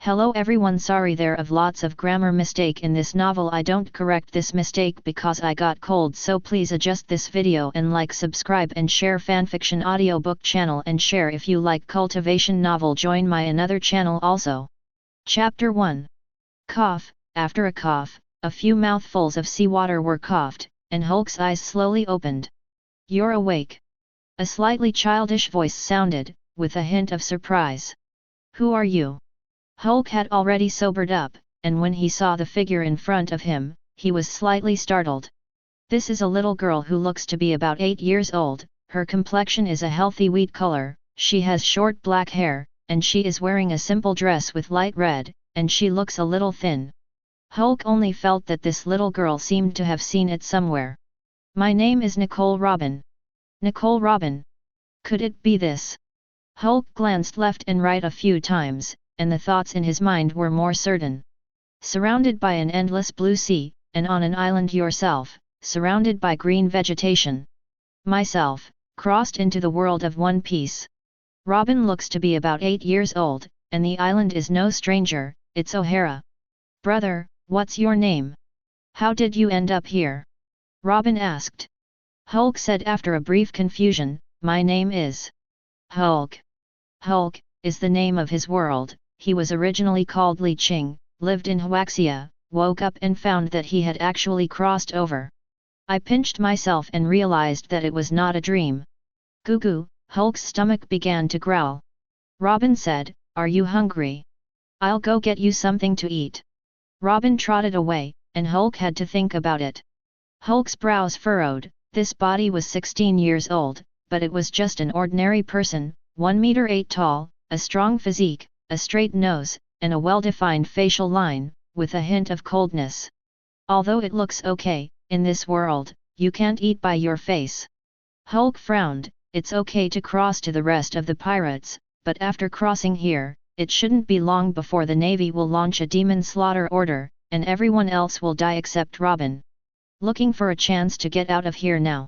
Hello everyone, sorry there of lots of grammar mistake in this novel. I don't correct this mistake because I got cold, so please adjust this video and like, subscribe and share fanfiction audiobook channel, and share if you like cultivation novel. Join my another channel also. Chapter 1. Cough. After a cough, a few mouthfuls of seawater were coughed, and Hulk's eyes slowly opened. You're awake. A slightly childish voice sounded, with a hint of surprise. Who are you? Hulk had already sobered up, and when he saw the figure in front of him, he was slightly startled. This is a little girl who looks to be about 8 years old. Her complexion is a healthy wheat color, she has short black hair, and she is wearing a simple dress with light red, and she looks a little thin. Hulk only felt that this little girl seemed to have seen it somewhere. My name is Nicole Robin. Nicole Robin. Could it be this? Hulk glanced left and right a few times, and the thoughts in his mind were more certain. Surrounded by an endless blue sea, and on an island yourself, surrounded by green vegetation. Myself, crossed into the world of One Piece. Robin looks to be about 8 years old, and the island is no stranger, it's O'Hara. Brother, what's your name? How did you end up here? Robin asked. Hulk said after a brief confusion, my name is Hulk. Hulk is the name of his world. He was originally called Li Qing, lived in Huaxia, woke up and found that he had actually crossed over. I pinched myself and realized that it was not a dream. Goo goo, Hulk's stomach began to growl. Robin said, are you hungry? I'll go get you something to eat. Robin trotted away, and Hulk had to think about it. Hulk's brows furrowed. This body was 16 years old, but it was just an ordinary person, 1 meter 8 tall, a strong physique, a straight nose, and a well-defined facial line, with a hint of coldness. Although it looks okay, in this world, you can't eat by your face. Hulk frowned. It's okay to cross to the rest of the pirates, but after crossing here, it shouldn't be long before the Navy will launch a demon slaughter order, and everyone else will die except Robin. Looking for a chance to get out of here now.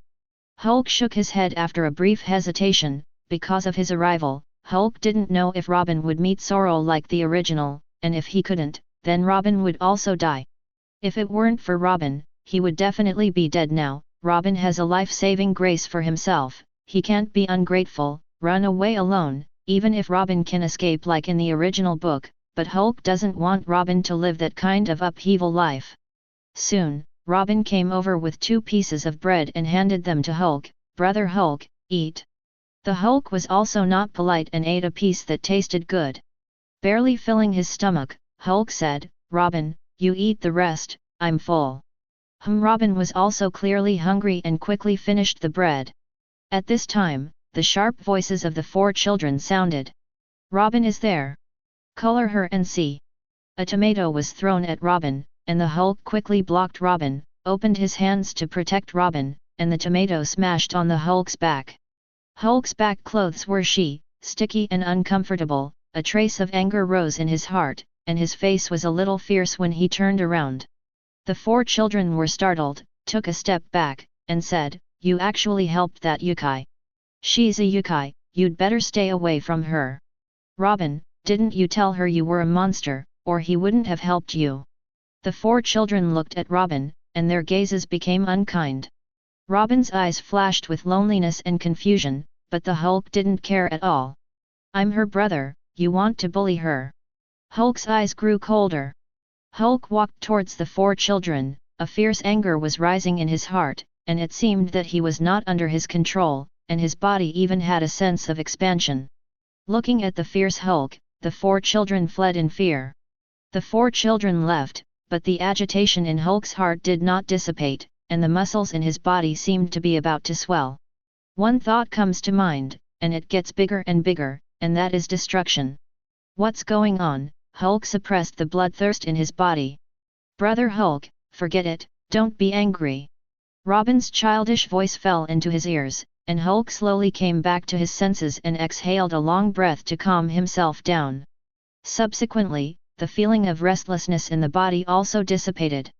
Hulk shook his head after a brief hesitation. Because of his arrival, Hulk didn't know if Robin would meet Zoro like the original, and if he couldn't, then Robin would also die. If it weren't for Robin, he would definitely be dead now. Robin has a life-saving grace for himself, he can't be ungrateful, run away alone, even if Robin can escape like in the original book, but Hulk doesn't want Robin to live that kind of upheaval life. Soon, Robin came over with 2 pieces of bread and handed them to Hulk. Brother Hulk, eat. The Hulk was also not polite and ate a piece that tasted good. Barely filling his stomach, Hulk said, Robin, you eat the rest, I'm full. Robin was also clearly hungry and quickly finished the bread. At this time, the sharp voices of the 4 children sounded. Robin is there. Color her and see. A tomato was thrown at Robin, and the Hulk quickly blocked Robin, opened his hands to protect Robin, and the tomato smashed on the Hulk's back. Hulk's back clothes were sticky and uncomfortable. A trace of anger rose in his heart, and his face was a little fierce when he turned around. The 4 children were startled, took a step back, and said, you actually helped that yukai. She's a yukai, you'd better stay away from her. Robin, didn't you tell her you were a monster, or he wouldn't have helped you? The 4 children looked at Robin, and their gazes became unkind. Robin's eyes flashed with loneliness and confusion, but the Hulk didn't care at all. I'm her brother, you want to bully her. Hulk's eyes grew colder. Hulk walked towards the 4 children, a fierce anger was rising in his heart, and it seemed that he was not under his control, and his body even had a sense of expansion. Looking at the fierce Hulk, the 4 children fled in fear. The 4 children left, but the agitation in Hulk's heart did not dissipate, and the muscles in his body seemed to be about to swell. One thought comes to mind, and it gets bigger and bigger, and that is destruction. What's going on? Hulk suppressed the bloodthirst in his body. Brother Hulk, forget it, don't be angry. Robin's childish voice fell into his ears, and Hulk slowly came back to his senses and exhaled a long breath to calm himself down. Subsequently, the feeling of restlessness in the body also dissipated.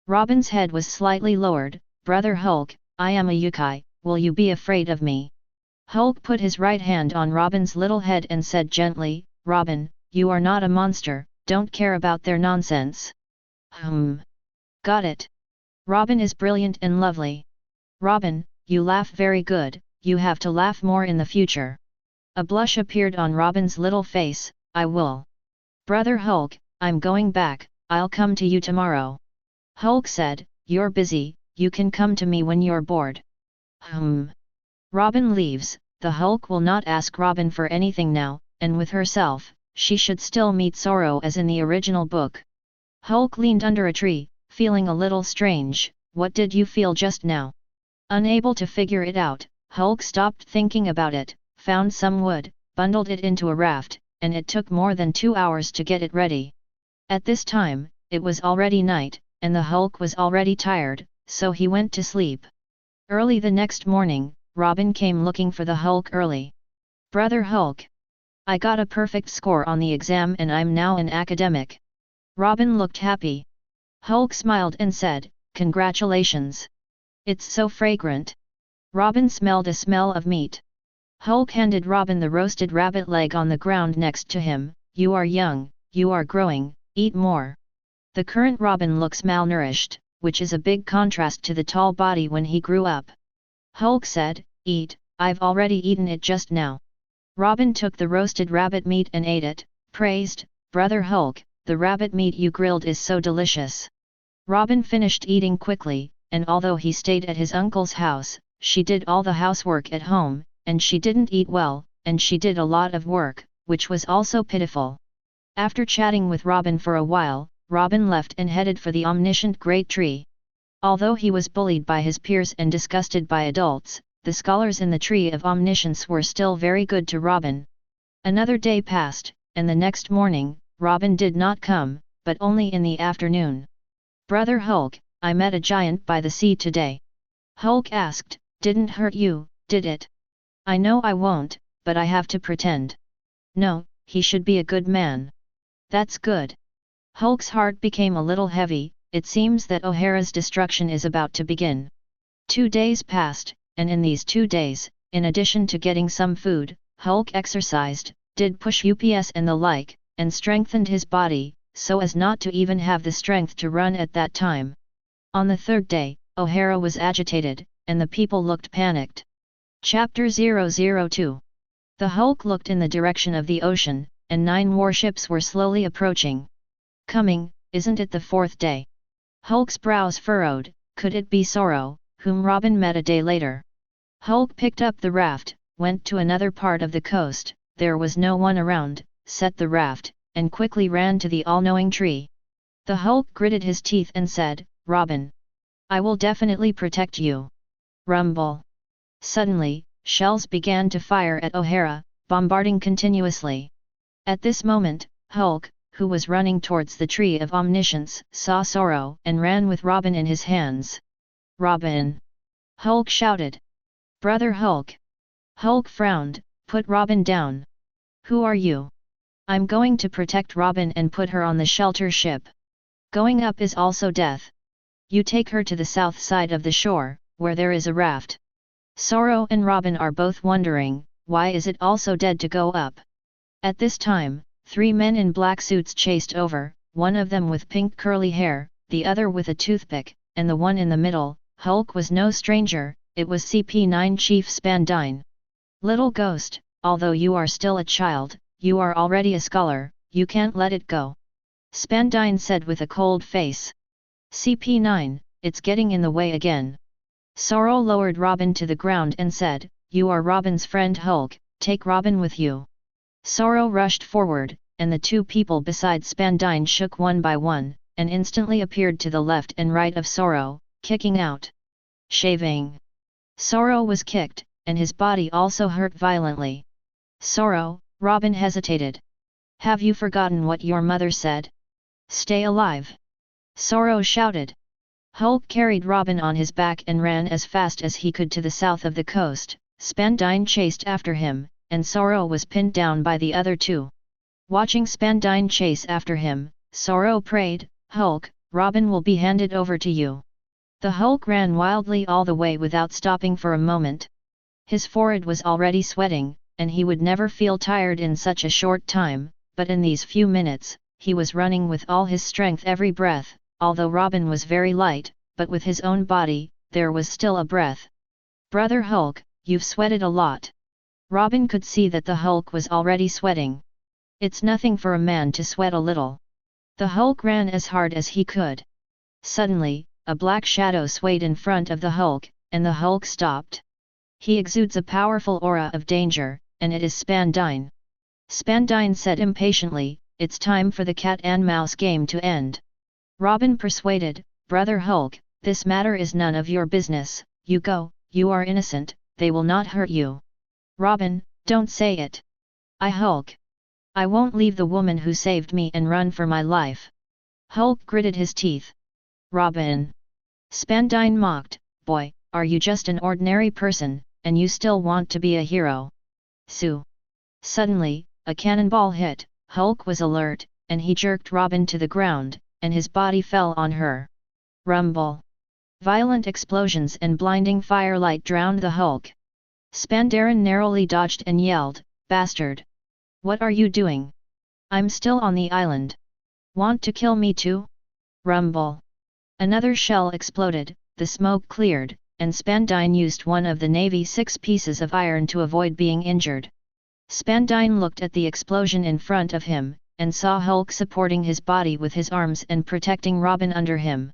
Robin's head was slightly lowered. Brother Hulk, I am a yukai, will you be afraid of me? Hulk put his right hand on Robin's little head and said gently, Robin, you are not a monster, don't care about their nonsense. Got it. Robin is brilliant and lovely. Robin, you laugh very good, you have to laugh more in the future. A blush appeared on Robin's little face. I will. Brother Hulk, I'm going back, I'll come to you tomorrow. Hulk said, you're busy, you can come to me when you're bored. Robin leaves. The Hulk will not ask Robin for anything now, and with herself, she should still meet Sorrow as in the original book. Hulk leaned under a tree, feeling a little strange. What did you feel just now? Unable to figure it out, Hulk stopped thinking about it, found some wood, bundled it into a raft, and it took more than 2 hours to get it ready. At this time, it was already night, and the Hulk was already tired, so he went to sleep. Early the next morning, Robin came looking for the Hulk early. Brother Hulk, I got a perfect score on the exam and I'm now an academic. Robin looked happy. Hulk smiled and said, congratulations. It's so fragrant. Robin smelled a smell of meat. Hulk handed Robin the roasted rabbit leg on the ground next to him. You are young, you are growing, eat more. The current Robin looks malnourished, which is a big contrast to the tall body when he grew up. Hulk said, eat, I've already eaten it just now. Robin took the roasted rabbit meat and ate it, praised, Brother Hulk, the rabbit meat you grilled is so delicious. Robin finished eating quickly, and although he stayed at his uncle's house, she did all the housework at home, and she didn't eat well, and she did a lot of work, which was also pitiful. After chatting with Robin for a while, Robin left and headed for the omniscient great tree. Although he was bullied by his peers and disgusted by adults, the scholars in the Tree of Omniscience were still very good to Robin. Another day passed, and the next morning, Robin did not come, but only in the afternoon. Brother Hulk, I met a giant by the sea today. Hulk asked, didn't hurt you, did it? I know I won't, but I have to pretend. No, he should be a good man. That's good. Hulk's heart became a little heavy. It seems that O'Hara's destruction is about to begin. 2 days passed, and in these 2 days, in addition to getting some food, Hulk exercised, did push-ups and the like, and strengthened his body, so as not to even have the strength to run at that time. On the 3rd day, O'Hara was agitated, and the people looked panicked. Chapter 002. The Hulk looked in the direction of the ocean, and 9 warships were slowly approaching. Coming, isn't it the 4th day? Hulk's brows furrowed. Could it be Sorrow, whom Robin met a day later? Hulk picked up the raft, went to another part of the coast, there was no one around, set the raft, and quickly ran to the all-knowing tree. The Hulk gritted his teeth and said, Robin, I will definitely protect you. Rumble. Suddenly, shells began to fire at O'Hara, bombarding continuously. At this moment, Hulk, who was running towards the Tree of Omniscience, saw Sorrow and ran with Robin in his hands. Robin! Hulk shouted. Brother Hulk! Hulk frowned, put Robin down. Who are you? I'm going to protect Robin and put her on the shelter ship. Going up is also death. You take her to the south side of the shore, where there is a raft. Sorrow and Robin are both wondering, why is it also dead to go up? At this time, 3 men in black suits chased over, one of them with pink curly hair, the other with a toothpick, and the one in the middle. Hulk was no stranger, it was CP9 Chief Spandine. Little ghost, although you are still a child, you are already a scholar, you can't let it go. Spandine said with a cold face. CP9, it's getting in the way again. Sorrow lowered Robin to the ground and said, you are Robin's friend Hulk, take Robin with you. Sorrow rushed forward, and the 2 people beside Spandine shook one by one, and instantly appeared to the left and right of Sorrow, kicking out. Shaving. Sorrow was kicked, and his body also hurt violently. Sorrow, Robin hesitated. Have you forgotten what your mother said? Stay alive. Sorrow shouted. Hulk carried Robin on his back and ran as fast as he could to the south of the coast. Spandine chased after him, and Sorrow was pinned down by the other 2. Watching Spandine chase after him, Sorrow prayed, Hulk, Robin will be handed over to you. The Hulk ran wildly all the way without stopping for a moment. His forehead was already sweating, and he would never feel tired in such a short time, but in these few minutes, he was running with all his strength every breath, although Robin was very light, but with his own body, there was still a breath. "Brother Hulk, you've sweated a lot." Robin could see that the Hulk was already sweating. "It's nothing for a man to sweat a little." The Hulk ran as hard as he could. Suddenly, a black shadow swayed in front of the Hulk, and the Hulk stopped. "He exudes a powerful aura of danger, and it is Spandine." Spandine said impatiently, "It's time for the cat and mouse game to end." Robin persuaded, "Brother Hulk, this matter is none of your business, you go, you are innocent, they will not hurt you." "Robin, don't say it." "I Hulk. I won't leave the woman who saved me and run for my life." Hulk gritted his teeth. "Robin." Spandine mocked, "Boy, are you just an ordinary person, and you still want to be a hero?" "Sue." Suddenly, a cannonball hit. Hulk was alert, and he jerked Robin to the ground, and his body fell on her. Rumble. Violent explosions and blinding firelight drowned the Hulk. Spandaren narrowly dodged and yelled, "Bastard! What are you doing? I'm still on the island. Want to kill me too?" Rumble. Another shell exploded, the smoke cleared, and Spandine used one of the Navy's 6 pieces of iron to avoid being injured. Spandine looked at the explosion in front of him, and saw Hulk supporting his body with his arms and protecting Robin under him.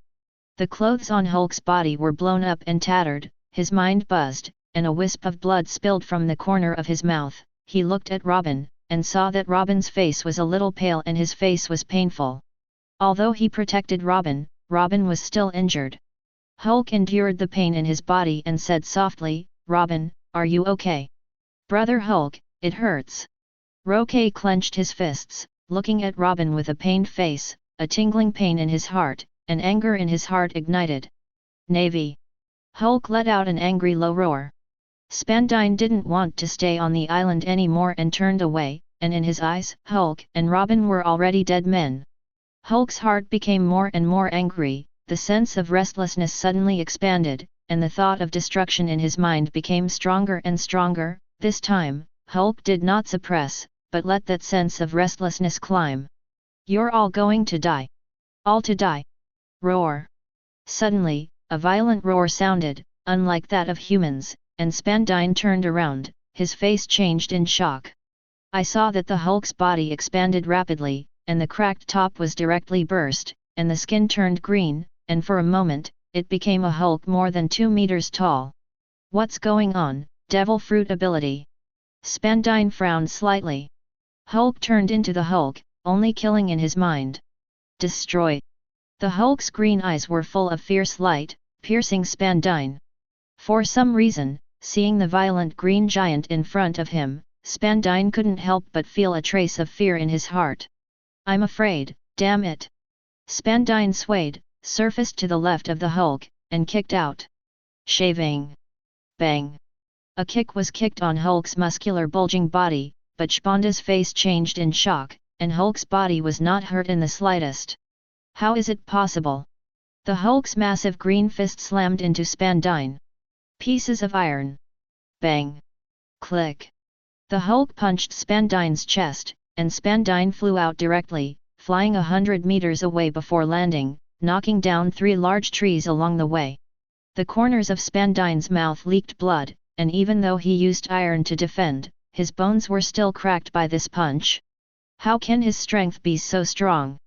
The clothes on Hulk's body were blown up and tattered, his mind buzzed, and a wisp of blood spilled from the corner of his mouth. He looked at Robin, and saw that Robin's face was a little pale and his face was painful. Although he protected Robin, Robin was still injured. Hulk endured the pain in his body and said softly, "Robin, are you okay?" "Brother Hulk, it hurts." Roque clenched his fists, looking at Robin with a pained face, a tingling pain in his heart, and anger in his heart ignited. "Navy!" Hulk let out an angry low roar. Spandine didn't want to stay on the island anymore and turned away, and in his eyes, Hulk and Robin were already dead men. Hulk's heart became more and more angry, the sense of restlessness suddenly expanded, and the thought of destruction in his mind became stronger and stronger. This time, Hulk did not suppress, but let that sense of restlessness climb. "You're all going to die. All to die." Roar. Suddenly, a violent roar sounded, unlike that of humans, and Spandine turned around, his face changed in shock. "I saw that the Hulk's body expanded rapidly, and the cracked top was directly burst, and the skin turned green, and for a moment, it became a Hulk more than 2 meters tall." "What's going on, Devil Fruit ability?" Spandine frowned slightly. Hulk turned into the Hulk, only killing in his mind. "Destroy." The Hulk's green eyes were full of fierce light, piercing Spandine. For some reason, seeing the violent green giant in front of him, Spandine couldn't help but feel a trace of fear in his heart. "I'm afraid, damn it." Spandine swayed, surfaced to the left of the Hulk, and kicked out. Shaving. Bang. A kick was kicked on Hulk's muscular bulging body, but Spanda's face changed in shock, and Hulk's body was not hurt in the slightest. How is it possible? The Hulk's massive green fist slammed into Spandine. Pieces of iron. Bang. Click. The Hulk punched Spandine's chest, and Spandine flew out directly, flying 100 meters away before landing, knocking down 3 large trees along the way. The corners of Spandine's mouth leaked blood, and even though he used iron to defend, his bones were still cracked by this punch. How can his strength be so strong?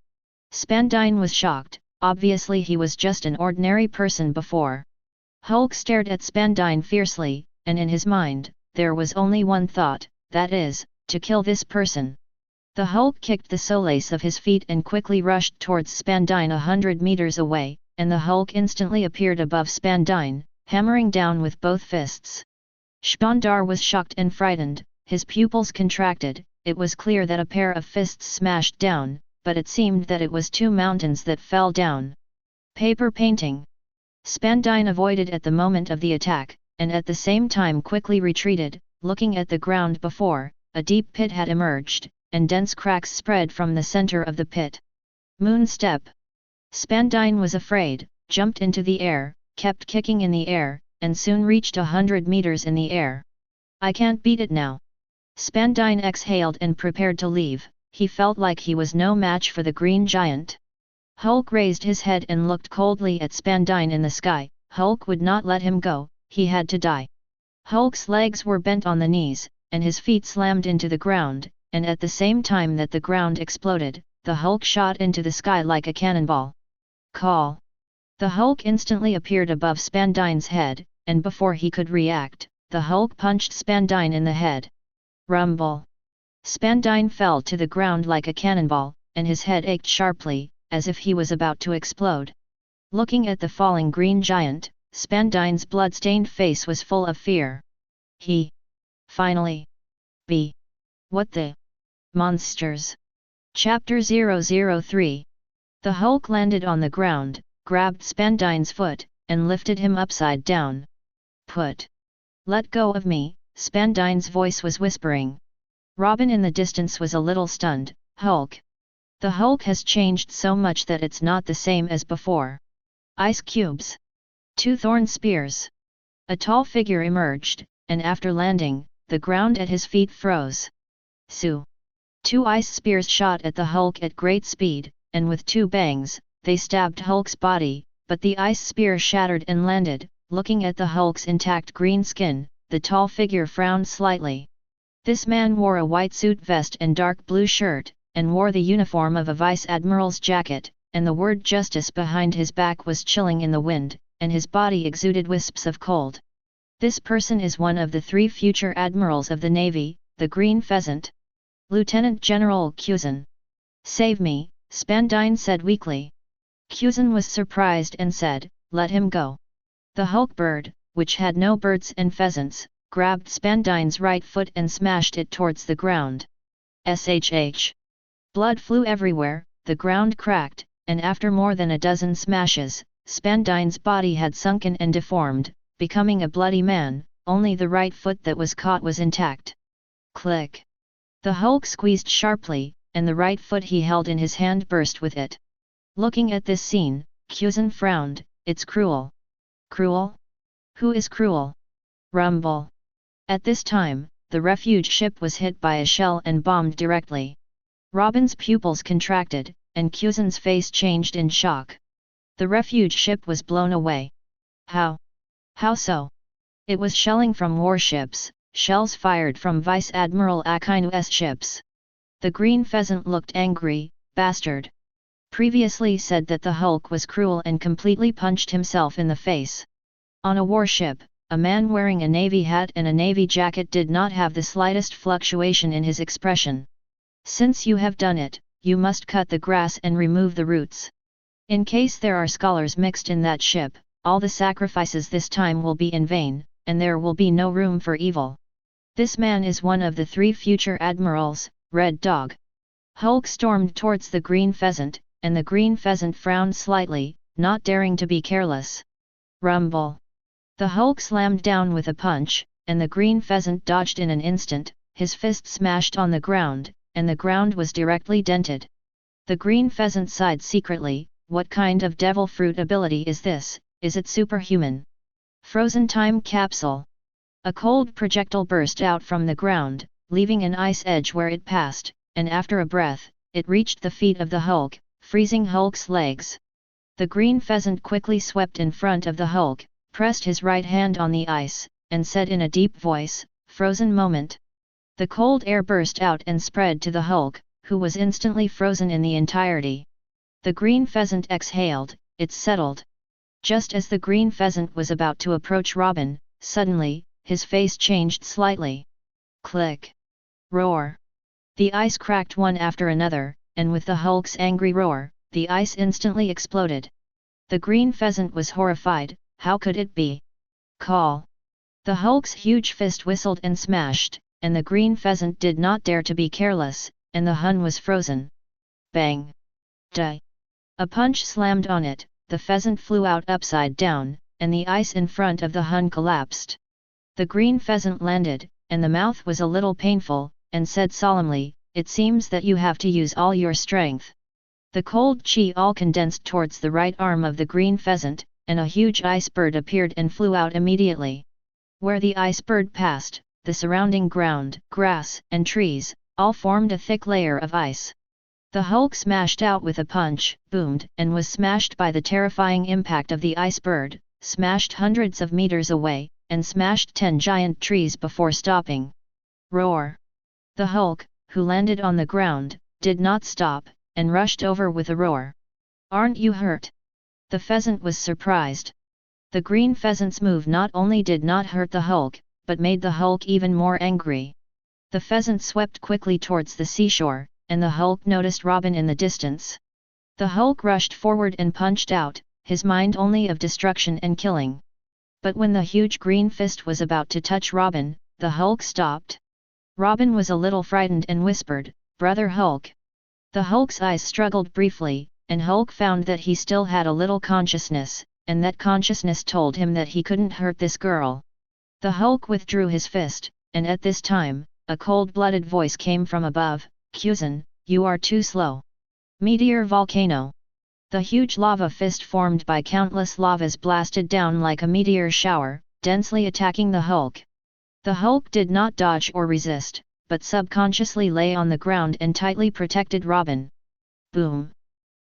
Spandine was shocked, obviously he was just an ordinary person before. Hulk stared at Spandine fiercely, and in his mind, there was only one thought, that is, to kill this person. The Hulk kicked the soles of his feet and quickly rushed towards Spandine 100 meters away, and the Hulk instantly appeared above Spandine, hammering down with both fists. Spandar was shocked and frightened, his pupils contracted. It was clear that a pair of fists smashed down, but it seemed that it was 2 mountains that fell down. Paper painting. Spandine avoided at the moment of the attack, and at the same time quickly retreated, looking at the ground before. A deep pit had emerged, and dense cracks spread from the center of the pit. Moon step. Spandine was afraid, jumped into the air, kept kicking in the air, and soon reached 100 meters in the air. "I can't beat it now." Spandine exhaled and prepared to leave, he felt like he was no match for the green giant. Hulk raised his head and looked coldly at Spandine in the sky. Hulk would not let him go, he had to die. Hulk's legs were bent on the knees, and his feet slammed into the ground, and at the same time that the ground exploded, the Hulk shot into the sky like a cannonball. Call! The Hulk instantly appeared above Spandine's head, and before he could react, the Hulk punched Spandine in the head. Rumble! Spandine fell to the ground like a cannonball, and his head ached sharply, as if he was about to explode. Looking at the falling green giant, Spandine's blood-stained face was full of fear. He finally be. What the monsters? Chapter 003. The Hulk landed on the ground, grabbed Spandine's foot, and lifted him upside down. Let go of me, Spandine's voice was whispering. Robin in the distance was a little stunned. Hulk. The Hulk has changed so much that it's not the same as before. Ice cubes. 2 thorn spears. A tall figure emerged, and after landing, the ground at his feet froze. 2 ice spears shot at the Hulk at great speed, and with 2 bangs, they stabbed Hulk's body, but the ice spear shattered and landed. Looking at the Hulk's intact green skin, the tall figure frowned slightly. This man wore a white suit vest and dark blue shirt, and wore the uniform of a vice admiral's jacket, and the word justice behind his back was chilling in the wind, and his body exuded wisps of cold. This person is one of the 3 future admirals of the Navy, the Green Pheasant. Lieutenant General Cusin. Save me, Spandine said weakly. Cusin was surprised and said, let him go. The Hulk bird, which had no birds and pheasants, grabbed Spandine's right foot and smashed it towards the ground. Shh! Blood flew everywhere, the ground cracked, and after more than a dozen smashes, Spandine's body had sunken and deformed, becoming a bloody man. Only the right foot that was caught was intact. Click! The Hulk squeezed sharply, and the right foot he held in his hand burst with it. Looking at this scene, Cusin frowned. It's cruel. Cruel? Who is cruel? Rumble! At this time, the refuge ship was hit by a shell and bombed directly. Robin's pupils contracted, and Cusin's face changed in shock. The refuge ship was blown away. How? How so? It was shelling from warships, shells fired from Vice Admiral Akinu's ships. The Green Pheasant looked angry. Bastard! Previously said that the Hulk was cruel and completely punched himself in the face. On a warship, a man wearing a navy hat and a navy jacket did not have the slightest fluctuation in his expression. Since you have done it, you must cut the grass and remove the roots. In case there are scholars mixed in that ship, all the sacrifices this time will be in vain, and there will be no room for evil. This man is one of the 3 future admirals. Red Dog. Hulk stormed towards the Green Pheasant, and the Green Pheasant frowned slightly, not daring to be careless. Rumble! The Hulk slammed down with a punch, and the Green Pheasant dodged in an instant. His fist smashed on the ground, and the ground was directly dented. The Green Pheasant sighed secretly. What kind of devil fruit ability is this? Is it superhuman? Frozen time capsule. A cold projectile burst out from the ground, leaving an ice edge where it passed, and after a breath, it reached the feet of the Hulk, freezing Hulk's legs. The Green Pheasant quickly swept in front of the Hulk, pressed his right hand on the ice, and said in a deep voice, "Frozen moment." The cold air burst out and spread to the Hulk, who was instantly frozen in the entirety. The Green Pheasant exhaled. It's settled. Just as the Green Pheasant was about to approach Robin, suddenly, his face changed slightly. Click! Roar! The ice cracked one after another, and with the Hulk's angry roar, the ice instantly exploded. The Green Pheasant was horrified. How could it be? Call! The Hulk's huge fist whistled and smashed, and the Green Pheasant did not dare to be careless, and the Hun was frozen. Bang! Die! A punch slammed on it, the pheasant flew out upside down, and the ice in front of the Hun collapsed. The Green Pheasant landed, and the mouth was a little painful, and said solemnly, "It seems that you have to use all your strength." The cold chi all condensed towards the right arm of the Green Pheasant, and a huge ice bird appeared and flew out immediately. Where the ice bird passed, the surrounding ground, grass, and trees, all formed a thick layer of ice. The Hulk smashed out with a punch, boomed, and was smashed by the terrifying impact of the ice bird, smashed hundreds of meters away, and smashed 10 giant trees before stopping. Roar! The Hulk, who landed on the ground, did not stop, and rushed over with a roar. Aren't you hurt? The pheasant was surprised. The green pheasant's move not only did not hurt the Hulk, but made the Hulk even more angry. The pheasant swept quickly towards the seashore, and the Hulk noticed Robin in the distance. The Hulk rushed forward and punched out, his mind only of destruction and killing. But when the huge green fist was about to touch Robin, the Hulk stopped. Robin was a little frightened and whispered, "Brother Hulk." The Hulk's eyes struggled briefly, and Hulk found that he still had a little consciousness, and that consciousness told him that he couldn't hurt this girl. The Hulk withdrew his fist, and at this time, a cold-blooded voice came from above, "Kuzen, you are too slow." Meteor volcano. The huge lava fist formed by countless lavas blasted down like a meteor shower, densely attacking the Hulk. The Hulk did not dodge or resist, but subconsciously lay on the ground and tightly protected Robin. Boom!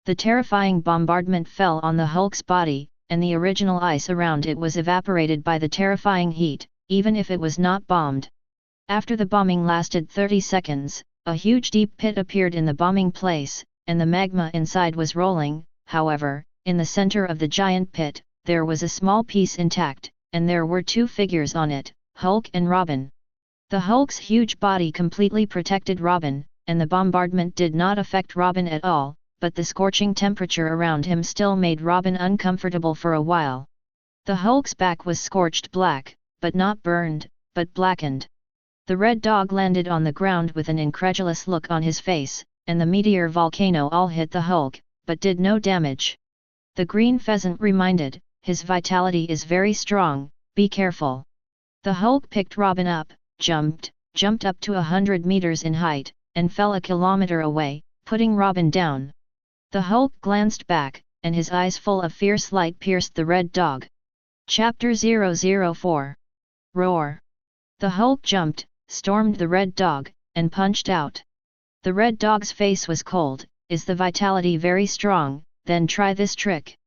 The terrifying bombardment fell on the Hulk's body, and the original ice around it was evaporated by the terrifying heat, even if it was not bombed. After the bombing lasted 30 seconds, a huge deep pit appeared in the bombing place, and the magma inside was rolling. However, in the center of the giant pit, there was a small piece intact, and there were 2 figures on it, Hulk and Robin. The Hulk's huge body completely protected Robin, and the bombardment did not affect Robin at all, but the scorching temperature around him still made Robin uncomfortable for a while. The Hulk's back was scorched black, but not burned, but blackened. The red dog landed on the ground with an incredulous look on his face, and the meteor volcano all hit the Hulk, but did no damage. The green pheasant reminded, "His vitality is very strong, be careful." The Hulk picked Robin up, jumped up to 100 meters in height, and fell a kilometer away, putting Robin down. The Hulk glanced back, and his eyes full of fierce light pierced the red dog. Chapter 004. Roar! The Hulk jumped, stormed the red dog, and punched out. The red dog's face was cold. "Is the vitality very strong? Then try this trick."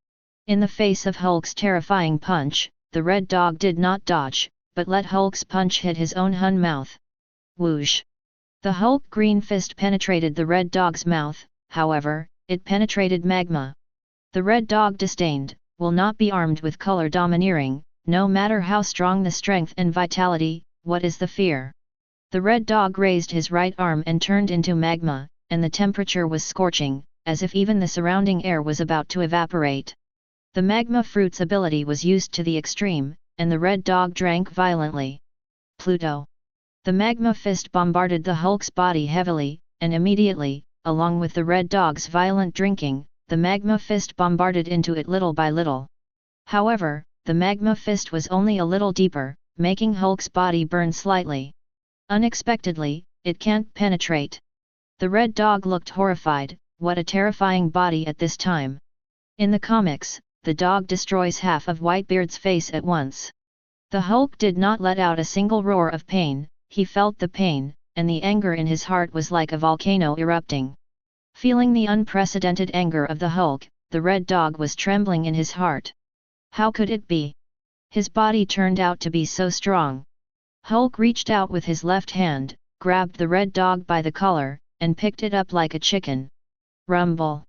In the face of Hulk's terrifying punch, the red dog did not dodge, but let Hulk's punch hit his own hun mouth. Whoosh! The Hulk green fist penetrated the red dog's mouth, however, it penetrated magma. The red dog disdained, "Will not be armed with color domineering, no matter how strong the strength and vitality, what is the fear?" The red dog raised his right arm and turned into magma, and the temperature was scorching, as if even the surrounding air was about to evaporate. The magma fruit's ability was used to the extreme, and the red dog drank violently. Pluto! The magma fist bombarded the Hulk's body heavily, and immediately, along with the red dog's violent drinking, the magma fist bombarded into it little by little. However, the magma fist was only a little deeper, making Hulk's body burn slightly. Unexpectedly, it can't penetrate. The red dog looked horrified. What a terrifying body at this time. In the comics, the dog destroys half of Whitebeard's face at once. The Hulk did not let out a single roar of pain, he felt the pain, and the anger in his heart was like a volcano erupting. Feeling the unprecedented anger of the Hulk, the red dog was trembling in his heart. How could it be? His body turned out to be so strong. Hulk reached out with his left hand, grabbed the red dog by the collar, and picked it up like a chicken. Rumble!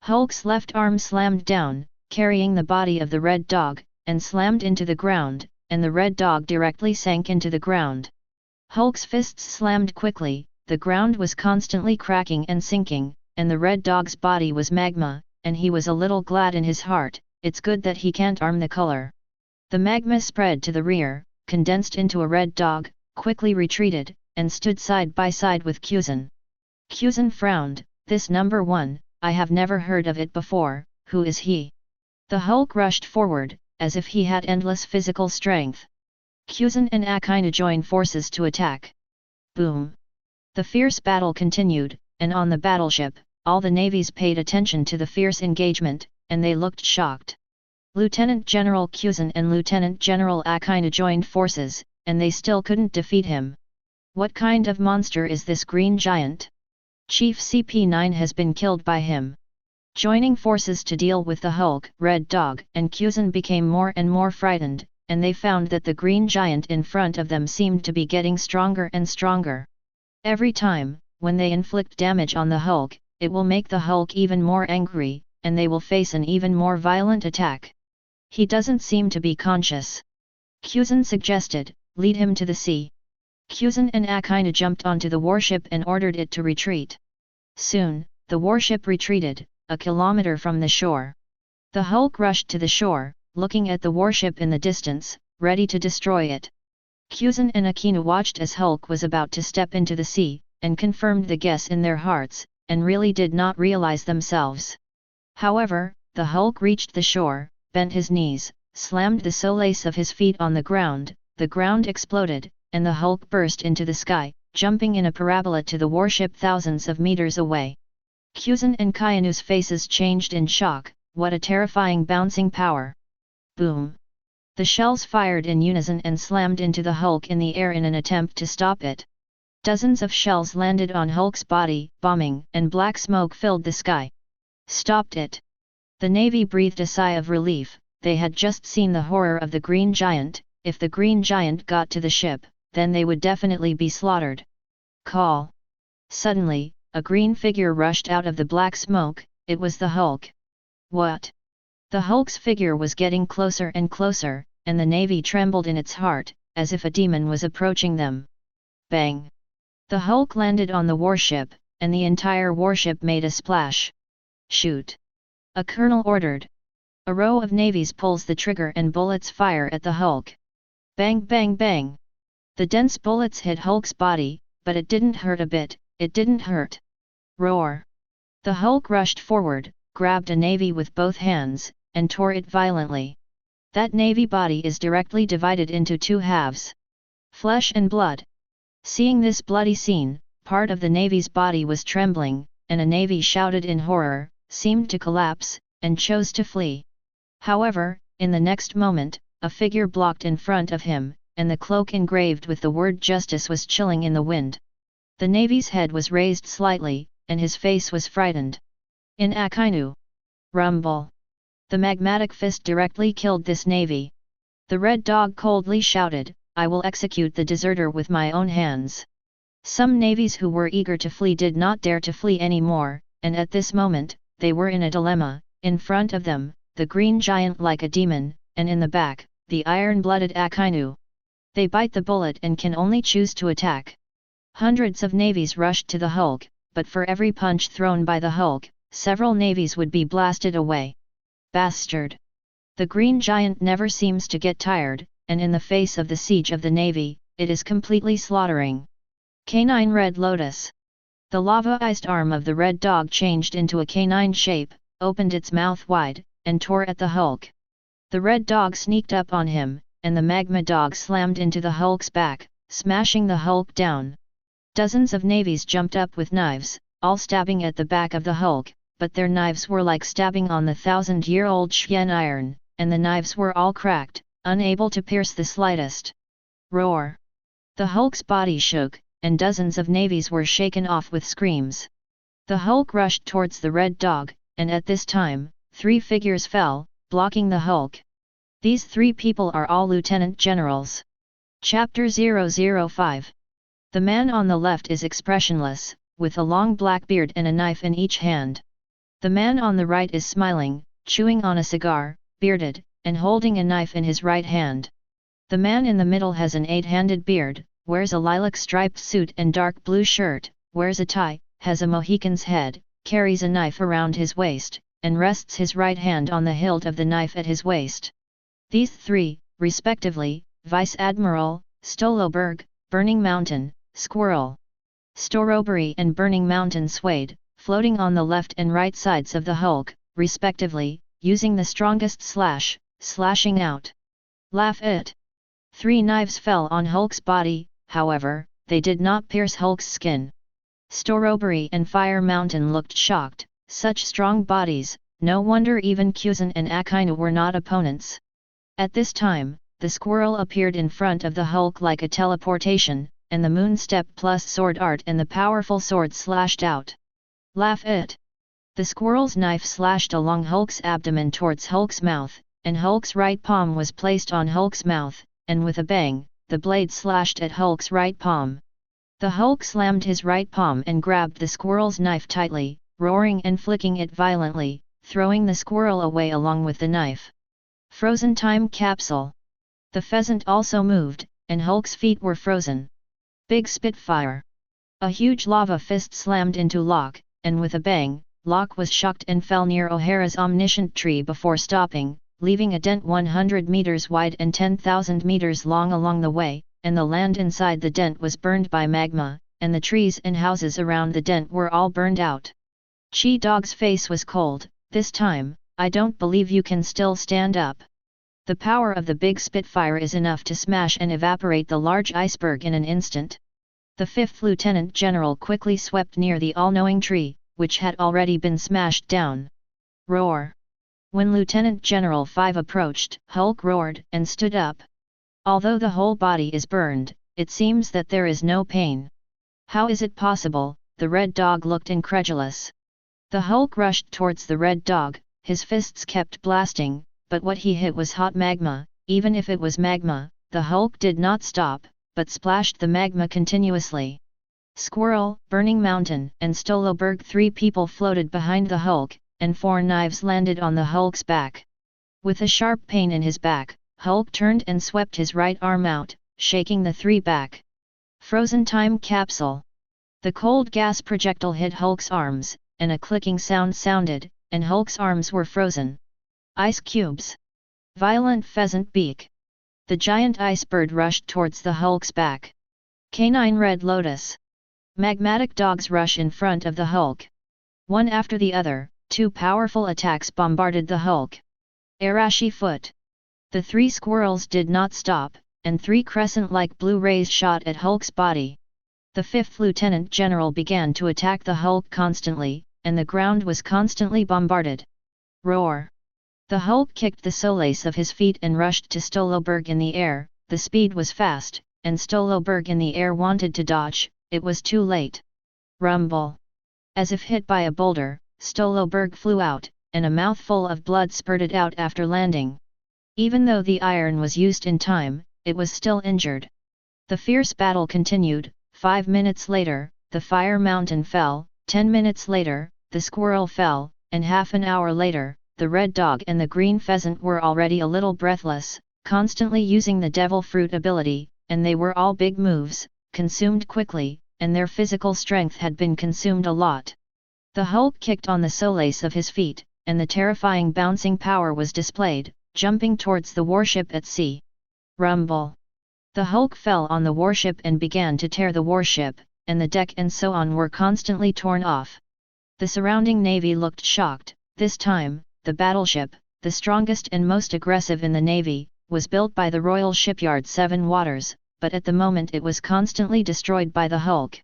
Hulk's left arm slammed down, carrying the body of the red dog, and slammed into the ground, and the red dog directly sank into the ground. Hulk's fists slammed quickly, the ground was constantly cracking and sinking, and the red dog's body was magma, and he was a little glad in his heart, it's good that he can't arm the color. The magma spread to the rear, condensed into a red dog, quickly retreated, and stood side by side with Kuzen. Kuzen frowned, "This number 1, I have never heard of it before, who is he?" The Hulk rushed forward, as if he had endless physical strength. Kuzen and Akina joined forces to attack. Boom! The fierce battle continued, and on the battleship, all the navies paid attention to the fierce engagement, and they looked shocked. Lieutenant General Kuzen and Lieutenant General Akina joined forces, and they still couldn't defeat him. What kind of monster is this green giant? Chief CP9 has been killed by him. Joining forces to deal with the Hulk, Red Dog and Kuzen became more and more frightened, and they found that the green giant in front of them seemed to be getting stronger and stronger. Every time, when they inflict damage on the Hulk, it will make the Hulk even more angry, and they will face an even more violent attack. He doesn't seem to be conscious. Kuzen suggested, lead him to the sea. Kuzen and Akainu jumped onto the warship and ordered it to retreat. Soon, the warship retreated, a kilometer from the shore. The Hulk rushed to the shore, looking at the warship in the distance, ready to destroy it. Kuzen and Akainu watched as Hulk was about to step into the sea, and confirmed the guess in their hearts, and really did not realize themselves. However, the Hulk reached the shore, bent his knees, slammed the soles of his feet on the ground exploded, and the Hulk burst into the sky, jumping in a parabola to the warship thousands of meters away. Kuzen and Kainu's faces changed in shock. What a terrifying bouncing power! Boom! The shells fired in unison and slammed into the Hulk in the air in an attempt to stop it. Dozens of shells landed on Hulk's body, bombing, and black smoke filled the sky. Stopped it! The Navy breathed a sigh of relief. They had just seen the horror of the Green Giant. If the Green Giant got to the ship, then they would definitely be slaughtered. Call! Suddenly, a green figure rushed out of the black smoke. It was the Hulk. What? The Hulk's figure was getting closer and closer, and the Navy trembled in its heart, as if a demon was approaching them. Bang! The Hulk landed on the warship, and the entire warship made a splash. Shoot! A colonel ordered. A row of navies pulls the trigger and bullets fire at the Hulk. Bang bang bang! The dense bullets hit Hulk's body, but it didn't hurt a bit, it didn't hurt. Roar! The Hulk rushed forward, grabbed a navy with both hands, and tore it violently. That navy body is directly divided into two halves. Flesh and blood. Seeing this bloody scene, part of the navy's body was trembling, and a navy shouted in horror, seemed to collapse, and chose to flee. However, in the next moment, a figure blocked in front of him, and the cloak engraved with the word justice was chilling in the wind. The navy's head was raised slightly, and his face was frightened. In Akainu. Rumble. The magmatic fist directly killed this navy. The Red Dog coldly shouted, I will execute the deserter with my own hands. Some navies who were eager to flee did not dare to flee anymore, and at this moment, they were in a dilemma. In front of them, the Green Giant like a demon, and in the back, the iron-blooded Akainu. They bite the bullet and can only choose to attack. Hundreds of navies rushed to the Hulk, but for every punch thrown by the Hulk, several navies would be blasted away. Bastard! The Green Giant never seems to get tired, and in the face of the siege of the Navy, it is completely slaughtering. Canine Red Lotus. The lava-ized arm of the Red Dog changed into a canine shape, opened its mouth wide, and tore at the Hulk. The Red Dog sneaked up on him, and the Magma Dog slammed into the Hulk's back, smashing the Hulk down. Dozens of navies jumped up with knives, all stabbing at the back of the Hulk, but their knives were like stabbing on the 1,000-year-old Shen iron, and the knives were all cracked, unable to pierce the slightest. Roar! The Hulk's body shook, and dozens of navies were shaken off with screams. The Hulk rushed towards the Red Dog, and at this time, 3 figures fell, blocking the Hulk. These 3 people are all lieutenant generals. Chapter 005. The man on the left is expressionless, with a long black beard and a knife in each hand. The man on the right is smiling, chewing on a cigar, bearded, and holding a knife in his right hand. The man in the middle has an 8-handed beard, wears a lilac-striped suit and dark blue shirt, wears a tie, has a Mohican's head, carries a knife around his waist, and rests his right hand on the hilt of the knife at his waist. These 3, respectively, Vice Admiral, Stoloberg, Burning Mountain, Squirrel, Storobery and Burning Mountain swayed, floating on the left and right sides of the Hulk, respectively, using the strongest slash, slashing out. Laugh it! 3 knives fell on Hulk's body, however, they did not pierce Hulk's skin. Storobery and Fire Mountain looked shocked, such strong bodies, no wonder even Kuzen and Akainu were not opponents. At this time, the squirrel appeared in front of the Hulk like a teleportation, and the moon step plus sword art and the powerful sword slashed out. Laugh it! The squirrel's knife slashed along Hulk's abdomen towards Hulk's mouth, and Hulk's right palm was placed on Hulk's mouth, and with a bang, the blade slashed at Hulk's right palm. The Hulk slammed his right palm and grabbed the squirrel's knife tightly, roaring and flicking it violently, throwing the squirrel away along with the knife. Frozen time capsule. The pheasant also moved, and Hulk's feet were frozen. Big Spitfire. A huge lava fist slammed into Locke, and with a bang, Locke was shocked and fell near O'Hara's omniscient tree before stopping, leaving a dent 100 meters wide and 10,000 meters long along the way, and the land inside the dent was burned by magma, and the trees and houses around the dent were all burned out. Chi-Dog's face was cold. This time, I don't believe you can still stand up. The power of the big Spitfire is enough to smash and evaporate the large iceberg in an instant. The 5th Lieutenant General quickly swept near the all-knowing tree, which had already been smashed down. Roar! When Lieutenant General 5 approached, Hulk roared and stood up. Although the whole body is burned, it seems that there is no pain. How is it possible? The Red Dog looked incredulous. The Hulk rushed towards the Red Dog, his fists kept blasting, but what he hit was hot magma. Even if it was magma, the Hulk did not stop, but splashed the magma continuously. Squirrel, Burning Mountain, and Stoloberg, 3 people floated behind the Hulk, and 4 knives landed on the Hulk's back. With a sharp pain in his back, Hulk turned and swept his right arm out, shaking the 3 back. Frozen time capsule. The cold gas projectile hit Hulk's arms, and a clicking sound sounded, and Hulk's arms were frozen. Ice cubes. Violent pheasant beak. The giant ice bird rushed towards the Hulk's back. Canine Red Lotus. Magmatic dogs rush in front of the Hulk. One after the other, 2 powerful attacks bombarded the Hulk. Arashi foot. The 3 squirrels did not stop, and 3 crescent-like blue rays shot at Hulk's body. The 5th Lieutenant General began to attack the Hulk constantly, and the ground was constantly bombarded. Roar! The Hulk kicked the soles of his feet and rushed to Stoloberg in the air. The speed was fast, and Stoloberg in the air wanted to dodge. It was too late. Rumble! As if hit by a boulder, Stoloberg flew out, and a mouthful of blood spurted out after landing. Even though the iron was used in time, it was still injured. The fierce battle continued. 5 minutes later, the fire mountain fell. 10 minutes later, the squirrel fell, and half an hour later, the red dog and the green pheasant were already a little breathless, constantly using the devil fruit ability, and they were all big moves, consumed quickly, and their physical strength had been consumed a lot. The Hulk kicked on the soles of his feet, and the terrifying bouncing power was displayed, jumping towards the warship at sea. Rumble! The Hulk fell on the warship and began to tear the warship, and the deck and so on were constantly torn off. The surrounding navy looked shocked. This time, the battleship, the strongest and most aggressive in the navy, was built by the Royal Shipyard 7 Waters, but at the moment it was constantly destroyed by the Hulk.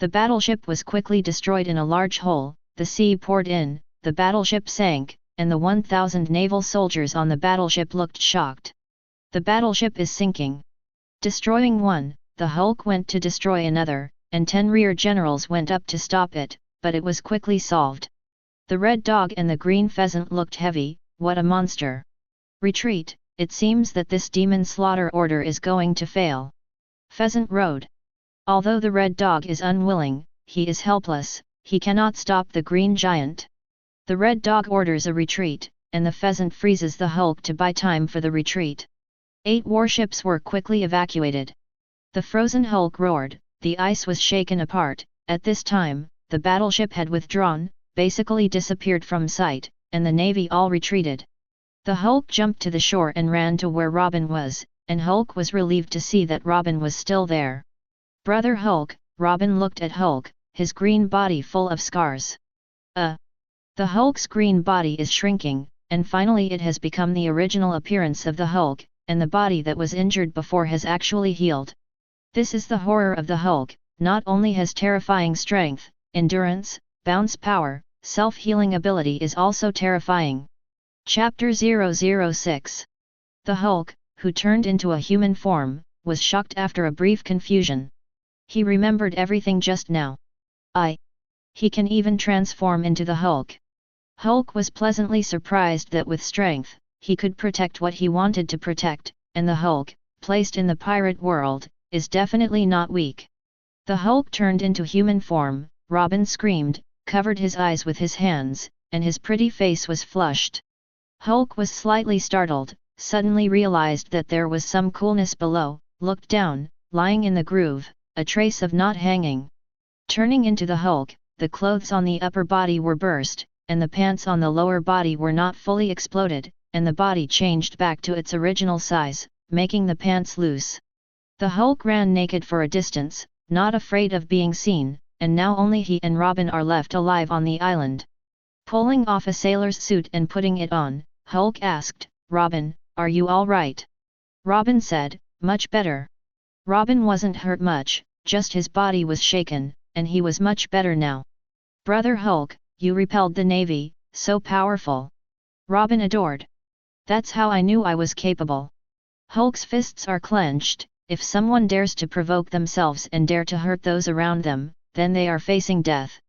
The battleship was quickly destroyed in a large hole, the sea poured in, the battleship sank, and the 1,000 naval soldiers on the battleship looked shocked. The battleship is sinking. Destroying one, the Hulk went to destroy another, and 10 rear generals went up to stop it, but it was quickly solved. The red dog and the green pheasant looked heavy. What a monster! Retreat! It seems that this demon slaughter order is going to fail. Pheasant rode. Although the red dog is unwilling, he is helpless, he cannot stop the green giant. The red dog orders a retreat, and the pheasant freezes the Hulk to buy time for the retreat. 8 warships were quickly evacuated. The frozen Hulk roared, the ice was shaken apart. At this time, the battleship had withdrawn, basically disappeared from sight, and the navy all retreated. The Hulk jumped to the shore and ran to where Robin was, and Hulk was relieved to see that Robin was still there. Brother Hulk, Robin looked at Hulk, his green body full of scars. The Hulk's green body is shrinking, and finally it has become the original appearance of the Hulk, and the body that was injured before has actually healed. This is the horror of the Hulk, not only has terrifying strength, endurance, bounce power, self-healing ability is also terrifying. Chapter 006. The Hulk, who turned into a human form, was shocked after a brief confusion. He remembered everything just now. He can even transform into the Hulk. Hulk was pleasantly surprised that with strength, he could protect what he wanted to protect, and the Hulk, placed in the pirate world, is definitely not weak. The Hulk turned into human form, Robin screamed, covered his eyes with his hands, and his pretty face was flushed. Hulk was slightly startled, suddenly realized that there was some coolness below, looked down, lying in the groove, a trace of knot hanging. Turning into the Hulk, the clothes on the upper body were burst, and the pants on the lower body were not fully exploded, and the body changed back to its original size, making the pants loose. The Hulk ran naked for a distance, not afraid of being seen, and now only he and Robin are left alive on the island. Pulling off a sailor's suit and putting it on, Hulk asked, "Robin, are you all right?" Robin said, "Much better." Robin wasn't hurt much, just his body was shaken, and he was much better now. "Brother Hulk, you repelled the Navy, so powerful." Robin adored. "That's how I knew I was capable." Hulk's fists are clenched. If someone dares to provoke themselves and dare to hurt those around them, then they are facing death.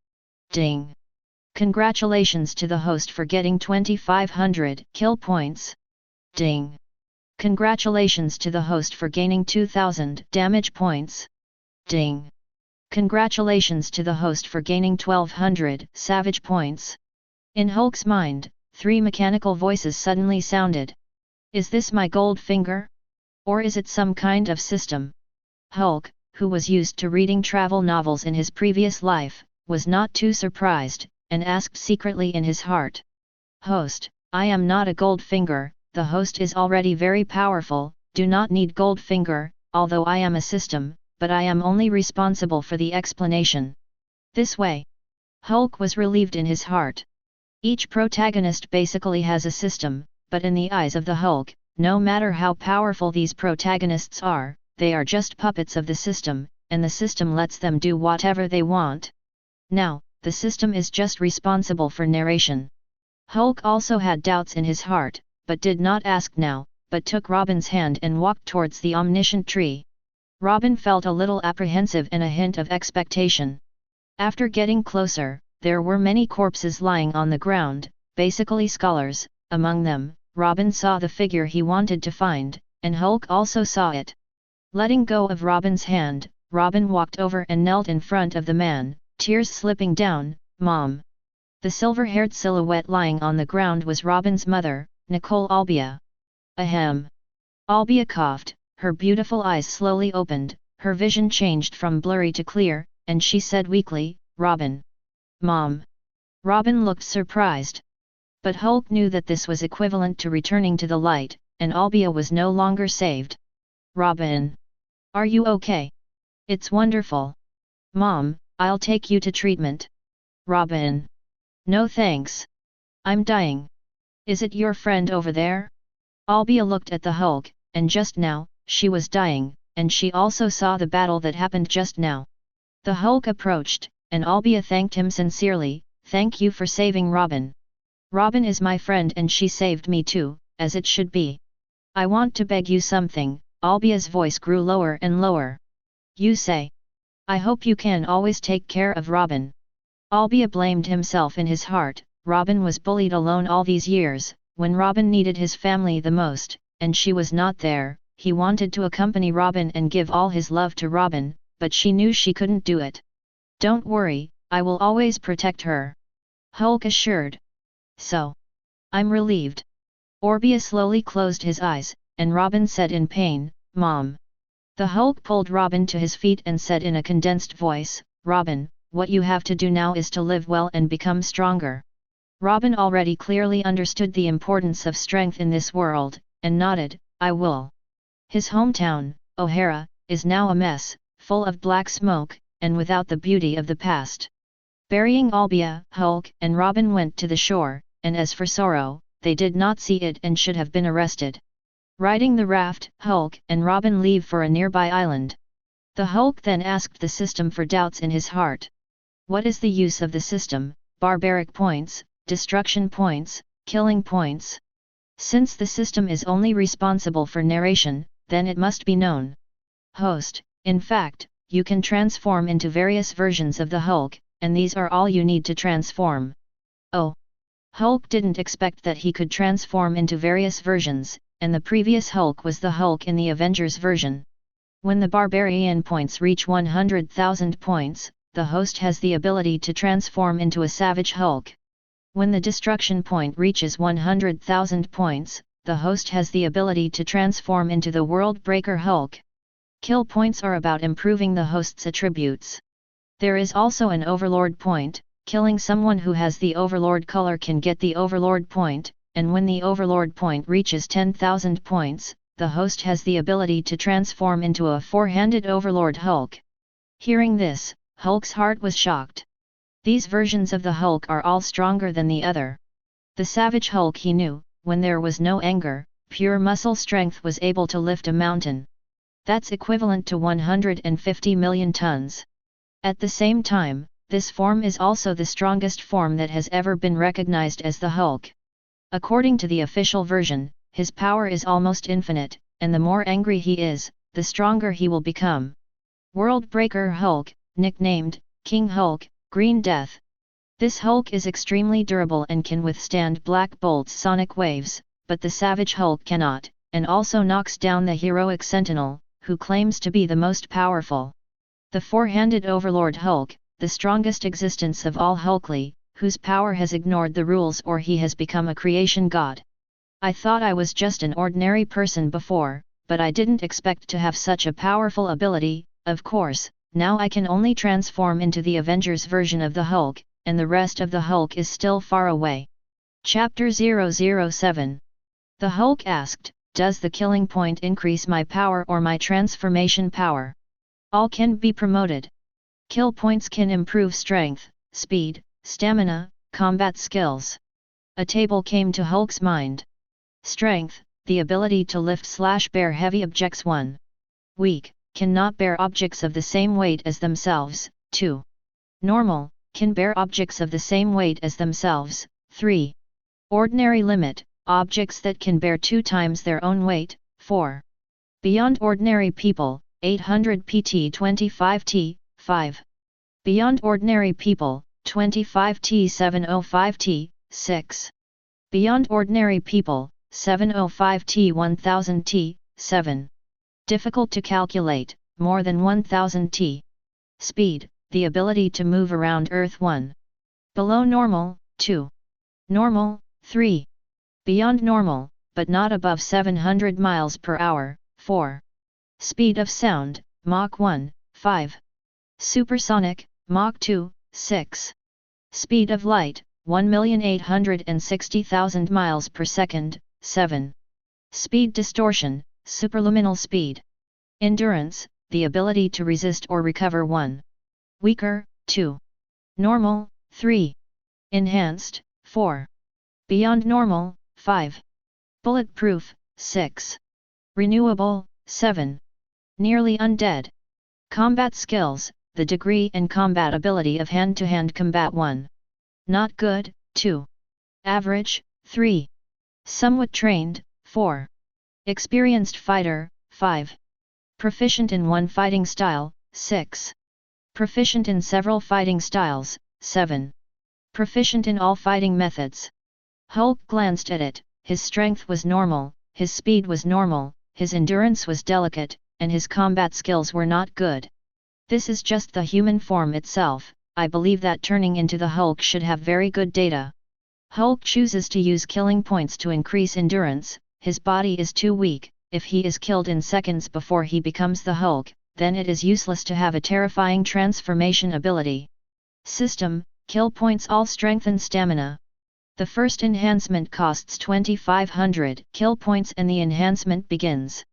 Ding! Congratulations to the host for getting 2500 kill points. Ding! Congratulations to the host for gaining 2000 damage points. Ding! Congratulations to the host for gaining 1200 savage points. In Hulk's mind, 3 mechanical voices suddenly sounded. Is this my gold finger? Or is it some kind of system? Hulk, who was used to reading travel novels in his previous life, was not too surprised, and asked secretly in his heart. "Host, I am not a gold finger, the host is already very powerful, do not need gold finger, although I am a system, but I am only responsible for the explanation." This way, Hulk was relieved in his heart. Each protagonist basically has a system, but in the eyes of the Hulk, no matter how powerful these protagonists are, they are just puppets of the system, and the system lets them do whatever they want. Now, the system is just responsible for narration. Hulk also had doubts in his heart, but did not ask now, but took Robin's hand and walked towards the omniscient tree. Robin felt a little apprehensive and a hint of expectation. After getting closer, there were many corpses lying on the ground, basically scholars. Among them, Robin saw the figure he wanted to find, and Hulk also saw it. Letting go of Robin's hand, Robin walked over and knelt in front of the man, tears slipping down. "Mom." The silver-haired silhouette lying on the ground was Robin's mother, Nicole Albia. Ahem. Albia coughed, her beautiful eyes slowly opened, her vision changed from blurry to clear, and she said weakly, "Robin." "Mom." Robin looked surprised. But Hulk knew that this was equivalent to returning to the light, and Albia was no longer saved. "Robin. Are you okay?" "It's wonderful. Mom, I'll take you to treatment." "Robin. No thanks. I'm dying." "Is it your friend over there?" Albia looked at the Hulk, and just now, she was dying, and she also saw the battle that happened just now. The Hulk approached, and Albia thanked him sincerely, "Thank you for saving Robin. Robin is my friend and she saved me too, as it should be. I want to beg you something." Albia's voice grew lower and lower. "You say. I hope you can always take care of Robin." Albia blamed himself in his heart. Robin was bullied alone all these years, when Robin needed his family the most, and she was not there. He wanted to accompany Robin and give all his love to Robin, but she knew she couldn't do it. "Don't worry, I will always protect her," Hulk assured. "So. I'm relieved." Albia slowly closed his eyes, and Robin said in pain, "Mom." The Hulk pulled Robin to his feet and said in a condensed voice, "Robin, what you have to do now is to live well and become stronger." Robin already clearly understood the importance of strength in this world, and nodded, "I will." His hometown, O'Hara, is now a mess, full of black smoke, and without the beauty of the past. Burying Albia, Hulk and Robin went to the shore, and as for sorrow, they did not see it and should have been arrested. Riding the raft, Hulk and Robin leave for a nearby island. The Hulk then asked the system for doubts in his heart. What is the use of the system? Barbaric points, destruction points, killing points. Since the system is only responsible for narration, then it must be known. Host, in fact, you can transform into various versions of the Hulk, and these are all you need to transform. Oh! Hulk didn't expect that he could transform into various versions, and the previous Hulk was the Hulk in the Avengers version. When the Barbarian points reach 100,000 points, the host has the ability to transform into a Savage Hulk. When the Destruction point reaches 100,000 points, the host has the ability to transform into the World Breaker Hulk. Kill points are about improving the host's attributes. There is also an Overlord point. Killing someone who has the Overlord color can get the Overlord point, and when the Overlord point reaches 10,000 points, the host has the ability to transform into a four-handed Overlord Hulk. Hearing this, Hulk's heart was shocked. These versions of the Hulk are all stronger than the other. The Savage Hulk he knew, when there was no anger, pure muscle strength was able to lift a mountain. That's equivalent to 150 million tons. At the same time, this form is also the strongest form that has ever been recognized as the Hulk. According to the official version, his power is almost infinite, and the more angry he is, the stronger he will become. World Breaker Hulk, nicknamed King Hulk, Green Death. This Hulk is extremely durable and can withstand Black Bolt's sonic waves, but the Savage Hulk cannot, and also knocks down the heroic Sentinel, who claims to be the most powerful. The four-handed Overlord Hulk, the strongest existence of all Hulkly, whose power has ignored the rules or he has become a creation god. I thought I was just an ordinary person before, but I didn't expect to have such a powerful ability. Of course, now I can only transform into the Avengers version of the Hulk, and the rest of the Hulk is still far away. Chapter 007. The Hulk asked, does the killing point increase my power or my transformation power? All can be promoted. Kill points can improve strength, speed, stamina, combat skills. A table came to Hulk's mind. Strength, the ability to lift/bear heavy objects. 1. Weak, cannot bear objects of the same weight as themselves. 2. Normal, can bear objects of the same weight as themselves. 3. Ordinary limit, objects that can bear 2 times their own weight. 4. Beyond ordinary people, 800 pt 25 t. 5. Beyond ordinary people, 25 t 705 t. 6. Beyond ordinary people, 705 t 1000 t. 7. Difficult to calculate, more than 1000 t. Speed, the ability to move around Earth. 1. Below normal. 2. Normal. 3. Beyond normal, but not above 700 miles per hour. 4. Speed of sound, Mach 1, 5. Supersonic, Mach 2, 6. Speed of light, 1,860,000 miles per second. 7. Speed distortion, superluminal speed. Endurance, the ability to resist or recover. 1. Weaker, 2. Normal, 3. Enhanced, 4. Beyond normal, 5. Bulletproof, 6. Renewable, 7. Nearly undead. Combat skills, the degree and combat ability of hand-to-hand combat. 1. Not good, 2. Average, 3. Somewhat trained, 4. Experienced fighter, 5. Proficient in one fighting style, 6. Proficient in several fighting styles, 7. Proficient in all fighting methods. Hulk glanced at it. His strength was normal, his speed was normal, his endurance was delicate, and his combat skills were not good. This is just the human form itself. I believe that turning into the Hulk should have very good data. Hulk chooses to use killing points to increase endurance. His body is too weak. If he is killed in seconds before he becomes the Hulk, then it is useless to have a terrifying transformation ability. System, kill points all strength and stamina. The first enhancement costs 2500 kill points and the enhancement begins.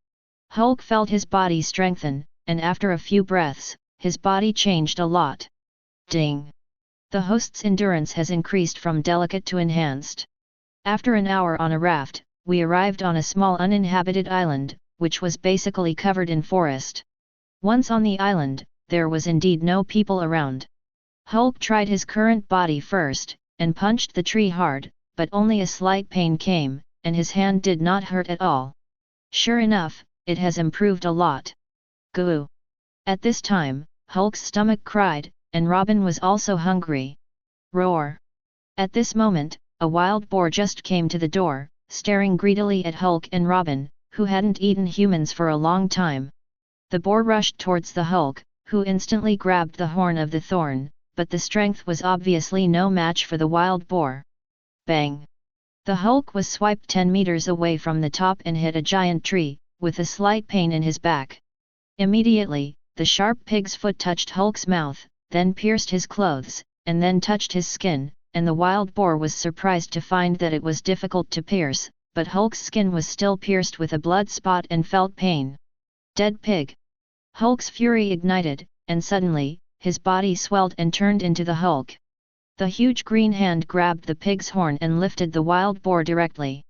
Hulk felt his body strengthen, and after a few breaths, his body changed a lot. Ding! The host's endurance has increased from delicate to enhanced. After an hour on a raft, we arrived on a small uninhabited island, which was basically covered in forest. Once on the island, there was indeed no people around. Hulk tried his current body first, and punched the tree hard, but only a slight pain came, and his hand did not hurt at all. Sure enough, it has improved a lot. Goo! At this time, Hulk's stomach cried, and Robin was also hungry. Roar! At this moment, a wild boar just came to the door, staring greedily at Hulk and Robin, who hadn't eaten humans for a long time. The boar rushed towards the Hulk, who instantly grabbed the horn of the thorn, but the strength was obviously no match for the wild boar. Bang! The Hulk was swiped 10 meters away from the top and hit a giant tree, with a slight pain in his back. Immediately, the sharp pig's foot touched Hulk's mouth, then pierced his clothes, and then touched his skin, and the wild boar was surprised to find that it was difficult to pierce, but Hulk's skin was still pierced with a blood spot and felt pain. Dead pig! Hulk's fury ignited, and suddenly, his body swelled and turned into the Hulk. The huge green hand grabbed the pig's horn and lifted the wild boar directly.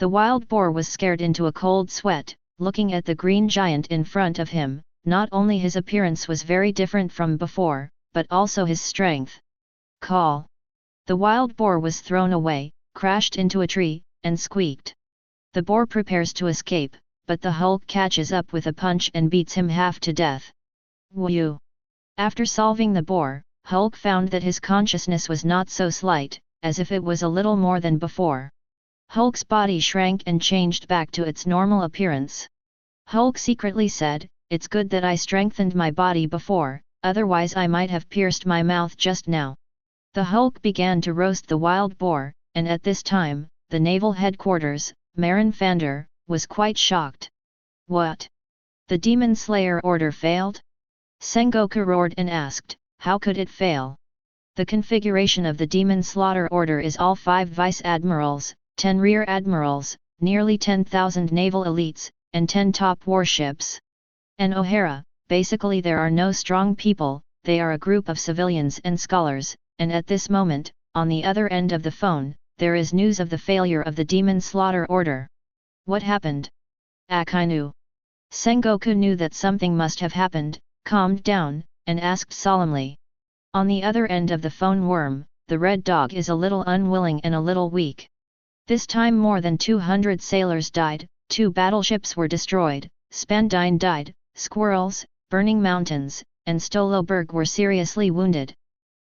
The wild boar was scared into a cold sweat, looking at the green giant in front of him. Not only his appearance was very different from before, but also his strength. Call! The wild boar was thrown away, crashed into a tree, and squeaked. The boar prepares to escape, but the Hulk catches up with a punch and beats him half to death. Whew! After solving the boar, Hulk found that his consciousness was not so slight, as if it was a little more than before. Hulk's body shrank and changed back to its normal appearance. Hulk secretly said, "It's good that I strengthened my body before, otherwise I might have pierced my mouth just now." The Hulk began to roast the wild boar, and at this time, the naval headquarters, Marin Fander, was quite shocked. What? The Demon Slayer order failed? Sengoku roared and asked, how could it fail? The configuration of the Demon Slaughter Order is all 5 Vice Admirals, 10 Rear Admirals, nearly 10,000 naval elites, and 10 top warships. And O'Hara, basically there are no strong people, they are a group of civilians and scholars, and at this moment, on the other end of the phone, there is news of the failure of the Demon Slaughter Order. What happened? Akainu. Sengoku knew that something must have happened, calmed down, and asked solemnly. On the other end of the phone Worm, the red dog is a little unwilling and a little weak. This time more than 200 sailors died, 2 battleships were destroyed, Spandine died, Squirrels, Burning Mountains, and Stoloberg were seriously wounded.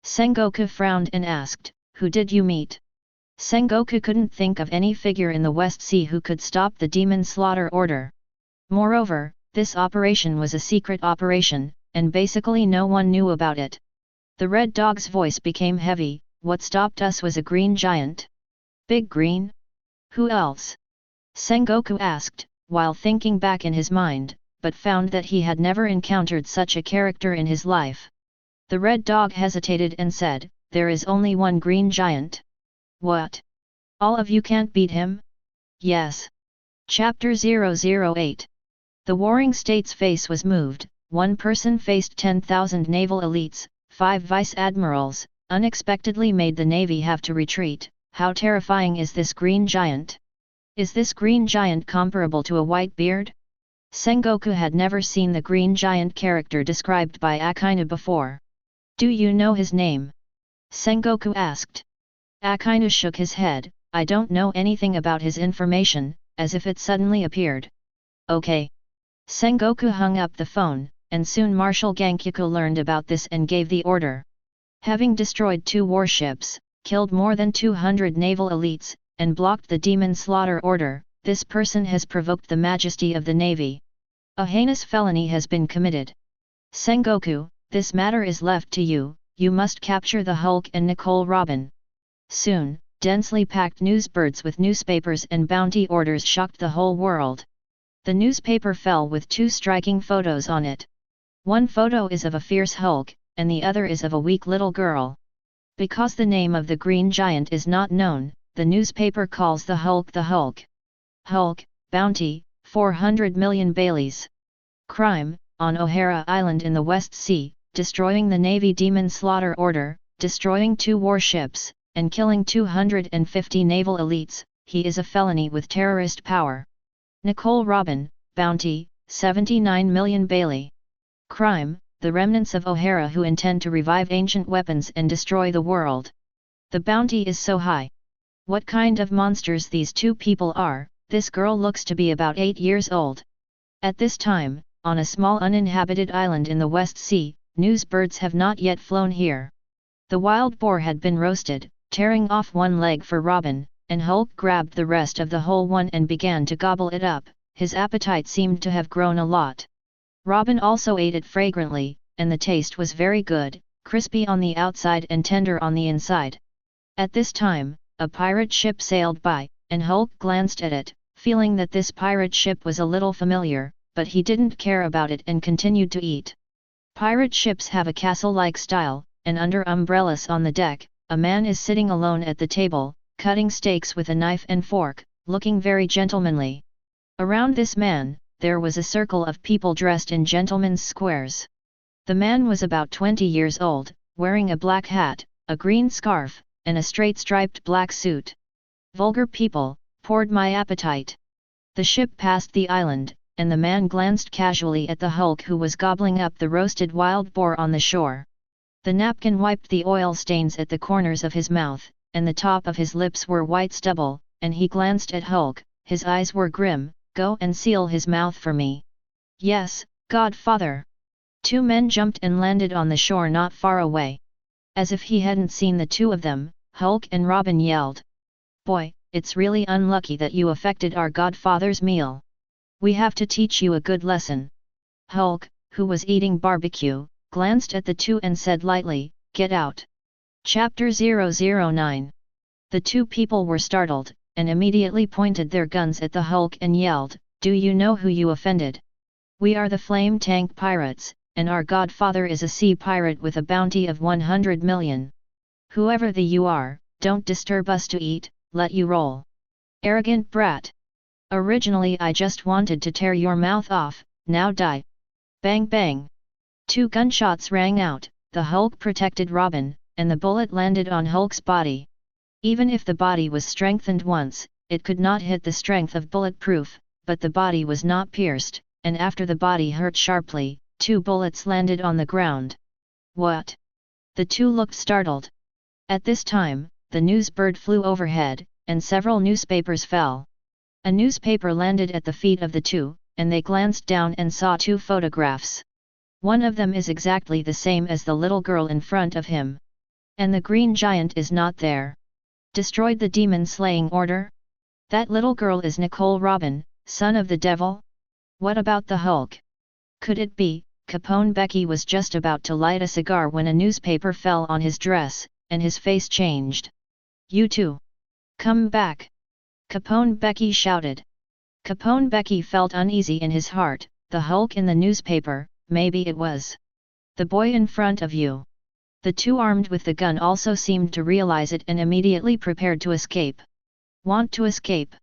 Sengoku frowned and asked, who did you meet? Sengoku couldn't think of any figure in the West Sea who could stop the Demon Slaughter Order. Moreover, this operation was a secret operation, and basically no one knew about it. The red dog's voice became heavy. What stopped us was a green giant. Big Green? Who else? Sengoku asked, while thinking back in his mind, but found that he had never encountered such a character in his life. The red dog hesitated and said, there is only one green giant. What? All of you can't beat him? Yes. Chapter 008. The Warring States' face was moved. One person faced 10,000 naval elites, 5 vice admirals, unexpectedly made the navy have to retreat. How terrifying is this green giant? Is this green giant comparable to a white beard? Sengoku had never seen the green giant character described by Akainu before. Do you know his name? Sengoku asked. Akainu shook his head, I don't know anything about his information, as if it suddenly appeared. Okay. Sengoku hung up the phone, and soon Marshal Gankyuko learned about this and gave the order. Having destroyed 2 warships, killed more than 200 naval elites, and blocked the Demon Slaughter Order, this person has provoked the majesty of the navy. A heinous felony has been committed. Sengoku, this matter is left to you, you must capture the Hulk and Nicole Robin. Soon, densely packed newsbirds with newspapers and bounty orders shocked the whole world. The newspaper fell with 2 striking photos on it. One photo is of a fierce Hulk, and the other is of a weak little girl. Because the name of the green giant is not known, the newspaper calls the Hulk the Hulk. Hulk, bounty, 400 million Baileys. Crime, on O'Hara Island in the West Sea, destroying the Navy Demon Slaughter Order, destroying 2 warships, and killing 250 naval elites, he is a felony with terrorist power. Nicole Robin, bounty, 79 million Bailey. Crime, the remnants of O'Hara who intend to revive ancient weapons and destroy the world. The bounty is so high. What kind of monsters these 2 people are, this girl looks to be about 8 years old. At this time, on a small uninhabited island in the West Sea. News birds have not yet flown here. The wild boar had been roasted, tearing off one leg for Robin, and Hulk grabbed the rest of the whole one and began to gobble it up. His appetite seemed to have grown a lot. Robin also ate it fragrantly, and the taste was very good, crispy on the outside and tender on the inside. At this time, a pirate ship sailed by, and Hulk glanced at it, feeling that this pirate ship was a little familiar, but he didn't care about it and continued to eat. Pirate ships have a castle-like style, and under umbrellas on the deck, a man is sitting alone at the table, cutting steaks with a knife and fork, looking very gentlemanly. Around this man, there was a circle of people dressed in gentlemen's squares. The man was about 20 years old, wearing a black hat, a green scarf, and a straight striped black suit. Vulgar people, poured my appetite. The ship passed the island, and the man glanced casually at the Hulk who was gobbling up the roasted wild boar on the shore. The napkin wiped the oil stains at the corners of his mouth, and the top of his lips were white stubble, and he glanced at Hulk. His eyes were grim. Go and seal his mouth for me. Yes, Godfather. 2 men jumped and landed on the shore not far away. As if he hadn't seen the two of them, Hulk and Robin yelled. Boy, it's really unlucky that you affected our Godfather's meal. We have to teach you a good lesson. Hulk, who was eating barbecue, glanced at the two and said lightly, Get out. Chapter 009. The 2 people were startled, and immediately pointed their guns at the Hulk and yelled, Do you know who you offended? We are the Flame Tank Pirates, and our Godfather is a sea pirate with a bounty of 100 million. Whoever you are, don't disturb us to eat, let you roll. Arrogant brat. Originally I just wanted to tear your mouth off, now die. Bang bang. 2 gunshots rang out, the Hulk protected Robin, and the bullet landed on Hulk's body. Even if the body was strengthened once, it could not hit the strength of bulletproof, but the body was not pierced, and after the body hurt sharply, 2 bullets landed on the ground. What? The 2 looked startled. At this time, the news bird flew overhead, and several newspapers fell. A newspaper landed at the feet of the 2, and they glanced down and saw 2 photographs. One of them is exactly the same as the little girl in front of him. And the green giant is not there. Destroyed the demon-slaying order? That little girl is Nicole Robin, son of the devil? What about the Hulk? Could it be? Capone Becky was just about to light a cigar when a newspaper fell on his dress, and his face changed. You two! Come back! Capone Becky shouted. Capone Becky felt uneasy in his heart. The Hulk in the newspaper, maybe it was the boy in front of you. The 2 armed with the gun also seemed to realize it and immediately prepared to escape. Want to escape?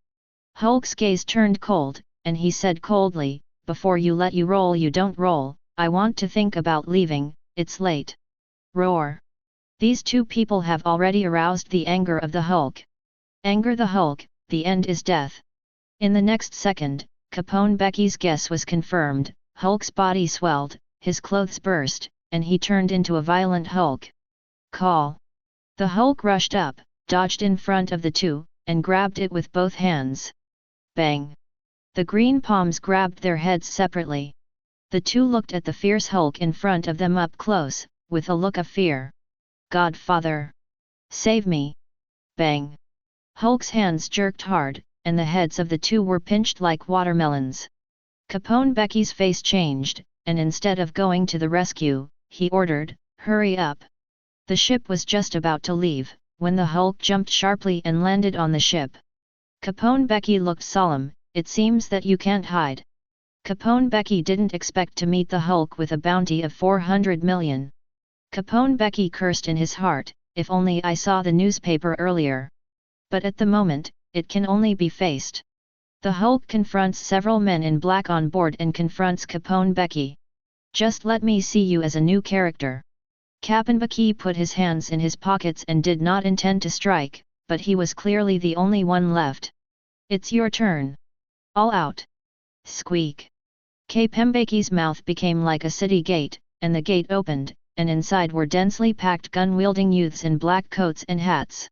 Hulk's gaze turned cold, and he said coldly, Before you let you roll you don't roll, I want to think about leaving, it's late. Roar. These 2 people have already aroused the anger of the Hulk. Anger the Hulk, the end is death. In the next second, Capone Becky's guess was confirmed, Hulk's body swelled, his clothes burst, and he turned into a violent Hulk. Call. The Hulk rushed up, dodged in front of the 2, and grabbed it with both hands. Bang! The green palms grabbed their heads separately. The 2 looked at the fierce Hulk in front of them up close, with a look of fear. Godfather! Save me! Bang! Hulk's hands jerked hard, and the heads of the 2 were pinched like watermelons. Capone Becky's face changed, and instead of going to the rescue, he ordered, Hurry up! The ship was just about to leave, when the Hulk jumped sharply and landed on the ship. Capone Becky looked solemn, It seems that you can't hide. Capone Becky didn't expect to meet the Hulk with a bounty of 400 million. Capone Becky cursed in his heart, if only I saw the newspaper earlier. But at the moment, it can only be faced. The Hulk confronts several men in black on board and confronts Capone Becky. Just let me see you as a new character. Capone Becky put his hands in his pockets and did not intend to strike, but he was clearly the only one left. It's your turn. All out. Squeak. Capone Becky's mouth became like a city gate, and the gate opened, and inside were densely packed gun-wielding youths in black coats and hats.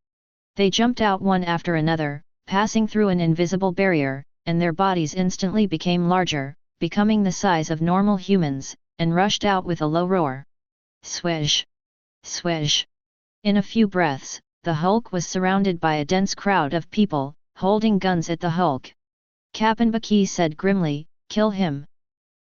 They jumped out one after another, passing through an invisible barrier, and their bodies instantly became larger, becoming the size of normal humans, and rushed out with a low roar. Swish! Swish! In a few breaths, the Hulk was surrounded by a dense crowd of people, holding guns at the Hulk. Captain Baki said grimly, "Kill him."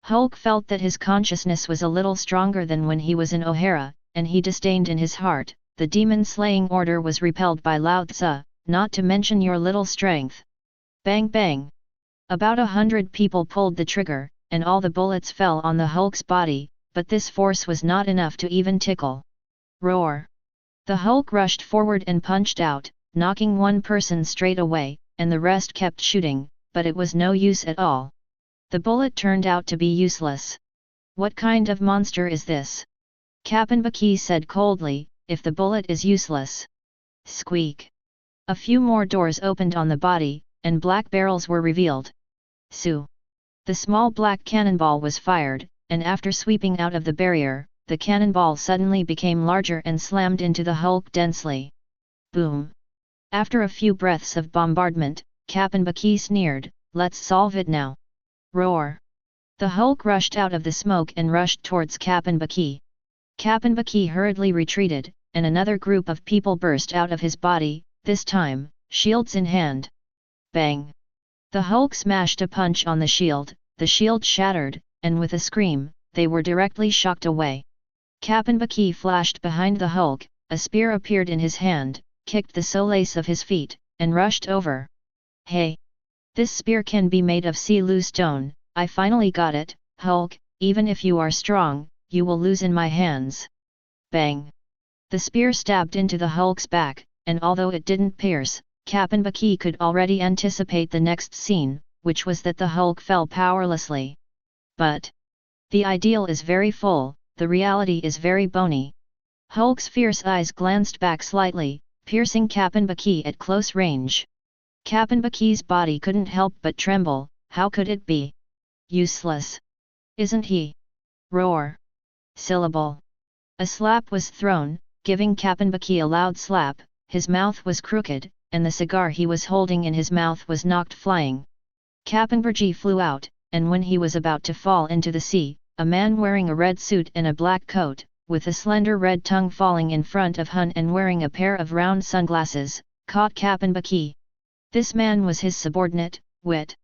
Hulk felt that his consciousness was a little stronger than when he was in O'Hara, and he disdained in his heart, the demon-slaying order was repelled by Lao Tzu, not to mention your little strength. Bang bang! About 100 people pulled the trigger, and all the bullets fell on the Hulk's body, but this force was not enough to even tickle. Roar! The Hulk rushed forward and punched out, knocking one person straight away, and the rest kept shooting, but it was no use at all. The bullet turned out to be useless. What kind of monster is this? Captain Baki said coldly, "If the bullet is useless." Squeak! A few more doors opened on the body, and black barrels were revealed. Su! The small black cannonball was fired, and after sweeping out of the barrier, the cannonball suddenly became larger and slammed into the Hulk densely. Boom! After a few breaths of bombardment, Captain Baki sneered, "Let's solve it now." Roar! The Hulk rushed out of the smoke and rushed towards Captain Baki. Captain Baki hurriedly retreated, and another group of people burst out of his body, this time, shields in hand. Bang! The Hulk smashed a punch on the shield shattered, and with a scream, they were directly shocked away. Captain Baki flashed behind the Hulk, a spear appeared in his hand, kicked the soles of his feet, and rushed over. "Hey! This spear can be made of sea stone, I finally got it, Hulk, even if you are strong, you will lose in my hands." Bang! The spear stabbed into the Hulk's back, and although it didn't pierce, Captain Baki could already anticipate the next scene, which was that the Hulk fell powerlessly. But the ideal is very full, the reality is very bony. Hulk's fierce eyes glanced back slightly, piercing Captain Baki at close range. Captain Baki's body couldn't help but tremble. How could it be? Useless. Isn't he? Roar! Syllable! A slap was thrown, giving Captain Baki a loud slap, his mouth was crooked, and the cigar he was holding in his mouth was knocked flying. Captain Baki flew out, and when he was about to fall into the sea, a man wearing a red suit and a black coat, with a slender red tongue falling in front of Hun and wearing a pair of round sunglasses, caught Captain Baki. This man was his subordinate, Wit.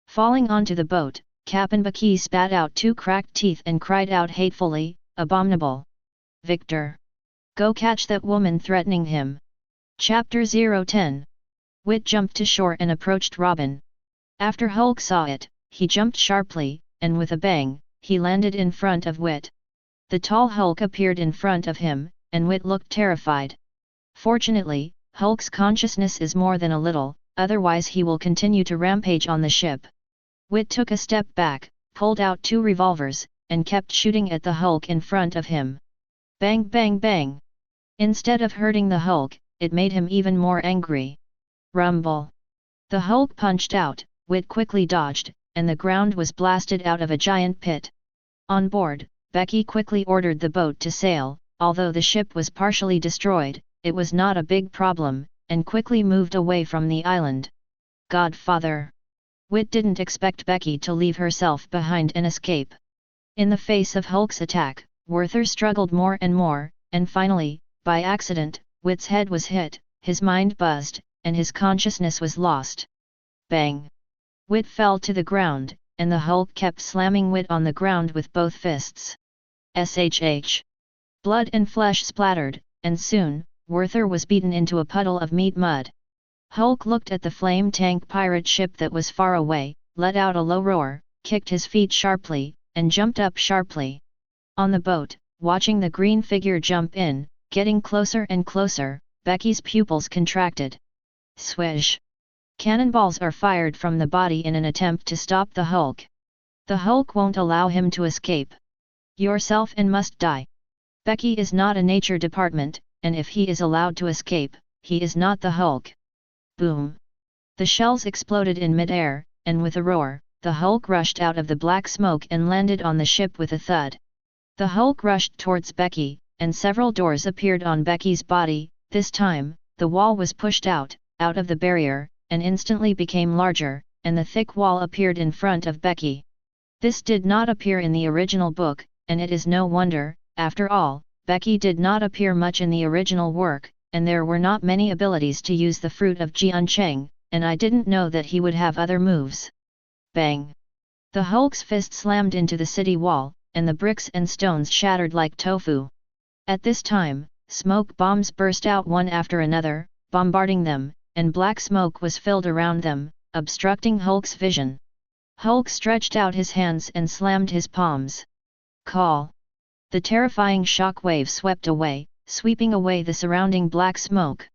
Falling onto the boat, Captain Baki spat out 2 cracked teeth and cried out hatefully, "Abominable! Victor! Go catch that woman threatening him!" Chapter 010. Wit jumped to shore and approached Robin. After Hulk saw it, he jumped sharply, and with a bang, he landed in front of Wit. The tall Hulk appeared in front of him, and Wit looked terrified. Fortunately, Hulk's consciousness is more than a little, otherwise he will continue to rampage on the ship. Wit took a step back, pulled out 2 revolvers, and kept shooting at the Hulk in front of him. Bang bang bang! Instead of hurting the Hulk, it made him even more angry. Rumble! The Hulk punched out, Wit quickly dodged, and the ground was blasted out of a giant pit. On board, Becky quickly ordered the boat to sail. Although the ship was partially destroyed, it was not a big problem, and quickly moved away from the island. Godfather! Wit didn't expect Becky to leave herself behind and escape. In the face of Hulk's attack, Werther struggled more and more, and finally, by accident, Wit's head was hit, his mind buzzed, and his consciousness was lost. Bang! Wit fell to the ground, and the Hulk kept slamming Wit on the ground with both fists. Shh! Blood and flesh splattered, and soon, Werther was beaten into a puddle of meat mud. Hulk looked at the flame tank pirate ship that was far away, let out a low roar, kicked his feet sharply, and jumped up sharply. On the boat, watching the green figure jump in, getting closer and closer, Becky's pupils contracted. Swish! Cannonballs are fired from the body in an attempt to stop the Hulk. The Hulk won't allow him to escape. Yourself and must die. Becky is not a nature department, and if he is allowed to escape, he is not the Hulk. Boom! The shells exploded in mid-air, and with a roar, the Hulk rushed out of the black smoke and landed on the ship with a thud. The Hulk rushed towards Becky, and several doors appeared on Becky's body. This time, the wall was pushed out of the barrier, and instantly became larger, and the thick wall appeared in front of Becky. This did not appear in the original book, and it is no wonder. After all, Becky did not appear much in the original work, and there were not many abilities to use the fruit of Jiancheng, and I didn't know that he would have other moves. Bang! The Hulk's fist slammed into the city wall, and the bricks and stones shattered like tofu. At this time, smoke bombs burst out one after another, bombarding them, and black smoke was filled around them, obstructing Hulk's vision. Hulk stretched out his hands and slammed his palms. Call! The terrifying shock wave swept away, sweeping away the surrounding black smoke.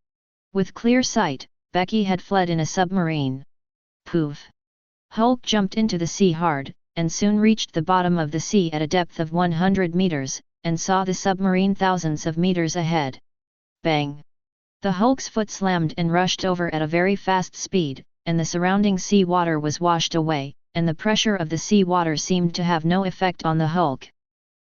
With clear sight, Becky had fled in a submarine. Poof! Hulk jumped into the sea hard, and soon reached the bottom of the sea at a depth of 100 meters, and saw the submarine thousands of meters ahead. Bang! The Hulk's foot slammed and rushed over at a very fast speed, and the surrounding sea water was washed away, and the pressure of the sea water seemed to have no effect on the Hulk.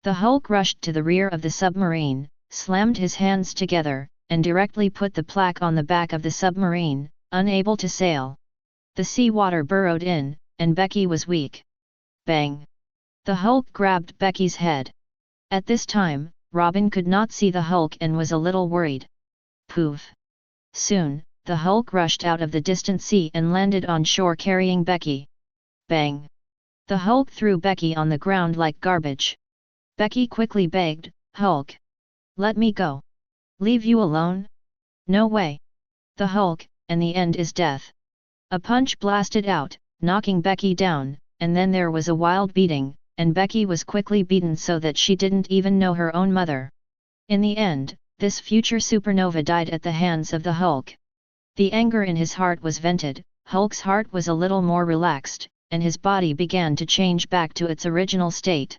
The Hulk rushed to the rear of the submarine, slammed his hands together, and directly put the plaque on the back of the submarine, unable to sail. The sea water burrowed in, and Becky was weak. Bang! The Hulk grabbed Becky's head. At this time, Robin could not see the Hulk and was a little worried. Poof! Soon, the Hulk rushed out of the distant sea and landed on shore carrying Becky. Bang! The Hulk threw Becky on the ground like garbage. Becky quickly begged, "Hulk! Let me go! Leave you alone? No way! The Hulk, and the end is death!" A punch blasted out, knocking Becky down, and then there was a wild beating, and Becky was quickly beaten so that she didn't even know her own mother. In the end, this future supernova died at the hands of the Hulk. The anger in his heart was vented, Hulk's heart was a little more relaxed, and his body began to change back to its original state.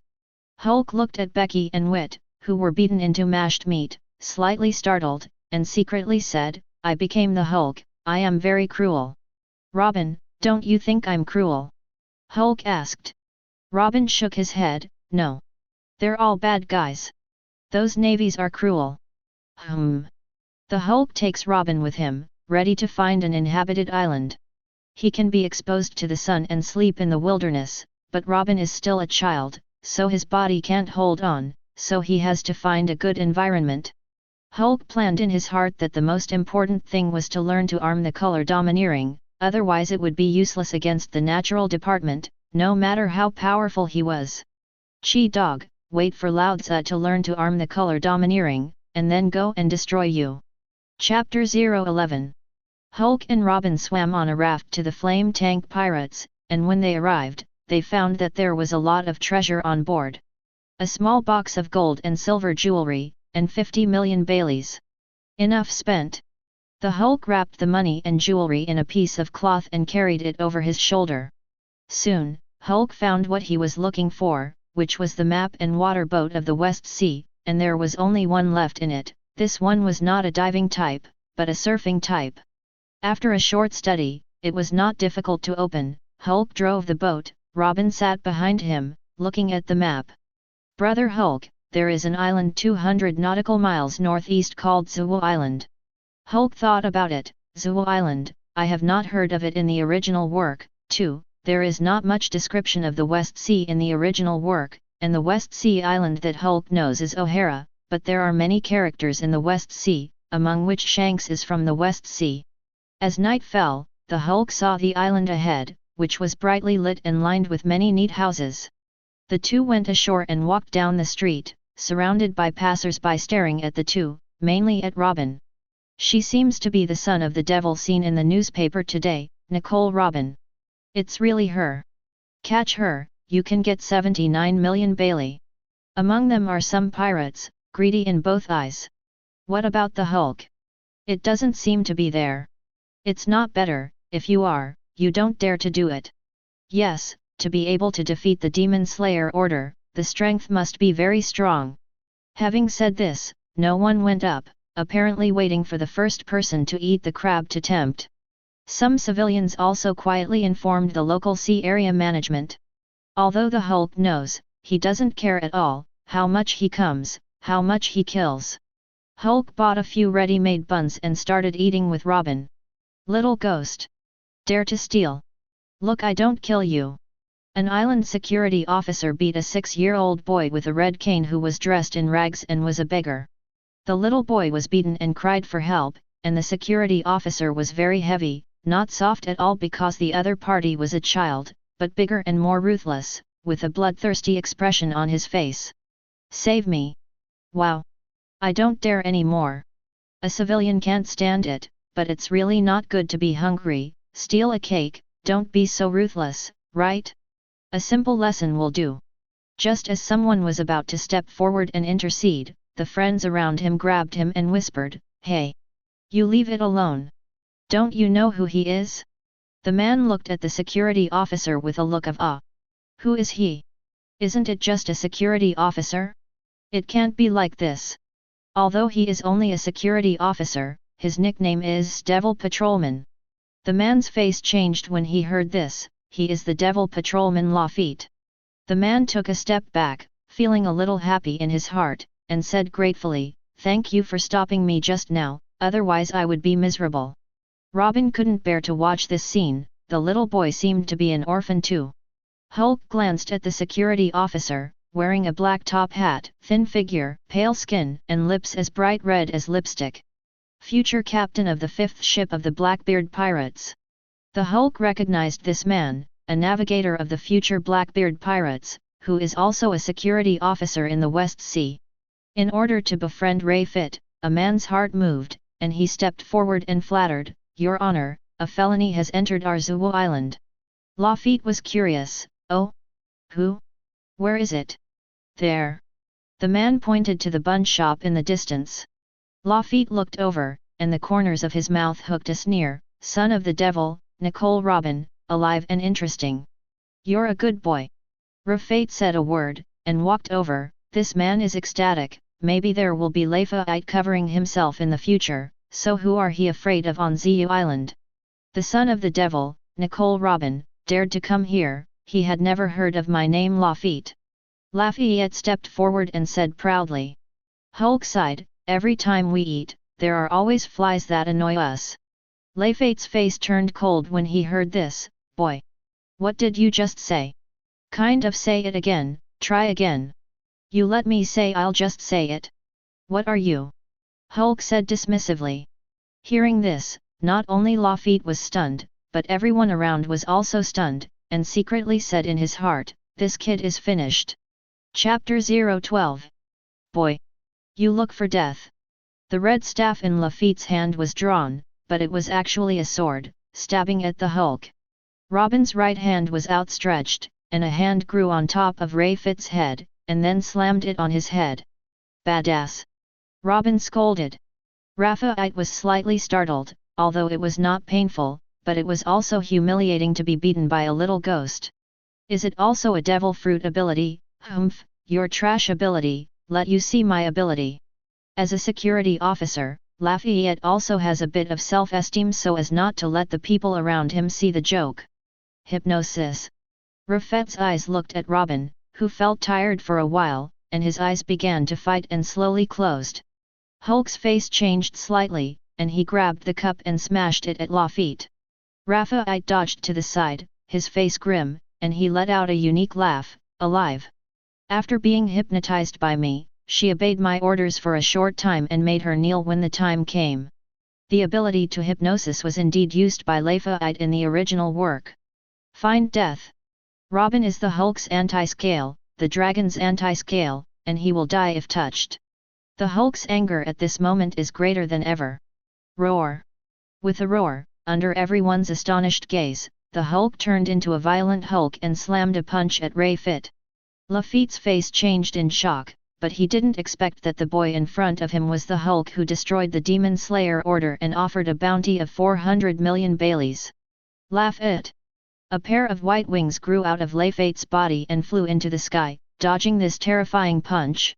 Hulk looked at Becky and Wit, who were beaten into mashed meat, slightly startled, and secretly said, "I became the Hulk, I am very cruel." "Robin, don't you think I'm cruel?" Hulk asked. Robin shook his head, "No. They're all bad guys. Those navies are cruel." The Hulk takes Robin with him, ready to find an inhabited island. He can be exposed to the sun and sleep in the wilderness, but Robin is still a child, so his body can't hold on, so he has to find a good environment. Hulk planned in his heart that the most important thing was to learn to arm the color domineering, otherwise it would be useless against the natural department, no matter how powerful he was. Chi dog, wait for Lao Tzu to learn to arm the color domineering, and then go and destroy you. Chapter 011. Hulk and Robin swam on a raft to the flame tank pirates, and when they arrived, they found that there was a lot of treasure on board. A small box of gold and silver jewelry, and 50 million Baileys. Enough spent. The Hulk wrapped the money and jewelry in a piece of cloth and carried it over his shoulder. Soon, Hulk found what he was looking for, which was the map and water boat of the West Sea, and there was only one left in it. This one was not a diving type, but a surfing type. After a short study, it was not difficult to open. Hulk drove the boat, Robin sat behind him, looking at the map. "Brother Hulk, there is an island 200 nautical miles northeast called Zuo Island." Hulk thought about it. Zuo Island, I have not heard of it in the original work. 2. There is not much description of the West Sea in the original work, and the West Sea island that Hulk knows is O'Hara, but there are many characters in the West Sea, among which Shanks is from the West Sea. As night fell, the Hulk saw the island ahead, which was brightly lit and lined with many neat houses. The two went ashore and walked down the street, surrounded by passers-by staring at the two, mainly at Robin. "She seems to be the son of the devil seen in the newspaper today, Nicole Robin. It's really her. Catch her, you can get 79 million Bailey. Among them are some pirates, greedy in both eyes. What about the Hulk? It doesn't seem to be there. It's not better, if you are, you don't dare to do it. Yes, to be able to defeat the Demon Slayer order, the strength must be very strong." Having said this, no one went up, apparently waiting for the first person to eat the crab to tempt. Some civilians also quietly informed the local sea area management. Although the Hulk knows, he doesn't care at all, how much he comes, how much he kills. Hulk bought a few ready-made buns and started eating with Robin. "Little ghost. Dare to steal. Look, I don't kill you." An island security officer beat a 6-year-old boy with a red cane who was dressed in rags and was a beggar. The little boy was beaten and cried for help, and the security officer was very heavy, not soft at all because the other party was a child, but bigger and more ruthless, with a bloodthirsty expression on his face. Save me! Wow! I don't dare anymore. A civilian can't stand it, but it's really not good to be hungry. Steal a cake, don't be so ruthless, right? A simple lesson will do. Just as someone was about to step forward and intercede, the friends around him grabbed him and whispered, "Hey! You leave it alone. Don't you know who he is?" The man looked at the security officer with a look of awe. Who is he? Isn't it just a security officer? It can't be like this. Although he is only a security officer, his nickname is Devil Patrolman. The man's face changed when he heard this. He is the Devil Patrolman Lafitte. The man took a step back, feeling a little happy in his heart, and said gratefully, "Thank you for stopping me just now, otherwise I would be miserable." Robin couldn't bear to watch this scene. The little boy seemed to be an orphan too. Hulk glanced at the security officer, wearing a black top hat, thin figure, pale skin, and lips as bright red as lipstick. Future captain of the 5th ship of the Blackbeard pirates. The Hulk recognized this man, a navigator of the future Blackbeard pirates, who is also a security officer in the West Sea. In order to befriend Lafitte, a man's heart moved, and he stepped forward and flattered, "Your Honor, a felony has entered our Zuo Island." Lafitte was curious, "Oh? Who? Where is it?" "There." The man pointed to the bun shop in the distance. Lafitte looked over, and the corners of his mouth hooked a sneer, "Son of the devil, Nicole Robin, alive and interesting. You're a good boy." Lafitte said a word, and walked over. This man is ecstatic, maybe there will be Lafitte covering himself in the future, so who are he afraid of on Zuo Island? The son of the devil, Nicole Robin, dared to come here. He had never heard of my name Lafitte. Lafitte stepped forward and said proudly. Hulk sighed, "Every time we eat, there are always flies that annoy us." Lafitte's face turned cold when he heard this. "Boy! What did you just say? Kind of say it again, try again." "You let me say, I'll just say it." "What are you?" Hulk said dismissively. Hearing this, not only Lafitte was stunned, but everyone around was also stunned, and secretly said in his heart, "This kid is finished." Chapter 012. Boy! You look for death. The red staff in Lafitte's hand was drawn, but it was actually a sword, stabbing at the Hulk. Robin's right hand was outstretched, and a hand grew on top of Lafitte's head, and then slammed it on his head. "Badass!" Robin scolded. Lafitte was slightly startled, although it was not painful, but it was also humiliating to be beaten by a little ghost. "Is it also a devil fruit ability? Humph, your trash ability, let you see my ability." As a security officer, Lafitte also has a bit of self-esteem so as not to let the people around him see the joke. Hypnosis. Lafitte's eyes looked at Robin, who felt tired for a while, and his eyes began to fight and slowly closed. Hulk's face changed slightly, and he grabbed the cup and smashed it at Lafitte. Lafitte dodged to the side, his face grim, and he let out a unique laugh, "Alive. After being hypnotized by me, she obeyed my orders for a short time and made her kneel when the time came." The ability to hypnosis was indeed used by Lafitte in the original work. Find death. Robin is the Hulk's anti-scale, the dragon's anti-scale, and he will die if touched. The Hulk's anger at this moment is greater than ever. Roar! With a roar, under everyone's astonished gaze, the Hulk turned into a violent Hulk and slammed a punch at Lafitte. Lafitte's face changed in shock, but he didn't expect that the boy in front of him was the Hulk who destroyed the Demon Slayer order and offered a bounty of 400 million Baileys. Lafitte! A pair of white wings grew out of Lafitte's body and flew into the sky, dodging this terrifying punch.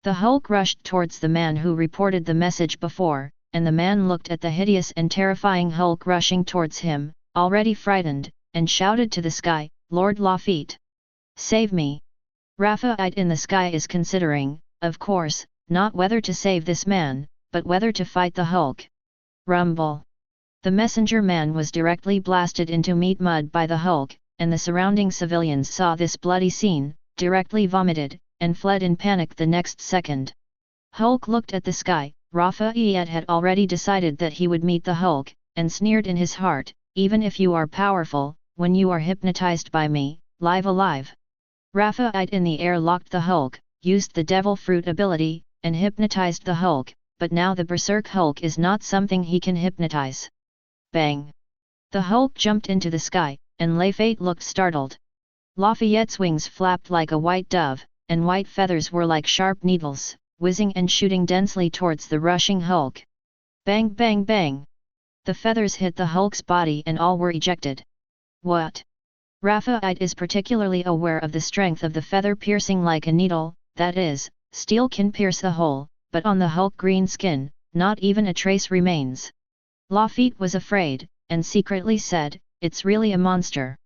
The Hulk rushed towards the man who reported the message before, and the man looked at the hideous and terrifying Hulk rushing towards him, already frightened, and shouted to the sky, "Lord Lafitte! Save me!" Lafitte in the sky is considering, of course, not whether to save this man, but whether to fight the Hulk. Rumble! The messenger man was directly blasted into meat mud by the Hulk, and the surrounding civilians saw this bloody scene, directly vomited, and fled in panic the next second. Hulk looked at the sky. Raphael had already decided that he would meet the Hulk, and sneered in his heart, "Even if you are powerful, when you are hypnotized by me, live alive." Raphael in the air locked the Hulk, used the Devil Fruit ability, and hypnotized the Hulk, but now the Berserk Hulk is not something he can hypnotize. Bang! The Hulk jumped into the sky, and Lafayette looked startled. Lafayette's wings flapped like a white dove, and white feathers were like sharp needles, whizzing and shooting densely towards the rushing Hulk. Bang bang bang! The feathers hit the Hulk's body and all were ejected. What? Raphael is particularly aware of the strength of the feather piercing like a needle, that is, steel can pierce a hole, but on the Hulk green skin, not even a trace remains. Lafayette was afraid, and secretly said, "It's really a monster."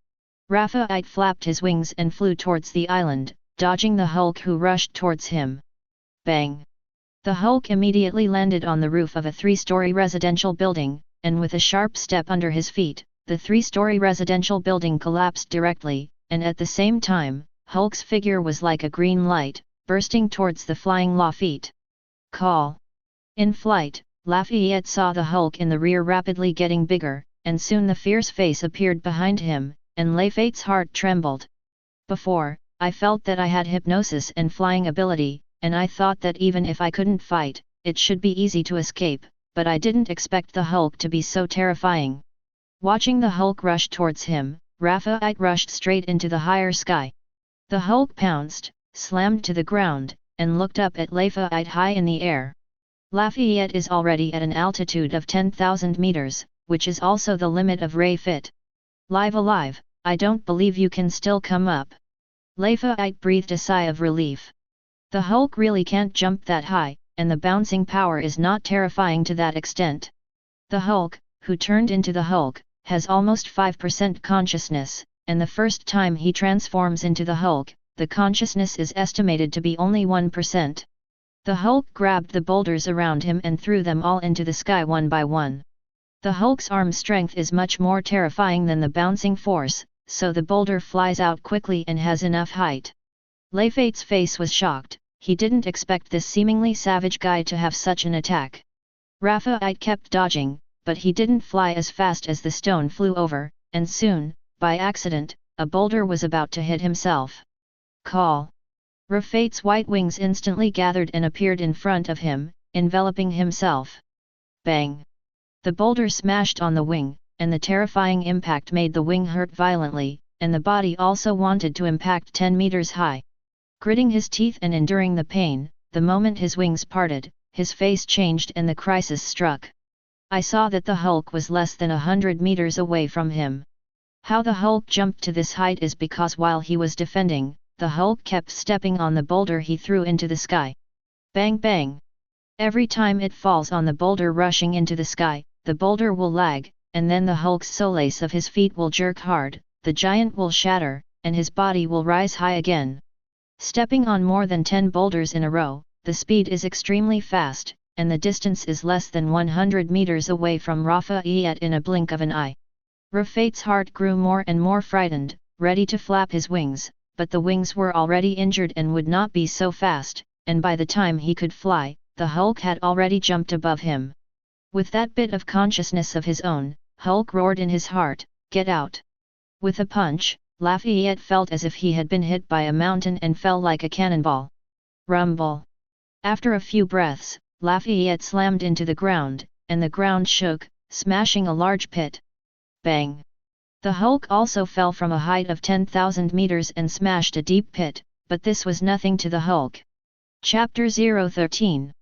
Raphael flapped his wings and flew towards the island, dodging the Hulk who rushed towards him. Bang! The Hulk immediately landed on the roof of a 3-story residential building, and with a sharp step under his feet, the 3-story residential building collapsed directly, and at the same time, Hulk's figure was like a green light, bursting towards the flying Lafayette. Call! In flight, Lafayette saw the Hulk in the rear rapidly getting bigger, and soon the fierce face appeared behind him, and Lafayette's heart trembled. Before, I felt that I had hypnosis and flying ability, and I thought that even if I couldn't fight, it should be easy to escape, but I didn't expect the Hulk to be so terrifying. Watching the Hulk rush towards him, Raphael rushed straight into the higher sky. The Hulk pounced, slammed to the ground, and looked up at Lafayette high in the air. Lafayette is already at an altitude of 10,000 meters, which is also the limit of ray fit. "Live alive, I don't believe you can still come up." Lafayette breathed a sigh of relief. The Hulk really can't jump that high, and the bouncing power is not terrifying to that extent. The Hulk, who turned into the Hulk, has almost 5% consciousness, and the first time he transforms into the Hulk, the consciousness is estimated to be only 1%. The Hulk grabbed the boulders around him and threw them all into the sky one by one. The Hulk's arm strength is much more terrifying than the bouncing force, so the boulder flies out quickly and has enough height. Lafayette's face was shocked. He didn't expect this seemingly savage guy to have such an attack. Raphael kept dodging, but he didn't fly as fast as the stone flew over, and soon, by accident, a boulder was about to hit himself. Call! Raphael's white wings instantly gathered and appeared in front of him, enveloping himself. Bang! The boulder smashed on the wing, and the terrifying impact made the wing hurt violently, and the body also wanted to impact 10 meters high. Gritting his teeth and enduring the pain, the moment his wings parted, his face changed and the crisis struck. I saw that the Hulk was less than 100 meters away from him. How the Hulk jumped to this height is because while he was defending, the Hulk kept stepping on the boulder he threw into the sky. Bang bang! Every time it falls on the boulder rushing into the sky, the boulder will lag, and then the Hulk's soles of his feet will jerk hard, the giant will shatter, and his body will rise high again. Stepping on more than 10 boulders in a row, the speed is extremely fast, and the distance is less than 100 meters away from Raphael in a blink of an eye. Raphael's heart grew more and more frightened, ready to flap his wings, but the wings were already injured and would not be so fast, and by the time he could fly, the Hulk had already jumped above him. With that bit of consciousness of his own, Hulk roared in his heart, "Get out!" With a punch, Lafayette felt as if he had been hit by a mountain and fell like a cannonball. Rumble! After a few breaths, Lafayette slammed into the ground, and the ground shook, smashing a large pit. Bang! The Hulk also fell from a height of 10,000 meters and smashed a deep pit, but this was nothing to the Hulk. Chapter 013.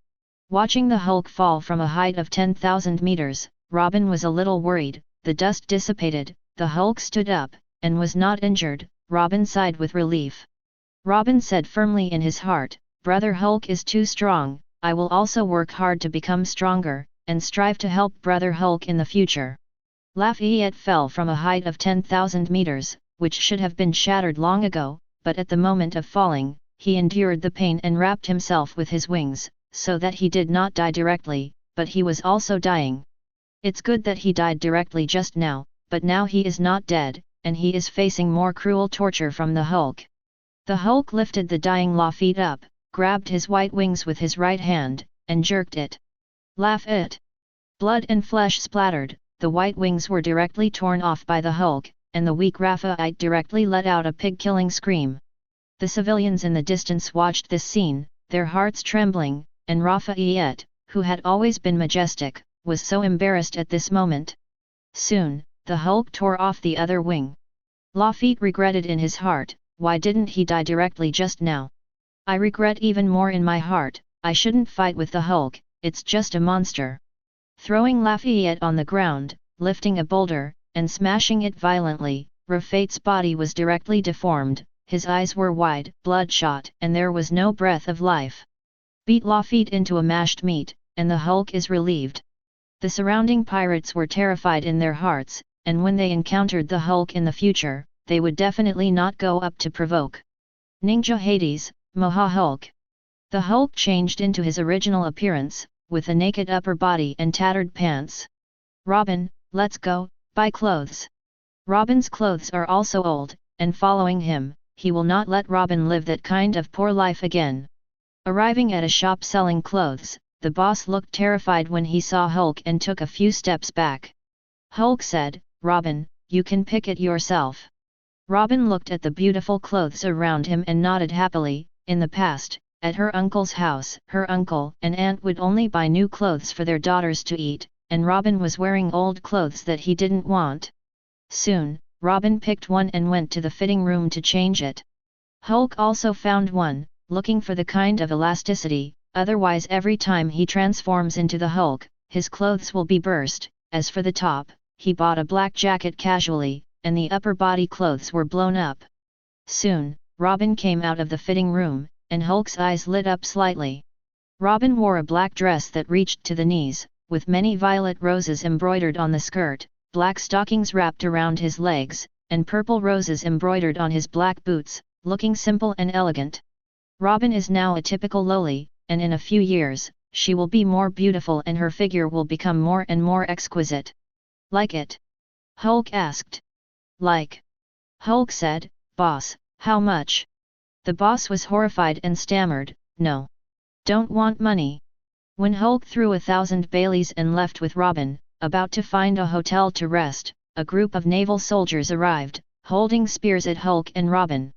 Watching the Hulk fall from a height of 10,000 meters, Robin was a little worried. The dust dissipated, the Hulk stood up, and was not injured. Robin sighed with relief. Robin said firmly in his heart, "Brother Hulk is too strong, I will also work hard to become stronger, and strive to help Brother Hulk in the future." Lafayette fell from a height of 10,000 meters, which should have been shattered long ago, but at the moment of falling, he endured the pain and wrapped himself with his wings, so that he did not die directly, but he was also dying. It's good that he died directly just now, but now he is not dead, and he is facing more cruel torture from the Hulk. The Hulk lifted the dying Lafitte up, grabbed his white wings with his right hand, and jerked it. Laugh it! Blood and flesh splattered, the white wings were directly torn off by the Hulk, and the weak Raphaite directly let out a pig-killing scream. The civilians in the distance watched this scene, their hearts trembling, and Raphaite, who had always been majestic, was so embarrassed at this moment. Soon, the Hulk tore off the other wing. Lafitte regretted in his heart, why didn't he die directly just now? I regret even more in my heart, I shouldn't fight with the Hulk, it's just a monster. Throwing Lafayette on the ground, lifting a boulder, and smashing it violently, Rafaite's body was directly deformed, his eyes were wide, bloodshot, and there was no breath of life. Beat Lafitte into a mashed meat, and the Hulk is relieved. The surrounding pirates were terrified in their hearts, and when they encountered the Hulk in the future, they would definitely not go up to provoke. Ninja Hades, Moha Hulk. The Hulk changed into his original appearance, with a naked upper body and tattered pants. Robin, let's go, buy clothes. Robin's clothes are also old, and following him, he will not let Robin live that kind of poor life again. Arriving at a shop selling clothes, the boss looked terrified when he saw Hulk and took a few steps back. Hulk said, Robin, you can pick it yourself. Robin looked at the beautiful clothes around him and nodded happily. In the past, at her uncle's house, her uncle and aunt would only buy new clothes for their daughters to eat, and Robin was wearing old clothes that he didn't want. Soon, Robin picked one and went to the fitting room to change it. Hulk also found one, looking for the kind of elasticity, otherwise every time he transforms into the Hulk, his clothes will be burst. As for the top, he bought a black jacket casually, and the upper body clothes were blown up. Soon, Robin came out of the fitting room, and Hulk's eyes lit up slightly. Robin wore a black dress that reached to the knees, with many violet roses embroidered on the skirt, black stockings wrapped around his legs, and purple roses embroidered on his black boots, looking simple and elegant. Robin is now a typical loli, and in a few years, she will be more beautiful and her figure will become more and more exquisite. Like it? Hulk asked. Like. Hulk said, Boss, how much? The boss was horrified and stammered, No. Don't want money. When Hulk threw 1,000 Baileys and left with Robin, about to find a hotel to rest, a group of naval soldiers arrived, holding spears at Hulk and Robin.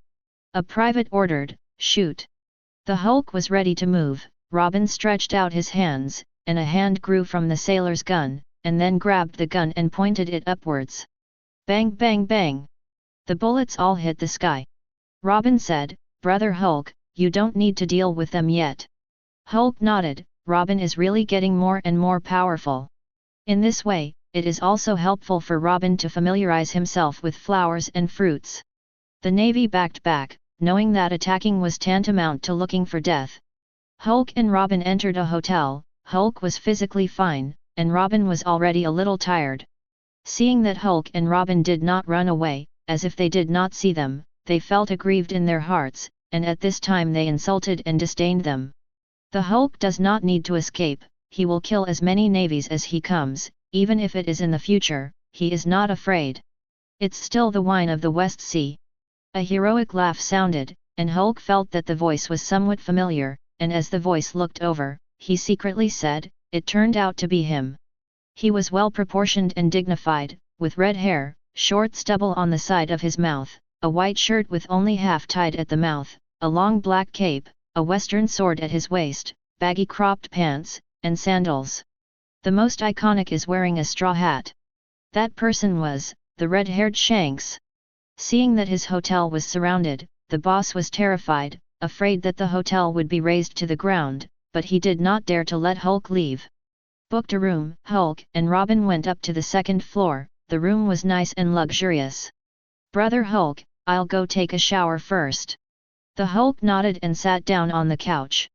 A private ordered, Shoot. The Hulk was ready to move. Robin stretched out his hands, and a hand grew from the sailor's gun, and then grabbed the gun and pointed it upwards. Bang bang bang! The bullets all hit the sky. Robin said, Brother Hulk, you don't need to deal with them yet. Hulk nodded, Robin is really getting more and more powerful. In this way, it is also helpful for Robin to familiarize himself with flowers and fruits. The Navy backed back, knowing that attacking was tantamount to looking for death. Hulk and Robin entered a hotel. Hulk was physically fine, and Robin was already a little tired. Seeing that Hulk and Robin did not run away, as if they did not see them, they felt aggrieved in their hearts, and at this time they insulted and disdained them. The Hulk does not need to escape, he will kill as many navies as he comes, even if it is in the future, he is not afraid. It's still the wine of the West Sea. A heroic laugh sounded, and Hulk felt that the voice was somewhat familiar, and as the voice looked over, he secretly said, it turned out to be him. He was well proportioned and dignified, with red hair, short stubble on the side of his mouth, a white shirt with only half tied at the mouth, a long black cape, a western sword at his waist, baggy cropped pants, and sandals. The most iconic is wearing a straw hat. That person was, the red-haired Shanks. Seeing that his hotel was surrounded, the boss was terrified, afraid that the hotel would be razed to the ground, but he did not dare to let Hulk leave. Booked a room, Hulk and Robin went up to the second floor. The room was nice and luxurious. Brother Hulk, I'll go take a shower first. The Hulk nodded and sat down on the couch.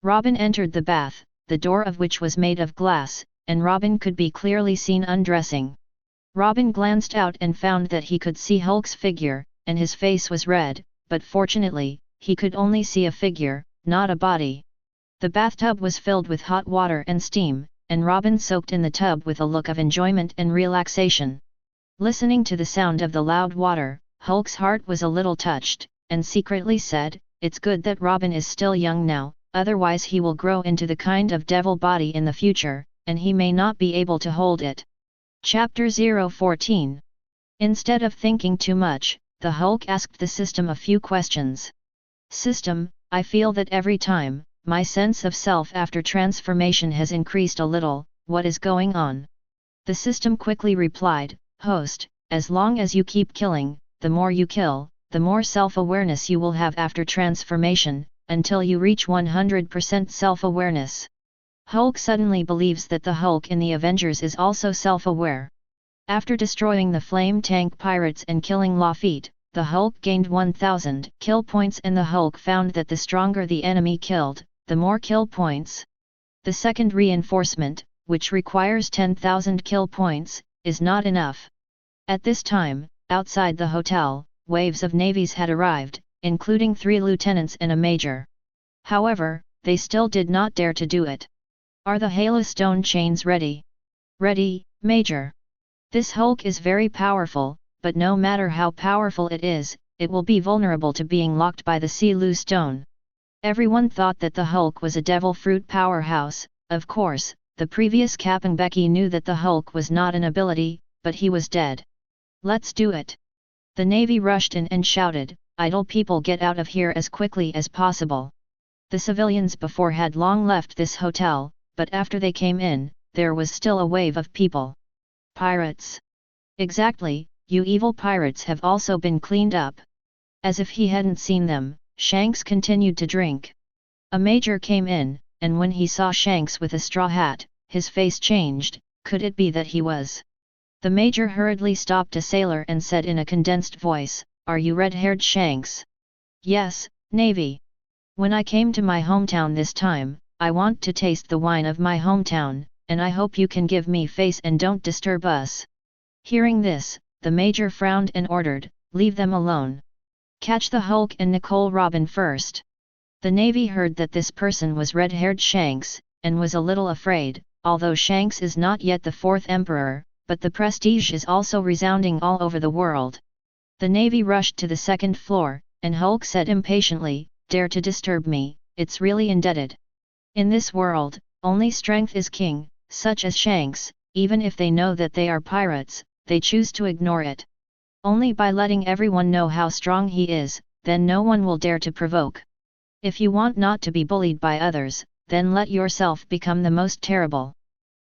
Robin entered the bath, the door of which was made of glass, and Robin could be clearly seen undressing. Robin glanced out and found that he could see Hulk's figure, and his face was red, but fortunately, he could only see a figure, not a body. The bathtub was filled with hot water and steam, and Robin soaked in the tub with a look of enjoyment and relaxation. Listening to the sound of the loud water, Hulk's heart was a little touched, and secretly said, "It's good that Robin is still young now, otherwise he will grow into the kind of devil body in the future, and he may not be able to hold it." Chapter 014. Instead of thinking too much, the Hulk asked the system a few questions. "System, I feel that every time, my sense of self after transformation has increased a little, what is going on?" The system quickly replied, "Host, as long as you keep killing, the more you kill, the more self-awareness you will have after transformation, until you reach 100% self-awareness." Hulk suddenly believes that the Hulk in the Avengers is also self-aware. After destroying the flame tank pirates and killing Lafitte, the Hulk gained 1000 kill points, and the Hulk found that the stronger the enemy killed, the more kill points. The second reinforcement, which requires 10,000 kill points, is not enough. At this time, outside the hotel, waves of navies had arrived, including 3 lieutenants and a major. However, they still did not dare to do it. "Are the Halo Stone chains ready?" "Ready, Major." "This Hulk is very powerful, but no matter how powerful it is, it will be vulnerable to being locked by the Sea Stone." Everyone thought that the Hulk was a devil fruit powerhouse. Of course, the previous Captain Becky knew that the Hulk was not an ability, but he was dead. "Let's do it." The Navy rushed in and shouted, "Idle people, get out of here as quickly as possible." The civilians before had long left this hotel, but after they came in, there was still a wave of people. "Pirates." "Exactly, you evil pirates have also been cleaned up." As if he hadn't seen them, Shanks continued to drink. A major came in, and when he saw Shanks with a straw hat, his face changed. Could it be that he was? The major hurriedly stopped a sailor and said in a condensed voice, "Are you red-haired Shanks?" "Yes, Navy. When I came to my hometown this time, I want to taste the wine of my hometown, and I hope you can give me face and don't disturb us." Hearing this, the major frowned and ordered, "Leave them alone. Catch the Hulk and Nicole Robin first." The Navy heard that this person was red-haired Shanks, and was a little afraid, although Shanks is not yet the 4th Emperor, but the prestige is also resounding all over the world. The Navy rushed to the 2nd floor, and Hulk said impatiently, "Dare to disturb me, it's really indebted." In this world, only strength is king. Such as Shanks, even if they know that they are pirates, they choose to ignore it. Only by letting everyone know how strong he is, then no one will dare to provoke. If you want not to be bullied by others, then let yourself become the most terrible.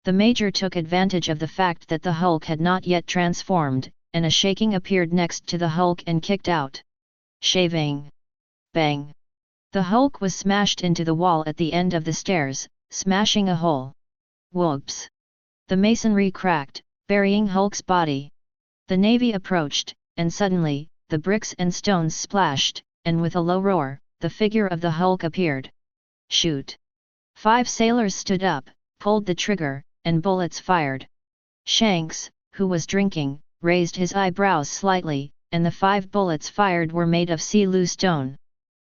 The major took advantage of the fact that the Hulk had not yet transformed, and a shaking appeared next to the Hulk and kicked out. Shaving. Bang. The Hulk was smashed into the wall at the end of the stairs, smashing a hole. Whoops! The masonry cracked, burying Hulk's body. The Navy approached, and suddenly, the bricks and stones splashed, and with a low roar, the figure of the Hulk appeared. "Shoot!" 5 sailors stood up, pulled the trigger, and bullets fired. Shanks, who was drinking, raised his eyebrows slightly, and the 5 bullets fired were made of sea stone.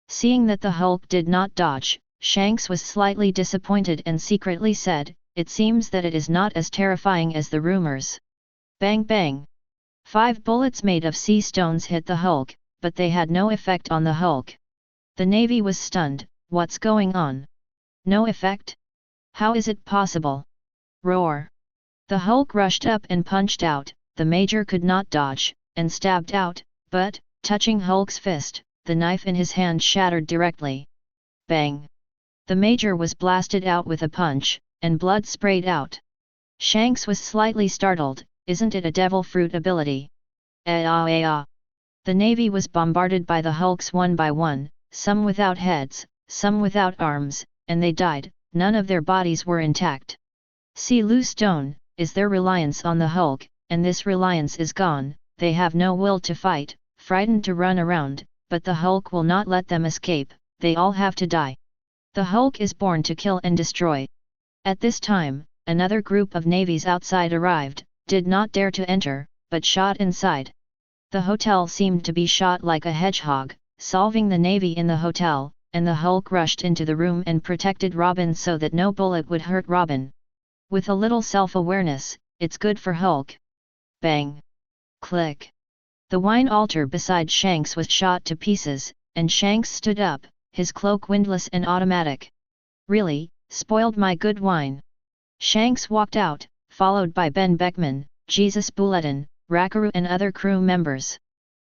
Seeing that the Hulk did not dodge, Shanks was slightly disappointed and secretly said, "It seems that it is not as terrifying as the rumors." Bang bang! 5 bullets made of sea stones hit the Hulk, but they had no effect on the Hulk. The Navy was stunned. What's going on? No effect? How is it possible? Roar! The Hulk rushed up and punched out. The major could not dodge, and stabbed out, but, touching Hulk's fist, the knife in his hand shattered directly. Bang! The major was blasted out with a punch, and blood sprayed out. Shanks was slightly startled. Isn't it a devil fruit ability? The Navy was bombarded by the Hulks one by one, some without heads, some without arms, and they died. None of their bodies were intact. Sea Stone is their reliance on the Hulk, and this reliance is gone. They have no will to fight, frightened to run around, but the Hulk will not let them escape. They all have to die. The Hulk is born to kill and destroy. At this time, another group of navies outside arrived, did not dare to enter, but shot inside. The hotel seemed to be shot like a hedgehog, solving the Navy in the hotel, and the Hulk rushed into the room and protected Robin so that no bullet would hurt Robin. With a little self-awareness, it's good for Hulk. Bang! Click. The wine altar beside Shanks was shot to pieces, and Shanks stood up, his cloak windlass and automatic. Really, spoiled my good wine. Shanks walked out, followed by Ben Beckman, Jesus Bulletin, Rakaru and other crew members.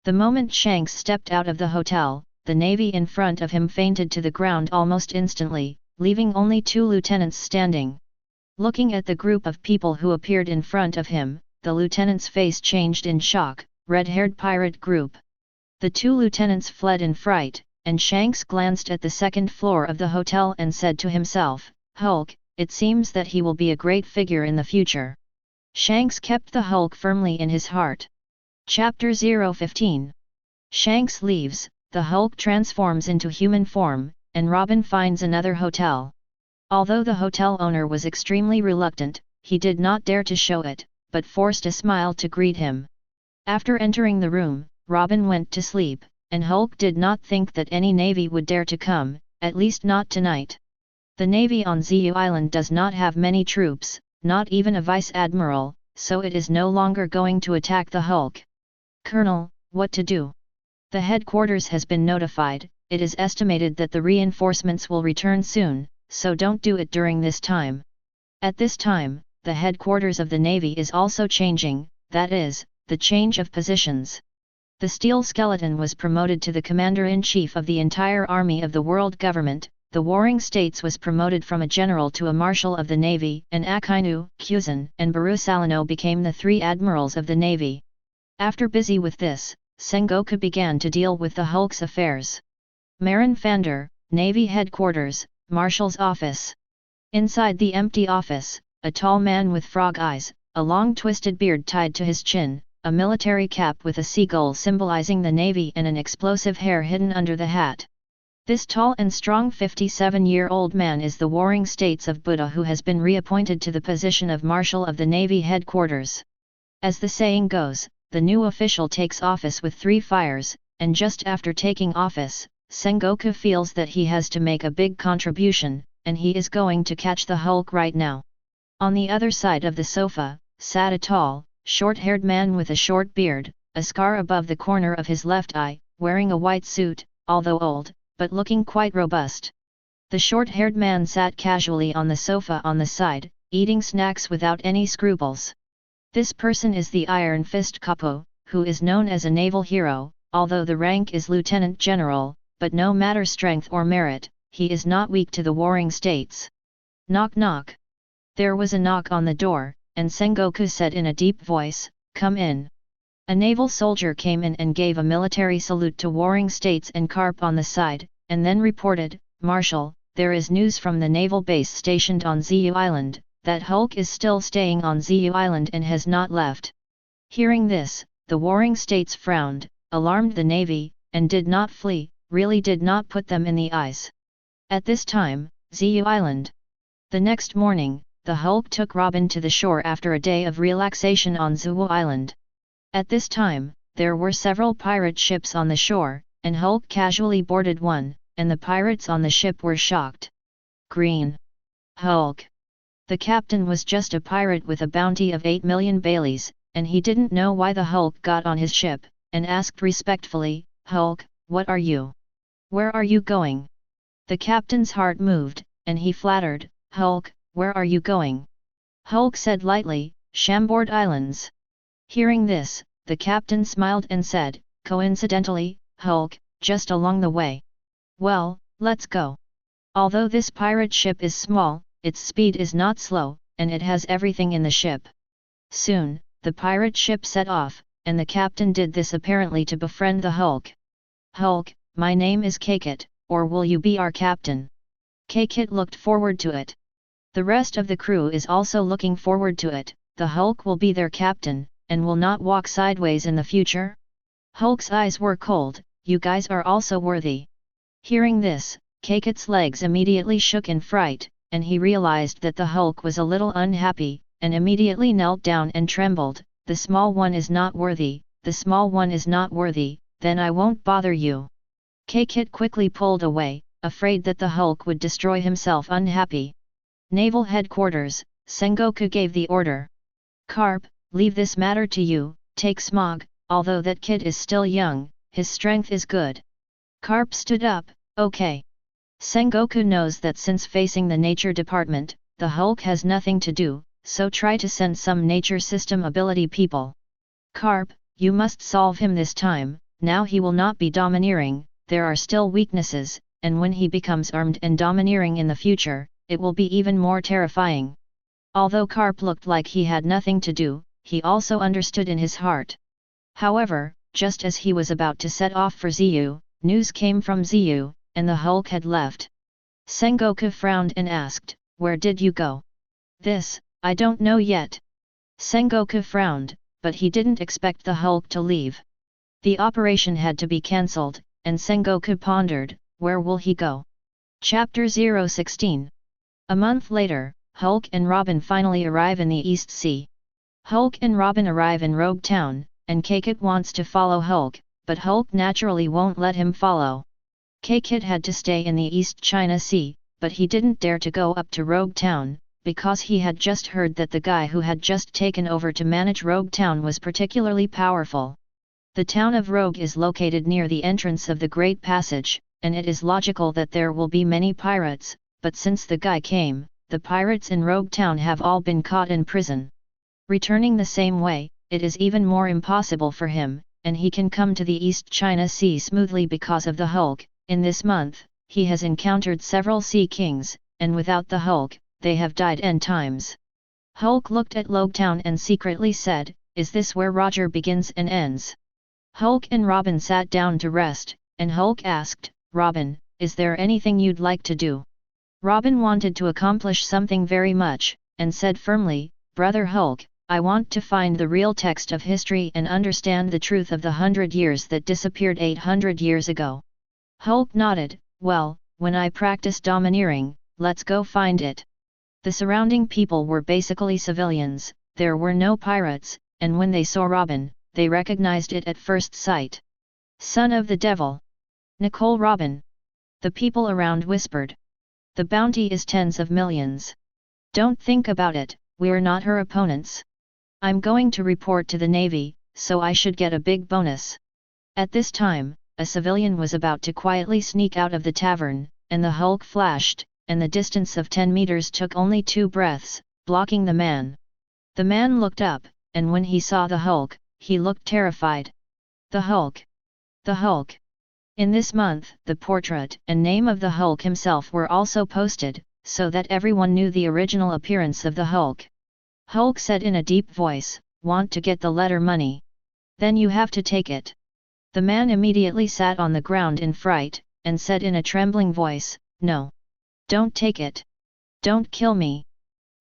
The moment Shanks stepped out of the hotel, the Navy in front of him fainted to the ground almost instantly, leaving only 2 lieutenants standing. Looking at the group of people who appeared in front of him, the lieutenant's face changed in shock. Red-haired pirate group. The 2 lieutenants fled in fright, and Shanks glanced at the second floor of the hotel and said to himself, Hulk, it seems that he will be a great figure in the future. Shanks kept the Hulk firmly in his heart. Chapter 015. Shanks leaves, the Hulk transforms into human form, and Robin finds another hotel. Although the hotel owner was extremely reluctant, he did not dare to show it, but forced a smile to greet him. After entering the room, Robin went to sleep, and Hulk did not think that any Navy would dare to come, at least not tonight. The Navy on Zu Island does not have many troops, not even a Vice Admiral, so it is no longer going to attack the Hulk. Colonel, what to do? The headquarters has been notified. It is estimated that the reinforcements will return soon, so don't do it during this time. At this time, the headquarters of the Navy is also changing, that is, the change of positions. The Steel Skeleton was promoted to the Commander-in-Chief of the entire Army of the World Government, the Warring States was promoted from a General to a Marshal of the Navy, and Akainu, Kuzan, and Barusalino became the 3 Admirals of the Navy. After busy with this, Sengoku began to deal with the Hulk's affairs. Marin Fander, Navy Headquarters, Marshal's Office. Inside the empty office, a tall man with frog eyes, a long twisted beard tied to his chin, a military cap with a seagull symbolizing the Navy and an explosive hair hidden under the hat. This tall and strong 57-year-old man is the Warring States of Buddha, who has been reappointed to the position of Marshal of the Navy Headquarters. As the saying goes, the new official takes office with 3 fires, and just after taking office, Sengoku feels that he has to make a big contribution, and he is going to catch the Hulk right now. On the other side of the sofa, sat a tall, short-haired man with a short beard, a scar above the corner of his left eye, wearing a white suit, although old, but looking quite robust. The short-haired man sat casually on the sofa on the side, eating snacks without any scruples. This person is the Iron Fist Capo, who is known as a naval hero, although the rank is Lieutenant General, but no matter strength or merit, he is not weak to the Warring States. Knock knock. There was a knock on the door, and Sengoku said in a deep voice, "Come in." A naval soldier came in and gave a military salute to Warring States and Carp on the side, and then reported, "Marshal, there is news from the naval base stationed on Zu Island, that Hulk is still staying on Zu Island and has not left." Hearing this, the Warring States frowned, alarmed the Navy, and did not flee, really did not put them in the eyes. At this time, Zu Island. The next morning, the Hulk took Robin to the shore after a day of relaxation on Zu Island. At this time, there were several pirate ships on the shore, and Hulk casually boarded one, and the pirates on the ship were shocked. Green. Hulk. The captain was just a pirate with a bounty of 8 million Baileys, and he didn't know why the Hulk got on his ship, and asked respectfully, "Hulk, what are you? Where are you going?" The captain's heart moved, and he flattered, "Hulk, where are you going?" Hulk said lightly, "Chambord Islands." Hearing this, the captain smiled and said, "Coincidentally, Hulk, just along the way." "Well, let's go." Although this pirate ship is small, its speed is not slow, and it has everything in the ship. Soon, the pirate ship set off, and the captain did this apparently to befriend the Hulk. "Hulk, my name is Kakit, or will you be our captain?" Kakit looked forward to it. The rest of the crew is also looking forward to it. The Hulk will be their captain, and will not walk sideways in the future? Hulk's eyes were cold. "You guys are also worthy." Hearing this, Kakit's legs immediately shook in fright, and he realized that the Hulk was a little unhappy, and immediately knelt down and trembled. "The small one is not worthy, the small one is not worthy, then I won't bother you." Kakit quickly pulled away, afraid that the Hulk would destroy himself unhappy. Naval Headquarters, Sengoku gave the order. "Carp, leave this matter to you, Take Smog, although that kid is still young, his strength is good. Carp stood up, okay. Sengoku knows that since facing the nature department, the Hulk has nothing to do, so try to send some nature system ability people. Carp, you must solve him this time, now he will not be domineering, there are still weaknesses, and when he becomes armed and domineering in the future, it will be even more terrifying. Although Carp looked like he had nothing to do, he also understood in his heart. However, just as he was about to set off for Ziyu, news came from Ziyu, and the Hulk had left. Sengoku frowned and asked, "Where did you go?" "This, I don't know yet." Sengoku frowned, but he didn't expect the Hulk to leave. The operation had to be cancelled, and Sengoku pondered, where will he go? Chapter 016. A month later, Hulk and Robin finally arrive in the East Sea. Hulk and Robin arrive in Loguetown, and K-Kit wants to follow Hulk, but Hulk naturally won't let him follow. K-Kit had to stay in the East China Sea, but he didn't dare to go up to Loguetown, because he had just heard that the guy who had just taken over to manage Loguetown was particularly powerful. The town of Rogue is located near the entrance of the Great Passage, and it is logical that there will be many pirates, but since the guy came, the pirates in Loguetown have all been caught in prison. Returning the same way, it is even more impossible for him, and he can come to the East China Sea smoothly because of the Hulk. In this month, he has encountered several sea kings, and without the Hulk, they have died n times. Hulk looked at Loguetown and secretly said, "Is this where Roger begins and ends?" Hulk and Robin sat down to rest, and Hulk asked, "Robin, is there anything you'd like to do?" Robin wanted to accomplish something very much, and said firmly, "Brother Hulk, I want to find the real text of history and understand the truth of the 100 years that disappeared 800 years ago." Hulk nodded, "Well, when I practice domineering, let's go find it." The surrounding people were basically civilians, there were no pirates, and when they saw Robin, they recognized it at first sight. "Son of the devil! Nicole Robin!" The people around whispered. "The bounty is tens of millions. Don't think about it, we're not her opponents. I'm going to report to the Navy, so I should get a big bonus." At this time, a civilian was about to quietly sneak out of the tavern, and the Hulk flashed, and the distance of 10 meters took only 2 breaths, blocking the man. The man looked up, and when he saw the Hulk, he looked terrified. The Hulk! The Hulk! In this month, the portrait and name of the Hulk himself were also posted, so that everyone knew the original appearance of the Hulk. Hulk said in a deep voice, "Want to get the letter money? Then you have to take it." The man immediately sat on the ground in fright, and said in a trembling voice, "No. Don't take it. Don't kill me."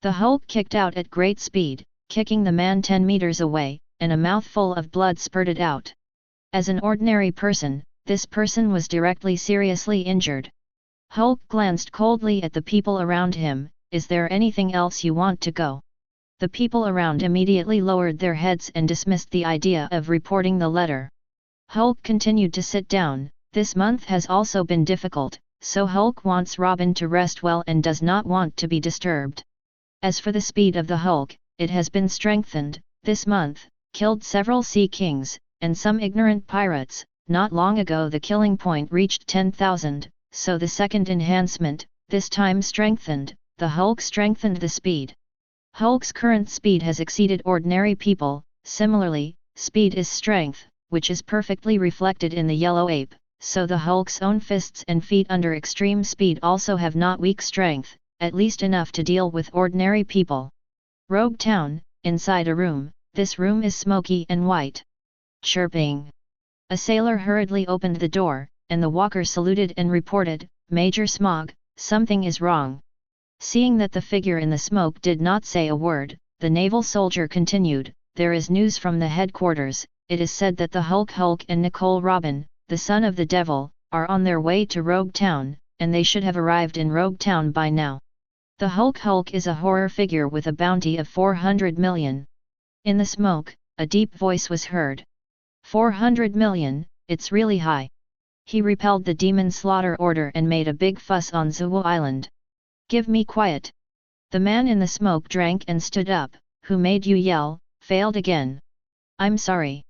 The Hulk kicked out at great speed, kicking the man 10 meters away, and a mouthful of blood spurted out. As an ordinary person, this person was directly seriously injured. Hulk glanced coldly at the people around him, "Is there anything else you want to go?" The people around immediately lowered their heads and dismissed the idea of reporting the letter. Hulk continued to sit down. This month has also been difficult, so Hulk wants Robin to rest well and does not want to be disturbed. As for the speed of the Hulk, it has been strengthened, this month, killed several sea kings, and some ignorant pirates. Not long ago the killing point reached 10,000, so the second enhancement, this time strengthened, the Hulk strengthened the speed. Hulk's current speed has exceeded ordinary people. Similarly, speed is strength, which is perfectly reflected in the yellow ape, so the Hulk's own fists and feet under extreme speed also have not weak strength, at least enough to deal with ordinary people. Loguetown, inside a room, this room is smoky and white. Chirping. A sailor hurriedly opened the door, and the walker saluted and reported, "Major Smog, something is wrong." Seeing that the figure in the smoke did not say a word, the naval soldier continued, "There is news from the headquarters. It is said that the Hulk and Nicole Robin, the son of the devil, are on their way to Loguetown, and they should have arrived in Loguetown by now. The Hulk is a horror figure with a bounty of 400 million. In the smoke, a deep voice was heard. 400 million, it's really high. He repelled the demon slaughter order and made a big fuss on Zuo Island. Give me quiet. The man in the smoke drank and stood up. Who made you yell? Failed again. I'm sorry.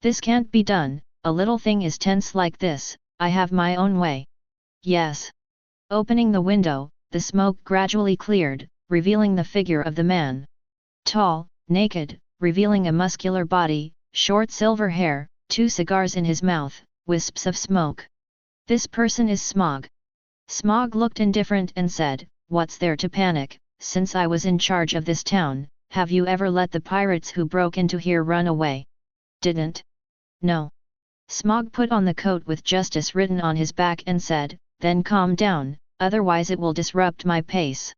This can't be done, a little thing is tense like this, I have my own way. Yes. Opening the window, the smoke gradually cleared, revealing the figure of the man. Tall, naked, revealing a muscular body, short silver hair, 2 cigars in his mouth, wisps of smoke. This person is Smog. Smog looked indifferent and said, "What's there to panic? Since I was in charge of this town, have you ever let the pirates who broke into here run away?" "Didn't. No." Smog put on the coat with justice written on his back and said, "Then calm down, otherwise it will disrupt my pace."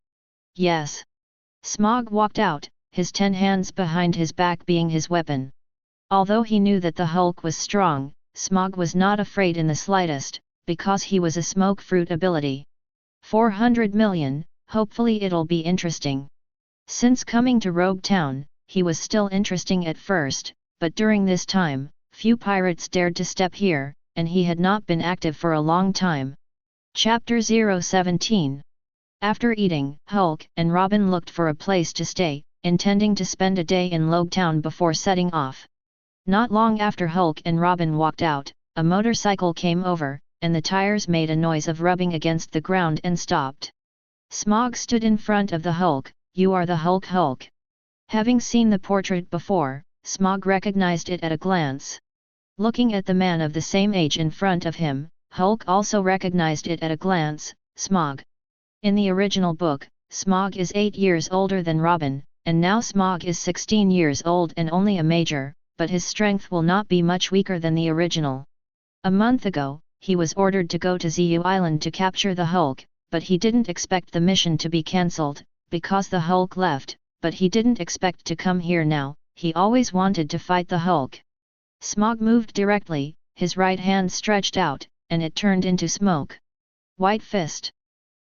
"Yes." Smog walked out, his 10 hands behind his back being his weapon. Although he knew that the Hulk was strong, Smog was not afraid in the slightest, because he was a smoke fruit ability. 400 million, hopefully it'll be interesting. Since coming to Loguetown, he was still interesting at first, but during this time, few pirates dared to step here, and he had not been active for a long time. Chapter 017. After eating, Hulk and Robin looked for a place to stay, intending to spend a day in Loguetown before setting off. Not long after Hulk and Robin walked out, a motorcycle came over, and the tires made a noise of rubbing against the ground and stopped. Smog stood in front of the Hulk. "You are the Hulk Hulk." Having seen the portrait before, Smog recognized it at a glance. Looking at the man of the same age in front of him, Hulk also recognized it at a glance, Smog. In the original book, Smog is 8 years older than Robin, and now Smog is 16 years old and only a major, but his strength will not be much weaker than the original. A month ago, he was ordered to go to Zu Island to capture the Hulk, but he didn't expect the mission to be cancelled, because the Hulk left, but he didn't expect to come here now, he always wanted to fight the Hulk. Smog moved directly, his right hand stretched out, and it turned into smoke. White fist.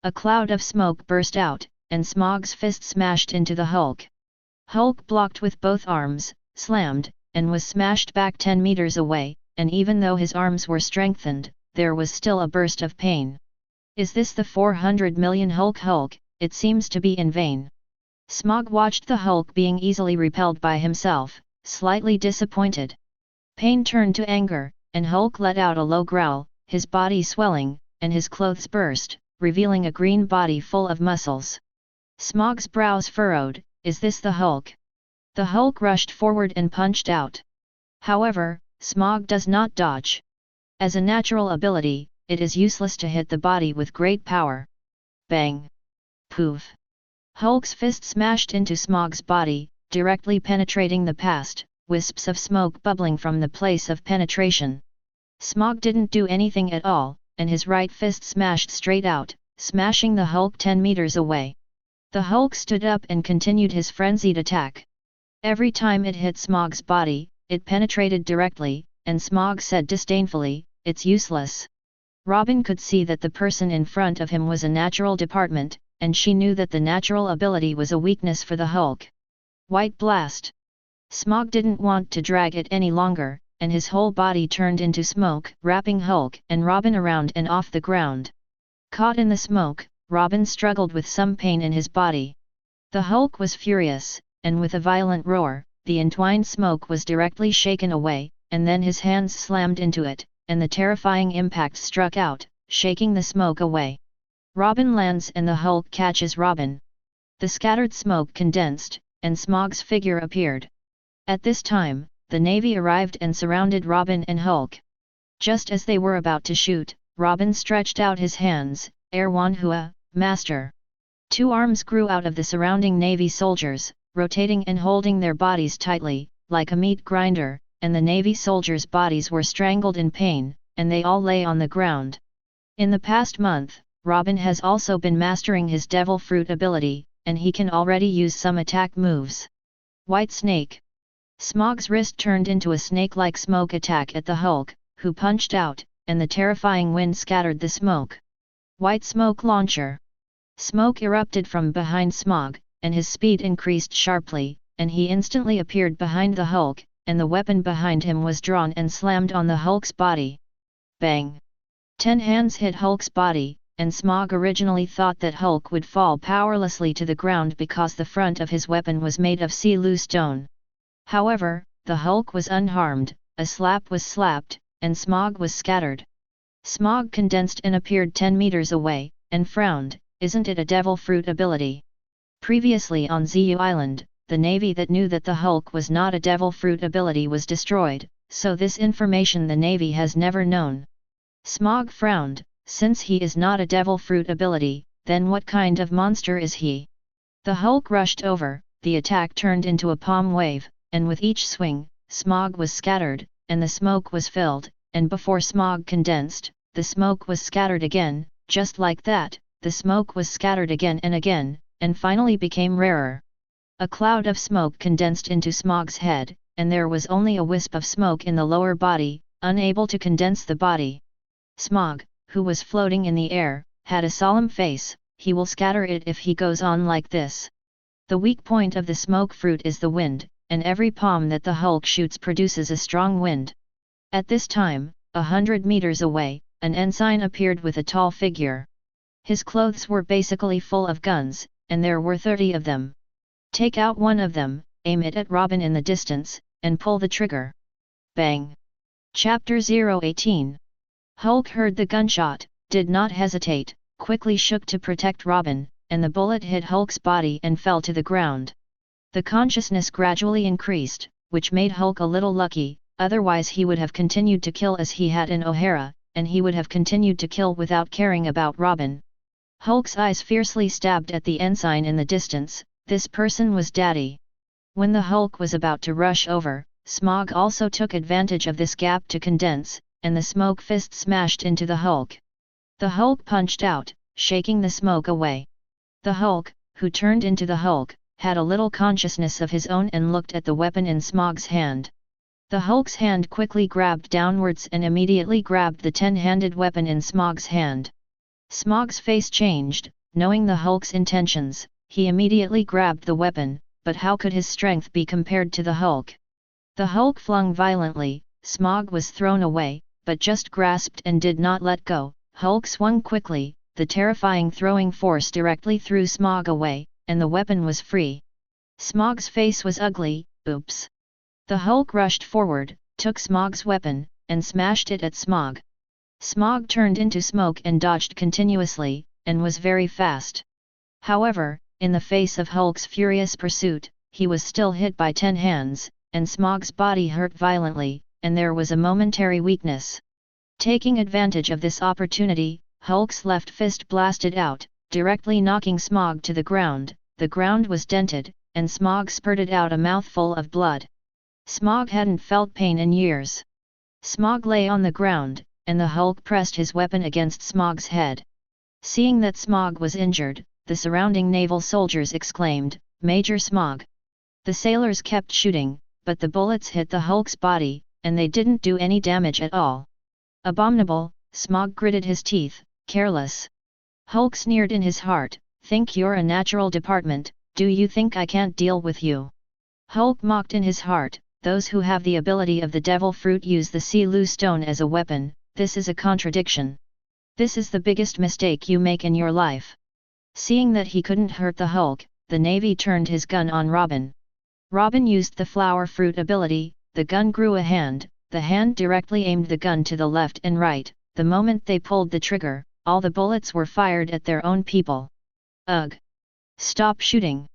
A cloud of smoke burst out, and Smog's fist smashed into the Hulk. Hulk blocked with both arms, slammed, and was smashed back 10 meters away, and even though his arms were strengthened, there was still a burst of pain. Is this the 400 million Hulk? It seems to be in vain. Smog watched the Hulk being easily repelled by himself, slightly disappointed. Pain turned to anger, and Hulk let out a low growl, his body swelling, and his clothes burst, revealing a green body full of muscles. Smog's brows furrowed. Is this the Hulk? The Hulk rushed forward and punched out. However, Smog does not dodge. As a natural ability, it is useless to hit the body with great power. Bang! Poof! Hulk's fist smashed into Smog's body, directly penetrating the past, wisps of smoke bubbling from the place of penetration. Smog didn't do anything at all, and his right fist smashed straight out, smashing the Hulk 10 meters away. The Hulk stood up and continued his frenzied attack. Every time it hit Smog's body, it penetrated directly, and Smog said disdainfully, "It's useless." Robin could see that the person in front of him was a natural department, and she knew that the natural ability was a weakness for the Hulk. White blast. Smog didn't want to drag it any longer, and his whole body turned into smoke, wrapping Hulk and Robin around and off the ground. Caught in the smoke, Robin struggled with some pain in his body. The Hulk was furious, and with a violent roar, the entwined smoke was directly shaken away, and then his hands slammed into it, and the terrifying impact struck out, shaking the smoke away. Robin lands and the Hulk catches Robin. The scattered smoke condensed, and Smog's figure appeared. At this time, the Navy arrived and surrounded Robin and Hulk. Just as they were about to shoot, Robin stretched out his hands, "Erwan Hua, Master." 2 arms grew out of the surrounding Navy soldiers, rotating and holding their bodies tightly, like a meat grinder, and the Navy soldiers' bodies were strangled in pain, and they all lay on the ground. In the past month, Robin has also been mastering his Devil Fruit ability, and he can already use some attack moves. White Snake. Smog's wrist turned into a snake-like smoke attack at the Hulk, who punched out, and the terrifying wind scattered the smoke. White Smoke Launcher. Smoke erupted from behind Smog, and his speed increased sharply, and he instantly appeared behind the Hulk, and the weapon behind him was drawn and slammed on the Hulk's body. Bang! 10 hands hit Hulk's body, and Smog originally thought that Hulk would fall powerlessly to the ground because the front of his weapon was made of sea-loo stone. However, the Hulk was unharmed, a slap was slapped, and Smog was scattered. Smog condensed and appeared 10 meters away, and frowned, "Isn't it a devil fruit ability?" Previously on Zu Island, the Navy that knew that the Hulk was not a devil fruit ability was destroyed, so this information the Navy has never known. Smog frowned, "Since he is not a devil fruit ability, then what kind of monster is he?" The Hulk rushed over, the attack turned into a palm wave, and with each swing, Smog was scattered, and the smoke was filled, and before Smog condensed, the smoke was scattered again, just like that, the smoke was scattered again, and finally became rarer. A cloud of smoke condensed into Smog's head, and there was only a wisp of smoke in the lower body, unable to condense the body. Smog, who was floating in the air, had a solemn face, "He will scatter it if he goes on like this." The weak point of the smoke fruit is the wind, and every palm that the Hulk shoots produces a strong wind. At this time, 100 meters away, an ensign appeared with a tall figure. His clothes were basically full of guns, and there were 30 of them. "Take out one of them, aim it at Robin in the distance, and pull the trigger." Bang! Chapter 018. Hulk heard the gunshot, did not hesitate, quickly shook to protect Robin, and the bullet hit Hulk's body and fell to the ground. The consciousness gradually increased, which made Hulk a little lucky, otherwise he would have continued to kill as he had in O'Hara, and he would have continued to kill without caring about Robin. Hulk's eyes fiercely stabbed at the ensign in the distance. This person was Daddy. When the Hulk was about to rush over, Smog also took advantage of this gap to condense, and the smoke fist smashed into the Hulk. The Hulk punched out, shaking the smoke away. The Hulk, who turned into the Hulk, had a little consciousness of his own and looked at the weapon in Smog's hand. The Hulk's hand quickly grabbed downwards and immediately grabbed the 10-handed weapon in Smog's hand. Smog's face changed, knowing the Hulk's intentions. He immediately grabbed the weapon, but how could his strength be compared to the Hulk? The Hulk flung violently, Smog was thrown away, but just grasped and did not let go. Hulk swung quickly, the terrifying throwing force directly threw Smog away, and the weapon was free. Smog's face was ugly. "Oops." The Hulk rushed forward, took Smog's weapon, and smashed it at Smog. Smog turned into smoke and dodged continuously, and was very fast. However, in the face of Hulk's furious pursuit, he was still hit by 10 hands, and Smog's body hurt violently, and there was a momentary weakness. Taking advantage of this opportunity, Hulk's left fist blasted out, directly knocking Smog to the ground. The ground was dented, and Smog spurted out a mouthful of blood. Smog hadn't felt pain in years. Smog lay on the ground, and the Hulk pressed his weapon against Smog's head. Seeing that Smog was injured, the surrounding naval soldiers exclaimed, "Major Smog!" The sailors kept shooting, but the bullets hit the Hulk's body, and they didn't do any damage at all. "Abominable," Smog gritted his teeth, "careless." Hulk sneered in his heart, "Think you're a natural department, do you think I can't deal with you?" Hulk mocked in his heart, "Those who have the ability of the devil fruit use the sea stone as a weapon, this is a contradiction. This is the biggest mistake you make in your life." Seeing that he couldn't hurt the Hulk, the Navy turned his gun on Robin. Robin used the flower fruit ability, the gun grew a hand, the hand directly aimed the gun to the left and right. The moment they pulled the trigger, all the bullets were fired at their own people. Ugh! Stop shooting!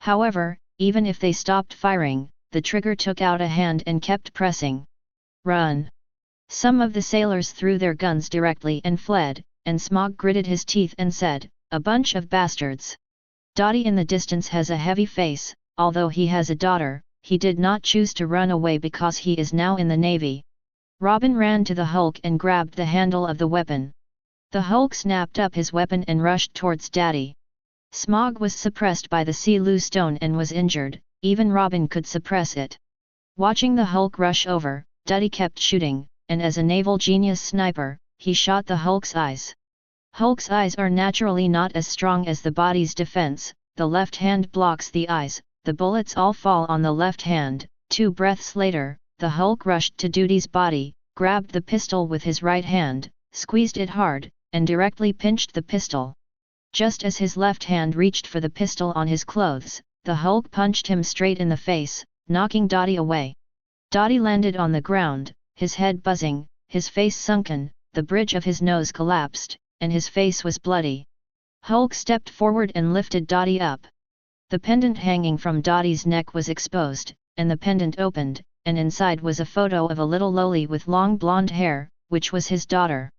However, even if they stopped firing, the trigger took out a hand and kept pressing. Run! Some of the sailors threw their guns directly and fled, and Smog gritted his teeth and said, "A bunch of bastards." Dottie in the distance has a heavy face. Although he has a daughter, he did not choose to run away because he is now in the Navy. Robin ran to the Hulk and grabbed the handle of the weapon. The Hulk snapped up his weapon and rushed towards Daddy. Smog was suppressed by the sea stone and was injured, even Robin could suppress it. Watching the Hulk rush over, Duddy kept shooting, and as a naval genius sniper, he shot the Hulk's eyes. Hulk's eyes are naturally not as strong as the body's defense, the left hand blocks the eyes, the bullets all fall on the left hand. 2 breaths later, the Hulk rushed to Duty's body, grabbed the pistol with his right hand, squeezed it hard, and directly pinched the pistol. Just as his left hand reached for the pistol on his clothes, the Hulk punched him straight in the face, knocking Dottie away. Dottie landed on the ground, his head buzzing, his face sunken, the bridge of his nose collapsed, and his face was bloody. Hulk stepped forward and lifted Dottie up. The pendant hanging from Dottie's neck was exposed, and the pendant opened, and inside was a photo of a little lowly with long blonde hair, which was his daughter.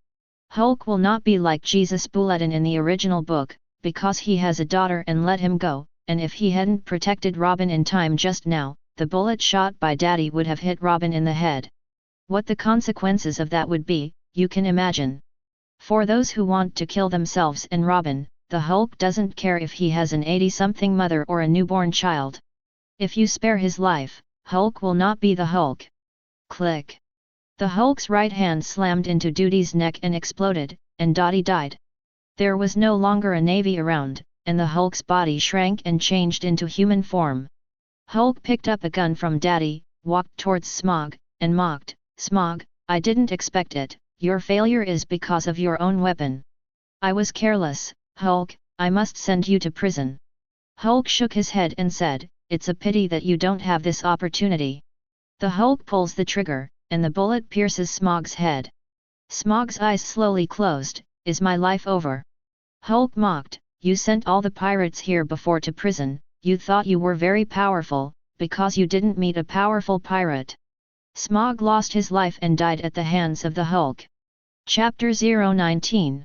Hulk will not be like Jesus Bulletin in the original book, because he has a daughter and let him go, and if he hadn't protected Robin in time just now, the bullet shot by Daddy would have hit Robin in the head. What the consequences of that would be, you can imagine. For those who want to kill themselves and Robin, the Hulk doesn't care if he has an 80-something mother or a newborn child. If you spare his life, Hulk will not be the Hulk. Click. The Hulk's right hand slammed into Dottie's neck and exploded, and Dottie died. There was no longer a navy around, and the Hulk's body shrank and changed into human form. Hulk picked up a gun from Daddy, walked towards Smog, and mocked, "Smog, I didn't expect it, your failure is because of your own weapon. I was careless, Hulk, I must send you to prison." Hulk shook his head and said, "It's a pity that you don't have this opportunity." The Hulk pulls the trigger, and the bullet pierces Smog's head. Smog's eyes slowly closed. "Is my life over?" Hulk mocked, "You sent all the pirates here before to prison, you thought you were very powerful, because you didn't meet a powerful pirate." Smog lost his life and died at the hands of the Hulk. Chapter 019.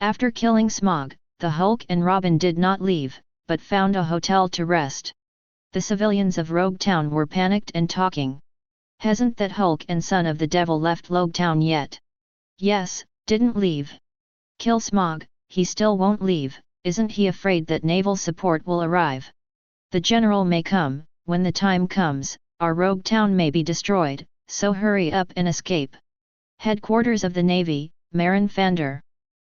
After killing Smog, the Hulk and Robin did not leave, but found a hotel to rest. The civilians of Loguetown were panicked and talking. "Hasn't that Hulk and son of the devil left Loguetown yet?" "Yes, didn't leave." "Kill Smog, he still won't leave, isn't he afraid that naval support will arrive?" "The general may come, when the time comes, our Loguetown may be destroyed, so hurry up and escape." Headquarters of the Navy, Marin Fander.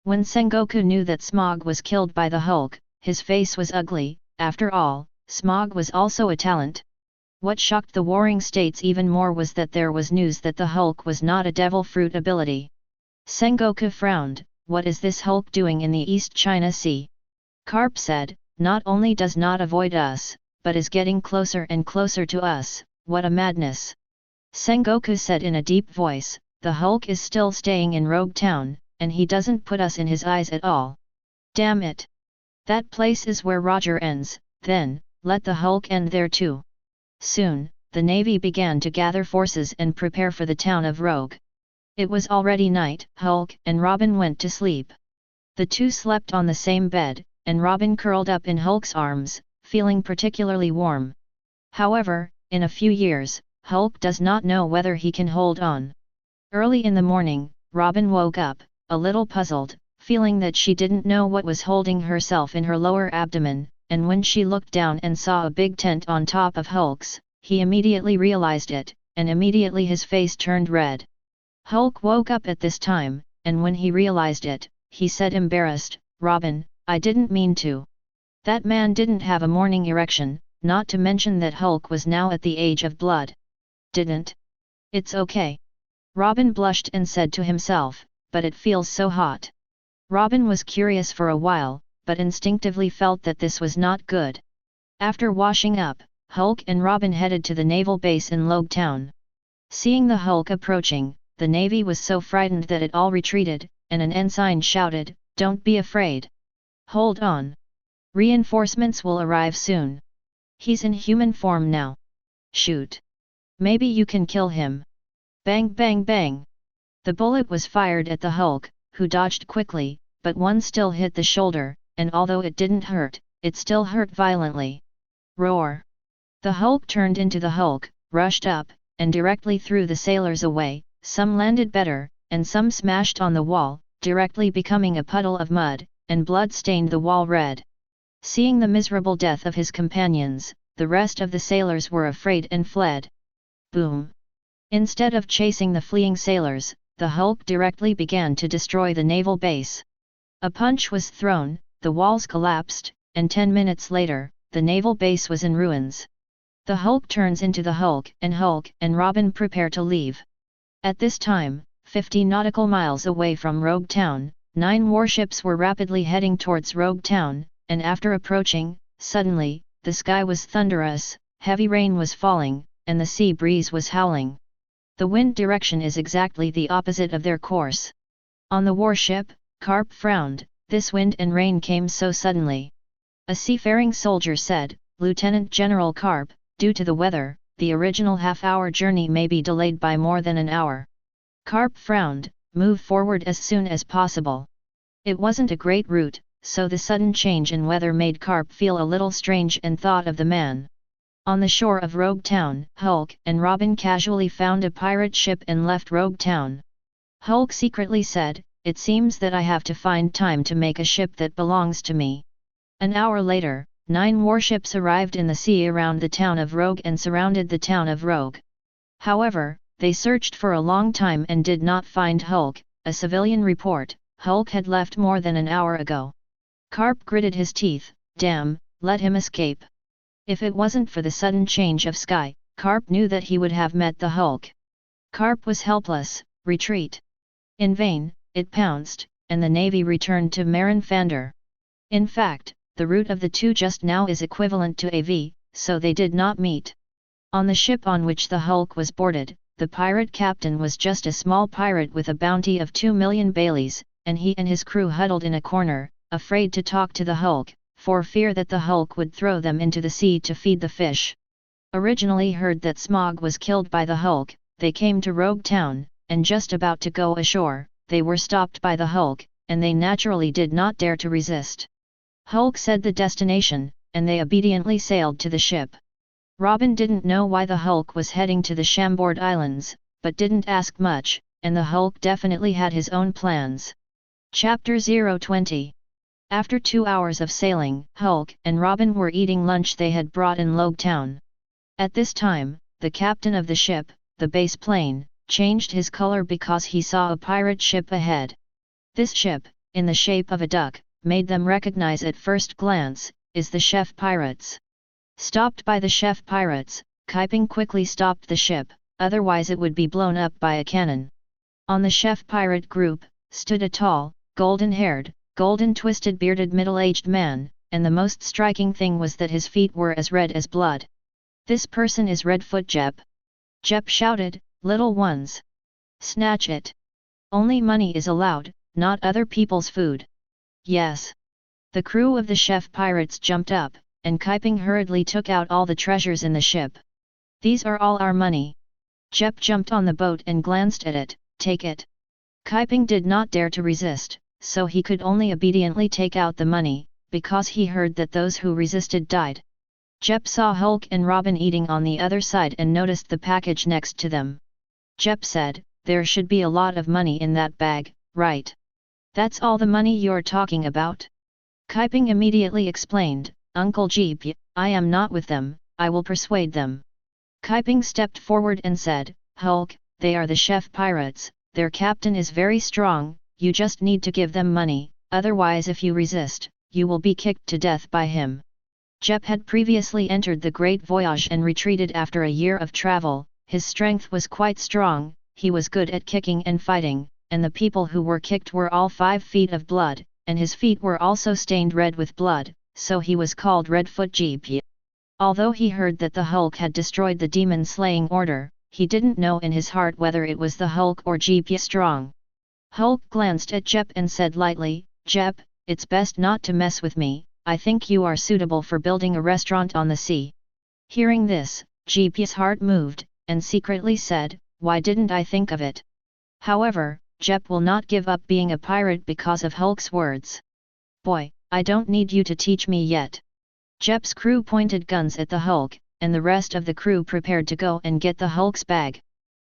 When Sengoku knew that Smog was killed by the Hulk, his face was ugly. After all, Smog was also a talent. What shocked the Warring States even more was that there was news that the Hulk was not a devil fruit ability. Sengoku frowned, "What is this Hulk doing in the East China Sea?" Carp said, "Not only does not avoid us, but is getting closer and closer to us, what a madness." Sengoku said in a deep voice, "The Hulk is still staying in Loguetown, and he doesn't put us in his eyes at all. Damn it! That place is where Roger ends, then, let the Hulk end there too." Soon, the Navy began to gather forces and prepare for the town of Rogue. It was already night. Hulk and Robin went to sleep. The two slept on the same bed, and Robin curled up in Hulk's arms, feeling particularly warm. However, in a few years, Hulk does not know whether he can hold on. Early in the morning, Robin woke up, a little puzzled, feeling that she didn't know what was holding herself in her lower abdomen, and when she looked down and saw a big tent on top of Hulk's, he immediately realized it, and immediately his face turned red. Hulk woke up at this time, and when he realized it, he said embarrassed, "Robin, I didn't mean to." That man didn't have a morning erection, not to mention that Hulk was now at the age of blood. "Didn't? It's okay." Robin blushed and said to himself, "But it feels so hot." Robin was curious for a while, but instinctively felt that this was not good. After washing up, Hulk and Robin headed to the naval base in Loguetown. Seeing the Hulk approaching, the Navy was so frightened that it all retreated, and an ensign shouted, "Don't be afraid. Hold on. Reinforcements will arrive soon. He's in human form now. Shoot. Maybe you can kill him." Bang bang bang. The bullet was fired at the Hulk, who dodged quickly, but one still hit the shoulder, and although it didn't hurt, it still hurt violently. Roar! The Hulk turned into the Hulk, rushed up, and directly threw the sailors away. Some landed better, and some smashed on the wall, directly becoming a puddle of mud, and blood stained the wall red. Seeing the miserable death of his companions, the rest of the sailors were afraid and fled. Boom! Instead of chasing the fleeing sailors, the Hulk directly began to destroy the naval base. A punch was thrown, the walls collapsed, and 10 minutes later, the naval base was in ruins. The Hulk turns into the Hulk and Robin prepare to leave. At this time, 50 nautical miles away from Loguetown, 9 warships were rapidly heading towards Loguetown, and after approaching, suddenly, the sky was thunderous, heavy rain was falling, and the sea breeze was howling. The wind direction is exactly the opposite of their course. On the warship, Carp frowned, this wind and rain came so suddenly. A seafaring soldier said, Lieutenant General Carp, due to the weather, the original half-hour journey may be delayed by more than an hour. Carp frowned, move forward as soon as possible. It wasn't a great route, so the sudden change in weather made Carp feel a little strange and thought of the man. On the shore of Loguetown, Hulk and Robin casually found a pirate ship and left Loguetown. Hulk secretly said, it seems that I have to find time to make a ship that belongs to me. An hour later, 9 warships arrived in the sea around the town of Rogue and surrounded the town of Rogue. However, they searched for a long time and did not find Hulk. A civilian report, Hulk had left more than an hour ago. Carp gritted his teeth, damn, let him escape. If it wasn't for the sudden change of sky, Carp knew that he would have met the Hulk. Carp was helpless, retreat. In vain, it pounced, and the navy returned to Marin Fander. In fact, the route of the two just now is equivalent to AV, so they did not meet. On the ship on which the Hulk was boarded, the pirate captain was just a small pirate with a bounty of 2 million Baileys, and he and his crew huddled in a corner, afraid to talk to the Hulk, for fear that the Hulk would throw them into the sea to feed the fish. Originally heard that Smog was killed by the Hulk, they came to Loguetown, and just about to go ashore, they were stopped by the Hulk, and they naturally did not dare to resist. Hulk said the destination, and they obediently sailed to the ship. Robin didn't know why the Hulk was heading to the Chambord Islands, but didn't ask much, and the Hulk definitely had his own plans. Chapter 020. After 2 hours of sailing, Hulk and Robin were eating lunch they had brought in Loguetown. At this time, the captain of the ship, the base plane, changed his color because he saw a pirate ship ahead. This ship, in the shape of a duck, made them recognize at first glance, is the Chef Pirates. Stopped by the Chef Pirates, Kaiping quickly stopped the ship, otherwise it would be blown up by a cannon. On the Chef Pirate group, stood a tall, golden-haired, golden-twisted bearded middle-aged man, and the most striking thing was that his feet were as red as blood. This person is Redfoot Jep. Jep shouted, little ones. Snatch it. Only money is allowed, not other people's food. Yes. The crew of the Chef Pirates jumped up, and Kaiping hurriedly took out all the treasures in the ship. These are all our money. Jep jumped on the boat and glanced at it, take it. Kaiping did not dare to resist, so he could only obediently take out the money, because he heard that those who resisted died. Jep saw Hulk and Robin eating on the other side and noticed the package next to them. Jep said, there should be a lot of money in that bag, right? That's all the money you're talking about? Kaiping immediately explained, Uncle Jeep, I am not with them, I will persuade them. Kaiping stepped forward and said, Hulk, they are the Chef Pirates, their captain is very strong, you just need to give them money, otherwise if you resist, you will be kicked to death by him. Jep had previously entered the Great Voyage and retreated after a year of travel, his strength was quite strong, he was good at kicking and fighting, and the people who were kicked were all 5 feet of blood, and his feet were also stained red with blood, so he was called Redfoot Jeep. Although he heard that the Hulk had destroyed the demon-slaying order, he didn't know in his heart whether it was the Hulk or Jeep strong. Hulk glanced at Jep and said lightly, Jep, it's best not to mess with me, I think you are suitable for building a restaurant on the sea. Hearing this, Jeep's heart moved, and secretly said, why didn't I think of it? However, Jep will not give up being a pirate because of Hulk's words. Boy, I don't need you to teach me yet. Jep's crew pointed guns at the Hulk, and the rest of the crew prepared to go and get the Hulk's bag.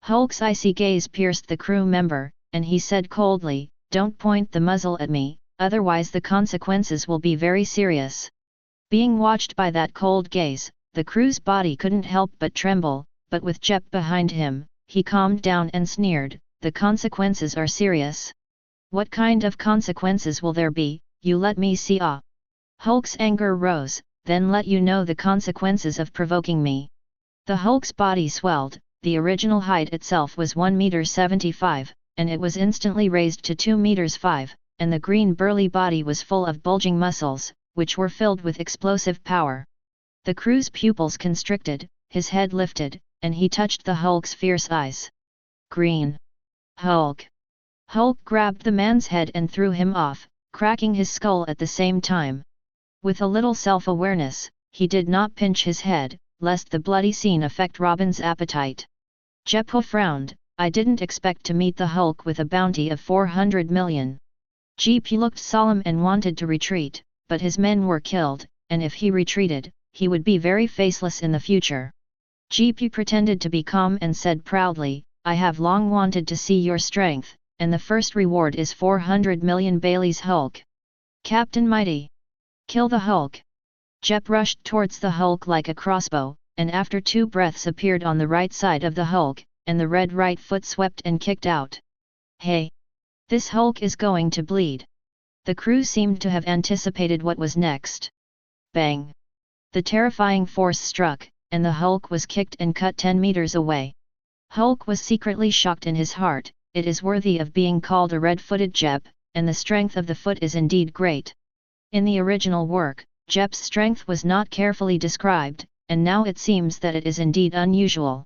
Hulk's icy gaze pierced the crew member, and he said coldly, don't point the muzzle at me, otherwise the consequences will be very serious. Being watched by that cold gaze, the crew's body couldn't help but tremble, but with Jep behind him, he calmed down and sneered, the consequences are serious. What kind of consequences will there be, you let me see. Hulk's anger rose, then let you know the consequences of provoking me. The Hulk's body swelled, the original height itself was 1.75 m, and it was instantly raised to 2.5 m, and the green burly body was full of bulging muscles, which were filled with explosive power. The crew's pupils constricted, his head lifted, and he touched the Hulk's fierce eyes. Green. Hulk. Hulk grabbed the man's head and threw him off, cracking his skull at the same time. With a little self-awareness, he did not pinch his head, lest the bloody scene affect Robin's appetite. Jeppo frowned. I didn't expect to meet the Hulk with a bounty of 400 million. GP looked solemn and wanted to retreat, but his men were killed, and if he retreated, he would be very faceless in the future. GP pretended to be calm and said proudly, I have long wanted to see your strength, and the first reward is 400 million Bailey's Hulk. Captain Mighty. Kill the Hulk. Jep rushed towards the Hulk like a crossbow, and after 2 breaths appeared on the right side of the Hulk, and the red right foot swept and kicked out. Hey! This Hulk is going to bleed. The crew seemed to have anticipated what was next. Bang! The terrifying force struck, and the Hulk was kicked and cut 10 meters away. Hulk was secretly shocked in his heart. It is worthy of being called a red-footed Jep, and the strength of the foot is indeed great. In the original work, Jep's strength was not carefully described, and now it seems that it is indeed unusual.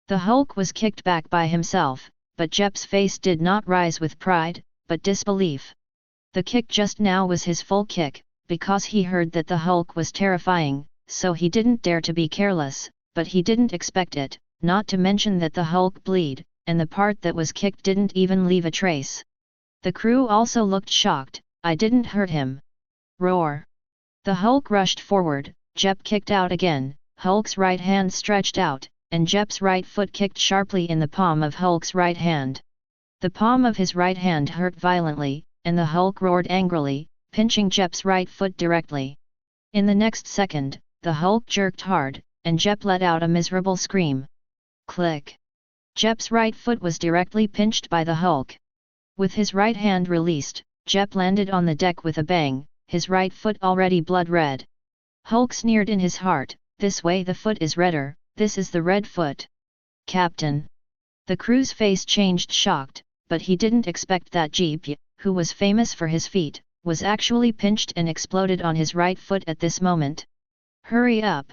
The Hulk was kicked back by himself, but Jep's face did not rise with pride, but disbelief. The kick just now was his full kick, because he heard that the Hulk was terrifying, so he didn't dare to be careless, but he didn't expect it, not to mention that the Hulk bleed, and the part that was kicked didn't even leave a trace. The crew also looked shocked. I didn't hurt him. Roar! The Hulk rushed forward. Jep kicked out again. Hulk's right hand stretched out, and Jep's right foot kicked sharply in the palm of Hulk's right hand. The palm of his right hand hurt violently, and the Hulk roared angrily, pinching Jep's right foot directly. In the next second, the Hulk jerked hard, and Jep let out a miserable scream. Click! Jep's right foot was directly pinched by the Hulk. With his right hand released, Jep landed on the deck with a bang, his right foot already blood red. Hulk sneered in his heart, this way the foot is redder, this is the red foot. Captain. The crew's face changed shocked, but he didn't expect that Jeep, who was famous for his feet, was actually pinched and exploded on his right foot at this moment. Hurry up!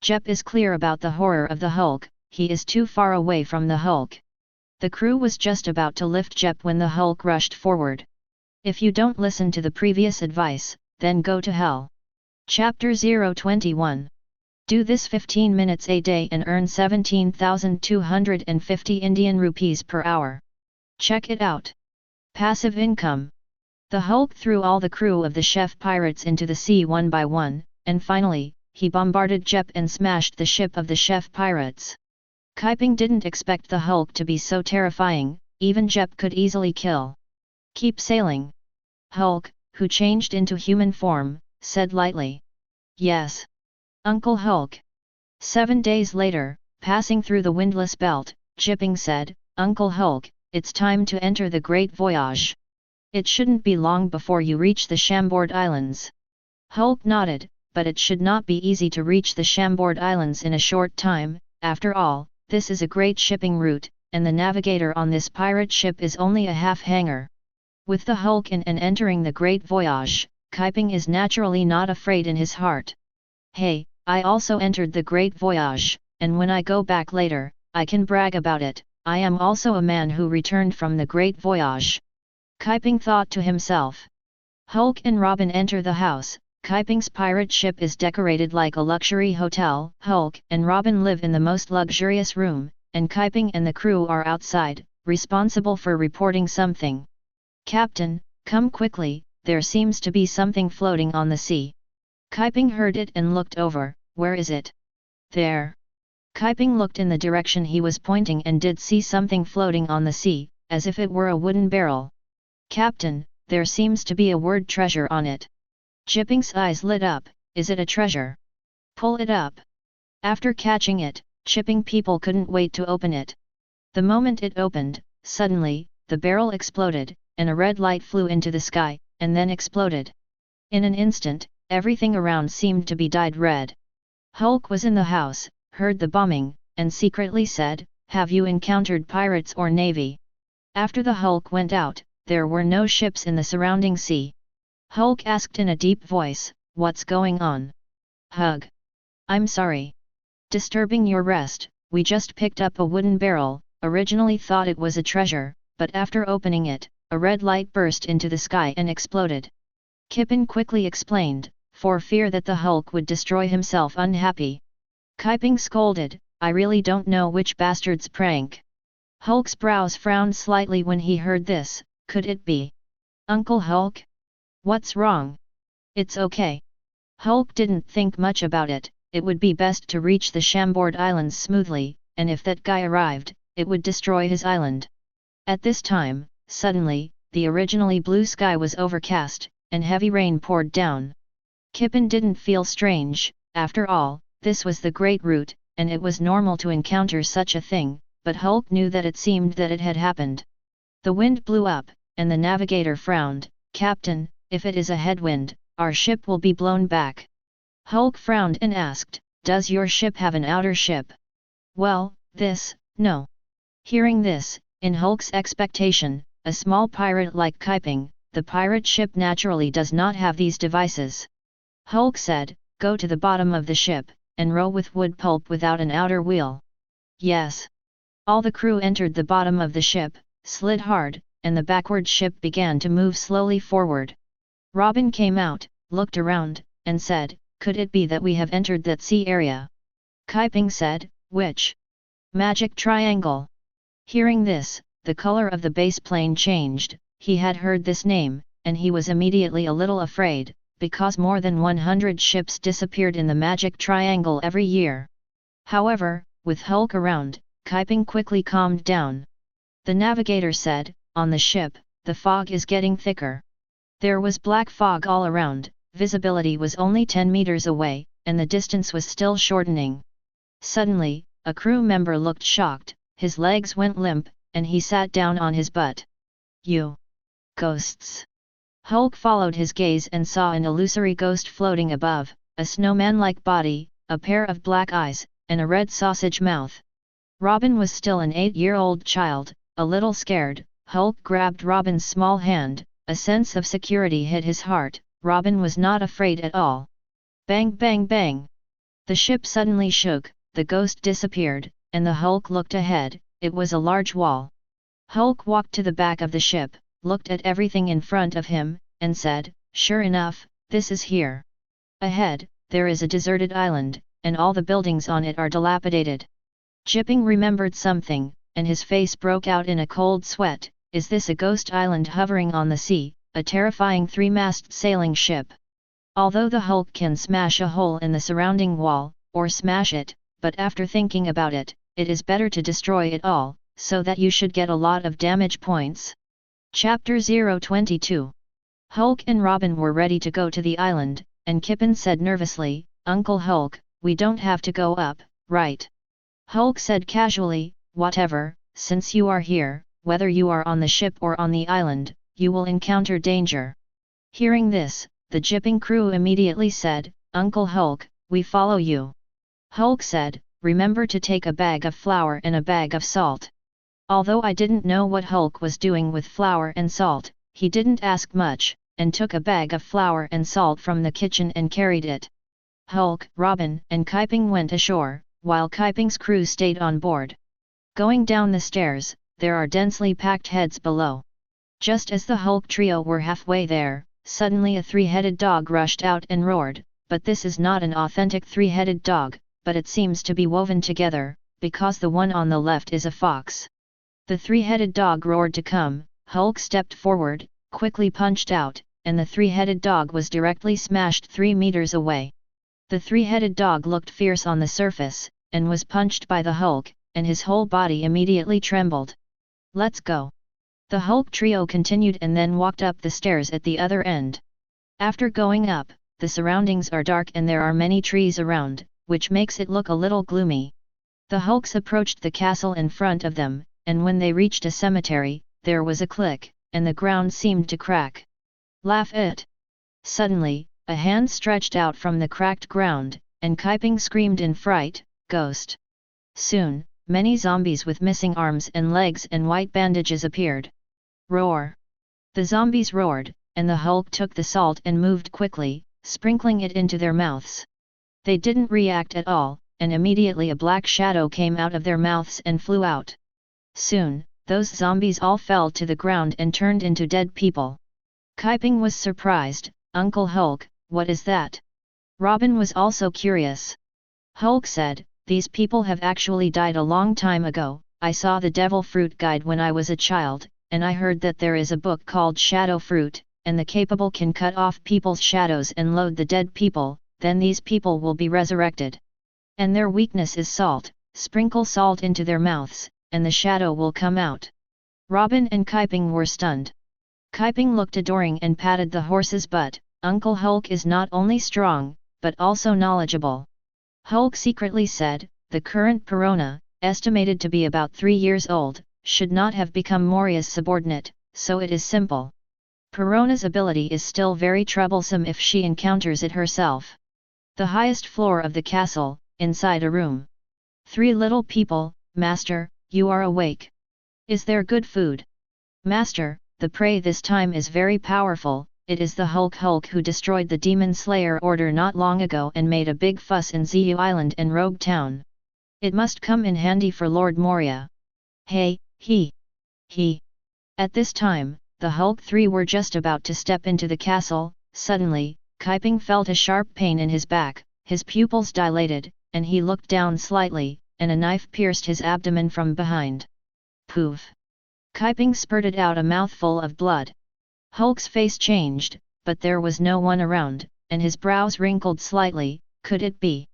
Jep is clear about the horror of the Hulk, he is too far away from the Hulk. The crew was just about to lift Jep when the Hulk rushed forward. If you don't listen to the previous advice, then go to hell. Chapter 021. Do this 15 minutes a day and earn 17,250 Indian rupees per hour. Check it out. Passive income. The Hulk threw all the crew of the chef pirates into the sea one by one, and finally, he bombarded Jep and smashed the ship of the chef pirates. Kaiping didn't expect the Hulk to be so terrifying, even Jep could easily kill. Keep sailing. Hulk, who changed into human form, said lightly. Yes. Uncle Hulk. 7 days later, passing through the windless belt, Jipping said, Uncle Hulk, it's time to enter the Great Voyage. It shouldn't be long before you reach the Chambord Islands. Hulk nodded, but it should not be easy to reach the Chambord Islands in a short time. After all, this is a great shipping route, and the navigator on this pirate ship is only a half-hanger. With the Hulk in and entering the Great Voyage, Kaiping is naturally not afraid in his heart. Hey, I also entered the Great Voyage, and when I go back later, I can brag about it, I am also a man who returned from the Great Voyage. Kaiping thought to himself. Hulk and Robin enter the house. Kaiping's pirate ship is decorated like a luxury hotel. Hulk and Robin live in the most luxurious room, and Kaiping and the crew are outside, responsible for reporting something. Captain, come quickly, there seems to be something floating on the sea. Kaiping heard it and looked over. Where is it? There. Kaiping looked in the direction he was pointing and did see something floating on the sea, as if it were a wooden barrel. Captain, there seems to be a word treasure on it. Jipping's eyes lit up. Is it a treasure? Pull it up. After catching it, shipping people couldn't wait to open it. The moment it opened, suddenly, the barrel exploded, and a red light flew into the sky, and then exploded. In an instant, everything around seemed to be dyed red. Hulk was in the house, heard the bombing, and secretly said, Have you encountered pirates or navy? After the Hulk went out, there were no ships in the surrounding sea. Hulk asked in a deep voice, What's going on? Hug. I'm sorry. Disturbing your rest, we just picked up a wooden barrel, originally thought it was a treasure, but after opening it, a red light burst into the sky and exploded. Kippen quickly explained, for fear that the Hulk would destroy himself unhappy. Kiping scolded, I really don't know which bastard's prank. Hulk's brows frowned slightly when he heard this, could it be Uncle Hulk? What's wrong? It's okay. Hulk didn't think much about it, it would be best to reach the Chambord Islands smoothly, and if that guy arrived, it would destroy his island. At this time, suddenly, the originally blue sky was overcast, and heavy rain poured down. Kippen didn't feel strange, after all, this was the Great Route, and it was normal to encounter such a thing, but Hulk knew that it seemed that it had happened. The wind blew up, and the navigator frowned, Captain, if it is a headwind, our ship will be blown back. Hulk frowned and asked, does your ship have an outer ship? Well, no. Hearing this, in Hulk's expectation, a small pirate like Kiping, the pirate ship naturally does not have these devices. Hulk said, go to the bottom of the ship, and row with wood pulp without an outer wheel. Yes. All the crew entered the bottom of the ship, slid hard, and the backward ship began to move slowly forward. Robin came out, looked around, and said, could it be that we have entered that sea area? Kiping said, which? Magic Triangle. Hearing this, the color of the base plane changed, he had heard this name, and he was immediately a little afraid, because more than 100 ships disappeared in the Magic Triangle every year. However, with Hulk around, Kiping quickly calmed down. The navigator said, on the ship, the fog is getting thicker. There was black fog all around, visibility was only 10 meters away, and the distance was still shortening. Suddenly, a crew member looked shocked, his legs went limp, and he sat down on his butt. You! Ghosts! Hulk followed his gaze and saw an illusory ghost floating above, a snowman-like body, a pair of black eyes, and a red sausage mouth. Robin was still an 8-year-old child, a little scared. Hulk grabbed Robin's small hand, a sense of security hit his heart, Robin was not afraid at all. Bang bang bang! The ship suddenly shook, the ghost disappeared, and the Hulk looked ahead, it was a large wall. Hulk walked to the back of the ship, looked at everything in front of him, and said, sure enough, this is here. Ahead, there is a deserted island, and all the buildings on it are dilapidated. Jipping remembered something, and his face broke out in a cold sweat. Is this a ghost island hovering on the sea, a terrifying 3-masted sailing ship? Although the Hulk can smash a hole in the surrounding wall, or smash it, but after thinking about it, it is better to destroy it all, so that you should get a lot of damage points. Chapter 022. Hulk and Robin were ready to go to the island, and Kippen said nervously, Uncle Hulk, we don't have to go up, right? Hulk said casually, whatever, since you are here, whether you are on the ship or on the island, you will encounter danger. Hearing this, the Jipping crew immediately said, Uncle Hulk, we follow you. Hulk said, remember to take a bag of flour and a bag of salt. Although I didn't know what Hulk was doing with flour and salt, he didn't ask much, and took a bag of flour and salt from the kitchen and carried it. Hulk, Robin, and Kiping went ashore, while Kiping's crew stayed on board. Going down the stairs, there are densely packed heads below. Just as the Hulk trio were halfway there, suddenly a 3-headed dog rushed out and roared, but this is not an authentic 3-headed dog, but it seems to be woven together, because the one on the left is a fox. The 3-headed dog roared to come, Hulk stepped forward, quickly punched out, and the 3-headed dog was directly smashed 3 meters away. The 3-headed dog looked fierce on the surface, and was punched by the Hulk, and his whole body immediately trembled. Let's go. The Hulk trio continued and then walked up the stairs at the other end. After going up, the surroundings are dark and there are many trees around, which makes it look a little gloomy. The Hulks approached the castle in front of them, and when they reached a cemetery, there was a click, and the ground seemed to crack. Laugh it! Suddenly, a hand stretched out from the cracked ground, and Kiping screamed in fright, Ghost! Soon, many zombies with missing arms and legs and white bandages appeared. Roar! The zombies roared, and the Hulk took the salt and moved quickly, sprinkling it into their mouths. They didn't react at all, and immediately a black shadow came out of their mouths and flew out. Soon, those zombies all fell to the ground and turned into dead people. Kiping was surprised. "Uncle Hulk, what is that?" Robin was also curious. Hulk said, "These people have actually died a long time ago. I saw the Devil Fruit Guide when I was a child, and I heard that there is a book called Shadow Fruit, and the capable can cut off people's shadows and load the dead people, then these people will be resurrected. And their weakness is salt, sprinkle salt into their mouths, and the shadow will come out." Robin and Kiping were stunned. Kiping looked adoring and patted the horse's butt. "Uncle Hulk is not only strong, but also knowledgeable." Hulk secretly said, "The current Perona, estimated to be about 3 years old, should not have become Moriah's subordinate, so it is simple. Perona's ability is still very troublesome if she encounters it herself." The highest floor of the castle, inside a room. 3 little people. "Master, you are awake. Is there good food?" "Master, the prey this time is very powerful. It is the Hulk who destroyed the Demon Slayer Order not long ago and made a big fuss in Zu Island and Loguetown. It must come in handy for Lord Moriah." "Hey, he. At this time, the Hulk 3 were just about to step into the castle. Suddenly, Kiping felt a sharp pain in his back, his pupils dilated, and he looked down slightly, and a knife pierced his abdomen from behind. Poof! Kiping spurted out a mouthful of blood. Hulk's face changed, but there was no one around, and his brows wrinkled slightly. Could it be?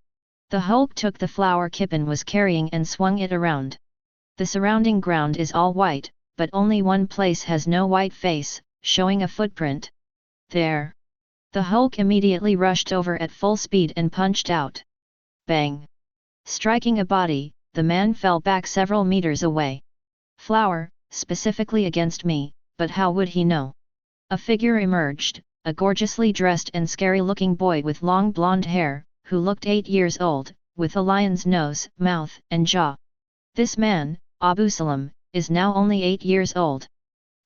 The Hulk took the flower Kipin was carrying and swung it around. The surrounding ground is all white, but only one place has no white face, showing a footprint. There! The Hulk immediately rushed over at full speed and punched out. Bang! Striking a body, the man fell back several meters away. Flower, specifically against me, but how would he know? A figure emerged, a gorgeously dressed and scary-looking boy with long blonde hair, who looked 8 years old, with a lion's nose, mouth, and jaw. This man, Abu Salam, is now only 8 years old.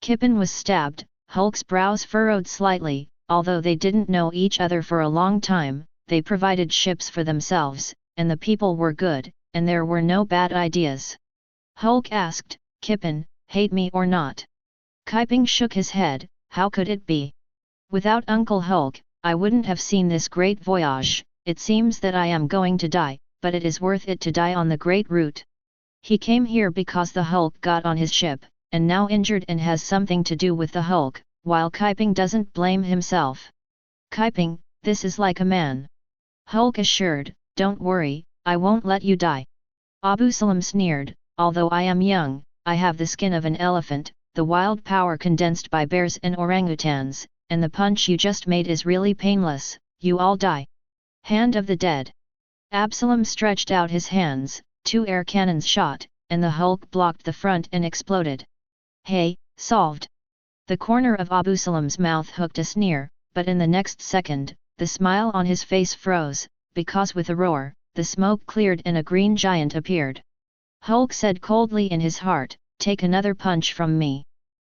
Kipin was stabbed. Hulk's brows furrowed slightly. Although they didn't know each other for a long time, they provided ships for themselves, and the people were good, and there were no bad ideas. Hulk asked, "Kipin, hate me or not?" Kiping shook his head. How could it be? Without Uncle Hulk, I wouldn't have seen this great voyage. It seems that I am going to die, but it is worth it to die on the great route. He came here because the Hulk got on his ship, and now injured and has something to do with the Hulk, while Kiping doesn't blame himself. Kiping, this is like a man. Hulk assured, "Don't worry, I won't let you die." Abu Salam sneered, "Although I am young, I have the skin of an elephant, the wild power condensed by bears and orangutans, and the punch you just made is really painless, you all die." Hand of the dead. Absalom stretched out his hands, 2 air cannons shot, and the Hulk blocked the front and exploded. "Hey, solved." The corner of Abu Salam's mouth hooked a sneer, but in the next second, the smile on his face froze, because with a roar, the smoke cleared and a green giant appeared. Hulk said coldly in his heart, "Take another punch from me."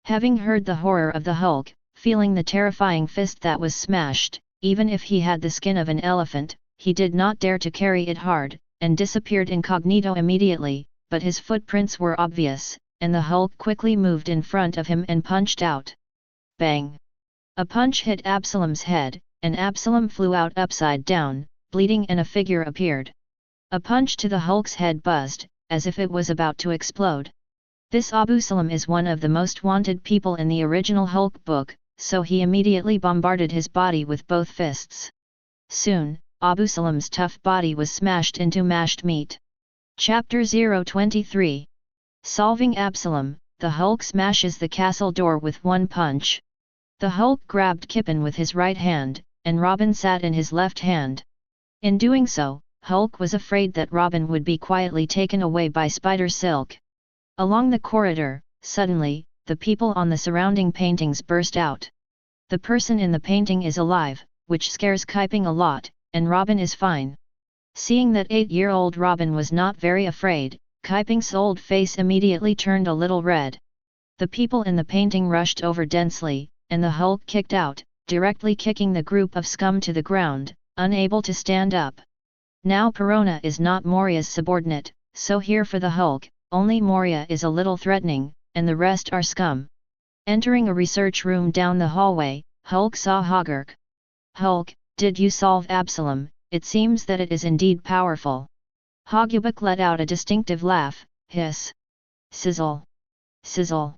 Having heard the horror of the Hulk, feeling the terrifying fist that was smashed, even if he had the skin of an elephant, he did not dare to carry it hard, and disappeared incognito immediately, but his footprints were obvious, and the Hulk quickly moved in front of him and punched out. Bang! A punch hit Absalom's head, and Absalom flew out upside down, bleeding, and a figure appeared. A punch to the Hulk's head buzzed, as if it was about to explode. This Abu Salam is one of the most wanted people in the original Hulk book, so he immediately bombarded his body with both fists. Soon, Abu Salam's tough body was smashed into mashed meat. Chapter 023. Solving Absalom, the Hulk smashes the castle door with one punch. The Hulk grabbed Kipin with his right hand, and Robin sat in his left hand. In doing so, Hulk was afraid that Robin would be quietly taken away by Spider Silk. Along the corridor, suddenly, the people on the surrounding paintings burst out. The person in the painting is alive, which scares Kiping a lot, and Robin is fine. Seeing that 8-year-old Robin was not very afraid, Kiping's old face immediately turned a little red. The people in the painting rushed over densely, and the Hulk kicked out, directly kicking the group of scum to the ground, unable to stand up. Now Perona is not Moriah's subordinate, so here for the Hulk, only Moriah is a little threatening, and the rest are scum. Entering a research room down the hallway, Hulk saw Hogurk. Hulk, did you solve Absalom? It seems that it is indeed powerful. Hogubuk let out a distinctive laugh, hiss. Sizzle. Sizzle.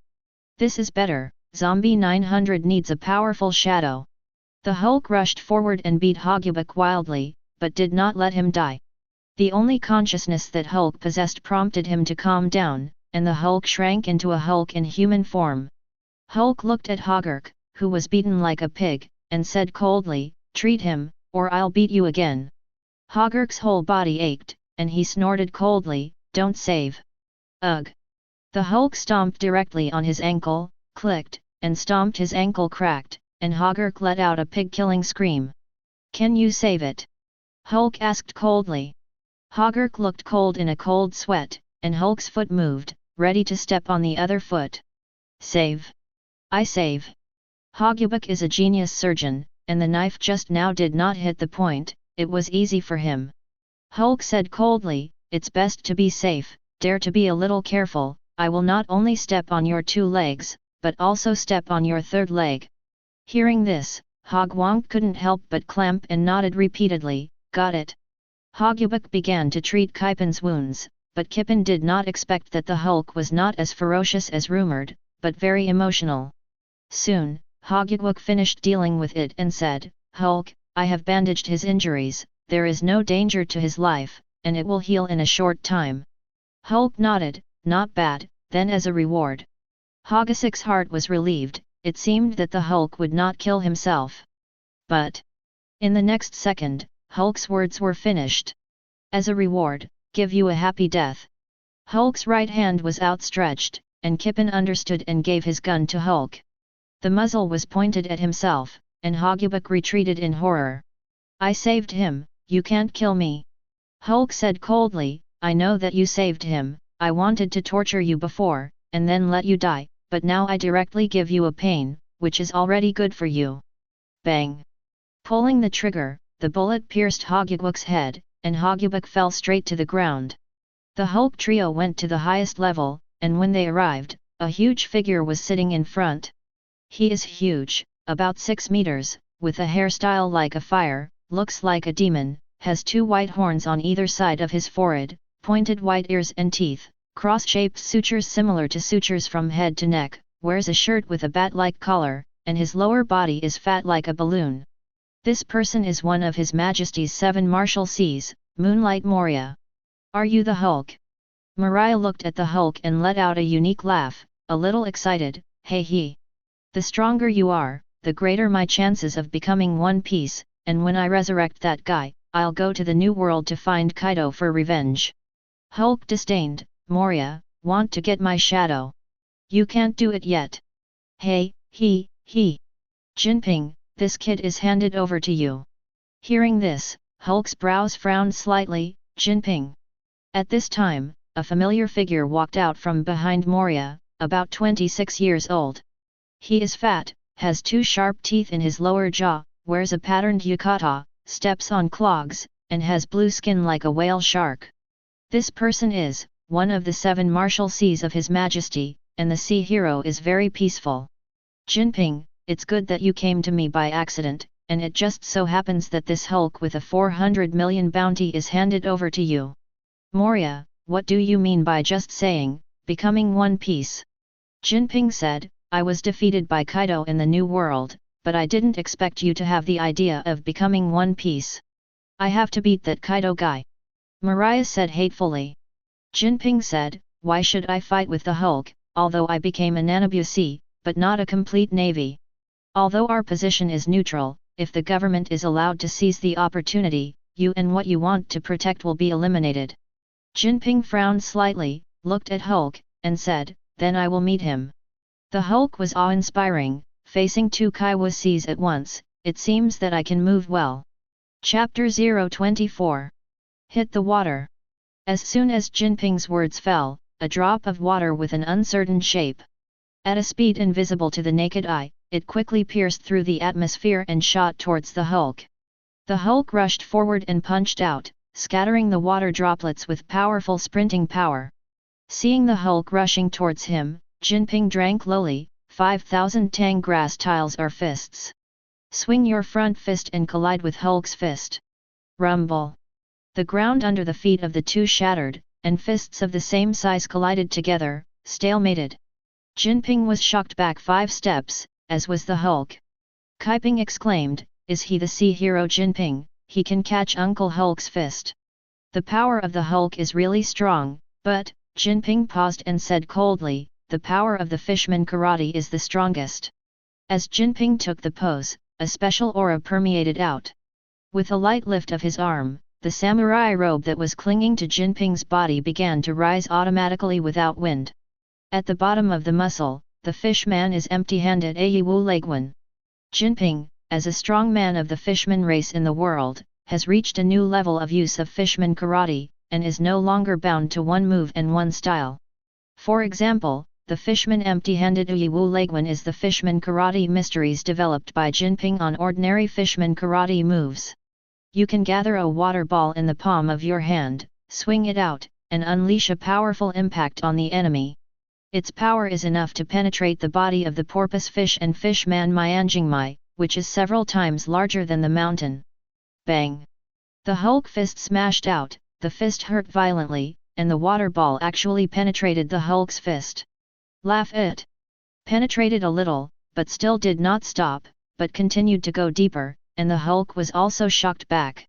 This is better, Zombie 900 needs a powerful shadow. The Hulk rushed forward and beat Hogubuk wildly, but did not let him die. The only consciousness that Hulk possessed prompted him to calm down, and the Hulk shrank into a Hulk in human form. Hulk looked at Hogurk, who was beaten like a pig, and said coldly, treat him, or I'll beat you again. Hogurk's whole body ached, and he snorted coldly, don't save. Ugh! The Hulk stomped directly on his ankle, clicked, and stomped his ankle cracked, and Hogurk let out a pig-killing scream. Can you save it? Hulk asked coldly. Hogurk looked cold in a cold sweat, and Hulk's foot moved, ready to step on the other foot. Save. I save. Hogubuk is a genius surgeon, and the knife just now did not hit the point, it was easy for him. Hulk said coldly, it's best to be safe, dare to be a little careful, I will not only step on your 2 legs, but also step on your 3rd leg. Hearing this, Hogwonk couldn't help but clamp and nodded repeatedly, got it. Hogubuk began to treat Kipen's wounds, but Kipen did not expect that the Hulk was not as ferocious as rumored, but very emotional. Soon, Hogubuk finished dealing with it and said, Hulk, I have bandaged his injuries, there is no danger to his life, and it will heal in a short time. Hulk nodded, not bad, then as a reward. Hogasik's heart was relieved, it seemed that the Hulk would not kill himself. But, in the next second, Hulk's words were finished. As a reward, give you a happy death. Hulk's right hand was outstretched, and Kipen understood and gave his gun to Hulk. The muzzle was pointed at himself, and Hogubuk retreated in horror. I saved him, you can't kill me. Hulk said coldly, I know that you saved him, I wanted to torture you before, and then let you die, but now I directly give you a pain, which is already good for you. Bang! Pulling the trigger, the bullet pierced Hogubuk's head, and Hogubuk fell straight to the ground. The Hulk trio went to the highest level, and when they arrived, a huge figure was sitting in front. He is huge, about 6 meters, with a hairstyle like a fire, looks like a demon, has 2 white horns on either side of his forehead, pointed white ears and teeth, cross-shaped sutures similar to sutures from head to neck, wears a shirt with a bat-like collar, and his lower body is fat like a balloon. This person is one of His Majesty's 7 Marshalseas, Moonlight Moriah. Are you the Hulk? Moriah looked at the Hulk and let out a unique laugh, a little excited, hey he. The stronger you are, the greater my chances of becoming one piece, and when I resurrect that guy, I'll go to the New World to find Kaido for revenge. Hulk disdained, Moriah, want to get my shadow? You can't do it yet. Hey, he. Jinping, this kid is handed over to you. Hearing this, Hulk's brows frowned slightly, Jinping. At this time, a familiar figure walked out from behind Moriah, about 26 years old. He is fat, has 2 sharp teeth in his lower jaw, wears a patterned yukata, steps on clogs, and has blue skin like a whale shark. This person is one of the 7 Marshalseas of His Majesty, and the sea hero is very peaceful. Jinping, it's good that you came to me by accident, and it just so happens that this Hulk with a 400 million bounty is handed over to you. Moriah, what do you mean by just saying, becoming one piece? Jinping said, I was defeated by Kaido in the New World, but I didn't expect you to have the idea of becoming one piece. I have to beat that Kaido guy. Moriah said hatefully. Jinping said, why should I fight with the Hulk, although I became a Nanabusi, but not a complete navy? Although our position is neutral, if the government is allowed to seize the opportunity, you and what you want to protect will be eliminated. Jinping frowned slightly, looked at Hulk, and said, then I will meet him. The Hulk was awe-inspiring, facing 2 Kaiwa seas at once, it seems that I can move well. Chapter 024. Hit the water. As soon as Jinping's words fell, a drop of water with an uncertain shape. At a speed invisible to the naked eye, it quickly pierced through the atmosphere and shot towards the Hulk. The Hulk rushed forward and punched out, scattering the water droplets with powerful sprinting power. Seeing the Hulk rushing towards him, Jinping drank lowly, 5,000 tang grass tiles are fists. Swing your front fist and collide with Hulk's fist. Rumble. The ground under the feet of the two shattered, and fists of the same size collided together, stalemated. Jinping was shocked back 5 steps, as was the Hulk. Kaiping exclaimed, "Is he the sea hero Jinping? He can catch Uncle Hulk's fist." The power of the Hulk is really strong, but, Jinping paused and said coldly, "The power of the fishman karate is the strongest." As Jinping took the pose, a special aura permeated out. With a light lift of his arm, the samurai robe that was clinging to Jinping's body began to rise automatically without wind. At the bottom of the muscle, the fishman is empty-handed a Wu Leguan. Jinping, as a strong man of the fishman race in the world, has reached a new level of use of fishman karate, and is no longer bound to one move and one style. For example, the fishman empty-handed Wu Leguan is the fishman karate mysteries developed by Jinping on ordinary fishman karate moves. You can gather a water ball in the palm of your hand, swing it out, and unleash a powerful impact on the enemy. Its power is enough to penetrate the body of the porpoise fish and fishman Mianjingmai, which is several times larger than the mountain. Bang! The Hulk fist smashed out, the fist hurt violently, and the water ball actually penetrated the Hulk's fist. Laugh it! Penetrated a little, but still did not stop, but continued to go deeper, and the Hulk was also shocked back.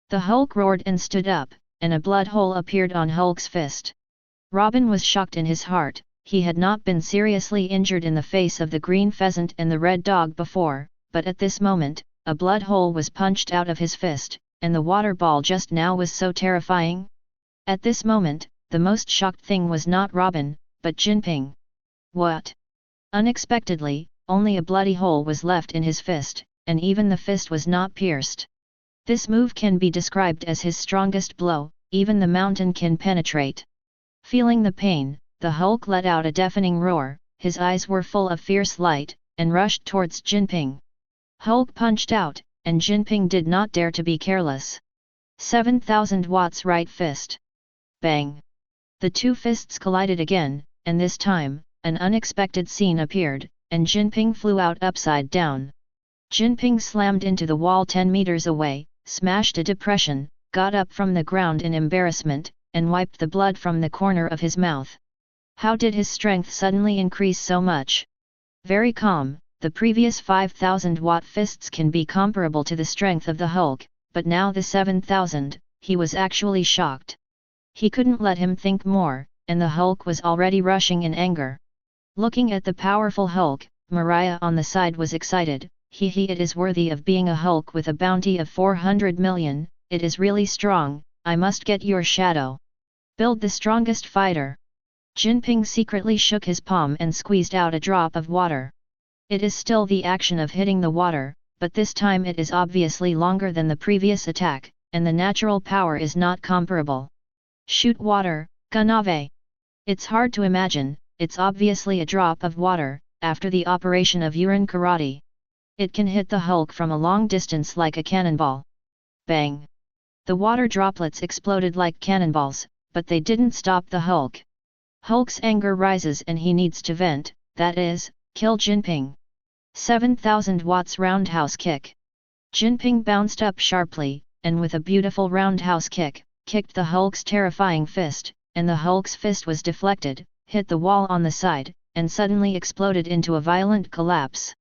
The Hulk roared and stood up, and a blood hole appeared on Hulk's fist. Robin was shocked in his heart. He had not been seriously injured in the face of the green pheasant and the red dog before, but at this moment, a blood hole was punched out of his fist, and the water ball just now was so terrifying. At this moment, the most shocked thing was not Robin, but Jinping. What? Unexpectedly, only a bloody hole was left in his fist, and even the fist was not pierced. This move can be described as his strongest blow, even the mountain can penetrate. Feeling the pain, the Hulk let out a deafening roar, his eyes were full of fierce light, and rushed towards Jinping. Hulk punched out, and Jinping did not dare to be careless. 7,000 watts right fist. Bang! The two fists collided again, and this time, an unexpected scene appeared, and Jinping flew out upside down. Jinping slammed into the wall 10 meters away, smashed a depression, got up from the ground in embarrassment, and wiped the blood from the corner of his mouth. How did his strength suddenly increase so much? Very calm, the previous 5,000-watt fists can be comparable to the strength of the Hulk, but now the 7,000, he was actually shocked. He couldn't let him think more, and the Hulk was already rushing in anger. Looking at the powerful Hulk, Moriah on the side was excited. It is worthy of being a Hulk with a bounty of 400 million, it is really strong, I must get your shadow. Build the strongest fighter. Jinping secretly shook his palm and squeezed out a drop of water. It is still the action of hitting the water, but this time it is obviously longer than the previous attack, and the natural power is not comparable. Shoot water, Gunave. It's hard to imagine, it's obviously a drop of water, after the operation of urine karate. It can hit the Hulk from a long distance like a cannonball. Bang! The water droplets exploded like cannonballs, but they didn't stop the Hulk. Hulk's anger rises and he needs to vent, that is, kill Jinping. 7,000 watts roundhouse kick. Jinping bounced up sharply, and with a beautiful roundhouse kick, kicked the Hulk's terrifying fist, and the Hulk's fist was deflected, hit the wall on the side, and suddenly exploded into a violent collapse.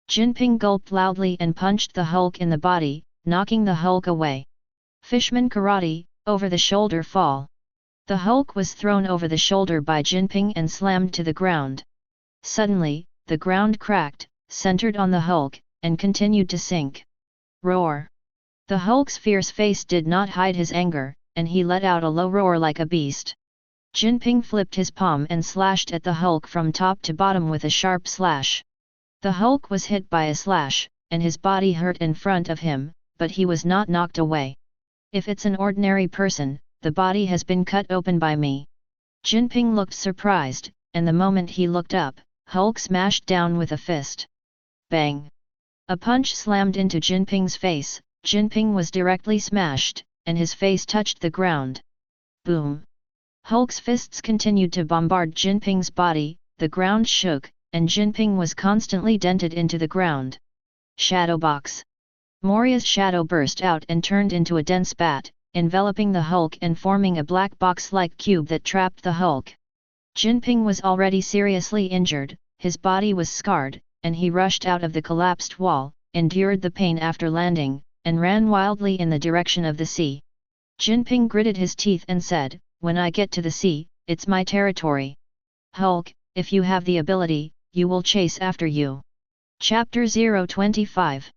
Jinping gulped loudly and punched the Hulk in the body, knocking the Hulk away. Fishman karate, over the shoulder fall. The Hulk was thrown over the shoulder by Jinping and slammed to the ground. Suddenly, the ground cracked, centered on the Hulk, and continued to sink. Roar! The Hulk's fierce face did not hide his anger, and he let out a low roar like a beast. Jinping flipped his palm and slashed at the Hulk from top to bottom with a sharp slash. The Hulk was hit by a slash, and his body hurt in front of him, but he was not knocked away. If it's an ordinary person, the body has been cut open by me. Jinping looked surprised, and the moment he looked up, Hulk smashed down with a fist. Bang! A punch slammed into Jinping's face, Jinping was directly smashed, and his face touched the ground. Boom! Hulk's fists continued to bombard Jinping's body, the ground shook, and Jinping was constantly dented into the ground. Shadow box. Moriah's shadow burst out and turned into a dense bat, enveloping the Hulk and forming a black box-like cube that trapped the Hulk. Jinping was already seriously injured, his body was scarred, and he rushed out of the collapsed wall, endured the pain after landing, and ran wildly in the direction of the sea. Jinping gritted his teeth and said, "When I get to the sea, it's my territory. Hulk, if you have the ability, you will chase after you." Chapter 025.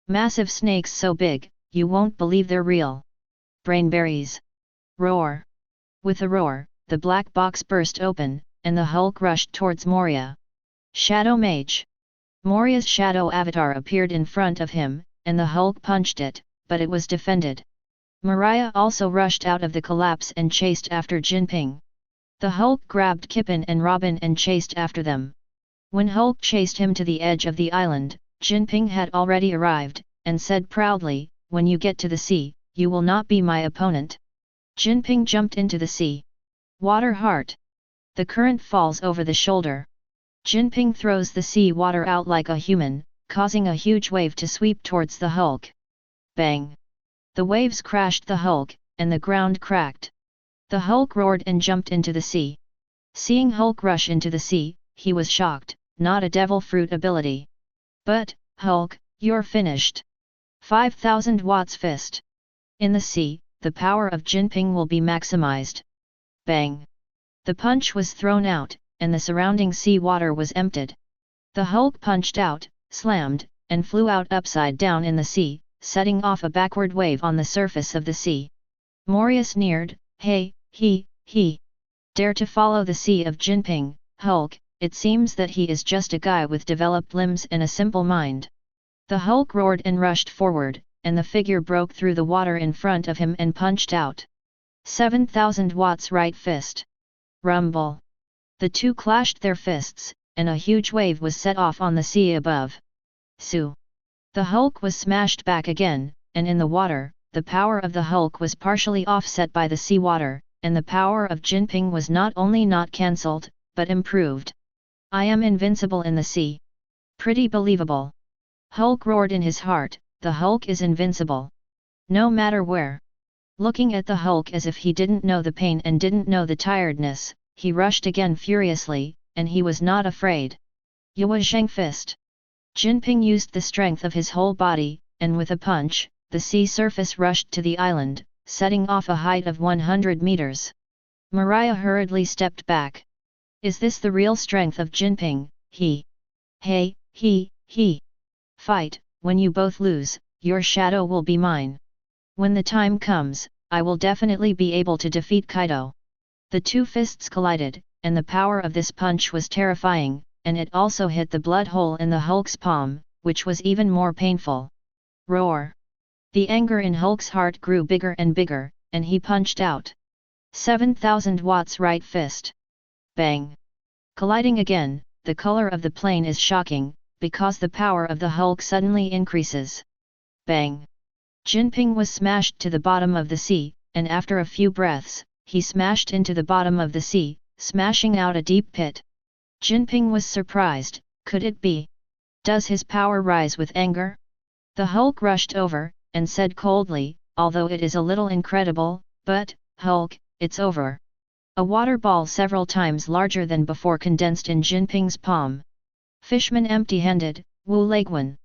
Massive snakes so big, you won't believe they're real. Brainberries. Roar. With a roar, the black box burst open, and the Hulk rushed towards Moriah. Shadow Mage. Moriah's shadow avatar appeared in front of him, and the Hulk punched it, but it was defended. Moriah also rushed out of the collapse and chased after Jinping. The Hulk grabbed Kippen and Robin and chased after them. When Hulk chased him to the edge of the island, Jinping had already arrived, and said proudly, "When you get to the sea, you will not be my opponent." Jinping jumped into the sea. Water heart. The current falls over the shoulder. Jinping throws the sea water out like a human, causing a huge wave to sweep towards the Hulk. Bang! The waves crashed the Hulk, and the ground cracked. The Hulk roared and jumped into the sea. Seeing Hulk rush into the sea, he was shocked, not a devil fruit ability. "But, Hulk, you're finished. 5000 watts fist. In the sea, the power of Jinping will be maximized." Bang! The punch was thrown out, and the surrounding sea water was emptied. The Hulk punched out, slammed, and flew out upside down in the sea, setting off a backward wave on the surface of the sea. Moriah sneered, "Hey, he. Dare to follow the sea of Jinping, Hulk, it seems that he is just a guy with developed limbs and a simple mind." The Hulk roared and rushed forward, and the figure broke through the water in front of him and punched out. 7000 watts right fist. Rumble. The two clashed their fists, and a huge wave was set off on the sea above. Sue. The Hulk was smashed back again, and in the water, the power of the Hulk was partially offset by the seawater, and the power of Jinping was not only not cancelled, but improved. "I am invincible in the sea. Pretty believable." Hulk roared in his heart, "The Hulk is invincible. No matter where." Looking at the Hulk as if he didn't know the pain and didn't know the tiredness, he rushed again furiously, and he was not afraid. Yue Zheng fist. Jinping used the strength of his whole body, and with a punch, the sea surface rushed to the island, setting off a height of 100 meters. Moriah hurriedly stepped back. "Is this the real strength of Jinping? He. Fight, when you both lose, your shadow will be mine. When the time comes, I will definitely be able to defeat Kaido." The two fists collided, and the power of this punch was terrifying, and it also hit the blood hole in the Hulk's palm, which was even more painful. Roar! The anger in Hulk's heart grew bigger and bigger, and he punched out. 7000 watts right fist. Bang! Colliding again, the color of the plane is shocking, because the power of the Hulk suddenly increases. Bang! Jinping was smashed to the bottom of the sea, and after a few breaths, he smashed into the bottom of the sea, smashing out a deep pit. Jinping was surprised. Could it be? Does his power rise with anger? The Hulk rushed over, and said coldly, "Although it is a little incredible, but, Hulk, it's over." A water ball several times larger than before condensed in Jinping's palm. Fishman empty-handed, Wu Leguan.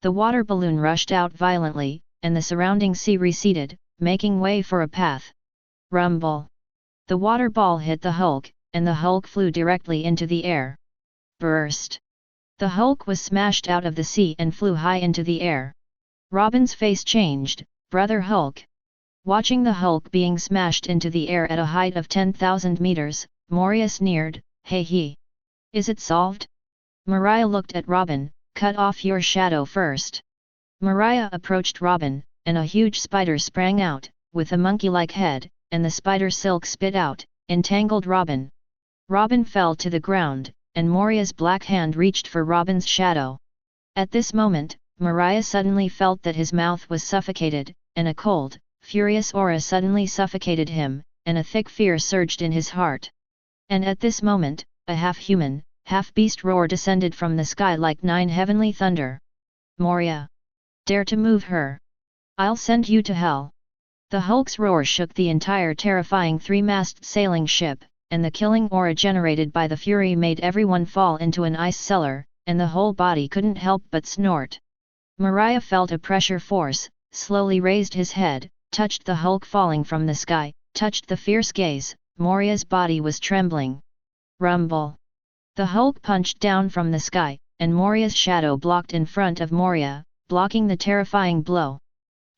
The water balloon rushed out violently, and the surrounding sea receded, making way for a path. Rumble. The water ball hit the Hulk, and the Hulk flew directly into the air. Burst. The Hulk was smashed out of the sea and flew high into the air. Robin's face changed. "Brother Hulk." Watching the Hulk being smashed into the air at a height of 10,000 meters, Moriah sneered, "Hey. Is it solved?" Moriah looked at Robin. "Cut off your shadow first." Moriah approached Robin, and a huge spider sprang out, with a monkey-like head, and the spider silk spit out, entangled Robin. Robin fell to the ground, and Moriah's black hand reached for Robin's shadow. At this moment, Moriah suddenly felt that his mouth was suffocated, and a cold, furious aura suddenly suffocated him, and a thick fear surged in his heart. And at this moment, a half-human, half-beast roar descended from the sky like 9 heavenly thunder. Moriah! Dare to move her! I'll send you to hell! The Hulk's roar shook the entire terrifying 3-mast sailing ship, and the killing aura generated by the fury made everyone fall into an ice cellar, and the whole body couldn't help but snort. Moriah felt a pressure force, slowly raised his head, touched the Hulk falling from the sky, touched the fierce gaze. Moriah's body was trembling. Rumble! The Hulk punched down from the sky, and Moriah's shadow blocked in front of Moriah, blocking the terrifying blow.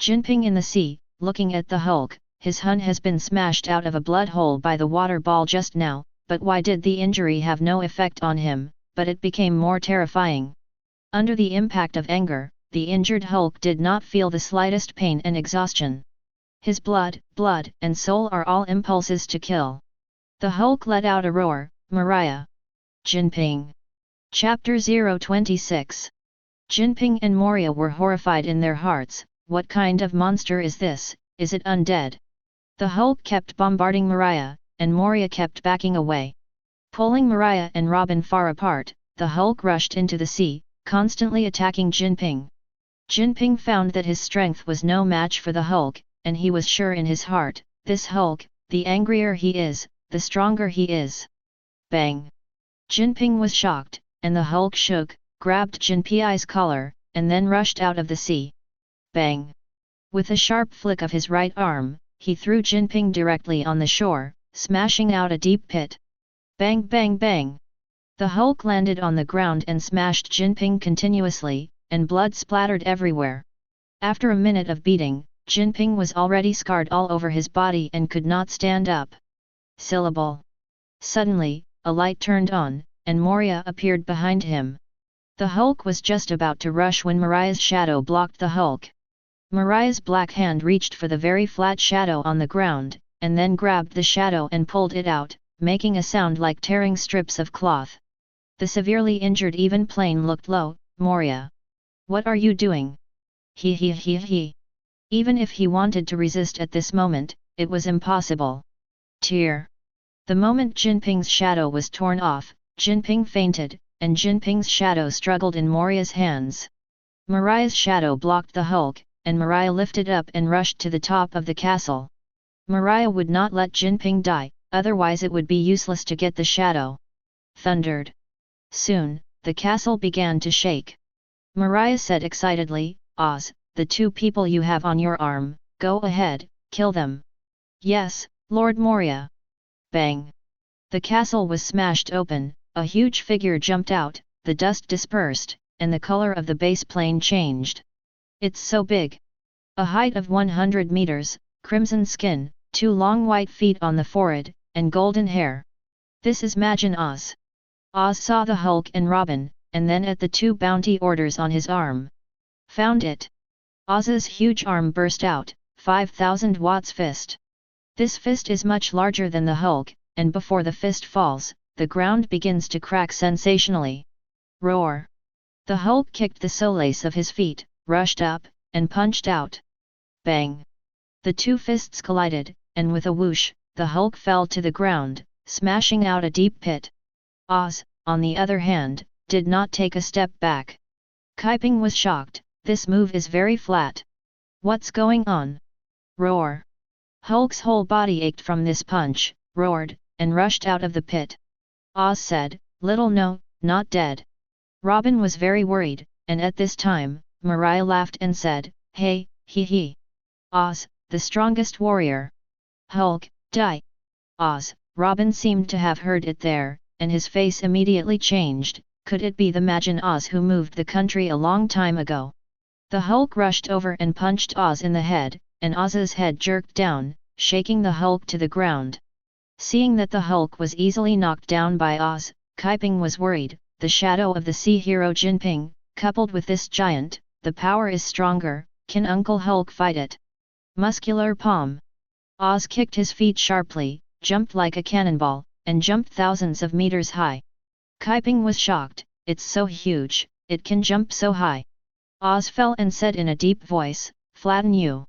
Jinping in the sea, looking at the Hulk, his Hun has been smashed out of a blood hole by the water ball just now, but why did the injury have no effect on him, but it became more terrifying? Under the impact of anger, the injured Hulk did not feel the slightest pain and exhaustion. His blood, and soul are all impulses to kill. The Hulk let out a roar, Moriah! Jinping! Chapter 026. Jinping and Moriah were horrified in their hearts. What kind of monster is this? Is it undead? The Hulk kept bombarding Moriah, and Moriah kept backing away. Pulling Moriah and Robin far apart, the Hulk rushed into the sea, constantly attacking Jinping. Jinping found that his strength was no match for the Hulk, and he was sure in his heart, this Hulk, the angrier he is, the stronger he is. Bang! Jinping was shocked, and the Hulk shook, grabbed Jinpei's collar, and then rushed out of the sea. Bang! With a sharp flick of his right arm, he threw Jinping directly on the shore, smashing out a deep pit. Bang bang bang! The Hulk landed on the ground and smashed Jinping continuously, and blood splattered everywhere. After a minute of beating, Jinping was already scarred all over his body and could not stand up. Syllable. Suddenly, a light turned on, and Moriah appeared behind him. The Hulk was just about to rush when Moriah's shadow blocked the Hulk. Moriah's black hand reached for the very flat shadow on the ground, and then grabbed the shadow and pulled it out, making a sound like tearing strips of cloth. The severely injured even plane looked low. Moriah! What are you doing? He. Even if he wanted to resist at this moment, it was impossible. Tear. The moment Jinping's shadow was torn off, Jinping fainted, and Jinping's shadow struggled in Moriah's hands. Moriah's shadow blocked the Hulk, and Moriah lifted up and rushed to the top of the castle. Moriah would not let Jinping die, otherwise it would be useless to get the shadow. Thundered. Soon, the castle began to shake. Moriah said excitedly, Oz, the 2 people you have on your arm, go ahead, kill them. Yes, Lord Moriah. Bang! The castle was smashed open, a huge figure jumped out, the dust dispersed, and the color of the base plane changed. It's so big. A height of 100 meters, crimson skin, 2 long white feet on the forehead, and golden hair. This is Magellan Oz. Oz saw the Hulk and Robin, and then at the 2 bounty orders on his arm. Found it. Oz's huge arm burst out, 5,000 watts fist. This fist is much larger than the Hulk, and before the fist falls, the ground begins to crack sensationally. Roar! The Hulk kicked the soles of his feet, rushed up, and punched out. Bang! The 2 fists collided, and with a whoosh, the Hulk fell to the ground, smashing out a deep pit. Oz, on the other hand, did not take a step back. Kaiping was shocked, this move is very flat. What's going on? Roar! Hulk's whole body ached from this punch, roared, and rushed out of the pit. Oz said, little no, not dead. Robin was very worried, and at this time, Moriah laughed and said, hey, he. Oz, the strongest warrior. Hulk, die. Oz, Robin seemed to have heard it there, and his face immediately changed. Could it be the Magellan Oz who moved the country a long time ago? The Hulk rushed over and punched Oz in the head, and Oz's head jerked down, shaking the Hulk to the ground. Seeing that the Hulk was easily knocked down by Oz, Kaiping was worried. The shadow of the sea hero Jinping, coupled with this giant, the power is stronger. Can Uncle Hulk fight it? Muscular palm. Oz kicked his feet sharply, jumped like a cannonball, and jumped thousands of meters high. Kaiping was shocked, it's so huge, it can jump so high. Oz fell and said in a deep voice, flatten you.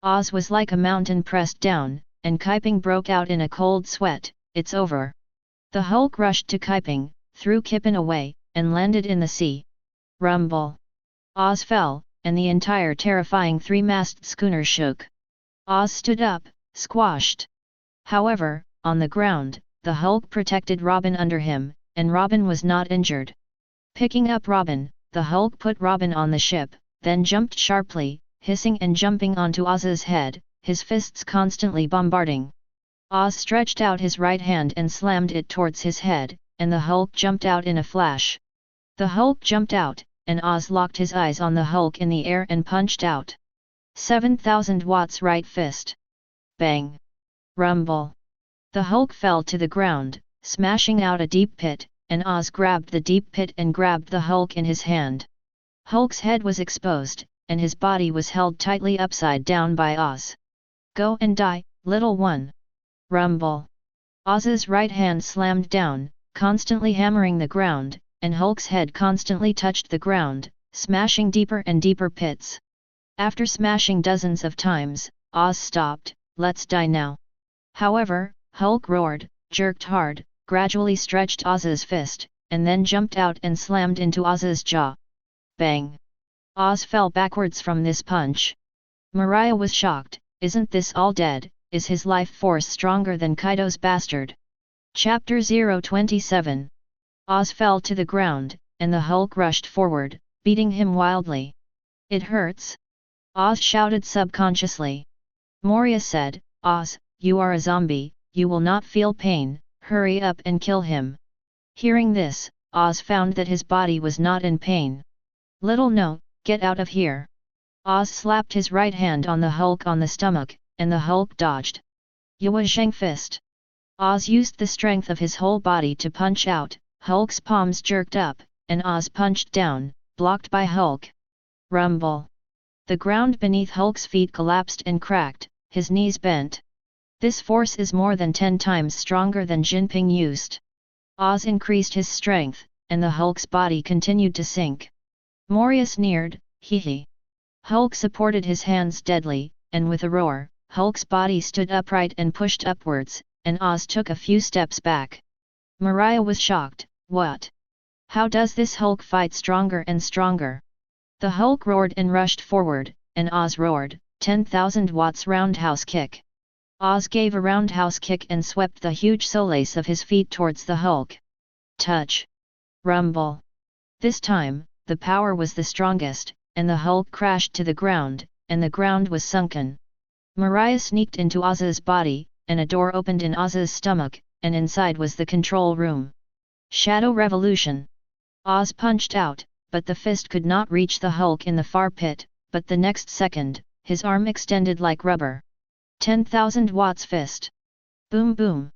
Oz was like a mountain pressed down, and Kiping broke out in a cold sweat. It's over. The Hulk rushed to Kiping, threw Kipin away, and landed in the sea. Rumble. Oz fell, and the entire terrifying three-masted schooner shook. Oz stood up, squashed. However, on the ground, the Hulk protected Robin under him, and Robin was not injured. Picking up Robin, the Hulk put Robin on the ship, then jumped sharply, hissing and jumping onto Oz's head, his fists constantly bombarding. Oz stretched out his right hand and slammed it towards his head, and the Hulk jumped out in a flash. The Hulk jumped out, and Oz locked his eyes on the Hulk in the air and punched out. 7,000 watts right fist. Bang. Rumble. The Hulk fell to the ground, smashing out a deep pit, and Oz grabbed the deep pit and grabbed the Hulk in his hand. Hulk's head was exposed, and his body was held tightly upside down by Oz. Go and die, little one. Rumble. Oz's right hand slammed down, constantly hammering the ground, and Hulk's head constantly touched the ground, smashing deeper and deeper pits. After smashing dozens of times, Oz stopped. Let's die now. However, Hulk roared, jerked hard, gradually stretched Oz's fist, and then jumped out and slammed into Oz's jaw. Bang. Oz fell backwards from this punch. Moriah was shocked. Isn't this all dead? Is his life force stronger than Kaido's bastard? Chapter 027. Oz fell to the ground, and the Hulk rushed forward, beating him wildly. It hurts? Oz shouted subconsciously. Moriah said, Oz, you are a zombie, you will not feel pain, hurry up and kill him. Hearing this, Oz found that his body was not in pain. Little no, get out of here. Oz slapped his right hand on the Hulk on the stomach, and the Hulk dodged. Yawa Zheng fist. Oz used the strength of his whole body to punch out. Hulk's palms jerked up, and Oz punched down, blocked by Hulk. Rumble. The ground beneath Hulk's feet collapsed and cracked, his knees bent. This force is more than 10 times stronger than Jinping used. Oz increased his strength, and the Hulk's body continued to sink. Moriah sneered, hee hee. Hulk supported his hands deadly, and with a roar, Hulk's body stood upright and pushed upwards, and Oz took a few steps back. Moriah was shocked. What? How does this Hulk fight stronger and stronger? The Hulk roared and rushed forward, and Oz roared, 10,000 watts roundhouse kick. Oz gave a roundhouse kick and swept the huge solace of his feet towards the Hulk. Touch. Rumble. This time, the power was the strongest, and the Hulk crashed to the ground, and the ground was sunken. Moriah sneaked into Oz's body, and a door opened in Oz's stomach, and inside was the control room. Shadow Revolution. Oz punched out, but the fist could not reach the Hulk in the far pit, but the next second, his arm extended like rubber. 10,000 watts fist. Boom boom.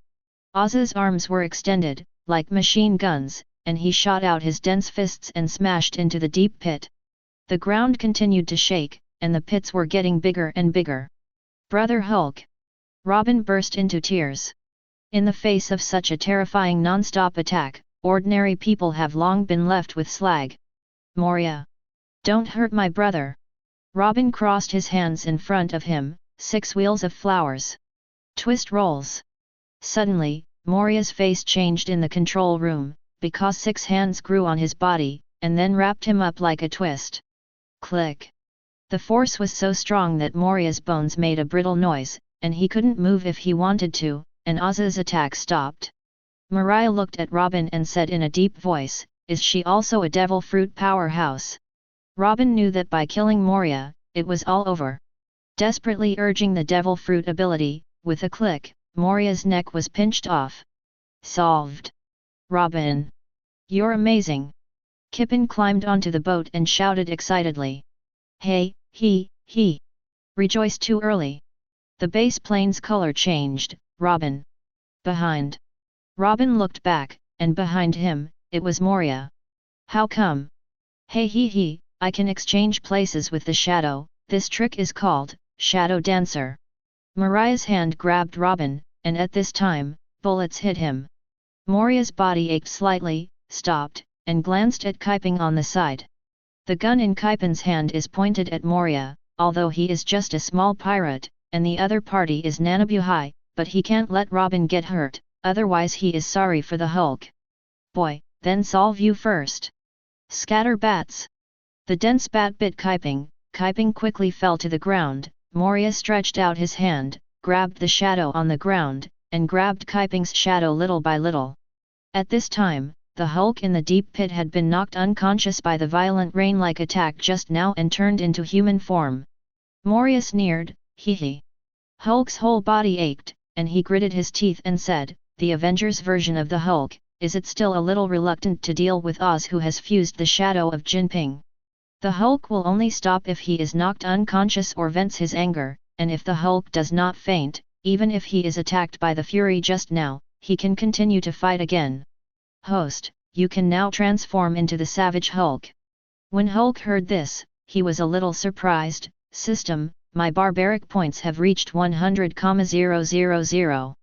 Oz's arms were extended, like machine guns, and he shot out his dense fists and smashed into the deep pit. The ground continued to shake, and the pits were getting bigger and bigger. Brother Hulk! Robin burst into tears. In the face of such a terrifying non-stop attack, ordinary people have long been left with slag. Moriah! Don't hurt my brother! Robin crossed his hands in front of him, 6 wheels of flowers. Twist rolls. Suddenly, Moriah's face changed in the control room, because 6 hands grew on his body, and then wrapped him up like a twist. Click! The force was so strong that Moriah's bones made a brittle noise, and he couldn't move if he wanted to, and Oz's attack stopped. Moriah looked at Robin and said in a deep voice, is she also a devil fruit powerhouse? Robin knew that by killing Moriah, it was all over. Desperately urging the devil fruit ability, with a click, Moriah's neck was pinched off. Solved. Robin! You're amazing! Kipin climbed onto the boat and shouted excitedly. Hey, he! Rejoice too early. The base plane's color changed. Robin. Behind. Robin looked back, and behind him, it was Moriah. How come? Hey he, I can exchange places with the shadow, this trick is called, Shadow Dancer. Moriah's hand grabbed Robin, and at this time, bullets hit him. Moriah's body ached slightly, stopped, and glanced at Kiping on the side. The gun in Kiping's hand is pointed at Moriah, although he is just a small pirate, and the other party is Nanabuhai, but he can't let Robin get hurt, otherwise he is sorry for the Hulk. Boy, then solve you first. Scatter bats. The dense bat bit Kiping. Kiping quickly fell to the ground. Moriah stretched out his hand, grabbed the shadow on the ground, and grabbed Kiping's shadow little by little. At this time, the Hulk in the deep pit had been knocked unconscious by the violent rain-like attack just now and turned into human form. Moriah sneered, hee hee. Hulk's whole body ached, and he gritted his teeth and said, the Avengers version of the Hulk, is it still a little reluctant to deal with Oz who has fused the shadow of Jinping? The Hulk will only stop if he is knocked unconscious or vents his anger, and if the Hulk does not faint, even if he is attacked by the Fury just now, he can continue to fight again. Host, you can now transform into the Savage Hulk. When Hulk heard this, he was a little surprised. System, my barbaric points have reached 100,000.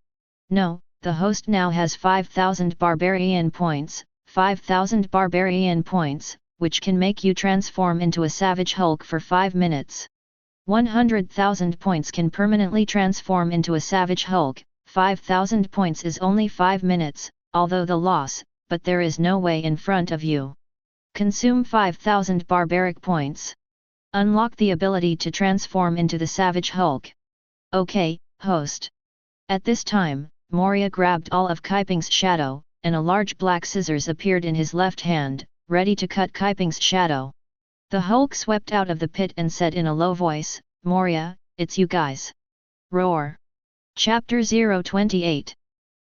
No, the host now has 5,000 barbarian points, 5,000 barbarian points, which can make you transform into a Savage Hulk for 5 minutes. 100,000 points can permanently transform into a Savage Hulk, 5,000 points is only 5 minutes, although the loss, but there is no way in front of you. Consume 5,000 barbaric points. Unlock the ability to transform into the Savage Hulk. Okay, host. At this time, Moriah grabbed all of Kiping's shadow, and a large black scissors appeared in his left hand, ready to cut Kiping's shadow. The Hulk swept out of the pit and said in a low voice, Moriah, it's you guys. Roar. Chapter 028.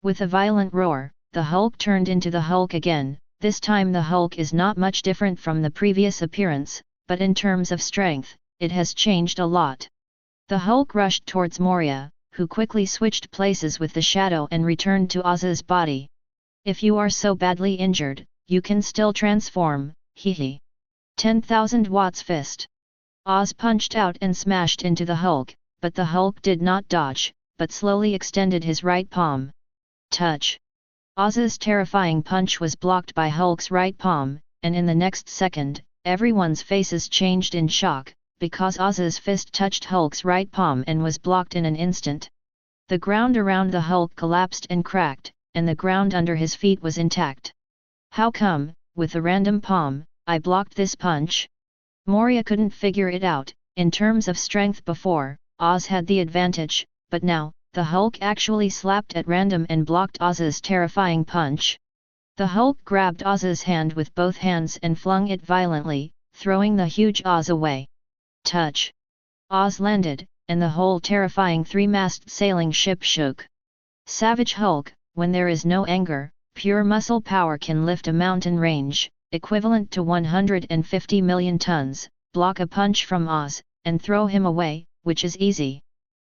With a violent roar, the Hulk turned into the Hulk again. This time the Hulk is not much different from the previous appearance, but in terms of strength, it has changed a lot. The Hulk rushed towards Moriah, who quickly switched places with the shadow and returned to Oz's body. If you are so badly injured, you can still transform, hee hee. 10,000 watts fist. Oz punched out and smashed into the Hulk, but the Hulk did not dodge, but slowly extended his right palm. Touch. Oz's terrifying punch was blocked by Hulk's right palm, and in the next second, everyone's faces changed in shock, because Oz's fist touched Hulk's right palm and was blocked in an instant. The ground around the Hulk collapsed and cracked, and the ground under his feet was intact. How come, with a random palm, I blocked this punch? Moriah couldn't figure it out. In terms of strength before, Oz had the advantage, but now, the Hulk actually slapped at random and blocked Oz's terrifying punch. The Hulk grabbed Oz's hand with both hands and flung it violently, throwing the huge Oz away. Touch. Oz landed, and the whole terrifying three-masted sailing ship shook. Savage Hulk, when there is no anger, pure muscle power can lift a mountain range, equivalent to 150 million tons, block a punch from Oz, and throw him away, which is easy.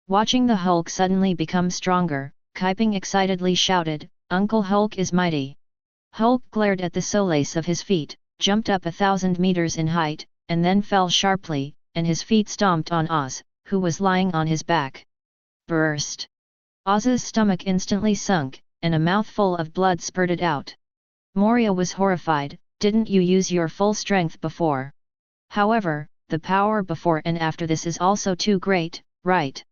Watching the Hulk suddenly become stronger, Kiping excitedly shouted, Uncle Hulk is mighty. Hulk glared at the solace of his feet, jumped up 1,000 meters in height, and then fell sharply, and his feet stomped on Oz, who was lying on his back. Burst. Oz's stomach instantly sunk, and a mouthful of blood spurted out. Moriah was horrified. Didn't you use your full strength before? However, the power before and after this is also too great, right?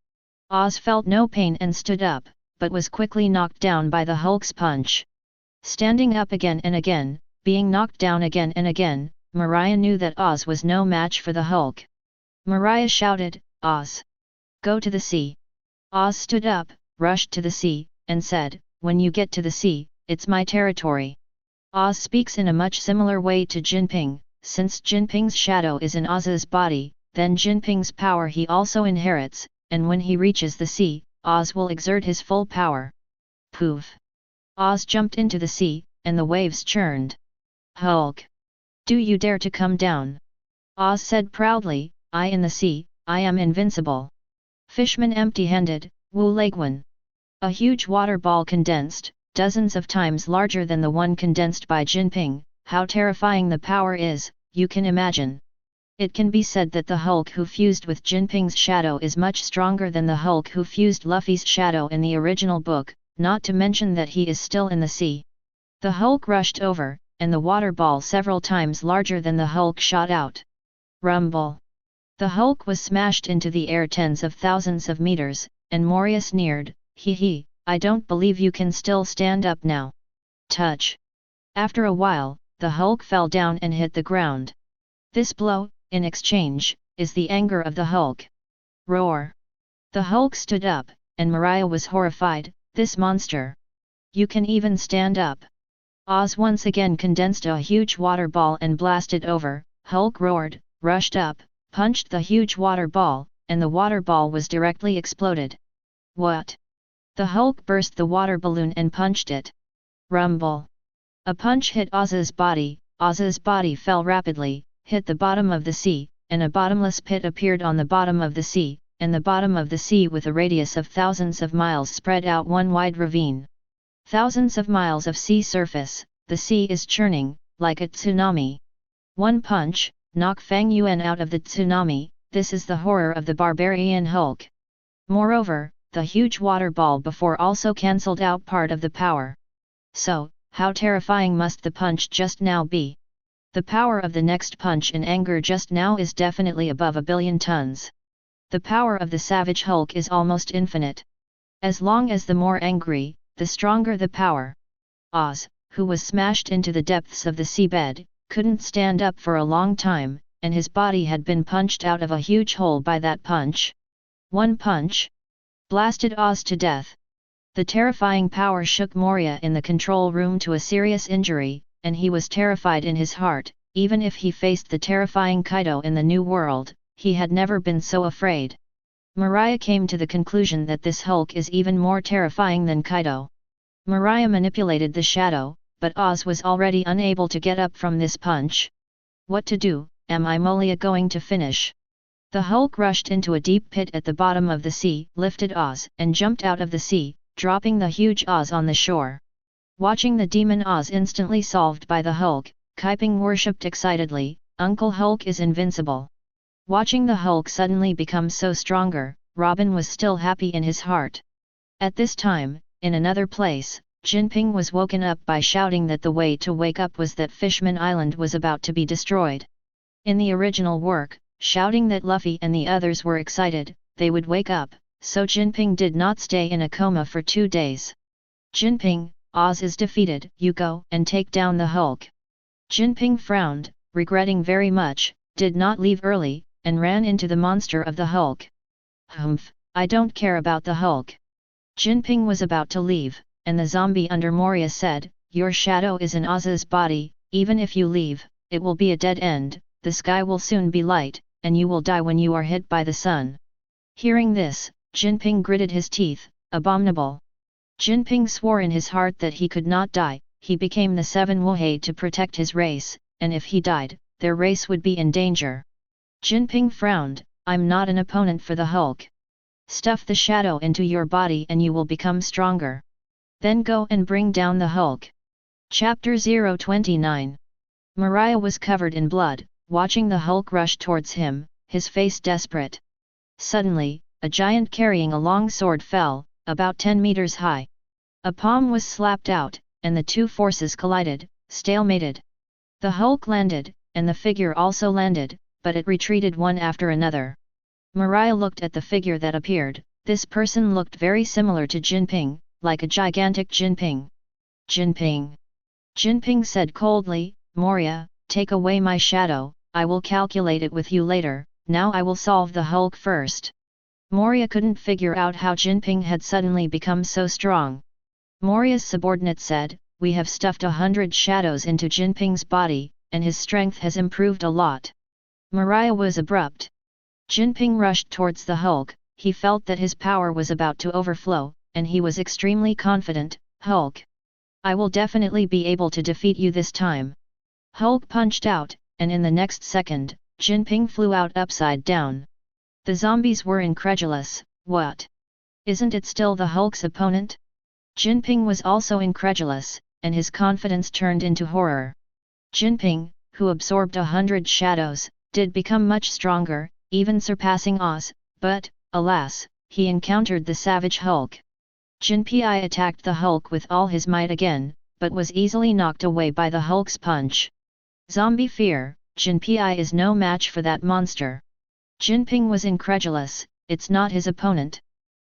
Oz felt no pain and stood up, but was quickly knocked down by the Hulk's punch. Standing up again and again, being knocked down again and again, Moriah knew that Oz was no match for the Hulk. Moriah shouted, Oz! Go to the sea! Oz stood up, rushed to the sea, and said, when you get to the sea, it's my territory. Oz speaks in a much similar way to Jinping. Since Jinping's shadow is in Oz's body, then Jinping's power he also inherits, and when he reaches the sea, Oz will exert his full power. Poof! Oz jumped into the sea, and the waves churned. Hulk! Do you dare to come down? Oz said proudly, I in the sea, I am invincible. Fishman empty-handed, Wu Laguan. A huge water ball condensed, dozens of times larger than the one condensed by Jinping. How terrifying the power is, you can imagine. It can be said that the Hulk who fused with Jinping's shadow is much stronger than the Hulk who fused Luffy's shadow in the original book, not to mention that he is still in the sea. The Hulk rushed over, and the water ball several times larger than the Hulk shot out. Rumble! The Hulk was smashed into the air tens of thousands of meters, and Moriah sneered, "Hee hee, I don't believe you can still stand up now." Touch. After a while, the Hulk fell down and hit the ground. This blow, in exchange, is the anger of the Hulk. Roar. The Hulk stood up, and Moriah was horrified, "This monster! You can even stand up!" Oz once again condensed a huge water ball and blasted over. Hulk roared, rushed up, punched the huge water ball, and the water ball was directly exploded. What? The Hulk burst the water balloon and punched it. Rumble. A punch hit Oz's body. Oz's body fell rapidly, hit the bottom of the sea, and a bottomless pit appeared on the bottom of the sea, and the bottom of the sea with a radius of thousands of miles spread out one wide ravine. Thousands of miles of sea surface, the sea is churning, like a tsunami. One punch, knock Fang Yuan out of the tsunami. This is the horror of the barbarian Hulk. Moreover, the huge water ball before also cancelled out part of the power. So, how terrifying must the punch just now be? The power of the next punch in anger just now is definitely above 1,000,000,000 tons. The power of the savage Hulk is almost infinite. As long as the more angry, the stronger the power. Oz, who was smashed into the depths of the seabed, couldn't stand up for a long time, and his body had been punched out of a huge hole by that punch. One punch blasted Oz to death. The terrifying power shook Moriah in the control room to a serious injury, and he was terrified in his heart. Even if he faced the terrifying Kaido in the New World, he had never been so afraid. Moriah came to the conclusion that this Hulk is even more terrifying than Kaido. Moriah manipulated the shadow, but Oz was already unable to get up from this punch. What to do? Am I Moriah going to finish? The Hulk rushed into a deep pit at the bottom of the sea, lifted Oz, and jumped out of the sea, dropping the huge Oz on the shore. Watching the demon Oz instantly solved by the Hulk, Kaiping worshipped excitedly, "Uncle Hulk is invincible." Watching the Hulk suddenly become so stronger, Robin was still happy in his heart. At this time, in another place, Jinping was woken up by shouting that the way to wake up was that Fishman Island was about to be destroyed. In the original work, shouting that Luffy and the others were excited, they would wake up, so Jinping did not stay in a coma for 2 days. "Jinping, Oz is defeated, you go and take down the Hulk." Jinping frowned, regretting very much, did not leave early, and ran into the monster of the Hulk. "Humph, I don't care about the Hulk." Jinping was about to leave, and the zombie under Moriah said, "Your shadow is in Oz's body, even if you leave, it will be a dead end, the sky will soon be light, and you will die when you are hit by the sun." Hearing this, Jinping gritted his teeth, "Abominable." Jinping swore in his heart that he could not die. He became the 7 Wohei to protect his race, and if he died, their race would be in danger. Jinping frowned, "I'm not an opponent for the Hulk. Stuff the shadow into your body and you will become stronger. Then go and bring down the Hulk." Chapter 029. Moriah was covered in blood, watching the Hulk rush towards him, his face desperate. Suddenly, a giant carrying a long sword fell, about 10 meters high. A palm was slapped out, and the two forces collided, stalemated. The Hulk landed, and the figure also landed, but it retreated one after another. Moriah looked at the figure that appeared. This person looked very similar to Jinping, like a gigantic Jinping. "Jinping." Jinping said coldly, "Moriah, take away my shadow, I will calculate it with you later, now I will solve the Hulk first." Moriah couldn't figure out how Jinping had suddenly become so strong. Moriah's subordinate said, "We have stuffed 100 shadows into Jinping's body, and his strength has improved a lot." Moriah was abrupt. Jinping rushed towards the Hulk. He felt that his power was about to overflow, and he was extremely confident, "Hulk, I will definitely be able to defeat you this time." Hulk punched out, and in the next second, Jinping flew out upside down. The zombies were incredulous. "What? Isn't it still the Hulk's opponent?" Jinping was also incredulous, and his confidence turned into horror. Jinping, who absorbed 100 shadows, did become much stronger, even surpassing Oz, but, alas, he encountered the savage Hulk. Jinpei attacked the Hulk with all his might again, but was easily knocked away by the Hulk's punch. Zombie fear, Jinpei is no match for that monster. Jinping was incredulous, it's not his opponent.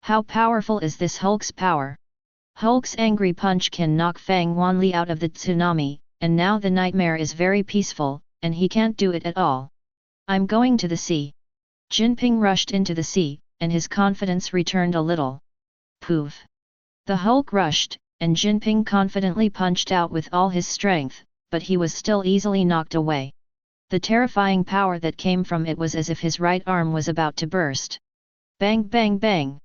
How powerful is this Hulk's power? Hulk's angry punch can knock Fang Wanli out of the tsunami, and now the nightmare is very peaceful, and he can't do it at all. I'm going to the sea. Jinping rushed into the sea, and his confidence returned a little. Poof! The Hulk rushed, and Jinping confidently punched out with all his strength, but he was still easily knocked away. The terrifying power that came from it was as if his right arm was about to burst. Bang bang bang!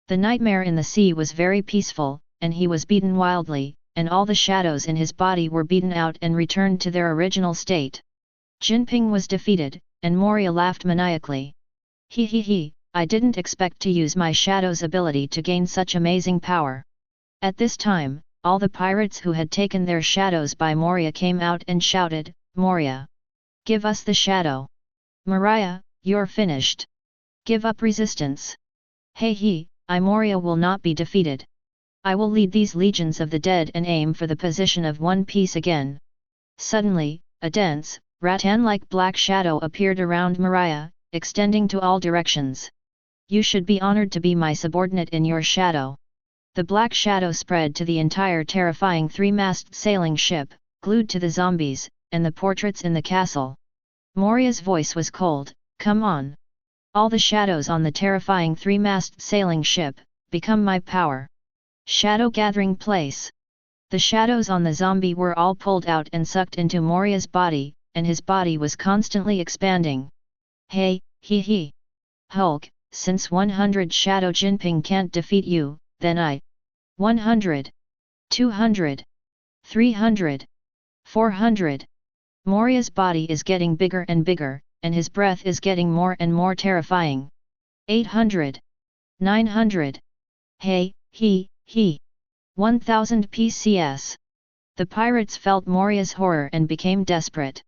The nightmare in the sea was very peaceful, and he was beaten wildly, and all the shadows in his body were beaten out and returned to their original state. Jinping was defeated, and Moriah laughed maniacally. He, I didn't expect to use my shadow's ability to gain such amazing power. At this time, all the pirates who had taken their shadows by Moriah came out and shouted, Moriah! Give us the shadow! Moriah, you're finished! Give up resistance! Hey, I Moriah will not be defeated. I will lead these legions of the dead and aim for the position of One Piece again. Suddenly, a dense, rattan-like black shadow appeared around Moriah, extending to all directions. You should be honored to be my subordinate in your shadow. The black shadow spread to the entire terrifying three-masted sailing ship, glued to the zombies, and the portraits in the castle. Moriah's voice was cold, come on. All the shadows on the terrifying three-masted sailing ship, become my power. Shadow gathering place. The shadows on the zombie were all pulled out and sucked into Moriah's body, and his body was constantly expanding. Hey, he. Hulk, since 100 Shadow Jinping can't defeat you, then I. 100. 200. 300. 400. Moriah's body is getting bigger and bigger, and his breath is getting more and more terrifying. 800. 900. Hey, he. 1000 PCS. The pirates felt Moriah's horror and became desperate.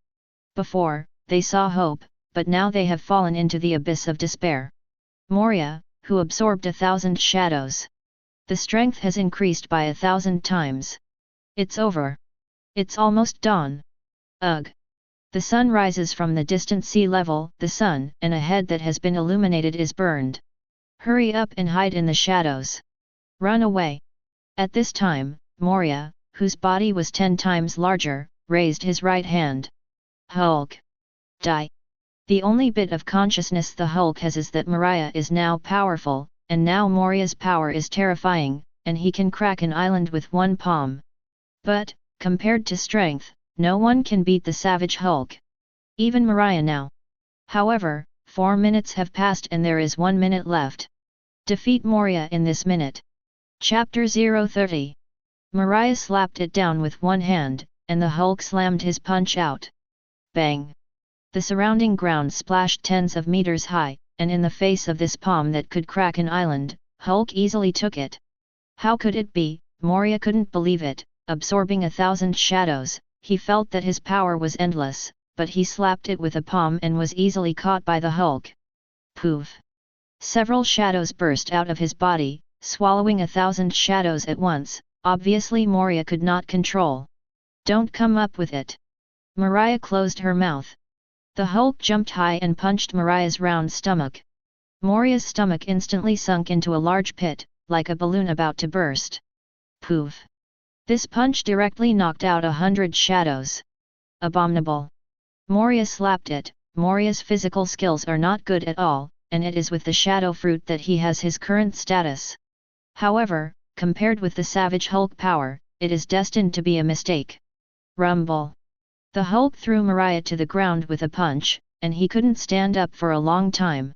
Before, they saw hope, but now they have fallen into the abyss of despair. Moriah, who absorbed 1,000 shadows. The strength has increased by 1,000 times. It's over. It's almost dawn. Ugh! The sun rises from the distant sea level, the sun, and a head that has been illuminated is burned. Hurry up and hide in the shadows. Run away. At this time, Moriah, whose body was 10 times larger, raised his right hand. Hulk! Die! The only bit of consciousness the Hulk has is that Moriah is now powerful, and now Moriah's power is terrifying, and he can crack an island with one palm. But, compared to strength, no one can beat the savage Hulk. Even Moriah now. However, 4 minutes have passed and there is 1 minute left. Defeat Moriah in this minute. Chapter 030. Moriah slapped it down with one hand, and the Hulk slammed his punch out. Bang! The surrounding ground splashed tens of meters high, and in the face of this palm that could crack an island, Hulk easily took it. How could it be? Moriah couldn't believe it. Absorbing 1,000 shadows, he felt that his power was endless, but he slapped it with a palm and was easily caught by the Hulk. Poof! Several shadows burst out of his body, swallowing 1,000 shadows at once. Obviously Moriah could not control. Don't come up with it. Moriah closed her mouth. The Hulk jumped high and punched Moriah's round stomach. Moriah's stomach instantly sunk into a large pit, like a balloon about to burst. Poof! This punch directly knocked out 100 shadows. Abominable! Moriah slapped it. Moriah's physical skills are not good at all, and it is with the shadow fruit that he has his current status. However, compared with the savage Hulk power, it is destined to be a mistake. Rumble! The Hulk threw Moriah to the ground with a punch, and he couldn't stand up for a long time.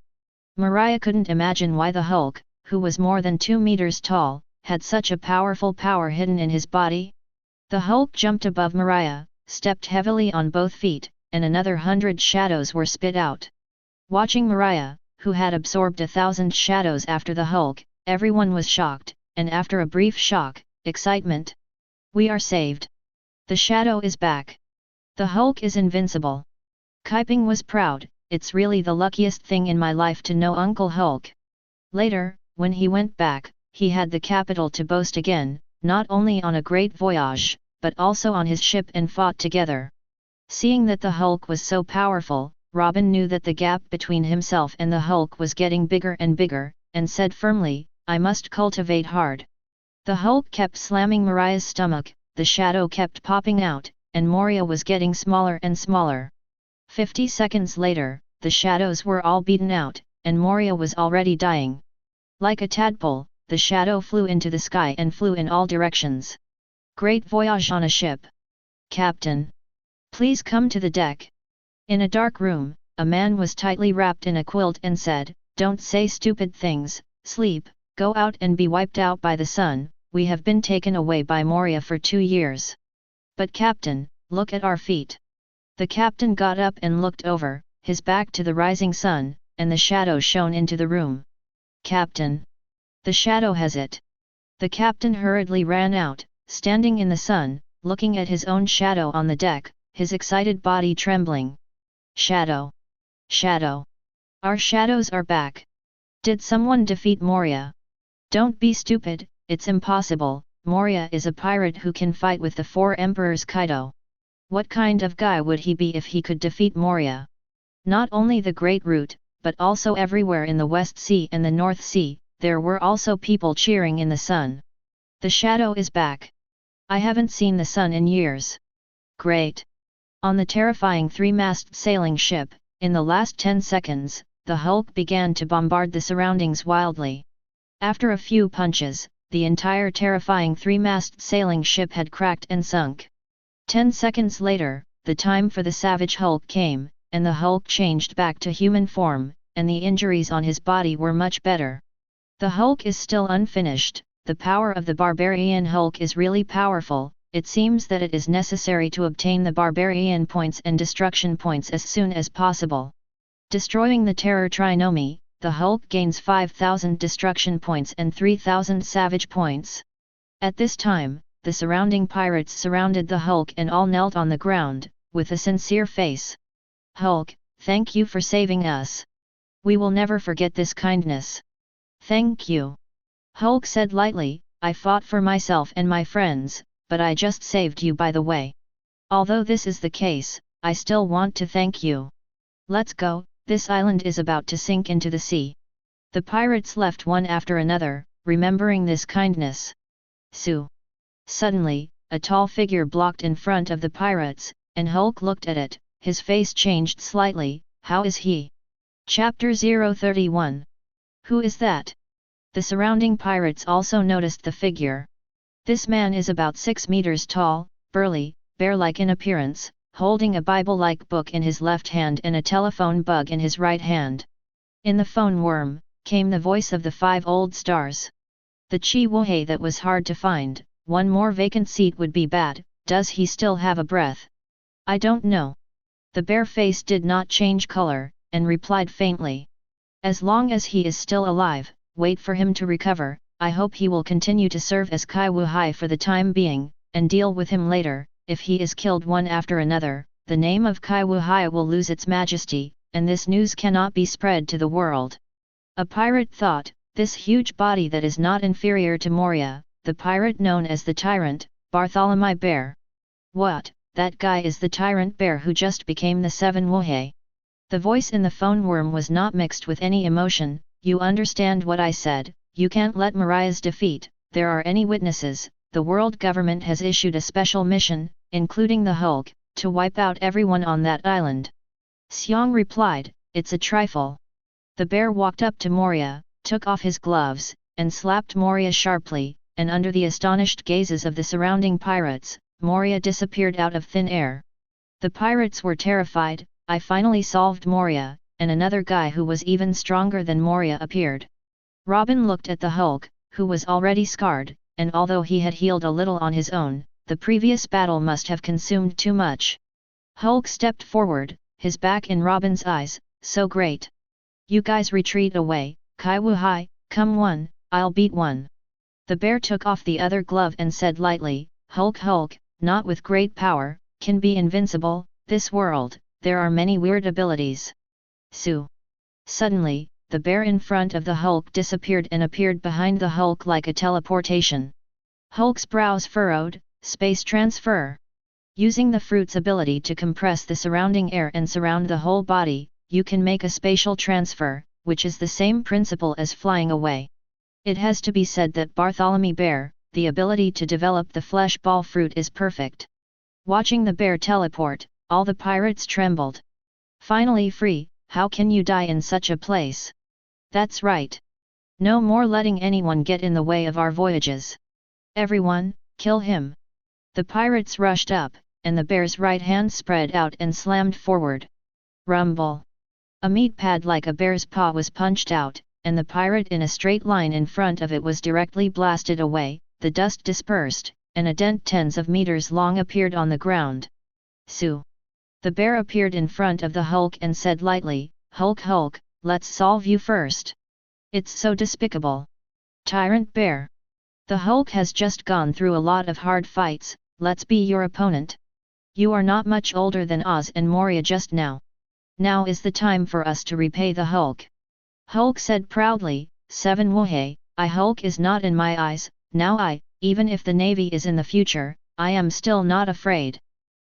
Moriah couldn't imagine why the Hulk, who was more than 2 meters tall, had such a powerful power hidden in his body. The Hulk jumped above Moriah, stepped heavily on both feet, and another 100 shadows were spit out. Watching Moriah, who had absorbed 1,000 shadows after the Hulk, everyone was shocked, and after a brief shock, excitement. We are saved. The shadow is back. The Hulk is invincible. Kaiping was proud. It's really the luckiest thing in my life to know Uncle Hulk. Later, when he went back, he had the capital to boast again, not only on a great voyage, but also on his ship and fought together. Seeing that the Hulk was so powerful, Robin knew that the gap between himself and the Hulk was getting bigger and bigger, and said firmly, I must cultivate hard. The Hulk kept slamming Moriah's stomach, the shadow kept popping out, and Moriah was getting smaller and smaller. 50 seconds later, the shadows were all beaten out, and Moriah was already dying. Like a tadpole, the shadow flew into the sky and flew in all directions. Great voyage on a ship. Captain! Please come to the deck. In a dark room, a man was tightly wrapped in a quilt and said, Don't say stupid things, sleep, go out and be wiped out by the sun, we have been taken away by Moriah for 2 years. But Captain, look at our feet. The captain got up and looked over, his back to the rising sun, and the shadow shone into the room. Captain! The shadow has it. The captain hurriedly ran out, standing in the sun, looking at his own shadow on the deck, his excited body trembling. Shadow! Shadow! Our shadows are back! Did someone defeat Moriah? Don't be stupid, it's impossible, Moriah is a pirate who can fight with the 4 emperors Kaido. What kind of guy would he be if he could defeat Moriah? Not only the Great Route, but also everywhere in the West Sea and the North Sea, there were also people cheering in the sun. The shadow is back. I haven't seen the sun in years. Great! On the terrifying 3-masted sailing ship, in the last 10 seconds, the Hulk began to bombard the surroundings wildly. After a few punches, the entire terrifying 3-masted sailing ship had cracked and sunk. 10 seconds later, the time for the savage Hulk came, and the Hulk changed back to human form, and the injuries on his body were much better. The Hulk is still unfinished, the power of the Barbarian Hulk is really powerful, it seems that it is necessary to obtain the Barbarian points and destruction points as soon as possible. Destroying the Terror Trinomi, the Hulk gains 5,000 destruction points and 3,000 savage points. At this time, the surrounding pirates surrounded the Hulk and all knelt on the ground, with a sincere face. Hulk, thank you for saving us. We will never forget this kindness. Thank you. Hulk said lightly, I fought for myself and my friends, but I just saved you by the way. Although this is the case, I still want to thank you. Let's go, this island is about to sink into the sea. The pirates left one after another, remembering this kindness. Sue. Suddenly, a tall figure blocked in front of the pirates, and Hulk looked at it, his face changed slightly. How is he? Chapter 031. Who is that? The surrounding pirates also noticed the figure. This man is about 6 meters tall, burly, bear-like in appearance, holding a Bible-like book in his left hand and a telephone bug in his right hand. In the phone worm, came the voice of the 5 old stars. The Chi-Wohei that was hard to find, one more vacant seat would be bad, does he still have a breath? I don't know. The bare face did not change color, and replied faintly. As long as he is still alive, wait for him to recover, I hope he will continue to serve as Kai-Wuhai for the time being, and deal with him later. If he is killed one after another, the name of Kai-Wuhai will lose its majesty, and this news cannot be spread to the world. A pirate thought, this huge body that is not inferior to Moriah, the pirate known as the Tyrant, Bartholomew Bear. What, that guy is the Tyrant Bear who just became the 7 Wohei. The voice in the phone worm was not mixed with any emotion. You understand what I said, you can't let Moriah's defeat, there are any witnesses, the world government has issued a special mission, including the Hulk, to wipe out everyone on that island. Xiong replied, it's a trifle. The bear walked up to Moriah, took off his gloves, and slapped Moriah sharply, and under the astonished gazes of the surrounding pirates, Moriah disappeared out of thin air. The pirates were terrified. I finally solved Moriah, and another guy who was even stronger than Moriah appeared. Robin looked at the Hulk, who was already scarred, and although he had healed a little on his own, the previous battle must have consumed too much. Hulk stepped forward, his back in Robin's eyes, so great. You guys retreat away, Kai-Wuhai, come one, I'll beat one. The bear took off the other glove and said lightly, Hulk, not with great power, can be invincible, this world, there are many weird abilities. Sue. Suddenly, the bear in front of the Hulk disappeared and appeared behind the Hulk like a teleportation. Hulk's brows furrowed, space transfer. Using the fruit's ability to compress the surrounding air and surround the whole body, you can make a spatial transfer, which is the same principle as flying away. It has to be said that Bartholomew Bear, the ability to develop the flesh ball fruit is perfect. Watching the bear teleport, all the pirates trembled. Finally free, how can you die in such a place? That's right. No more letting anyone get in the way of our voyages. Everyone, kill him. The pirates rushed up, and the bear's right hand spread out and slammed forward. Rumble. A meat pad like a bear's paw was punched out, and the pirate in a straight line in front of it was directly blasted away, the dust dispersed, and a dent tens of meters long appeared on the ground. Sue. The bear appeared in front of the Hulk and said lightly, "Hulk, Hulk, let's solve you first. It's so despicable. Tyrant Bear. The Hulk has just gone through a lot of hard fights, let's be your opponent. You are not much older than Oz and Moriah just now. Now is the time for us to repay the Hulk." Hulk said proudly, "Seven Wohey, Hulk is not in my eyes, now even if the Navy is in the future, I am still not afraid.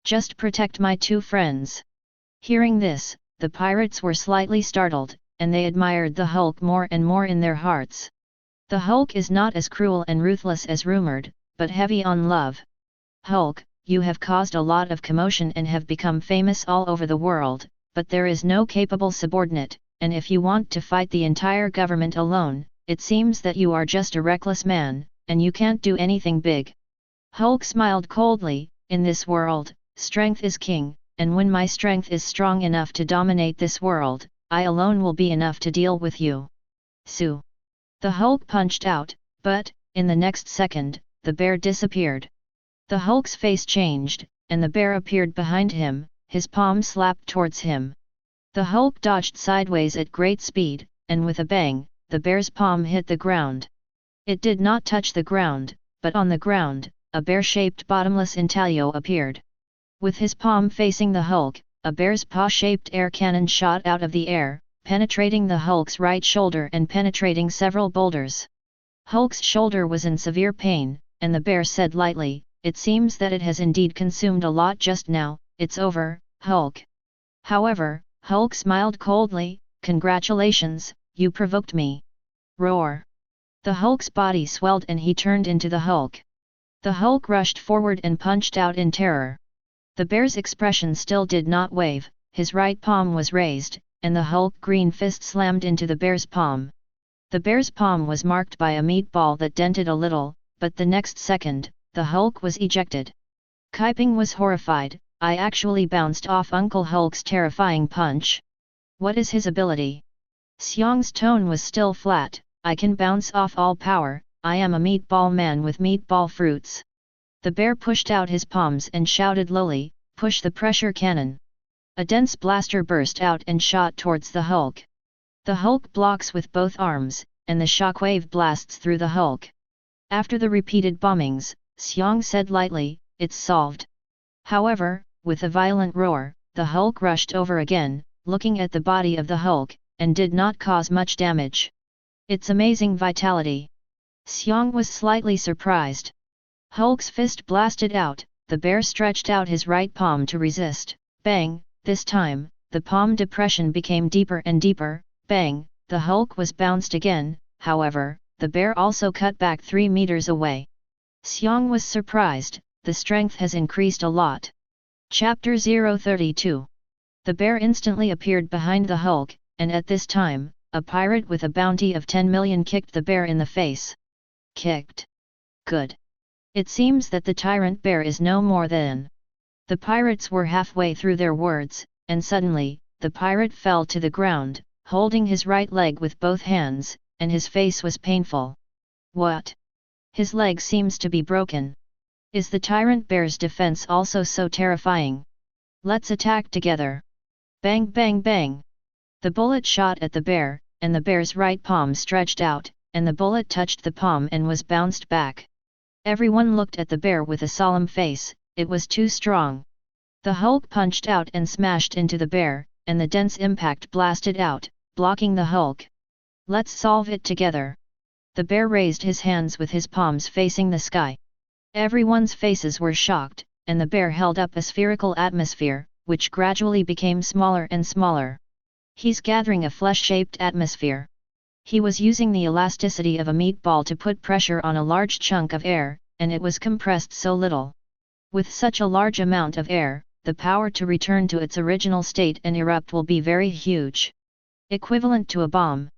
Just protect my two friends." Hearing this, the pirates were slightly startled, and they admired the Hulk more and more in their hearts. The Hulk is not as cruel and ruthless as rumored, but heavy on love. Hulk, you have caused a lot of commotion and have become famous all over the world, but there is no capable subordinate, and if you want to fight the entire government alone, it seems that you are just a reckless man, and you can't do anything big. Hulk smiled coldly, "In this world, strength is king, and when my strength is strong enough to dominate this world, I alone will be enough to deal with you." Sue. The Hulk punched out, but, in the next second, the bear disappeared. The Hulk's face changed, and the bear appeared behind him, his palm slapped towards him. The Hulk dodged sideways at great speed, and with a bang, the bear's palm hit the ground. It did not touch the ground, but on the ground, a bear-shaped bottomless intaglio appeared. With his palm facing the Hulk, a bear's paw-shaped air cannon shot out of the air, penetrating the Hulk's right shoulder and penetrating several boulders. Hulk's shoulder was in severe pain, and the bear said lightly, "It seems that it has indeed consumed a lot just now, it's over, Hulk." However, Hulk smiled coldly, "Congratulations, you provoked me." Roar. The Hulk's body swelled and he turned into the Hulk. The Hulk rushed forward and punched out in terror. The bear's expression still did not wave, his right palm was raised, and the Hulk green fist slammed into the bear's palm. The bear's palm was marked by a meatball that dented a little, but the next second, the Hulk was ejected. Kaiping was horrified, "I actually bounced off Uncle Hulk's terrifying punch. What is his ability?" Xiang's tone was still flat, "I can bounce off all power, I am a meatball man with meatball fruits." The bear pushed out his palms and shouted lowly, "Push the pressure cannon." A dense blaster burst out and shot towards the Hulk. The Hulk blocks with both arms, and the shockwave blasts through the Hulk. After the repeated bombings, Xiang said lightly, "It's solved." However, with a violent roar, the Hulk rushed over again, looking at the body of the Hulk, and did not cause much damage. It's amazing vitality. Xiang was slightly surprised. Hulk's fist blasted out, the bear stretched out his right palm to resist, bang, this time, the palm depression became deeper and deeper, bang, the Hulk was bounced again, however, the bear also cut back 3 meters away. Xiang was surprised, the strength has increased a lot. Chapter 032. The bear instantly appeared behind the Hulk, and at this time, a pirate with a bounty of 10 million kicked the bear in the face. Kicked. Good. It seems that the tyrant bear is no more than. The pirates were halfway through their words, and suddenly, the pirate fell to the ground, holding his right leg with both hands, and his face was painful. What? His leg seems to be broken. Is the tyrant bear's defense also so terrifying? Let's attack together. Bang bang bang. The bullet shot at the bear, and the bear's right palm stretched out, and the bullet touched the palm and was bounced back. Everyone looked at the bear with a solemn face, it was too strong. The Hulk punched out and smashed into the bear, and the dense impact blasted out, blocking the Hulk. Let's solve it together. The bear raised his hands with his palms facing the sky. Everyone's faces were shocked, and the bear held up a spherical atmosphere, which gradually became smaller and smaller. He's gathering a flesh-shaped atmosphere. He was using the elasticity of a meatball to put pressure on a large chunk of air, and it was compressed so little. With such a large amount of air, the power to return to its original state and erupt will be very huge. Equivalent to a bomb.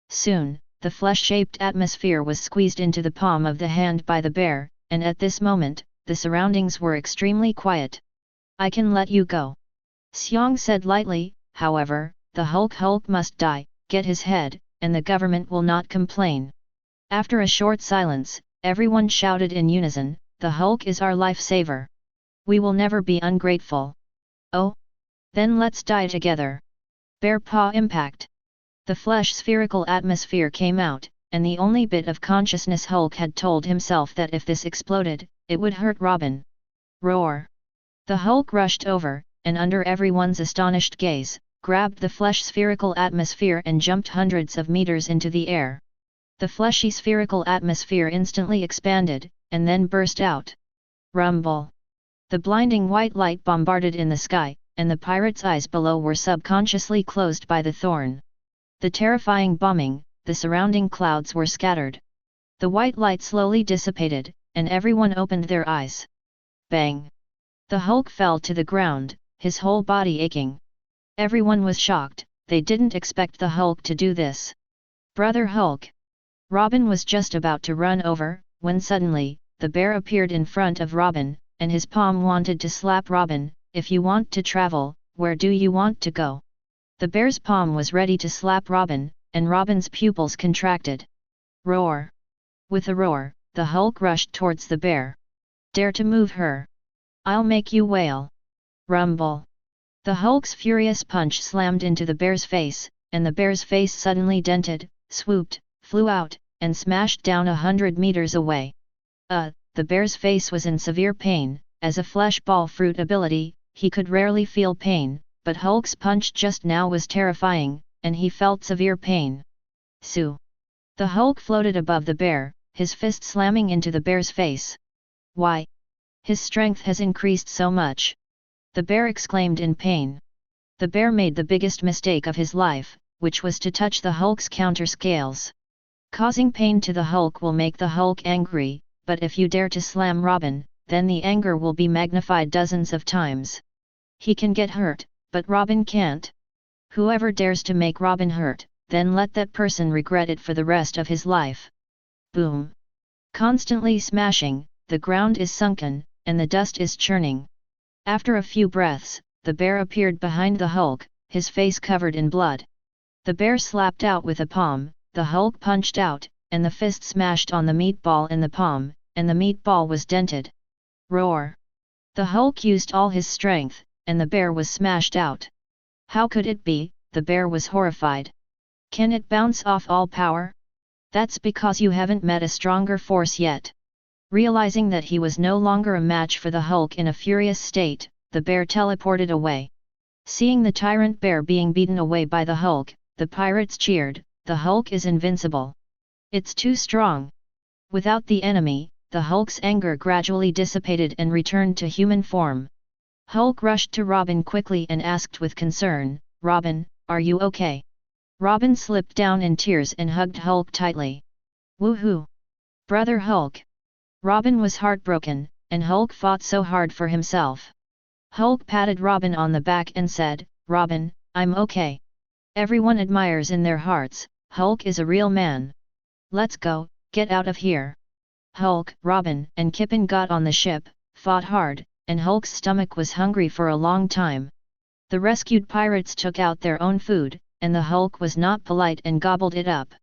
Soon, the flesh-shaped atmosphere was squeezed into the palm of the hand by the bear, and at this moment, the surroundings were extremely quiet. "I can let you go," Xiong said lightly. "However, the Hulk must die, get his head, and the government will not complain." After a short silence, everyone shouted in unison, "The Hulk is our lifesaver. We will never be ungrateful." "Oh? Then let's die together." Bear paw impact. The flesh spherical atmosphere came out, and the only bit of consciousness Hulk had told himself that if this exploded, it would hurt Robin. Roar! The Hulk rushed over, and under everyone's astonished gaze, grabbed the flesh spherical atmosphere and jumped hundreds of meters into the air. The fleshy spherical atmosphere instantly expanded, and then burst out. Rumble! The blinding white light bombarded in the sky, and the pirate's eyes below were subconsciously closed by the thorn. The terrifying bombing, the surrounding clouds were scattered. The white light slowly dissipated, and everyone opened their eyes. Bang! The Hulk fell to the ground, his whole body aching. Everyone was shocked, they didn't expect the Hulk to do this. "Brother Hulk!" Robin was just about to run over, when suddenly, the bear appeared in front of Robin, and his palm wanted to slap Robin. "If you want to travel, where do you want to go?" The bear's palm was ready to slap Robin, and Robin's pupils contracted. Roar! With a roar, the Hulk rushed towards the bear. "Dare to move her? I'll make you wail!" Rumble! The Hulk's furious punch slammed into the bear's face, and the bear's face suddenly dented, swooped, flew out, and smashed down 100 meters away. The bear's face was in severe pain. As a flesh ball fruit ability, he could rarely feel pain, but Hulk's punch just now was terrifying, and he felt severe pain. Sue! The Hulk floated above the bear, his fist slamming into the bear's face. "Why? His strength has increased so much!" the bear exclaimed in pain. The bear made the biggest mistake of his life, which was to touch the Hulk's counter scales. Causing pain to the Hulk will make the Hulk angry, but if you dare to slam Robin, then the anger will be magnified dozens of times. He can get hurt, but Robin can't. Whoever dares to make Robin hurt, then let that person regret it for the rest of his life. Boom! Constantly smashing, the ground is sunken, and the dust is churning. After a few breaths, the bear appeared behind the Hulk, his face covered in blood. The bear slapped out with a palm, the Hulk punched out, and the fist smashed on the meatball in the palm, and the meatball was dented. Roar! The Hulk used all his strength, and the bear was smashed out. How could it be? The bear was horrified. Can it bounce off all power? That's because you haven't met a stronger force yet. Realizing that he was no longer a match for the Hulk in a furious state, the bear teleported away. Seeing the tyrant bear being beaten away by the Hulk, the pirates cheered, "The Hulk is invincible. It's too strong." Without the enemy, the Hulk's anger gradually dissipated and returned to human form. Hulk rushed to Robin quickly and asked with concern, "Robin, are you okay?" Robin slipped down in tears and hugged Hulk tightly. "Woohoo! Brother Hulk!" Robin was heartbroken, and Hulk fought so hard for himself. Hulk patted Robin on the back and said, "Robin, I'm okay. Everyone admires in their hearts, Hulk is a real man. Let's go, get out of here." Hulk, Robin, and Kippen got on the ship, fought hard, and Hulk's stomach was hungry for a long time. The rescued pirates took out their own food, and the Hulk was not polite and gobbled it up.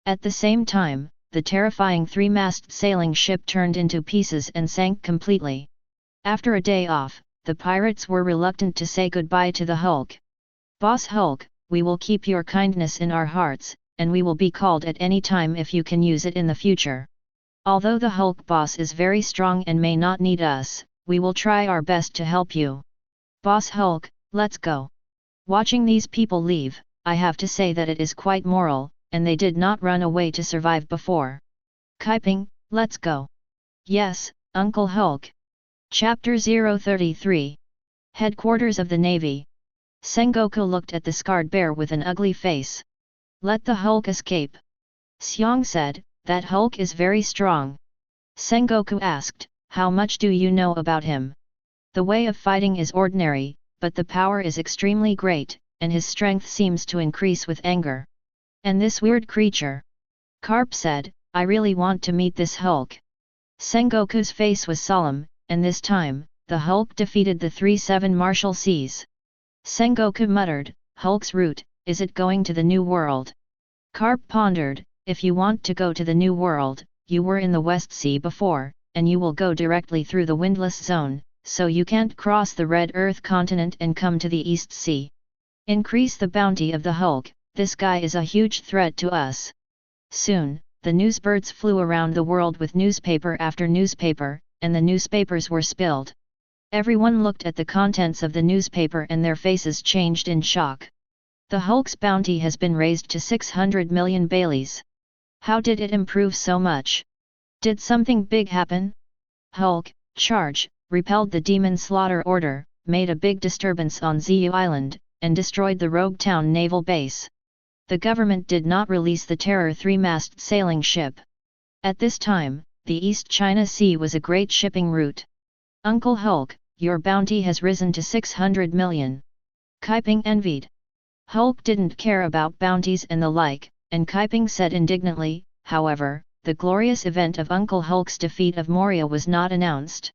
At the same time, the terrifying three-masted sailing ship turned into pieces and sank completely. After a day off, the pirates were reluctant to say goodbye to the Hulk. "Boss Hulk, we will keep your kindness in our hearts, and we will be called at any time if you can use it in the future. Although the Hulk boss is very strong and may not need us, we will try our best to help you. Boss Hulk, let's go." Watching these people leave, I have to say that it is quite moral, and they did not run away to survive before. "Kaiping, let's go." "Yes, Uncle Hulk." Chapter 033. Headquarters of the Navy. Sengoku looked at the scarred bear with an ugly face. Let the Hulk escape. Xiong said, that Hulk is very strong. Sengoku asked, how much do you know about him? The way of fighting is ordinary, but the power is extremely great, and his strength seems to increase with anger. And this weird creature? Carp said, I really want to meet this Hulk. Sengoku's face was solemn, and this time, the Hulk defeated the 3-7 Martial Seas. Sengoku muttered, Hulk's route, is it going to the New World? Carp pondered, if you want to go to the New World, you were in the West Sea before, and you will go directly through the windless zone, so you can't cross the Red Earth continent and come to the East Sea. Increase the bounty of the Hulk, this guy is a huge threat to us. Soon, the newsbirds flew around the world with newspaper after newspaper, and the newspapers were spilled. Everyone looked at the contents of the newspaper and their faces changed in shock. The Hulk's bounty has been raised to 600 million Baileys. How did it improve so much? Did something big happen? Hulk, charge, repelled the demon slaughter order, made a big disturbance on Ziyu Island, and destroyed the Loguetown naval base. The government did not release the Terror 3-mast sailing ship. At this time, the East China Sea was a great shipping route. Uncle Hulk, your bounty has risen to 600 million. Kaiping envied. Hulk didn't care about bounties and the like, and Kaiping said indignantly, however, the glorious event of Uncle Hulk's defeat of Moriah was not announced.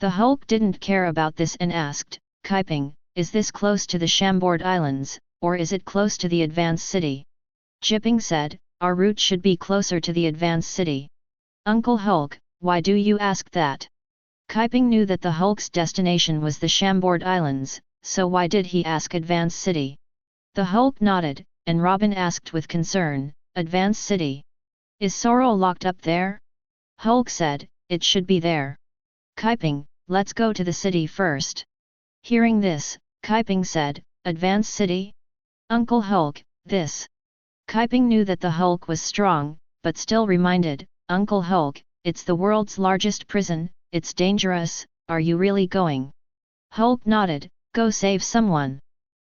The Hulk didn't care about this and asked, Kaiping, is this close to the Chambord Islands, or is it close to the Advance City? Jipping said, our route should be closer to the Advance City. Uncle Hulk, why do you ask that? Kaiping knew that the Hulk's destination was the Chambord Islands, so why did he ask Advance City? The Hulk nodded, and Robin asked with concern, Advance City? Is Sorrow locked up there? Hulk said, it should be there. Kaiping, let's go to the city first. Hearing this, Kaiping said, Advance City? Uncle Hulk, this. Kaiping knew that the Hulk was strong, but still reminded, Uncle Hulk, it's the world's largest prison, it's dangerous, are you really going? Hulk nodded, go save someone.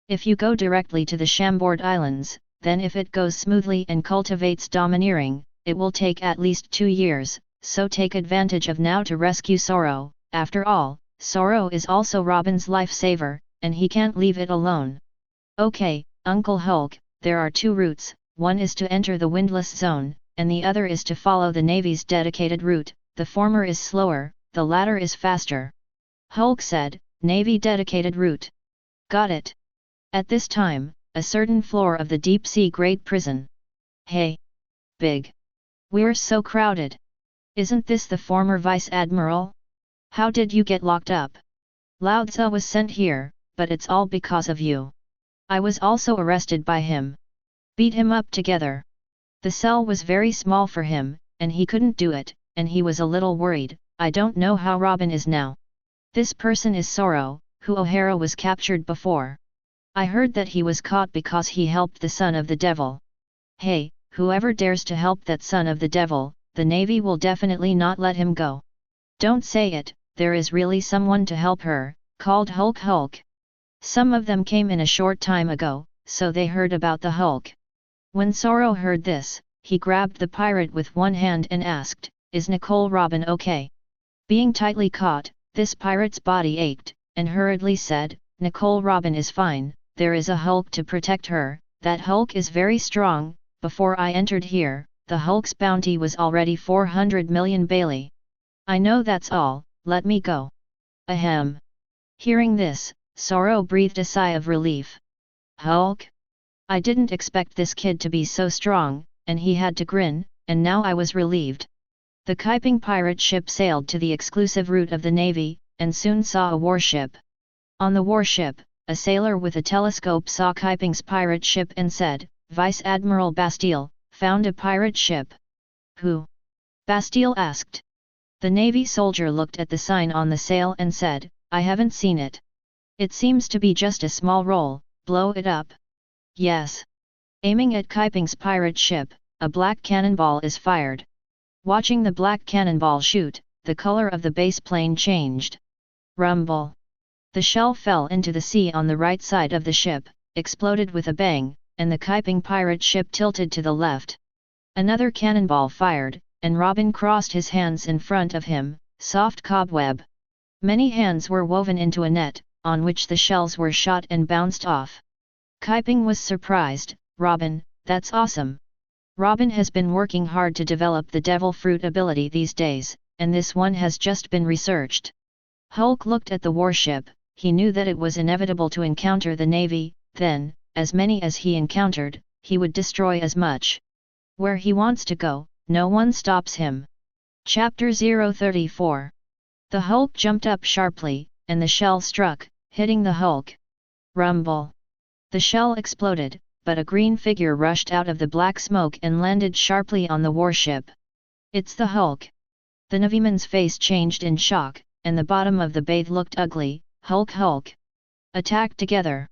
If you go directly to the Chambord Islands, then if it goes smoothly and cultivates domineering, it will take at least 2 years, so take advantage of now to rescue Sorrow. After all, Sorrow is also Robin's lifesaver, and he can't leave it alone. Okay, Uncle Hulk, there are 2 routes, one is to enter the windless zone, and the other is to follow the Navy's dedicated route, the former is slower, the latter is faster. Hulk said, Navy dedicated route. Got it. At this time, a certain floor of the deep-sea great prison. Hey! Big! We're so crowded. Isn't this the former Vice Admiral? How did you get locked up? Lao Tzu was sent here, but it's all because of you. I was also arrested by him. Beat him up together. The cell was very small for him, and he couldn't do it, and he was a little worried. I don't know how Robin is now. This person is Sorrow, who O'Hara was captured before. I heard that he was caught because he helped the son of the devil. Hey, whoever dares to help that son of the devil, the Navy will definitely not let him go. Don't say it, there is really someone to help her, called Hulk. Some of them came in a short time ago, so they heard about the Hulk. When Sorrow heard this, he grabbed the pirate with one hand and asked, is Nicole Robin okay? Being tightly caught, this pirate's body ached, and hurriedly said, Nicole Robin is fine, there is a Hulk to protect her, that Hulk is very strong. Before I entered here, the Hulk's bounty was already 400 million Bailey. I know that's all, let me go. Ahem. Hearing this, Sorrow breathed a sigh of relief. Hulk? I didn't expect this kid to be so strong, and he had to grin, and now I was relieved. The Kaiping pirate ship sailed to the exclusive route of the Navy, and soon saw a warship. On the warship, a sailor with a telescope saw Kaiping's pirate ship and said, Vice Admiral Bastille, found a pirate ship. Who? Bastille asked. The Navy soldier looked at the sign on the sail and said, I haven't seen it. It seems to be just a small roll, blow it up. Yes. Aiming at Kaiping's pirate ship, a black cannonball is fired. Watching the black cannonball shoot, the color of the base plane changed. Rumble. The shell fell into the sea on the right side of the ship, exploded with a bang, and the Kiping pirate ship tilted to the left. Another cannonball fired, and Robin crossed his hands in front of him, soft cobweb. Many hands were woven into a net, on which the shells were shot and bounced off. Kiping was surprised. Robin, that's awesome. Robin has been working hard to develop the devil fruit ability these days, and this one has just been researched. Hulk looked at the warship. He knew that it was inevitable to encounter the Navy, then, as many as he encountered, he would destroy as much. Where he wants to go, no one stops him. Chapter 034. The Hulk jumped up sharply, and the shell struck, hitting the Hulk. Rumble. The shell exploded, but a green figure rushed out of the black smoke and landed sharply on the warship. It's the Hulk. The Navyman's face changed in shock, and the bottom of the bathe looked ugly. Hulk. Attack together.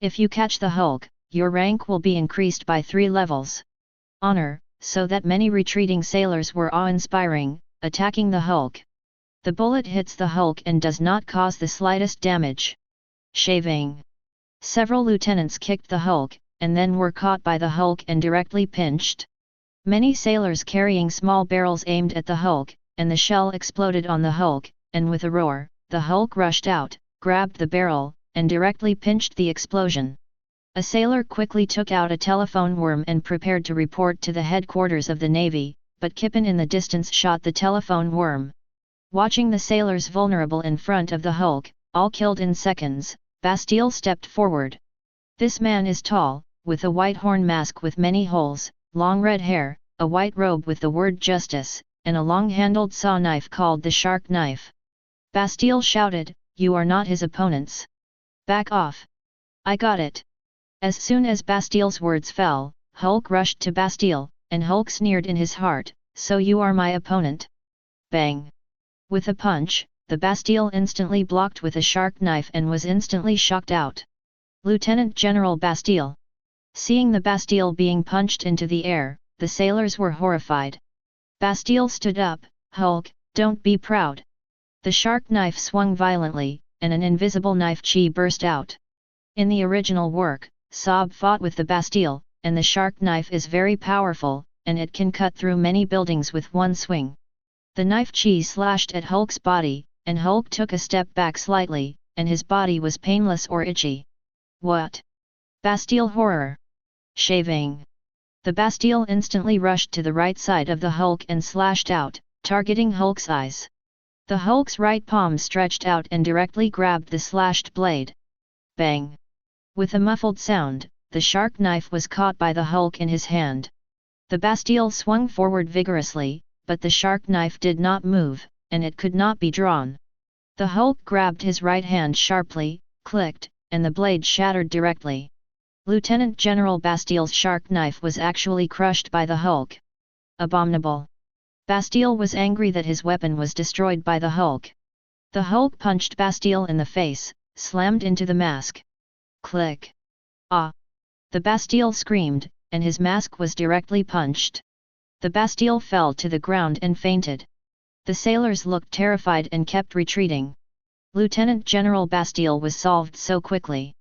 If you catch the Hulk, your rank will be increased by 3 levels. Honor, so that many retreating sailors were awe-inspiring, attacking the Hulk. The bullet hits the Hulk and does not cause the slightest damage. Shaving. Several lieutenants kicked the Hulk, and then were caught by the Hulk and directly pinched. Many sailors carrying small barrels aimed at the Hulk, and the shell exploded on the Hulk, and with a roar, the Hulk rushed out, grabbed the barrel, and directly pinched the explosion. A sailor quickly took out a telephone worm and prepared to report to the headquarters of the Navy, but Kipin in the distance shot the telephone worm. Watching the sailors vulnerable in front of the Hulk, all killed in seconds, Bastille stepped forward. This man is tall, with a white horn mask with many holes, long red hair, a white robe with the word justice, and a long-handled saw knife called the shark knife. Bastille shouted, "You are not his opponents. Back off." "I got it." As soon as Bastille's words fell, Hulk rushed to Bastille, and Hulk sneered in his heart, "So you are my opponent?" Bang! With a punch, the Bastille instantly blocked with a shark knife and was instantly shocked out. Lieutenant General Bastille. Seeing the Bastille being punched into the air, the sailors were horrified. Bastille stood up, "Hulk, don't be proud." The shark knife swung violently, and an invisible knife chi burst out. In the original work, Saab fought with the Bastille, and the shark knife is very powerful, and it can cut through many buildings with one swing. The knife chi slashed at Hulk's body, and Hulk took a step back slightly, and his body was painless or itchy. "What?" Bastille horror. Shaving. The Bastille instantly rushed to the right side of the Hulk and slashed out, targeting Hulk's eyes. The Hulk's right palm stretched out and directly grabbed the slashed blade. Bang! With a muffled sound, the shark knife was caught by the Hulk in his hand. The Bastille swung forward vigorously, but the shark knife did not move, and it could not be drawn. The Hulk grabbed his right hand sharply, clicked, and the blade shattered directly. Lieutenant General Bastille's shark knife was actually crushed by the Hulk. Abominable! Bastille was angry that his weapon was destroyed by the Hulk. The Hulk punched Bastille in the face, slammed into the mask. Click! Ah! The Bastille screamed, and his mask was directly punched. The Bastille fell to the ground and fainted. The sailors looked terrified and kept retreating. Lieutenant General Bastille was solved so quickly.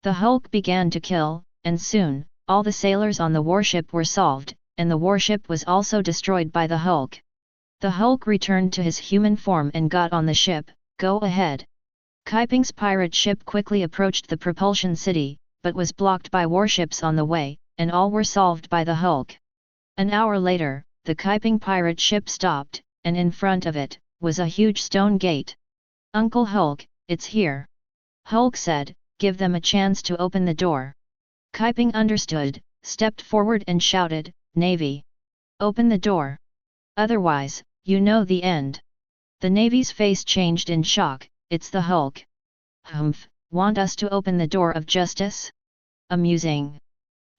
The Hulk began to kill, and soon, all the sailors on the warship were solved, and the warship was also destroyed by the Hulk. The Hulk returned to his human form and got on the ship. "Go ahead." Kiping's pirate ship quickly approached the propulsion city, but was blocked by warships on the way, and all were solved by the Hulk. An hour later, the Kiping pirate ship stopped, and in front of it, was a huge stone gate. "Uncle Hulk, it's here." Hulk said, "Give them a chance to open the door." Kiping understood, stepped forward and shouted, "Navy! Open the door! Otherwise, you know the end." The Navy's face changed in shock. "It's the Hulk." "Humph, want us to open the door of justice? Amusing.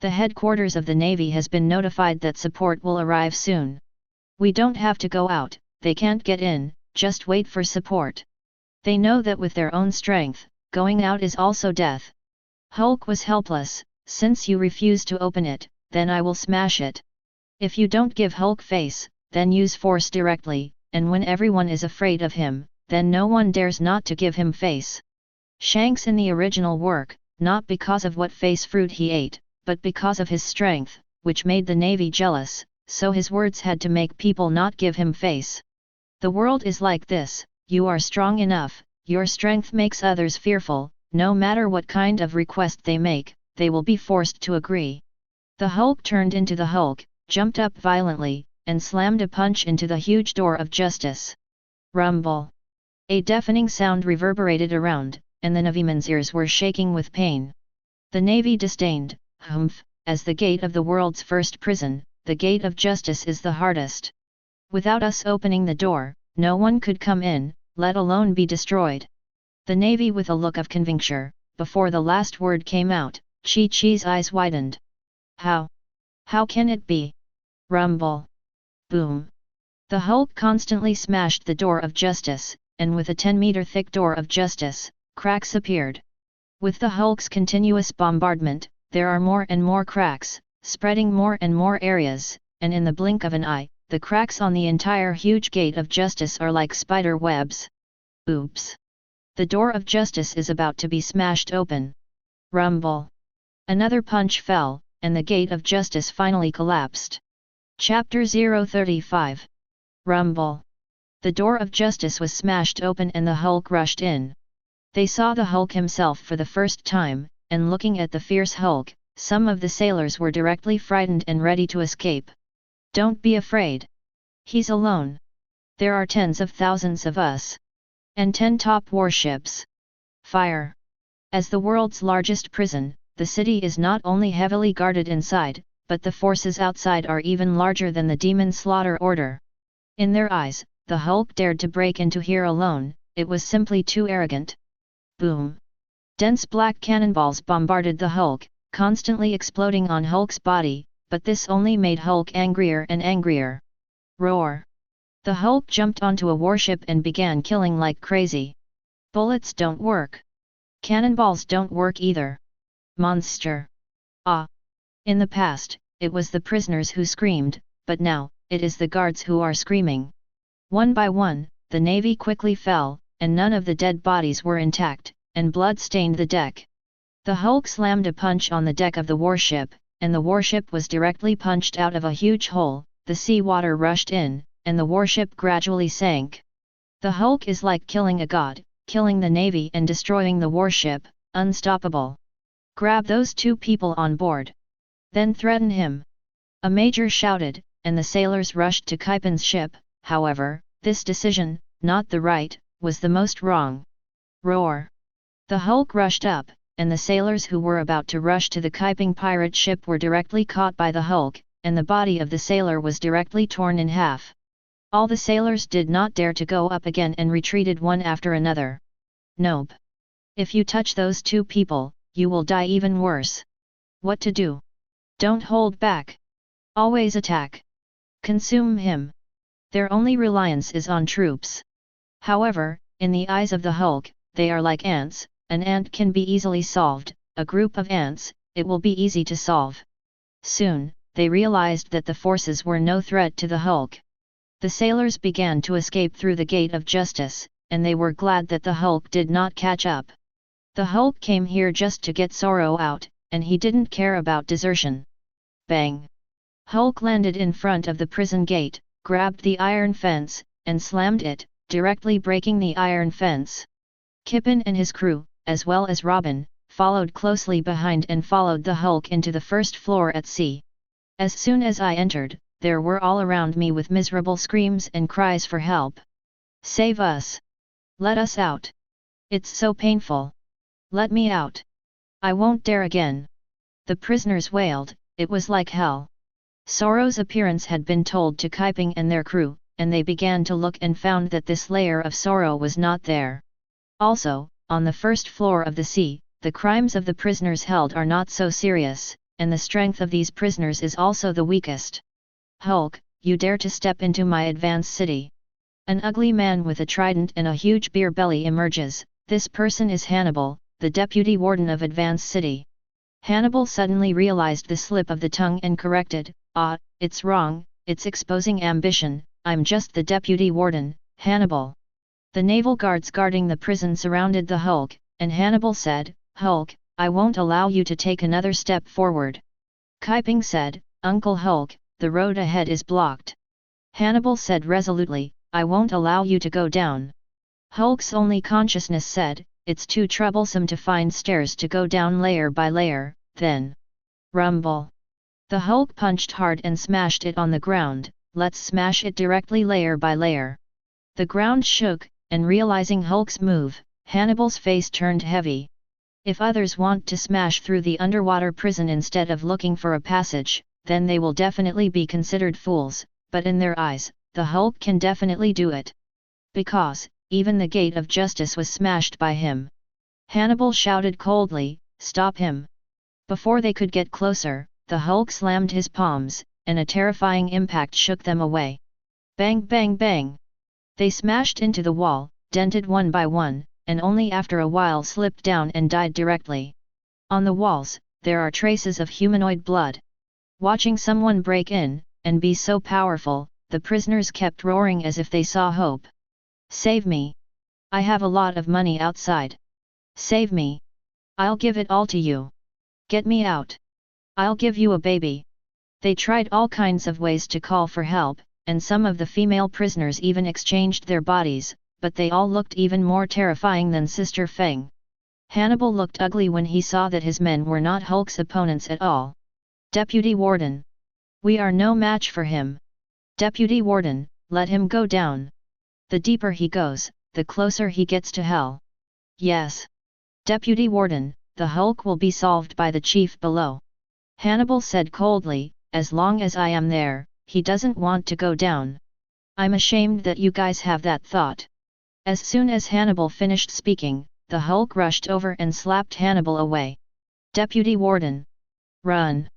The headquarters of the Navy has been notified that support will arrive soon. We don't have to go out, they can't get in, just wait for support. They know that with their own strength, going out is also death." Hulk was helpless. "Since you refuse to open it, then I will smash it. If you don't give Hulk face, then use force directly, and when everyone is afraid of him, then no one dares not to give him face. Shanks in the original work, not because of what face fruit he ate, but because of his strength, which made the Navy jealous, so his words had to make people not give him face. The world is like this, you are strong enough, your strength makes others fearful, no matter what kind of request they make, they will be forced to agree. The Hulk turned into the Hulk, jumped up violently, and slammed a punch into the huge door of justice. Rumble! A deafening sound reverberated around, and the Naviman's ears were shaking with pain. The Navy disdained, humph, as the gate of the world's first prison, the gate of justice is the hardest. Without us opening the door, no one could come in, let alone be destroyed. The Navy with a look of conviction, before the last word came out, Chi-Chi's eyes widened. How? How can it be? Rumble! Boom! The Hulk constantly smashed the door of justice, and with a 10-meter thick door of justice, cracks appeared. With the Hulk's continuous bombardment, there are more and more cracks, spreading more and more areas, and in the blink of an eye, the cracks on the entire huge gate of justice are like spider webs. Oops! The door of justice is about to be smashed open. Rumble! Another punch fell, and the gate of justice finally collapsed. Chapter 035. Rumble! The door of justice was smashed open and the Hulk rushed in. They saw the Hulk himself for the first time, and looking at the fierce Hulk, some of the sailors were directly frightened and ready to escape. Don't be afraid. He's alone. There are tens of thousands of us. And 10 top warships. Fire! As the world's largest prison, the city is not only heavily guarded inside, but the forces outside are even larger than the Demon Slaughter Order. In their eyes, the Hulk dared to break into here alone, it was simply too arrogant. Boom! Dense black cannonballs bombarded the Hulk, constantly exploding on Hulk's body, but this only made Hulk angrier and angrier. Roar! The Hulk jumped onto a warship and began killing like crazy. Bullets don't work. Cannonballs don't work either. Monster! Ah! In the past, it was the prisoners who screamed, but now, it is the guards who are screaming. One by one, the Navy quickly fell, and none of the dead bodies were intact, and blood stained the deck. The Hulk slammed a punch on the deck of the warship, and the warship was directly punched out of a huge hole, the seawater rushed in, and the warship gradually sank. The Hulk is like killing a god, killing the Navy and destroying the warship, unstoppable. Grab those 2 people on board. Then threaten him. A major shouted, and the sailors rushed to Kaipen's ship. However, this decision, not the right, was the most wrong. Roar! The Hulk rushed up, and the sailors who were about to rush to the Kaiping pirate ship were directly caught by the Hulk, and the body of the sailor was directly torn in half. All the sailors did not dare to go up again and retreated one after another. Nope! If you touch those 2 people, you will die even worse. What to do? Don't hold back. Always attack. Consume him. Their only reliance is on troops. However, in the eyes of the Hulk, they are like ants. An ant can be easily solved, a group of ants, it will be easy to solve. Soon, they realized that the forces were no threat to the Hulk. The sailors began to escape through the gate of justice, and they were glad that the Hulk did not catch up. The Hulk came here just to get Sorrow out, and he didn't care about desertion. Bang! Hulk landed in front of the prison gate, grabbed the iron fence, and slammed it, directly breaking the iron fence. Kippen and his crew, as well as Robin, followed closely behind and followed the Hulk into the first floor at sea. As soon as I entered, there were all around me with miserable screams and cries for help. Save us! Let us out! It's so painful! Let me out! I won't dare again! The prisoners wailed, it was like hell. Sorrow's appearance had been told to Kaiping and their crew, and they began to look and found that this layer of Sorrow was not there. Also, on the first floor of the sea, the crimes of the prisoners held are not so serious, and the strength of these prisoners is also the weakest. Hulk, you dare to step into my advanced city. An ugly man with a trident and a huge beer belly emerges. This person is Hannibal, the deputy warden of Advanced City. Hannibal suddenly realized the slip of the tongue and corrected, it's wrong, it's exposing ambition, I'm just the deputy warden, Hannibal. The naval guards guarding the prison surrounded the Hulk, and Hannibal said, "Hulk, I won't allow you to take another step forward." Kaiping said, "Uncle Hulk, the road ahead is blocked." Hannibal said resolutely, "I won't allow you to go down." Hulk's only consciousness said, "It's too troublesome to find stairs to go down layer by layer." Then, rumble. The Hulk punched hard and smashed it on the ground. "Let's smash it directly layer by layer." The ground shook, and realizing Hulk's move, Hannibal's face turned heavy. If others want to smash through the underwater prison instead of looking for a passage, then they will definitely be considered fools, but in their eyes, the Hulk can definitely do it. Because, even the gate of justice was smashed by him. Hannibal shouted coldly, "Stop him!" Before they could get closer, the Hulk slammed his palms, and a terrifying impact shook them away. Bang bang bang! They smashed into the wall, dented one by one, and only after a while slipped down and died directly. On the walls, there are traces of humanoid blood. Watching someone break in, and be so powerful, the prisoners kept roaring as if they saw hope. "Save me! I have a lot of money outside. Save me! I'll give it all to you. Get me out! I'll give you a baby." They tried all kinds of ways to call for help, and some of the female prisoners even exchanged their bodies, but they all looked even more terrifying than Sister Feng. Hannibal looked ugly when he saw that his men were not Hulk's opponents at all. "Deputy Warden! We are no match for him. Deputy Warden, let him go down. The deeper he goes, the closer he gets to hell." "Yes. Deputy Warden, the Hulk will be solved by the chief below." Hannibal said coldly, "As long as I am there, he doesn't want to go down. I'm ashamed that you guys have that thought." As soon as Hannibal finished speaking, the Hulk rushed over and slapped Hannibal away. "Deputy Warden! Run!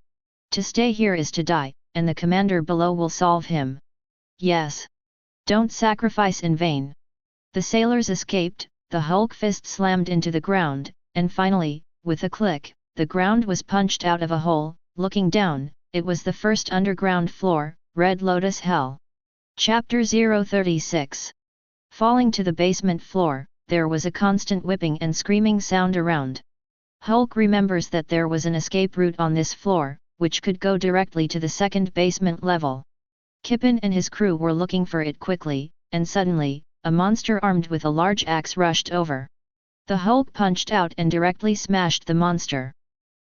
To stay here is to die, and the commander below will solve him." "Yes. Don't sacrifice in vain." The sailors escaped, the Hulk fist slammed into the ground, and finally, with a click, the ground was punched out of a hole. Looking down, it was the first underground floor, Red Lotus Hell. Chapter 036. Falling to the basement floor, there was a constant whipping and screaming sound around. Hulk remembers that there was an escape route on this floor, which could go directly to the second basement level. Kippen and his crew were looking for it quickly, and suddenly, a monster armed with a large axe rushed over. The Hulk punched out and directly smashed the monster.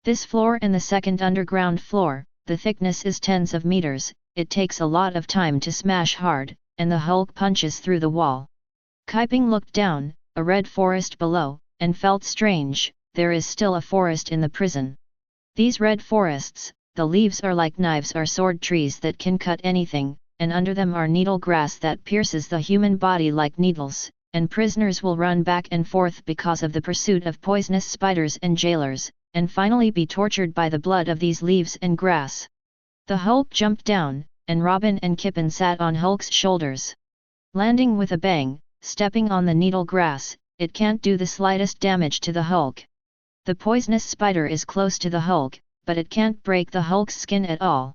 This floor and the second underground floor, the thickness is tens of meters, it takes a lot of time to smash hard, and the Hulk punches through the wall. Kaiping looked down, a red forest below, and felt strange. There is still a forest in the prison. These red forests, the leaves are like knives or sword trees that can cut anything, and under them are needle grass that pierces the human body like needles, and prisoners will run back and forth because of the pursuit of poisonous spiders and jailers, and finally be tortured by the blood of these leaves and grass. The Hulk jumped down, and Robin and Kippen sat on Hulk's shoulders. Landing with a bang, stepping on the needle grass, it can't do the slightest damage to the Hulk. The poisonous spider is close to the Hulk, but it can't break the Hulk's skin at all.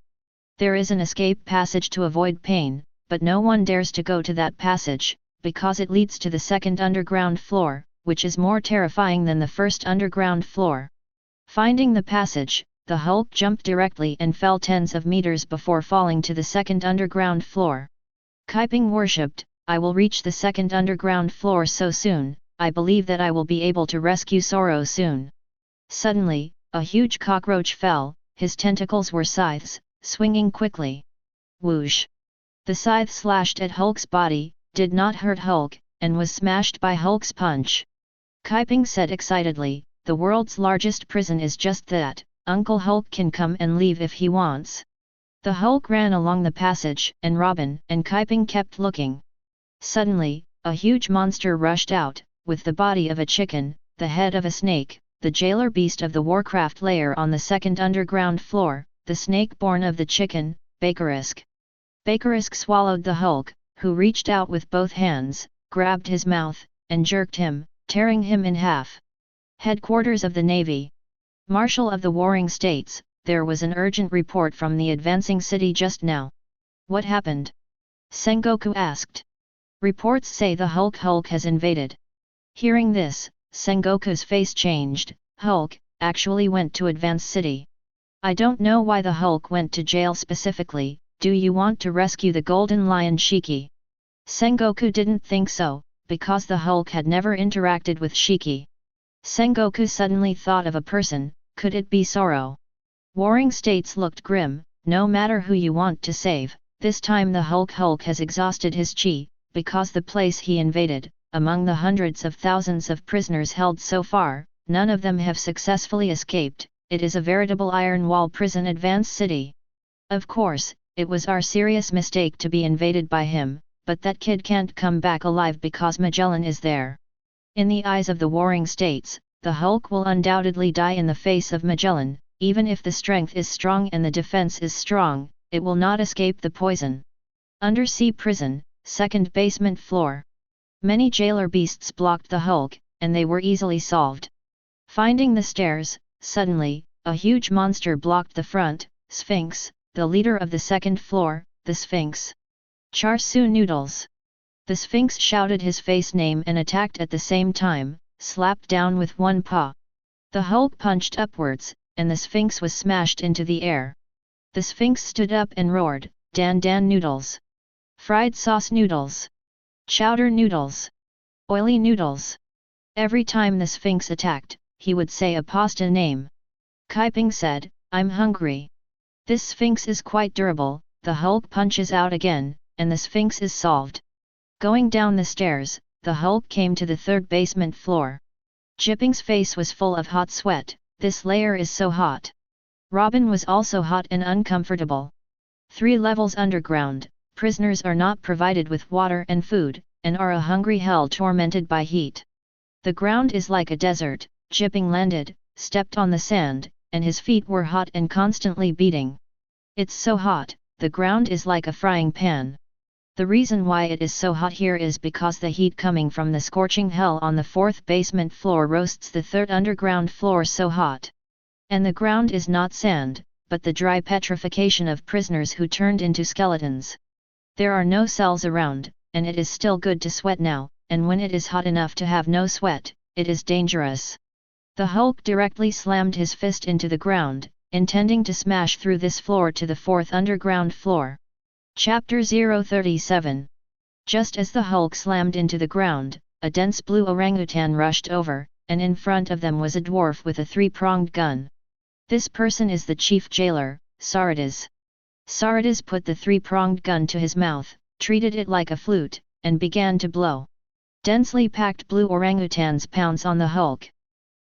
There is an escape passage to avoid pain, but no one dares to go to that passage, because it leads to the second underground floor, which is more terrifying than the first underground floor. Finding the passage, the Hulk jumped directly and fell tens of meters before falling to the second underground floor. Kaiping worshipped, "I will reach the second underground floor so soon, I believe that I will be able to rescue Soro soon." Suddenly, a huge cockroach fell, his tentacles were scythes, swinging quickly. Whoosh! The scythe slashed at Hulk's body, did not hurt Hulk, and was smashed by Hulk's punch. Kaiping said excitedly, "The world's largest prison is just that, Uncle Hulk can come and leave if he wants." The Hulk ran along the passage, and Robin and Kaiping kept looking. Suddenly, a huge monster rushed out, with the body of a chicken, the head of a snake, the jailer beast of the Warcraft lair on the second underground floor, the snake born of the chicken, Bakerisk. Bakerisk swallowed the Hulk, who reached out with both hands, grabbed his mouth, and jerked him, tearing him in half. Headquarters of the Navy. Marshal of the Warring States, there was an urgent report from the advancing city just now. What happened? Sengoku asked. Reports say the Hulk has invaded. Hearing this, Sengoku's face changed. Hulk actually went to Advance City. I don't know why the Hulk went to jail specifically. Do you want to rescue the Golden Lion Shiki? Sengoku didn't think so, because the Hulk had never interacted with Shiki. Sengoku suddenly thought of a person. Could it be Zoro? Warring States looked grim. No matter who you want to save, this time the Hulk has exhausted his chi, because the place he invaded, among the hundreds of thousands of prisoners held so far, none of them have successfully escaped. It is a veritable iron wall prison. Advance City. Of course, it was our serious mistake to be invaded by him, but that kid can't come back alive because Magellan is there. In the eyes of the Warring States, the Hulk will undoubtedly die in the face of Magellan. Even if the strength is strong and the defense is strong, it will not escape the poison. Undersea prison, second basement floor. Many jailer beasts blocked the Hulk, and they were easily solved. Finding the stairs, suddenly, a huge monster blocked the front. Sphinx, the leader of the second floor, the Sphinx. Char Siu Noodles. The Sphinx shouted his face name and attacked at the same time, slapped down with one paw. The Hulk punched upwards, and the Sphinx was smashed into the air. The Sphinx stood up and roared, Dan Dan noodles. Fried sauce noodles. Chowder noodles. Oily noodles. Every time the Sphinx attacked, he would say a pasta name. Kaiping said, I'm hungry. This Sphinx is quite durable. The Hulk punches out again, and the Sphinx is solved. Going down the stairs, the Hulk came to the third basement floor. Jipping's face was full of hot sweat. This layer is so hot. Robin was also hot and uncomfortable. 3 levels underground, prisoners are not provided with water and food, and are a hungry hell tormented by heat. The ground is like a desert. Jipping landed, stepped on the sand, and his feet were hot and constantly beating. It's so hot, the ground is like a frying pan. The reason why it is so hot here is because the heat coming from the scorching hell on the 4th basement floor roasts the 3rd underground floor so hot. And the ground is not sand, but the dry petrification of prisoners who turned into skeletons. There are no cells around, and it is still good to sweat now, and when it is hot enough to have no sweat, it is dangerous. The Hulk directly slammed his fist into the ground, intending to smash through this floor to the 4th underground floor. Chapter 037. Just as the Hulk slammed into the ground, a dense blue orangutan rushed over, and in front of them was a dwarf with a 3-pronged gun. This person is the chief jailer, Sabaody. Sabaody put the 3-pronged gun to his mouth, treated it like a flute, and began to blow. Densely packed blue orangutans pounce on the Hulk.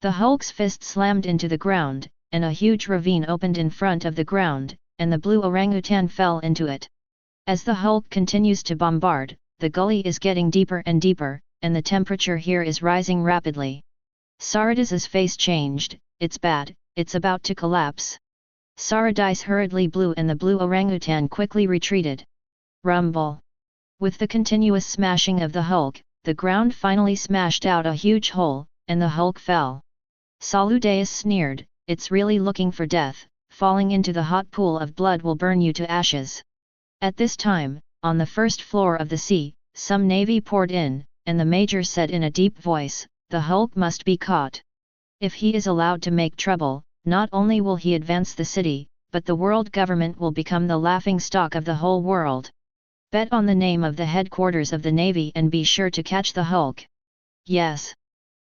The Hulk's fist slammed into the ground, and a huge ravine opened in front of the ground, and the blue orangutan fell into it. As the Hulk continues to bombard, the gully is getting deeper and deeper, and the temperature here is rising rapidly. Sabaody's face changed. It's bad, it's about to collapse. Sabaody hurriedly blew and the blue orangutan quickly retreated. Rumble. With the continuous smashing of the Hulk, the ground finally smashed out a huge hole, and the Hulk fell. Sabaody sneered, it's really looking for death, falling into the hot pool of blood will burn you to ashes. At this time, on the 1st floor of the sea, some navy poured in, and the major said in a deep voice, the Hulk must be caught. If he is allowed to make trouble, not only will he advance the city, but the world government will become the laughing stock of the whole world. Bet on the name of the headquarters of the Navy and be sure to catch the Hulk. Yes.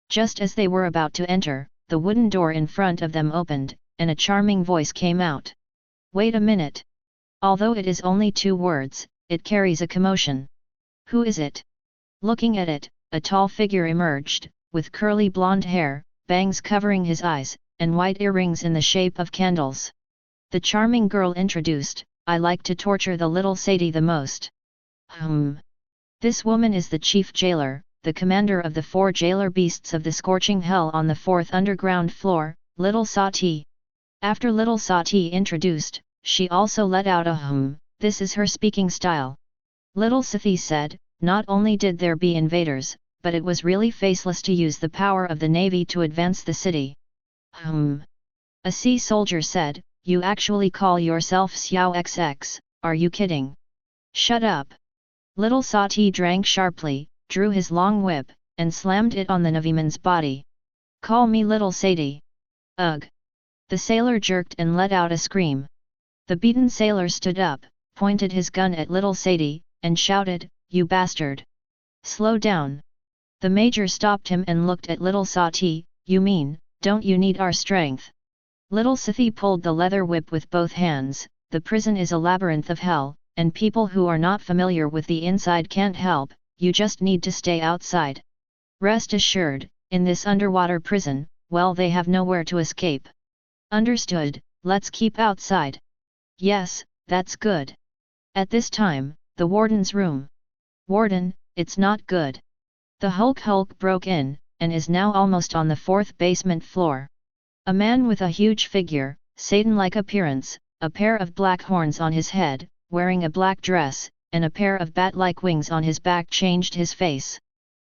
Just as they were about to enter, the wooden door in front of them opened, and a charming voice came out. Wait a minute. Although it is only 2 words, it carries a commotion. Who is it? Looking at it, a tall figure emerged, with curly blonde hair, bangs covering his eyes, and white earrings in the shape of candles. The charming girl introduced, I like to torture the little Sadie the most. This woman is the chief jailer, the commander of the 4 jailer beasts of the scorching hell on the 4th underground floor, Little Sati. After Little Sati introduced, she also let out a this is her speaking style. Little Sati said, not only did there be invaders, but it was really faceless to use the power of the navy to advance the city. A sea soldier said, you actually call yourself Xiao XX, are you kidding? Shut up. Little Sati drank sharply, drew his long whip, and slammed it on the Naviman's body. "Call me Little Sadie." "Ugh!" The sailor jerked and let out a scream. The beaten sailor stood up, pointed his gun at Little Sadie, and shouted, "You bastard! Slow down!" The major stopped him and looked at Little Sati. "You mean, don't you need our strength?" Little Sati pulled the leather whip with both hands. "The prison is a labyrinth of hell, and people who are not familiar with the inside can't help, you just need to stay outside. Rest assured, in this underwater prison, well, they have nowhere to escape." "Understood, let's keep outside." "Yes, that's good." At this time, the warden's room. "Warden, it's not good. The Hulk broke in, and is now almost on the 4th basement floor." A man with a huge figure, Satan-like appearance, a pair of black horns on his head, wearing a black dress, and a pair of bat-like wings on his back changed his face.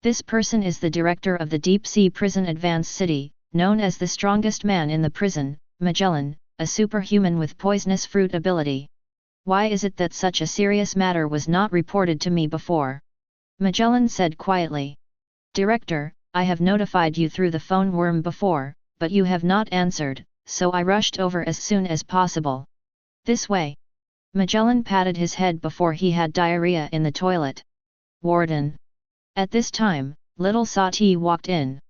This person is the director of the deep-sea prison Advance City, known as the strongest man in the prison, Magellan, a superhuman with poisonous fruit ability. "Why is it that such a serious matter was not reported to me before?" Magellan said quietly. "Director, I have notified you through the phone worm before, but you have not answered, so I rushed over as soon as possible." "This way." Magellan patted his head before he had diarrhea in the toilet. "Warden." At this time, Little Sati walked in.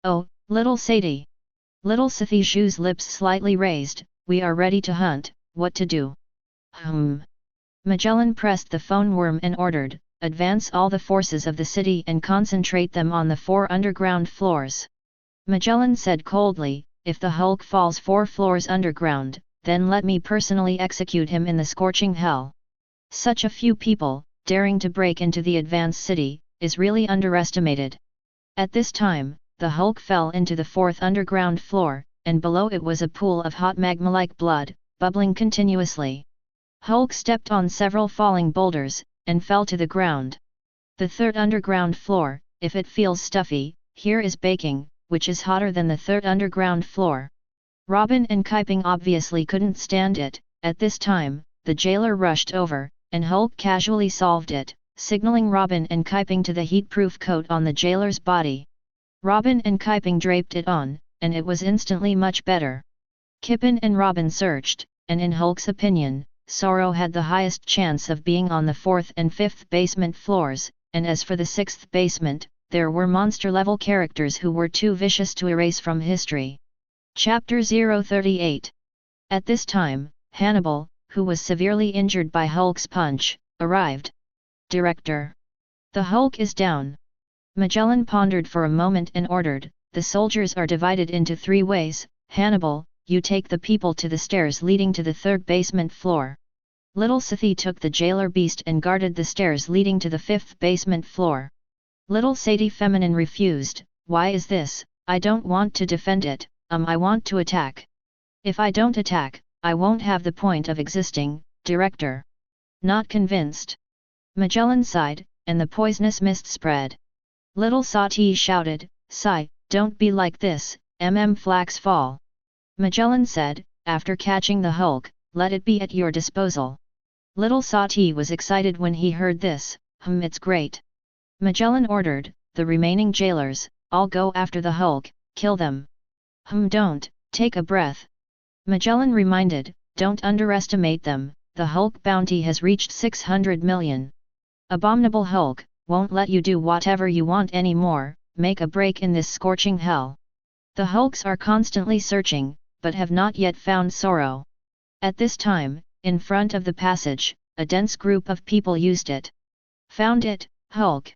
"Oh, Little Sadie." Little Sati's lips slightly raised. "We are ready to hunt, what to do?" Magellan pressed the phone worm and ordered, "Advance all the forces of the city and concentrate them on the 4 underground floors." Magellan said coldly, "If the Hulk falls 4 floors underground, then let me personally execute him in the scorching hell." Such a few people, daring to break into the Advance City, is really underestimated. At this time, the Hulk fell into the 4th underground floor, and below it was a pool of hot magma-like blood, bubbling continuously. Hulk stepped on several falling boulders, and fell to the ground. The 3rd underground floor, if it feels stuffy, here is baking, which is hotter than the 3rd underground floor. Robin and Kiping obviously couldn't stand it. At this time, the jailer rushed over, and Hulk casually solved it, signaling Robin and Kiping to the heat-proof coat on the jailer's body. Robin and Kiping draped it on, and it was instantly much better. Kipin and Robin searched, and in Hulk's opinion, Sorrow had the highest chance of being on the 4th and 5th basement floors, and as for the 6th basement, there were monster-level characters who were too vicious to erase from history. Chapter 038. At this time, Hannibal, who was severely injured by Hulk's punch, arrived. "Director. The Hulk is down." Magellan pondered for a moment and ordered, "The soldiers are divided into 3 ways, Hannibal, you take the people to the stairs leading to the 3rd basement floor." Little Sati took the jailer beast and guarded the stairs leading to the 5th basement floor. Little Sadie Feminine refused. "Why is this? I don't want to defend it, I want to attack. If I don't attack, I won't have the point of existing, Director." "Not convinced." Magellan sighed, and the poisonous mist spread. Little Sati shouted, "Sigh, don't be like this, flax fall." Magellan said, after catching the Hulk, "Let it be at your disposal." Little Sati was excited when he heard this. It's great." Magellan ordered, "The remaining jailers, all go after the Hulk, kill them." Don't, take a breath." Magellan reminded, "Don't underestimate them, the Hulk bounty has reached 600 million. Abominable Hulk won't let you do whatever you want anymore, make a break in this scorching hell. The Hulks are constantly searching, but have not yet found Sorrow." At this time, in front of the passage, a dense group of people used it. "Found it, Hulk."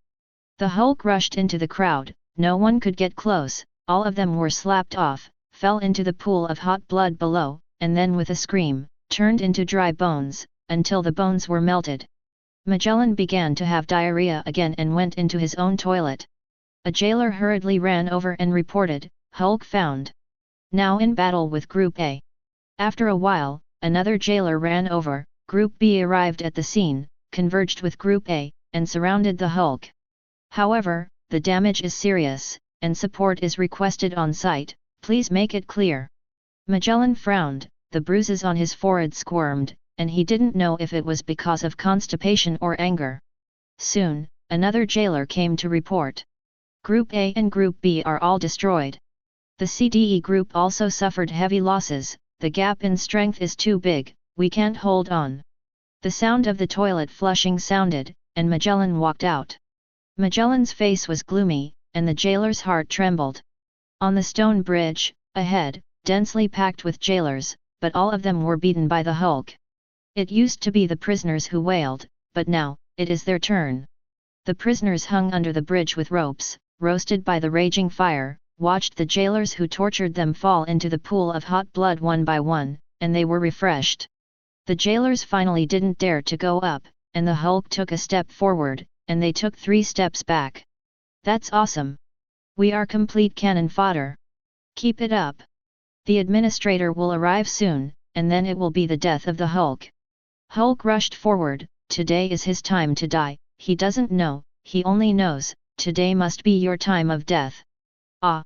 The Hulk rushed into the crowd, no one could get close, all of them were slapped off, fell into the pool of hot blood below, and then with a scream, turned into dry bones, until the bones were melted. Magellan began to have diarrhea again and went into his own toilet. A jailer hurriedly ran over and reported, "Hulk found. Now in battle with Group A." After a while, another jailer ran over, Group B arrived at the scene, converged with Group A, and surrounded the Hulk. However, the damage is serious, and support is requested on site, please make it clear. Magellan frowned, the bruises on his forehead squirmed, and he didn't know if it was because of constipation or anger. Soon, another jailer came to report. Group A and Group B are all destroyed. The CDE group also suffered heavy losses. The gap in strength is too big, we can't hold on. The sound of the toilet flushing sounded, and Magellan walked out. Magellan's face was gloomy, and the jailer's heart trembled. On the stone bridge, ahead, densely packed with jailers, but all of them were beaten by the Hulk. It used to be the prisoners who wailed, but now, it is their turn. The prisoners hung under the bridge with ropes, roasted by the raging fire, watched the jailers who tortured them fall into the pool of hot blood one by one, and they were refreshed. The jailers finally didn't dare to go up, and the Hulk took a step forward, and they took 3 steps back. That's awesome. We are complete cannon fodder. Keep it up. The administrator will arrive soon, and then it will be the death of the Hulk. Hulk rushed forward. Today is his time to die. He doesn't know, he only knows, today must be your time of death. Ah!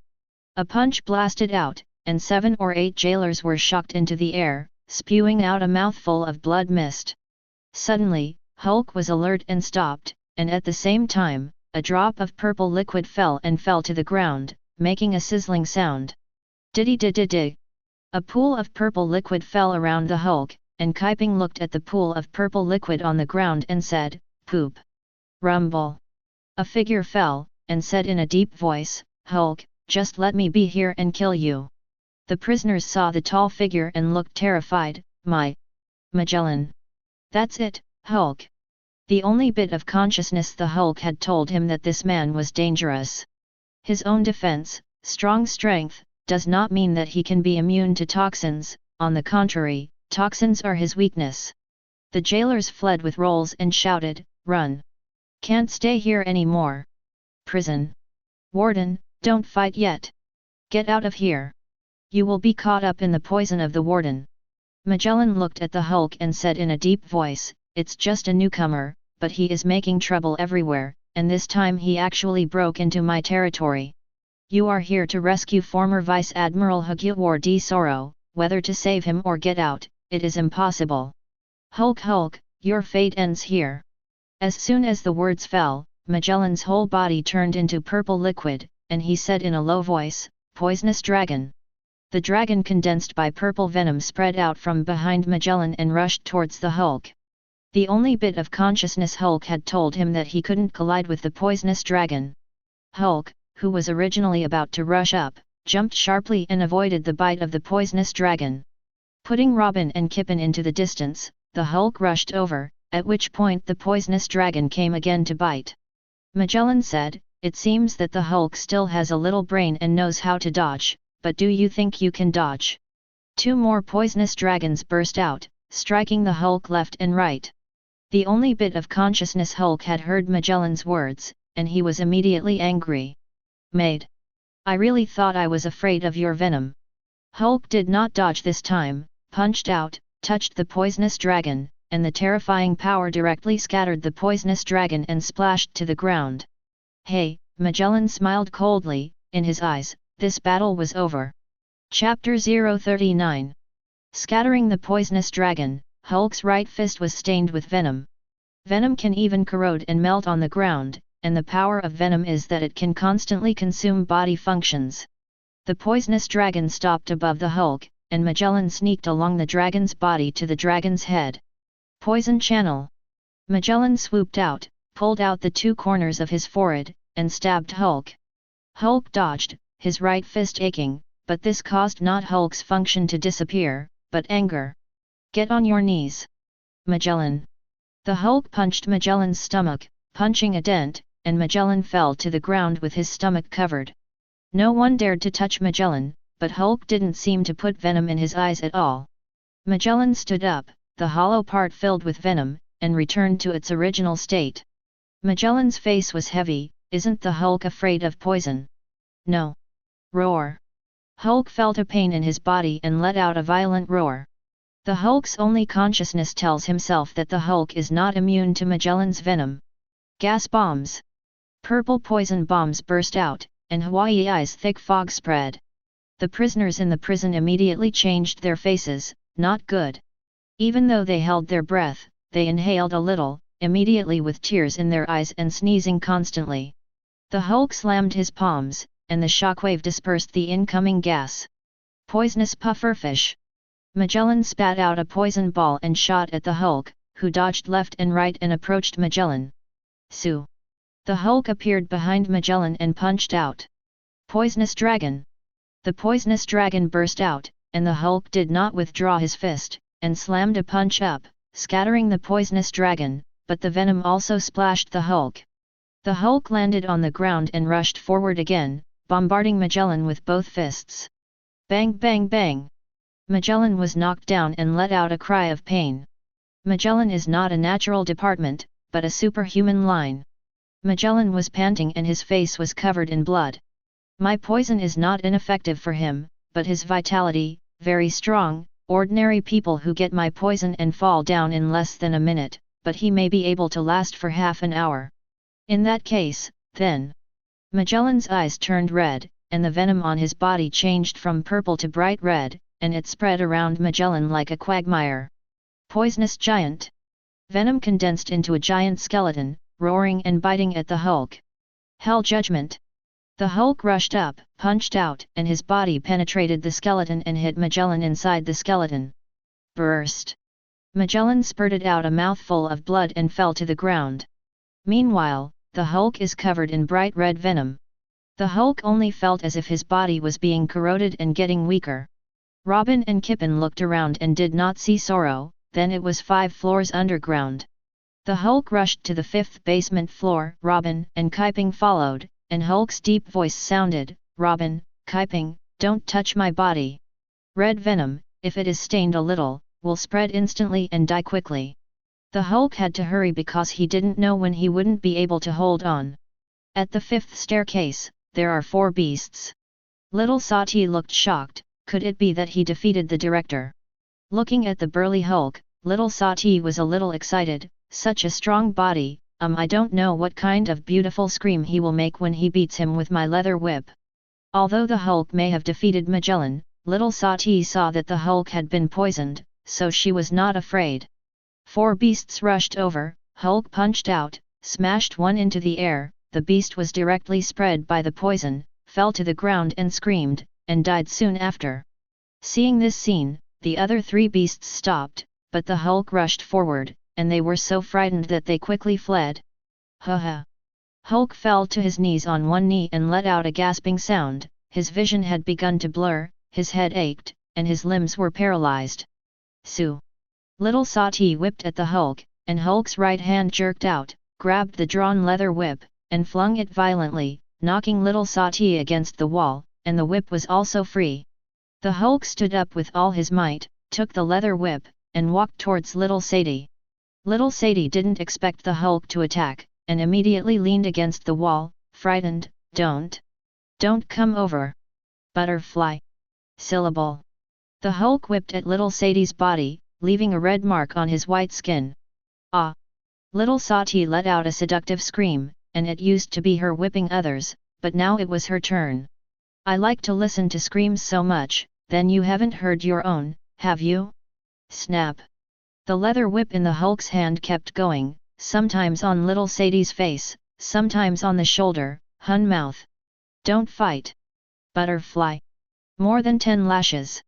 A punch blasted out, and 7 or 8 jailers were shocked into the air, spewing out a mouthful of blood mist. Suddenly, Hulk was alert and stopped, and at the same time, a drop of purple liquid fell to the ground, making a sizzling sound. Diddy-diddy-diddy! A pool of purple liquid fell around the Hulk, and Kaiping looked at the pool of purple liquid on the ground and said, "Poop." Rumble. A figure fell, and said in a deep voice, "Hulk, just let me be here and kill you." The prisoners saw the tall figure and looked terrified. Magellan. That's it, Hulk. The only bit of consciousness the Hulk had told him that this man was dangerous. His own defense, strong strength, does not mean that he can be immune to toxins, on the contrary, toxins are his weakness. The jailers fled with rolls and shouted, "Run! Can't stay here anymore. Prison! Warden, don't fight yet. Get out of here. You will be caught up in the poison of the warden." Magellan looked at the Hulk and said in a deep voice, "It's just a newcomer, but he is making trouble everywhere, and this time he actually broke into my territory. You are here to rescue former Vice Admiral Hugewar D. Soro, whether to save him or get out, it is impossible. Hulk, your fate ends here." As soon as the words fell, Magellan's whole body turned into purple liquid, and he said in a low voice, "Poisonous dragon." The dragon condensed by purple venom spread out from behind Magellan and rushed towards the Hulk. The only bit of consciousness Hulk had told him that he couldn't collide with the poisonous dragon. Hulk, who was originally about to rush up, jumped sharply and avoided the bite of the poisonous dragon. Putting Robin and Kippen into the distance, the Hulk rushed over, at which point the poisonous dragon came again to bite. Magellan said, "It seems that the Hulk still has a little brain and knows how to dodge, but do you think you can dodge?" 2 more poisonous dragons burst out, striking the Hulk left and right. The only bit of consciousness Hulk had heard Magellan's words, and he was immediately angry. "Maid! I really thought I was afraid of your venom." Hulk did not dodge this time, punched out, touched the poisonous dragon, and the terrifying power directly scattered the poisonous dragon and splashed to the ground. "Hey," Magellan smiled coldly, in his eyes, this battle was over. Chapter 039. Scattering the poisonous dragon, Hulk's right fist was stained with venom. Venom can even corrode and melt on the ground, and the power of venom is that it can constantly consume body functions. The poisonous dragon stopped above the Hulk, and Magellan sneaked along the dragon's body to the dragon's head. Poison channel. Magellan swooped out, pulled out the 2 corners of his forehead, and stabbed Hulk. Hulk dodged, his right fist aching, but this caused not Hulk's function to disappear, but anger. "Get on your knees, Magellan." The Hulk punched Magellan's stomach, punching a dent, and Magellan fell to the ground with his stomach covered. No one dared to touch Magellan, but Hulk didn't seem to put venom in his eyes at all. Magellan stood up, the hollow part filled with venom, and returned to its original state. Magellan's face was heavy. "Isn't the Hulk afraid of poison?" "No." Roar. Hulk felt a pain in his body and let out a violent roar. The Hulk's only consciousness tells himself that the Hulk is not immune to Magellan's venom. Gas bombs. Purple poison bombs burst out, and Hawaii's thick fog spread. The prisoners in the prison immediately changed their faces. Not good. Even though they held their breath, they inhaled a little, immediately with tears in their eyes and sneezing constantly. The Hulk slammed his palms, and the shockwave dispersed the incoming gas. Poisonous pufferfish. Magellan spat out a poison ball and shot at the Hulk, who dodged left and right and approached Magellan. Sue! The Hulk appeared behind Magellan and punched out. Poisonous dragon! The poisonous dragon burst out, and the Hulk did not withdraw his fist, and slammed a punch up, scattering the poisonous dragon, but the venom also splashed the Hulk. The Hulk landed on the ground and rushed forward again, bombarding Magellan with both fists. Bang bang bang! Magellan was knocked down and let out a cry of pain. Magellan is not a natural department, but a superhuman line. Magellan was panting and his face was covered in blood. My poison is not ineffective for him, but his vitality, very strong. Ordinary people who get my poison and fall down in less than a minute, but he may be able to last for half an hour. In that case, then. Magellan's eyes turned red, and the venom on his body changed from purple to bright red, and it spread around Magellan like a quagmire. Poisonous giant. Venom condensed into a giant skeleton, roaring and biting at the Hulk. Hell judgment. The Hulk rushed up, punched out, and his body penetrated the skeleton and hit Magellan inside the skeleton. Burst! Magellan spurted out a mouthful of blood and fell to the ground. Meanwhile, the Hulk is covered in bright red venom. The Hulk only felt as if his body was being corroded and getting weaker. Robin and Kippen looked around and did not see Sorrow, then it was 5 floors underground. The Hulk rushed to the 5th basement floor, Robin and Kiping followed, and Hulk's deep voice sounded, Robin, Kiping, don't touch my body. Red venom, if it is stained a little, will spread instantly and die quickly. The Hulk had to hurry because he didn't know when he wouldn't be able to hold on. At the 5th staircase, there are 4 beasts. Little Sati looked shocked, could it be that he defeated the director? Looking at the burly Hulk, little Sati was a little excited, such a strong body. I don't know what kind of beautiful scream he will make when he beats him with my leather whip. Although the Hulk may have defeated Magellan, little Sati saw that the Hulk had been poisoned, so she was not afraid. 4 beasts rushed over, Hulk punched out, smashed one into the air, the beast was directly spread by the poison, fell to the ground and screamed, and died soon after. Seeing this scene, the other 3 beasts stopped, but the Hulk rushed forward, and they were so frightened that they quickly fled. Ha! Hulk fell to his knees on one knee and let out a gasping sound, his vision had begun to blur, his head ached, and his limbs were paralyzed. Sue! Little Sati whipped at the Hulk, and Hulk's right hand jerked out, grabbed the drawn leather whip, and flung it violently, knocking little Sati against the wall, and the whip was also free. The Hulk stood up with all his might, took the leather whip, and walked towards little Sadie. Little Sadie didn't expect the Hulk to attack, and immediately leaned against the wall, frightened. Don't come over. Butterfly. Syllable. The Hulk whipped at little Sadie's body, leaving a red mark on his white skin. Ah! Little Sati let out a seductive scream, and it used to be her whipping others, but now it was her turn. I like to listen to screams so much, then you haven't heard your own, have you? Snap! The leather whip in the Hulk's hand kept going, sometimes on little Sadie's face, sometimes on the shoulder, hun mouth. Don't fight! Butterfly! More than 10 lashes.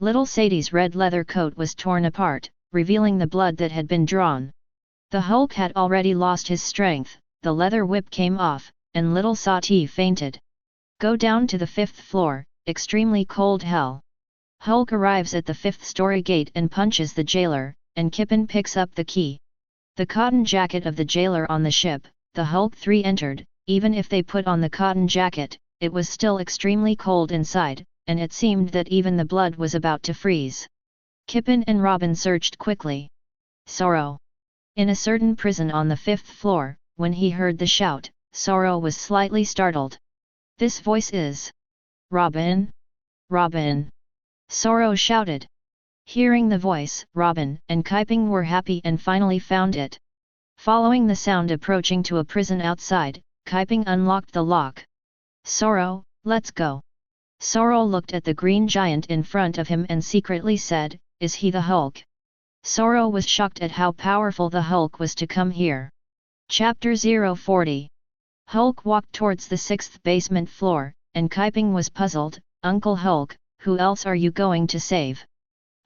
Little Sadie's red leather coat was torn apart, revealing the blood that had been drawn. The Hulk had already lost his strength, the leather whip came off, and little Sati fainted. Go down to the 5th floor, extremely cold hell. Hulk arrives at the 5th story gate and punches the jailer, and Kippen picks up the key. The cotton jacket of the jailer on the ship, the Hulk 3 entered, even if they put on the cotton jacket, it was still extremely cold inside, and it seemed that even the blood was about to freeze. Kippen and Robin searched quickly. Sorrow. In a certain prison on the 5th floor, when he heard the shout, Sorrow was slightly startled. This voice is... Robin? Robin! Sorrow shouted. Hearing the voice, Robin and Kiping were happy and finally found it. Following the sound approaching to a prison outside, Kiping unlocked the lock. Sorrow, let's go. Sorrow looked at the green giant in front of him and secretly said, is he the Hulk? Zoro was shocked at how powerful the Hulk was to come here. Chapter 040. Hulk walked towards the 6th basement floor, and Kaiping was puzzled. Uncle Hulk, who else are you going to save?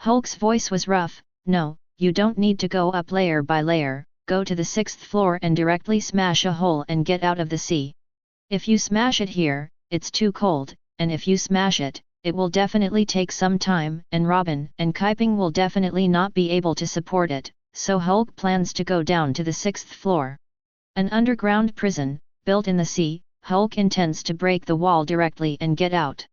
Hulk's voice was rough. No, you don't need to go up layer by layer, go to the 6th floor and directly smash a hole and get out of the sea. If you smash it here, it's too cold, and if you smash it, it will definitely take some time, and Robin and Kaiping will definitely not be able to support it, so Hulk plans to go down to the 6th floor. An underground prison, built in the sea. Hulk intends to break the wall directly and get out.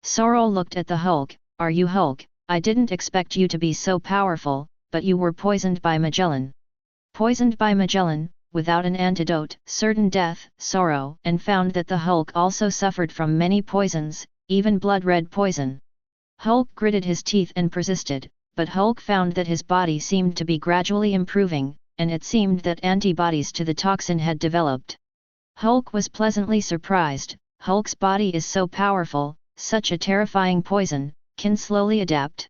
Zoro looked at the Hulk. Are you Hulk? I didn't expect you to be so powerful, but you were poisoned by Magellan. Poisoned by Magellan, without an antidote, certain death, Zoro, and found that the Hulk also suffered from many poisons, even blood-red poison. Hulk gritted his teeth and persisted, but Hulk found that his body seemed to be gradually improving, and it seemed that antibodies to the toxin had developed. Hulk was pleasantly surprised. Hulk's body is so powerful, such a terrifying poison can slowly adapt.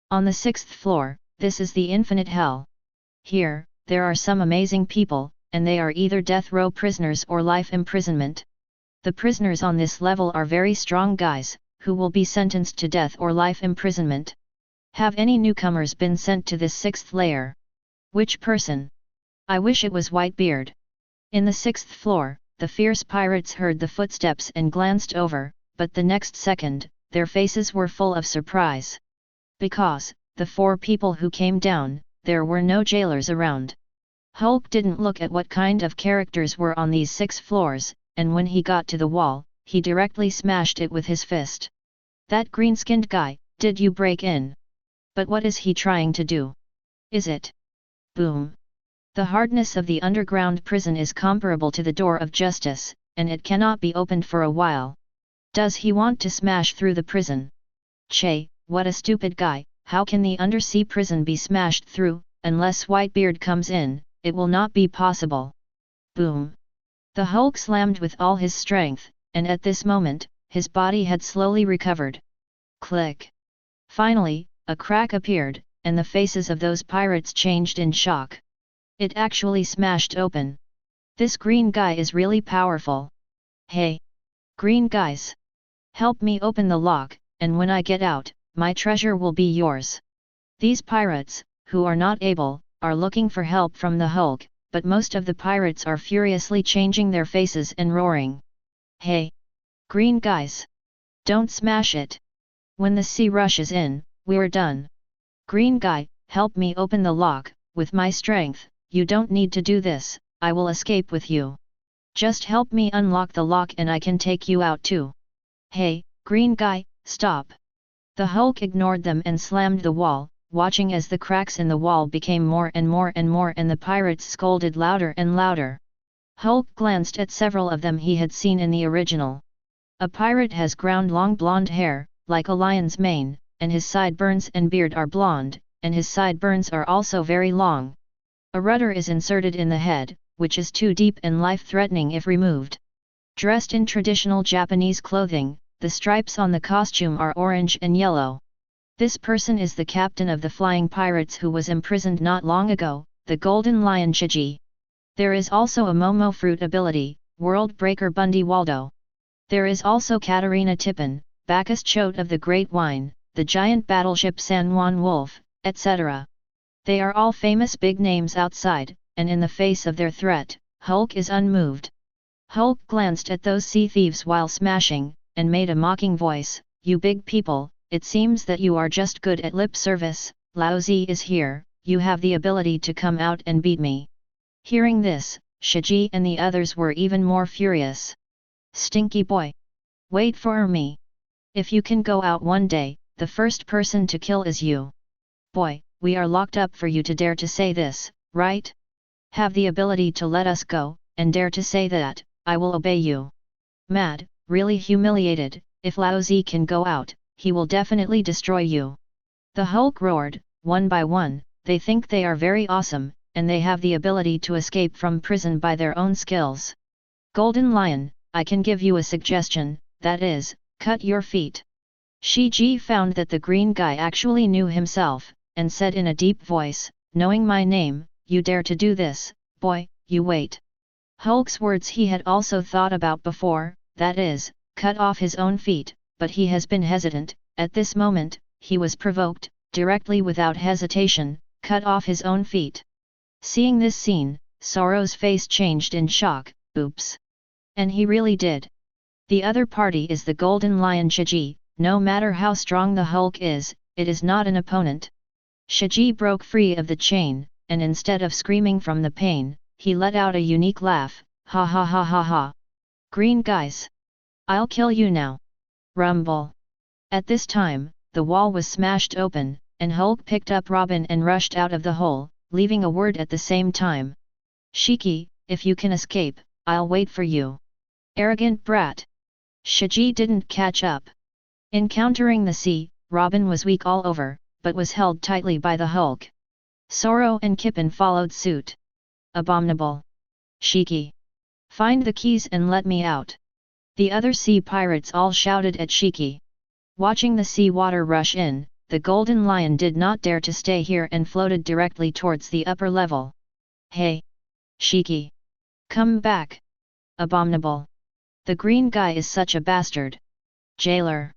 On the 6th floor, this is the infinite hell. Here, there are some amazing people, and they are either death row prisoners or life imprisonment. The prisoners on this level are very strong guys, who will be sentenced to death or life imprisonment. Have any newcomers been sent to this 6th layer? Which person? I wish it was Whitebeard. In the 6th floor, the fierce pirates heard the footsteps and glanced over, but the next second, their faces were full of surprise. Because, the 4 people who came down, there were no jailers around. Hulk didn't look at what kind of characters were on these 6 floors, and when he got to the wall, he directly smashed it with his fist. That green-skinned guy, did you break in? But what is he trying to do? Is it? Boom! The hardness of the underground prison is comparable to the door of justice, and it cannot be opened for a while. Does he want to smash through the prison? Che, what a stupid guy, how can the undersea prison be smashed through? Unless Whitebeard comes in, it will not be possible. Boom! The Hulk slammed with all his strength, and at this moment, his body had slowly recovered. Click! Finally, a crack appeared, and the faces of those pirates changed in shock. It actually smashed open. This green guy is really powerful. Hey! Green guys! Help me open the lock, and when I get out, my treasure will be yours. These pirates, who are not able, are looking for help from the Hulk, but most of the pirates are furiously changing their faces and roaring. Hey! Green guys! Don't smash it! When the sea rushes in, we're done. Green guy, help me open the lock, with my strength. You don't need to do this, I will escape with you. Just help me unlock the lock and I can take you out too. Hey, green guy, stop! The Hulk ignored them and slammed the wall, watching as the cracks in the wall became more and more and more and the pirates scolded louder and louder. Hulk glanced at several of them he had seen in the original. A pirate has ground long blonde hair, like a lion's mane, and his sideburns and beard are blonde, and his sideburns are also very long. A rudder is inserted in the head, which is too deep and life-threatening if removed. Dressed in traditional Japanese clothing, the stripes on the costume are orange and yellow. This person is the captain of the flying pirates who was imprisoned not long ago, the Golden Lion Chiji. There is also a Momo Fruit ability, World Breaker Bundy Waldo. There is also Katarina Tippin, Bacchus Choate of the Great Wine, the giant battleship San Juan Wolf, etc. They are all famous big names outside, and in the face of their threat, Hulk is unmoved. Hulk glanced at those sea thieves while smashing, and made a mocking voice, "You big people, it seems that you are just good at lip service. Lao Zi is here, you have the ability to come out and beat me." Hearing this, Shiji and the others were even more furious. "Stinky boy! Wait for me! If you can go out one day, the first person to kill is you. Boy, we are locked up for you to dare to say this, right? Have the ability to let us go, and dare to say that, I will obey you." Mad, really humiliated, if Lao Zi can go out, he will definitely destroy you. The Hulk roared, one by one, they think they are very awesome, and they have the ability to escape from prison by their own skills. Golden Lion, I can give you a suggestion, that is, cut your feet. Shiji found that the green guy actually knew himself, and said in a deep voice, "Knowing my name, you dare to do this, boy, you wait." Hulk's words he had also thought about before, that is, cut off his own feet, but he has been hesitant. At this moment, he was provoked, directly without hesitation, cut off his own feet. Seeing this scene, Sorrow's face changed in shock. Oops! And he really did. The other party is the Golden Lion Shiji. No matter how strong the Hulk is, it is not an opponent. Shiji broke free of the chain, and instead of screaming from the pain, he let out a unique laugh. Ha ha ha ha ha! Green guys! I'll kill you now! Rumble! At this time, the wall was smashed open, and Hulk picked up Robin and rushed out of the hole, leaving a word at the same time. "Shiki, if you can escape, I'll wait for you." Arrogant brat! Shiji didn't catch up. Encountering the sea, Robin was weak all over, but was held tightly by the Hulk. Sorrow and Kippen followed suit. Abominable! Shiki! Find the keys and let me out! The other sea pirates all shouted at Shiki. Watching the sea water rush in, the Golden Lion did not dare to stay here and floated directly towards the upper level. "Hey! Shiki! Come back! Abominable! The green guy is such a bastard! Jailer!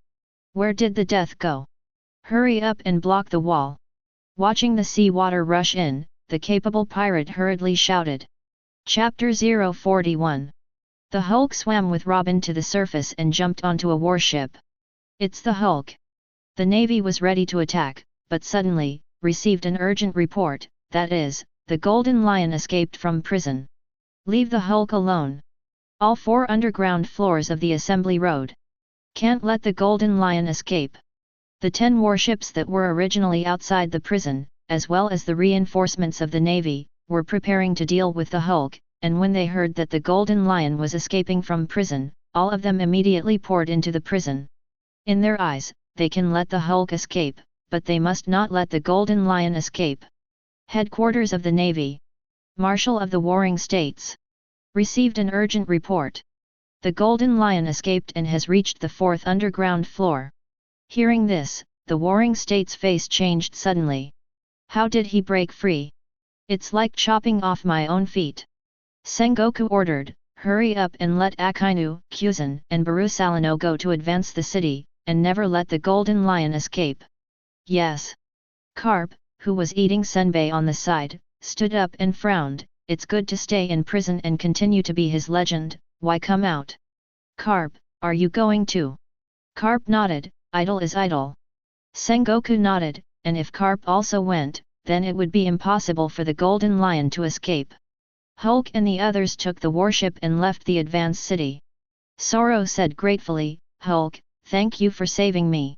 Where did the death go? Hurry up and block the wall!" Watching the sea water rush in, the capable pirate hurriedly shouted. Chapter 041. The Hulk swam with Robin to the surface and jumped onto a warship. "It's the Hulk!" The Navy was ready to attack, but suddenly, received an urgent report, that is, the Golden Lion escaped from prison. "Leave the Hulk alone. All 4 underground floors of the assembly road. Can't let the Golden Lion escape." The 10 warships that were originally outside the prison, as well as the reinforcements of the Navy, were preparing to deal with the Hulk, and when they heard that the Golden Lion was escaping from prison, all of them immediately poured into the prison. In their eyes, they can let the Hulk escape, but they must not let the Golden Lion escape. Headquarters of the Navy. Marshal of the Warring States. Received an urgent report. The Golden Lion escaped and has reached the 4th underground floor. Hearing this, the Warring States' face changed suddenly. How did he break free? It's like chopping off my own feet. Sengoku ordered, "Hurry up and let Akainu, Kuzan and Barusalino go to advance the city, and never let the Golden Lion escape." "Yes." Carp, who was eating senbei on the side, stood up and frowned. "It's good to stay in prison and continue to be his legend, why come out?" "Carp, are you going to?" Carp nodded, "Idle is idle." Sengoku nodded, and if Carp also went, then it would be impossible for the Golden Lion to escape. Hulk and the others took the warship and left the advanced city. Sorrow said gratefully, "Hulk, thank you for saving me."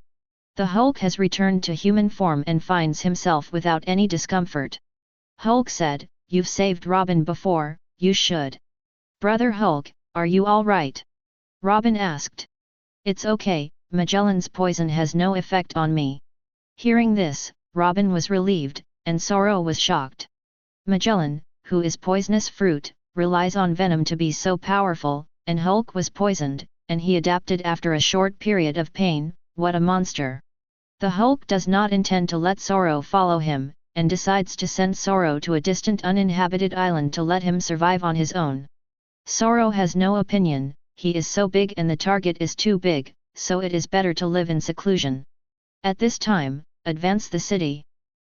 The Hulk has returned to human form and finds himself without any discomfort. Hulk said, "You've saved Robin before, you should." "Brother Hulk, are you all right?" Robin asked. "It's okay, Magellan's poison has no effect on me." Hearing this, Robin was relieved, and Sorrow was shocked. Magellan, who is poisonous fruit, relies on venom to be so powerful, and Hulk was poisoned, and he adapted after a short period of pain. What a monster! The Hulk does not intend to let Sorrow follow him, and decides to send Sorrow to a distant uninhabited island to let him survive on his own. Sorrow has no opinion, he is so big and the target is too big, so it is better to live in seclusion. At this time, advance the city.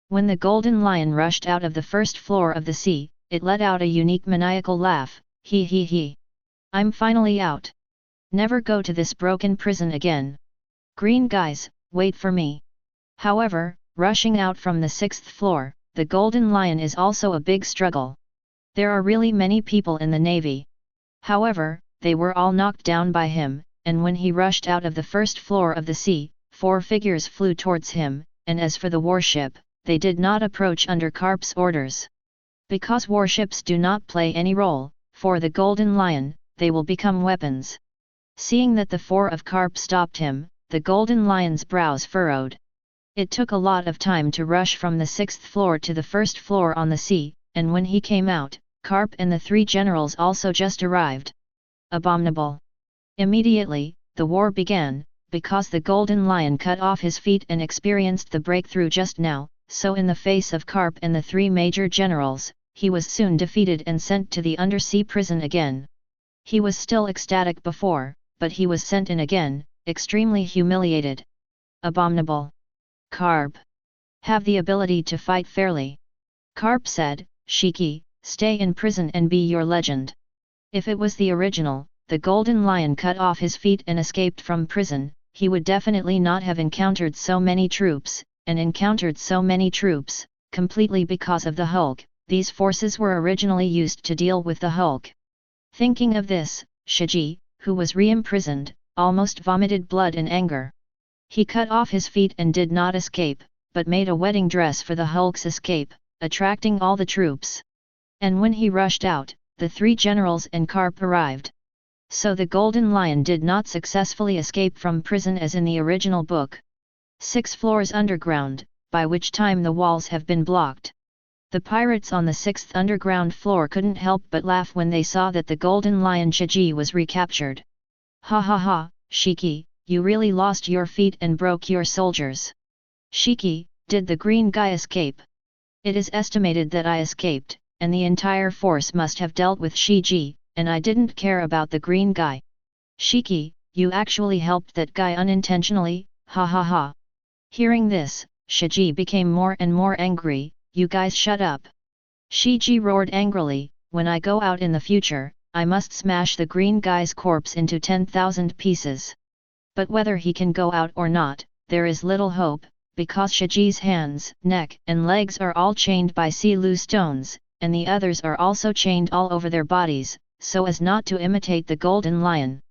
When the Golden Lion rushed out of the 1st floor of the sea, it let out a unique maniacal laugh, "He he he! I'm finally out. Never go to this broken prison again. Green guys, wait for me." However, rushing out from the 6th floor, the Golden Lion is also a big struggle. There are really many people in the Navy. However, they were all knocked down by him, and when he rushed out of the 1st floor of the sea, 4 figures flew towards him, and as for the warship, they did not approach under Carp's orders. Because warships do not play any role, for the Golden Lion, they will become weapons. Seeing that the 4 of Carp stopped him, the Golden Lion's brows furrowed. It took a lot of time to rush from the 6th floor to the 1st floor on the sea, and when he came out, Carp and the 3 generals also just arrived. Abominable! Immediately, the war began, because the Golden Lion cut off his feet and experienced the breakthrough just now. so in the face of Karp and the three major generals, he was soon defeated and sent to the undersea prison again. He was still ecstatic before, but he was sent in again, extremely humiliated. Abominable. Karp. Have the ability to fight fairly. Karp said, Shiki, stay in prison and be your legend. If it was the original, the Golden Lion cut off his feet and escaped from prison, he would definitely not have encountered so many troops, and encountered so many troops, completely because of the Hulk. These forces were originally used to deal with the Hulk. Thinking of this, Shiji, who was re-imprisoned, almost vomited blood in anger. He cut off his feet and did not escape, but made a wedding dress for the Hulk's escape, attracting all the troops. And when he rushed out, the three generals and Karp arrived. So the Golden Lion did not successfully escape from prison as in the original book. 6 floors underground, by which time the walls have been blocked. The pirates on the 6th underground floor couldn't help but laugh when they saw that the Golden Lion Shiji was recaptured. Ha ha ha, Shiki, you really lost your feet and broke your soldiers. Shiki, did the green guy escape? It is estimated that I escaped, and the entire force must have dealt with Shiji, and I didn't care about the green guy. Shiki, you actually helped that guy unintentionally, ha ha ha. Hearing this, Shiji became more and more angry. You guys shut up. Shiji roared angrily, when I go out in the future, I must smash the green guy's corpse into 10,000 pieces. But whether he can go out or not, there is little hope, because Shiji's hands, neck and legs are all chained by Silu stones, and the others are also chained all over their bodies, so as not to imitate the Golden Lion.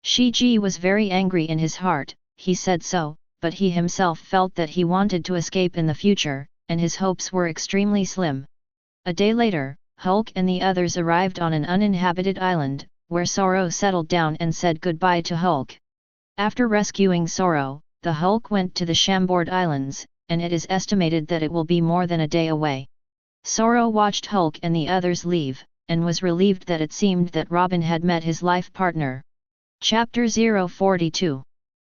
Shiji was very angry in his heart, he said so, but he himself felt that he wanted to escape in the future, and his hopes were extremely slim. A day later, Hulk and the others arrived on an uninhabited island, where Sorrow settled down and said goodbye to Hulk. After rescuing Sorrow, the Hulk went to the Chambord Islands, and it is estimated that it will be more than a day away. Sorrow watched Hulk and the others leave, and was relieved that it seemed that Robin had met his life partner. Chapter 042.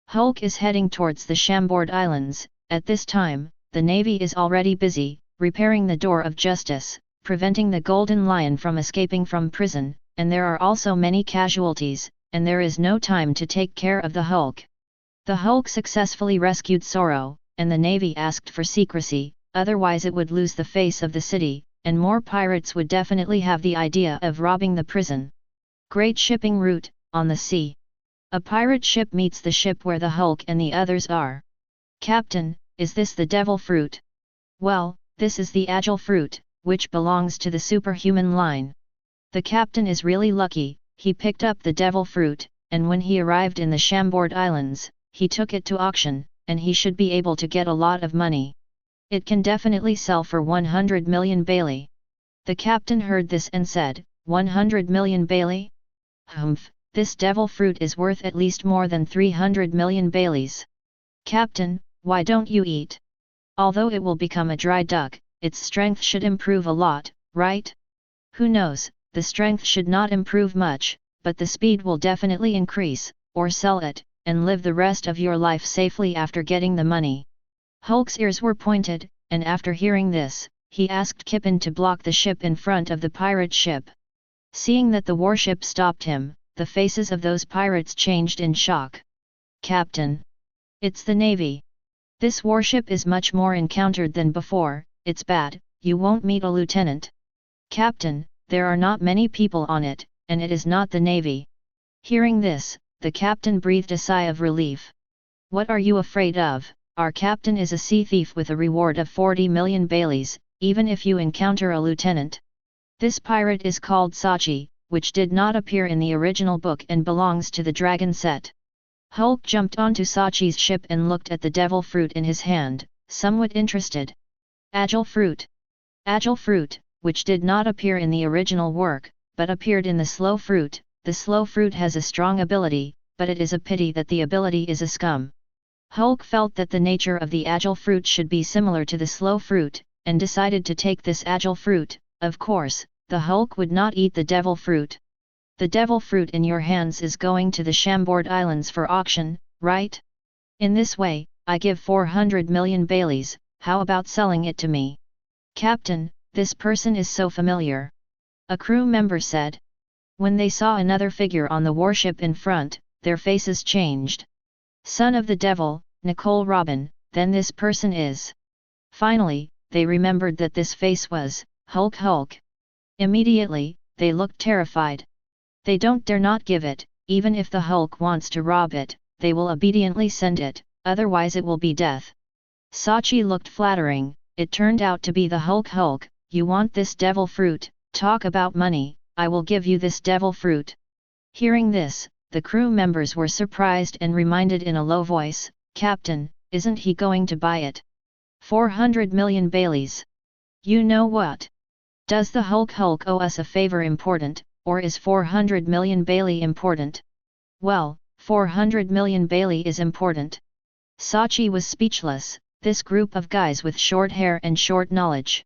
Hulk is heading towards the Chambord Islands. At this time, the Navy is already busy, repairing the Door of Justice, preventing the Golden Lion from escaping from prison, and there are also many casualties, and there is no time to take care of the Hulk. The Hulk successfully rescued Sorrow, and the Navy asked for secrecy, otherwise it would lose the face of the city, and more pirates would definitely have the idea of robbing the prison. Great shipping route, on the sea. A pirate ship meets the ship where the Hulk and the others are. Captain, is this the devil fruit? Well, this is the agile fruit, which belongs to the superhuman line. The captain is really lucky, he picked up the devil fruit, and when he arrived in the Chambord Islands, he took it to auction, and he should be able to get a lot of money. It can definitely sell for 100 million Bailey. The captain heard this and said, 100 million Bailey? Humph, this devil fruit is worth at least more than 300 million Baileys. Captain, why don't you eat? Although it will become a dry duck, its strength should improve a lot, right? Who knows, the strength should not improve much, but the speed will definitely increase, or sell it, and live the rest of your life safely after getting the money. Hulk's ears were pointed, and after hearing this, he asked Kippen to block the ship in front of the pirate ship. Seeing that the warship stopped him, the faces of those pirates changed in shock. Captain! It's the Navy! This warship is much more encountered than before, it's bad, you won't meet a lieutenant. Captain, there are not many people on it, and it is not the Navy. Hearing this, the captain breathed a sigh of relief. What are you afraid of? Our captain is a sea thief with a reward of 40 million Baileys, even if you encounter a lieutenant. This pirate is called Sachi, which did not appear in the original book and belongs to the dragon set. Hulk jumped onto Sachi's ship and looked at the devil fruit in his hand, somewhat interested. Agile fruit. Agile fruit, which did not appear in the original work, but appeared in the slow fruit. The slow fruit has a strong ability, but it is a pity that the ability is a scum. Hulk felt that the nature of the agile fruit should be similar to the slow fruit, and decided to take this agile fruit. Of course, the Hulk would not eat the devil fruit. The devil fruit in your hands is going to the Chambord Islands for auction, right? In this way, I give 400 million Baileys, how about selling it to me? Captain, this person is so familiar. A crew member said. When they saw another figure on the warship in front, their faces changed. Son of the devil, Nicole Robin, then this person is. Finally, they remembered that this face was Hulk. Immediately, they looked terrified. They don't dare not give it, even if the Hulk wants to rob it, they will obediently send it, otherwise it will be death. Sachi looked flattering, it turned out to be the Hulk, you want this devil fruit, talk about money, I will give you this devil fruit. Hearing this, the crew members were surprised and reminded in a low voice, Captain, isn't he going to buy it? 400 million Baileys. You know what? Does the Hulk owe us a favor important, or is 400 million Bailey important? Well, 400 million Bailey is important. Sachi was speechless, this group of guys with short hair and short knowledge.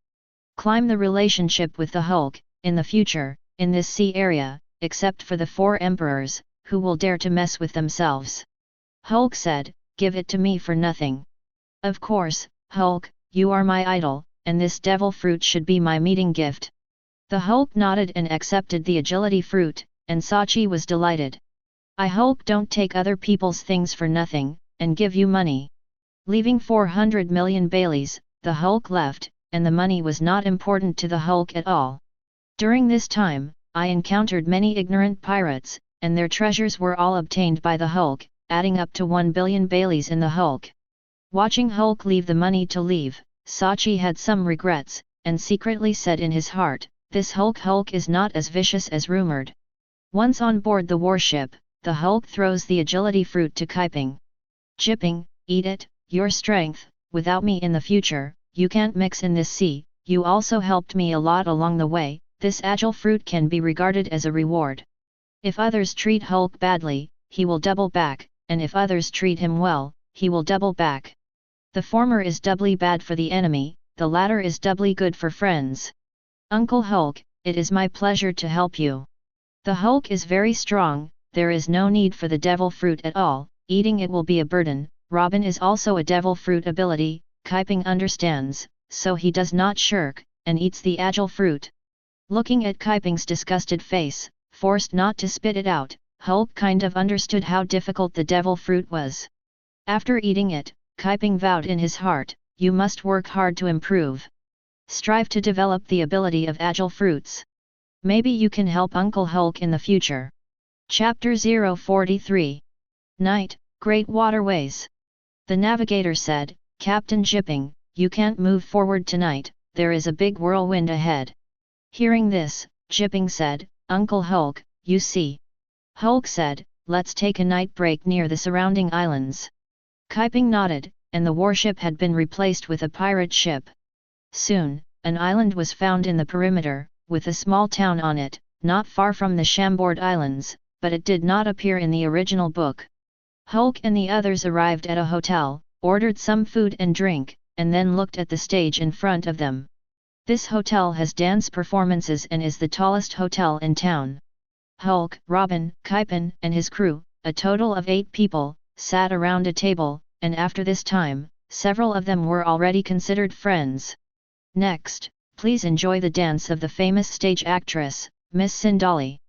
Climb the relationship with the Hulk, in the future, in this sea area, except for the 4 emperors, who will dare to mess with themselves. Hulk said, give it to me for nothing. Of course, Hulk, you are my idol, and this devil fruit should be my meeting gift. The Hulk nodded and accepted the agility fruit, and Sachi was delighted. I Hulk don't take other people's things for nothing, and give you money. Leaving 400 million Baileys, the Hulk left, and the money was not important to the Hulk at all. During this time, I encountered many ignorant pirates, and their treasures were all obtained by the Hulk, adding up to 1 billion Baileys in the Hulk. Watching Hulk leave the money to leave, Sachi had some regrets, and secretly said in his heart, this Hulk is not as vicious as rumored. Once on board the warship, the Hulk throws the agility fruit to Kaiping. Jipping, eat it, your strength, without me in the future, you can't mix in this sea, you also helped me a lot along the way, this agile fruit can be regarded as a reward. If others treat Hulk badly, he will double back, and if others treat him well, he will double back. The former is doubly bad for the enemy, the latter is doubly good for friends. Uncle Hulk, it is my pleasure to help you. The Hulk is very strong, there is no need for the devil fruit at all, eating it will be a burden. Robin is also a devil fruit ability, Kaiping understands, so he does not shirk, and eats the agile fruit. Looking at Kaiping's disgusted face, forced not to spit it out, Hulk kind of understood how difficult the devil fruit was. After eating it, Kaiping vowed in his heart, you must work hard to improve. Strive to develop the ability of agile fruits. Maybe you can help Uncle Hulk in the future. Chapter 043. Night, Great Waterways. The navigator said, Captain Jipping, you can't move forward tonight, there is a big whirlwind ahead. Hearing this, Jipping said, Uncle Hulk, you see. Hulk said, let's take a night break near the surrounding islands. Kaiping nodded, and the warship had been replaced with a pirate ship. Soon, an island was found in the perimeter, with a small town on it, not far from the Chambord Islands, but it did not appear in the original book. Hulk and the others arrived at a hotel, ordered some food and drink, and then looked at the stage in front of them. This hotel has dance performances and is the tallest hotel in town. Hulk, Robin, Kaiping, and his crew, a total of 8 people, sat around a table, and after this time, several of them were already considered friends. Next, please enjoy the dance of the famous stage actress, Miss Sindali.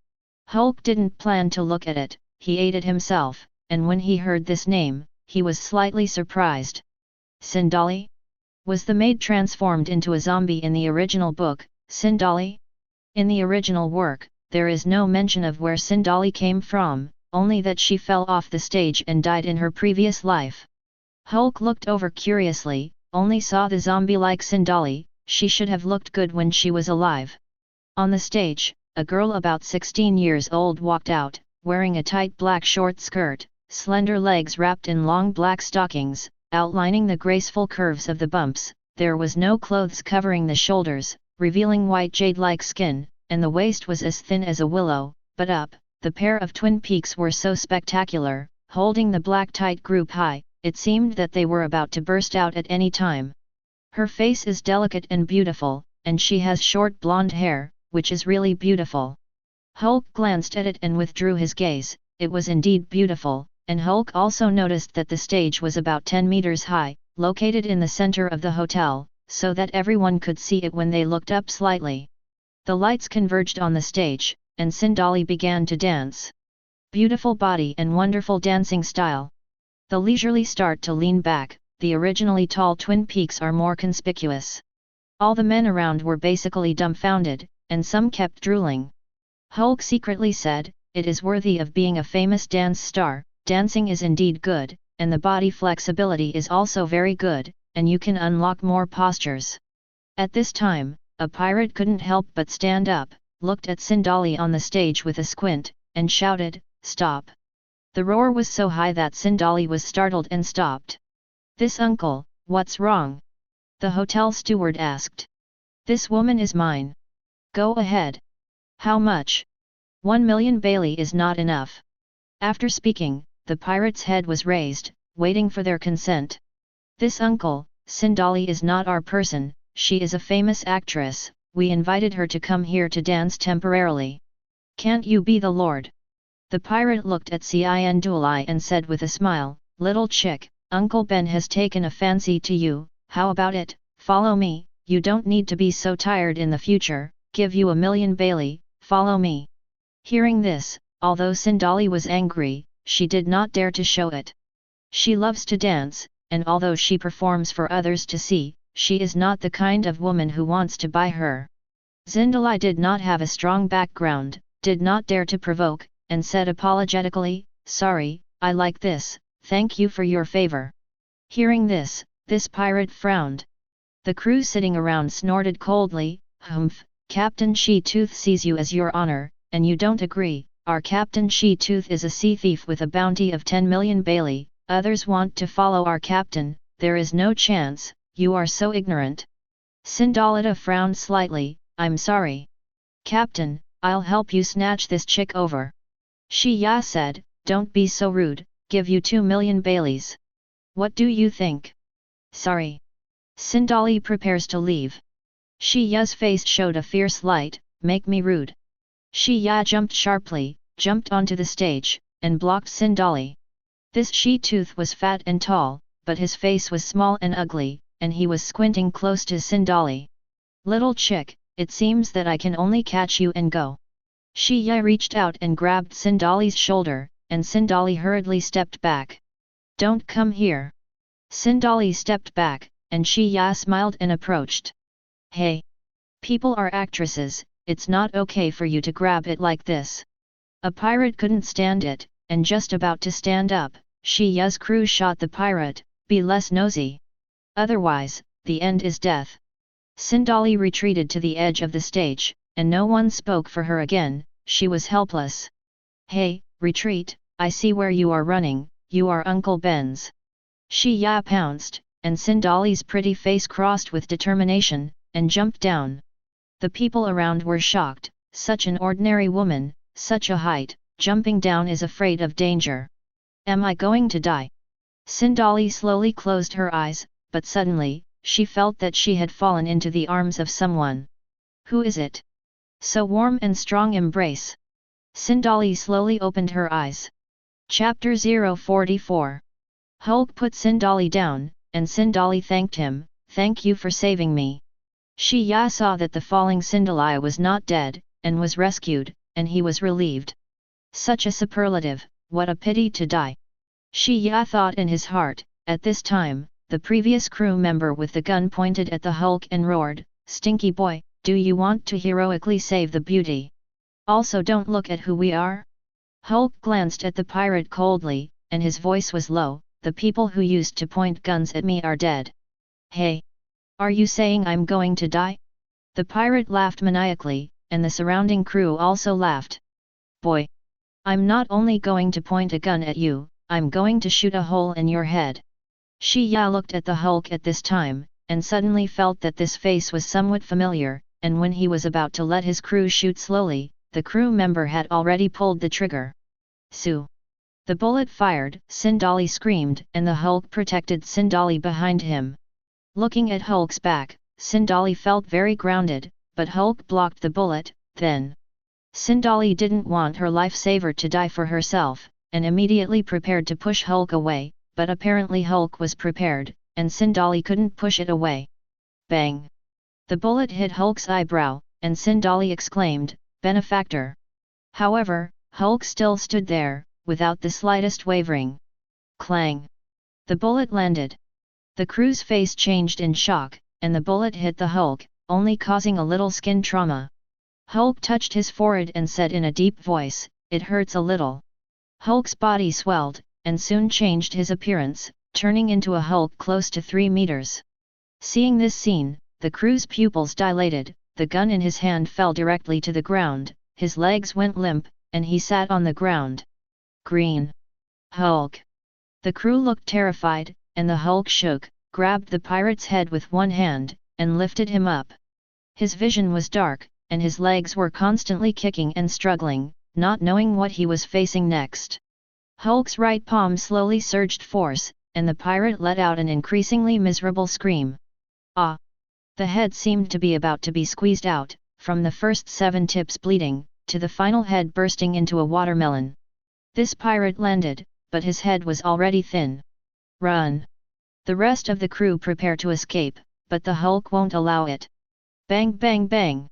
Hulk didn't plan to look at it, he ate it himself, and when he heard this name, he was slightly surprised. Sindali? Was the maid transformed into a zombie in the original book, Sindali? In the original work, there is no mention of where Sindali came from, only that she fell off the stage and died in her previous life. Hulk looked over curiously, only saw the zombie-like Sindali. She should have looked good when she was alive. On the stage, a girl about 16 years old walked out, wearing a tight black short skirt, slender legs wrapped in long black stockings, outlining the graceful curves of the bumps. There was no clothes covering the shoulders, revealing white jade-like skin, and the waist was as thin as a willow, but up, the pair of twin peaks were so spectacular, holding the black tight group high, it seemed that they were about to burst out at any time. Her face is delicate and beautiful, and she has short blonde hair, which is really beautiful. Hulk glanced at it and withdrew his gaze. It was indeed beautiful, and Hulk also noticed that the stage was about 10 meters high, located in the center of the hotel, so that everyone could see it when they looked up slightly. The lights converged on the stage, and Sindali began to dance. Beautiful body and wonderful dancing style. The leisurely start to lean back, the originally tall twin peaks are more conspicuous. All the men around were basically dumbfounded, and some kept drooling. Hulk secretly said, "It is worthy of being a famous dance star, dancing is indeed good, and the body flexibility is also very good, and you can unlock more postures." At this time, a pirate couldn't help but stand up, looked at Sindali on the stage with a squint, and shouted, "Stop!" The roar was so high that Sindali was startled and stopped. "This uncle, what's wrong?" the hotel steward asked. "This woman is mine." "Go ahead." "How much?" 1 million Bailey is not enough. After speaking, the pirate's head was raised, waiting for their consent. "This uncle, Sindali is not our person, she is a famous actress, we invited her to come here to dance temporarily. Can't you be the lord?" The pirate looked at Cinduli and said with a smile, "Little chick, Uncle Ben has taken a fancy to you, how about it, follow me, you don't need to be so tired in the future, give you 1 million Bailey, follow me." Hearing this, although Sindali was angry, she did not dare to show it. She loves to dance, and although she performs for others to see, she is not the kind of woman who wants to buy her. Sindali did not have a strong background, did not dare to provoke, and said apologetically, "Sorry, I like this, thank you for your favor." Hearing this pirate frowned. The crew sitting around snorted coldly, "Humph, Captain She-Tooth sees you as your honor, and you don't agree. Our Captain She-Tooth is a sea thief with a bounty of 10 million Bailey, others want to follow our captain, there is no chance, you are so ignorant." Sindalita frowned slightly, "I'm sorry. Captain, I'll help you snatch this chick over." Shi-Ya said, "Don't be so rude, give you 2 million Baileys. What do you think?" "Sorry." Sindali prepares to leave. Shi-Ya's face showed a fierce light, "Make me rude." Shi-Ya jumped sharply, jumped onto the stage, and blocked Sindali. This She-Tooth was fat and tall, but his face was small and ugly, and he was squinting close to Sindali. "Little chick, it seems that I can only catch you and go." Shi-Ya reached out and grabbed Sindali's shoulder, and Sindali hurriedly stepped back. "Don't come here." Sindali stepped back, and Shi-Ya smiled and approached. "Hey! People are actresses, it's not okay for you to grab it like this." A pirate couldn't stand it, and just about to stand up, Shi-Ya's crew shot the pirate, "Be less nosy. Otherwise, the end is death." Sindali retreated to the edge of the stage, and no one spoke for her again, she was helpless. "Hey, retreat, I see where you are running, you are Uncle Ben's." Shi-Ya pounced, and Sindali's pretty face crossed with determination, and jumped down. The people around were shocked, such an ordinary woman, such a height, jumping down is afraid of danger. "Am I going to die?" Sindali slowly closed her eyes, but suddenly, she felt that she had fallen into the arms of someone. "Who is it? So warm and strong embrace." Sindali slowly opened her eyes. Chapter 044. Hulk put Sindali down, and Sindali thanked him, "Thank you for saving me." Shi-Ya saw that the falling Sindali was not dead, and was rescued, and he was relieved. Such a superlative, what a pity to die. Shi-Ya thought in his heart. At this time, the previous crew member with the gun pointed at the Hulk and roared, "Stinky boy, do you want to heroically save the beauty? Also don't look at who we are?" Hulk glanced at the pirate coldly, and his voice was low, "The people who used to point guns at me are dead." "Hey! Are you saying I'm going to die?" The pirate laughed maniacally, and the surrounding crew also laughed. "Boy! I'm not only going to point a gun at you, I'm going to shoot a hole in your head." Shi-Ya looked at the Hulk at this time, and suddenly felt that this face was somewhat familiar, and when he was about to let his crew shoot slowly, the crew member had already pulled the trigger. "Sue!" The bullet fired, Sindali screamed, and the Hulk protected Sindali behind him. Looking at Hulk's back, Sindali felt very grounded, but Hulk blocked the bullet, then. Sindali didn't want her lifesaver to die for herself, and immediately prepared to push Hulk away, but apparently Hulk was prepared, and Sindali couldn't push it away. Bang! The bullet hit Hulk's eyebrow, and Sindali exclaimed, "Benefactor!" However, Hulk still stood there, without the slightest wavering. Clang! The bullet landed. The crew's face changed in shock, and the bullet hit the Hulk, only causing a little skin trauma. Hulk touched his forehead and said in a deep voice, "It hurts a little." Hulk's body swelled, and soon changed his appearance, turning into a Hulk close to 3 meters. Seeing this scene, the crew's pupils dilated, the gun in his hand fell directly to the ground, his legs went limp, and he sat on the ground. Green Hulk! The crew looked terrified, and the Hulk shook, grabbed the pirate's head with one hand, and lifted him up. His vision was dark, and his legs were constantly kicking and struggling, not knowing what he was facing next. Hulk's right palm slowly surged force, and the pirate let out an increasingly miserable scream. Ah! The head seemed to be about to be squeezed out, from the first 7 tips bleeding, to the final head bursting into a watermelon. This pirate landed, but his head was already thin. Run! The rest of the crew prepare to escape, but the Hulk won't allow it. Bang bang bang!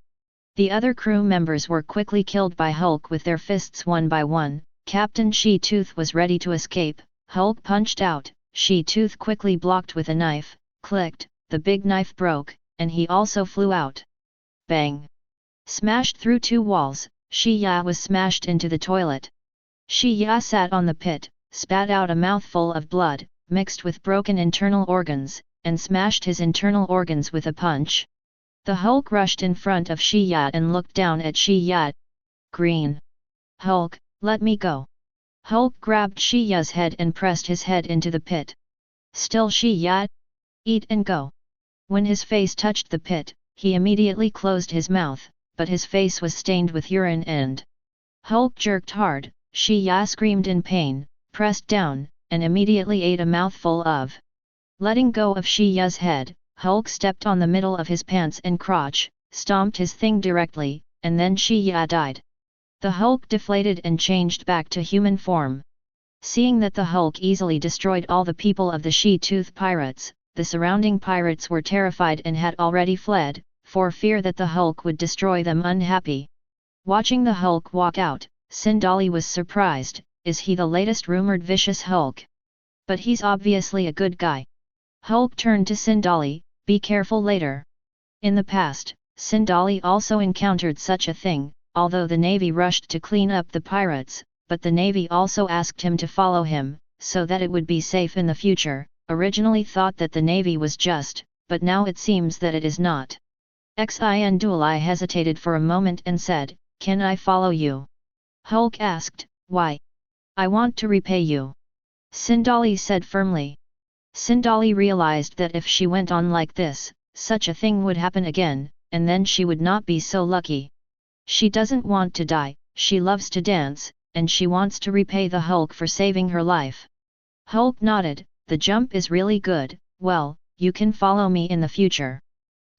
The other crew members were quickly killed by Hulk with their fists one by one. Captain She-Tooth was ready to escape. Hulk punched out, She-Tooth quickly blocked with a knife, clicked, the big knife broke, and he also flew out. Bang! Smashed through 2 walls, Shi-Ya was smashed into the toilet. Shi-Ya sat on the pit, spat out a mouthful of blood, mixed with broken internal organs, and smashed his internal organs with a punch. The Hulk rushed in front of Shi-Ya and looked down at Shi-Ya. Green Hulk, let me go. Hulk grabbed Shi-Ya's head and pressed his head into the pit. Still Shi-Ya? Eat and go. When his face touched the pit, he immediately closed his mouth, but his face was stained with urine and Hulk jerked hard. Shi-Ya screamed in pain, pressed down, and immediately ate a mouthful of. Letting go of Shi-Ya's head, Hulk stepped on the middle of his pants and crotch, stomped his thing directly, and then Shi-Ya died. The Hulk deflated and changed back to human form. Seeing that the Hulk easily destroyed all the people of the She-Tooth pirates, the surrounding pirates were terrified and had already fled, for fear that the Hulk would destroy them. Unhappy. Watching the Hulk walk out, Sindali was surprised. Is he the latest rumored vicious Hulk? But he's obviously a good guy. Hulk turned to Sindali, be careful later. In the past, Sindali also encountered such a thing, although the Navy rushed to clean up the pirates, but the Navy also asked him to follow him, so that it would be safe in the future. Originally thought that the Navy was just, but now it seems that it is not. Xinduli hesitated for a moment and said, "Can I follow you?" Hulk asked, "Why?" "I want to repay you," Sindali said firmly. Sindali realized that if she went on like this, such a thing would happen again, and then she would not be so lucky. She doesn't want to die, she loves to dance, and she wants to repay the Hulk for saving her life. Hulk nodded, "The jump is really good, well, you can follow me in the future.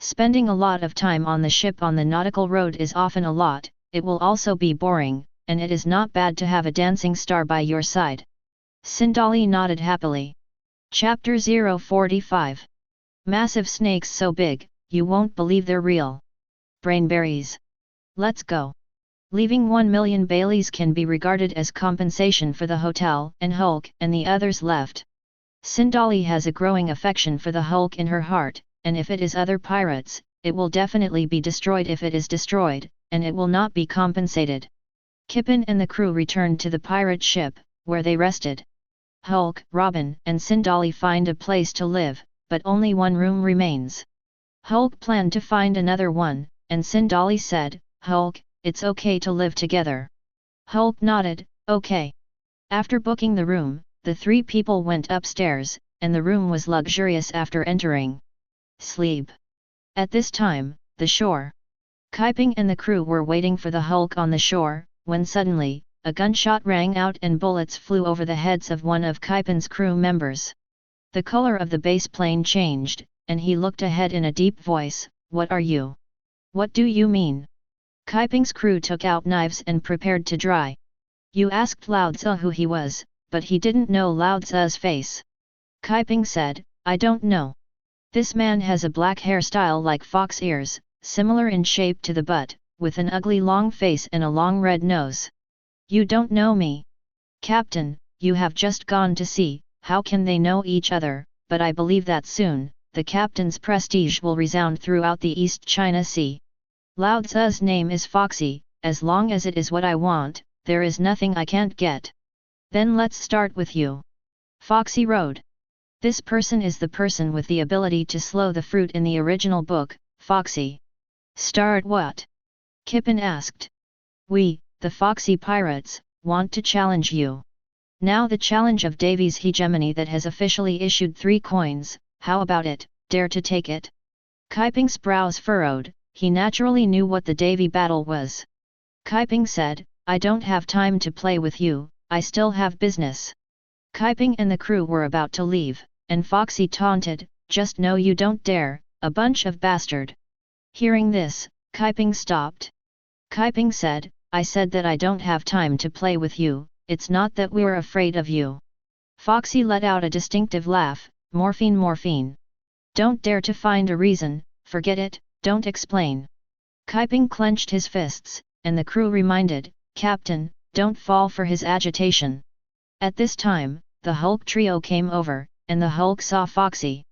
Spending a lot of time on the ship on the nautical road is often a lot, it will also be boring, and it is not bad to have a dancing star by your side." Sindali nodded happily. Chapter 045. Massive snakes so big, you won't believe they're real. Brainberries. Let's go. Leaving 1 million Baileys can be regarded as compensation for the hotel, and Hulk and the others left. Sindali has a growing affection for the Hulk in her heart, and if it is other pirates, it will definitely be destroyed if it is destroyed, and it will not be compensated. Kippen and the crew returned to the pirate ship, where they rested. Hulk, Robin, and Sindali find a place to live, but only one room remains. Hulk planned to find another one, and Sindali said, "Hulk, it's okay to live together." Hulk nodded, "Okay." After booking the room, the 3 people went upstairs, and the room was luxurious after entering. Sleep. At this time, the shore. Kaiping and the crew were waiting for the Hulk on the shore, when suddenly, a gunshot rang out and bullets flew over the heads of one of Kaiping's crew members. The color of the base plane changed, and he looked ahead in a deep voice, "What are you? What do you mean?" Kaiping's crew took out knives and prepared to dry. You asked Lao Tzu who he was, but he didn't know Lao Tzu's face. Kaiping said, I don't know. This man has a black hairstyle like fox ears, similar in shape to the butt, with an ugly long face and a long red nose. You don't know me. Captain, you have just gone to sea, how can they know each other, but I believe that soon, the captain's prestige will resound throughout the East China Sea. Lao Tzu's name is Foxy, as long as it is what I want, there is nothing I can't get. Then let's start with you. Foxy Road. This person is the person with the ability to slow the fruit in the original book, Foxy. Start what? Kippen asked. We, the Foxy Pirates, want to challenge you. Now the challenge of Davy's hegemony that has officially issued 3 coins, how about it, dare to take it? Kaiping's brows furrowed, he naturally knew what the Davy battle was. Kaiping said, I don't have time to play with you, I still have business. Kaiping and the crew were about to leave, and Foxy taunted, just know you don't dare, a bunch of bastard. Hearing this, Kaiping stopped. Kaiping said, I said that I don't have time to play with you, it's not that we're afraid of you. Foxy let out a distinctive laugh, morphine. Don't dare to find a reason, forget it, don't explain. Kaiping clenched his fists, and the crew reminded, Captain, don't fall for his agitation. At this time, the Hulk trio came over, and the Hulk saw Foxy.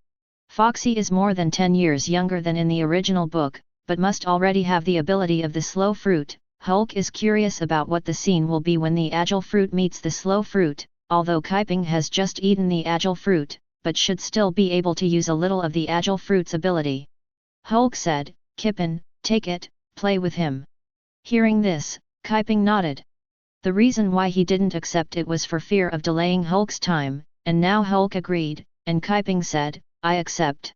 Foxy is more than 10 years younger than in the original book, but must already have the ability of the slow fruit. Hulk is curious about what the scene will be when the agile fruit meets the slow fruit, although Kaiping has just eaten the agile fruit, but should still be able to use a little of the agile fruit's ability. Hulk said, Kippen, take it, play with him. Hearing this, Kaiping nodded. The reason why he didn't accept it was for fear of delaying Hulk's time, and now Hulk agreed, and Kaiping said, I accept.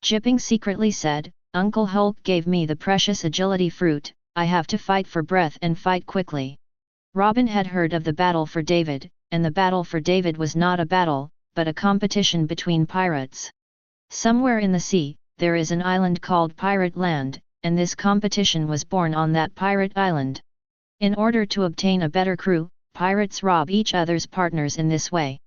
Jipping secretly said, Uncle Hulk gave me the precious agility fruit, I have to fight for breath and fight quickly. Robin had heard of the battle for David, and the battle for David was not a battle, but a competition between pirates. Somewhere in the sea, there is an island called Pirate Land, and this competition was born on that pirate island. In order to obtain a better crew, pirates rob each other's partners in this way.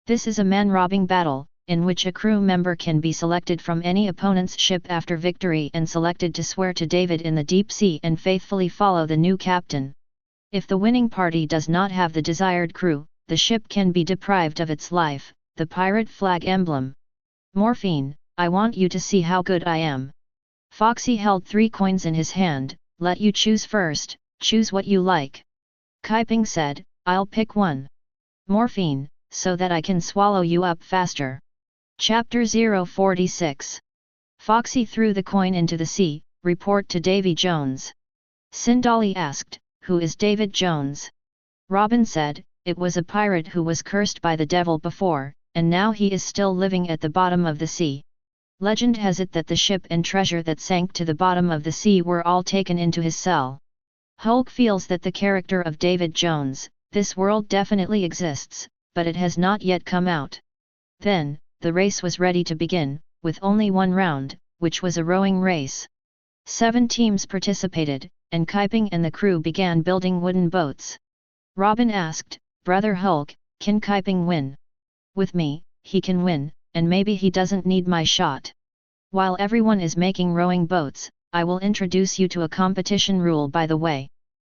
This is a man-robbing battle, in which a crew member can be selected from any opponent's ship after victory and selected to swear to David in the deep sea and faithfully follow the new captain. If the winning party does not have the desired crew, the ship can be deprived of its life, the pirate flag emblem. Morphine, I want you to see how good I am. Foxy held 3 coins in his hand, let you choose first, choose what you like. Kaiping said, I'll pick one. Morphine, so that I can swallow you up faster. Chapter 046. Foxy threw the coin into the sea, report to Davy Jones. Sindali asked, who is David Jones? Robin said, it was a pirate who was cursed by the devil before, and now he is still living at the bottom of the sea. Legend has it that the ship and treasure that sank to the bottom of the sea were all taken into his cell. Hulk feels that the character of David Jones, this world definitely exists, but it has not yet come out. Then, the race was ready to begin, with only one round, which was a rowing race. 7 teams participated, and Kaiping and the crew began building wooden boats. Robin asked, Brother Hulk, can Kaiping win? With me, he can win, and maybe he doesn't need my shot. While everyone is making rowing boats, I will introduce you to a competition rule by the way.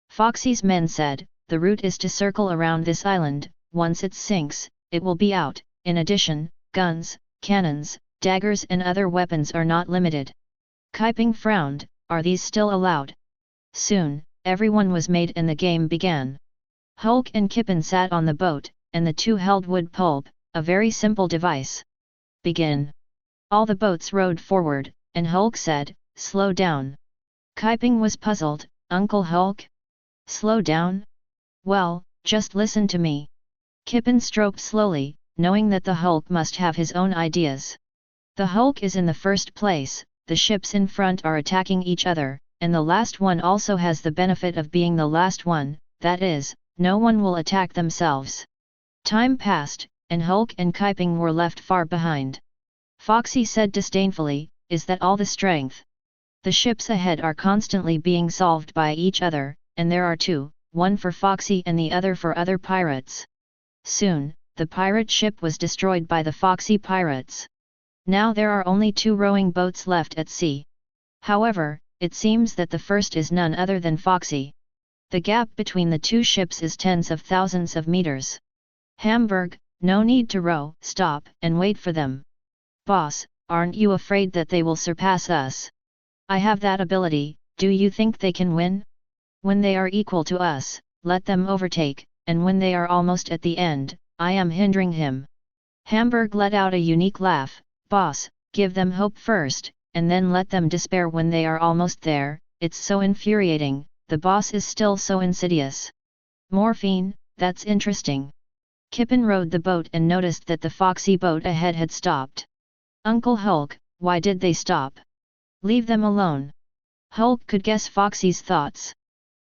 Foxy's men said, the route is to circle around this island, once it sinks, it will be out. In addition, guns, cannons, daggers and other weapons are not limited. Kaiping frowned, are these still allowed? Soon, everyone was made and the game began. Hulk and Kippen sat on the boat, and the 2 held wood pulp, a very simple device. Begin. All the boats rowed forward, and Hulk said, slow down. Kaiping was puzzled, Uncle Hulk? Slow down? Well, just listen to me. Kippen stroked slowly, knowing that the Hulk must have his own ideas. The Hulk is in the first place, the ships in front are attacking each other, and the last one also has the benefit of being the last one, that is, no one will attack themselves. Time passed, and Hulk and Kaiping were left far behind. Foxy said disdainfully, is that all the strength? The ships ahead are constantly being solved by each other, and there are 2, one for Foxy and the other for other pirates. Soon, the pirate ship was destroyed by the Foxy pirates. Now there are only 2 rowing boats left at sea. However, it seems that the first is none other than Foxy. The gap between the 2 ships is tens of thousands of meters. Hamburg, no need to row, stop and wait for them. Boss, aren't you afraid that they will surpass us? I have that ability, do you think they can win? When they are equal to us, let them overtake, and when they are almost at the end, I am hindering him. Hamburg let out a unique laugh. Boss, give them hope first, and then let them despair when they are almost there. It's so infuriating, the boss is still so insidious. Morphine, that's interesting. Kippen rowed the boat and noticed that the Foxy boat ahead had stopped. Uncle Hulk, why did they stop? Leave them alone. Hulk could guess Foxy's thoughts.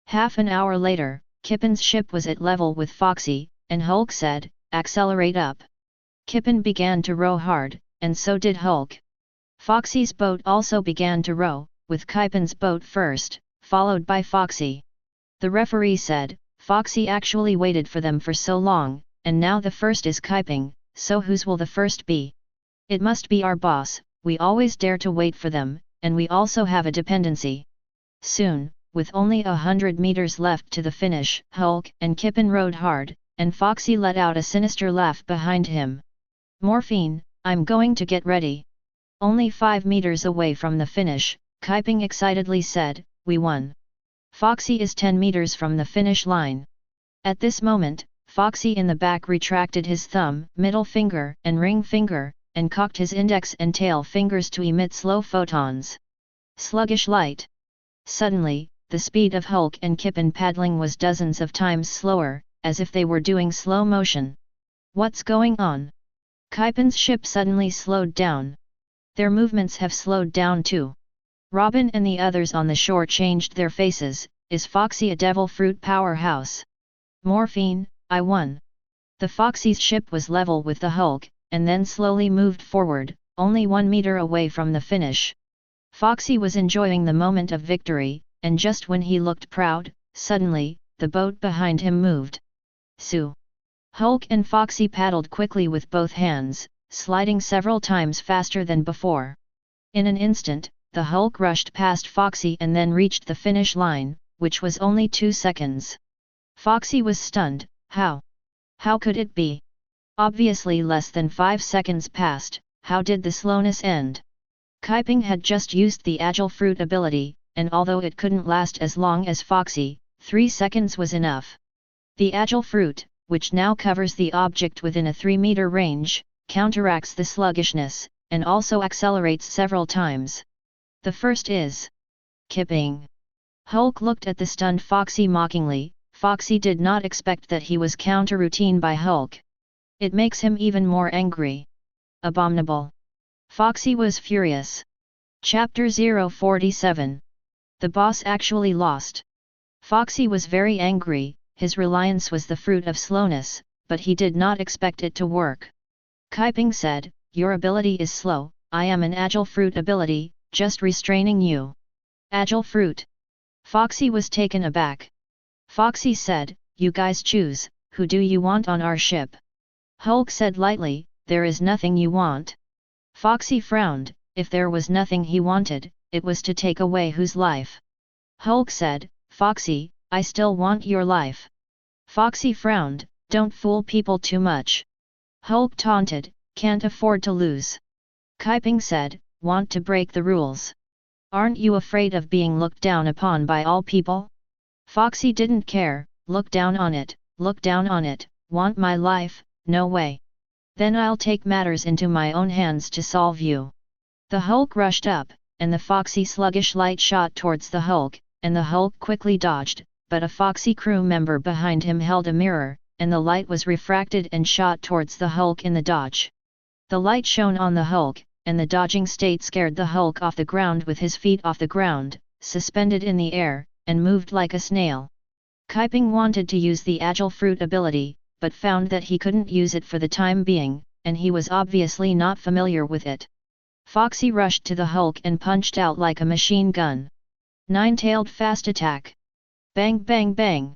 Half an hour later, Kippen's ship was at level with Foxy, and Hulk said, accelerate up. Kippen began to row hard, and so did Hulk. Foxy's boat also began to row, with Kippen's boat first, followed by Foxy. The referee said, Foxy actually waited for them for so long, and now the first is Kippen, so whose will the first be? It must be our boss, we always dare to wait for them, and we also have a dependency. Soon, with only 100 meters left to the finish, Hulk and Kippen rowed hard, and Foxy let out a sinister laugh behind him. Morphine, I'm going to get ready. Only 5 meters away from the finish, Kippen excitedly said, we won. Foxy is 10 meters from the finish line. At this moment, Foxy in the back retracted his thumb, middle finger, and ring finger, and cocked his index and tail fingers to emit slow photons. Sluggish light. Suddenly, the speed of Hulk and Kippen paddling was dozens of times slower, as if they were doing slow motion. What's going on? Kippen's ship suddenly slowed down. Their movements have slowed down too. Robin and the others on the shore changed their faces. Is Foxy a devil fruit powerhouse? Morphine, I won. The Foxy's ship was level with the Hulk, and then slowly moved forward, only 1 meter away from the finish. Foxy was enjoying the moment of victory, and just when he looked proud, suddenly, the boat behind him moved. Sue! Hulk and Foxy paddled quickly with both hands, sliding several times faster than before. In an instant, the Hulk rushed past Foxy and then reached the finish line, which was only 2 seconds. Foxy was stunned. How? How could it be? Obviously less than 5 seconds passed. How did the slowness end? Kippen had just used the Agile Fruit ability, and although it couldn't last as long as Foxy, 3 seconds was enough. The Agile Fruit, which now covers the object within a 3-meter range, counteracts the sluggishness, and also accelerates several times. The first is Kippen. Hulk looked at the stunned Foxy mockingly. Foxy did not expect that he was counter-routine by Hulk. It makes him even more angry. Abominable. Foxy was furious. Chapter 047. The boss actually lost. Foxy was very angry. His reliance was the fruit of slowness, but he did not expect it to work. Kippen said, your ability is slow, I am an Agile Fruit ability, just restraining you. Agile Fruit. Foxy was taken aback. Foxy said, you guys choose, who do you want on our ship? Hulk said lightly, there is nothing you want. Foxy frowned, if there was nothing he wanted, it was to take away whose life. Hulk said, Foxy, I still want your life. Foxy frowned, don't fool people too much. Hulk taunted, can't afford to lose. Kippen said, want to break the rules. Aren't you afraid of being looked down upon by all people? Foxy didn't care, look down on it, want my life, no way. Then I'll take matters into my own hands to solve you. The Hulk rushed up, and the Foxy sluggish light shot towards the Hulk, and the Hulk quickly dodged, but a Foxy crew member behind him held a mirror, and the light was refracted and shot towards the Hulk in the dodge. The light shone on the Hulk, and the dodging state scared the Hulk off the ground with his feet off the ground, suspended in the air, and moved like a snail. Kippen wanted to use the Agile Fruit ability, but found that he couldn't use it for the time being, and he was obviously not familiar with it. Foxy rushed to the Hulk and punched out like a machine gun. Nine-tailed fast attack. Bang bang bang.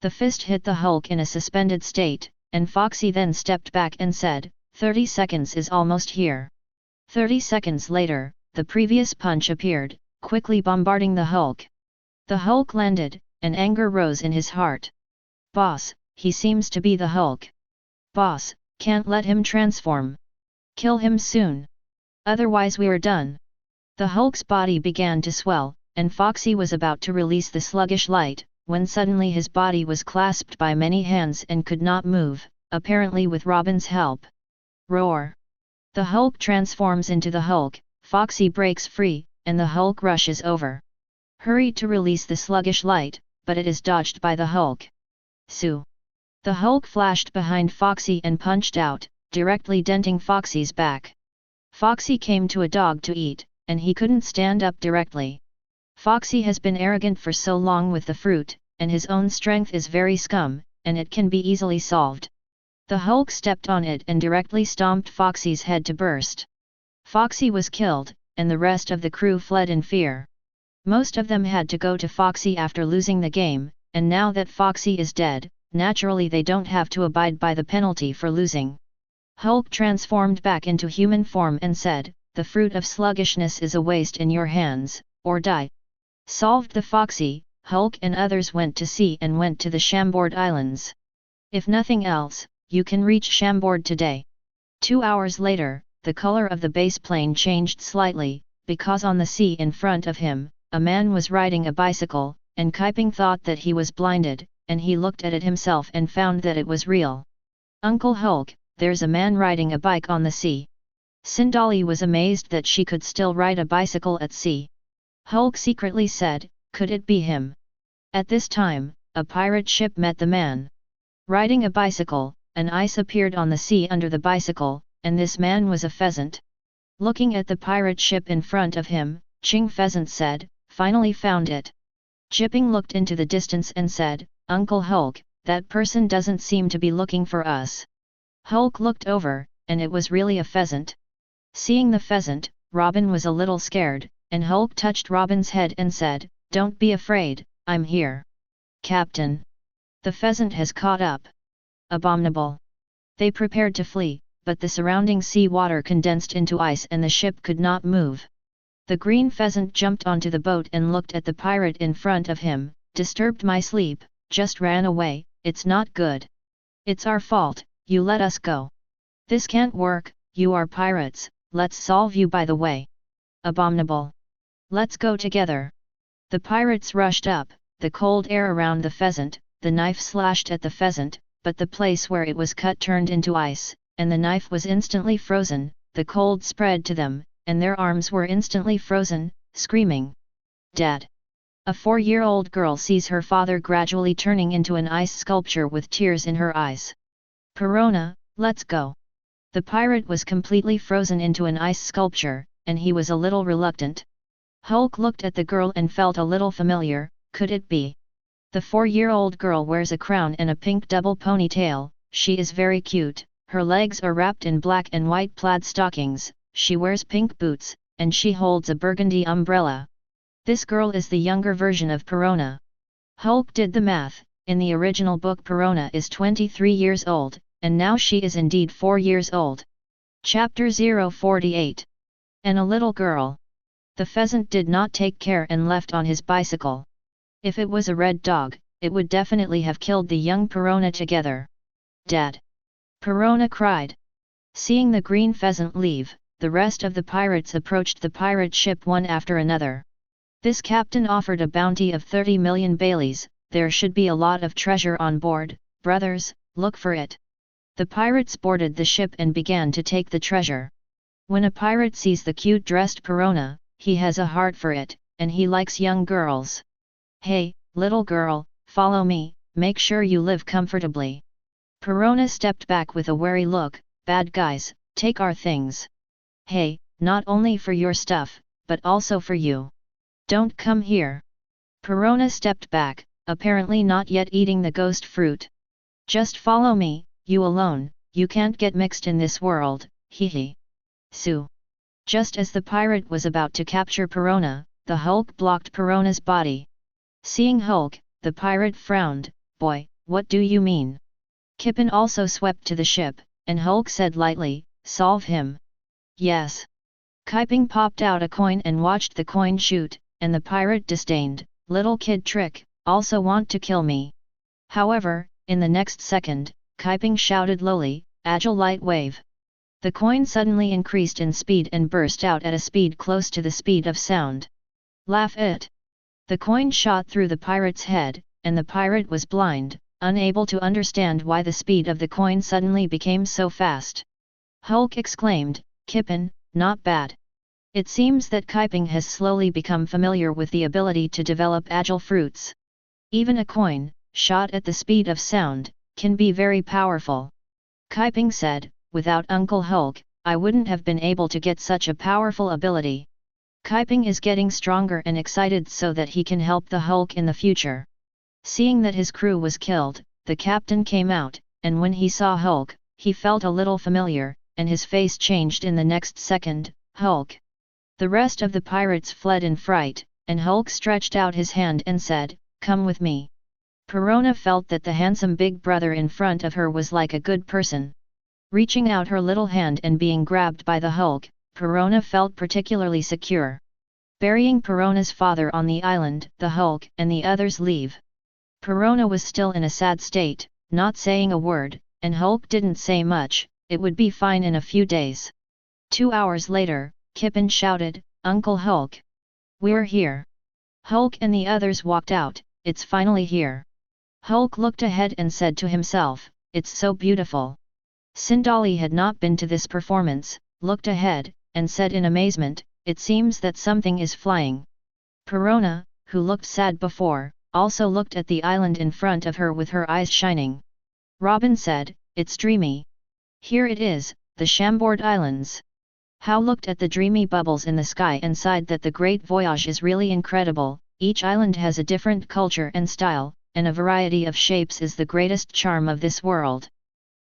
The fist hit the Hulk in a suspended state, and Foxy then stepped back and said, 30 seconds is almost here. 30 seconds later, the previous punch appeared, quickly bombarding the Hulk. The Hulk landed, and anger rose in his heart. Boss, he seems to be the Hulk. Boss, can't let him transform. Kill him soon. Otherwise we're done. The Hulk's body began to swell, and Foxy was about to release the sluggish light, when suddenly his body was clasped by many hands and could not move, apparently with Robin's help. Roar! The Hulk transforms into the Hulk, Foxy breaks free, and the Hulk rushes over. Hurried to release the sluggish light, but it is dodged by the Hulk. Sue! The Hulk flashed behind Foxy and punched out, directly denting Foxy's back. Foxy came to a dog to eat, and he couldn't stand up directly. Foxy has been arrogant for so long with the fruit, and his own strength is very scum, and it can be easily solved. The Hulk stepped on it and directly stomped Foxy's head to burst. Foxy was killed, and the rest of the crew fled in fear. Most of them had to go to Foxy after losing the game, and now that Foxy is dead, naturally they don't have to abide by the penalty for losing. Hulk transformed back into human form and said, "The fruit of sluggishness is a waste in your hands, or die." Solved the Foxy, Hulk and others went to sea and went to the Chambord Islands. If nothing else, you can reach Chambord today. 2 hours later, the color of the base plane changed slightly, because on the sea in front of him, a man was riding a bicycle, and Kaiping thought that he was blinded, and he looked at it himself and found that it was real. "Uncle Hulk, there's a man riding a bike on the sea." Sindali was amazed that she could still ride a bicycle at sea. Hulk secretly said, "Could it be him?" At this time, a pirate ship met the man. Riding a bicycle, an ice appeared on the sea under the bicycle, and this man was a pheasant. Looking at the pirate ship in front of him, Ching Pheasant said, "Finally found it." Jipping looked into the distance and said, "Uncle Hulk, that person doesn't seem to be looking for us." Hulk looked over, and it was really a pheasant. Seeing the pheasant, Robin was a little scared, and Hulk touched Robin's head and said, "Don't be afraid, I'm here." "Captain! The pheasant has caught up." Abominable! They prepared to flee, but the surrounding sea water condensed into ice and the ship could not move. The green pheasant jumped onto the boat and looked at the pirate in front of him, "Disturbed my sleep, just ran away, it's not good. It's our fault, you let us go. This can't work, you are pirates, let's solve you by the way." Abominable! "Let's go together." The pirates rushed up, the cold air around the pheasant, the knife slashed at the pheasant, but the place where it was cut turned into ice, and the knife was instantly frozen, the cold spread to them, and their arms were instantly frozen, screaming, "Dad!" A 4-year-old girl sees her father gradually turning into an ice sculpture with tears in her eyes. "Perona, let's go." The pirate was completely frozen into an ice sculpture, and he was a little reluctant. Hulk looked at the girl and felt a little familiar, could it be? The 4-year-old girl wears a crown and a pink double ponytail, she is very cute, her legs are wrapped in black and white plaid stockings, she wears pink boots, and she holds a burgundy umbrella. This girl is the younger version of Perona. Hulk did the math, in the original book Perona is 23 years old, and now she is indeed 4 years old. Chapter 048. And a little girl. The pheasant did not take care and left on his bicycle. If it was a red dog, it would definitely have killed the young Perona together. "Dad!" Perona cried. Seeing the green pheasant leave, the rest of the pirates approached the pirate ship one after another. This captain offered a bounty of 30 million Baileys, "There should be a lot of treasure on board, brothers, look for it." The pirates boarded the ship and began to take the treasure. When a pirate sees the cute-dressed Perona, he has a heart for it, and he likes young girls. "Hey, little girl, follow me, make sure you live comfortably." Perona stepped back with a wary look, "Bad guys, take our things." "Hey, not only for your stuff, but also for you. Don't come here." Perona stepped back, apparently not yet eating the ghost fruit. "Just follow me, you alone, you can't get mixed in this world, hee hee." Sue. Just as the pirate was about to capture Perona, the Hulk blocked Perona's body. Seeing Hulk, the pirate frowned, "Boy, what do you mean?" Kippen also swept to the ship, and Hulk said lightly, "Solve him." "Yes." Kiping popped out a coin and watched the coin shoot, and the pirate disdained, "Little kid trick, also want to kill me." However, in the next second, Kiping shouted lowly, "Agile light wave." The coin suddenly increased in speed and burst out at a speed close to the speed of sound. "Laugh it!" The coin shot through the pirate's head, and the pirate was blind, unable to understand why the speed of the coin suddenly became so fast. Hulk exclaimed, "Kipin, not bad." It seems that Kiping has slowly become familiar with the ability to develop agile fruits. Even a coin, shot at the speed of sound, can be very powerful. Kiping said, "Without Uncle Hulk, I wouldn't have been able to get such a powerful ability." Kiping is getting stronger and excited so that he can help the Hulk in the future. Seeing that his crew was killed, the captain came out, and when he saw Hulk, he felt a little familiar, and his face changed in the next second. "Hulk!" The rest of the pirates fled in fright, and Hulk stretched out his hand and said, "Come with me." Perona felt that the handsome big brother in front of her was like a good person. Reaching out her little hand and being grabbed by the Hulk, Perona felt particularly secure. Burying Perona's father on the island, the Hulk and the others leave. Perona was still in a sad state, not saying a word, and Hulk didn't say much, it would be fine in a few days. 2 hours later, Kipin shouted, "Uncle Hulk! We're here!" Hulk and the others walked out, "It's finally here." Hulk looked ahead and said to himself, "It's so beautiful." Sindali had not been to this performance, looked ahead, and said in amazement, "It seems that something is flying." Perona, who looked sad before, also looked at the island in front of her with her eyes shining. Robin said, "It's dreamy. Here it is, the Chambord Islands." Howe looked at the dreamy bubbles in the sky and sighed that the Great Voyage is really incredible. Each island has a different culture and style, and a variety of shapes is the greatest charm of this world.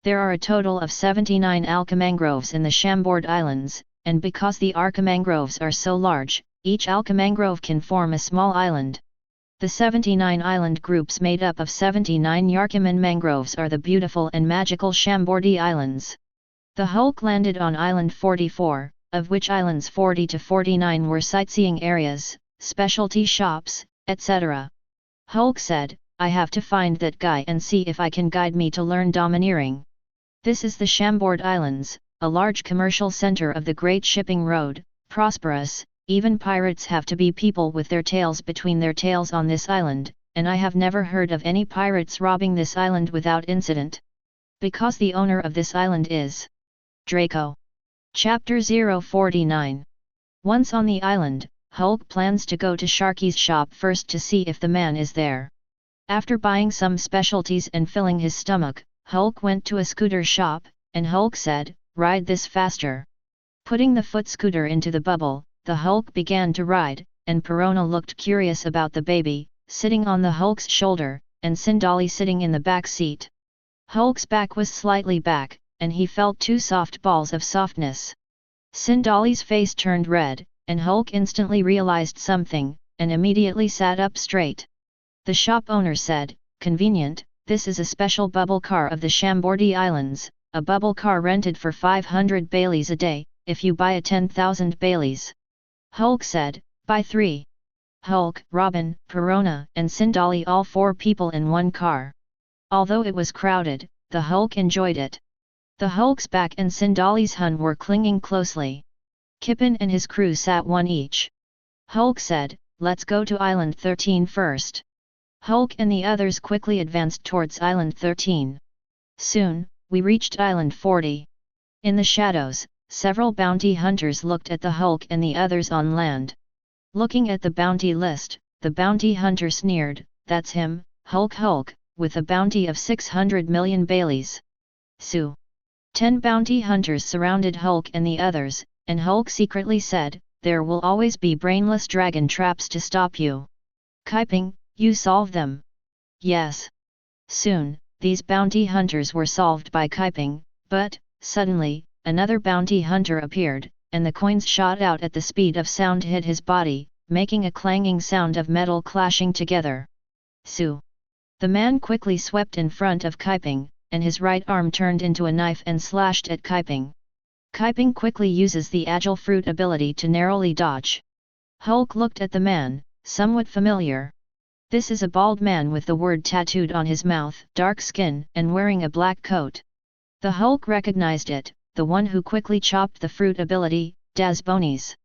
There are a total of 79 alka mangroves in the Chambord Islands, and because the alka mangroves are so large, each alka mangrove can form a small island. The 79 island groups made up of 79 Yarkaman mangroves are the beautiful and magical Chambordi Islands. The Hulk landed on Island 44, of which islands 40 to 49 were sightseeing areas, specialty shops, etc. Hulk said, "I have to find that guy and see if I can guide me to learn domineering." This is the Chambord Islands, a large commercial center of the Great Shipping Road, prosperous. Even pirates have to be people with their tails between their tails on this island, and I have never heard of any pirates robbing this island without incident. Because the owner of this island is Draco. Chapter 049. Once on the island, Hulk plans to go to Sharky's shop first to see if the man is there. After buying some specialties and filling his stomach, Hulk went to a scooter shop, and Hulk said, "Ride this faster." Putting the foot scooter into the bubble, the Hulk began to ride, and Perona looked curious about the baby, sitting on the Hulk's shoulder, and Sindali sitting in the back seat. Hulk's back was slightly back, and he felt 2 soft balls of softness. Sindali's face turned red, and Hulk instantly realized something, and immediately sat up straight. The shop owner said, "Convenient, this is a special bubble car of the Chambordi Islands, a bubble car rented for 500 Baileys a day, if you buy a 10,000 Baileys." Hulk said, "Buy 3. Hulk, Robin, Perona, and Sindali, all 4 people in one car. Although it was crowded, the Hulk enjoyed it. The Hulk's back and Sindali's hun were clinging closely. Kipin and his crew sat one each. Hulk said, "Let's go to Island 13 first." Hulk and the others quickly advanced towards Island 13. Soon, we reached Island 40. In the shadows, several bounty hunters looked at the Hulk and the others on land. Looking at the bounty list, the bounty hunter sneered, "That's him, Hulk, with a bounty of 600 million Baileys." Sue. 10 bounty hunters surrounded Hulk and the others, and Hulk secretly said, "There will always be brainless dragon traps to stop you. Kiping, you solve them." Yes. Soon, these bounty hunters were solved by Kiping, but, suddenly, another bounty hunter appeared, and the coins shot out at the speed of sound hit his body, making a clanging sound of metal clashing together. Sue. The man quickly swept in front of Kiping, and his right arm turned into a knife and slashed at Kiping. Kaiping quickly uses the agile fruit ability to narrowly dodge. Hulk looked at the man, somewhat familiar. This is a bald man with the word tattooed on his mouth, dark skin, and wearing a black coat. The Hulk recognized it, the one who quickly chopped the fruit ability, Das Bonis.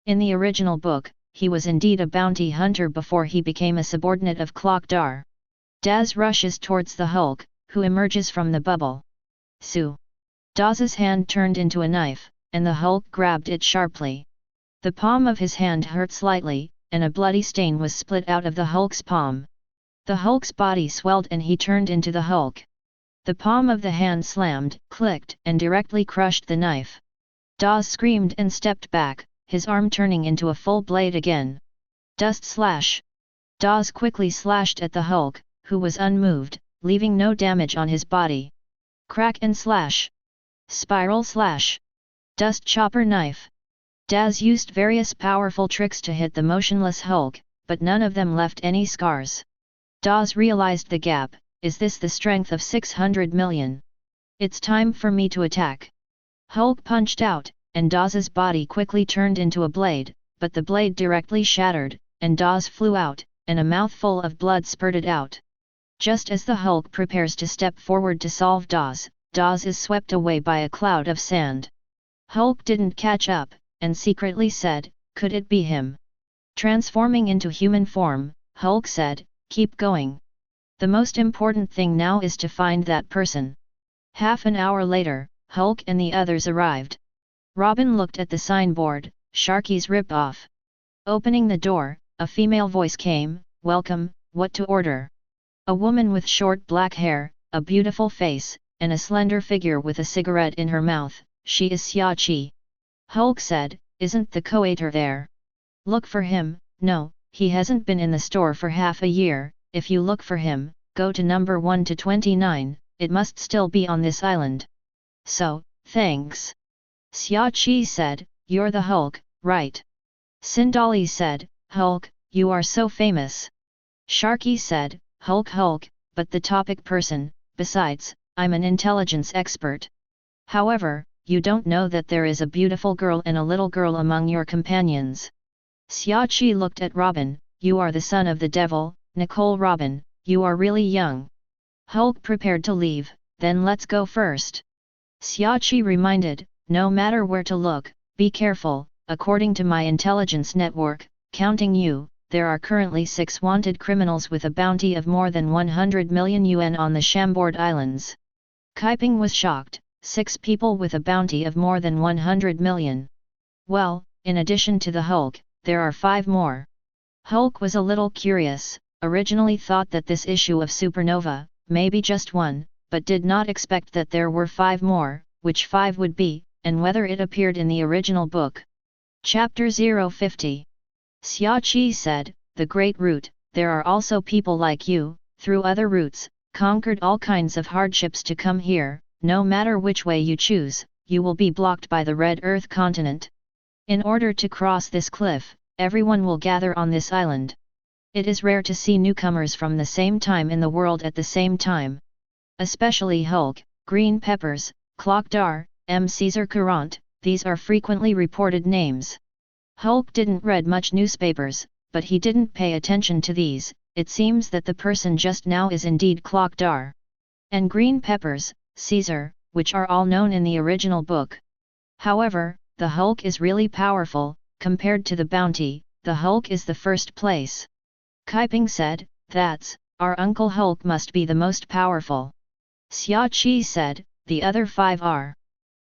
In the original book, he was indeed a bounty hunter before he became a subordinate of Clockdar. Das rushes towards the Hulk, who emerges from the bubble. Su. Das's hand turned into a knife, and the Hulk grabbed it sharply. The palm of his hand hurt slightly, and a bloody stain was split out of the Hulk's palm. The Hulk's body swelled and he turned into the Hulk. The palm of the hand slammed, clicked, and directly crushed the knife. Das screamed and stepped back, his arm turning into a full blade again. Dust slash! Das quickly slashed at the Hulk, who was unmoved, leaving no damage on his body. Crack and slash! Spiral slash! Dust chopper knife! Das used various powerful tricks to hit the motionless Hulk, but none of them left any scars. Das realized the gap. Is this the strength of 600 million? It's time for me to attack. Hulk punched out, and Das's body quickly turned into a blade, but the blade directly shattered, and Das flew out, and a mouthful of blood spurted out. Just as the Hulk prepares to step forward to solve Das, Das is swept away by a cloud of sand. Hulk didn't catch up, and secretly said, "Could it be him?" Transforming into human form, Hulk said, "Keep going. The most important thing now is to find that person." Half an hour later, Hulk and the others arrived. Robin looked at the signboard, Sharky's Rip-Off. Opening the door, a female voice came, "Welcome, what to order?" A woman with short black hair, a beautiful face, and a slender figure with a cigarette in her mouth. "She is Xiaoqi." Hulk said, "Isn't the co-waiter there?" "Look for him." "No, he hasn't been in the store for half a year. If you look for him, go to number 1 to 29, it must still be on this island." "So, thanks." Xiaoqi said, "You're the Hulk, right?" Sindali said, "Hulk, you are so famous." Sharky said, Hulk, but the topic person, besides, I'm an intelligence expert. However, you don't know that there is a beautiful girl and a little girl among your companions." Xiaoqi looked at Robin, "You are the son of the devil, Nicole." "Robin, you are really young." Hulk prepared to leave, "Then let's go first." Xiaoqi reminded, "No matter where to look, be careful. According to my intelligence network, counting you, there are currently 6 wanted criminals with a bounty of more than 100 million yuan on the Chambord Islands." Kaiping was shocked. 6 people with a bounty of more than 100 million. Well, in addition to the Hulk, there are 5 more. Hulk was a little curious, originally thought that this issue of Supernova, maybe just 1, but did not expect that there were 5 more, which 5 would be, and whether it appeared in the original book. Chapter 050. Xiaoqi said, "The Great Route, there are also people like you, through other routes, conquered all kinds of hardships to come here. No matter which way you choose, you will be blocked by the Red Earth continent. In order to cross this cliff, everyone will gather on this island. It is rare to see newcomers from the same time in the world at the same time. Especially Hulk, Green Peppers, Clockdar, M. Caesar Courant, these are frequently reported names." Hulk didn't read much newspapers, but he didn't pay attention to these. It seems that the person just now is indeed Clockdar. And Green Peppers, Caesar, which are all known in the original book. However, the Hulk is really powerful. Compared to the bounty, the Hulk is the first place. Kaiping said, "That's, our Uncle Hulk must be the most powerful." Xiaoqi said, "The other 5 are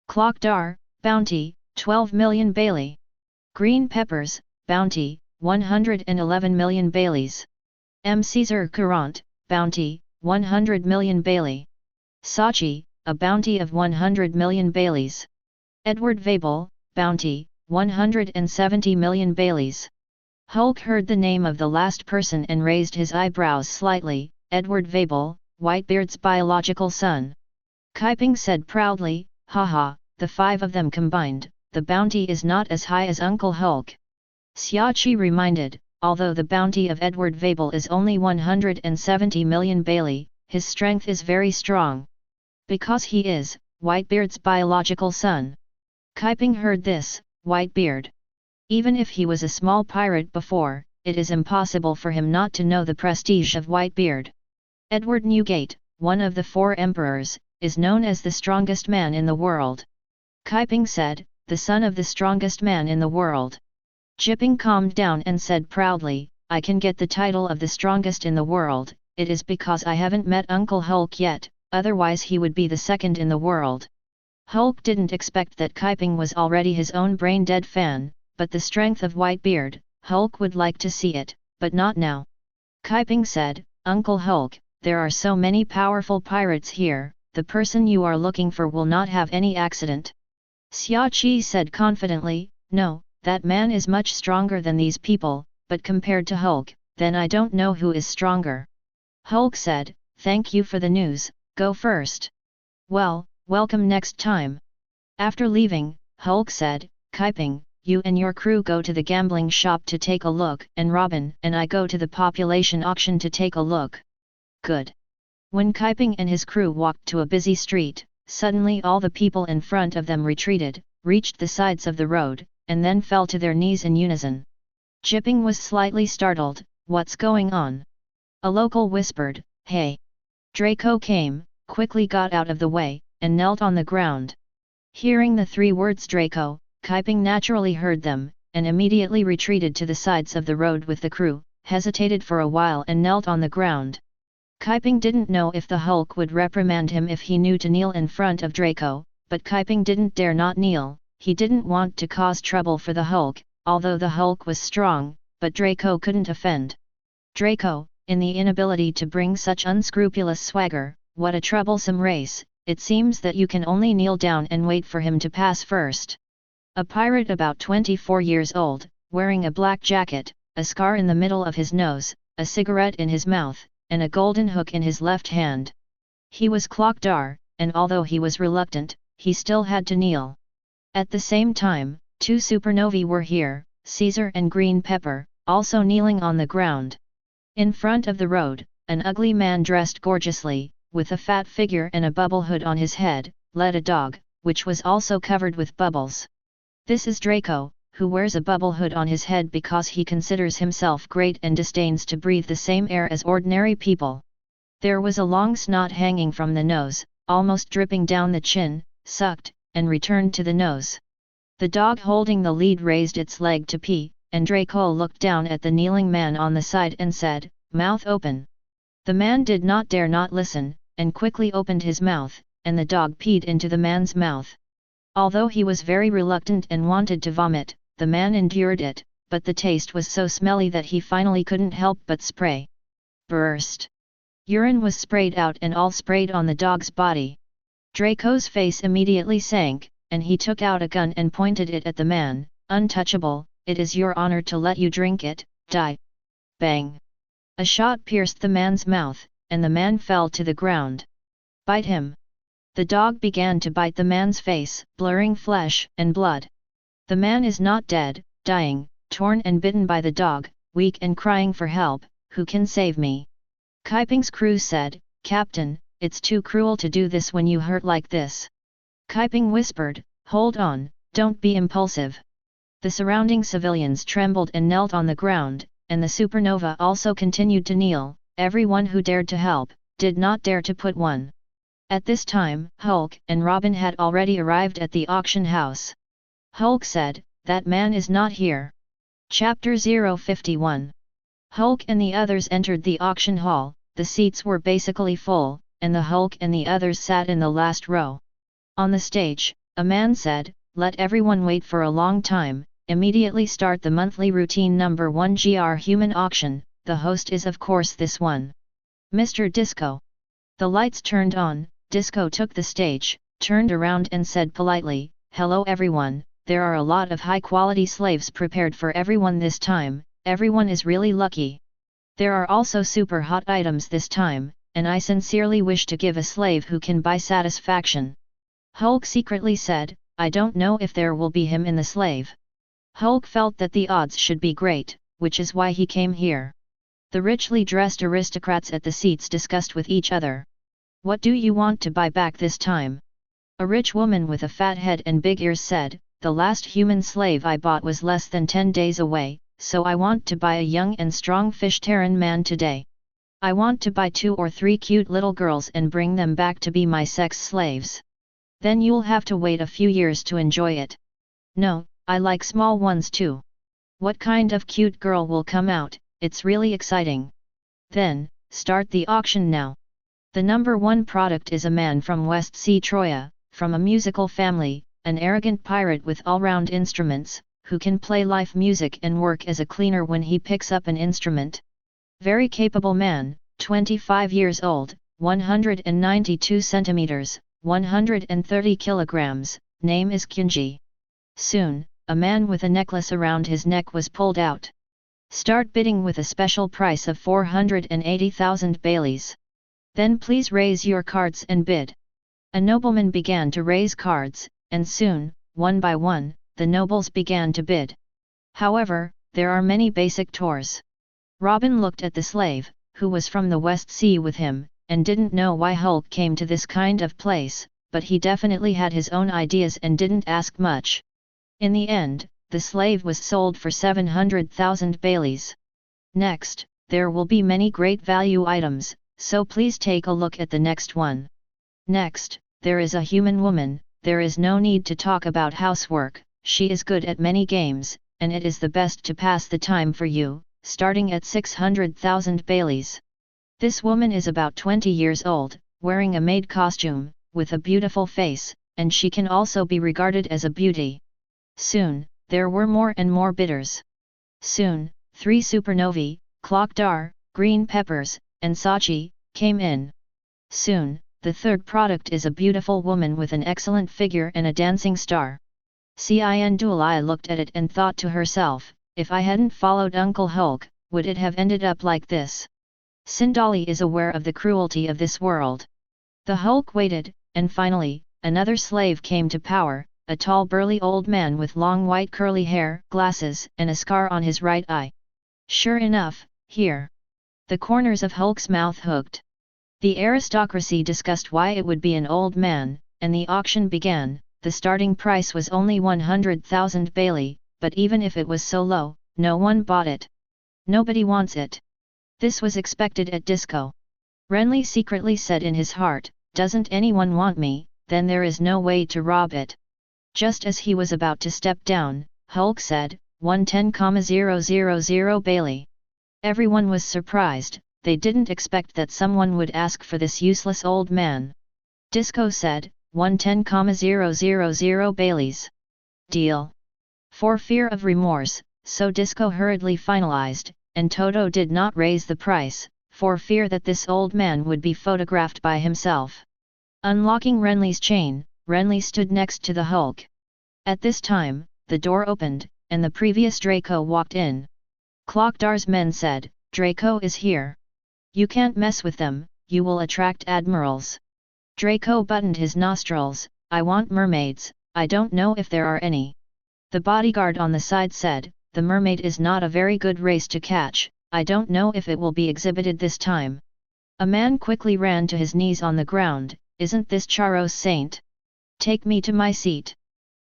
Clockdar, bounty, 12 million Bailey. Green Peppers, bounty, 111 million Baileys. M. Caesar Courant, bounty, 100 million Bailey. Sachi, a bounty of 100 million Baileys. Edward Vabel, bounty, 170 million Baileys." Hulk heard the name of the last person and raised his eyebrows slightly. "Edward Vabel, Whitebeard's biological son." Kaiping said proudly, "Haha, the 5 of them combined, the bounty is not as high as Uncle Hulk." Xiaoqi reminded, although the bounty of Edward Vabel is only 170 million Bailey, his strength is very strong. Because he is Whitebeard's biological son. Kiping heard this, Whitebeard. Even if he was a small pirate before, it is impossible for him not to know the prestige of Whitebeard. Edward Newgate, one of the 4 emperors, is known as the strongest man in the world. Kiping said, the son of the strongest man in the world. Jipping calmed down and said proudly, I can get the title of the strongest in the world, it is because I haven't met Uncle Hulk yet, otherwise he would be the second in the world. Hulk didn't expect that Kiping was already his own brain-dead fan, but the strength of Whitebeard, Hulk would like to see it, but not now. Kiping said, Uncle Hulk, there are so many powerful pirates here, the person you are looking for will not have any accident. Xia Qi said confidently, no, that man is much stronger than these people, but compared to Hulk, then I don't know who is stronger. Hulk said, thank you for the news, go first. Well, welcome next time. After leaving, Hulk said, Kiping, you and your crew go to the gambling shop to take a look, and Robin and I go to the population auction to take a look. Good. When Kiping and his crew walked to a busy street, suddenly all the people in front of them retreated, reached the sides of the road, and then fell to their knees in unison. Jipping was slightly startled, what's going on? A local whispered, hey. Draco came, quickly got out of the way, and knelt on the ground. Hearing the 3 words Draco, Kiping naturally heard them, and immediately retreated to the sides of the road with the crew, hesitated for a while and knelt on the ground. Kiping didn't know if the Hulk would reprimand him if he knew to kneel in front of Draco, but Kiping didn't dare not kneel, he didn't want to cause trouble for the Hulk, although the Hulk was strong, but Draco couldn't offend. Draco, in the inability to bring such unscrupulous swagger, what a troublesome race, it seems that you can only kneel down and wait for him to pass first. A pirate about 24 years old, wearing a black jacket, a scar in the middle of his nose, a cigarette in his mouth, and a golden hook in his left hand. He was Clockdar, and although he was reluctant, he still had to kneel. At the same time, 2 supernovae were here, Caesar and Green Pepper, also kneeling on the ground. In front of the road, an ugly man dressed gorgeously, with a fat figure and a bubble hood on his head, led a dog, which was also covered with bubbles. This is Draco, who wears a bubble hood on his head because he considers himself great and disdains to breathe the same air as ordinary people. There was a long snot hanging from the nose, almost dripping down the chin, sucked, and returned to the nose. The dog holding the lead raised its leg to pee, and Draco looked down at the kneeling man on the side and said, mouth open. The man did not dare not listen, and quickly opened his mouth, and the dog peed into the man's mouth. Although he was very reluctant and wanted to vomit, the man endured it, but the taste was so smelly that he finally couldn't help but spray. Burst. Urine was sprayed out and all sprayed on the dog's body. Draco's face immediately sank, and he took out a gun and pointed it at the man, untouchable, it is your honor to let you drink it, die. Bang. A shot pierced the man's mouth, and the man fell to the ground. Bite him. The dog began to bite the man's face, blurring flesh and blood. The man is not dead, dying, torn and bitten by the dog, weak and crying for help, who can save me? Kiping's crew said, Captain, it's too cruel to do this when you hurt like this. Kiping whispered, hold on, don't be impulsive. The surrounding civilians trembled and knelt on the ground, and the supernova also continued to kneel, everyone who dared to help, did not dare to put one. At this time, Hulk and Robin had already arrived at the auction house. Hulk said, that man is not here. Chapter 051. Hulk and the others entered the auction hall, the seats were basically full, and the Hulk and the others sat in the last row. On the stage, a man said, let everyone wait for a long time, immediately start the monthly routine number 1 GR human auction, the host is of course this one. Mr. Disco. The lights turned on, Disco took the stage, turned around and said politely, hello everyone, there are a lot of high-quality slaves prepared for everyone this time, everyone is really lucky. There are also super hot items this time, and I sincerely wish to give a slave who can buy satisfaction. Hulk secretly said, I don't know if there will be him in the slave. Hulk felt that the odds should be great, which is why he came here. The richly dressed aristocrats at the seats discussed with each other. What do you want to buy back this time? A rich woman with a fat head and big ears said, the last human slave I bought was less than 10 days away, so I want to buy a young and strong Fishtaren man today. I want to buy 2 or 3 cute little girls and bring them back to be my sex slaves. Then you'll have to wait a few years to enjoy it. No, I like small ones too. What kind of cute girl will come out? It's really exciting. Then, start the auction now. The number 1 product is a man from West Sea Troya, from a musical family, an arrogant pirate with all-round instruments, who can play live music and work as a cleaner when he picks up an instrument. Very capable man, 25 years old, 192 centimeters, 130 kilograms, name is Kinji. Soon, a man with a necklace around his neck was pulled out. Start bidding with a special price of 480,000 Baileys. Then please raise your cards and bid. A nobleman began to raise cards, and soon, one by one, the nobles began to bid. However, there are many basic tours. Robin looked at the slave, who was from the West Sea with him, and didn't know why Hulk came to this kind of place, but he definitely had his own ideas and didn't ask much. In the end, the slave was sold for 700,000 Baileys. Next, there will be many great value items, so please take a look at the next one. Next, there is a human woman. There is no need to talk about housework, she is good at many games, and it is the best to pass the time for you, starting at 600,000 Baileys. This woman is about 20 years old, wearing a maid costume, with a beautiful face, and she can also be regarded as a beauty. Soon, there were more and more bidders. Soon, 3 supernovae, Clockdar, Green Peppers, and Sachi, came in. Soon, the third product is a beautiful woman with an excellent figure and a dancing star. Cian looked at it and thought to herself, if I hadn't followed Uncle Hulk, would it have ended up like this? Sindali is aware of the cruelty of this world. The Hulk waited, and finally, another slave came to power, a tall burly old man with long white curly hair, glasses, and a scar on his right eye. Sure enough, here. The corners of Hulk's mouth hooked. The aristocracy discussed why it would be an old man, and the auction began. The starting price was only 100,000 Bailey, but even if it was so low, no one bought it. Nobody wants it. This was expected at Disco. Renly secretly said in his heart, doesn't anyone want me, then there is no way to rob it. Just as he was about to step down, Hulk said, 110,000 Bailey. Everyone was surprised, they didn't expect that someone would ask for this useless old man. Disco said, 110,000 Baileys. Deal. For fear of remorse, so Disco hurriedly finalized, and Toto did not raise the price, for fear that this old man would be photographed by himself. Unlocking Renly's chain, Renly stood next to the Hulk. At this time, the door opened, and the previous Draco walked in. Clockdar's men said, Draco is here. You can't mess with them, you will attract admirals. Draco buttoned his nostrils, I want mermaids, I don't know if there are any. The bodyguard on the side said, the mermaid is not a very good race to catch, I don't know if it will be exhibited this time. A man quickly ran to his knees on the ground, isn't this Charo's saint? Take me to my seat.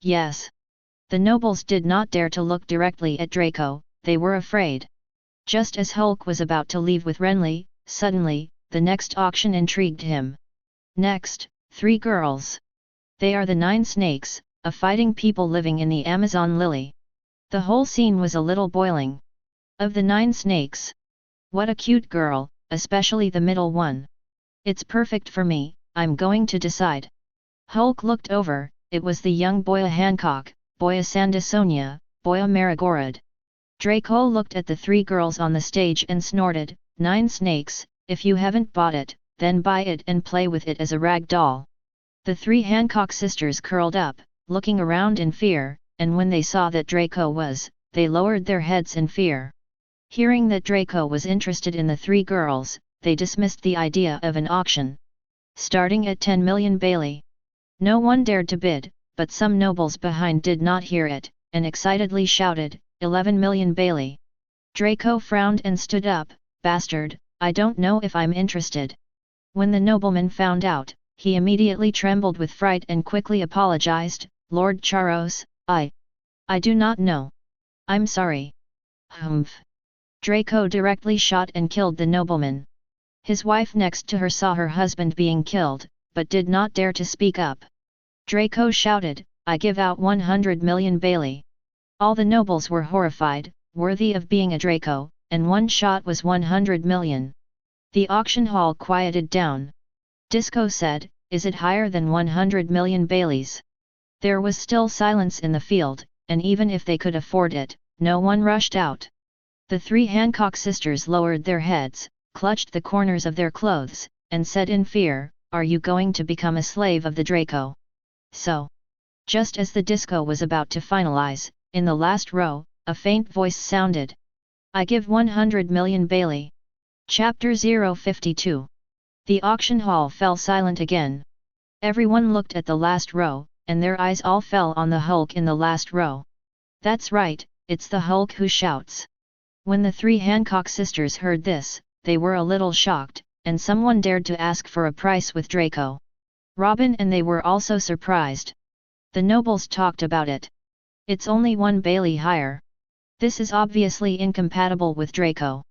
Yes. The nobles did not dare to look directly at Draco, they were afraid. Just as Hulk was about to leave with Renly, suddenly, the next auction intrigued him. Next, 3 girls. They are the 9 snakes, a fighting people living in the Amazon lily. The whole scene was a little boiling. Of the 9 snakes. What a cute girl, especially the middle one. It's perfect for me, I'm going to decide. Hulk looked over, it was the young Boya Hancock, Boya Sandasonia, Boya Marigorod. Draco looked at the 3 girls on the stage and snorted, 9 snakes, if you haven't bought it, then buy it and play with it as a rag doll. The 3 Hancock sisters curled up, looking around in fear, and when they saw that Draco was, they lowered their heads in fear. Hearing that Draco was interested in the 3 girls, they dismissed the idea of an auction. Starting at 10 million Bailey. No one dared to bid, but some nobles behind did not hear it, and excitedly shouted, 11 million Bailey. Draco frowned and stood up, bastard, I don't know if I'm interested. When the nobleman found out, he immediately trembled with fright and quickly apologized, Lord Charos, I do not know. I'm sorry. Humph. Draco directly shot and killed the nobleman. His wife next to her saw her husband being killed, but did not dare to speak up. Draco shouted, I give out 100 million Bailey. All the nobles were horrified, worthy of being a Draco, and one shot was 100 million. The auction hall quieted down. Disco said, is it higher than 100 million Baileys? There was still silence in the field, and even if they could afford it, no one rushed out. The three Hancock sisters lowered their heads, clutched the corners of their clothes, and said in fear, are you going to become a slave of the Draco? So. Just as the disco was about to finalize, in the last row, a faint voice sounded. I give 100 million Bailey. Chapter 052. The auction hall fell silent again. Everyone looked at the last row, and their eyes all fell on the Hulk in the last row. That's right, it's the Hulk who shouts. When the three Hancock sisters heard this, they were a little shocked, and someone dared to ask for a price with Draco. Robin and they were also surprised. The nobles talked about it. It's only 1 Bailey higher. This is obviously incompatible with Draco.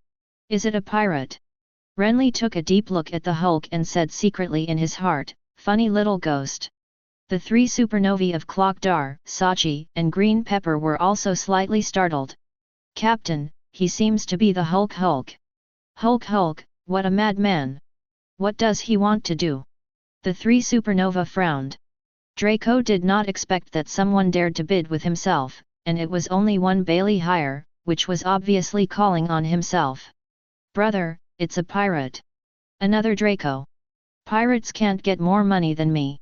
Is it a pirate? Renly took a deep look at the Hulk and said secretly in his heart, funny little ghost. The three supernovae of Clockdar, Sachi, and Green Pepper were also slightly startled. Captain, he seems to be the Hulk. Hulk, what a madman! What does he want to do? The three supernova frowned. Draco did not expect that someone dared to bid with himself, and it was only 1 Bailey higher, which was obviously calling on himself. Brother, it's a pirate. Another Draco. Pirates can't get more money than me.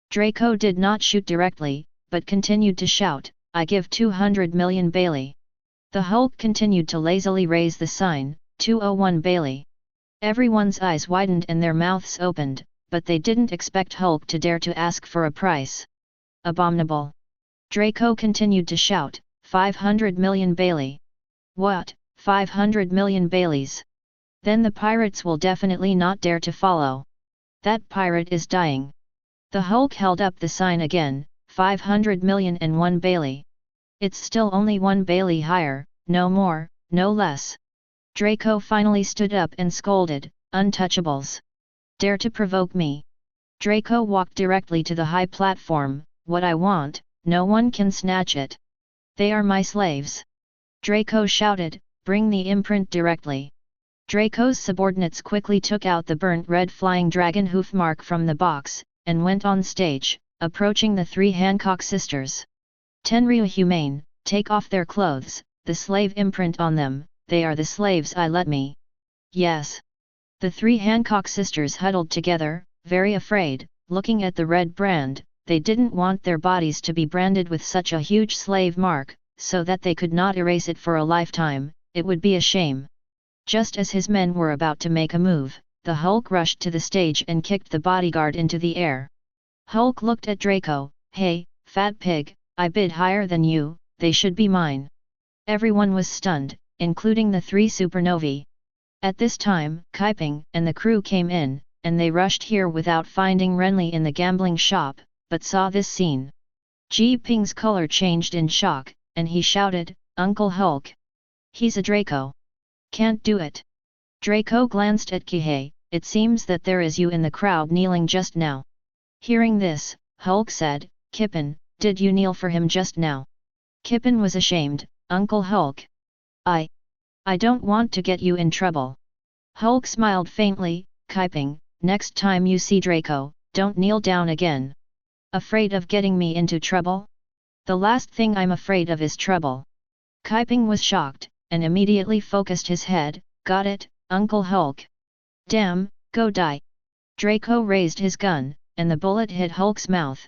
Draco did not shoot directly, but continued to shout, I give 200 million Bailey. The Hulk continued to lazily raise the sign, 201 Bailey. Everyone's eyes widened and their mouths opened, but they didn't expect Hulk to dare to ask for a price. Abominable. Draco continued to shout, 500 million Bailey. What, 500 million Baileys? Then the pirates will definitely not dare to follow. That pirate is dying. The Hulk held up the sign again, 500 million and 1 Bailey. It's still only 1 Bailey higher, no more, no less. Draco finally stood up and scolded, untouchables. Dare to provoke me. Draco walked directly to the high platform, what I want, no one can snatch it. They are my slaves. Draco shouted, bring the imprint directly. Draco's subordinates quickly took out the burnt red flying dragon hoof mark from the box, and went on stage, approaching the three Hancock sisters. Tenryu Humane, take off their clothes, the slave imprint on them, they are the slaves let me. Yes. The three Hancock sisters huddled together, very afraid, looking at the red brand, they didn't want their bodies to be branded with such a huge slave mark, so that they could not erase it for a lifetime, it would be a shame. Just as his men were about to make a move, the Hulk rushed to the stage and kicked the bodyguard into the air. Hulk looked at Draco, hey, fat pig, I bid higher than you, they should be mine. Everyone was stunned, including the three supernovae. At this time, Kaiping and the crew came in, and they rushed here without finding Renly in the gambling shop, but saw this scene. Ji Ping's color changed in shock, and he shouted, Uncle Hulk. He's a Draco. Can't do it. Draco glanced at Kihei, it seems that there is you in the crowd kneeling just now. Hearing this, Hulk said, Kippen, did you kneel for him just now? Kippen was ashamed, Uncle Hulk. I don't want to get you in trouble. Hulk smiled faintly, Kaiping, next time you see Draco, don't kneel down again. Afraid of getting me into trouble? The last thing I'm afraid of is trouble. Kaiping was shocked, and immediately focused his head, got it, Uncle Hulk. Damn, go die. Draco raised his gun, and the bullet hit Hulk's mouth.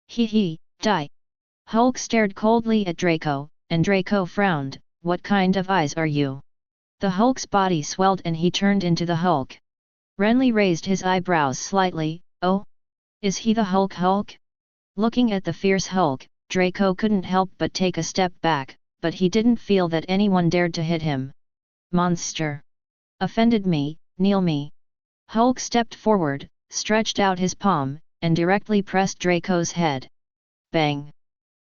Hee, die. Hulk stared coldly at Draco, and Draco frowned, what kind of eyes are you? The Hulk's body swelled and he turned into the Hulk. Renly raised his eyebrows slightly, oh? Is he the Hulk? Looking at the fierce Hulk, Draco couldn't help but take a step back, but he didn't feel that anyone dared to hit him. Monster! Offended me, kneel me. Hulk stepped forward, stretched out his palm, and directly pressed Draco's head. Bang!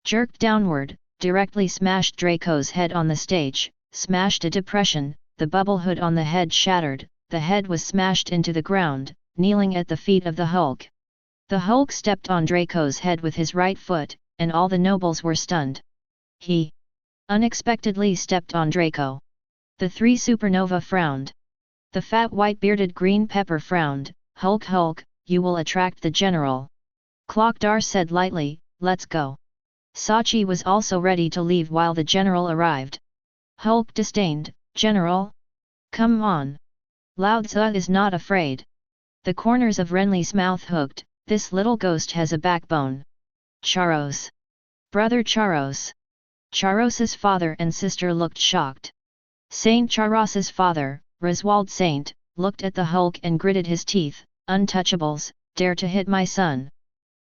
Jerked downward, directly smashed Draco's head on the stage, smashed a depression, the bubble hood on the head shattered, the head was smashed into the ground, kneeling at the feet of the Hulk. The Hulk stepped on Draco's head with his right foot, and all the nobles were stunned. He unexpectedly stepped on Draco. The three supernova frowned. The fat white-bearded green pepper frowned. Hulk, Hulk, you will attract the general. Clockdar said lightly, let's go. Sachi was also ready to leave while the general arrived. Hulk disdained, General? Come on. Lao Tzu is not afraid. The corners of Renly's mouth hooked, this little ghost has a backbone. Charos. Brother Charos. Charos's father and sister looked shocked. Saint Charos's father, Reswald Saint, looked at the Hulk and gritted his teeth, untouchables, dare to hit my son.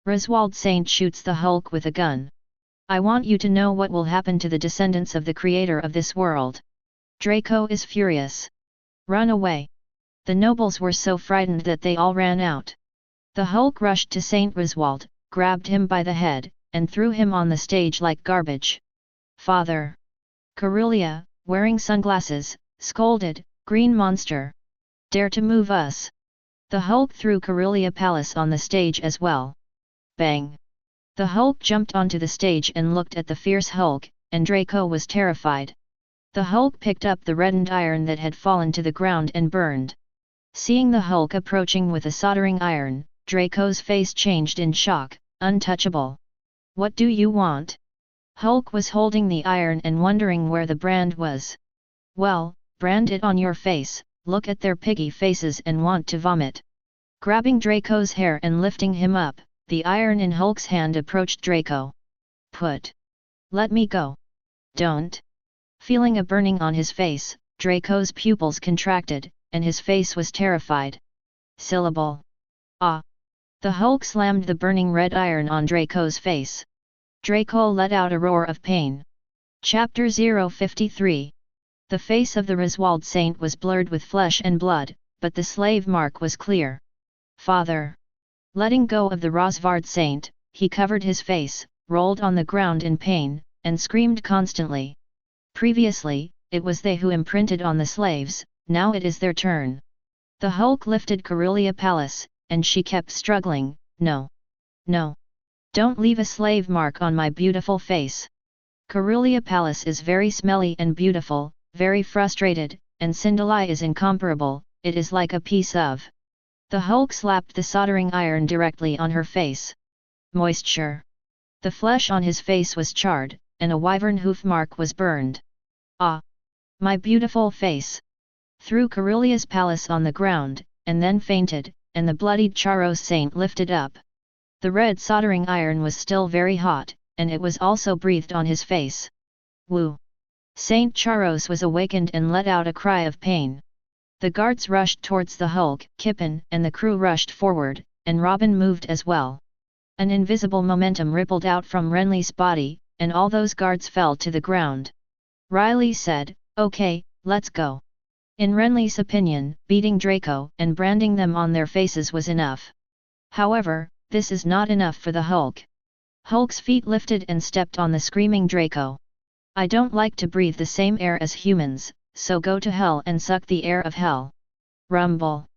Reswald Saint shoots the Hulk with a gun. I want you to know what will happen to the descendants of the creator of this world. Draco is furious. Run away. The nobles were so frightened that they all ran out. The Hulk rushed to Saint Reswald, grabbed him by the head, and threw him on the stage like garbage. Father! Carulia, wearing sunglasses, scolded, Green monster! Dare to move us! The Hulk threw Carulia Palace on the stage as well. Bang! The Hulk jumped onto the stage and looked at the fierce Hulk, and Draco was terrified. The Hulk picked up the reddened iron that had fallen to the ground and burned. Seeing the Hulk approaching with a soldering iron, Draco's face changed in shock, untouchable. What do you want? Hulk was holding the iron and wondering where the brand was. Well, brand it on your face, look at their piggy faces and want to vomit. Grabbing Draco's hair and lifting him up, the iron in Hulk's hand approached Draco. Let me go. Don't. Feeling a burning on his face, Draco's pupils contracted, and his face was terrified. Syllable. Ah! The Hulk slammed the burning red iron on Draco's face. Draco let out a roar of pain. Chapter 053. The face of the Reswald Saint was blurred with flesh and blood, but the slave mark was clear. Father! Letting go of the Rosvard Saint, he covered his face, rolled on the ground in pain, and screamed constantly. Previously, it was they who imprinted on the slaves, now it is their turn. The Hulk lifted Carulia Palace, and she kept struggling, no. No. Don't leave a slave mark on my beautiful face. Carulia Palace is very smelly and beautiful, very frustrated, and Sindalai is incomparable, it is like a piece of. The Hulk slapped the soldering iron directly on her face. Moisture. The flesh on his face was charred, and a wyvern hoof mark was burned. Ah! My beautiful face! Threw Carulia's Palace on the ground, and then fainted, and the bloodied Charos Saint lifted up. The red soldering iron was still very hot, and it was also breathed on his face. Woo! Saint Charos was awakened and let out a cry of pain. The guards rushed towards the Hulk, Kippen and the crew rushed forward, and Robin moved as well. An invisible momentum rippled out from Renly's body, and all those guards fell to the ground. Riley said, okay, let's go. In Renly's opinion, beating Draco and branding them on their faces was enough. However, this is not enough for the Hulk. Hulk's feet lifted and stepped on the screaming Draco. I don't like to breathe the same air as humans, so go to hell and suck the air of hell. Rumble.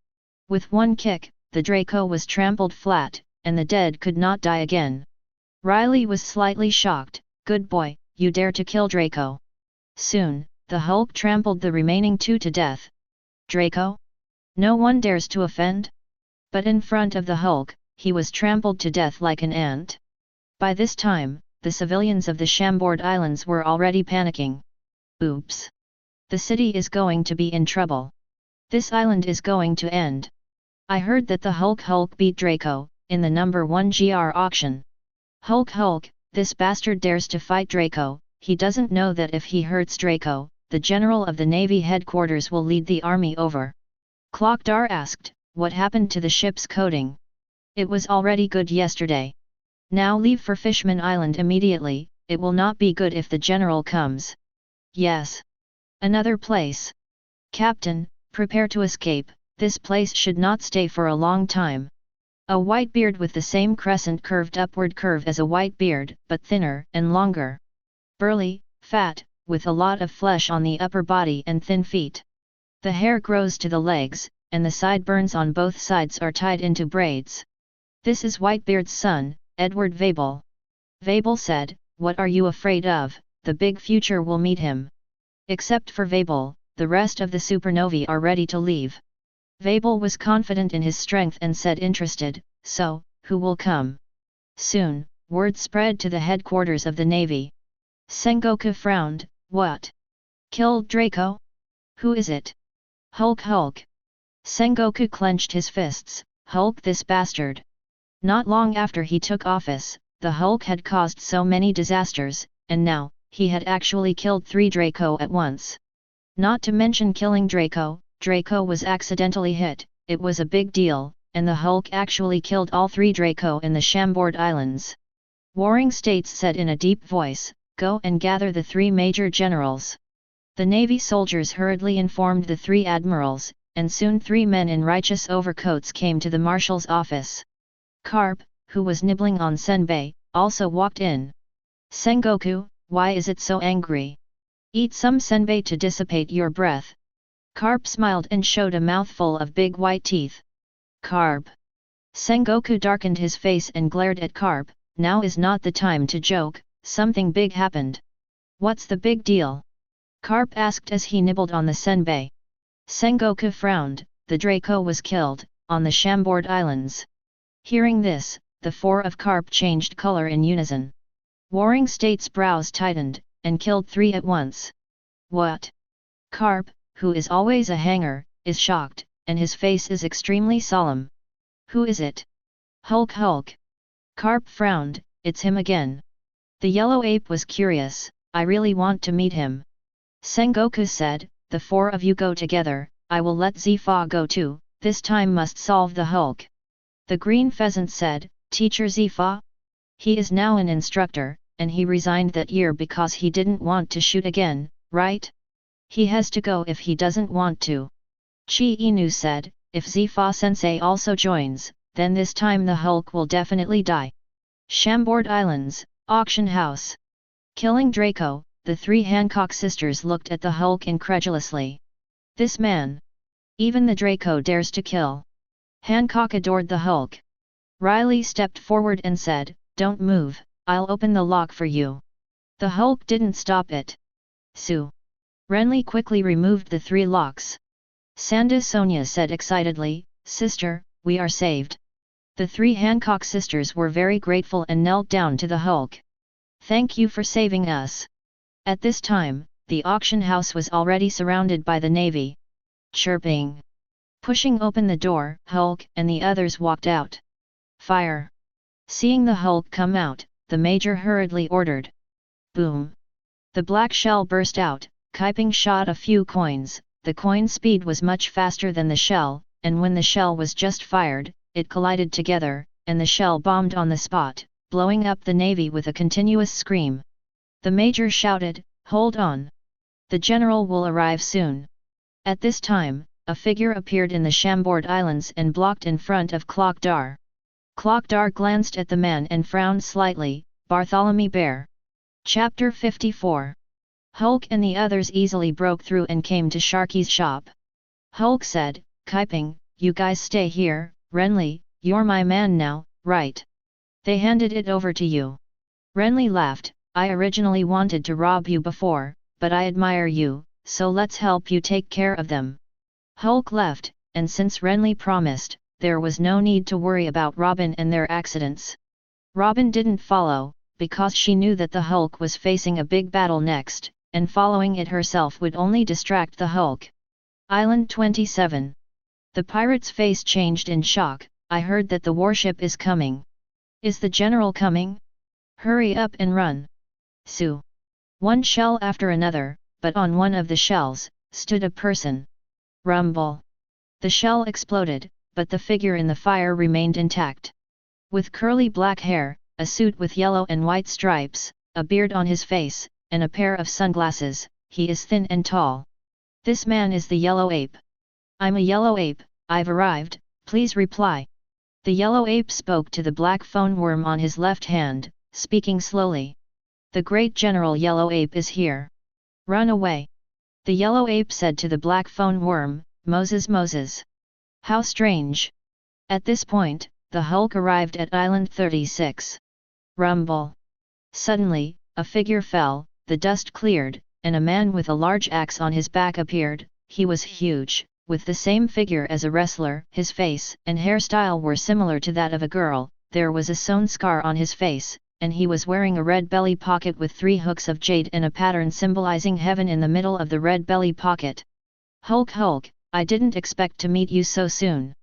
With one kick, the Draco was trampled flat, and the dead could not die again. Riley was slightly shocked, good boy, you dare to kill Draco. Soon, the Hulk trampled the remaining two to death. Draco? No one dares to offend? But in front of the Hulk, he was trampled to death like an ant. By this time, the civilians of the Chambord Islands were already panicking. Oops! The city is going to be in trouble. This island is going to end. I heard that the Hulk beat Draco, in the number 1 GR auction. Hulk, this bastard dares to fight Draco, he doesn't know that if he hurts Draco, the general of the Navy headquarters will lead the army over. Clockdar asked, what happened to the ship's coating? It was already good yesterday. Now leave for Fishman Island immediately, it will not be good if the general comes. Yes. Another place. Captain, prepare to escape, this place should not stay for a long time. A white beard with the same crescent curved upward curve as a white beard, but thinner and longer. Burly, fat, with a lot of flesh on the upper body and thin feet. The hair grows to the legs, and the sideburns on both sides are tied into braids. This is Whitebeard's son, Edward Vabel. Vabel said, "What are you afraid of? The big future will meet him." Except for Vabel, the rest of the supernovae are ready to leave. Vabel was confident in his strength and said interested, "So, who will come?" Soon, word spread to the headquarters of the Navy. Sengoku frowned, "What? Killed Draco? Who is it?" "Hulk Hulk." Sengoku clenched his fists, "Hulk this bastard." Not long after he took office, the Hulk had caused so many disasters, and now, he had actually killed 3 Draco at once. Not to mention killing Draco, Draco was accidentally hit, it was a big deal, and the Hulk actually killed all 3 Draco in the Chambord Islands. Warring States said in a deep voice, "Go and gather the 3 major generals." The Navy soldiers hurriedly informed the 3 admirals, and soon 3 men in righteous overcoats came to the marshal's office. Carp, who was nibbling on senbei, also walked in. "Sengoku, why is it so angry? Eat some senbei to dissipate your breath." Carp smiled and showed a mouthful of big white teeth. "Carp." Sengoku darkened his face and glared at Carp, "Now is not the time to joke, something big happened." "What's the big deal?" Carp asked as he nibbled on the senbei. Sengoku frowned, "The Draco was killed, on the Chambord Islands." Hearing this, the 4 of Carp changed color in unison. Warring States' brows tightened, and killed 3 at once. "What?" Carp, who is always a hanger, is shocked, and his face is extremely solemn. "Who is it?" "Hulk Hulk." Carp frowned, "It's him again." The yellow ape was curious, "I really want to meet him." Sengoku said, "The 4 of you go together, I will let Zifa go too, this time must solve the Hulk." The green pheasant said, "Teacher Zifa? He is now an instructor, and he resigned that year because he didn't want to shoot again, right? He has to go if he doesn't want to." Chi Inu said, "If Zifa-sensei also joins, then this time the Hulk will definitely die." Chambord Islands, auction house. Killing Draco, the 3 Hancock sisters looked at the Hulk incredulously. "This man! Even the Draco dares to kill." Hancock adored the Hulk. Riley stepped forward and said, "Don't move, I'll open the lock for you." The Hulk didn't stop it. "Sue." Renly quickly removed the 3 locks. Sanda Sonia said excitedly, "Sister, we are saved." The 3 Hancock sisters were very grateful and knelt down to the Hulk. "Thank you for saving us." At this time, the auction house was already surrounded by the Navy. Chirping. Pushing open the door, Hulk and the others walked out. "Fire!" Seeing the Hulk come out, the Major hurriedly ordered. Boom! The black shell burst out, Kaiping shot a few coins. The coin speed was much faster than the shell, and when the shell was just fired, it collided together, and the shell bombed on the spot, blowing up the Navy with a continuous scream. The Major shouted, "Hold on! The General will arrive soon." At this time, a figure appeared in the Chambord Islands and blocked in front of Clockdar. Clockdar glanced at the man and frowned slightly. Bartholomew Bear. Chapter 54. Hulk and the others easily broke through and came to Sharky's shop. Hulk said, "Kaiping, you guys stay here. Renly, you're my man now, right? They handed it over to you." Renly laughed, "I originally wanted to rob you before, but I admire you, so let's help you take care of them." Hulk left, and since Renly promised, there was no need to worry about Robin and their accidents. Robin didn't follow, because she knew that the Hulk was facing a big battle next, and following it herself would only distract the Hulk. Island 27. The pirate's face changed in shock. "I heard that the warship is coming. Is the general coming? Hurry up and run." Sue. One shell after another, but on one of the shells, stood a person. Rumble. The shell exploded, but the figure in the fire remained intact. With curly black hair, a suit with yellow and white stripes, a beard on his face, and a pair of sunglasses, he is thin and tall. This man is the Yellow Ape. "I'm a Yellow Ape, I've arrived, please reply." The yellow ape spoke to the black phone worm on his left hand, speaking slowly. The great General Yellow Ape is here. Run away. The yellow ape said to the black phone worm, Moses Moses. How strange. At this point, the Hulk arrived at Island 36. Rumble. Suddenly, a figure fell, the dust cleared, and a man with a large axe on his back appeared. He was huge, with the same figure as a wrestler. His face and hairstyle were similar to that of a girl. There was a sewn scar on his face, and he was wearing a red belly pocket with 3 hooks of jade and a pattern symbolizing heaven in the middle of the red belly pocket. Hulk, Hulk, I didn't expect to meet you so soon.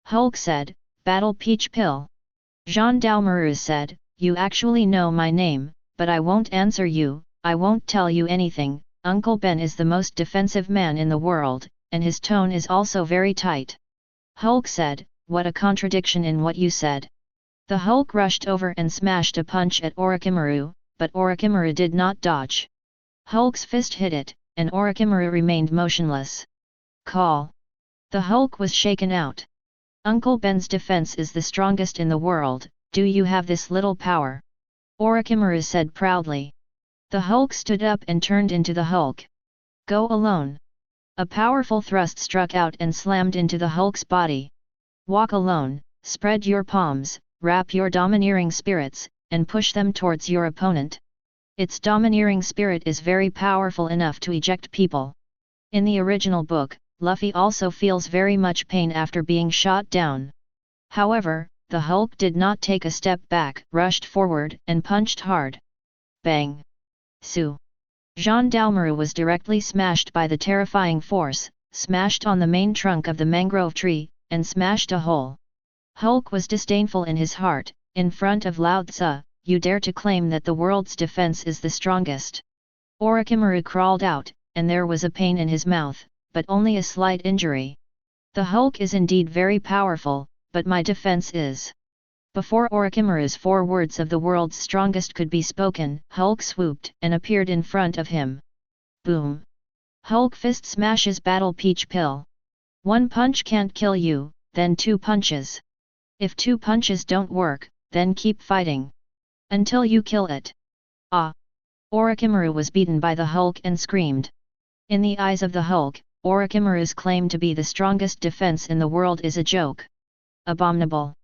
Hulk said, Battle Peach Pill. Gendarmerie said, you actually know my name, but I won't answer you, I won't tell you anything. Uncle Ben is the most defensive man in the world, and his tone is also very tight. Hulk said, what a contradiction in what you said. The Hulk rushed over and smashed a punch at Orochimaru, but Orochimaru did not dodge. Hulk's fist hit it, and Orochimaru remained motionless. Call. The Hulk was shaken out. Uncle Ben's defense is the strongest in the world. Do you have this little power? Orochimaru said proudly. The Hulk stood up and turned into the Hulk. Go alone. A powerful thrust struck out and slammed into the Hulk's body. Walk alone, spread your palms, wrap your domineering spirits, and push them towards your opponent. Its domineering spirit is very powerful enough to eject people. In the original book, Luffy also feels very much pain after being shot down. However, the Hulk did not take a step back, rushed forward and punched hard. Bang! Su! Gendarmerie was directly smashed by the terrifying force, smashed on the main trunk of the mangrove tree, and smashed a hole. Hulk was disdainful in his heart. In front of Lao Tzu, you dare to claim that the world's defense is the strongest. Orochimaru crawled out, and there was a pain in his mouth, but only a slight injury. The Hulk is indeed very powerful, but my defense is. Before Orochimaru's 4 words of the world's strongest could be spoken, Hulk swooped and appeared in front of him. Boom! Hulk fist smashes Battle Peach Pill. 1 punch can't kill you, then 2 punches. If 2 punches don't work, then keep fighting. Until you kill it. Ah! Orochimaru was beaten by the Hulk and screamed. In the eyes of the Hulk, Orochimaru's claim to be the strongest defense in the world is a joke. Abominable!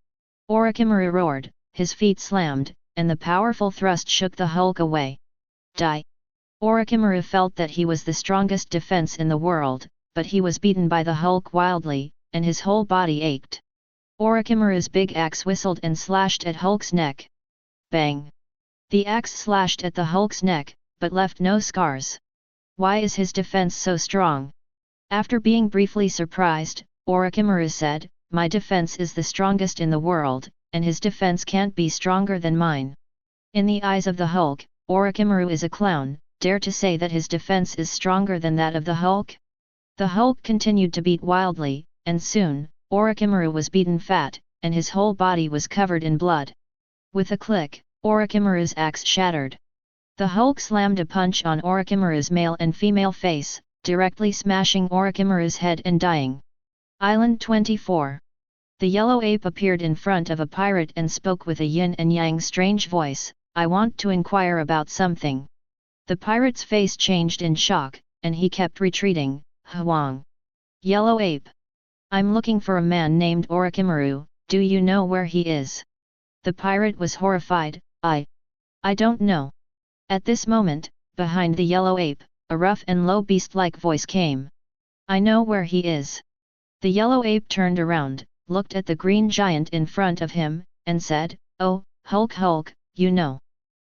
Orochimaru roared, his feet slammed, and the powerful thrust shook the Hulk away. Die! Orochimaru felt that he was the strongest defense in the world, but he was beaten by the Hulk wildly, and his whole body ached. Orochimaru's big axe whistled and slashed at Hulk's neck. Bang! The axe slashed at the Hulk's neck, but left no scars. Why is his defense so strong? After being briefly surprised, Orochimaru said, my defense is the strongest in the world, and his defense can't be stronger than mine. In the eyes of the Hulk, Orochimaru is a clown. Dare to say that his defense is stronger than that of the Hulk? The Hulk continued to beat wildly, and soon, Orochimaru was beaten fat, and his whole body was covered in blood. With a click, Orochimaru's axe shattered. The Hulk slammed a punch on Orochimaru's male and female face, directly smashing Orochimaru's head and dying. Island 24. The yellow ape appeared in front of a pirate and spoke with a yin and yang strange voice, I want to inquire about something. The pirate's face changed in shock, and he kept retreating. Hwang. Yellow ape. I'm looking for a man named Orochimaru, do you know where he is? The pirate was horrified, I don't know. At this moment, behind the yellow ape, a rough and low beast-like voice came. I know where he is. The yellow ape turned around, looked at the green giant in front of him, and said, oh, Hulk Hulk, you know.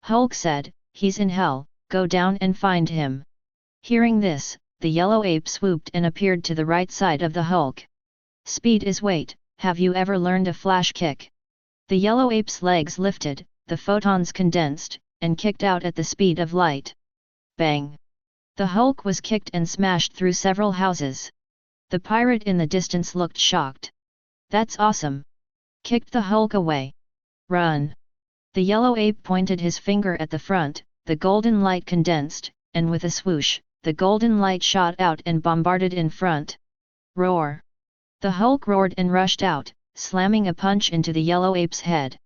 Hulk said, he's in hell, go down and find him. Hearing this, the yellow ape swooped and appeared to the right side of the Hulk. Speed is weight, have you ever learned a flash kick? The yellow ape's legs lifted, the photons condensed, and kicked out at the speed of light. Bang! The Hulk was kicked and smashed through several houses. The pirate in the distance looked shocked. That's awesome! Kicked the Hulk away. Run! The yellow ape pointed his finger at the front, the golden light condensed, and with a swoosh, the golden light shot out and bombarded in front. Roar! The Hulk roared and rushed out, slamming a punch into the yellow ape's head.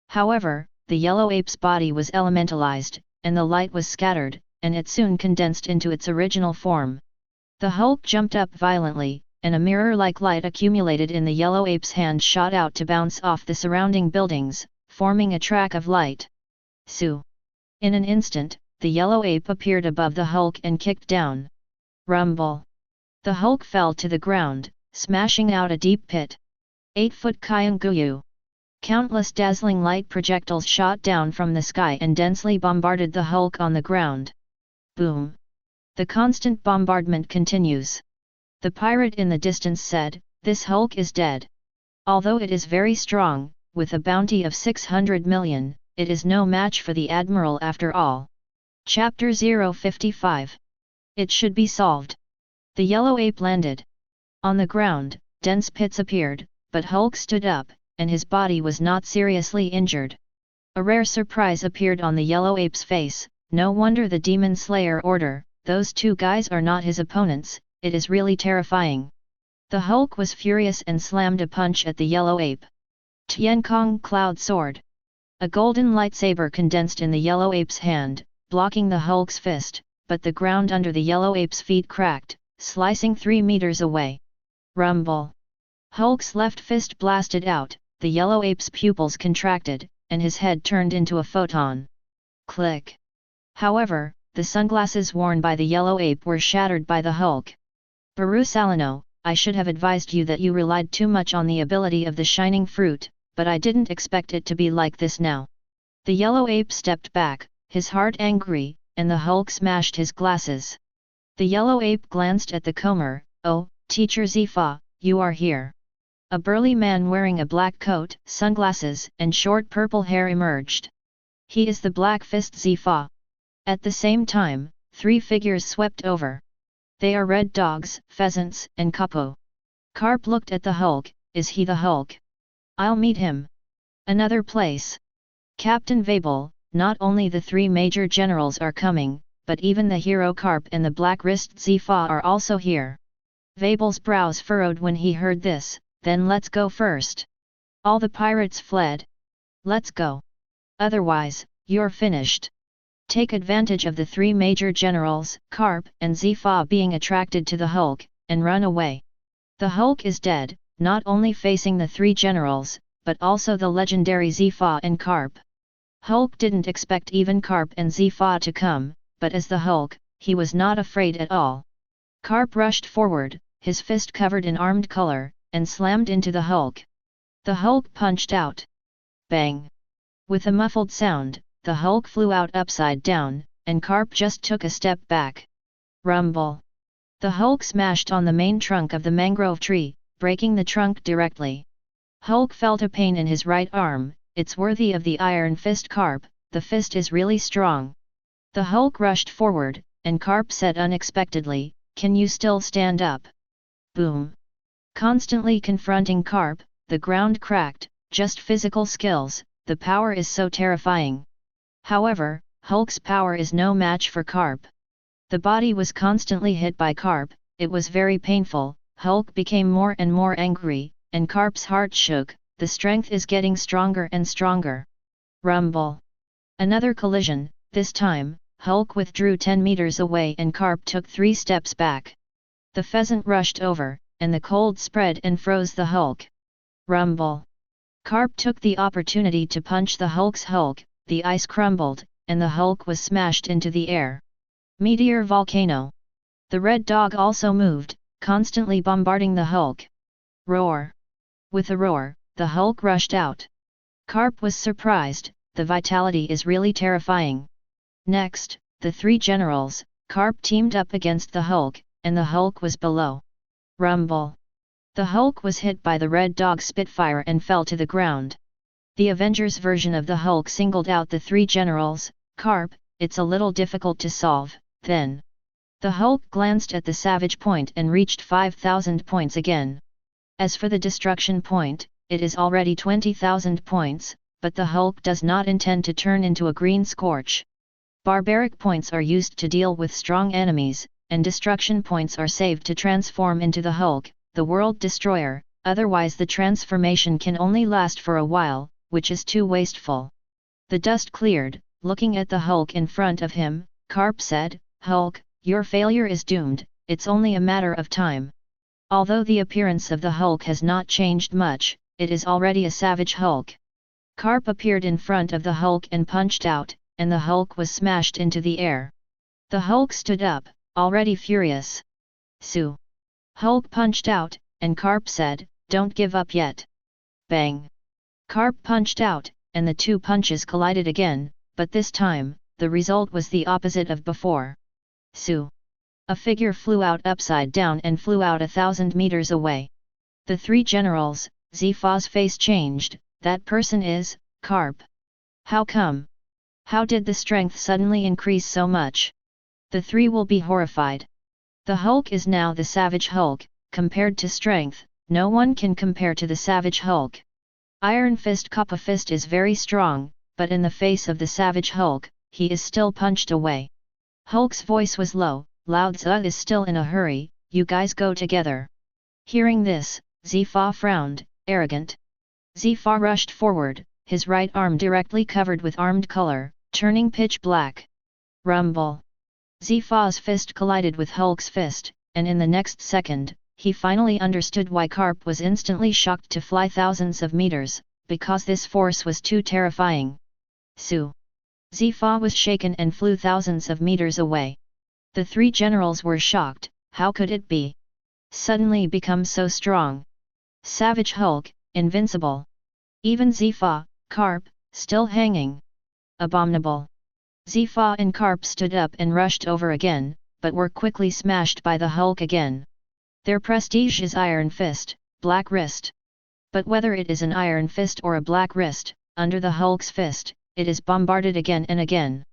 However, the yellow ape's body was elementalized, and the light was scattered, and it soon condensed into its original form. The Hulk jumped up violently, and a mirror-like light accumulated in the yellow ape's hand shot out to bounce off the surrounding buildings, forming a track of light. Su! In an instant, the yellow ape appeared above the Hulk and kicked down. Rumble! The Hulk fell to the ground, smashing out a deep pit. 8-foot Kyanguyu. Countless dazzling light projectiles shot down from the sky and densely bombarded the Hulk on the ground. Boom! The constant bombardment continues. The pirate in the distance said, "This Hulk is dead. Although it is very strong, with a bounty of 600 million, it is no match for the Admiral after all." Chapter 055. It should be solved. The yellow ape landed. On the ground, dense pits appeared, but Hulk stood up, and his body was not seriously injured. A rare surprise appeared on the yellow ape's face. No wonder the Demon Slayer order, those two guys are not his opponents, it is really terrifying. The Hulk was furious and slammed a punch at the yellow ape. Tienkong Cloud Sword. A golden lightsaber condensed in the yellow ape's hand, blocking the Hulk's fist, but the ground under the yellow ape's feet cracked, slicing 3 meters away. Rumble! Hulk's left fist blasted out, the yellow ape's pupils contracted, and his head turned into a photon. Click! However, the sunglasses worn by the yellow ape were shattered by the Hulk. Barusalino, I should have advised you that you relied too much on the ability of the shining fruit, but I didn't expect it to be like this now. The yellow ape stepped back, his heart angry, and the Hulk smashed his glasses. The yellow ape glanced at the comer. "Oh, Teacher Zifa, you are here." A burly man wearing a black coat, sunglasses, and short purple hair emerged. "He is the Black Fist Zifa." At the same time, 3 figures swept over. They are red dogs, pheasants, and Capo. Carp looked at the Hulk. "Is he the Hulk? I'll meet him." Another place. Captain Vabel, not only the 3 major generals are coming, but even the hero Carp and the Black Wrist Zifa are also here. Vabel's brows furrowed when he heard this. "Then let's go first." All the pirates fled. "Let's go. Otherwise, you're finished." Take advantage of the 3 major generals, Carp and Zifa being attracted to the Hulk, and run away. The Hulk is dead, not only facing the 3 generals, but also the legendary Zifa and Carp. Hulk didn't expect even Carp and Zifa to come, but as the Hulk, he was not afraid at all. Carp rushed forward, his fist covered in armed color, and slammed into the Hulk. The Hulk punched out. Bang! With a muffled sound, the Hulk flew out upside down, and Carp just took a step back. Rumble! The Hulk smashed on the main trunk of the mangrove tree, breaking the trunk directly. Hulk felt a pain in his right arm. "It's worthy of the Iron Fist Carp, the fist is really strong." The Hulk rushed forward, and Carp said unexpectedly, "Can you still stand up?" Boom! Constantly confronting Carp, the ground cracked. Just physical skills, the power is so terrifying. However, Hulk's power is no match for Carp. The body was constantly hit by Carp, it was very painful. Hulk became more and more angry, and Carp's heart shook. The strength is getting stronger and stronger. Rumble! Another collision. This time, Hulk withdrew 10 meters away and Carp took 3 steps back. The pheasant rushed over, and the cold spread and froze the Hulk. Rumble! Carp took the opportunity to punch the Hulk's Hulk. The ice crumbled, and the Hulk was smashed into the air. Meteor volcano. The red dog also moved, constantly bombarding the Hulk. Roar! With a roar, the Hulk rushed out. Carp was surprised. The vitality is really terrifying. Next, the 3 generals, Carp teamed up against the Hulk, and the Hulk was below. Rumble! The Hulk was hit by the red dog Spitfire and fell to the ground. The Avengers version of the Hulk singled out the 3 generals. Carp, it's a little difficult to solve. Then the Hulk glanced at the Savage Point and reached 5,000 points again. As for the Destruction Point, it is already 20,000 points, but the Hulk does not intend to turn into a green scorch. Barbaric points are used to deal with strong enemies, and Destruction Points are saved to transform into the Hulk, the World Destroyer, otherwise the transformation can only last for a while, which is too wasteful. The dust cleared. Looking at the Hulk in front of him, Carp said, "Hulk, your failure is doomed, it's only a matter of time." Although the appearance of the Hulk has not changed much, it is already a savage Hulk. Carp appeared in front of the Hulk and punched out, and the Hulk was smashed into the air. The Hulk stood up, already furious. "Sue!" Hulk punched out, and Carp said, "Don't give up yet." Bang! Carp punched out, and the two punches collided again, but this time, the result was the opposite of before. "Sue!" A figure flew out upside down and flew out 1,000 meters away. The three generals, Zifa's face changed. "That person is Carp. How come? How did the strength suddenly increase so much?" The three will be horrified. The Hulk is now the Savage Hulk. Compared to strength, no one can compare to the Savage Hulk. Iron Fist Kappa Fist is very strong, but in the face of the Savage Hulk, he is still punched away. Hulk's voice was low. "Lao Tzu is still in a hurry, you guys go together." Hearing this, Zifa frowned, arrogant. Zifa rushed forward, his right arm directly covered with armed color, turning pitch black. Rumble! Zifa's fist collided with Hulk's fist, and in the next second, he finally understood why Carp was instantly shocked to fly thousands of meters, because this force was too terrifying. "Sue!" Zifa was shaken and flew thousands of meters away. The three generals were shocked. How could it be? Suddenly become so strong. Savage Hulk, invincible. Even Zifa, Carp, still hanging. Abominable. Zifa and Carp stood up and rushed over again, but were quickly smashed by the Hulk again. Their prestige is Iron Fist, Black Wrist. But whether it is an Iron Fist or a Black Wrist, under the Hulk's fist, it is bombarded again and again.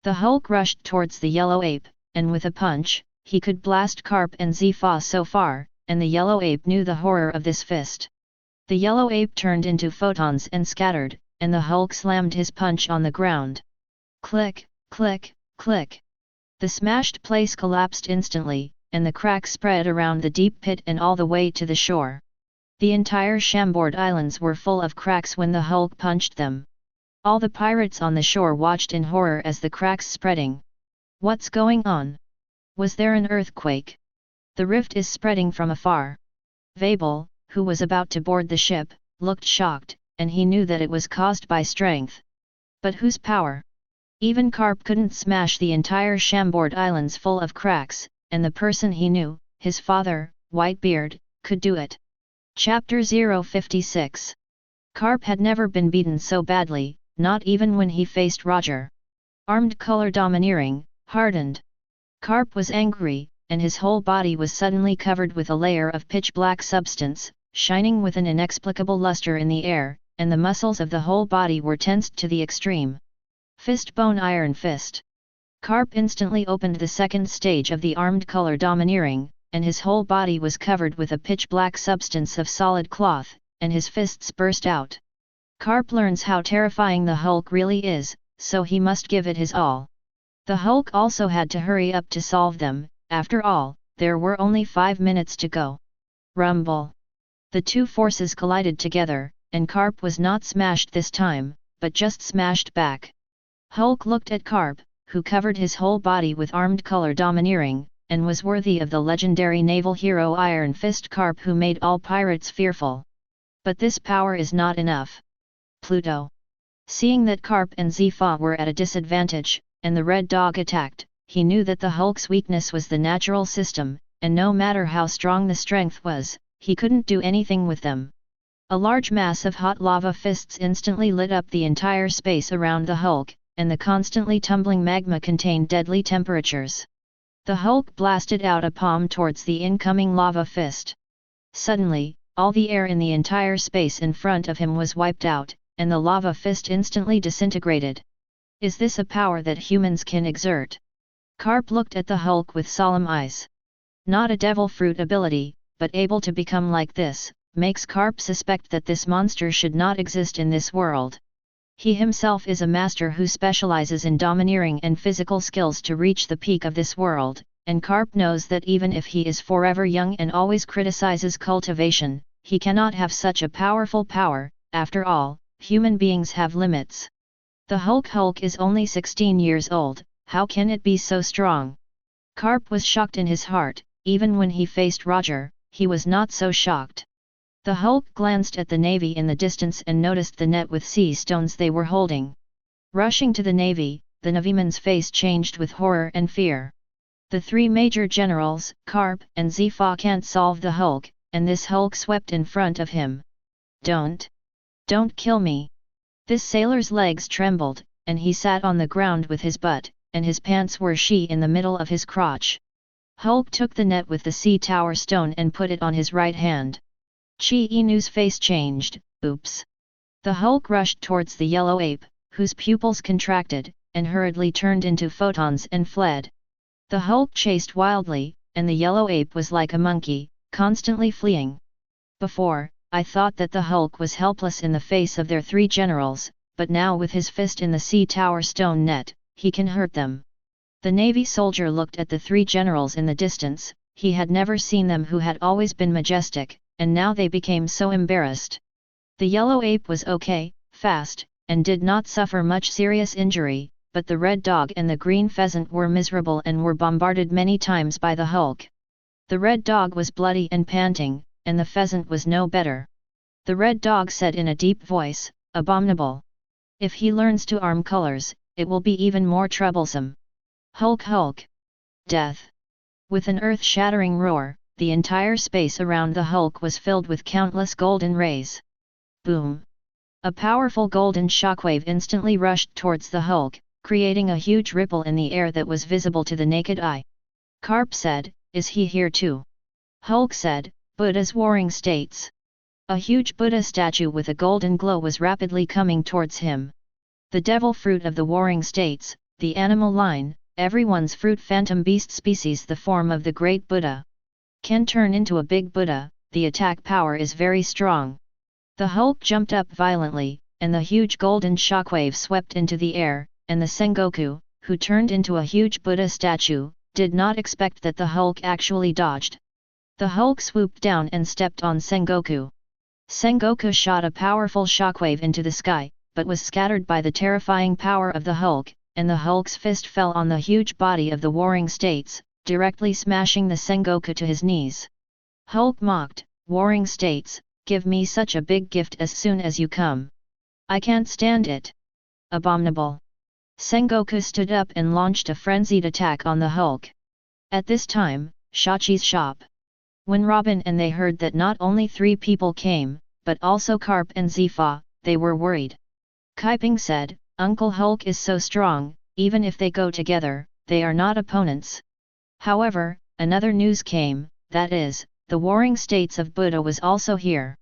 The Hulk rushed towards the Yellow Ape, and with a punch, he could blast Carp and Zifa so far, and the Yellow Ape knew the horror of this fist. The Yellow Ape turned into photons and scattered, and the Hulk slammed his punch on the ground. Click, click, click. The smashed place collapsed instantly, and the crack spread around the deep pit and all the way to the shore. The entire Chambord Islands were full of cracks when the Hulk punched them. All the pirates on the shore watched in horror as the cracks spreading. What's going on? Was there an earthquake? The rift is spreading from afar. Vabel, who was about to board the ship, looked shocked, and he knew that it was caused by strength. But whose power? Even Carp couldn't smash the entire Chambord Islands full of cracks, and the person he knew, his father, Whitebeard, could do it. Chapter 056. Carp had never been beaten so badly, not even when he faced Roger. Armed color domineering, hardened. Carp was angry, and his whole body was suddenly covered with a layer of pitch-black substance, shining with an inexplicable luster in the air, and the muscles of the whole body were tensed to the extreme. Fist bone Iron Fist. Carp instantly opened the second stage of the armed color domineering, and his whole body was covered with a pitch-black substance of solid cloth, and his fists burst out. Carp learns how terrifying the Hulk really is, so he must give it his all. The Hulk also had to hurry up to solve them. After all, there were only 5 minutes to go. Rumble! The two forces collided together, and Carp was not smashed this time, but just smashed back. Hulk looked at Carp, who covered his whole body with armed color domineering, and was worthy of the legendary naval hero Iron Fist Carp who made all pirates fearful. But this power is not enough. Pluto. Seeing that Carp and Zifa were at a disadvantage, and the Red Dog attacked, he knew that the Hulk's weakness was the natural system, and no matter how strong the strength was, he couldn't do anything with them. A large mass of hot lava fists instantly lit up the entire space around the Hulk, and the constantly tumbling magma contained deadly temperatures. The Hulk blasted out a palm towards the incoming lava fist. Suddenly, all the air in the entire space in front of him was wiped out, and the lava fist instantly disintegrated. Is this a power that humans can exert? Carp looked at the Hulk with solemn eyes. Not a devil fruit ability, but able to become like this, makes Carp suspect that this monster should not exist in this world. He himself is a master who specializes in domineering and physical skills to reach the peak of this world, and Carp knows that even if he is forever young and always criticizes cultivation, he cannot have such a powerful power, after all, human beings have limits. The Hulk is only 16 years old, how can it be so strong? Carp was shocked in his heart, even when he faced Roger, he was not so shocked. The Hulk glanced at the navy in the distance and noticed the net with sea stones they were holding. Rushing to the navy, the Naviman's face changed with horror and fear. The three major generals, Carp and Zifa, can't solve the Hulk, and this Hulk swept in front of him. Don't kill me. This sailor's legs trembled, and he sat on the ground with his butt, and his pants were she in the middle of his crotch. Hulk took the net with the sea tower stone and put it on his right hand. Chi Inu's face changed, oops. The Hulk rushed towards the yellow ape, whose pupils contracted, and hurriedly turned into photons and fled. The Hulk chased wildly, and the yellow ape was like a monkey, constantly fleeing. Before, I thought that the Hulk was helpless in the face of their three generals, but now with his fist in the sea tower stone net, he can hurt them. The navy soldier looked at the three generals in the distance, he had never seen them who had always been majestic, and now they became so embarrassed. The yellow ape was okay, fast, and did not suffer much serious injury, but the red dog and the green pheasant were miserable and were bombarded many times by the Hulk. The red dog was bloody and panting, and the pheasant was no better. The red dog said in a deep voice, "Abominable. If he learns to arm colors, it will be even more troublesome. Hulk! Death!" With an earth-shattering roar, the entire space around the Hulk was filled with countless golden rays. Boom! A powerful golden shockwave instantly rushed towards the Hulk, creating a huge ripple in the air that was visible to the naked eye. Carp said, "Is he here too?" Hulk said, "Buddha's warring states." A huge Buddha statue with a golden glow was rapidly coming towards him. The devil fruit of the warring states, the animal line, everyone's fruit phantom beast species, the form of the great Buddha. Can turn into a big Buddha, the attack power is very strong. The Hulk jumped up violently, and the huge golden shockwave swept into the air, and the Sengoku, who turned into a huge Buddha statue, did not expect that the Hulk actually dodged. The Hulk swooped down and stepped on Sengoku. Sengoku shot a powerful shockwave into the sky, but was scattered by the terrifying power of the Hulk, and the Hulk's fist fell on the huge body of the warring states, directly smashing the Sengoku to his knees. Hulk mocked, "Warring states, give me such a big gift as soon as you come. I can't stand it. Abominable." Sengoku stood up and launched a frenzied attack on the Hulk. At this time, Shachi's shop. When Robin and they heard that not only 3 people came, but also Carp and Zifa, they were worried. Kaiping said, "Uncle Hulk is so strong, even if they go together, they are not opponents." However, another news came, that is, the warring states of Buddha was also here.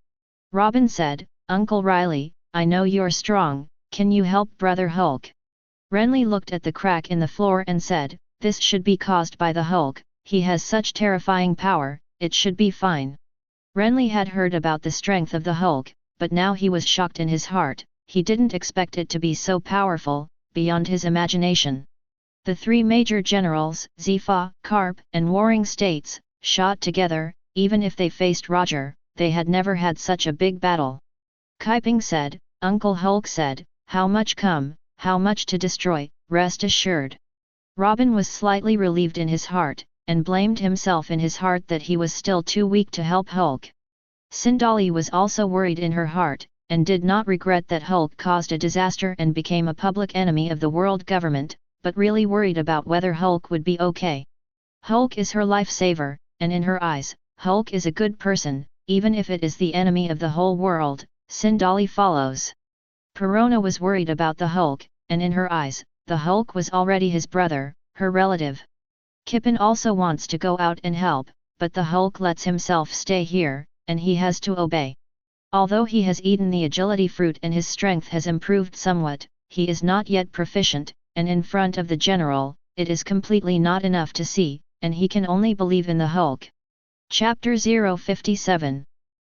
Robin said, "Uncle Riley, I know you're strong, can you help Brother Hulk?" Renly looked at the crack in the floor and said, "This should be caused by the Hulk, he has such terrifying power, it should be fine." Renly had heard about the strength of the Hulk, but now he was shocked in his heart, he didn't expect it to be so powerful, beyond his imagination. The 3 major generals, Zifa, Carp, and Warring States, shot together, even if they faced Roger, they had never had such a big battle. Kaiping said, "Uncle Hulk said, how much to destroy, rest assured." Robin was slightly relieved in his heart, and blamed himself in his heart that he was still too weak to help Hulk. Sindali was also worried in her heart, and did not regret that Hulk caused a disaster and became a public enemy of the world government, but really worried about whether Hulk would be okay. Hulk is her lifesaver, and in her eyes, Hulk is a good person, even if it is the enemy of the whole world, Sindali follows. Perona was worried about the Hulk, and in her eyes, the Hulk was already his brother, her relative. Kippen also wants to go out and help, but the Hulk lets himself stay here, and he has to obey. Although he has eaten the agility fruit and his strength has improved somewhat, he is not yet proficient, and in front of the general, it is completely not enough to see, and he can only believe in the Hulk. Chapter 057.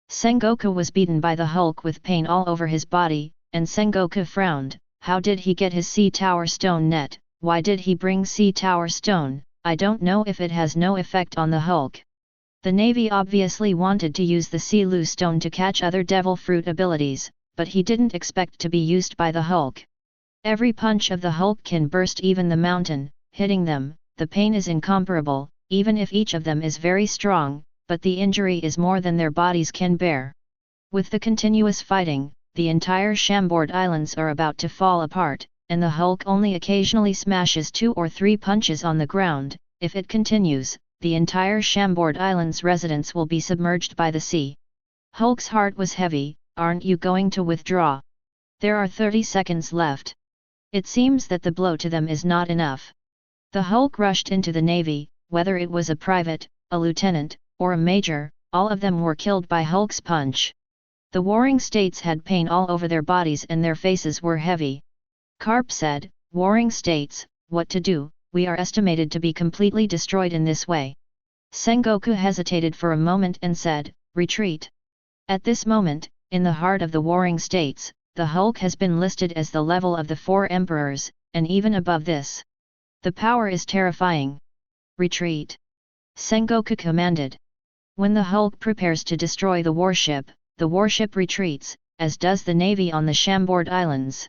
Sengoku was beaten by the Hulk with pain all over his body, and Sengoku frowned, how did he get his sea tower stone net, why did he bring sea tower stone, I don't know if it has no effect on the Hulk. The Navy obviously wanted to use the sea Loguetown to catch other devil fruit abilities, but he didn't expect to be used by the Hulk. Every punch of the Hulk can burst even the mountain, hitting them. The pain is incomparable, even if each of them is very strong, but the injury is more than their bodies can bear. With the continuous fighting, the entire Chambord Islands are about to fall apart, and the Hulk only occasionally smashes 2 or 3 punches on the ground. If it continues, the entire Chambord Islands residents will be submerged by the sea. Hulk's heart was heavy. Aren't you going to withdraw? There are 30 seconds left. It seems that the blow to them is not enough. The Hulk rushed into the Navy, whether it was a private, a lieutenant, or a major, all of them were killed by Hulk's punch. The warring states had pain all over their bodies and their faces were heavy. Carp said, "Warring states, what to do? We are estimated to be completely destroyed in this way." Sengoku hesitated for a moment and said, "Retreat." At this moment, in the heart of the warring states, the Hulk has been listed as the level of the 4 emperors, and even above this. The power is terrifying. Retreat! Sengoku commanded. When the Hulk prepares to destroy the warship retreats, as does the Navy on the Chambord Islands.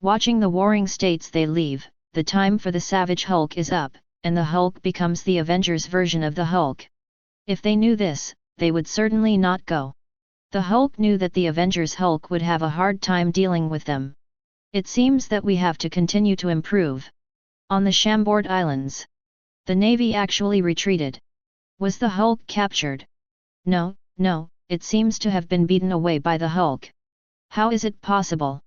Watching the warring states they leave, the time for the Savage Hulk is up, and the Hulk becomes the Avengers version of the Hulk. If they knew this, they would certainly not go. The Hulk knew that the Avengers Hulk would have a hard time dealing with them. It seems that we have to continue to improve. On the Chambord Islands, the Navy actually retreated. Was the Hulk captured? No, it seems to have been beaten away by the Hulk. How is it possible?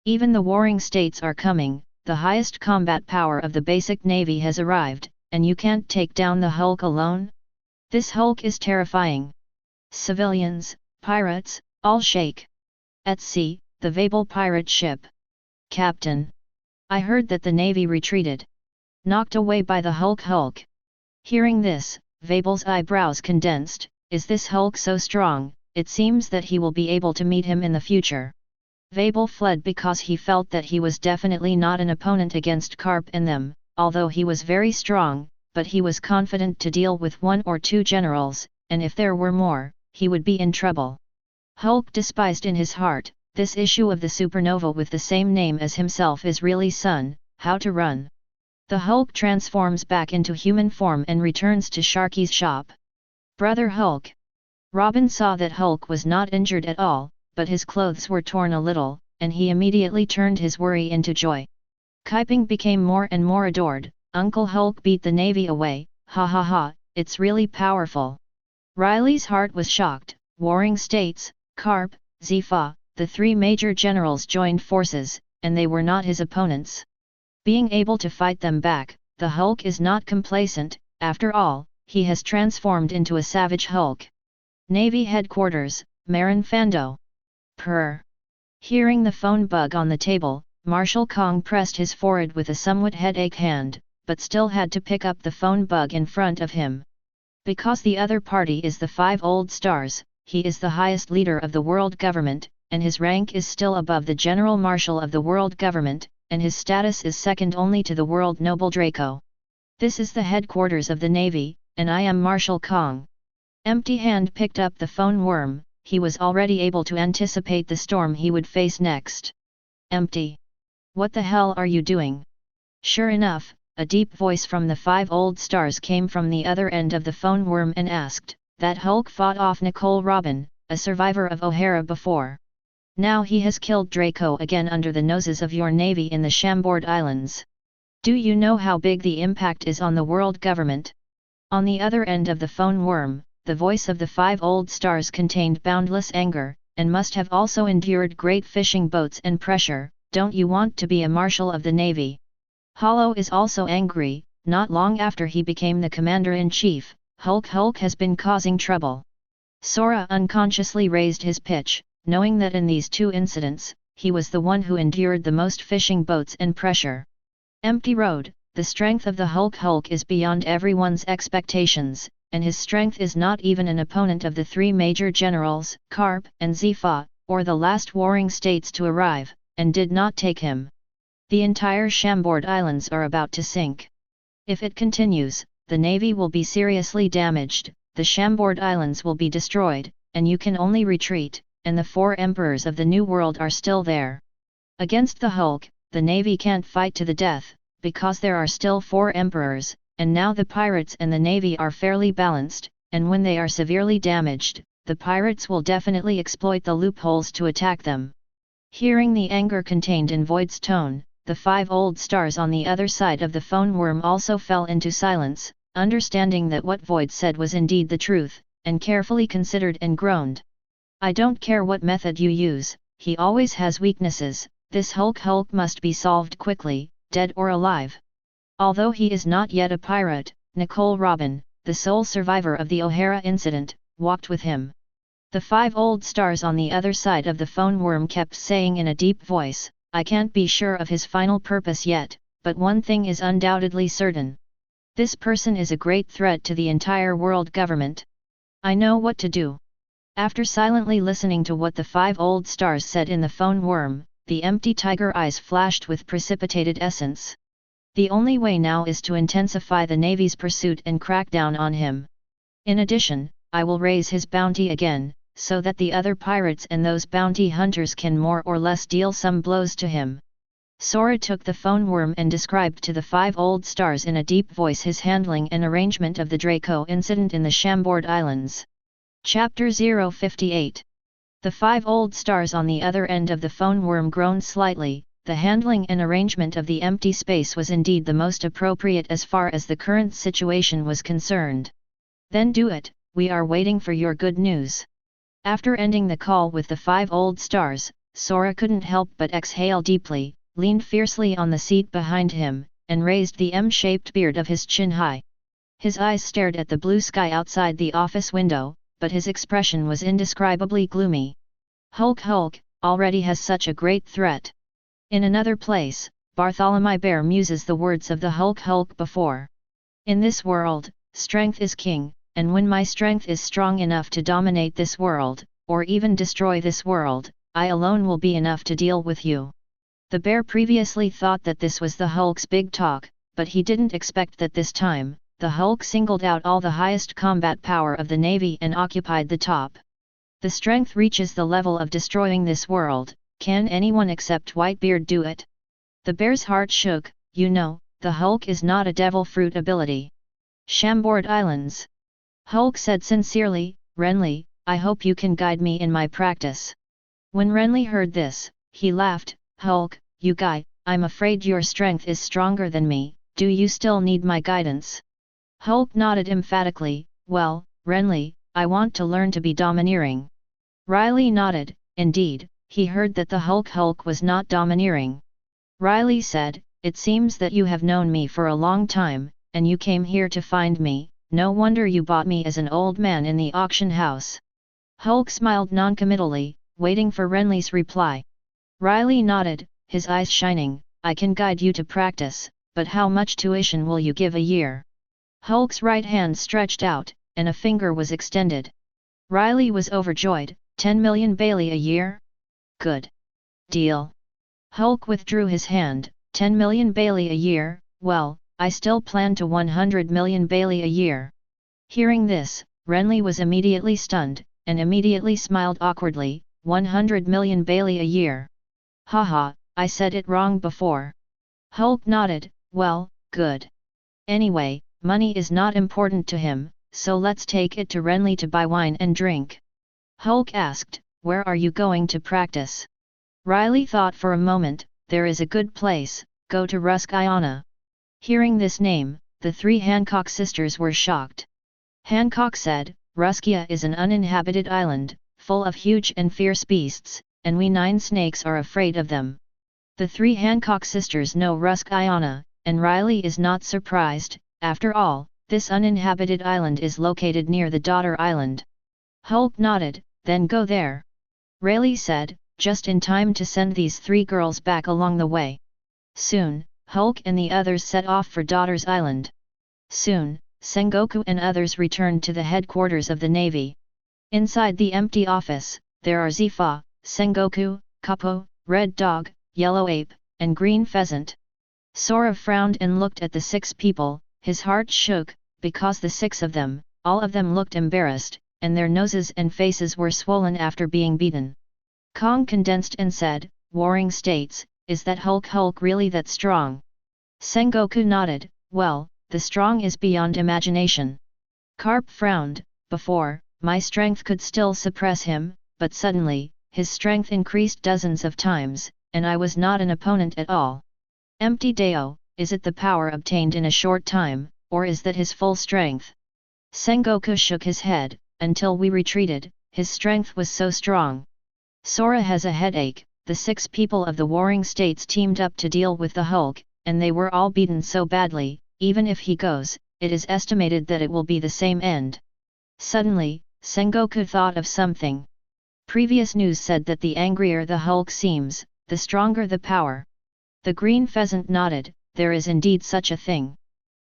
Even the warring states are coming, the highest combat power of the basic Navy has arrived, and you can't take down the Hulk alone? This Hulk is terrifying. Civilians, pirates, all shake. At sea, the Vabel pirate ship. Captain. I heard that the Navy retreated. Knocked away by the Hulk. Hearing this, Vabel's eyebrows condensed. Is this Hulk so strong? It seems that he will be able to meet him in the future. Vabel fled because he felt that he was definitely not an opponent against Carp and them, although he was very strong, but he was confident to deal with 1 or 2 generals, and if there were more, he would be in trouble. Hulk despised in his heart, this issue of the supernova with the same name as himself is really son, how to run. The Hulk transforms back into human form and returns to Sharky's shop. Brother Hulk. Robin saw that Hulk was not injured at all, but his clothes were torn a little, and he immediately turned his worry into joy. Kaiping became more and more adored. Uncle Hulk beat the Navy away, ha ha ha, it's really powerful. Riley's heart was shocked. Warring states, Carp, Zifa, the 3 major generals joined forces, and they were not his opponents. Being able to fight them back, the Hulk is not complacent. After all, he has transformed into a savage Hulk. Navy Headquarters, Marin Fando. Purr. Hearing the phone bug on the table, Marshal Kong pressed his forehead with a somewhat headache hand, but still had to pick up the phone bug in front of him. Because the other party is the 5 old stars, he is the highest leader of the world government, and his rank is still above the General Marshal of the world government, and his status is second only to the world noble Draco. This is the headquarters of the Navy, and I am Marshal Kong. Empty Hand picked up the phone worm. He was already able to anticipate the storm he would face next. Empty. What the hell are you doing? Sure enough, a deep voice from the 5 old stars came from the other end of the phone worm and asked, that Hulk fought off Nicole Robin, a survivor of O'Hara before. Now he has killed Draco again under the noses of your Navy in the Chambord Islands. Do you know how big the impact is on the world government? On the other end of the phone worm, the voice of the 5 old stars contained boundless anger, and must have also endured great fishing boats and pressure. Don't you want to be a marshal of the Navy? Hollow is also angry. Not long after he became the commander-in-chief, Hulk has been causing trouble. Sora unconsciously raised his pitch, knowing that in these 2 incidents, he was the one who endured the most fishing boats and pressure. Empty Road, the strength of the Hulk is beyond everyone's expectations, and his strength is not even an opponent of the 3 major generals, Carp and Zifa, or the last warring states to arrive, and did not take him. The entire Chambord Islands are about to sink. If it continues, the Navy will be seriously damaged. the Shamboard Islands will be destroyed, and you can only retreat, and the 4 emperors of the New World are still there. Against the Hulk, the Navy can't fight to the death, because there are still 4 emperors, and now the pirates and the Navy are fairly balanced, and when they are severely damaged, the pirates will definitely exploit the loopholes to attack them. Hearing the anger contained in Void's tone, the 5 old stars on the other side of the phone worm also fell into silence, understanding that what Void said was indeed the truth, and carefully considered and groaned. I don't care what method you use, he always has weaknesses, this Hulk must be solved quickly, dead or alive. Although he is not yet a pirate, Nicole Robin, the sole survivor of the O'Hara incident, walked with him. The 5 old stars on the other side of the phone worm kept saying in a deep voice, I can't be sure of his final purpose yet, but one thing is undoubtedly certain. This person is a great threat to the entire world government. I know what to do. After silently listening to what the 5 old stars said in the phone worm, the empty tiger eyes flashed with precipitated essence. The only way now is to intensify the Navy's pursuit and crack down on him. In addition, I will raise his bounty again, so that the other pirates and those bounty hunters can more or less deal some blows to him. Sora took the phone worm and described to the 5 old stars in a deep voice his handling and arrangement of the Draco incident in the Shamboard Islands. Chapter 058. The 5 old stars on the other end of the phone worm groaned slightly. The handling and arrangement of the empty space was indeed the most appropriate as far as the current situation was concerned. Then do it, we are waiting for your good news. After ending the call with the 5 old stars, Sora couldn't help but exhale deeply, leaned fiercely on the seat behind him, and raised the M-shaped beard of his chin high. His eyes stared at the blue sky outside the office window, but his expression was indescribably gloomy. Hulk already has such a great threat. In another place, Bartholomew Bear muses the words of the Hulk before. In this world, strength is king, and when my strength is strong enough to dominate this world, or even destroy this world, I alone will be enough to deal with you. The bear previously thought that this was the Hulk's big talk, but he didn't expect that this time, the Hulk singled out all the highest combat power of the Navy and occupied the top. The strength reaches the level of destroying this world. Can anyone except Whitebeard do it? The bear's heart shook. You know, the Hulk is not a devil fruit ability. Shamboard Islands. Hulk said sincerely, Renly, I hope you can guide me in my practice. When Renly heard this, he laughed. Hulk, you guy, I'm afraid your strength is stronger than me, do you still need my guidance? Hulk nodded emphatically. Well, Renly, I want to learn to be domineering. Riley nodded. Indeed, he heard that the Hulk was not domineering. Riley said, it seems that you have known me for a long time, and you came here to find me, no wonder you bought me as an old man in the auction house. Hulk smiled noncommittally, waiting for Renly's reply. Riley nodded, his eyes shining, I can guide you to practice, but how much tuition will you give a year? Hulk's right hand stretched out, and a finger was extended. Riley was overjoyed, 10 million Bailey a year? Good deal. Hulk withdrew his hand, 10 million Bailey a year, well, I still plan to 100 million Bailey a year. Hearing this, Renly was immediately stunned, and immediately smiled awkwardly, 100 million Bailey a year. Haha, I said it wrong before. Hulk nodded, well, good. Anyway, money is not important to him, so let's take it to Renly to buy wine and drink. Hulk asked, where are you going to practice? Riley thought for a moment, there is a good place, go to Rusk-Iona. Hearing this name, the 3 Hancock sisters were shocked. Hancock said, Ruskia is an uninhabited island, full of huge and fierce beasts, and we 9 snakes are afraid of them. The 3 Hancock sisters know Rusk-Iona, and Riley is not surprised, after all, this uninhabited island is located near the daughter island. Hulk nodded, then go there. Rayleigh said, just in time to send these 3 girls back along the way. Soon, Hulk and the others set off for Daughter's Island. Soon, Sengoku and others returned to the headquarters of the Navy. Inside the empty office, there are Zifa, Sengoku, Kapo, Red Dog, Yellow Ape, and Green Pheasant. Sora frowned and looked at the 6 people, his heart shook, because the 6 of them, all of them looked embarrassed, and their noses and faces were swollen after being beaten. Kong condensed and said, "Warring States, is that Hulk really that strong?" Sengoku nodded, "Well, the strong is beyond imagination." Carp frowned, "Before, my strength could still suppress him, but suddenly, his strength increased dozens of times, and I was not an opponent at all." Empty Deo, "Is it the power obtained in a short time, or is that his full strength?" Sengoku shook his head, "Until we retreated, his strength was so strong." Sora has a headache. The 6 people of the Warring States teamed up to deal with the Hulk, and they were all beaten so badly, even if he goes, it is estimated that it will be the same end. Suddenly, Sengoku thought of something. Previous news said that the angrier the Hulk seems, the stronger the power. The green pheasant nodded, "There is indeed such a thing."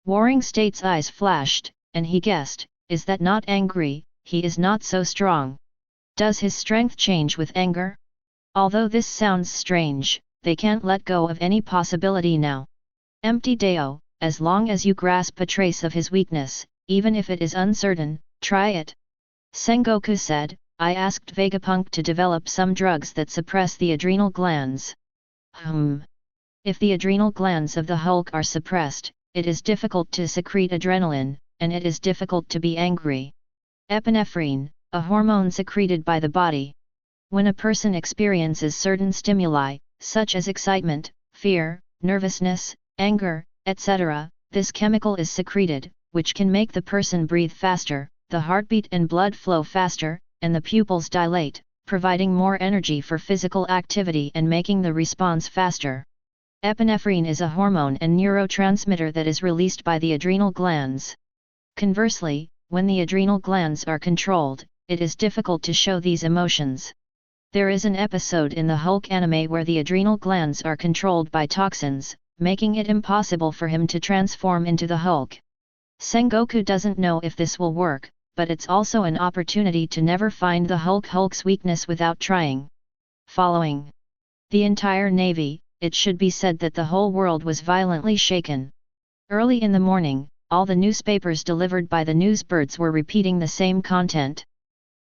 Warring States' eyes flashed, and he guessed, "Is that not angry? He is not so strong. Does his strength change with anger?" Although this sounds strange, they can't let go of any possibility now. Empty Deo, "As long as you grasp a trace of his weakness, even if it is uncertain, try it." Sengoku said, "I asked Vegapunk to develop some drugs that suppress the adrenal glands." If the adrenal glands of the Hulk are suppressed, it is difficult to secrete adrenaline, and it is difficult to be angry. Epinephrine, a hormone secreted by the body. When a person experiences certain stimuli, such as excitement, fear, nervousness, anger, etc., this chemical is secreted, which can make the person breathe faster, the heartbeat and blood flow faster, and the pupils dilate, providing more energy for physical activity and making the response faster. Epinephrine is a hormone and neurotransmitter that is released by the adrenal glands. Conversely, when the adrenal glands are controlled, it is difficult to show these emotions. There is an episode in the Hulk anime where the adrenal glands are controlled by toxins, making it impossible for him to transform into the Hulk. Sengoku doesn't know if this will work, but it's also an opportunity to never find the Hulk's weakness without trying. Following the entire Navy, it should be said that the whole world was violently shaken. Early in the morning, all the newspapers delivered by the newsbirds were repeating the same content.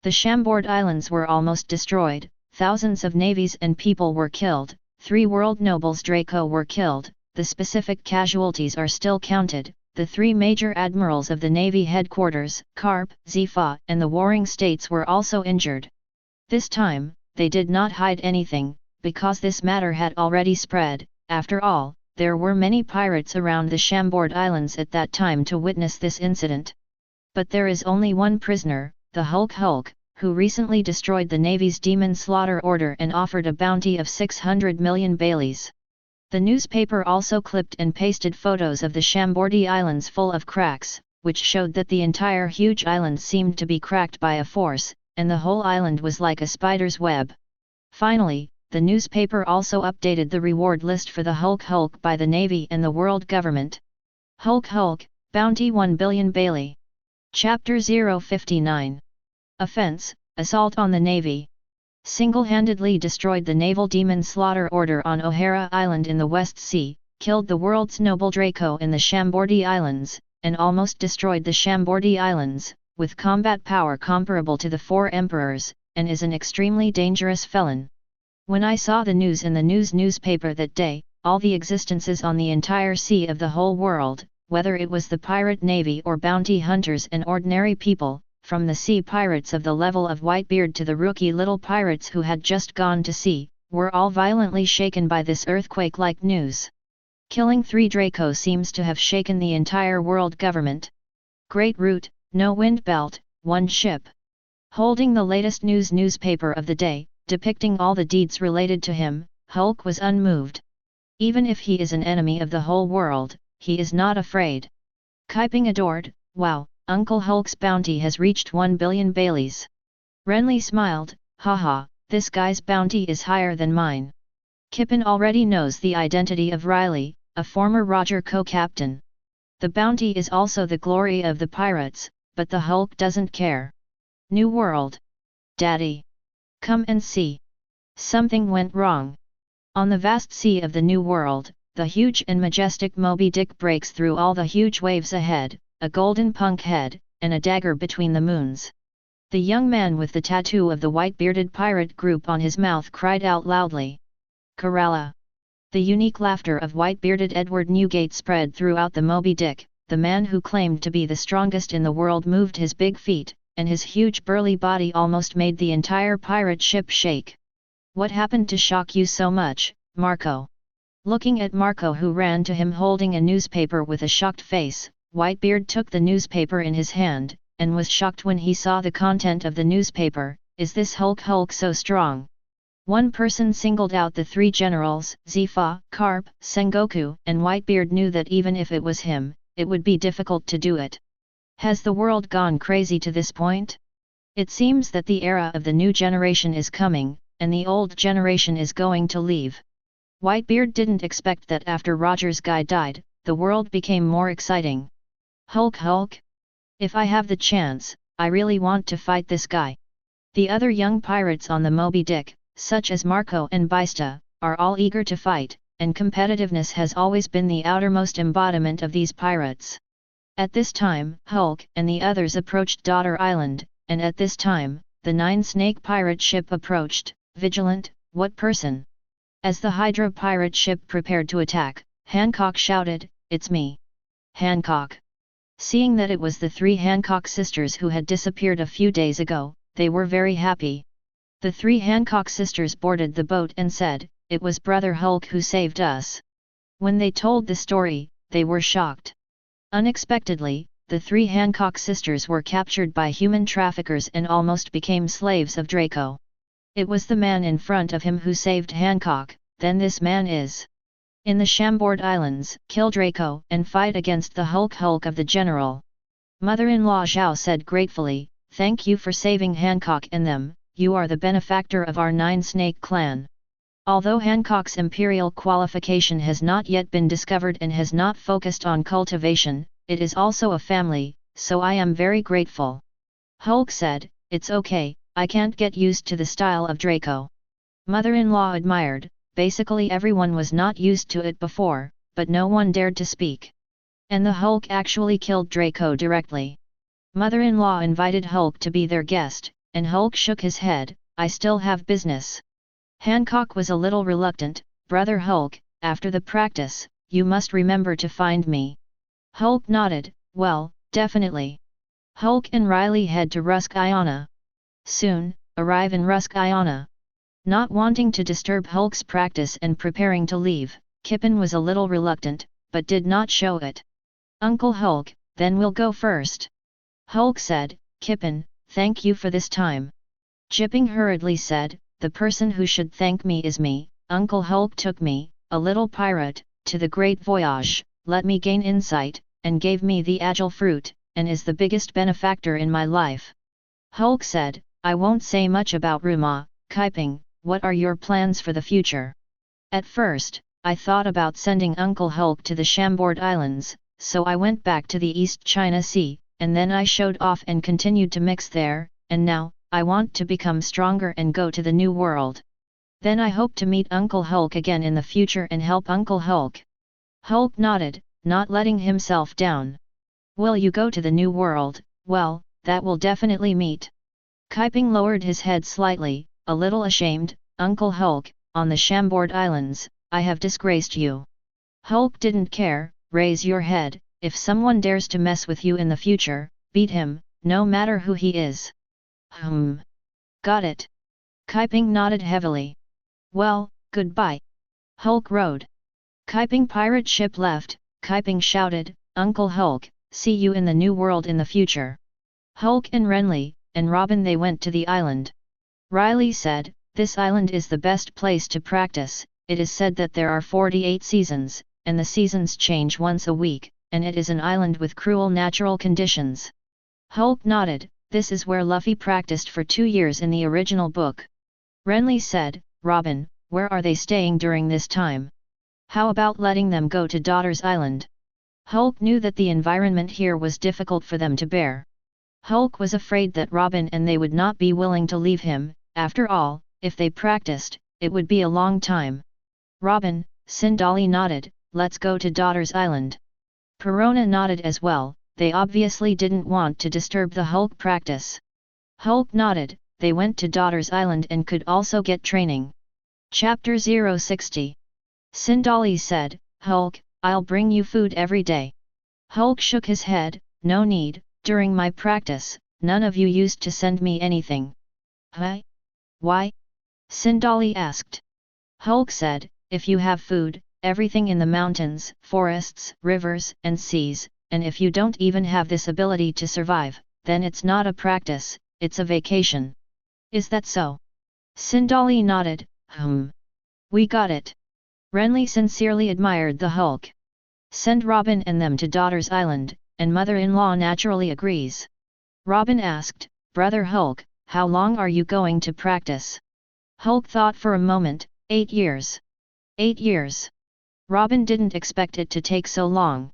The Chambord Islands were almost destroyed, thousands of navies and people were killed, 3 world nobles Draco were killed, the specific casualties are still counted, the 3 major admirals of the Navy headquarters, Carp, Zifa, and the Warring States were also injured. This time, they did not hide anything, because this matter had already spread. After all, there were many pirates around the Chambord Islands at that time to witness this incident. But there is only one prisoner, the Hulk, who recently destroyed the Navy's demon slaughter order and offered a bounty of 600 million Baileys. The newspaper also clipped and pasted photos of the Chambordi Islands full of cracks, which showed that the entire huge island seemed to be cracked by a force, and the whole island was like a spider's web. Finally, the newspaper also updated the reward list for the Hulk by the Navy and the world government. Hulk, bounty 1 billion Bailey. Chapter 059. Offense, Assault on the Navy. Single-handedly destroyed the naval demon slaughter order on O'Hara Island in the West Sea, killed the world's noble Draco in the Chambordi Islands, and almost destroyed the Chambordi Islands, with combat power comparable to the 4 emperors, and is an extremely dangerous felon. When I saw the news in the newspaper that day, all the existences on the entire sea of the whole world, whether it was the pirate navy or bounty hunters and ordinary people, from the sea pirates of the level of Whitebeard to the rookie little pirates who had just gone to sea, were all violently shaken by this earthquake-like news. Killing 3 Draco seems to have shaken the entire world government. Great route, no wind belt, 1 ship. Holding the latest newspaper of the day, depicting all the deeds related to him, Hulk was unmoved. Even if he is an enemy of the whole world, he is not afraid. Kaiping adored, "Wow, Uncle Hulk's bounty has reached 1 billion Baileys." Renly smiled, "Haha, this guy's bounty is higher than mine." Kippen already knows the identity of Riley, a former Roger co-captain. The bounty is also the glory of the pirates, but the Hulk doesn't care. New World. Daddy. Come and see. Something went wrong. On the vast sea of the New World, the huge and majestic Moby Dick breaks through all the huge waves ahead, a golden punk head, and a dagger between the moons. The young man with the tattoo of the white-bearded pirate group on his mouth cried out loudly. Kerala! The unique laughter of white-bearded Edward Newgate spread throughout the Moby Dick. The man who claimed to be the strongest in the world moved his big feet, and his huge burly body almost made the entire pirate ship shake. What happened to shock you so much, Marco? Looking at Marco, who ran to him holding a newspaper with a shocked face, Whitebeard took the newspaper in his hand, and was shocked when he saw the content of the newspaper. Is this Hulk so strong? One person singled out the three generals, Zifa, Karp, Sengoku, and Whitebeard knew that even if it was him, it would be difficult to do it. Has the world gone crazy to this point? It seems that the era of the new generation is coming, and the old generation is going to leave. Whitebeard didn't expect that after Roger's guy died, the world became more exciting. Hulk? If I have the chance, I really want to fight this guy. The other young pirates on the Moby Dick, such as Marco and Baista, are all eager to fight, and competitiveness has always been the outermost embodiment of these pirates. At this time, Hulk and the others approached Daughter Island, and at this time, the Nine-Snake pirate ship approached. Vigilant, what person? As the Hydra pirate ship prepared to attack, Hancock shouted, "It's me! Hancock!" Seeing that it was the three Hancock sisters who had disappeared a few days ago, they were very happy. The three Hancock sisters boarded the boat and said, "It was Brother Hulk who saved us." When they told the story, they were shocked. Unexpectedly, the three Hancock sisters were captured by human traffickers and almost became slaves of Draco. It was the man in front of him who saved Hancock. Then this man is in the Chambord Islands, kill Draco and fight against the Hulk of the General. Mother-in-law Zhao said gratefully, "Thank you for saving Hancock and them, you are the benefactor of our Nine-Snake clan." Although Hancock's imperial qualification has not yet been discovered and has not focused on cultivation, it is also a family, so I am very grateful. Hulk said, "It's okay, I can't get used to the style of Draco." Mother-in-law admired. Basically everyone was not used to it before, but no one dared to speak. And the Hulk actually killed Draco directly. Mother-in-law invited Hulk to be their guest, and Hulk shook his head, "I still have business." Hancock was a little reluctant, "Brother Hulk, after the practice, you must remember to find me." Hulk nodded, "Well, definitely." Hulk and Riley head to Rusk Iona. Soon, arrive in Rusk Iona. Not wanting to disturb Hulk's practice and preparing to leave, Kippen was a little reluctant, but did not show it. "Uncle Hulk, then we'll go first." Hulk said, "Kippen, thank you for this time." Jipping hurriedly said, "The person who should thank me is me. Uncle Hulk took me, a little pirate, to the great voyage, let me gain insight, and gave me the agile fruit, and is the biggest benefactor in my life." Hulk said, "I won't say much about Ruma, Kaiping. What are your plans for the future?" "At first, I thought about sending Uncle Hulk to the Chambord Islands, so I went back to the East China Sea, and then I showed off and continued to mix there, and now, I want to become stronger and go to the New World. Then I hope to meet Uncle Hulk again in the future and help Uncle Hulk." Hulk nodded, not letting himself down. "Will you go to the New World? Well, that will definitely meet." Kaiping lowered his head slightly, a little ashamed, "Uncle Hulk, on the Chambord Islands, I have disgraced you." Hulk didn't care, "Raise your head, if someone dares to mess with you in the future, beat him, no matter who he is." Got it." Kaiping nodded heavily. "Well, goodbye." Hulk rode. Kaiping pirate ship left. Kaiping shouted, "Uncle Hulk, see you in the New World in the future." Hulk and Renly, and Robin they went to the island. Riley said, "This island is the best place to practice. It is said that there are 48 seasons, and the seasons change once a week, and it is an island with cruel natural conditions." Hulk nodded, "This is where Luffy practiced for 2 years in the original book." Renly said, "Robin, where are they staying during this time? How about letting them go to Daughter's Island?" Hulk knew that the environment here was difficult for them to bear. Hulk was afraid that Robin and they would not be willing to leave him. After all, if they practiced, it would be a long time. "Robin," Sindali nodded, "let's go to Daughter's Island." Perona nodded as well. they obviously didn't want to disturb the Hulk practice. Hulk nodded, they went to Daughter's Island and could also get training. Chapter 060. Sindali said, Hulk, I'll bring you food every day. Hulk shook his head, no need, during my practice, none of you used to send me anything. Huh? Why? Sindali asked. Hulk said, if you have food, everything in the mountains, forests, rivers, and seas, and if you don't even have this ability to survive, then it's not a practice, it's a vacation. Is that so? Sindali nodded, We got it. Renly sincerely admired the Hulk. Send Robin and them to Daughter's Island, and mother-in-law naturally agrees. Robin asked, Brother Hulk, how long are you going to practice? Hulk thought for a moment, 8 years. 8 years. Robin didn't expect it to take so long.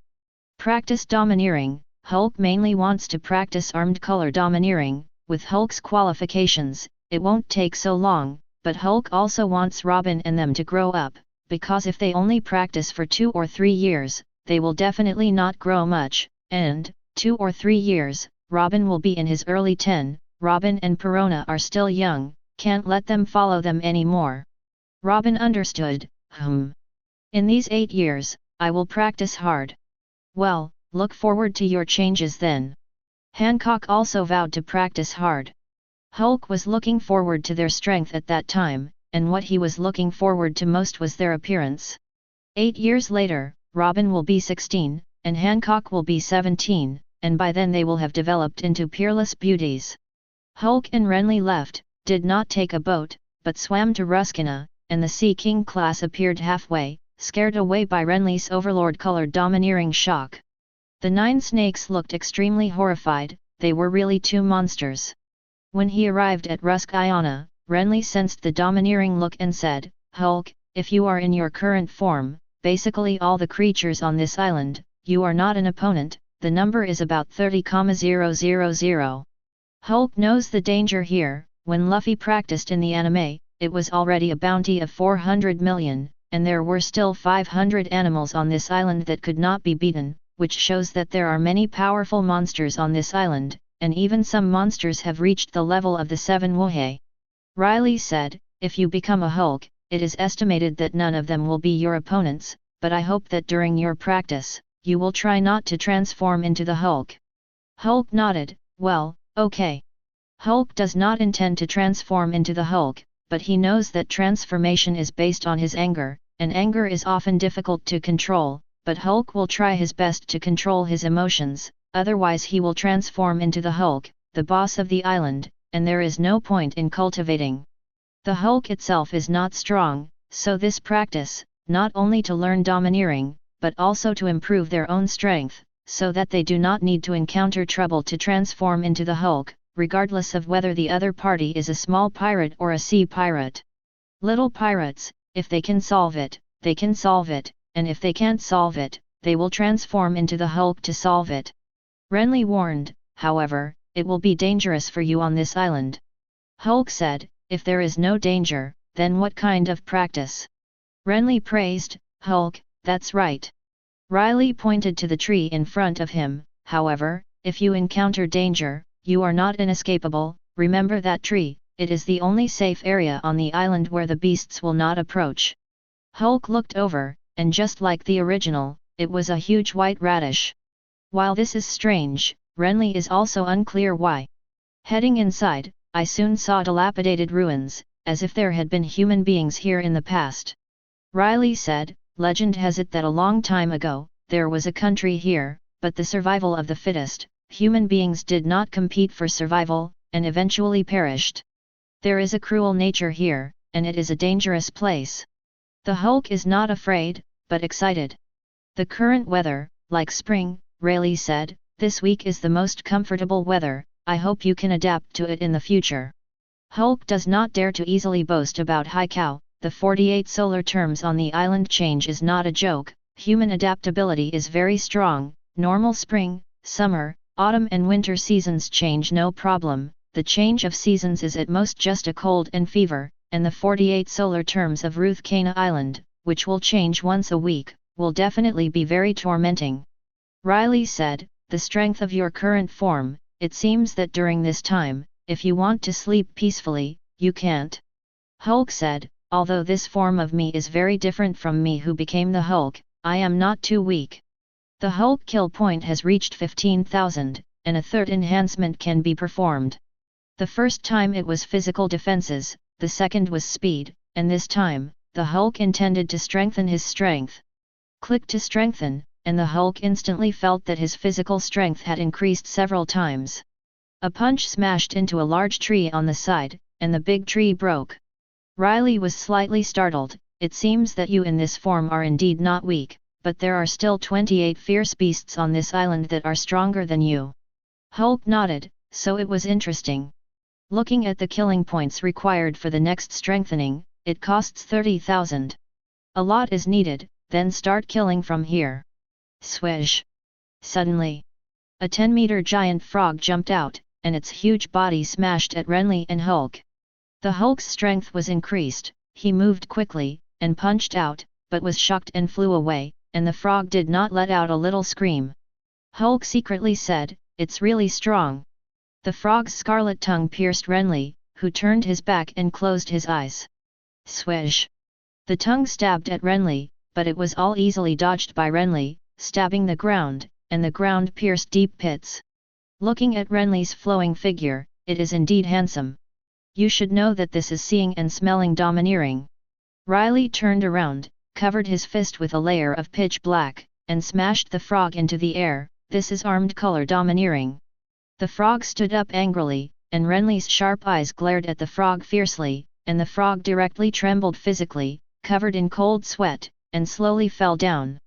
Practice domineering, Hulk mainly wants to practice armed color domineering, with Hulk's qualifications, it won't take so long, but Hulk also wants Robin and them to grow up, because if they only practice for 2 or 3 years, they will definitely not grow much, and, 2 or 3 years, Robin will be in his early 10, Robin and Perona are still young, can't let them follow them anymore. Robin understood, In these 8 years, I will practice hard. Well, look forward to your changes then. Hancock also vowed to practice hard. Hulk was looking forward to their strength at that time, and what he was looking forward to most was their appearance. 8 years later, Robin will be 16, and Hancock will be 17, and by then they will have developed into peerless beauties. Hulk and Renly left, did not take a boat, but swam to Ruskina, and the Sea King class appeared halfway, scared away by Renly's overlord-colored domineering shock. The 9 snakes looked extremely horrified, they were really 2 monsters. When he arrived at Rusk-Iona, Renly sensed the domineering look and said, Hulk, if you are in your current form, basically all the creatures on this island, you are not an opponent, the number is about 30,000. Hulk knows the danger here. When Luffy practiced in the anime, it was already a bounty of 400 million, and there were still 500 animals on this island that could not be beaten, which shows that there are many powerful monsters on this island, and even some monsters have reached the level of the 7 Wohei. Riley said, if you become a Hulk, it is estimated that none of them will be your opponents, but I hope that during your practice, you will try not to transform into the Hulk. Hulk nodded, well, okay. Hulk does not intend to transform into the Hulk, but he knows that transformation is based on his anger, and anger is often difficult to control, but Hulk will try his best to control his emotions, otherwise he will transform into the Hulk, the boss of the island, and there is no point in cultivating. The Hulk itself is not strong, so this practice, not only to learn domineering, but also to improve their own strength, so that they do not need to encounter trouble to transform into the Hulk, regardless of whether the other party is a small pirate or a sea pirate. Little pirates, if they can solve it, they can solve it, and if they can't solve it, they will transform into the Hulk to solve it. Renly warned, however, it will be dangerous for you on this island. Hulk said, if there is no danger, then what kind of practice? Renly praised, Hulk, that's right. Riley pointed to the tree in front of him, however, if you encounter danger, you are not inescapable, remember that tree, it is the only safe area on the island where the beasts will not approach. Hulk looked over, and just like the original, it was a huge white radish. While this is strange, Renly is also unclear why. Heading inside, I soon saw dilapidated ruins, as if there had been human beings here in the past. Riley said, legend has it that a long time ago, there was a country here, but the survival of the fittest, human beings did not compete for survival, and eventually perished. There is a cruel nature here, and it is a dangerous place. The Hulk is not afraid, but excited. The current weather, like spring, Rayleigh said, this week is the most comfortable weather, I hope you can adapt to it in the future. Hulk does not dare to easily boast about Haikau, the 48 solar terms on the island change is not a joke, human adaptability is very strong, normal spring, summer, autumn and winter seasons change no problem, the change of seasons is at most just a cold and fever, and the 48 solar terms of Ruth Kana Island, which will change once a week, will definitely be very tormenting. Riley said, the strength of your current form. It seems that during this time, if you want to sleep peacefully, you can't. Hulk said, although this form of me is very different from me who became the Hulk, I am not too weak. The Hulk kill point has reached 15,000, and a third enhancement can be performed. The first time it was physical defenses, the second was speed, and this time, the Hulk intended to strengthen his strength. Click to strengthen, and the Hulk instantly felt that his physical strength had increased several times. A punch smashed into a large tree on the side, and the big tree broke. Riley was slightly startled. It seems that you in this form are indeed not weak, but there are still 28 fierce beasts on this island that are stronger than you. Hulk nodded, so it was interesting. Looking at the killing points required for the next strengthening, it costs 30,000. A lot is needed, then start killing from here. Swish! Suddenly, a 10-meter giant frog jumped out, and its huge body smashed at Renly and Hulk. The Hulk's strength was increased, he moved quickly, and punched out, but was shocked and flew away, and the frog did not let out a little scream. Hulk secretly said, "It's really strong." The frog's scarlet tongue pierced Renly, who turned his back and closed his eyes. Swish! The tongue stabbed at Renly, but it was all easily dodged by Renly, stabbing the ground, and the ground pierced deep pits. Looking at Renly's flowing figure, it is indeed handsome. You should know that this is seeing and smelling domineering. Riley turned around, covered his fist with a layer of pitch black, and smashed the frog into the air. This is armed color domineering. The frog stood up angrily, and Renly's sharp eyes glared at the frog fiercely, and the frog directly trembled physically, covered in cold sweat, and slowly fell down.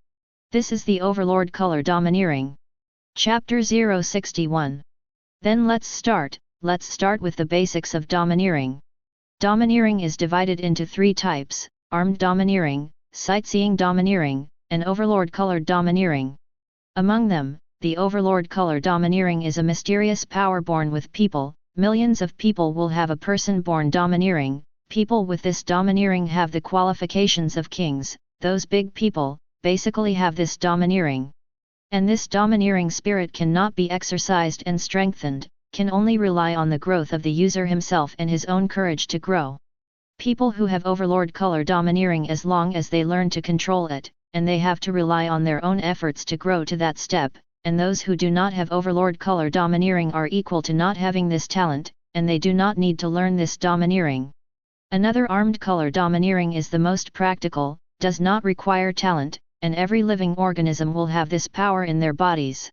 This is the Overlord color domineering. Chapter 061. Then let's start with the basics of domineering. Domineering is divided into 3 types: armed domineering, sightseeing domineering, and overlord colored domineering. Among them, the overlord color domineering is a mysterious power born with people. Millions of people will have a person born domineering. People with this domineering have the qualifications of kings. Those big people, basically have this domineering. And this domineering spirit cannot be exercised and strengthened, can only rely on the growth of the user himself and his own courage to grow. People who have overlord color domineering, as long as they learn to control it, and they have to rely on their own efforts to grow to that step, and those who do not have overlord color domineering are equal to not having this talent, and they do not need to learn this domineering. Another armed color domineering is the most practical, does not require talent, and every living organism will have this power in their bodies.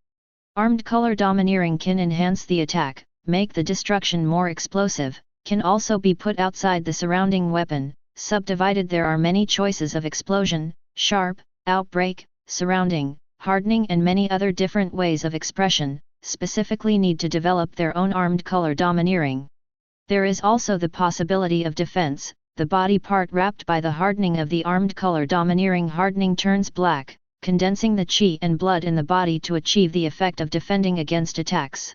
Armed color domineering can enhance the attack, make the destruction more explosive, can also be put outside the surrounding weapon. Subdivided, there are many choices of explosion, sharp, outbreak, surrounding, hardening, and many other different ways of expression, specifically need to develop their own armed color domineering. There is also the possibility of defense. The body part wrapped by the hardening of the armed color domineering hardening turns black, condensing the chi and blood in the body to achieve the effect of defending against attacks.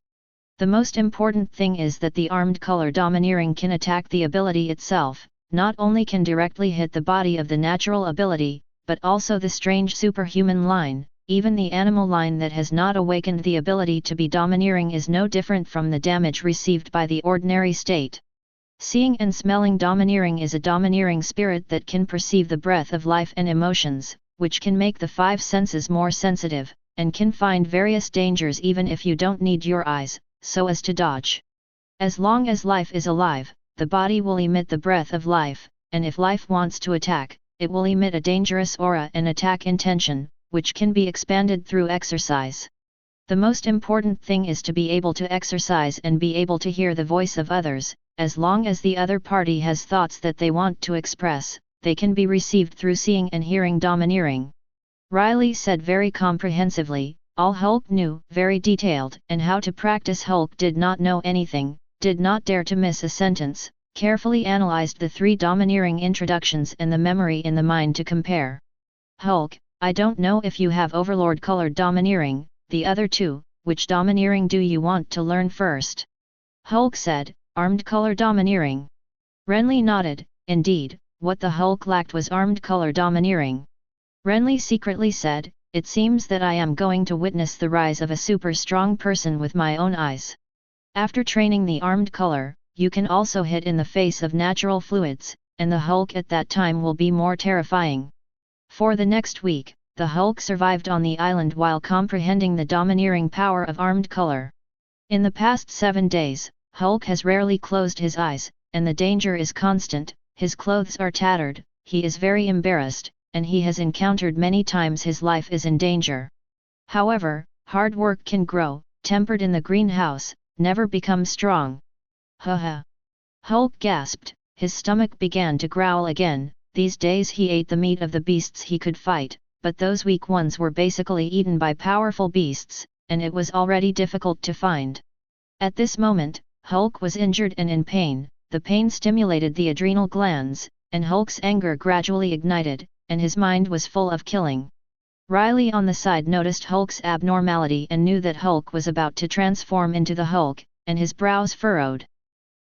The most important thing is that the armed color domineering can attack the ability itself, not only can directly hit the body of the natural ability, but also the strange superhuman line. Even the animal line that has not awakened the ability to be domineering is no different from the damage received by the ordinary state. Seeing and smelling domineering is a domineering spirit that can perceive the breath of life and emotions, which can make the 5 senses more sensitive, and can find various dangers even if you don't need your eyes, so as to dodge. As long as life is alive, the body will emit the breath of life, and if life wants to attack, it will emit a dangerous aura and attack intention, which can be expanded through exercise. The most important thing is to be able to exercise and be able to hear the voice of others. As long as the other party has thoughts that they want to express, they can be received through seeing and hearing domineering. Riley said very comprehensively, all Hulk knew, very detailed, and how to practice. Hulk did not know anything, did not dare to miss a sentence, carefully analyzed the 3 domineering introductions and the memory in the mind to compare. Hulk, I don't know if you have overlord colored domineering, the other 2, which domineering do you want to learn first? Hulk said, armed color domineering. Renly nodded, indeed, what the Hulk lacked was armed color domineering. Renly secretly said, it seems that I am going to witness the rise of a super strong person with my own eyes. After training the armed color, you can also hit in the face of natural fluids, and the Hulk at that time will be more terrifying. For the next week, the Hulk survived on the island while comprehending the domineering power of armed color. In the past 7 days, Hulk has rarely closed his eyes, and the danger is constant, his clothes are tattered, he is very embarrassed, and he has encountered many times his life is in danger. However, hard work can grow, tempered in the greenhouse, never become strong. Haha! Hulk gasped, his stomach began to growl again. These days he ate the meat of the beasts he could fight, but those weak ones were basically eaten by powerful beasts, and it was already difficult to find. At this moment, Hulk was injured and in pain, the pain stimulated the adrenal glands, and Hulk's anger gradually ignited, and his mind was full of killing. Riley on the side noticed Hulk's abnormality and knew that Hulk was about to transform into the Hulk, and his brows furrowed.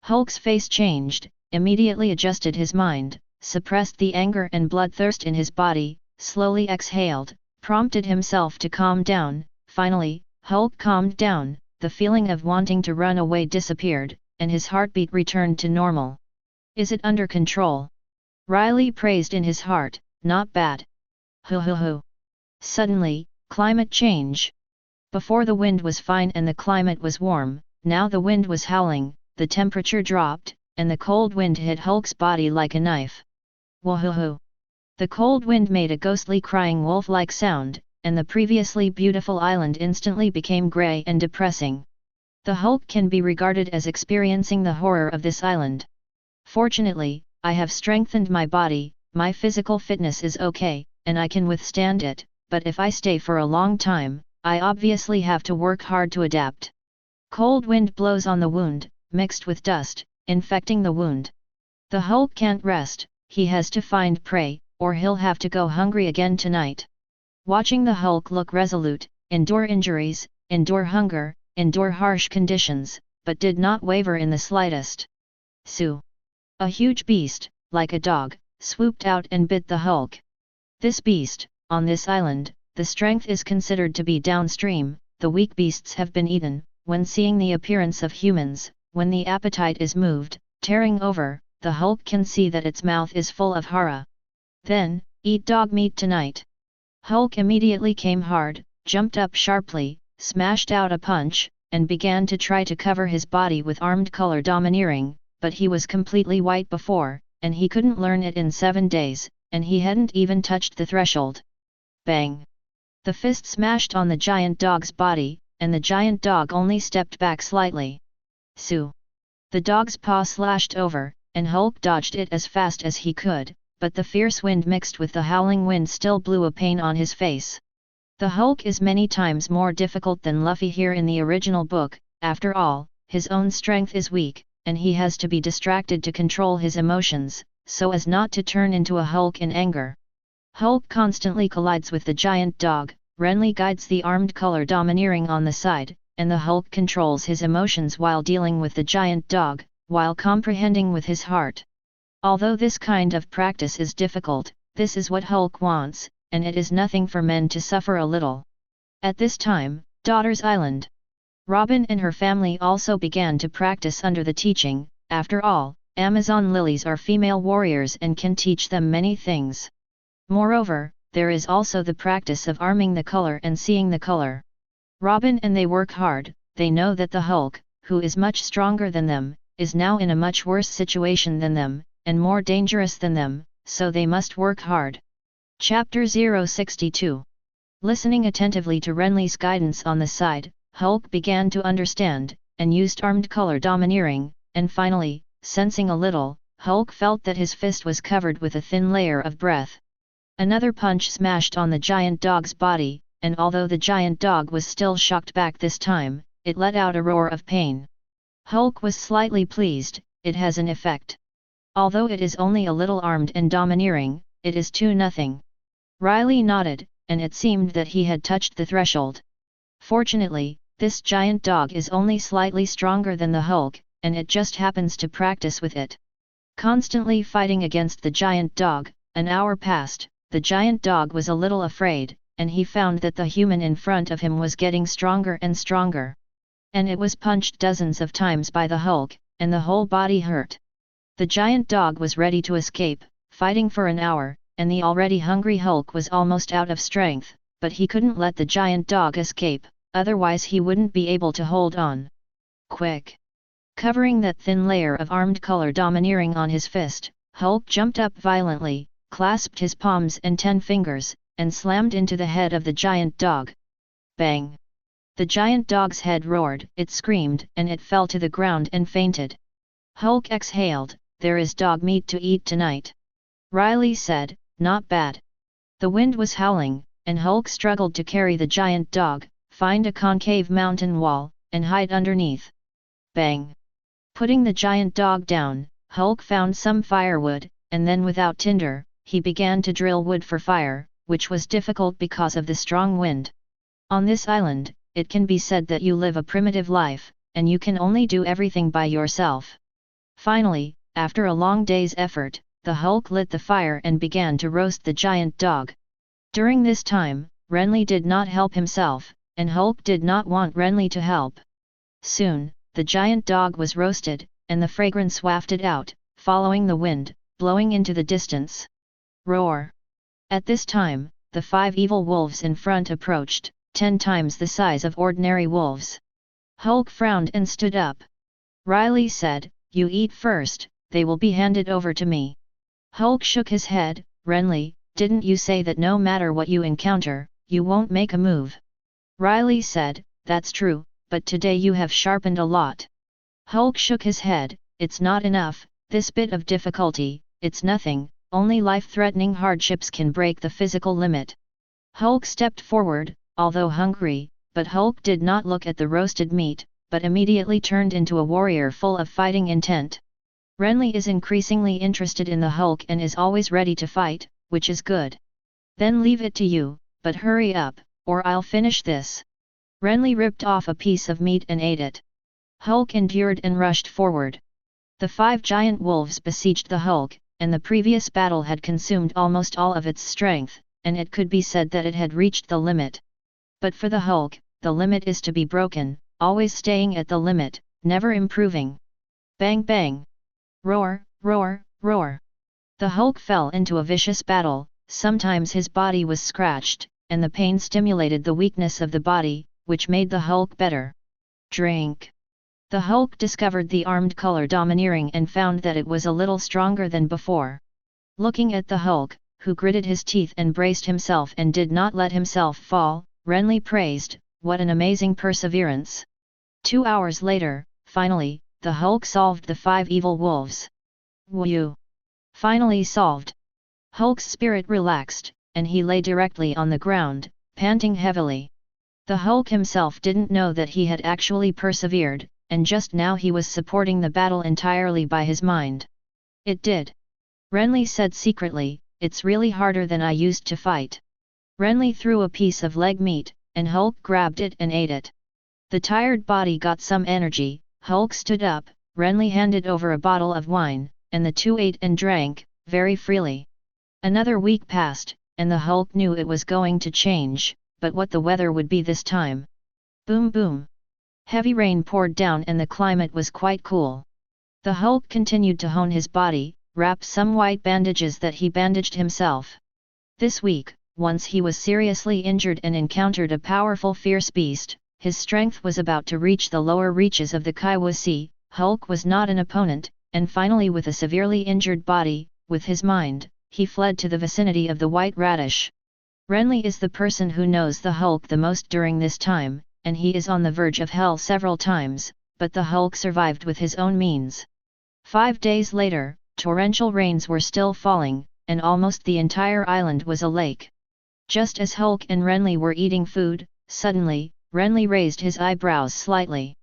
Hulk's face changed, immediately adjusted his mind, suppressed the anger and bloodthirst in his body, slowly exhaled, prompted himself to calm down. Finally, Hulk calmed down, the feeling of wanting to run away disappeared, and his heartbeat returned to normal. Is it under control? Riley praised in his heart, not bad. Hoo hoo hoo. Suddenly, climate change. Before the wind was fine and the climate was warm, now the wind was howling, the temperature dropped, and the cold wind hit Hulk's body like a knife. Wahoo! The cold wind made a ghostly crying wolf-like sound, and the previously beautiful island instantly became grey and depressing. The Hulk can be regarded as experiencing the horror of this island. Fortunately, I have strengthened my body, my physical fitness is okay, and I can withstand it, but if I stay for a long time, I obviously have to work hard to adapt. Cold wind blows on the wound, mixed with dust, infecting the wound. The Hulk can't rest, he has to find prey, or he'll have to go hungry again tonight. Watching the Hulk look resolute, endure injuries, endure hunger, endure harsh conditions, but did not waver in the slightest. Sue! A huge beast, like a dog, swooped out and bit the Hulk. This beast, on this island, the strength is considered to be downstream, the weak beasts have been eaten. When seeing the appearance of humans, when the appetite is moved, tearing over, the Hulk can see that its mouth is full of horror. Then, eat dog meat tonight. Hulk immediately came hard, jumped up sharply, smashed out a punch, and began to try to cover his body with armed color domineering, but he was completely white before, and he couldn't learn it in 7 days, and he hadn't even touched the threshold. Bang! The fist smashed on the giant dog's body, and the giant dog only stepped back slightly. Sue! The dog's paw slashed over, and Hulk dodged it as fast as he could, but the fierce wind mixed with the howling wind still blew a pain on his face. The Hulk is many times more difficult than Luffy here in the original book. After all, his own strength is weak, and he has to be distracted to control his emotions, so as not to turn into a Hulk in anger. Hulk constantly collides with the giant dog. Renly guides the armed color domineering on the side, and the Hulk controls his emotions while dealing with the giant dog, while comprehending with his heart. Although this kind of practice is difficult, this is what Hulk wants, and it is nothing for men to suffer a little. At this time, Daughter's Island. Robin and her family also began to practice under the teaching. After all, Amazon lilies are female warriors and can teach them many things. Moreover, there is also the practice of arming the color and seeing the color. Robin and they work hard. They know that the Hulk, who is much stronger than them, is now in a much worse situation than them, and more dangerous than them, so they must work hard. Chapter 062. Listening attentively to Renly's guidance on the side, Hulk began to understand, and used armed color domineering, and finally, sensing a little, Hulk felt that his fist was covered with a thin layer of breath. Another punch smashed on the giant dog's body, and although the giant dog was still shocked back this time, it let out a roar of pain. Hulk was slightly pleased, it has an effect. Although it is only a little armed and domineering, it is 2-0. Riley nodded, and it seemed that he had touched the threshold. Fortunately, this giant dog is only slightly stronger than the Hulk, and it just happens to practice with it. Constantly fighting against the giant dog, an hour passed. The giant dog was a little afraid, and he found that the human in front of him was getting stronger and stronger. And it was punched dozens of times by the Hulk, and the whole body hurt. The giant dog was ready to escape, fighting for an hour, and the already hungry Hulk was almost out of strength, but he couldn't let the giant dog escape, otherwise he wouldn't be able to hold on. Quick! Covering that thin layer of armed color domineering on his fist, Hulk jumped up violently, clasped his palms and 10 fingers, and slammed into the head of the giant dog. Bang! The giant dog's head roared, it screamed, and it fell to the ground and fainted. Hulk exhaled, "There is dog meat to eat tonight." Riley said, "Not bad." The wind was howling, and Hulk struggled to carry the giant dog, find a concave mountain wall, and hide underneath. Bang! Putting the giant dog down, Hulk found some firewood, and then without tinder, he began to drill wood for fire, which was difficult because of the strong wind. On this island, it can be said that you live a primitive life, and you can only do everything by yourself. Finally, after a long day's effort, the Hulk lit the fire and began to roast the giant dog. During this time, Renly did not help himself, and Hulk did not want Renly to help. Soon, the giant dog was roasted, and the fragrance wafted out, following the wind, blowing into the distance. Roar! At this time, the 5 evil wolves in front approached, 10 times the size of ordinary wolves. Hulk frowned and stood up. Riley said, "You eat first, they will be handed over to me." Hulk shook his head, "Renly, didn't you say that no matter what you encounter, you won't make a move?" Riley said, "That's true, but today you have sharpened a lot." Hulk shook his head, "It's not enough, this bit of difficulty, it's nothing, only life-threatening hardships can break the physical limit." Hulk stepped forward, although hungry, but Hulk did not look at the roasted meat, but immediately turned into a warrior full of fighting intent. Renly is increasingly interested in the Hulk and is always ready to fight, which is good. "Then leave it to you, but hurry up, or I'll finish this." Renly ripped off a piece of meat and ate it. Hulk endured and rushed forward. The 5 giant wolves besieged the Hulk, and the previous battle had consumed almost all of its strength, and it could be said that it had reached the limit. But for the Hulk, the limit is to be broken, always staying at the limit, never improving. Bang bang! Roar, roar, roar! The Hulk fell into a vicious battle, sometimes his body was scratched, and the pain stimulated the weakness of the body, which made the Hulk better. Drink! The Hulk discovered the armed color domineering and found that it was a little stronger than before. Looking at the Hulk, who gritted his teeth and braced himself and did not let himself fall, Renly praised, "What an amazing perseverance." 2 hours later, finally, the Hulk solved the 5 evil wolves. Whew! Finally solved! Hulk's spirit relaxed, and he lay directly on the ground, panting heavily. The Hulk himself didn't know that he had actually persevered, and just now he was supporting the battle entirely by his mind. "It did." Renly said secretly, "It's really harder than I used to fight." Renly threw a piece of leg meat, and Hulk grabbed it and ate it. The tired body got some energy, Hulk stood up, Renly handed over a bottle of wine, and the two ate and drank, very freely. Another week passed, and the Hulk knew it was going to change, but what the weather would be this time. Boom boom! Heavy rain poured down and the climate was quite cool. The Hulk continued to hone his body, wrap some white bandages that he bandaged himself. This week, once he was seriously injured and encountered a powerful fierce beast, his strength was about to reach the lower reaches of the usse. Hulk was not an opponent, and finally with a severely injured body, with his mind, he fled to the vicinity of the White Radish. Renly is the person who knows the Hulk the most during this time, and he is on the verge of hell several times, but the Hulk survived with his own means. 5 days later, torrential rains were still falling, and almost the entire island was a lake. Just as Hulk and Renly were eating food, suddenly, Renly raised his eyebrows slightly.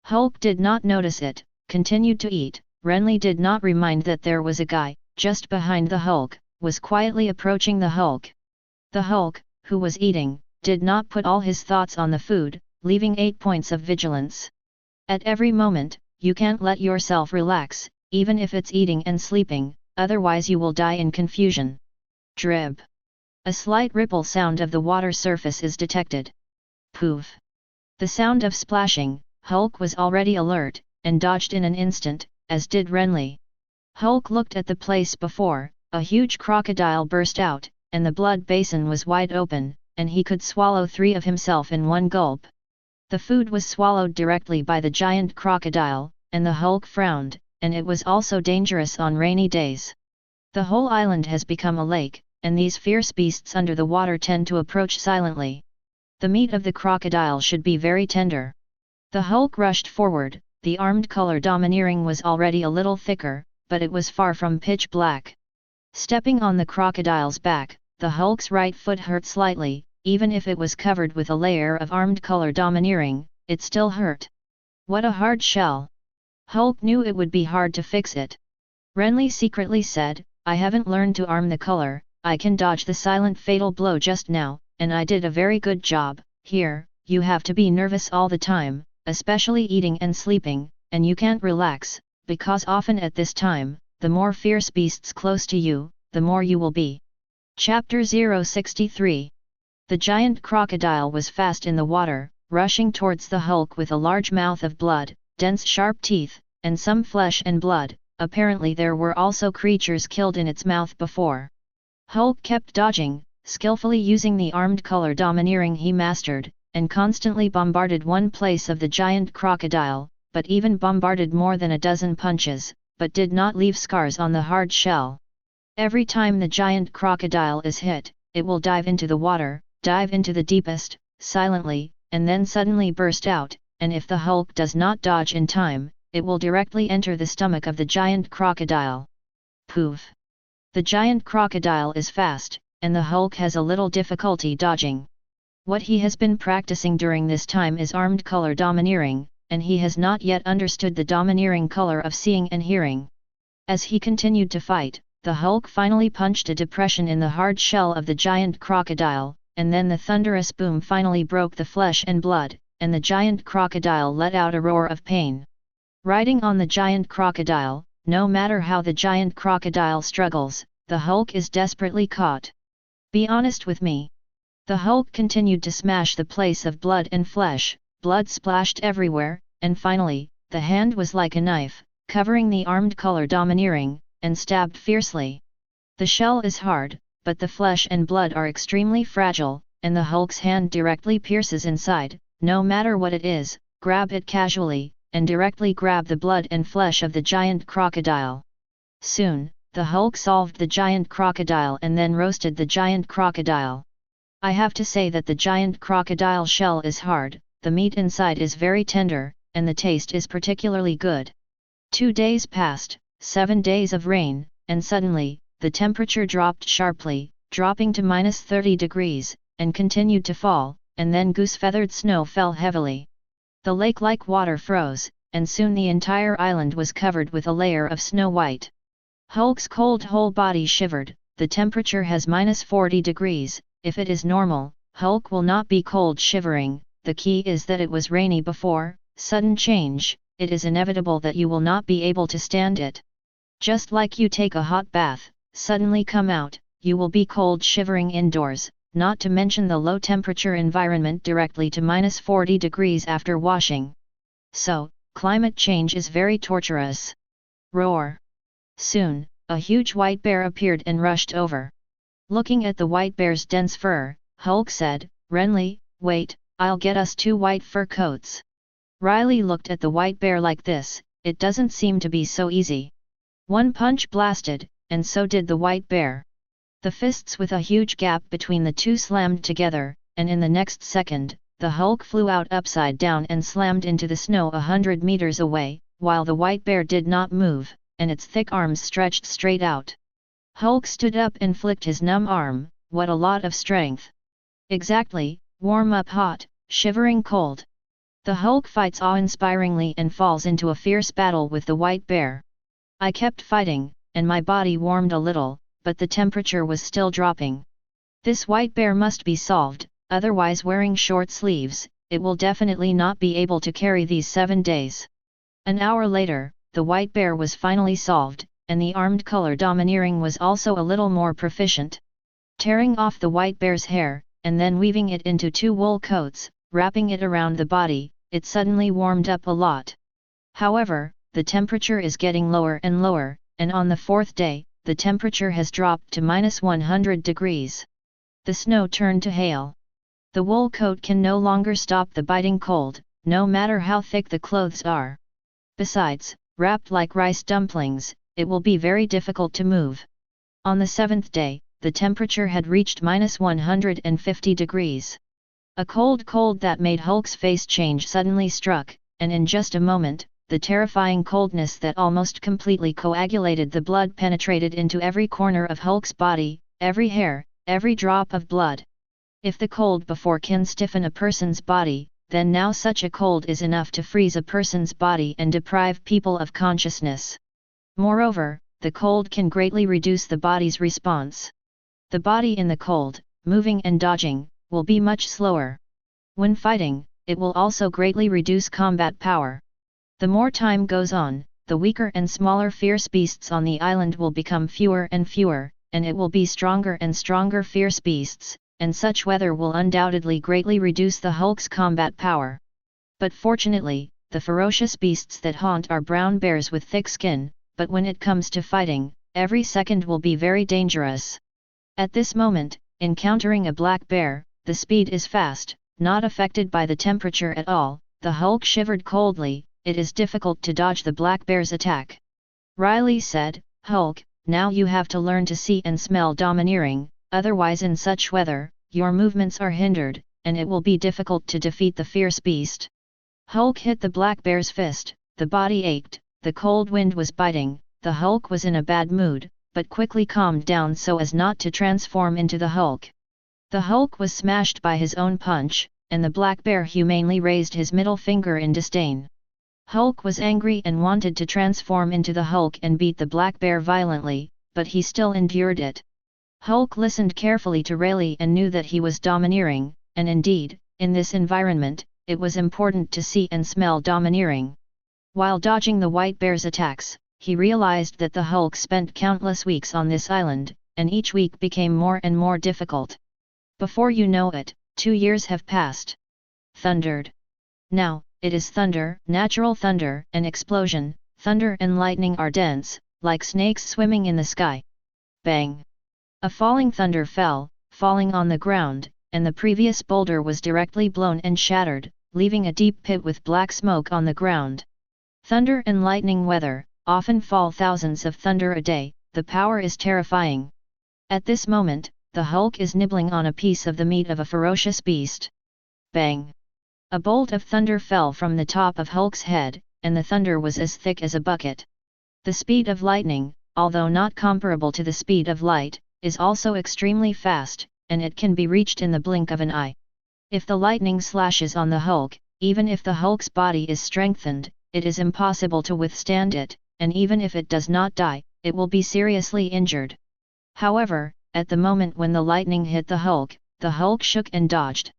Hulk did not notice it, continued to eat. Renly did not remind that there was a guy, just behind the Hulk, was quietly approaching the Hulk. The Hulk, who was eating, did not put all his thoughts on the food, leaving 8 points of vigilance. At every moment, you can't let yourself relax, even if it's eating and sleeping, otherwise you will die in confusion. Drib. A slight ripple sound of the water surface is detected. Poof! The sound of splashing, Hulk was already alert, and dodged in an instant, as did Renly. Hulk looked at the place before, a huge crocodile burst out, and the blood basin was wide open, and he could swallow 3 of himself in one gulp. The food was swallowed directly by the giant crocodile, and the Hulk frowned, and it was also dangerous on rainy days. The whole island has become a lake, and these fierce beasts under the water tend to approach silently. The meat of the crocodile should be very tender. The Hulk rushed forward. The armed color domineering was already a little thicker, but it was far from pitch black. Stepping on the crocodile's back, the Hulk's right foot hurt slightly. Even if it was covered with a layer of armed color domineering, it still hurt. What a hard shell! Hulk knew it would be hard to fix it. Renly secretly said, I haven't learned to arm the color, I can dodge the silent fatal blow just now, and I did a very good job. Here, you have to be nervous all the time, especially eating and sleeping, and you can't relax, because often at this time, the more fierce beasts close to you, the more you will be. Chapter 063. The giant crocodile was fast in the water, rushing towards the Hulk with a large mouth of blood, dense sharp teeth, and some flesh and blood. Apparently there were also creatures killed in its mouth before. Hulk kept dodging, skillfully using the armed color domineering he mastered, and constantly bombarded one place of the giant crocodile, but even bombarded more than a dozen punches, but did not leave scars on the hard shell. Every time the giant crocodile is hit, it will dive into the water, dive into the deepest, silently, and then suddenly burst out, and if the Hulk does not dodge in time, it will directly enter the stomach of the giant crocodile. Poof! The giant crocodile is fast, and the Hulk has a little difficulty dodging. What he has been practicing during this time is armed color domineering, and he has not yet understood the domineering color of seeing and hearing. As he continued to fight, the Hulk finally punched a depression in the hard shell of the giant crocodile, and then the thunderous boom finally broke the flesh and blood, and the giant crocodile let out a roar of pain. Riding on the giant crocodile, no matter how the giant crocodile struggles, the Hulk is desperately caught. Be honest with me. The Hulk continued to smash the place of blood and flesh, blood splashed everywhere, and finally, the hand was like a knife, covering the armed color domineering, and stabbed fiercely. The shell is hard, but the flesh and blood are extremely fragile, and the Hulk's hand directly pierces inside. No matter what it is, grab it casually, and directly grab the blood and flesh of the giant crocodile. Soon, the Hulk solved the giant crocodile and then roasted the giant crocodile. I have to say that the giant crocodile shell is hard, the meat inside is very tender, and the taste is particularly good. 2 days passed, 7 days of rain, and suddenly, the temperature dropped sharply, dropping to -30 degrees, and continued to fall, and then goose-feathered snow fell heavily. The lake-like water froze, and soon the entire island was covered with a layer of snow white. Hulk's cold whole body shivered. The temperature has -40 degrees, if it is normal, Hulk will not be cold shivering. The key is that it was rainy before. Sudden change, it is inevitable that you will not be able to stand it. Just like you take a hot bath, suddenly come out, you will be cold shivering indoors, not to mention the low temperature environment directly to -40 degrees after washing. So, climate change is very torturous. Roar! Soon, a huge white bear appeared and rushed over. Looking at the white bear's dense fur, Hulk said, Renly, wait, I'll get us 2 white fur coats. Riley looked at the white bear like this, it doesn't seem to be so easy. One punch blasted, and so did the white bear. The fists with a huge gap between the two slammed together, and in the next second, the Hulk flew out upside down and slammed into the snow 100 meters away, while the white bear did not move, and its thick arms stretched straight out. Hulk stood up and flicked his numb arm. What a lot of strength. Exactly, warm up hot, shivering cold. The Hulk fights awe-inspiringly and falls into a fierce battle with the white bear. I kept fighting, and my body warmed a little, but the temperature was still dropping. This white bear must be solved, otherwise wearing short sleeves, it will definitely not be able to carry these 7 days. An hour later, the white bear was finally solved, and the armed color domineering was also a little more proficient. Tearing off the white bear's hair, and then weaving it into 2 wool coats, wrapping it around the body, it suddenly warmed up a lot. However, the temperature is getting lower and lower, and on the 4th day, the temperature has dropped to -100 degrees. The snow turned to hail. The wool coat can no longer stop the biting cold, no matter how thick the clothes are. Besides, wrapped like rice dumplings, it will be very difficult to move. On the 7th day, the temperature had reached -150 degrees. A cold that made Hulk's face change suddenly struck, and in just a moment, the terrifying coldness that almost completely coagulated the blood penetrated into every corner of Hulk's body, every hair, every drop of blood. If the cold before can stiffen a person's body, then now such a cold is enough to freeze a person's body and deprive people of consciousness. Moreover, the cold can greatly reduce the body's response. The body in the cold, moving and dodging, will be much slower. When fighting, it will also greatly reduce combat power. The more time goes on, the weaker and smaller fierce beasts on the island will become fewer and fewer, and it will be stronger and stronger fierce beasts, and such weather will undoubtedly greatly reduce the Hulk's combat power. But fortunately, the ferocious beasts that haunt are brown bears with thick skin, but when it comes to fighting, every second will be very dangerous. At this moment, encountering a black bear, the speed is fast, not affected by the temperature at all. The Hulk shivered coldly. It is difficult to dodge the black bear's attack. Riley said, "Hulk, now you have to learn to see and smell domineering, otherwise in such weather, your movements are hindered, and it will be difficult to defeat the fierce beast." Hulk hit the black bear's fist, the body ached, the cold wind was biting, the Hulk was in a bad mood, but quickly calmed down so as not to transform into the Hulk. The Hulk was smashed by his own punch, and the black bear humanely raised his middle finger in disdain. Hulk was angry and wanted to transform into the Hulk and beat the black bear violently, but he still endured it. Hulk listened carefully to Rayleigh and knew that he was domineering, and indeed, in this environment, it was important to see and smell domineering. While dodging the white bear's attacks, he realized that the Hulk spent countless weeks on this island, and each week became more and more difficult. Before you know it, 2 years have passed. Thundered. Now, it is thunder, natural thunder, an explosion. Thunder and lightning are dense, like snakes swimming in the sky. Bang! A falling thunder fell, falling on the ground, and the previous boulder was directly blown and shattered, leaving a deep pit with black smoke on the ground. Thunder and lightning weather, often fall thousands of thunder a day, the power is terrifying. At this moment, the Hulk is nibbling on a piece of the meat of a ferocious beast. Bang! A bolt of thunder fell from the top of Hulk's head, and the thunder was as thick as a bucket. The speed of lightning, although not comparable to the speed of light, is also extremely fast, and it can be reached in the blink of an eye. If the lightning slashes on the Hulk, even if the Hulk's body is strengthened, it is impossible to withstand it, and even if it does not die, it will be seriously injured. However, at the moment when the lightning hit the Hulk shook and dodged.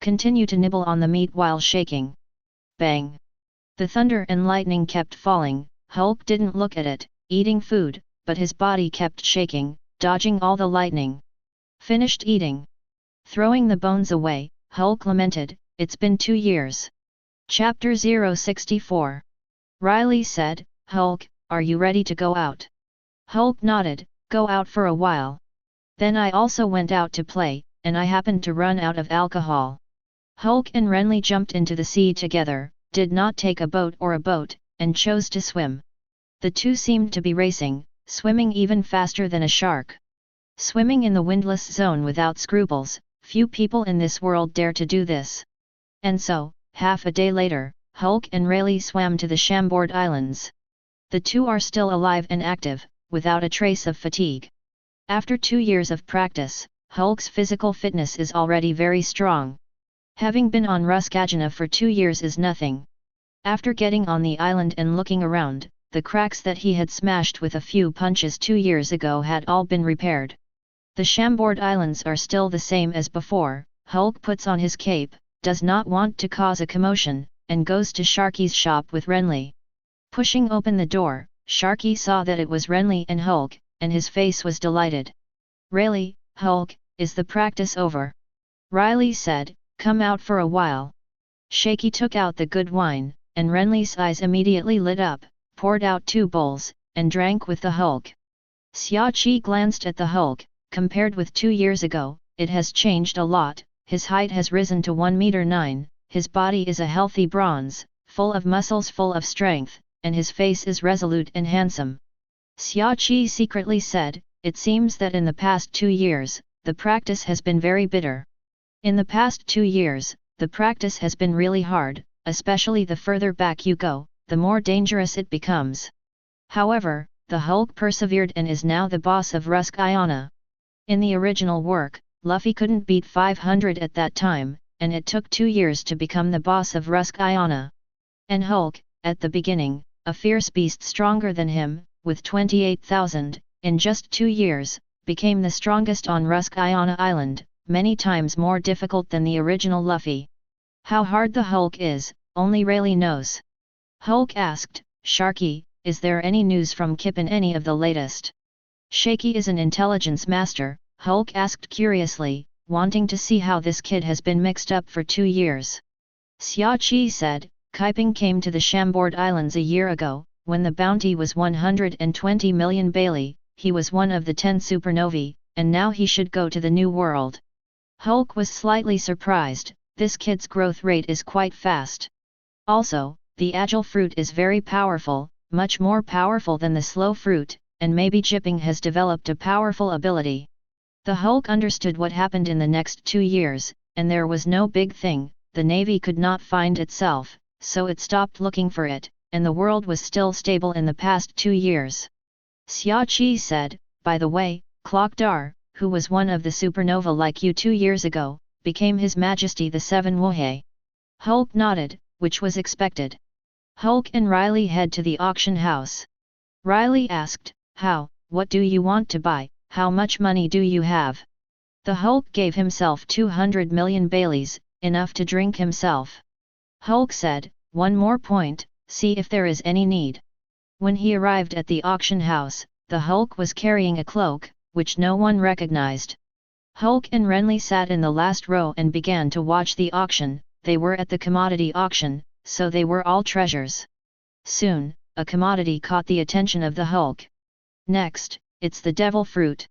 Continue to nibble on the meat while shaking. Bang! The thunder and lightning kept falling. Hulk didn't look at it, eating food, but his body kept shaking, dodging all the lightning. Finished eating. Throwing the bones away, Hulk lamented, "It's been 2 years." Chapter 064. Riley said, "Hulk, are you ready to go out?" Hulk nodded, "Go out for a while. Then I also went out to play, and I happened to run out of alcohol." Hulk and Renly jumped into the sea together, did not take a boat, and chose to swim. The two seemed to be racing, swimming even faster than a shark. Swimming in the windless zone without scruples, few people in this world dare to do this. And so, half a day later, Hulk and Rayleigh swam to the Chambord Islands. The two are still alive and active, without a trace of fatigue. After 2 years of practice, Hulk's physical fitness is already very strong. Having been on Ruskagina for 2 years is nothing. After getting on the island and looking around, the cracks that he had smashed with a few punches 2 years ago had all been repaired. The Chambord Islands are still the same as before. Hulk puts on his cape, does not want to cause a commotion, and goes to Sharky's shop with Renly. Pushing open the door, Sharky saw that it was Renly and Hulk, and his face was delighted. "Rayleigh, Hulk, is the practice over? Riley said, come out for a while. Shaky took out the good wine, and Renly's eyes immediately lit up, poured out 2 bowls, and drank with the Hulk. Xiaoqi glanced at the Hulk. Compared with 2 years ago, it has changed a lot. His height has risen to 1 meter 9, his body is a healthy bronze, full of muscles, full of strength, and his face is resolute and handsome. Xiaoqi secretly said, it seems that in the past 2 years, the practice has been very bitter. In the past 2 years, the practice has been really hard, especially the further back you go, the more dangerous it becomes. However, the Hulk persevered and is now the boss of Rusk Iona. In the original work, Luffy couldn't beat 500 at that time, and it took 2 years to become the boss of Rusk Iona. And Hulk, at the beginning, a fierce beast stronger than him, with 28,000, in just 2 years, became the strongest on Rusk Iona Island, many times more difficult than the original Luffy. How hard the Hulk is, only Rayleigh knows. Hulk asked, Sharky, is there any news from Kip in any of the latest? Shaky is an intelligence master, Hulk asked curiously, wanting to see how this kid has been mixed up for 2 years. Xiaoqi said, Kaiping came to the Chambord Islands a year ago, when the bounty was 120 million Bailey, he was one of the 10 supernovae, and now he should go to the New World. Hulk was slightly surprised, this kid's growth rate is quite fast. Also, the agile fruit is very powerful, much more powerful than the slow fruit, and maybe Jipping has developed a powerful ability. The Hulk understood what happened in the next 2 years, and there was no big thing, the Navy could not find itself, so it stopped looking for it, and the world was still stable in the past 2 years. Xiaoqi said, by the way, Clockdar, who was one of the supernova like you 2 years ago, became His Majesty the 7 Wohei. Hulk nodded, which was expected. Hulk and Riley head to the auction house. Riley asked, how, what do you want to buy, how much money do you have? The Hulk gave himself 200 million Baileys, enough to drink himself. Hulk said, one more point, see if there is any need. When he arrived at the auction house, the Hulk was carrying a cloak, which no one recognized. Hulk and Renly sat in the last row and began to watch the auction. They were at the commodity auction, so they were all treasures. Soon, a commodity caught the attention of the Hulk. Next, it's the devil fruit.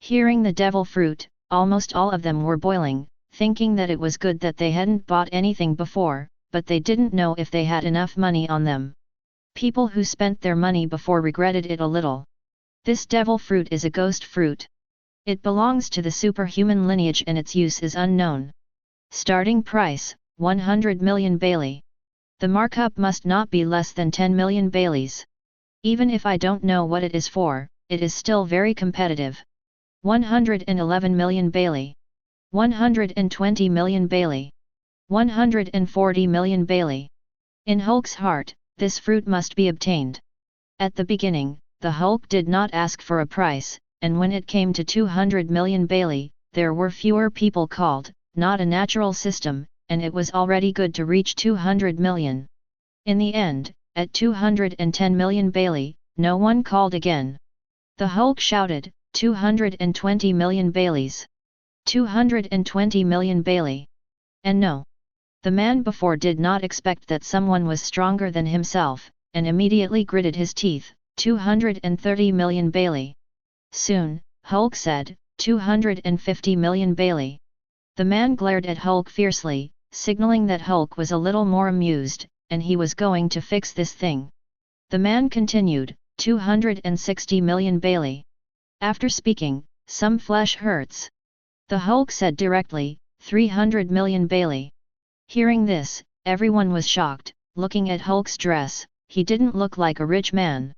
Hearing the devil fruit, almost all of them were boiling, thinking that it was good that they hadn't bought anything before, but they didn't know if they had enough money on them. People who spent their money before regretted it a little. This devil fruit is a ghost fruit. It belongs to the superhuman lineage and its use is unknown. Starting price, 100 million Bailey. The markup must not be less than 10 million Baileys. Even if I don't know what it is for, it is still very competitive. 111 million Bailey. 120 million Bailey. 140 million Bailey. In Hulk's heart, this fruit must be obtained. At the beginning, the Hulk did not ask for a price, and when it came to 200 million Bailey, there were fewer people called, not a natural system, and it was already good to reach 200 million. In the end, at 210 million Bailey, no one called again. The Hulk shouted, 220 million Baileys. 220 million Bailey. And no. The man before did not expect that someone was stronger than himself, and immediately gritted his teeth, 230 million Bailey. Soon, Hulk said, 250 million Bailey. The man glared at Hulk fiercely, signaling that Hulk was a little more amused, and he was going to fix this thing. The man continued, 260 million Bailey. After speaking, some flesh hurts. The Hulk said directly, 300 million Bailey. Hearing this, everyone was shocked, looking at Hulk's dress, he didn't look like a rich man.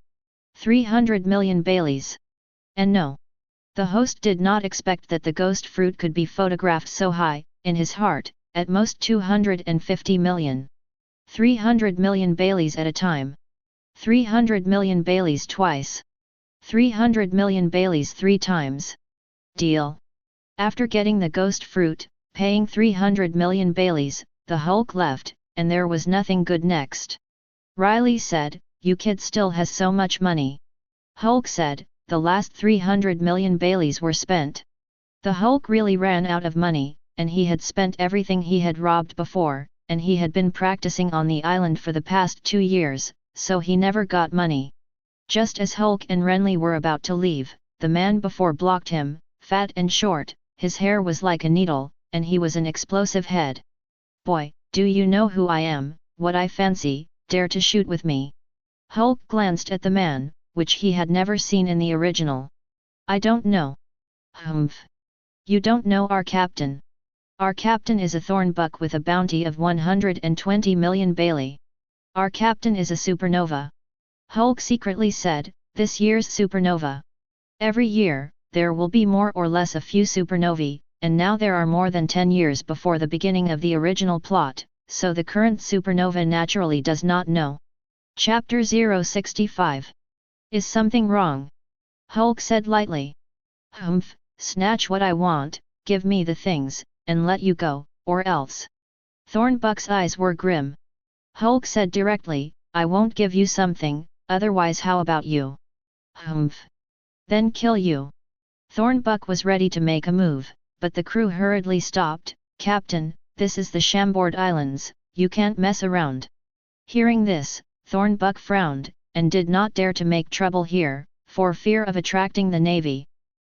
300 million Baileys. And no. The host did not expect that the ghost fruit could be photographed so high, in his heart, at most 250 million. 300 million Baileys at a time. 300 million Baileys twice. 300 million Baileys 3 times. Deal. After getting the ghost fruit, paying 300 million Baileys, the Hulk left, and there was nothing good next. Riley said, you kid still has so much money. Hulk said, the last 300 million Baileys were spent. The Hulk really ran out of money, and he had spent everything he had robbed before, and he had been practicing on the island for the past 2 years, so he never got money. Just as Hulk and Renly were about to leave, the man before blocked him, fat and short, his hair was like a needle, and he was an explosive head. "Boy, do you know who I am, what I fancy, dare to shoot with me?" Hulk glanced at the man, which he had never seen in the original. "I don't know." "Humph. You don't know our captain. Our captain is a thornbuck with a bounty of 120 million Bailey. Our captain is a supernova." Hulk secretly said, "This year's supernova. Every year, there will be more or less a few supernovae, and now there are more than 10 years before the beginning of the original plot, so the current supernova naturally does not know." Chapter 065. Is something wrong? Hulk said lightly. "Humph, snatch what I want, give me the things, and let you go, or else." Thornbuck's eyes were grim. Hulk said directly, "I won't give you something, otherwise how about you?" "Humph. Then kill you." Thornbuck was ready to make a move, but the crew hurriedly stopped. "Captain, this is the Chambord Islands, you can't mess around." Hearing this, Thornbuck frowned, and did not dare to make trouble here, for fear of attracting the Navy.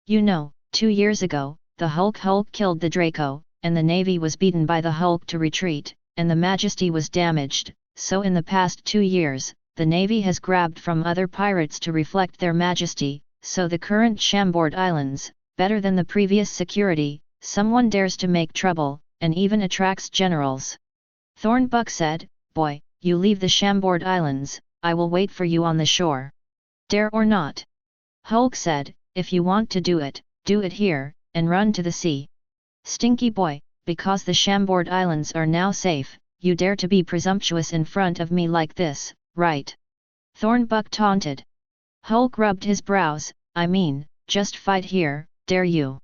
"You know, 2 years ago, the Hulk killed the Draco, and the Navy was beaten by the Hulk to retreat, and the Majesty was damaged, so in the past 2 years, the Navy has grabbed from other pirates to reflect their majesty, so the current Chambord Islands, better than the previous security, someone dares to make trouble, and even attracts generals." Thornbuck said, "Boy, you leave the Chambord Islands, I will wait for you on the shore." "Dare or not?" Hulk said, "If you want to do it here, and run to the sea." "Stinky boy, because the Chambord Islands are now safe, you dare to be presumptuous in front of me like this, right?" Thornbuck taunted. Hulk rubbed his brows. "I mean, just fight here, dare you?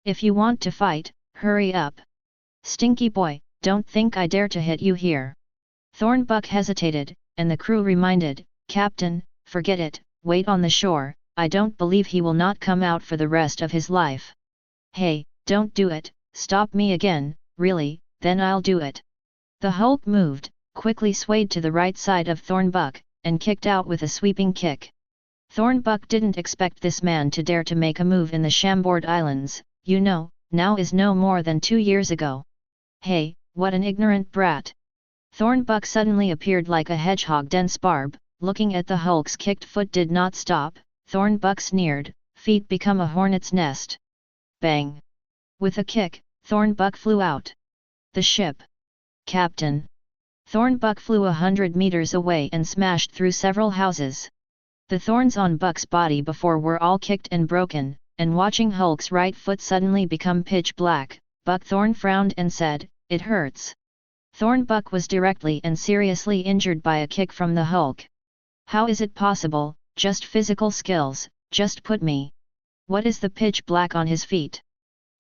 If you want to fight, hurry up." "Stinky boy, don't think I dare to hit you here." Thornbuck hesitated, and the crew reminded, "Captain, forget it, wait on the shore, I don't believe he will not come out for the rest of his life." "Hey, don't do it, stop me again, really, then I'll do it." The Hulk moved, quickly swayed to the right side of Thornbuck, and kicked out with a sweeping kick. Thornbuck didn't expect this man to dare to make a move in the Chambord Islands, you know, now is no more than 2 years ago. "Hey, what an ignorant brat." Thornbuck suddenly appeared like a hedgehog-dense barb, looking at the Hulk's kicked foot did not stop. Thornbuck sneered, "Feet become a hornet's nest." Bang! With a kick, Thornbuck flew out. The ship. "Captain." Thornbuck flew 100 meters away and smashed through several houses. The thorns on Buck's body before were all kicked and broken, and watching Hulk's right foot suddenly become pitch black, Buckthorn frowned and said, "It hurts." Thornbuck was directly and seriously injured by a kick from the Hulk. "How is it possible? Just physical skills, just put me." "What is the pitch black on his feet?"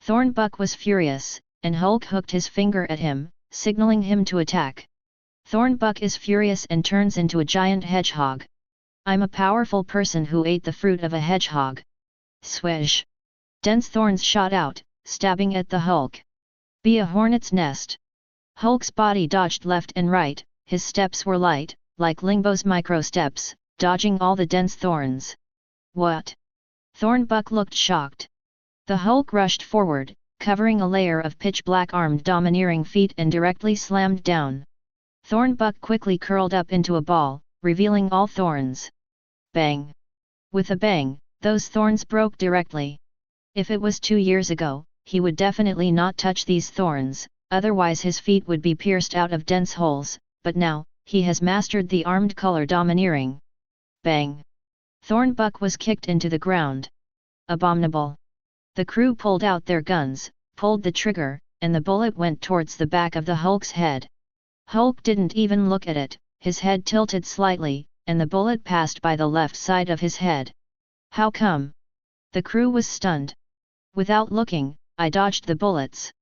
Thornbuck was furious, and Hulk hooked his finger at him, signaling him to attack. Thornbuck is furious and turns into a giant hedgehog. "I'm a powerful person who ate the fruit of a hedgehog." Swish! Dense thorns shot out, stabbing at the Hulk. "Be a hornet's nest." Hulk's body dodged left and right, his steps were light, like Lingbo's micro steps, dodging all the dense thorns. "What?" Thornbuck looked shocked. The Hulk rushed forward, covering a layer of pitch-black armed domineering feet and directly slammed down. Thornbuck quickly curled up into a ball, revealing all thorns. Bang! With a bang, those thorns broke directly. If it was 2 years ago, he would definitely not touch these thorns, otherwise his feet would be pierced out of dense holes, but now, he has mastered the armed color domineering. Bang! Thornbuck was kicked into the ground. Abominable! The crew pulled out their guns, pulled the trigger, and the bullet went towards the back of the Hulk's head. Hulk didn't even look at it, his head tilted slightly, and the bullet passed by the left side of his head. "How come?" The crew was stunned. "Without looking, I dodged the bullets."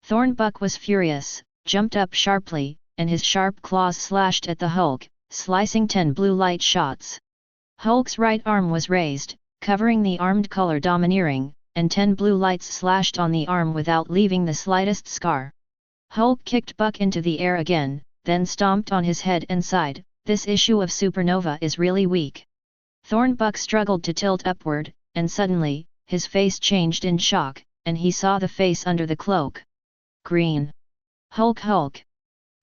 Thornbuck was furious, jumped up sharply, and his sharp claws slashed at the Hulk, slicing 10 blue light shots. Hulk's right arm was raised, covering the armed color domineering, and 10 blue lights slashed on the arm without leaving the slightest scar. Hulk kicked Buck into the air again, then stomped on his head and sighed, "This issue of Supernova is really weak." Thornbuck struggled to tilt upward, and suddenly, his face changed in shock, and he saw the face under the cloak. Green. Hulk.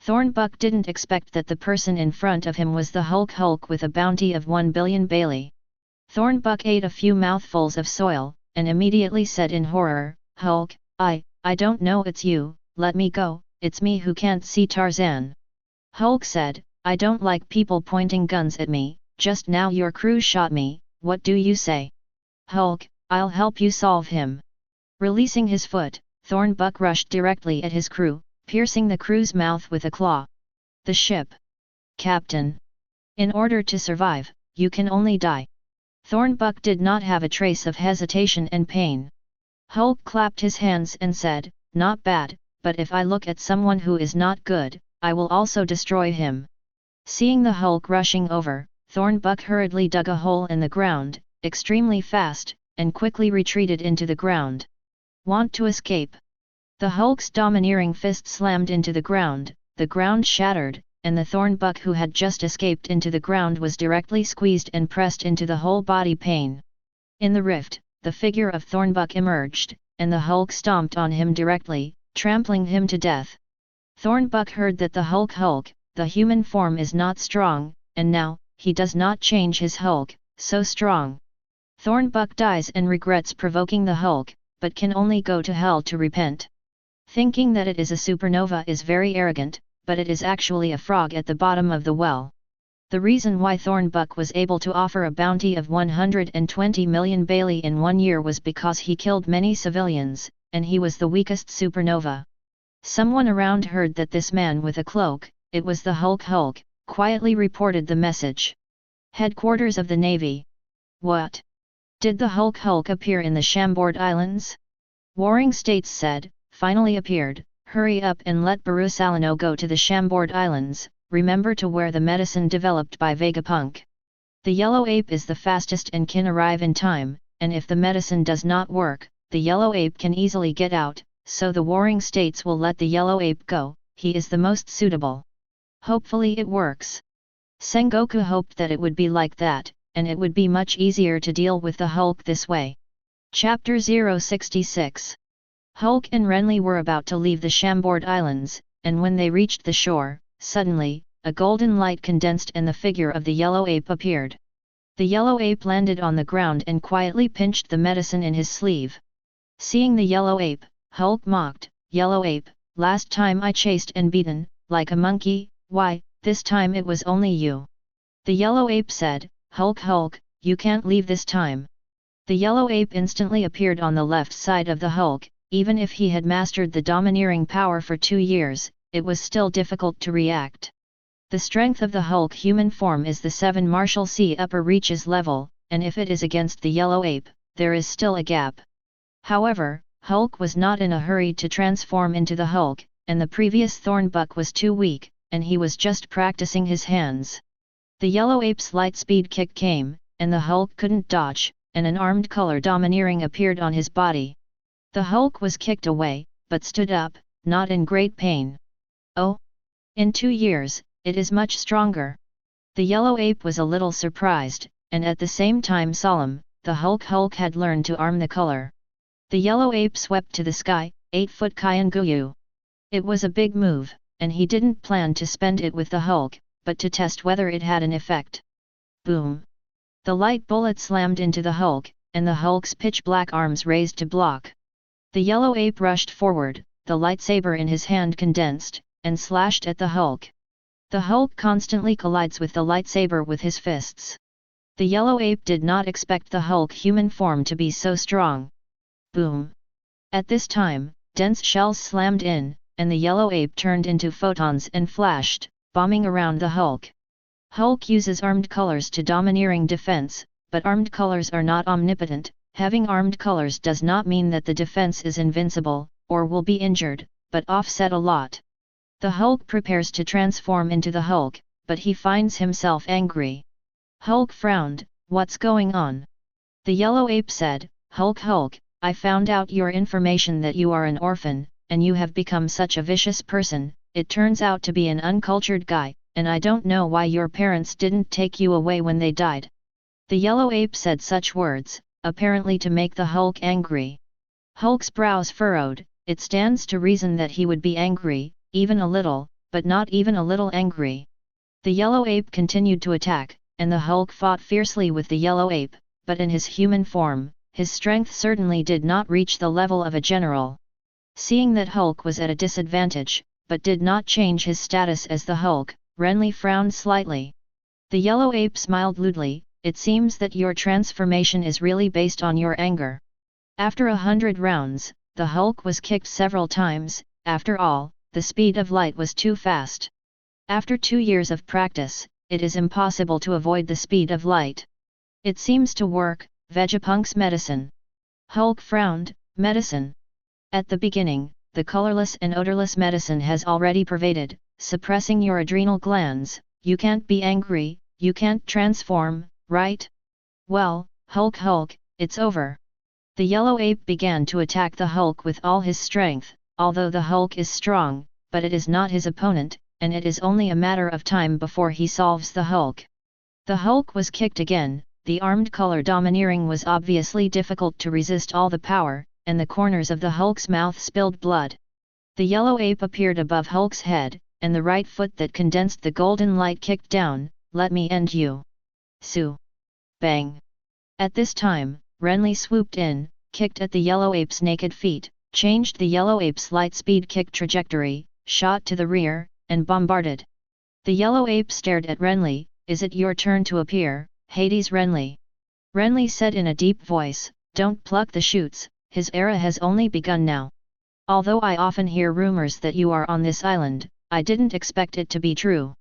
Thornbuck didn't expect that the person in front of him was the Hulk with a bounty of 1 billion Bailey. Thornbuck ate a few mouthfuls of soil, and immediately said in horror, "Hulk, I don't know it's you, let me go, it's me who can't see Tarzan." Hulk said, "I don't like people pointing guns at me, just now your crew shot me, what do you say?" "Hulk, I'll help you solve him." Releasing his foot, Thornbuck rushed directly at his crew, piercing the crew's mouth with a claw. "The ship. Captain. In order to survive, you can only die." Thornbuck did not have a trace of hesitation and pain. Hulk clapped his hands and said, "Not bad, but if I look at someone who is not good, I will also destroy him." Seeing the Hulk rushing over, Thornbuck hurriedly dug a hole in the ground, extremely fast, and quickly retreated into the ground. "Want to escape?" The Hulk's domineering fist slammed into the ground shattered, and the Thornbuck who had just escaped into the ground was directly squeezed and pressed into the whole body pain. In the rift, the figure of Thornbuck emerged, and the Hulk stomped on him directly, trampling him to death. Thornbuck heard that the Hulk, the human form is not strong, and now, he does not change his Hulk, so strong. Thornbuck dies and regrets provoking the Hulk, but can only go to hell to repent. Thinking that it is a supernova is very arrogant, but it is actually a frog at the bottom of the well. The reason why Thornbuck was able to offer a bounty of 120 million Bailey in 1 year was because he killed many civilians, and he was the weakest supernova. Someone around heard that this man with a cloak, it was the Hulk, quietly reported the message. Headquarters of the Navy. "What? Did the Hulk appear in the Chambord Islands?" Warring States said, "Finally appeared, hurry up and let Barusalino go to the Chambord Islands, remember to wear the medicine developed by Vegapunk. The yellow ape is the fastest and can arrive in time, and if the medicine does not work, the yellow ape can easily get out, so the Warring States will let the yellow ape go, he is the most suitable. Hopefully it works." Sengoku hoped that it would be like that, and it would be much easier to deal with the Hulk this way. Chapter 066. Hulk and Renly were about to leave the Chambord Islands, and when they reached the shore, suddenly, a golden light condensed and the figure of the yellow ape appeared. The yellow ape landed on the ground and quietly pinched the medicine in his sleeve. Seeing the yellow ape, Hulk mocked, "Yellow ape, last time I chased and beaten, like a monkey, why, this time it was only you." The yellow ape said, Hulk, you can't leave this time." The yellow ape instantly appeared on the left side of the Hulk. Even if he had mastered the domineering power for 2 years, it was still difficult to react. The strength of the Hulk human form is the 7 Marshalsea upper reaches level, and if it is against the yellow ape, there is still a gap. However, Hulk was not in a hurry to transform into the Hulk, and the previous Thornbuck was too weak, and he was just practicing his hands. The yellow ape's light speed kick came, and the Hulk couldn't dodge, and an armed color domineering appeared on his body. The Hulk was kicked away, but stood up, not in great pain. "Oh! In 2 years, it is much stronger." The yellow ape was a little surprised, and at the same time solemn. The Hulk had learned to arm the color. The yellow ape swept to the sky, 8-foot Kyanguyu. It was a big move, and he didn't plan to spend it with the Hulk, but to test whether it had an effect. Boom! The light bullet slammed into the Hulk, and the Hulk's pitch-black arms raised to block. The yellow ape rushed forward, the lightsaber in his hand condensed, and slashed at the Hulk. The Hulk constantly collides with the lightsaber with his fists. The yellow ape did not expect the Hulk human form to be so strong. Boom! At this time, dense shells slammed in, and the yellow ape turned into photons and flashed, bombing around the Hulk. Hulk uses armed colors to domineering defense, but armed colors are not omnipotent. Having armed colors does not mean that the defense is invincible, or will be injured, but offset a lot. The Hulk prepares to transform into the Hulk, but he finds himself angry. Hulk frowned, "What's going on?" The yellow ape said, Hulk, I found out your information that you are an orphan, and you have become such a vicious person. It turns out to be an uncultured guy, and I don't know why your parents didn't take you away when they died." The yellow ape said such words, apparently to make the Hulk angry. Hulk's brows furrowed. It stands to reason that he would be angry, even a little, but not even a little angry. The yellow ape continued to attack, and the Hulk fought fiercely with the yellow ape, but in his human form, his strength certainly did not reach the level of a general. Seeing that Hulk was at a disadvantage, but did not change his status as the Hulk, Renly frowned slightly. The yellow ape smiled lewdly. "It seems that your transformation is really based on your anger." After 100 rounds, the Hulk was kicked several times. After all, the speed of light was too fast. After 2 years of practice, it is impossible to avoid the speed of light. "It seems to work." Vegapunk's medicine. Hulk frowned. "Medicine?" At the beginning, the colorless and odorless medicine has already pervaded, suppressing your adrenal glands. You can't be angry, you can't transform, right? Well, Hulk, it's over. The yellow ape began to attack the Hulk with all his strength. Although the Hulk is strong, but it is not his opponent, and it is only a matter of time before he solves the Hulk. The Hulk was kicked again. The armed color domineering was obviously difficult to resist all the power, and the corners of the Hulk's mouth spilled blood. The yellow ape appeared above Hulk's head, and the right foot that condensed the golden light kicked down. "Let me end you." Su. Bang. At this time, Renly swooped in, kicked at the yellow ape's naked feet, changed the yellow ape's light speed kick trajectory, shot to the rear, and bombarded. The yellow ape stared at Renly. "Is it your turn to appear, Hades Renly?" Renly said in a deep voice, "Don't pluck the shoots, his era has only begun now. Although I often hear rumors that you are on this island, I didn't expect it to be true.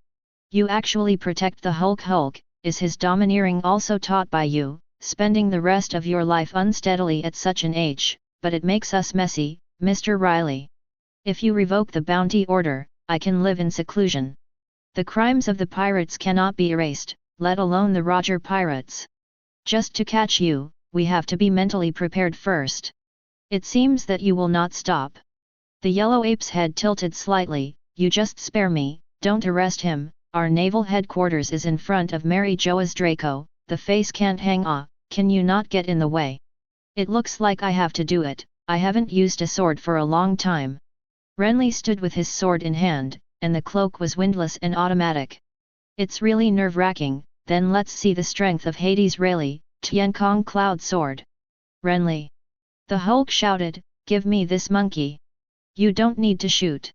You actually protect the Hulk. Is his domineering also taught by you, spending the rest of your life unsteadily at such an age? But it makes us messy, Mr. Riley. If you revoke the bounty order, I can live in seclusion. The crimes of the pirates cannot be erased, let alone the Roger pirates. Just to catch you, we have to be mentally prepared first. It seems that you will not stop." The yellow ape's head tilted slightly. "You just spare me, don't arrest him. Our naval headquarters is in front of Mary Joa's Draco, the face can't hang can you not get in the way? It looks like I have to do it, I haven't used a sword for a long time." Renly stood with his sword in hand, and the cloak was windless and automatic. "It's really nerve-wracking. Then let's see the strength of Hades Rayleigh, Tiankong Cloud Sword." "Renly!" the Hulk shouted, "give me this monkey. You don't need to shoot."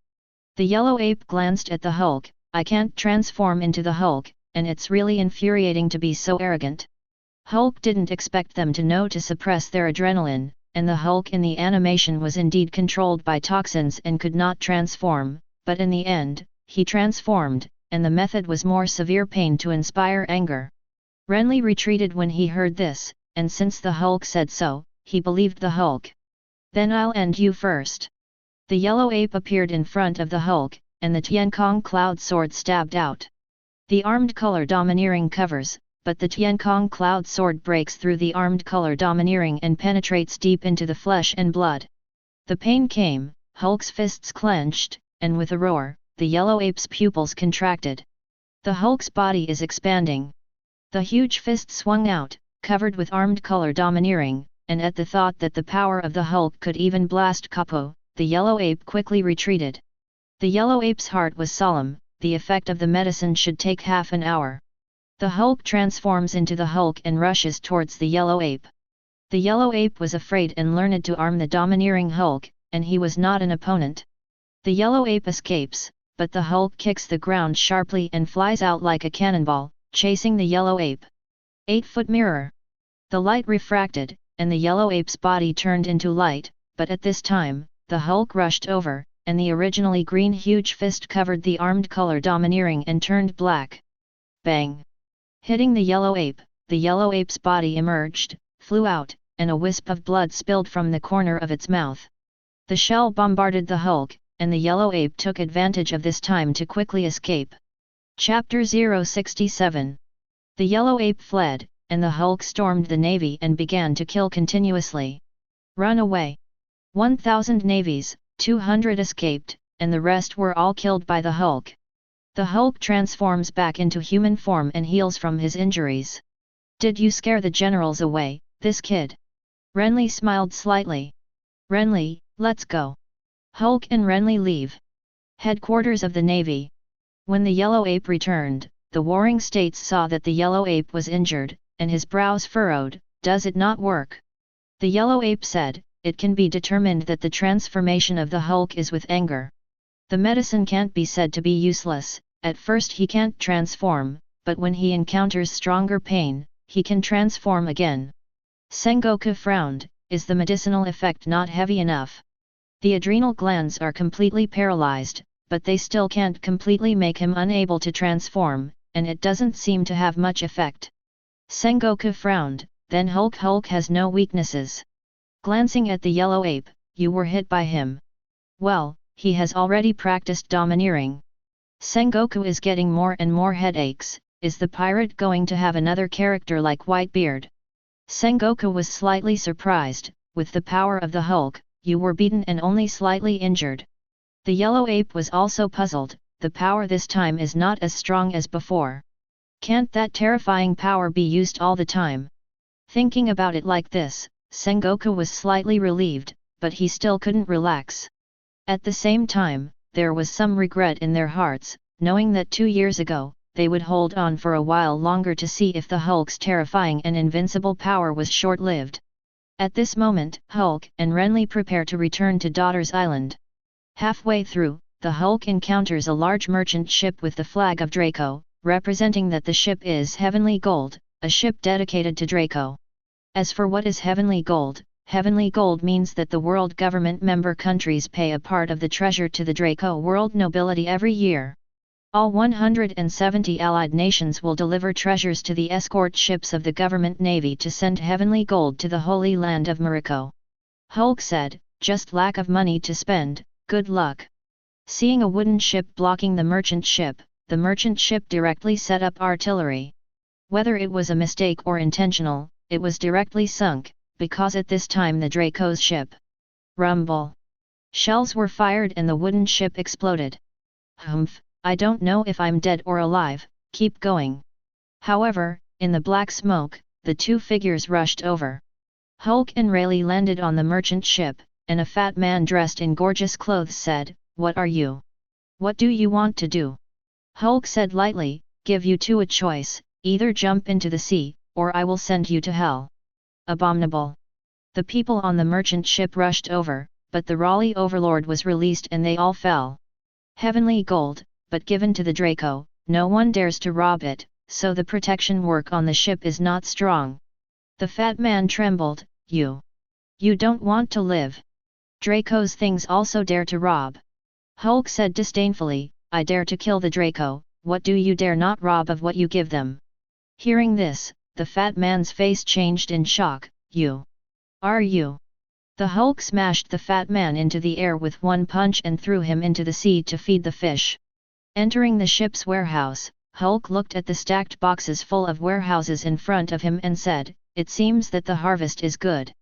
The yellow ape glanced at the Hulk. "I can't transform into the Hulk, and it's really infuriating to be so arrogant." Hulk didn't expect them to know to suppress their adrenaline, and the Hulk in the animation was indeed controlled by toxins and could not transform, but in the end, he transformed, and the method was more severe pain to inspire anger. Renly retreated when he heard this, and since the Hulk said so, he believed the Hulk. "Then I'll end you first." The yellow ape appeared in front of the Hulk, and the Tiankong Cloud Sword stabbed out. The armed color domineering covers, but the Tiankong Cloud Sword breaks through the armed color domineering and penetrates deep into the flesh and blood. The pain came, Hulk's fists clenched, and with a roar, the yellow ape's pupils contracted. The Hulk's body is expanding. The huge fist swung out, covered with armed color domineering, and at the thought that the power of the Hulk could even blast Capo, the yellow ape quickly retreated. The yellow ape's heart was solemn. The effect of the medicine should take half an hour. The Hulk transforms into the Hulk and rushes towards the yellow ape. The yellow ape was afraid and learned to arm the domineering Hulk, and he was not an opponent. The yellow ape escapes, but the Hulk kicks the ground sharply and flies out like a cannonball, chasing the yellow ape. 8-foot mirror. The light refracted, and the yellow ape's body turned into light, but at this time, the Hulk rushed over, and the originally green huge fist covered the armed color domineering and turned black. Bang! Hitting the yellow ape's body emerged, flew out, and a wisp of blood spilled from the corner of its mouth. The shell bombarded the Hulk, and the yellow ape took advantage of this time to quickly escape. Chapter 067. The yellow ape fled, and the Hulk stormed the navy and began to kill continuously. Run away. 1,000 navies, 200 escaped, and the rest were all killed by the Hulk. The Hulk transforms back into human form and heals from his injuries. Did you scare the generals away, this kid? Renly smiled slightly. Renly, let's go. Hulk and Renly leave. Headquarters of the Navy. When the Yellow Ape returned, the Warring States saw that the Yellow Ape was injured, and his brows furrowed. Does it not work? The Yellow Ape said, it can be determined that the transformation of the Hulk is with anger. The medicine can't be said to be useless. At first he can't transform, but when he encounters stronger pain, he can transform again. Sengoku frowned. Is the medicinal effect not heavy enough? The adrenal glands are completely paralyzed, but they still can't completely make him unable to transform, and it doesn't seem to have much effect. Sengoku frowned. Then Hulk has no weaknesses. Glancing at the Yellow Ape, you were hit by him. Well, he has already practiced domineering. Sengoku is getting more and more headaches. Is the pirate going to have another character like Whitebeard? Sengoku was slightly surprised. With the power of the Hulk, you were beaten and only slightly injured. The Yellow Ape was also puzzled. The power this time is not as strong as before. Can't that terrifying power be used all the time? Thinking about it like this, Sengoku was slightly relieved, but he still couldn't relax. At the same time, there was some regret in their hearts, knowing that 2 years ago, they would hold on for a while longer to see if the Hulk's terrifying and invincible power was short-lived. At this moment, Hulk and Renly prepare to return to Daughter's Island. Halfway through, the Hulk encounters a large merchant ship with the flag of Draco, representing that the ship is Heavenly Gold, a ship dedicated to Draco. As for what is Heavenly Gold means that the world government member countries pay a part of the treasure to the Draco world nobility every year. All 170 allied nations will deliver treasures to the escort ships of the government navy to send Heavenly Gold to the Holy Land of Morocco. Hulk said, just lack of money to spend, good luck. Seeing a wooden ship blocking the merchant ship directly set up artillery. Whether it was a mistake or intentional, it was directly sunk, because at this time the Draco's ship. Rumble. Shells were fired and the wooden ship exploded. Humph, I don't know if I'm dead or alive, keep going. However, in the black smoke, the two figures rushed over. Hulk and Rayleigh landed on the merchant ship, and a fat man dressed in gorgeous clothes said, "What are you? What do you want to do?" Hulk said lightly, "Give you two a choice, either jump into the sea, or I will send you to hell." Abominable. The people on the merchant ship rushed over, but the Raleigh overlord was released and they all fell. Heavenly Gold, but given to the Draco, no one dares to rob it, so the protection work on the ship is not strong. The fat man trembled, You don't want to live. Draco's things also dare to rob. Hulk said disdainfully, I dare to kill the Draco, what do you dare not rob of what you give them? Hearing this, the fat man's face changed in shock, You are you? The Hulk smashed the fat man into the air with one punch and threw him into the sea to feed the fish. Entering the ship's warehouse, Hulk looked at the stacked boxes full of warehouses in front of him and said, It seems that the harvest is good.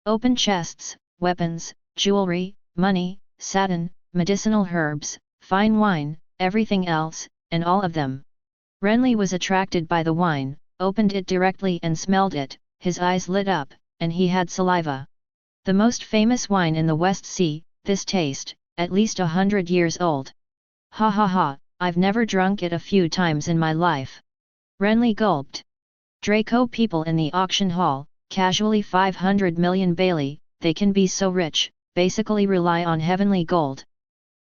Open chests, weapons, jewelry, money, satin, medicinal herbs, fine wine, everything else, and all of them. Renly was attracted by the wine, opened it directly and smelled it, his eyes lit up, and he had saliva. The most famous wine in the West Sea, this taste, at least 100 years old. Ha ha ha, I've never drunk it a few times in my life. Renly gulped. Draco people in the auction hall, casually 500 million Bailey, they can be so rich, basically rely on Heavenly Gold.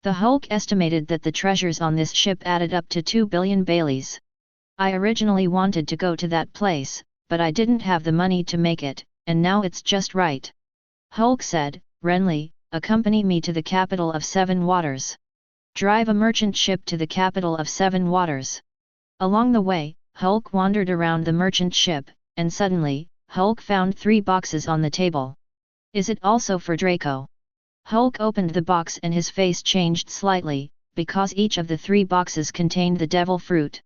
The Hulk estimated that the treasures on this ship added up to 2 billion Baileys. I originally wanted to go to that place, but I didn't have the money to make it, and now it's just right. Hulk said, Renly, accompany me to the capital of Seven Waters. Drive a merchant ship to the capital of Seven Waters. Along the way, Hulk wandered around the merchant ship, and suddenly, Hulk found 3 boxes on the table. Is it also for Draco? Hulk opened the box and his face changed slightly, because each of the 3 boxes contained the devil fruit.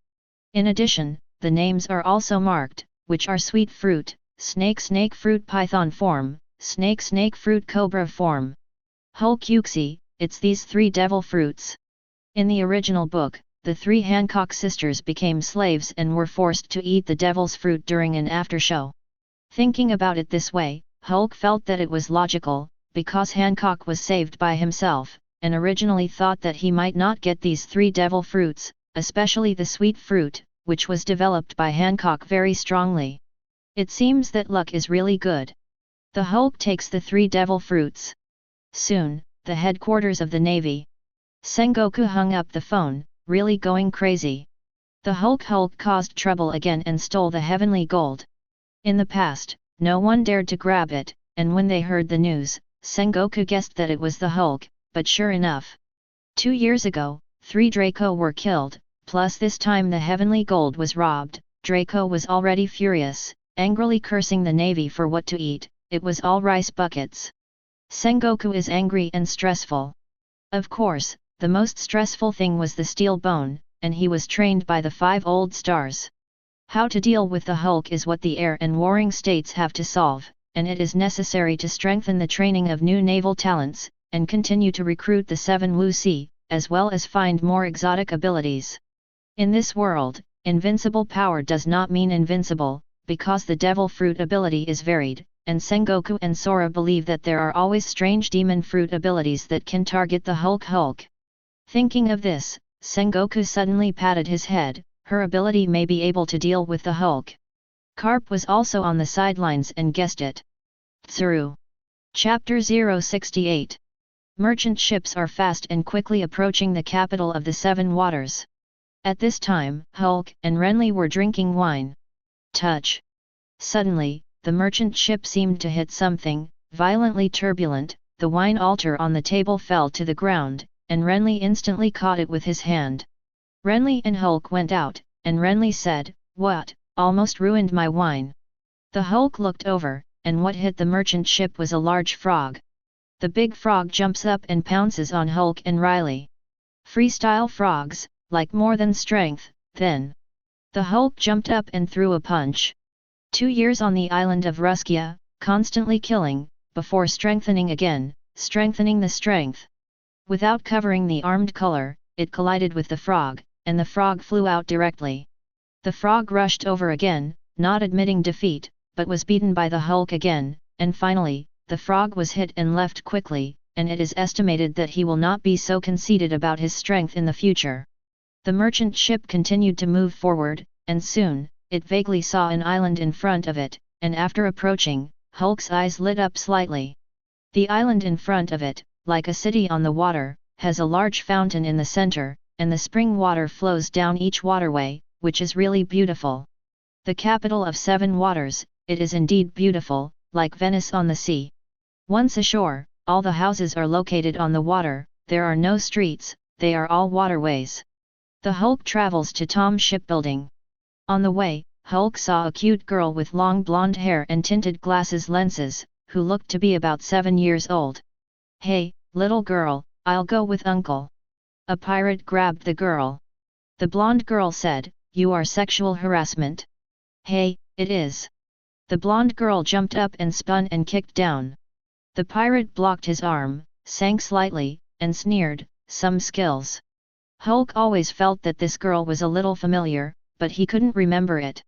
In addition, the names are also marked, which are sweet fruit, snake fruit python form, snake fruit cobra form. Hulk usse, it's these 3 devil fruits. In the original book, the 3 Hancock sisters became slaves and were forced to eat the devil's fruit during an after-show. Thinking about it this way, Hulk felt that it was logical, because Hancock was saved by himself, and originally thought that he might not get these 3 devil fruits, especially the sweet fruit, which was developed by Hancock very strongly. It seems that luck is really good. The Hulk takes the 3 devil fruits. Soon, the headquarters of the Navy. Sengoku hung up the phone, really going crazy. The Hulk caused trouble again and stole the heavenly gold. In the past, no one dared to grab it, and when they heard the news, Sengoku guessed that it was the Hulk, but sure enough. 2 years ago, 3 Draco were killed, plus this time the heavenly gold was robbed. Draco was already furious, angrily cursing the Navy for what to eat. It was all rice buckets. Sengoku is angry and stressful. Of course, the most stressful thing was the steel bone, and he was trained by the 5 old stars. How to deal with the Hulk is what the air and warring states have to solve, and it is necessary to strengthen the training of new naval talents, and continue to recruit the 7 usse, as well as find more exotic abilities. In this world, invincible power does not mean invincible, because the devil fruit ability is varied, and Sengoku and Sora believe that there are always strange demon fruit abilities that can target the Hulk. Thinking of this, Sengoku suddenly patted his head. Her ability may be able to deal with the Hulk. Carp was also on the sidelines and guessed it. Tsuru. Chapter 068. Merchant ships are fast and quickly approaching the capital of the 7 waters. At this time, Hulk and Renly were drinking wine. Touch. Suddenly, the merchant ship seemed to hit something, violently turbulent. The wine altar on the table fell to the ground, and Renly instantly caught it with his hand. Renly and Hulk went out, and Renly said, "What, almost ruined my wine." The Hulk looked over, and what hit the merchant ship was a large frog. The big frog jumps up and pounces on Hulk and Riley. Freestyle frogs, like more than strength, then. The Hulk jumped up and threw a punch. 2 years on the island of Ruskia, constantly killing, before strengthening again, strengthening the strength. Without covering the armed color, it collided with the frog, and the frog flew out directly. The frog rushed over again, not admitting defeat, but was beaten by the Hulk again, and finally, the frog was hit and left quickly, and it is estimated that he will not be so conceited about his strength in the future. The merchant ship continued to move forward, and soon, it vaguely saw an island in front of it, and after approaching, Hulk's eyes lit up slightly. The island in front of it, like a city on the water, has a large fountain in the center, and the spring water flows down each waterway, which is really beautiful. The capital of 7 waters, it is indeed beautiful, like Venice on the sea. Once ashore, all the houses are located on the water, there are no streets, they are all waterways. The Hulk travels to Tom Shipbuilding. On the way, Hulk saw a cute girl with long blonde hair and tinted glasses lenses, who looked to be about 7 years old. "Hey, little girl, I'll go with Uncle." A pirate grabbed the girl. The blonde girl said, "You are sexual harassment." "Hey, it is." The blonde girl jumped up and spun and kicked down. The pirate blocked his arm, sank slightly, and sneered, "Some skills." Hulk always felt that this girl was a little familiar, but he couldn't remember it.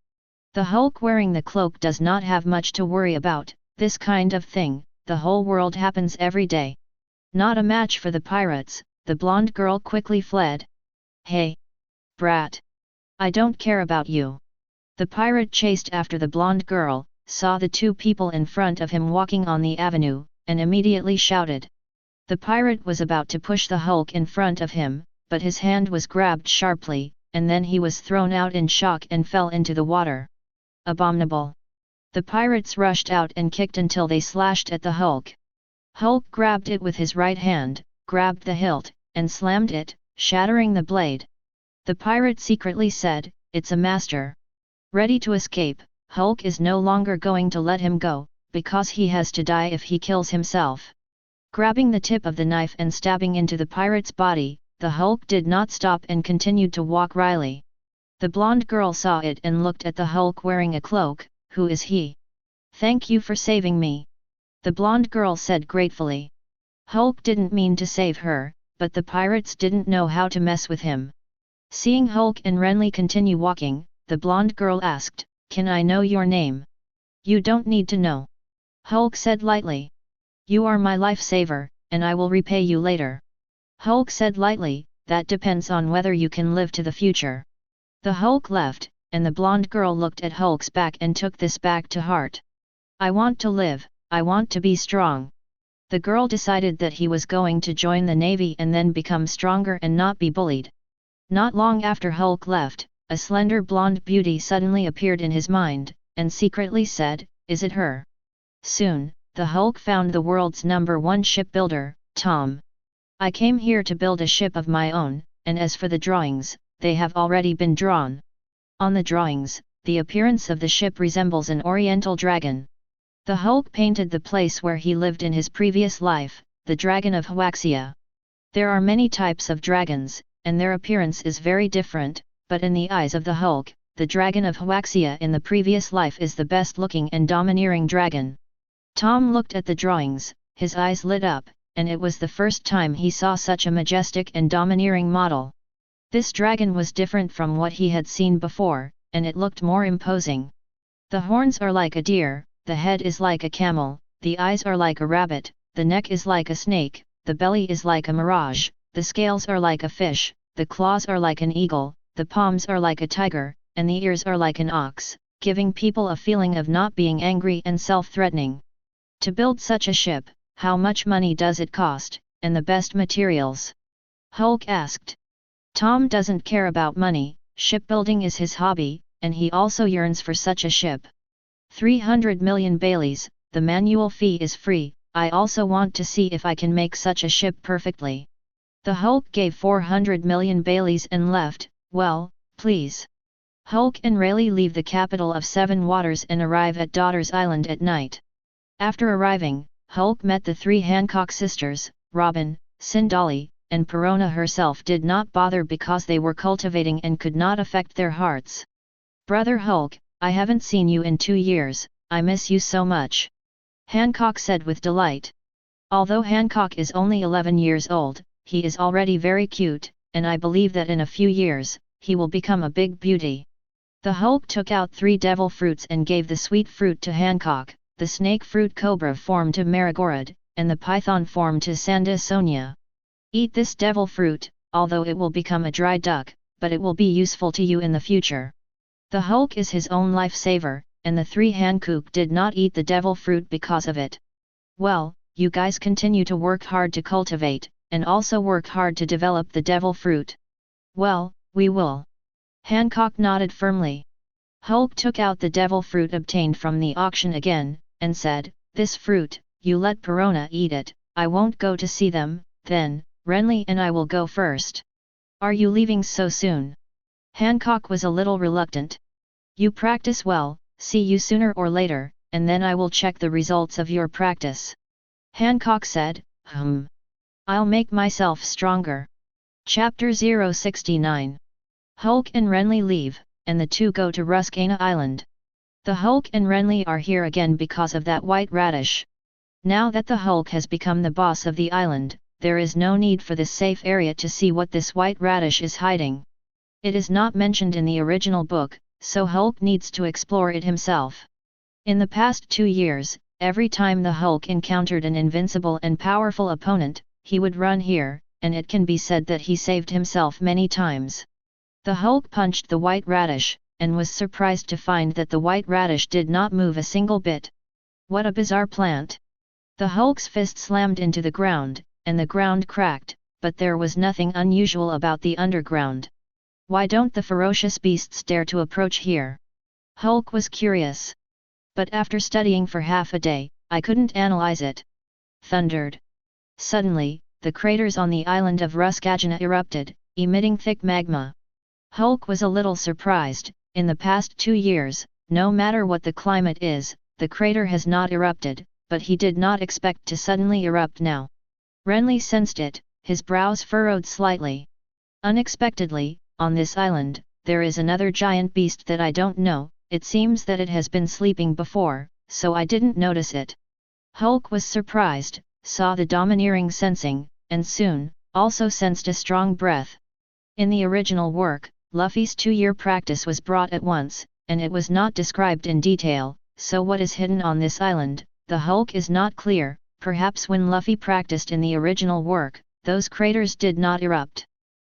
The Hulk wearing the cloak does not have much to worry about, this kind of thing, the whole world happens every day. Not a match for the pirates, the blonde girl quickly fled. "Hey! Brat! I don't care about you." The pirate chased after the blonde girl, saw the 2 people in front of him walking on the avenue, and immediately shouted. The pirate was about to push the Hulk in front of him, but his hand was grabbed sharply, and then he was thrown out in shock and fell into the water. Abominable! The pirates rushed out and kicked until they slashed at the Hulk. Hulk grabbed it with his right hand, grabbed the hilt, and slammed it, shattering the blade. The pirate secretly said, "It's a master." Ready to escape, Hulk is no longer going to let him go, because he has to die if he kills himself. Grabbing the tip of the knife and stabbing into the pirate's body, the Hulk did not stop and continued to walk Riley. The blonde girl saw it and looked at the Hulk wearing a cloak. "Who is he? Thank you for saving me." the blonde girl said gratefully. Hulk didn't mean to save her, but the pirates didn't know how to mess with him. Seeing Hulk and Renly continue walking, the blonde girl asked, "Can I know your name?" "You don't need to know," Hulk said lightly. "You are my lifesaver, and I will repay you later." Hulk said lightly, "That depends on whether you can live to the future." The Hulk left, and the blonde girl looked at Hulk's back and took this back to heart. "I want to live, I want to be strong." The girl decided that he was going to join the Navy and then become stronger and not be bullied. Not long after Hulk left, a slender blonde beauty suddenly appeared in his mind, and secretly said, "Is it her?" Soon, the Hulk found the world's #1 shipbuilder, Tom. "I came here to build a ship of my own, and as for the drawings, they have already been drawn. On the drawings, the appearance of the ship resembles an oriental dragon." The Hulk painted the place where he lived in his previous life, the Dragon of Huaxia. There are many types of dragons, and their appearance is very different, but in the eyes of the Hulk, the Dragon of Huaxia in the previous life is the best looking and domineering dragon. Tom looked at the drawings, his eyes lit up, and it was the first time he saw such a majestic and domineering model. This dragon was different from what he had seen before, and it looked more imposing. The horns are like a deer, the head is like a camel, the eyes are like a rabbit, the neck is like a snake, the belly is like a mirage, the scales are like a fish, the claws are like an eagle, the palms are like a tiger, and the ears are like an ox, giving people a feeling of not being angry and self-threatening. To build such a ship, how much money does it cost, and the best materials? Hulk asked. Tom doesn't care about money, shipbuilding is his hobby, and he also yearns for such a ship. 300 million Baileys, the manual fee is free. I also want to see if I can make such a ship perfectly. The Hulk gave 400 million Baileys and left. Well, please. Hulk and Rayleigh leave the capital of Seven Waters and arrive at Daughter's Island at night. After arriving, Hulk met the 3 Hancock sisters. Robin, Sindali, and Perona herself did not bother because they were cultivating and could not affect their hearts. "Brother Hulk, I haven't seen you in 2 years, I miss you so much," Hancock said with delight. Although Hancock is only 11 years old, he is already very cute, and I believe that in a few years, he will become a big beauty. The Hulk took out 3 devil fruits and gave the sweet fruit to Hancock, the snake fruit cobra form to Marigorod, and the python form to Sanda Sonia. "Eat this devil fruit, although it will become a dry duck, but it will be useful to you in the future." The Hulk is his own lifesaver, and the 3 Hancock did not eat the devil fruit because of it. "Well, you guys continue to work hard to cultivate, and also work hard to develop the devil fruit." "Well, we will." Hancock nodded firmly. Hulk took out the devil fruit obtained from the auction again, and said, "This fruit, you let Perona eat it, I won't go to see them, then, Renly and I will go first." "Are you leaving so soon?" Hancock was a little reluctant. "You practice well, see you sooner or later, and then I will check the results of your practice." Hancock said, "I'll make myself stronger." Chapter 069. Hulk and Renly leave, and the two go to Ruscana Island. The Hulk and Renly are here again because of that white radish. Now that the Hulk has become the boss of the island, there is no need for this safe area to see what this white radish is hiding. It is not mentioned in the original book, so Hulk needs to explore it himself. In the past 2 years, every time the Hulk encountered an invincible and powerful opponent, he would run here, and it can be said that he saved himself many times. The Hulk punched the white radish, and was surprised to find that the white radish did not move a single bit. What a bizarre plant! The Hulk's fist slammed into the ground, and the ground cracked, but there was nothing unusual about the underground. Why don't the ferocious beasts dare to approach here? Hulk was curious. But after studying for half a day, I couldn't analyze it. Thundered. Suddenly, the craters on the island of Ruscana erupted, emitting thick magma. Hulk was a little surprised. In the past 2 years, no matter what the climate is, the crater has not erupted, but he did not expect to suddenly erupt now. Renly sensed it, his brows furrowed slightly. Unexpectedly, on this island, there is another giant beast that I don't know. It seems that it has been sleeping before, so I didn't notice it. Hulk was surprised, saw the domineering sensing, and soon, also sensed a strong breath. In the original work, Luffy's 2-year practice was brought at once, and it was not described in detail, so what is hidden on this island, the Hulk is not clear. Perhaps when Luffy practiced in the original work, those craters did not erupt.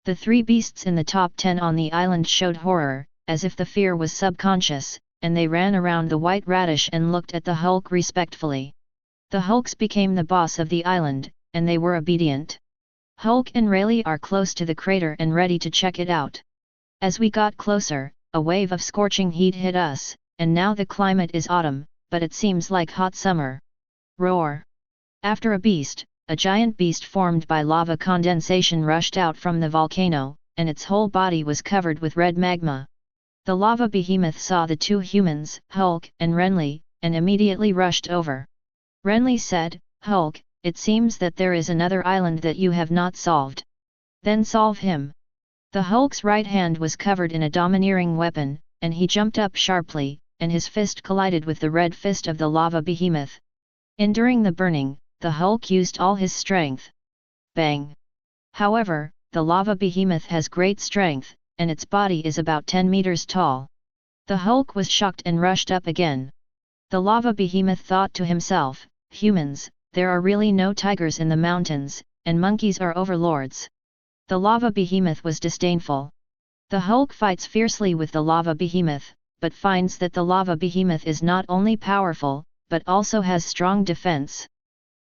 The 3 beasts in the top 10 on the island showed horror, as if the fear was subconscious, and they ran around the White Radish and looked at the Hulk respectfully. The Hulks became the boss of the island, and they were obedient. Hulk and Rayleigh are close to the crater and ready to check it out. As we got closer, a wave of scorching heat hit us, and now the climate is autumn, but it seems like hot summer. Roar! After a giant beast formed by lava condensation rushed out from the volcano, and its whole body was covered with red magma. The lava behemoth saw the 2 humans, Hulk and Renly, and immediately rushed over. Renly said, "Hulk, it seems that there is another island that you have not solved. Then solve him." The Hulk's right hand was covered in a domineering weapon, and he jumped up sharply, and his fist collided with the red fist of the lava behemoth. Enduring the burning, the Hulk used all his strength. Bang! However, the lava behemoth has great strength, and its body is about 10 meters tall. The Hulk was shocked and rushed up again. The lava behemoth thought to himself, "Humans, there are really no tigers in the mountains, and monkeys are overlords." The lava behemoth was disdainful. The Hulk fights fiercely with the lava behemoth, but finds that the lava behemoth is not only powerful, but also has strong defense.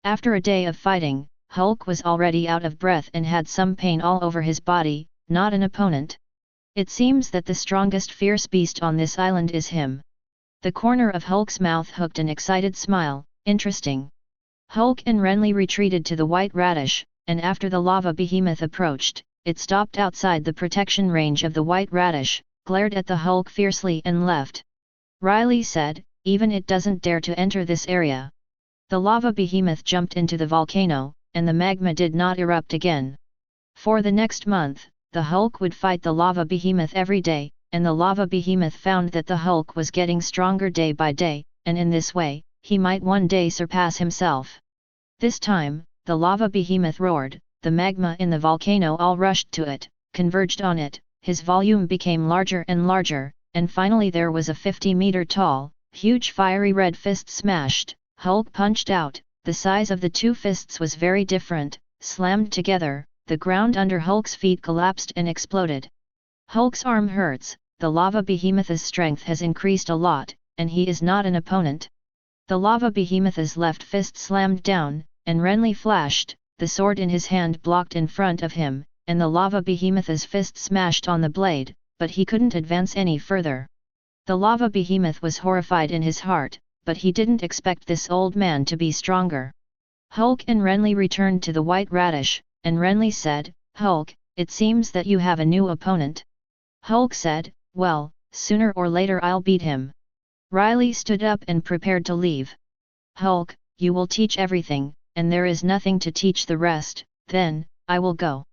After a day of fighting, Hulk was already out of breath and had some pain all over his body, not an opponent. It seems that the strongest fierce beast on this island is him. The corner of Hulk's mouth hooked an excited smile. Interesting. Hulk and Renly retreated to the White Radish, and after the lava behemoth approached, it stopped outside the protection range of the White Radish, glared at the Hulk fiercely and left. Riley said, "Even it doesn't dare to enter this area." The lava behemoth jumped into the volcano, and the magma did not erupt again. For the next month, the Hulk would fight the lava behemoth every day, and the lava behemoth found that the Hulk was getting stronger day by day, and in this way, he might one day surpass himself. This time, the lava behemoth roared, the magma in the volcano all rushed to it, converged on it, his volume became larger and larger, and finally there was a 50-meter tall, huge fiery red fist smashed. Hulk punched out, the size of the 2 fists was very different, slammed together, the ground under Hulk's feet collapsed and exploded. Hulk's arm hurts, the lava behemoth's strength has increased a lot, and he is not an opponent. The lava behemoth's left fist slammed down, and Renly flashed, the sword in his hand blocked in front of him, and the lava behemoth's fist smashed on the blade, but he couldn't advance any further. The lava behemoth was horrified in his heart, but he didn't expect this old man to be stronger. Hulk and Renly returned to the White Radish, and Renly said, "Hulk, it seems that you have a new opponent." Hulk said, "Well, sooner or later I'll beat him." Riley stood up and prepared to leave. "Hulk, you will teach everything, and there is nothing to teach the rest, then, I will go."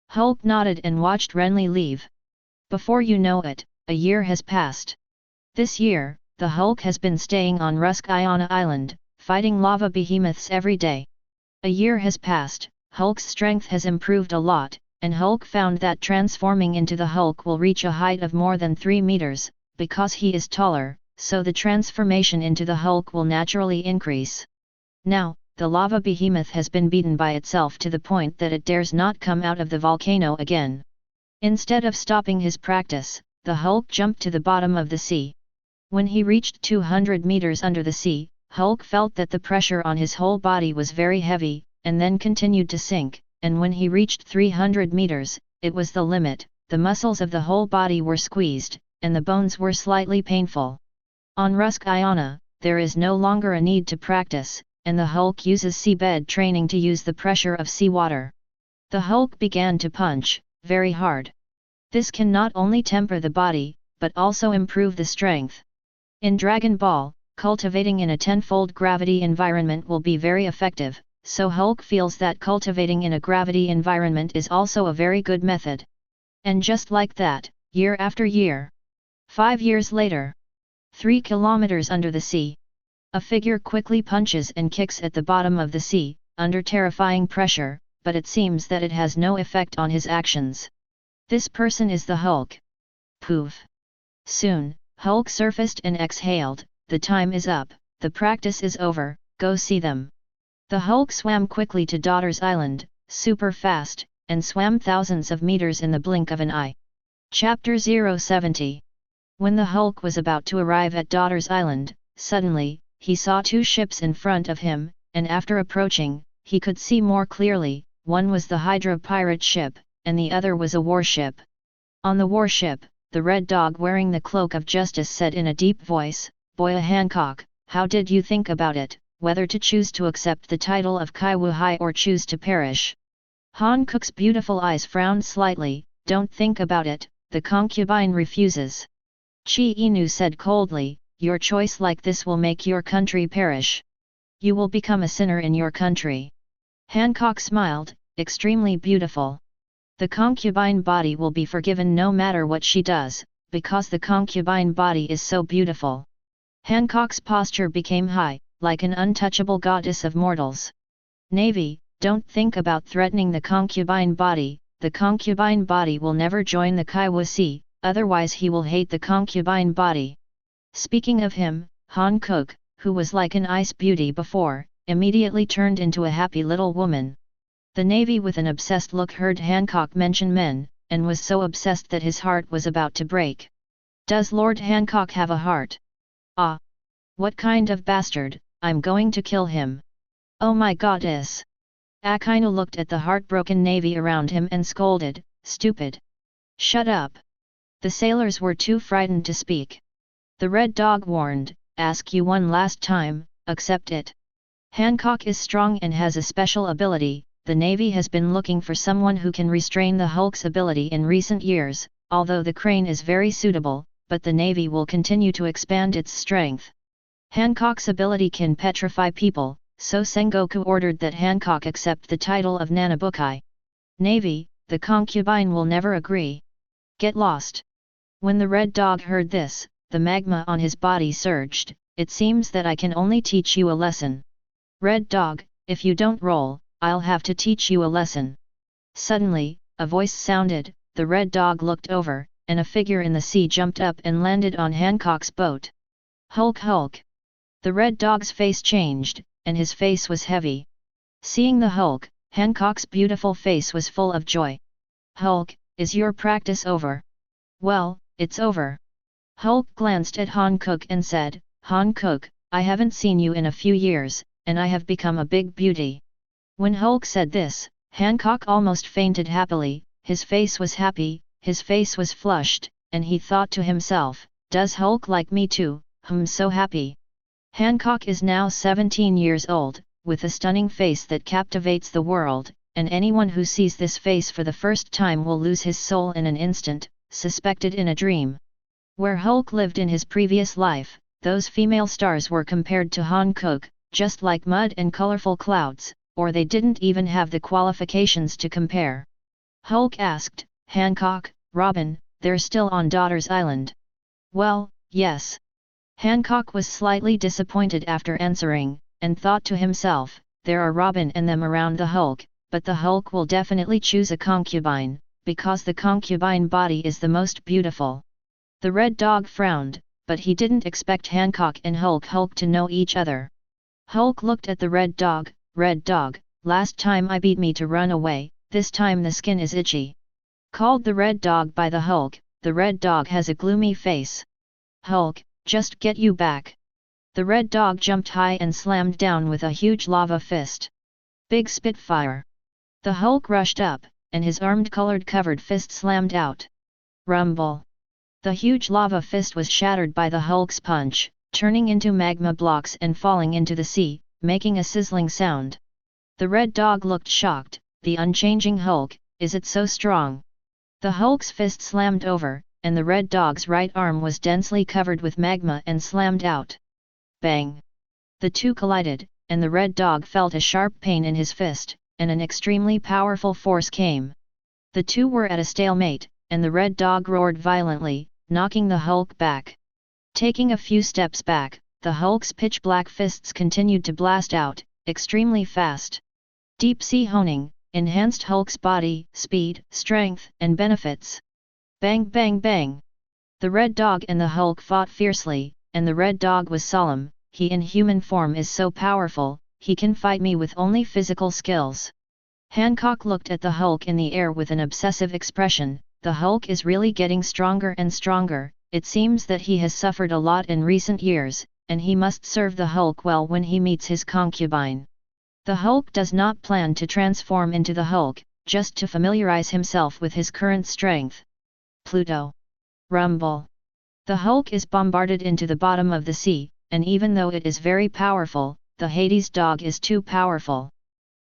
Hulk nodded and watched Renly leave. Before you know it, a year has passed. This year, the Hulk has been staying on Rusk-Iona Island, fighting lava behemoths every day. A year has passed, Hulk's strength has improved a lot, and Hulk found that transforming into the Hulk will reach a height of more than 3 meters, because he is taller, so the transformation into the Hulk will naturally increase. Now, the lava behemoth has been beaten by itself to the point that it dares not come out of the volcano again. Instead of stopping his practice, the Hulk jumped to the bottom of the sea. When he reached 200 meters under the sea, Hulk felt that the pressure on his whole body was very heavy, and then continued to sink, and when he reached 300 meters, it was the limit, the muscles of the whole body were squeezed, and the bones were slightly painful. On Rusk-Iona, there is no longer a need to practice, and the Hulk uses seabed training to use the pressure of seawater. The Hulk began to punch, very hard. This can not only temper the body, but also improve the strength. In Dragon Ball, cultivating in a tenfold gravity environment will be very effective, so Hulk feels that cultivating in a gravity environment is also a very good method. And just like that, year after year. 5 years later. 3 kilometers under the sea. A figure quickly punches and kicks at the bottom of the sea, under terrifying pressure, but it seems that it has no effect on his actions. This person is the Hulk. Poof! Soon, Hulk surfaced and exhaled, "The time is up, the practice is over, go see them." The Hulk swam quickly to Daughter's Island, super fast, and swam thousands of meters in the blink of an eye. Chapter 070. When the Hulk was about to arrive at Daughter's Island, suddenly, he saw two ships in front of him, and after approaching, he could see more clearly. One was the Hydra pirate ship, and the other was a warship. On the warship, the Red Dog wearing the Cloak of Justice said in a deep voice, "Boya Hancock, how did you think about it, whether to choose to accept the title of Kaiwu Hai or choose to perish?" Hancock's beautiful eyes frowned slightly. "Don't think about it, the concubine refuses." Chi Inu said coldly, "Your choice like this will make your country perish. You will become a sinner in your country." Hancock smiled, "Extremely beautiful. The concubine body will be forgiven no matter what she does, because the concubine body is so beautiful." Hancock's posture became high, like an untouchable goddess of mortals. "Navy, don't think about threatening the concubine body. The concubine body will never join the Kaiwa Sea, otherwise he will hate the concubine body." Speaking of him, Hancock, who was like an ice beauty before, immediately turned into a happy little woman. The Navy with an obsessed look heard Hancock mention men, and was so obsessed that his heart was about to break. "Does Lord Hancock have a heart? Ah! What kind of bastard, I'm going to kill him. Oh my goddess!" Akainu looked at the heartbroken Navy around him and scolded, "Stupid! Shut up!" The sailors were too frightened to speak. The Red Dog warned, "Ask you one last time, accept it. Hancock is strong and has a special ability. The Navy has been looking for someone who can restrain the Hulk's ability in recent years, although the crane is very suitable, but the Navy will continue to expand its strength. Hancock's ability can petrify people, so Sengoku ordered that Hancock accept the title of Nanabukai. Navy, the concubine will never agree. Get lost." When the Red Dog heard this, the magma on his body surged. "It seems that I can only teach you a lesson. Red Dog, if you don't roll, I'll have to teach you a lesson." Suddenly, a voice sounded. The Red Dog looked over, and a figure in the sea jumped up and landed on Hancock's boat. "Hulk, Hulk!" The Red Dog's face changed, and his face was heavy. Seeing the Hulk, Hancock's beautiful face was full of joy. "Hulk, is your practice over?" "Well, it's over." Hulk glanced at Hancock and said, "Hancock, I haven't seen you in a few years, and I have become a big beauty." When Hulk said this, Hancock almost fainted happily. His face was happy, his face was flushed, and he thought to himself, "Does Hulk like me too? So happy." Hancock is now 17 years old, with a stunning face that captivates the world, and anyone who sees this face for the first time will lose his soul in an instant, suspected in a dream. Where Hulk lived in his previous life, those female stars were compared to Hancock, just like mud and colorful clouds, or they didn't even have the qualifications to compare. Hulk asked, "Hancock, Robin, they're still on Daughter's Island?" "Well, yes." Hancock was slightly disappointed after answering, and thought to himself, "There are Robin and them around the Hulk, but the Hulk will definitely choose a concubine, because the concubine body is the most beautiful." The Red Dog frowned, but he didn't expect Hancock and Hulk to know each other. Hulk looked at the Red Dog. "Red Dog, last time I beat me to run away, this time the skin is itchy." Called the Red Dog by the Hulk, the Red Dog has a gloomy face. "Hulk, just get you back." The Red Dog jumped high and slammed down with a huge lava fist. Big Spitfire. The Hulk rushed up, and his armed-colored covered fist slammed out. Rumble. The huge lava fist was shattered by the Hulk's punch, turning into magma blocks and falling into the sea, making a sizzling sound. The Red Dog looked shocked. "The unchanging Hulk, is it so strong?" The Hulk's fist slammed over, and the Red Dog's right arm was densely covered with magma and slammed out. Bang! The two collided, and the Red Dog felt a sharp pain in his fist, and an extremely powerful force came. The two were at a stalemate, and the Red Dog roared violently, knocking the Hulk back. Taking a few steps back, the Hulk's pitch-black fists continued to blast out, extremely fast. Deep-sea honing, enhanced Hulk's body, speed, strength, and benefits. Bang bang bang! The Red Dog and the Hulk fought fiercely, and the Red Dog was solemn. He in human form is so powerful, he can fight me with only physical skills. Hancock looked at the Hulk in the air with an obsessive expression. The Hulk is really getting stronger and stronger. It seems that he has suffered a lot in recent years, and he must serve the Hulk well when he meets his concubine. The Hulk does not plan to transform into the Hulk, just to familiarize himself with his current strength. Pluto. Rumble. The Hulk is bombarded into the bottom of the sea, and even though it is very powerful, the Hades dog is too powerful.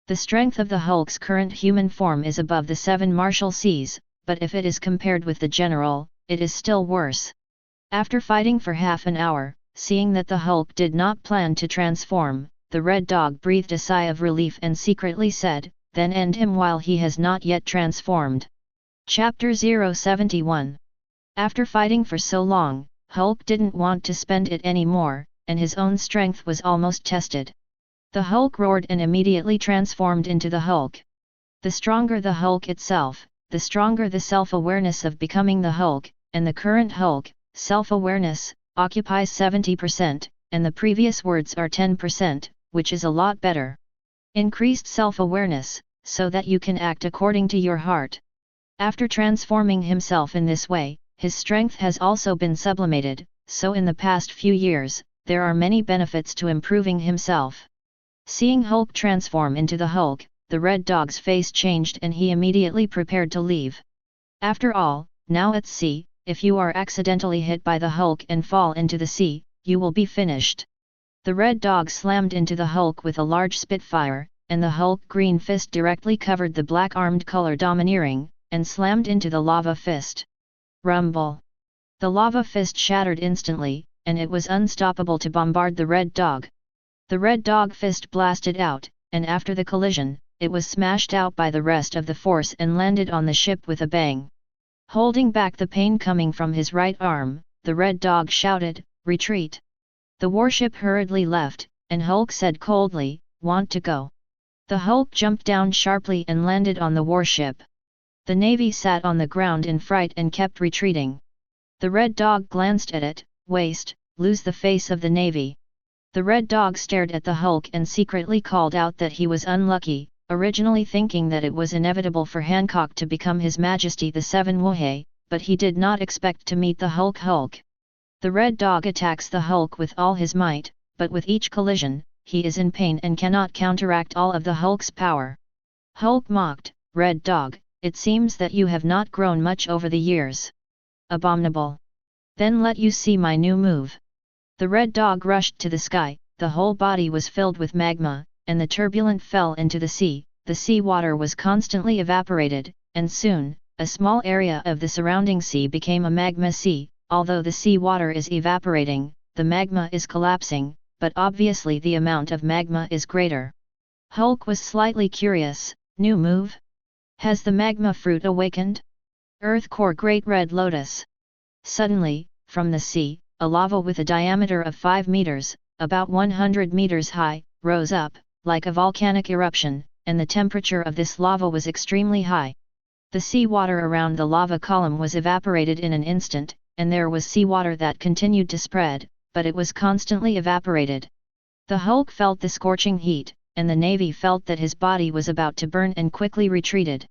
The strength of the Hulk's current human form is above the 7 Martial Seas, but if it is compared with the General, it is still worse. After fighting for half an hour, seeing that the Hulk did not plan to transform, the Red Dog breathed a sigh of relief and secretly said, "Then end him while he has not yet transformed." Chapter 071. After fighting for so long, Hulk didn't want to spend it anymore, and his own strength was almost tested. The Hulk roared and immediately transformed into the Hulk. The stronger the Hulk itself, the stronger the self-awareness of becoming the Hulk, and the current Hulk, self-awareness, occupies 70%, and the previous words are 10%, which is a lot better. Increased self-awareness, so that you can act according to your heart. After transforming himself in this way, his strength has also been sublimated, so in the past few years, there are many benefits to improving himself. Seeing Hulk transform into the Hulk, the Red Dog's face changed and he immediately prepared to leave. After all, now at sea, if you are accidentally hit by the Hulk and fall into the sea, you will be finished. The Red Dog slammed into the Hulk with a large Spitfire, and the Hulk green fist directly covered the black-armed color domineering, and slammed into the lava fist. Rumble. The lava fist shattered instantly, and it was unstoppable to bombard the Red Dog. The Red Dog fist blasted out, and after the collision, it was smashed out by the rest of the force and landed on the ship with a bang. Holding back the pain coming from his right arm, the Red Dog shouted, "Retreat!" The warship hurriedly left, and Hulk said coldly, "Want to go?" The Hulk jumped down sharply and landed on the warship. The Navy sat on the ground in fright and kept retreating. The Red Dog glanced at it, waste, lose the face of the Navy. The Red Dog stared at the Hulk and secretly called out that he was unlucky, originally thinking that it was inevitable for Hancock to become His Majesty the 7 Usse, but he did not expect to meet the Hulk. The Red Dog attacks the Hulk with all his might, but with each collision, he is in pain and cannot counteract all of the Hulk's power. Hulk mocked, "Red Dog, it seems that you have not grown much over the years. Abominable. Then let you see my new move." The Red Dog rushed to the sky, the whole body was filled with magma, and the turbulent fell into the sea. The sea water was constantly evaporated, and soon, a small area of the surrounding sea became a magma sea. Although the sea water is evaporating, the magma is collapsing, but obviously the amount of magma is greater. Hulk was slightly curious. New move? Has the magma fruit awakened? Earth core Great Red Lotus. Suddenly, from the sea, a lava with a diameter of 5 meters, about 100 meters high, rose up, like a volcanic eruption, and the temperature of this lava was extremely high. The seawater around the lava column was evaporated in an instant, and there was seawater that continued to spread, but it was constantly evaporated. The Hulk felt the scorching heat, and the Navy felt that his body was about to burn and quickly retreated.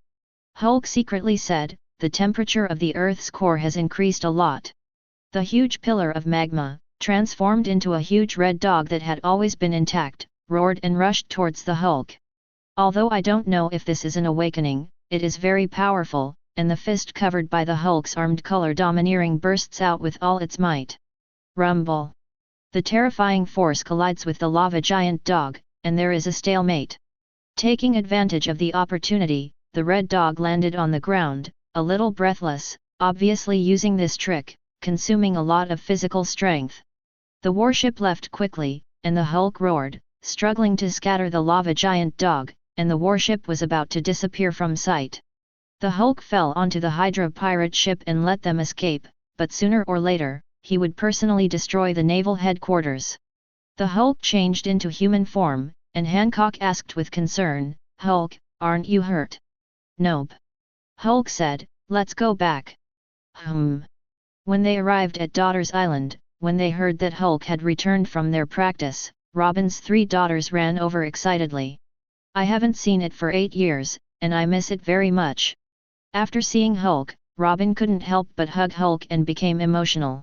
Hulk secretly said, "The temperature of the Earth's core has increased a lot." The huge pillar of magma, transformed into a huge red dog that had always been intact, roared and rushed towards the Hulk. Although I don't know if this is an awakening, it is very powerful, and the fist covered by the Hulk's armed color domineering bursts out with all its might. Rumble. The terrifying force collides with the lava giant dog, and there is a stalemate. Taking advantage of the opportunity, the red dog landed on the ground, a little breathless, obviously using this trick, consuming a lot of physical strength. The warship left quickly, and the Hulk roared, struggling to scatter the lava giant dog, and the warship was about to disappear from sight. The Hulk fell onto the Hydra pirate ship and let them escape, but sooner or later, he would personally destroy the naval headquarters. The Hulk changed into human form, and Hancock asked with concern, "Hulk, aren't you hurt?" "Nope." Hulk said, "Let's go back." When they arrived at Daughter's Island, when they heard that Hulk had returned from their practice, Robin's 3 daughters ran over excitedly. "I haven't seen it for 8 years, and I miss it very much." After seeing Hulk, Robin couldn't help but hug Hulk and became emotional.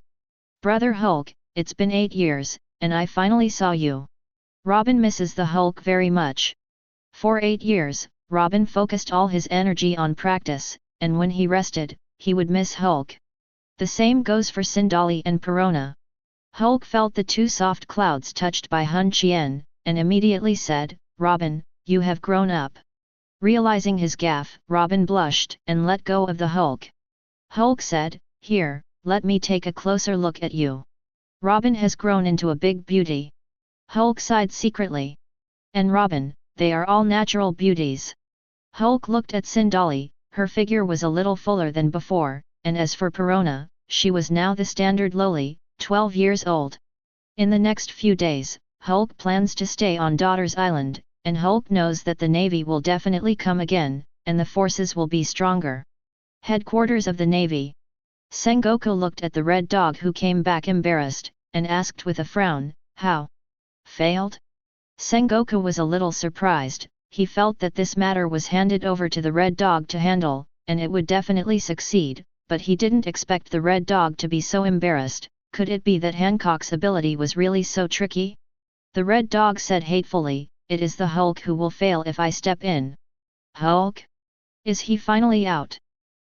"Brother Hulk, it's been 8 years, and I finally saw you." Robin misses the Hulk very much. For 8 years, Robin focused all his energy on practice, and when he rested, he would miss Hulk. The same goes for Sindali and Perona. Hulk felt the 2 soft clouds touched by Hun Chien, and immediately said, "Robin, you have grown up." Realizing his gaffe, Robin blushed and let go of the Hulk. Hulk said, "Here, let me take a closer look at you. Robin has grown into a big beauty." Hulk sighed secretly. "And Robin, they are all natural beauties." Hulk looked at Sindali, her figure was a little fuller than before, and as for Perona, she was now the standard lowly, 12 years old. In the next few days, Hulk plans to stay on Daughter's Island, and Hulk knows that the Navy will definitely come again, and the forces will be stronger. Headquarters of the Navy. Sengoku looked at the red dog who came back embarrassed, and asked with a frown, "How? Failed?" Sengoku was a little surprised. He felt that this matter was handed over to the red dog to handle, and it would definitely succeed, but he didn't expect the red dog to be so embarrassed. Could it be that Hancock's ability was really so tricky? The red dog said hatefully, "It is the Hulk who will fail if I step in." Hulk? Is he finally out?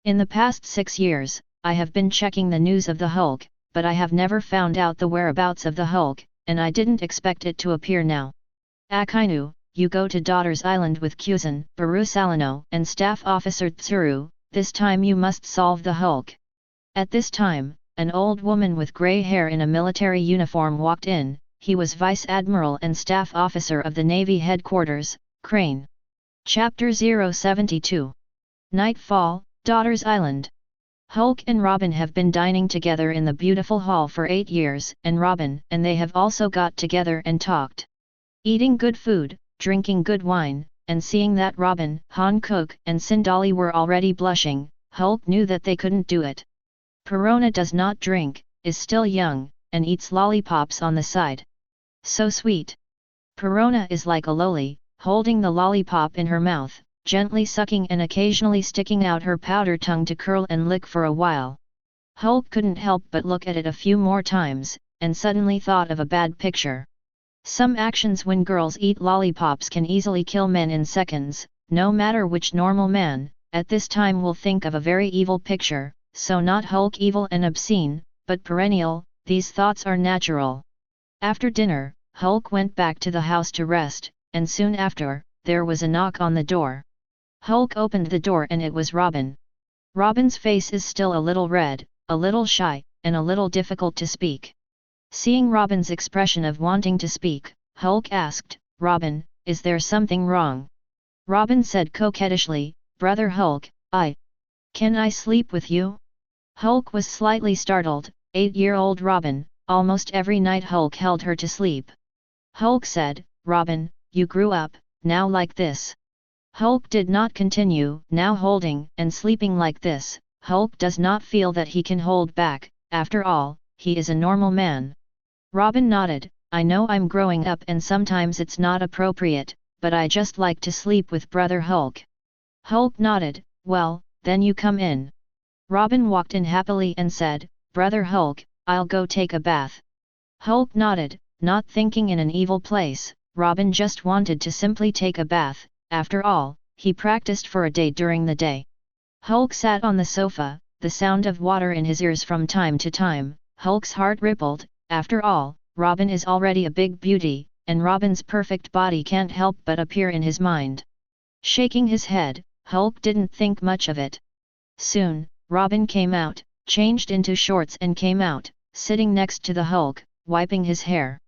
In the past 6 years, I have been checking the news of the Hulk, but I have never found out the whereabouts of the Hulk, and I didn't expect it to appear now. Akainu, you go to Daughter's Island with Kuzan, Baru Salino, and Staff Officer Tsuru. This time you must solve the Hulk. At this time, an old woman with grey hair in a military uniform walked in. He was Vice Admiral and Staff Officer of the Navy Headquarters, Crane. Chapter 072. Nightfall, Daughter's Island. Hulk and Robin have been dining together in the beautiful hall for 8 years, and Robin and they have also got together and talked. Eating good food, drinking good wine, and seeing that Robin, Hancock and Sindali were already blushing, Hulk knew that they couldn't do it. Perona does not drink, is still young, and eats lollipops on the side. So sweet. Perona is like a loli, holding the lollipop in her mouth, gently sucking and occasionally sticking out her powder tongue to curl and lick for a while. Hulk couldn't help but look at it a few more times, and suddenly thought of a bad picture. Some actions when girls eat lollipops can easily kill men in seconds, no matter which normal man, at this time will think of a very evil picture, so not Hulk evil and obscene, but perennial, these thoughts are natural. After dinner, Hulk went back to the house to rest, and soon after, there was a knock on the door. Hulk opened the door and it was Robin. Robin's face is still a little red, a little shy, and a little difficult to speak. Seeing Robin's expression of wanting to speak, Hulk asked, "Robin, is there something wrong?" Robin said coquettishly, "Brother Hulk, can I sleep with you?" Hulk was slightly startled. 8-year-old Robin, almost every night Hulk held her to sleep. Hulk said, "Robin, you grew up, now like this." Hulk did not continue, "Now holding and sleeping like this." Hulk does not feel that he can hold back, after all, he is a normal man. Robin nodded, "I know I'm growing up and sometimes it's not appropriate, but I just like to sleep with Brother Hulk." Hulk nodded, "Well, then you come in." Robin walked in happily and said, "Brother Hulk, I'll go take a bath." Hulk nodded, not thinking in an evil place. Robin just wanted to simply take a bath, after all, he practiced for a day during the day. Hulk sat on the sofa, the sound of water in his ears from time to time. Hulk's heart rippled. After all, Robin is already a big beauty, and Robin's perfect body can't help but appear in his mind. Shaking his head, Hulk didn't think much of it. Soon, Robin came out, changed into shorts and came out, sitting next to the Hulk, wiping his hair.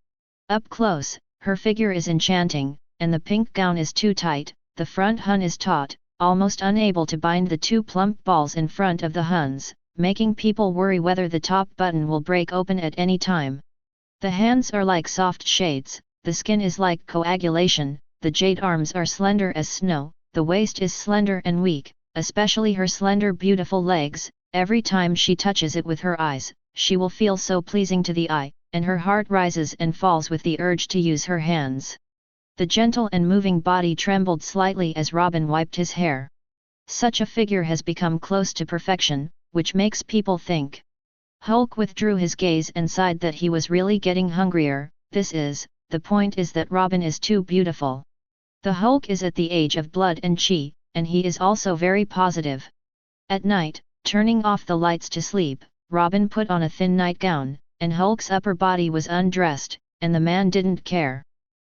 Up close, her figure is enchanting, and the pink gown is too tight, the front hun is taut, almost unable to bind the 2 plump balls in front of the huns, making people worry whether the top button will break open at any time. The hands are like soft shades, the skin is like coagulation, the jade arms are slender as snow, the waist is slender and weak, especially her slender beautiful legs. Every time she touches it with her eyes, she will feel so pleasing to the eye, and her heart rises and falls with the urge to use her hands. The gentle and moving body trembled slightly as Robin wiped his hair. Such a figure has become close to perfection, which makes people think. Hulk withdrew his gaze and sighed that he was really getting hungrier. The point is that Robin is too beautiful. The Hulk is at the age of blood and chi, and he is also very positive. At night, turning off the lights to sleep, Robin put on a thin nightgown, and Hulk's upper body was undressed, and the man didn't care.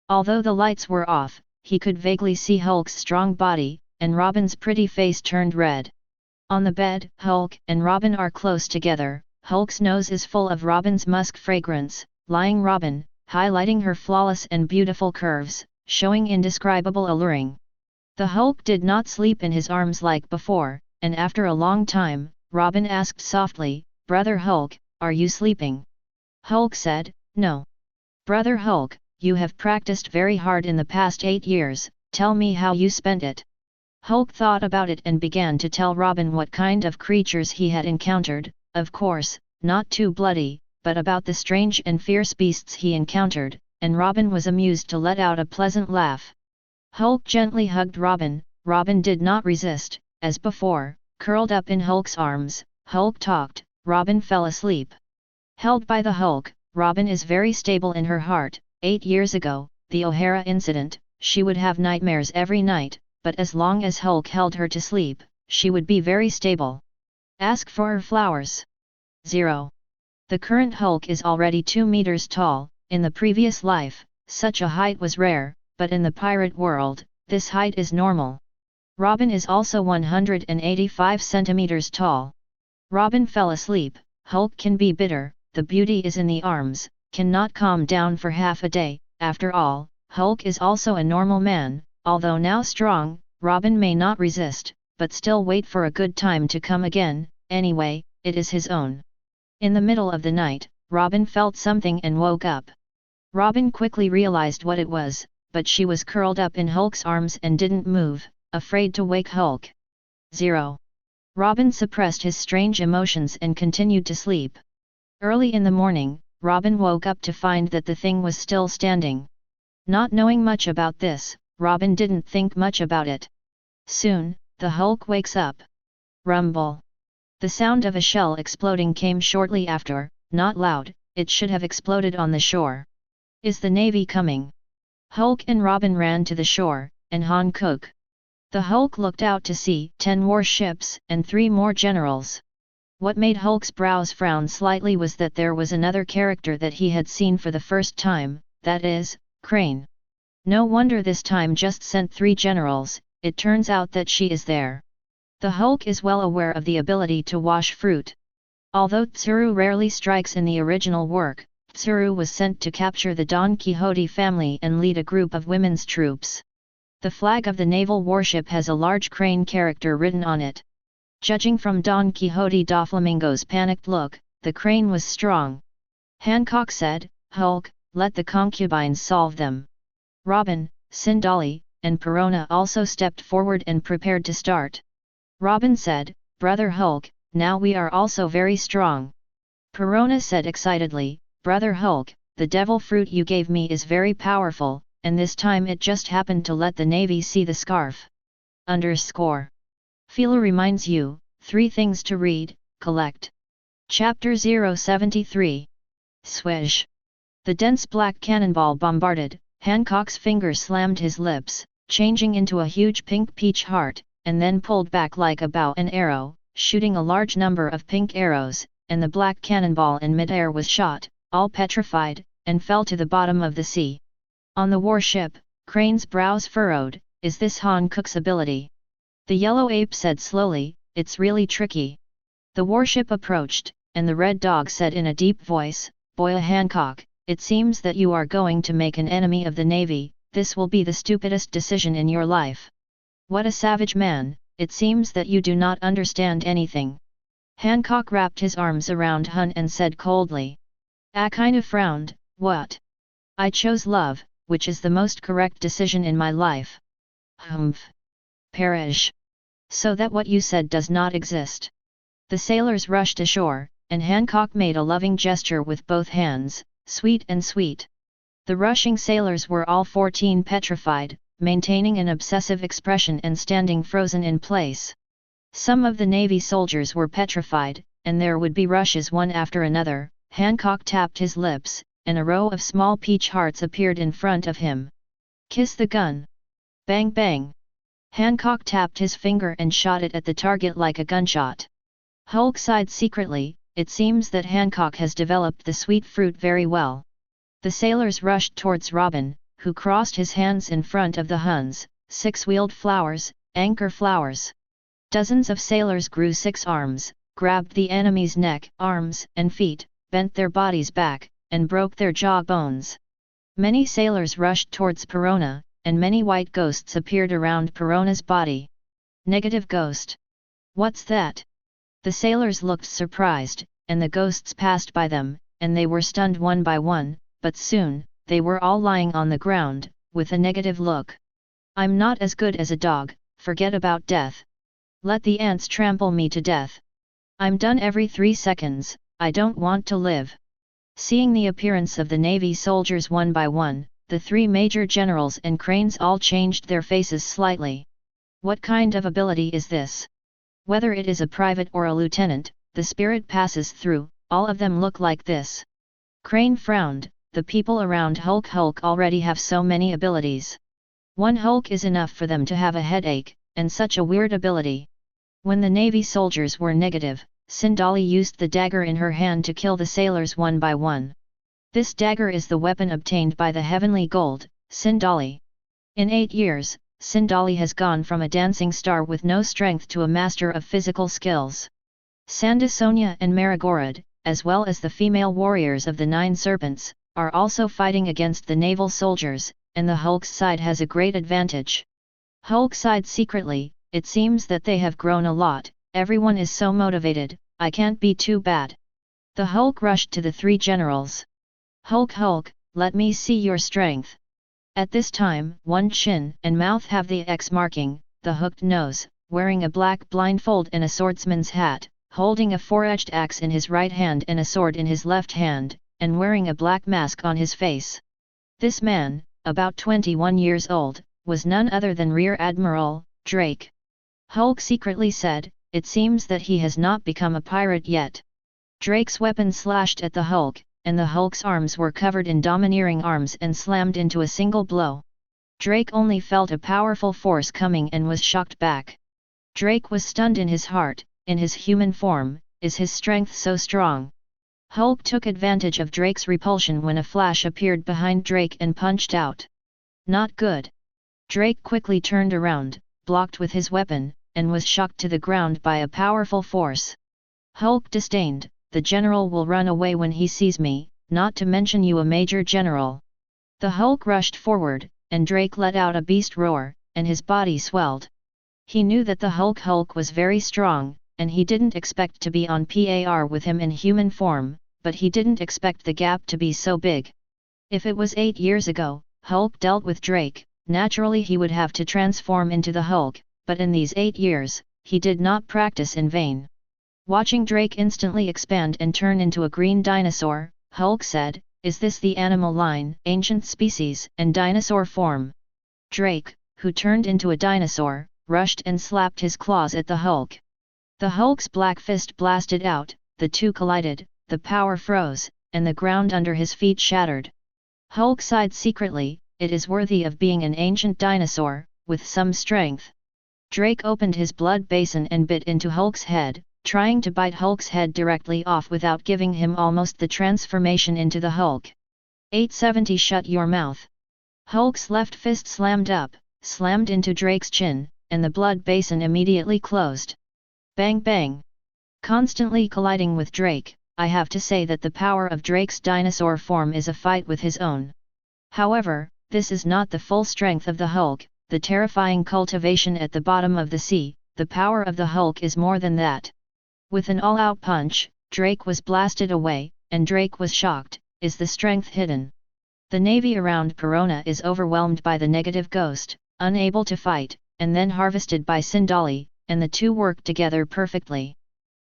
Although the lights were off, he could vaguely see Hulk's strong body, and Robin's pretty face turned red. On the bed, Hulk and Robin are close together. Hulk's nose is full of Robin's musk fragrance, lying Robin, highlighting her flawless and beautiful curves, showing indescribable alluring. The Hulk did not sleep in his arms like before, and after a long time, Robin asked softly, "Brother Hulk, are you sleeping?" Hulk said, "No." "Brother Hulk, you have practiced very hard in the past 8 years, tell me how you spent it." Hulk thought about it and began to tell Robin what kind of creatures he had encountered, of course, not too bloody, but about the strange and fierce beasts he encountered, and Robin was amused to let out a pleasant laugh. Hulk gently hugged Robin. Robin did not resist, as before, curled up in Hulk's arms. Hulk talked, Robin fell asleep. Held by the Hulk, Robin is very stable in her heart. 8 years ago, the O'Hara incident, she would have nightmares every night, but as long as Hulk held her to sleep, she would be very stable. Ask for her flowers. 0. The current Hulk is already 2 meters tall. In the previous life, such a height was rare, but in the pirate world, this height is normal. Robin is also 185 centimeters tall. Robin fell asleep. Hulk can be bitter, the beauty is in the arms, cannot calm down for half a day. After all, Hulk is also a normal man, although now strong. Robin may not resist, but still wait for a good time to come again. Anyway, it is his own. In the middle of the night, Robin felt something and woke up. Robin quickly realized what it was, but she was curled up in Hulk's arms and didn't move, afraid to wake Hulk. 0. Robin suppressed his strange emotions and continued to sleep. Early in the morning, Robin woke up to find that the thing was still standing. Not knowing much about this, Robin didn't think much about it. Soon, the Hulk wakes up. Rumble. The sound of a shell exploding came shortly after, not loud, it should have exploded on the shore. Is the Navy coming? Hulk and Robin ran to the shore, and Han Cook. The Hulk looked out to see 10 warships and 3 more generals. What made Hulk's brows frown slightly was that there was another character that he had seen for the first time, that is, Crane. No wonder this time just sent 3 generals, it turns out that she is there. The Hulk is well aware of the ability to wash fruit. Although Tsuru rarely strikes in the original work, Tsuru was sent to capture the Don Quixote family and lead a group of women's troops. The flag of the naval warship has a large crane character written on it. Judging from Don Quixote Doflamingo's panicked look, the crane was strong. Hancock said, "Hulk, let the concubines solve them." Robin, Sindali, and Perona also stepped forward and prepared to start. Robin said, "Brother Hulk, now we are also very strong." Perona said excitedly, "Brother Hulk, the devil fruit you gave me is very powerful, and this time it just happened to let the Navy see the scarf. _ Phila reminds you, 3 things to read, collect. Chapter 073. Swish. The dense black cannonball bombarded, Hancock's fingers slammed his lips, changing into a huge pink peach heart, and then pulled back like a bow and arrow, shooting a large number of pink arrows, and the black cannonball in midair was shot, all petrified, and fell to the bottom of the sea. On the warship, Crane's brows furrowed. Is this Han Cook's ability? The yellow ape said slowly, "It's really tricky." The warship approached, and the red dog said in a deep voice, "Boya Hancock, it seems that you are going to make an enemy of the Navy. This will be the stupidest decision in your life. What a savage man, it seems that you do not understand anything." Hancock wrapped his arms around Hun and said coldly. A kind of frowned, What? I chose love, which is the most correct decision in my life. Humph. Perish. So that what you said does not exist. The sailors rushed ashore, and Hancock made a loving gesture with both hands, sweet and sweet. The rushing sailors were all 14 petrified, maintaining an obsessive expression and standing frozen in place. Some of the Navy soldiers were petrified, and there would be rushes one after another. Hancock tapped his lips, and a row of small peach hearts appeared in front of him. Kiss the gun. Bang bang. Hancock tapped his finger and shot it at the target like a gunshot. Hulk sighed secretly. It seems that Hancock has developed the sweet fruit very well. The sailors rushed towards Robin, who crossed his hands in front of the Huns, 6-wheeled flowers, anchor flowers. Dozens of sailors grew 6 arms, grabbed the enemy's neck, arms, and feet, bent their bodies back, and broke their jaw bones. Many sailors rushed towards Perona, and many white ghosts appeared around Perona's body. Negative ghost. What's that? The sailors looked surprised, and the ghosts passed by them, and they were stunned one by one, but soon, they were all lying on the ground, with a negative look. I'm not as good as a dog, forget about death. Let the ants trample me to death. I'm done every 3 seconds, I don't want to live. Seeing the appearance of the Navy soldiers one by one, the 3 major generals and cranes all changed their faces slightly. What kind of ability is this? Whether it is a private or a lieutenant, the spirit passes through, all of them look like this. Crane frowned. The people around Hulk already have so many abilities. One Hulk is enough for them to have a headache, and such a weird ability. When the Navy soldiers were negative, Sindali used the dagger in her hand to kill the sailors one by one. This dagger is the weapon obtained by the heavenly gold, Sindali. In 8 years, Sindali has gone from a dancing star with no strength to a master of physical skills. Sandasonia and Marigorod, as well as the female warriors of the 9 serpents, are also fighting against the naval soldiers, and the Hulk's side has a great advantage. Hulk sighed secretly. It seems that they have grown a lot, everyone is so motivated, I can't be too bad. The Hulk rushed to the 3 generals. Hulk, let me see your strength. At this time, one chin and mouth have the X marking, the hooked nose, wearing a black blindfold and a swordsman's hat, holding a 4-edged axe in his right hand and a sword in his left hand, and wearing a black mask on his face. This man, about 21 years old, was none other than Rear Admiral Drake. Hulk secretly said, it seems that he has not become a pirate yet. Drake's weapon slashed at the Hulk, and the Hulk's arms were covered in domineering arms and slammed into a single blow. Drake only felt a powerful force coming and was shocked back. Drake was stunned in his heart. In his human form, is his strength so strong? Hulk took advantage of Drake's repulsion when a flash appeared behind Drake and punched out. Not good. Drake quickly turned around, blocked with his weapon, and was shocked to the ground by a powerful force. Hulk disdained, the general will run away when he sees me, not to mention you a major general. The Hulk rushed forward, and Drake let out a beast roar, and his body swelled. He knew that the Hulk was very strong, and he didn't expect to be on par with him in human form, but he didn't expect the gap to be so big. If it was 8 years ago, Hulk dealt with Drake, naturally he would have to transform into the Hulk, but in these 8 years, he did not practice in vain. Watching Drake instantly expand and turn into a green dinosaur, Hulk said, "Is this the animal line, ancient species, and dinosaur form?" Drake, who turned into a dinosaur, rushed and slapped his claws at the Hulk. The Hulk's black fist blasted out, the two collided, the power froze, and the ground under his feet shattered. Hulk sighed secretly, it is worthy of being an ancient dinosaur, with some strength. Drake opened his blood basin and bit into Hulk's head, trying to bite Hulk's head directly off without giving him almost the transformation into the Hulk. 870 Shut your mouth. Hulk's left fist slammed into Drake's chin, and the blood basin immediately closed. Bang bang. Constantly colliding with Drake, I have to say that the power of Drake's dinosaur form is a fight with his own. However, this is not the full strength of the Hulk, the terrifying cultivation at the bottom of the sea, the power of the Hulk is more than that. With an all-out punch, Drake was blasted away, and Drake was shocked, is the strength hidden? The navy around Perona is overwhelmed by the negative ghost, unable to fight, and then harvested by Sindali, and the two work together perfectly.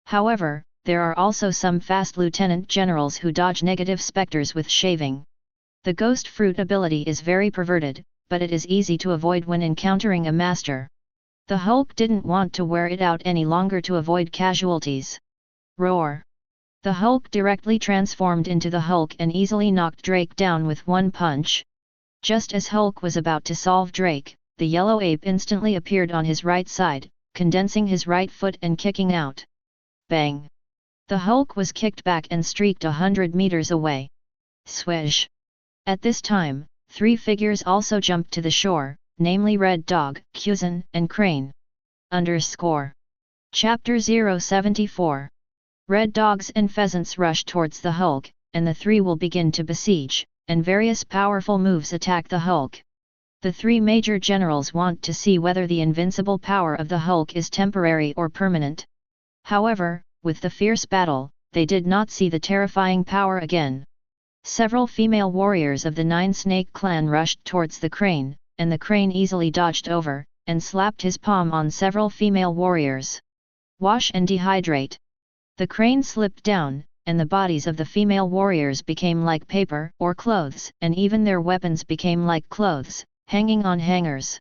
However, there are also some fast lieutenant generals who dodge negative specters with shaving. The ghost fruit ability is very perverted, but it is easy to avoid when encountering a master. The Hulk didn't want to wear it out any longer to avoid casualties. Roar! The Hulk directly transformed into the Hulk and easily knocked Drake down with one punch. Just as Hulk was about to solve Drake, the yellow ape instantly appeared on his right side, condensing his right foot and kicking out. Bang! The Hulk was kicked back and streaked 100 meters away. Swish! At this time, three figures also jumped to the shore, namely Red Dog, Kuzan, and Crane. Chapter 074. Red Dogs and Pheasants rush towards the Hulk, and the three will begin to besiege, and various powerful moves attack the Hulk. The three major generals want to see whether the invincible power of the Hulk is temporary or permanent. However, with the fierce battle, they did not see the terrifying power again. Several female warriors of the Nine Snake clan rushed towards the Crane, and the Crane easily dodged over, and slapped his palm on several female warriors. Wash and dehydrate. The Crane slipped down, and the bodies of the female warriors became like paper or clothes, and even their weapons became like clothes, hanging on hangers.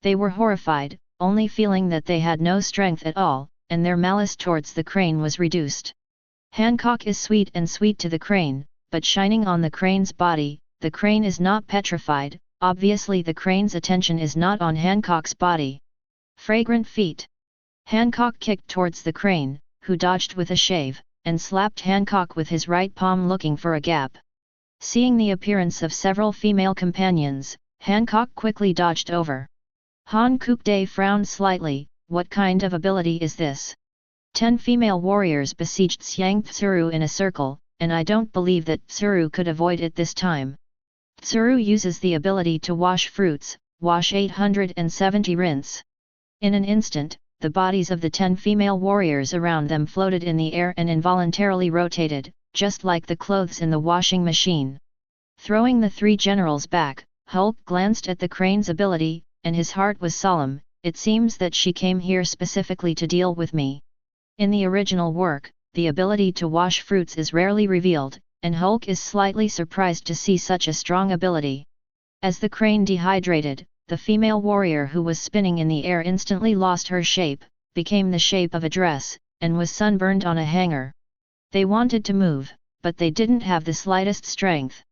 They were horrified, only feeling that they had no strength at all, and their malice towards the Crane was reduced. Hancock is sweet to the Crane, but shining on the Crane's body, the Crane is not petrified. Obviously the Crane's attention is not on Hancock's body. Fragrant feet. Hancock kicked towards the Crane, who dodged with a shave, and slapped Hancock with his right palm looking for a gap. Seeing the appearance of several female companions, Hancock quickly dodged over. Han Kukde frowned slightly. What kind of ability is this? 10 female warriors besieged Xiang Tsuru in a circle, and I don't believe that Tsuru could avoid it this time. Tsuru uses the ability to wash fruits, wash 870 rinse. In an instant, the bodies of the 10 female warriors around them floated in the air and involuntarily rotated, just like the clothes in the washing machine. Throwing the three generals back, Hulk glanced at the Crane's ability, and his heart was solemn. It seems that she came here specifically to deal with me. In the original work, the ability to wash fruits is rarely revealed, and Hulk is slightly surprised to see such a strong ability. As the Crane dehydrated, the female warrior who was spinning in the air instantly lost her shape, became the shape of a dress, and was sunburned on a hanger. They wanted to move, but they didn't have the slightest strength.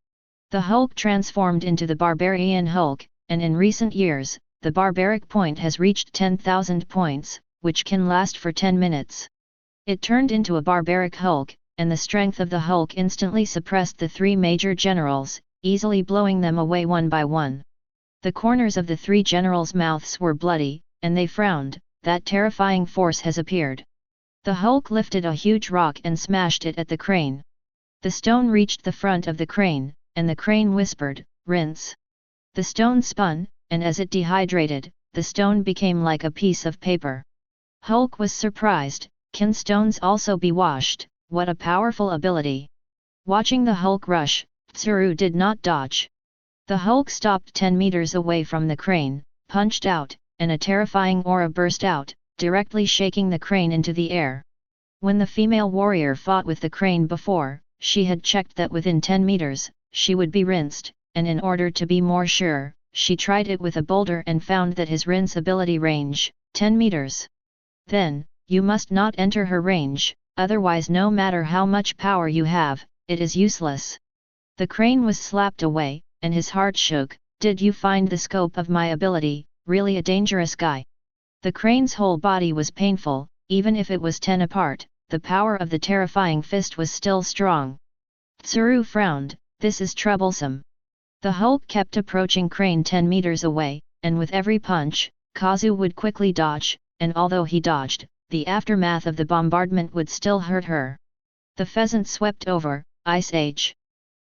The Hulk transformed into the Barbarian Hulk, and in recent years, the barbaric point has reached 10,000 points, which can last for 10 minutes. It turned into a barbaric Hulk, and the strength of the Hulk instantly suppressed the three major generals, easily blowing them away one by one. The corners of the three generals' mouths were bloody, and they frowned. That terrifying force has appeared. The Hulk lifted a huge rock and smashed it at the Crane. The stone reached the front of the Crane, and the Crane whispered, "Rinse." The stone spun, and as it dehydrated, the stone became like a piece of paper. Hulk was surprised. Can stones also be washed? What a powerful ability! Watching the Hulk rush, Tsuru did not dodge. The Hulk stopped 10 meters away from the Crane, punched out, and a terrifying aura burst out, directly shaking the Crane into the air. When the female warrior fought with the Crane before, she had checked that within 10 meters, she would be rinsed, and in order to be more sure, she tried it with a boulder and found that his rinse ability range, 10 meters. Then, you must not enter her range, otherwise no matter how much power you have, it is useless. The Crane was slapped away, and his heart shook. Did you find the scope of my ability, really a dangerous guy? The Crane's whole body was painful, even if it was 10 apart, the power of the terrifying fist was still strong. Tsuru frowned, this is troublesome. The Hulk kept approaching Crane 10 meters away, and with every punch, Kazu would quickly dodge, and although he dodged, the aftermath of the bombardment would still hurt her. The pheasant swept over, Ice Age.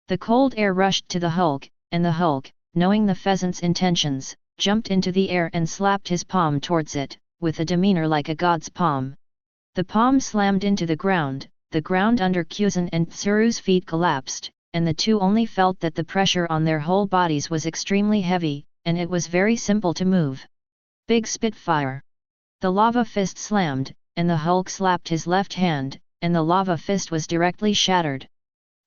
The cold air rushed to the Hulk, and the Hulk, knowing the pheasant's intentions, jumped into the air and slapped his palm towards it, with a demeanor like a god's palm. The palm slammed into the ground under Kuzan and Tsuru's feet collapsed, and the two only felt that the pressure on their whole bodies was extremely heavy, and it was very simple to move. Big Spitfire! The lava fist slammed, and the Hulk slapped his left hand, and the lava fist was directly shattered.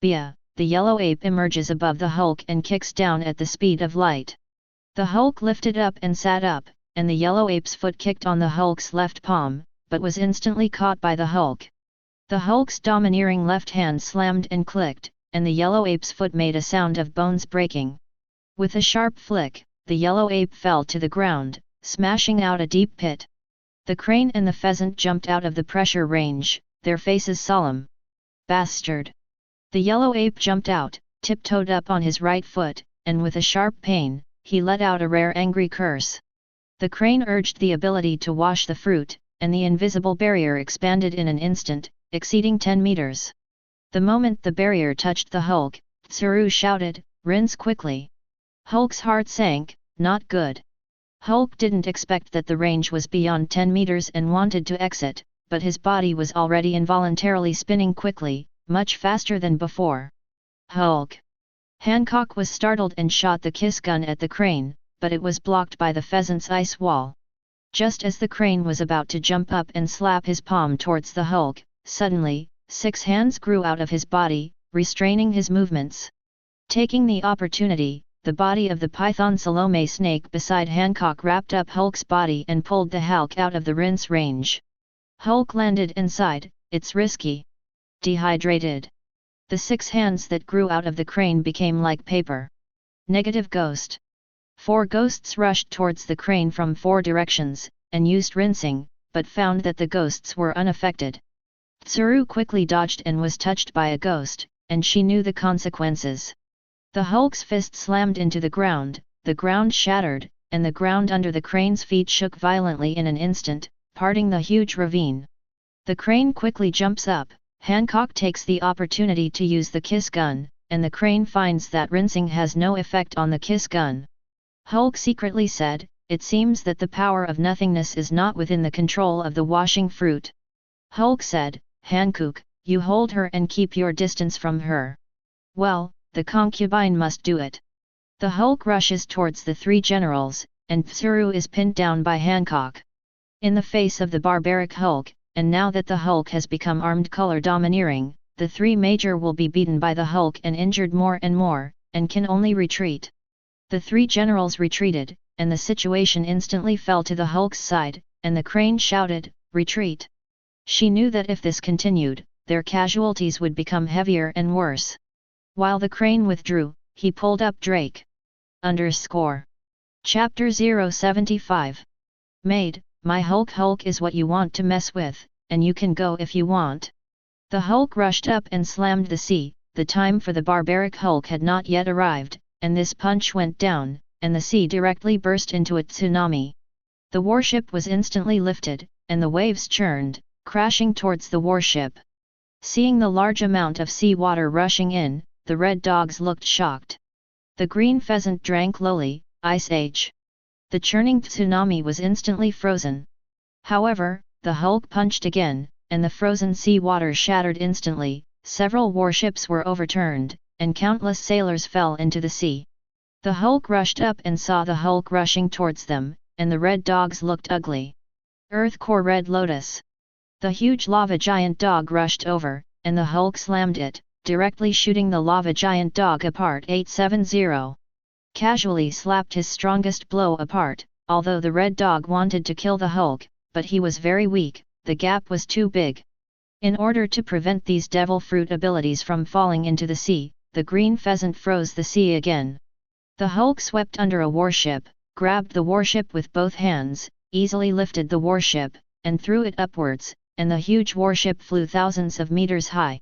Bia! The yellow ape emerges above the Hulk and kicks down at the speed of light. The Hulk lifted up and sat up, and the yellow ape's foot kicked on the Hulk's left palm, but was instantly caught by the Hulk. The Hulk's domineering left hand slammed and clicked, and the yellow ape's foot made a sound of bones breaking. With a sharp flick, the yellow ape fell to the ground, smashing out a deep pit. The crane and the pheasant jumped out of the pressure range, their faces solemn. Bastard! The yellow ape jumped out, tiptoed up on his right foot, and with a sharp pain, he let out a rare angry curse. The crane urged the ability to wash the fruit, and the invisible barrier expanded in an instant, exceeding 10 meters. The moment the barrier touched the Hulk, Tsuru shouted, "Rinse quickly!" Hulk's heart sank, not good. Hulk didn't expect that the range was beyond 10 meters and wanted to exit, but his body was already involuntarily spinning quickly, much faster than before. Hulk! Hancock was startled and shot the kiss gun at the crane, but it was blocked by the pheasant's ice wall. Just as the crane was about to jump up and slap his palm towards the Hulk, suddenly, 6 hands grew out of his body, restraining his movements. Taking the opportunity, the body of the python Salome snake beside Hancock wrapped up Hulk's body and pulled the Hulk out of the rinse range. Hulk landed inside. It's risky. Dehydrated. The 6 hands that grew out of the crane became like paper. Negative ghost. 4 ghosts rushed towards the crane from 4 directions, and used rinsing, but found that the ghosts were unaffected. Tsuru quickly dodged and was touched by a ghost, and she knew the consequences. The Hulk's fist slammed into the ground shattered, and the ground under the crane's feet shook violently in an instant, parting the huge ravine. The crane quickly jumps up. Hancock takes the opportunity to use the kiss gun, and the crane finds that rinsing has no effect on the kiss gun. Hulk secretly said, "It seems that the power of nothingness is not within the control of the washing fruit." Hulk said, "Hancock, you hold her and keep your distance from her." "Well, the concubine must do it." The Hulk rushes towards the 3 generals, and Tsuru is pinned down by Hancock. In the face of the barbaric Hulk, and now that the Hulk has become armed color domineering, the 3 major will be beaten by the Hulk and injured more and more, and can only retreat. The 3 generals retreated, and the situation instantly fell to the Hulk's side, and the crane shouted, "Retreat!" She knew that if this continued, their casualties would become heavier and worse. While the crane withdrew, he pulled up Drake. Chapter 075. Maid, my Hulk is what you want to mess with, and you can go if you want. The Hulk rushed up and slammed the sea. The time for the barbaric Hulk had not yet arrived, and this punch went down, and the sea directly burst into a tsunami. The warship was instantly lifted, and the waves churned, crashing towards the warship. Seeing the large amount of sea water rushing in, the red dogs looked shocked. The green pheasant drank lowly, Ice Age. The churning tsunami was instantly frozen. However, the Hulk punched again, and the frozen sea water shattered instantly, several warships were overturned, and countless sailors fell into the sea. The Hulk rushed up and saw the Hulk rushing towards them, and the red dogs looked ugly. Earth Core Red Lotus. The huge lava giant dog rushed over, and the Hulk slammed it, directly shooting the lava giant dog apart 870. Casually slapped his strongest blow apart, although the red dog wanted to kill the Hulk, but he was very weak, the gap was too big. In order to prevent these devil fruit abilities from falling into the sea, the green pheasant froze the sea again. The Hulk swept under a warship, grabbed the warship with both hands, easily lifted the warship, and threw it upwards, and the huge warship flew thousands of meters high.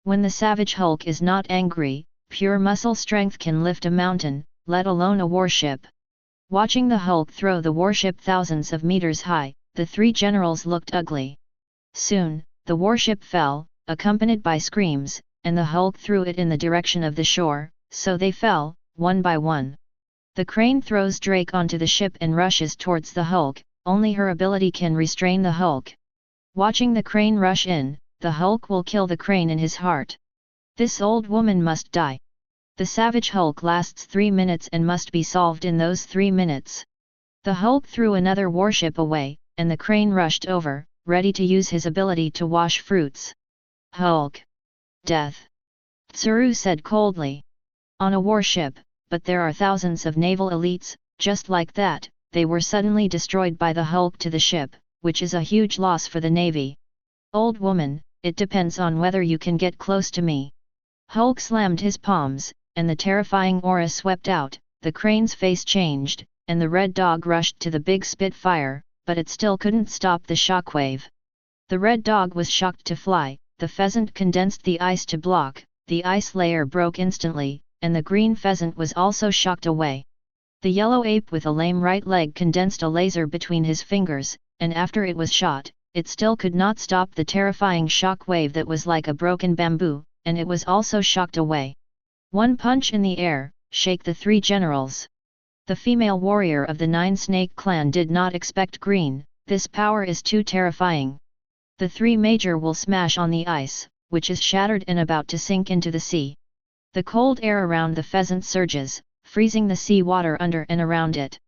When the savage Hulk is not angry, pure muscle strength can lift a mountain, let alone a warship. Watching the Hulk throw the warship thousands of meters high, the 3 generals looked ugly. Soon, the warship fell, accompanied by screams, and the Hulk threw it in the direction of the shore, so they fell, one by one. The crane throws Drake onto the ship and rushes towards the Hulk, only her ability can restrain the Hulk. Watching the crane rush in, the Hulk will kill the crane in his heart. This old woman must die. The Savage Hulk lasts 3 minutes and must be solved in those 3 minutes. The Hulk threw another warship away, and the crane rushed over, ready to use his ability to wash fruits. Hulk. Death. Tsuru said coldly. On a warship, but there are thousands of naval elites. Just like that, they were suddenly destroyed by the Hulk to the ship, which is a huge loss for the Navy. Old woman, it depends on whether you can get close to me. Hulk slammed his palms, and the terrifying aura swept out, the crane's face changed, and the red dog rushed to the big Spitfire, but it still couldn't stop the shockwave. The red dog was shocked to fly, the pheasant condensed the ice to block, the ice layer broke instantly, and the green pheasant was also shocked away. The yellow ape with a lame right leg condensed a laser between his fingers, and after it was shot, it still could not stop the terrifying shock wave that was like a broken bamboo, and it was also shocked away. One punch in the air, shake the 3 generals. The female warrior of the 9 Snake clan did not expect green, this power is too terrifying. The 3 major will smash on the ice, which is shattered and about to sink into the sea. The cold air around the pheasant surges, freezing the sea water under and around it.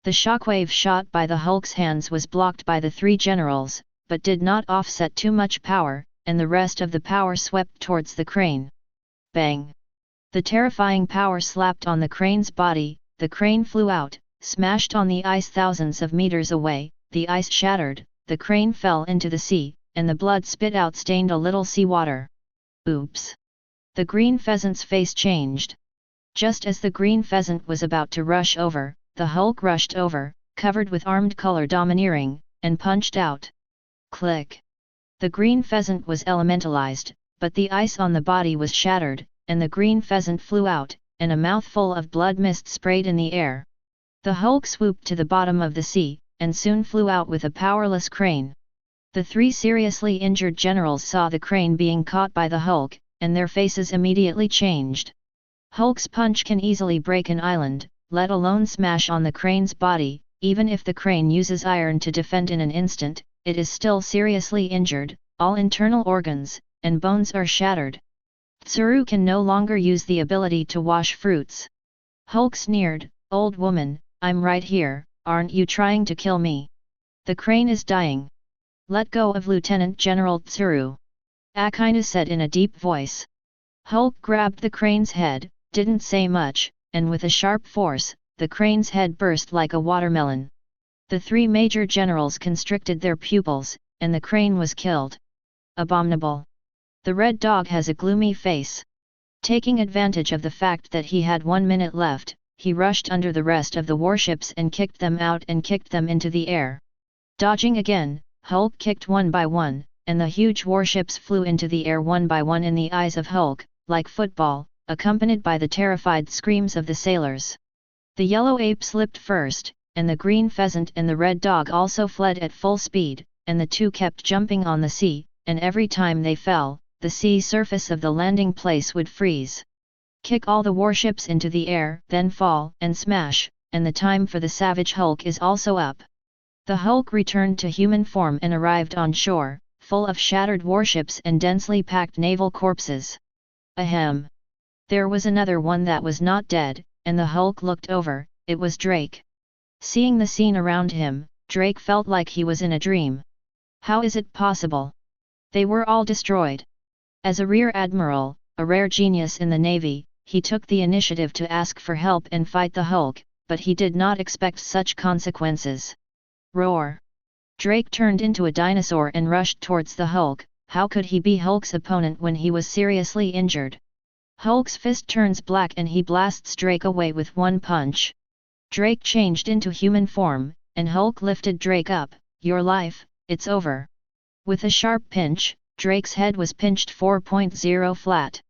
The shockwave shot by the Hulk's hands was blocked by the 3 generals, but did not offset too much power, and the rest of the power swept towards the crane. Bang! The terrifying power slapped on the crane's body, the crane flew out, smashed on the ice thousands of meters away, the ice shattered, the crane fell into the sea, and the blood spit out stained a little seawater. Oops! The green pheasant's face changed. Just as the green pheasant was about to rush over, the Hulk rushed over, covered with armed color domineering, and punched out. Click! The green pheasant was elementalized, but the ice on the body was shattered, and the green pheasant flew out, and a mouthful of blood mist sprayed in the air. The Hulk swooped to the bottom of the sea, and soon flew out with a powerless crane. The 3 seriously injured generals saw the crane being caught by the Hulk, and their faces immediately changed. Hulk's punch can easily break an island, let alone smash on the crane's body. Even if the crane uses iron to defend in an instant, it is still seriously injured, all internal organs and bones are shattered. Tsuru can no longer use the ability to wash fruits. Hulk sneered, "Old woman, I'm right here, aren't you trying to kill me? The crane is dying. Let go of Lieutenant General Tsuru," Akina said in a deep voice. Hulk grabbed the crane's head, didn't say much, and with a sharp force, the crane's head burst like a watermelon. The 3 major generals constricted their pupils, and the crane was killed. Abominable. The red dog has a gloomy face. Taking advantage of the fact that he had 1 minute left, he rushed under the rest of the warships and kicked them out and kicked them into the air. Dodging again, Hulk kicked one by one, and the huge warships flew into the air one by one in the eyes of Hulk, like football, accompanied by the terrified screams of the sailors. The yellow ape slipped first, and the green pheasant and the red dog also fled at full speed, and the 2 kept jumping on the sea, and every time they fell, the sea surface of the landing place would freeze. Kick all the warships into the air, then fall and smash, and the time for the Savage Hulk is also up. The Hulk returned to human form and arrived on shore, full of shattered warships and densely packed naval corpses. Ahem! There was another one that was not dead, and the Hulk looked over, it was Drake. Seeing the scene around him, Drake felt like he was in a dream. How is it possible? They were all destroyed. As a rear admiral, a rare genius in the Navy, he took the initiative to ask for help and fight the Hulk, but he did not expect such consequences. Roar! Drake turned into a dinosaur and rushed towards the Hulk. How could he be Hulk's opponent when he was seriously injured? Hulk's fist turns black and he blasts Drake away with one punch. Drake changed into human form, and Hulk lifted Drake up. "Your life, it's over." With a sharp pinch, Drake's head was pinched 4.0 flat.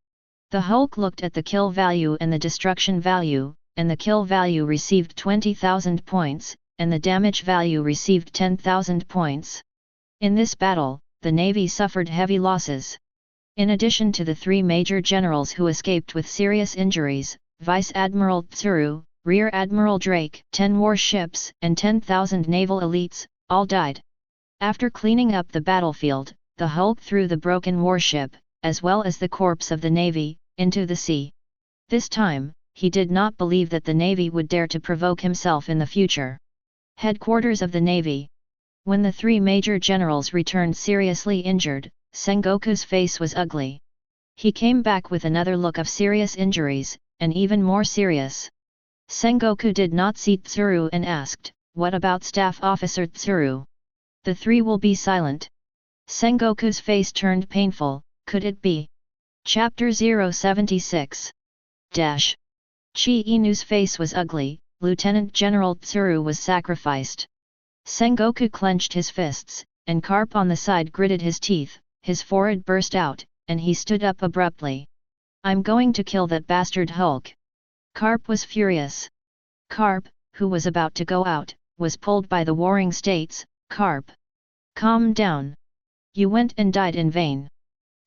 The Hulk looked at the kill value and the destruction value, and the kill value received 20,000 points, and the damage value received 10,000 points. In this battle, the Navy suffered heavy losses. In addition to the 3 major generals who escaped with serious injuries, Vice Admiral Tsuru, Rear Admiral Drake, 10 warships, and 10,000 naval elites, all died. After cleaning up the battlefield, the Hulk threw the broken warship, as well as the corpse of the Navy, into the sea. This time, he did not believe that the Navy would dare to provoke himself in the future. Headquarters of the Navy. When the three major generals returned seriously injured, Sengoku's face was ugly. He came back with another look of serious injuries, and even more serious. Sengoku did not see Tsuru and asked, "What about Staff Officer Tsuru?" "The three will be silent." Sengoku's face turned painful. Could it be? Chapter 076. Chi Inu's face was ugly. Lieutenant General Tsuru was sacrificed. Sengoku clenched his fists, and Carp on the side gritted his teeth, his forehead burst out, and he stood up abruptly. "I'm going to kill that bastard Hulk." Carp was furious. Carp, who was about to go out, was pulled by the warring states. "Carp! Calm down. You went and died in vain."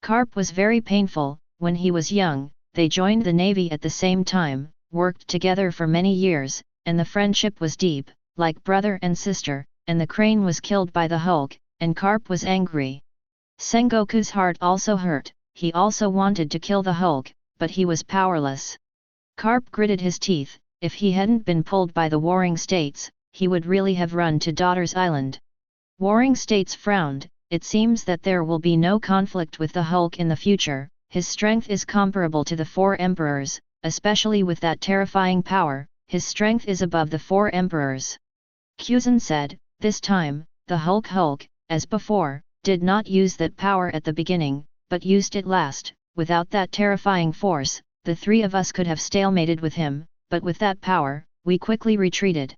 Carp was very painful. When he was young, they joined the Navy at the same time, worked together for many years, and the friendship was deep, like brother and sister, and the Crane was killed by the Hulk, and Carp was angry. Sengoku's heart also hurt. He also wanted to kill the Hulk, but he was powerless. Carp gritted his teeth. If he hadn't been pulled by the warring states, he would really have run to Daughter's Island. Warring states frowned. "It seems that there will be no conflict with the Hulk in the future. His strength is comparable to the four emperors, especially with that terrifying power. His strength is above the four emperors." Kuzan said, "This time, the Hulk, as before, did not use that power at the beginning, but used it last. Without that terrifying force, the three of us could have stalemated with him, but with that power, we quickly retreated."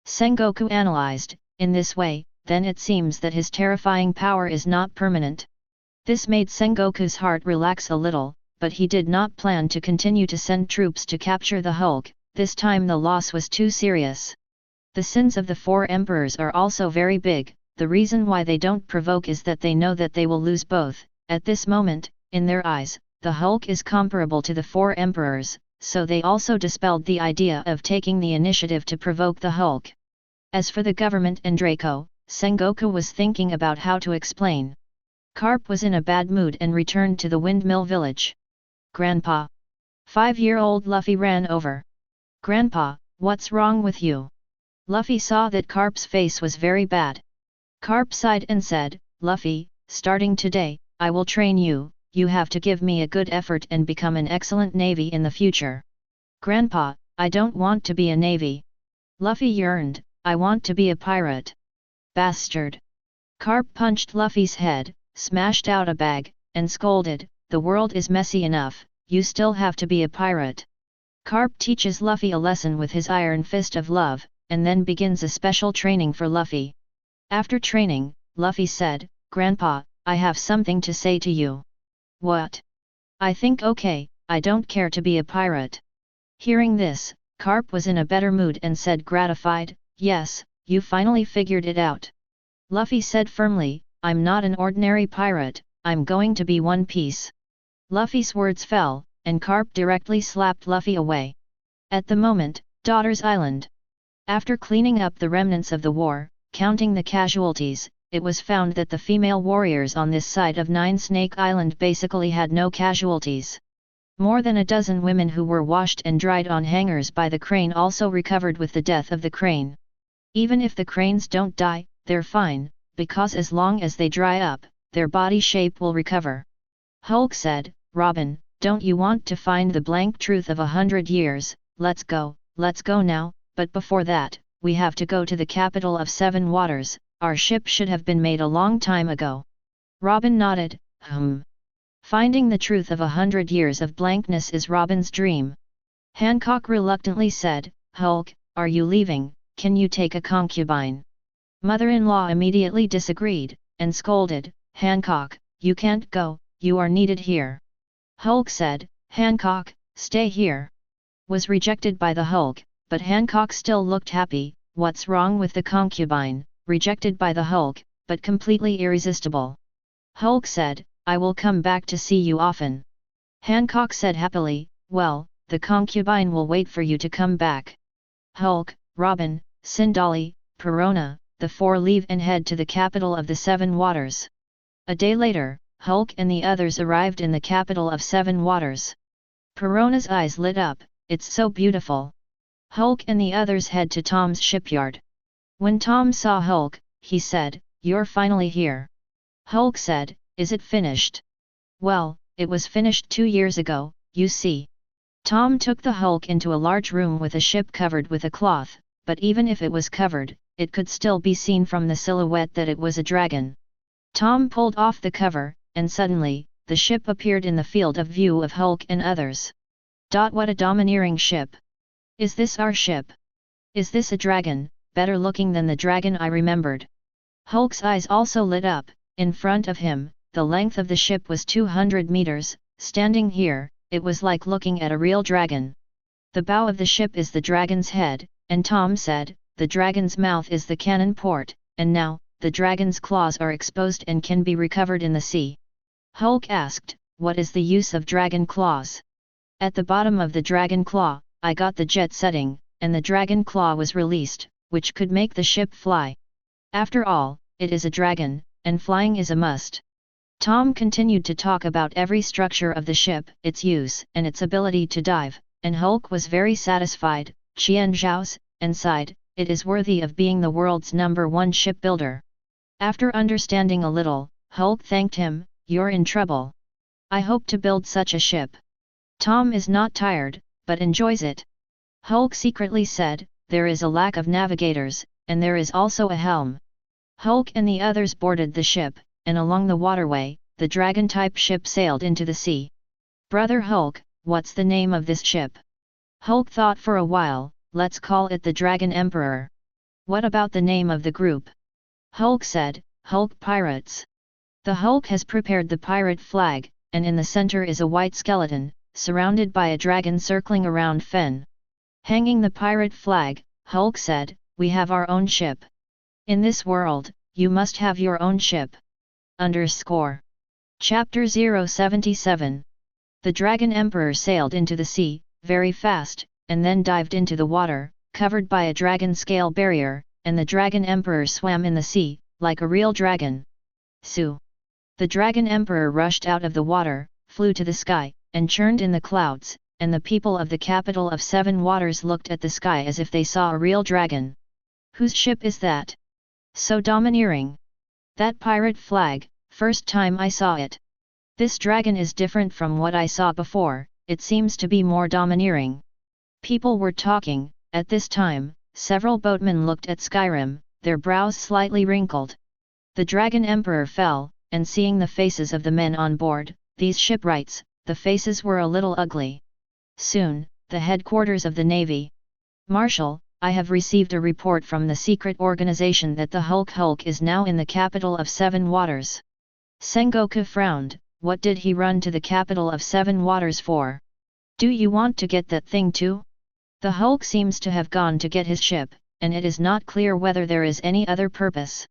Sengoku analyzed, "In this way, then it seems that his terrifying power is not permanent." This made Sengoku's heart relax a little, but he did not plan to continue to send troops to capture the Hulk. This time the loss was too serious. The sins of the four emperors are also very big. The reason why they don't provoke is that they know that they will lose both. At this moment, in their eyes, the Hulk is comparable to the four emperors, so they also dispelled the idea of taking the initiative to provoke the Hulk. As for the government and Draco, Sengoku was thinking about how to explain. Carp was in a bad mood and returned to the windmill village. "Grandpa!" 5-year-old Luffy ran over. "Grandpa, what's wrong with you?" Luffy saw that Carp's face was very bad. Carp sighed and said, "Luffy, starting today, I will train you. You have to give me a good effort and become an excellent navy in the future." "Grandpa, I don't want to be a navy." Luffy yearned, "I want to be a pirate." "Bastard!" Carp punched Luffy's head, smashed out a bag, and scolded, "The world is messy enough, you still have to be a pirate." Carp teaches Luffy a lesson with his iron fist of love, and then begins a special training for Luffy. After training, Luffy said, "Grandpa, I have something to say to you." "What?" "I think okay, I don't care to be a pirate." Hearing this, Carp was in a better mood and said gratified, "Yes, you finally figured it out." Luffy said firmly, "I'm not an ordinary pirate, I'm going to be One Piece." Luffy's words fell, and Carp directly slapped Luffy away. At the moment, Daughter's Island. After cleaning up the remnants of the war, counting the casualties, it was found that the female warriors on this side of Nine Snake Island basically had no casualties. More than a dozen women who were washed and dried on hangars by the Crane also recovered with the death of the Crane. Even if the Cranes don't die, they're fine, because as long as they dry up, their body shape will recover. Hulk said, "Robin, don't you want to find the blank truth of 100 years, let's go now, but before that, we have to go to the capital of Seven Waters, our ship should have been made a long time ago." Robin nodded, Finding the truth of 100 years of blankness is Robin's dream. Hancock reluctantly said, "Hulk, are you leaving? Can you take a concubine?" Mother-in-law immediately disagreed, and scolded, "Hancock, you can't go, you are needed here." Hulk said, "Hancock, stay here." Was rejected by the Hulk, but Hancock still looked happy. What's wrong with the concubine? Rejected by the Hulk, but completely irresistible. Hulk said, "I will come back to see you often." Hancock said happily, "Well, the concubine will wait for you to come back." Hulk, Robin, Sindali, Perona, the four leave and head to the capital of the Seven Waters. A day later, Hulk and the others arrived in the capital of Seven Waters. Perona's eyes lit up, it's so beautiful. Hulk and the others head to Tom's shipyard. When Tom saw Hulk, he said, "You're finally here." Hulk said, "Is it finished?" "Well, it was finished 2 years ago, you see." Tom took the Hulk into a large room with a ship covered with a cloth, but even if it was covered, it could still be seen from the silhouette that it was a dragon. Tom pulled off the cover, and suddenly, the ship appeared in the field of view of Hulk and others. What a domineering ship! Is this our ship? Is this a dragon, better looking than the dragon I remembered? Hulk's eyes also lit up. In front of him, the length of the ship was 200 meters, standing here, it was like looking at a real dragon. The bow of the ship is the dragon's head, and Tom said, the dragon's mouth is the cannon port, and now, the dragon's claws are exposed and can be recovered in the sea. Hulk asked, "What is the use of dragon claws?" "At the bottom of the dragon claw, I got the jet setting, and the dragon claw was released, which could make the ship fly. After all, it is a dragon, and flying is a must." Tom continued to talk about every structure of the ship, its use, and its ability to dive, and Hulk was very satisfied, Qian Zhao's, and sighed, "It is worthy of being the world's #1 shipbuilder." After understanding a little, Hulk thanked him, "You're in trouble. I hope to build such a ship." Tom is not tired, but enjoys it. Hulk secretly said, "There is a lack of navigators, and there is also a helm." Hulk and the others boarded the ship, and along the waterway, the dragon-type ship sailed into the sea. "Brother Hulk, what's the name of this ship?" Hulk thought for a while, "Let's call it the Dragon Emperor." "What about the name of the group?" Hulk said, "Hulk Pirates." The Hulk has prepared the pirate flag, and in the center is a white skeleton, surrounded by a dragon circling around Fen. Hanging the pirate flag, Hulk said, "We have our own ship. In this world, you must have your own ship." Chapter 077. The Dragon Emperor sailed into the sea, very fast, and then dived into the water, covered by a dragon scale barrier, and the Dragon Emperor swam in the sea, like a real dragon. Su! The Dragon Emperor rushed out of the water, flew to the sky, and churned in the clouds, and the people of the capital of 7 waters looked at the sky as if they saw a real dragon. "Whose ship is that? So domineering! That pirate flag, first time I saw it. This dragon is different from what I saw before, it seems to be more domineering." People were talking. At this time, several boatmen looked at Skyrim, their brows slightly wrinkled. The Dragon Emperor fell, and seeing the faces of the men on board, these shipwrights, the faces were a little ugly. Soon, the headquarters of the Navy. "Marshal, I have received a report from the secret organization that the Hulk is now in the capital of 7 waters." Sengoku frowned. What did he run to the capital of 7 waters for? "Do you want to get that thing too?" "The Hulk seems to have gone to get his ship, and it is not clear whether there is any other purpose."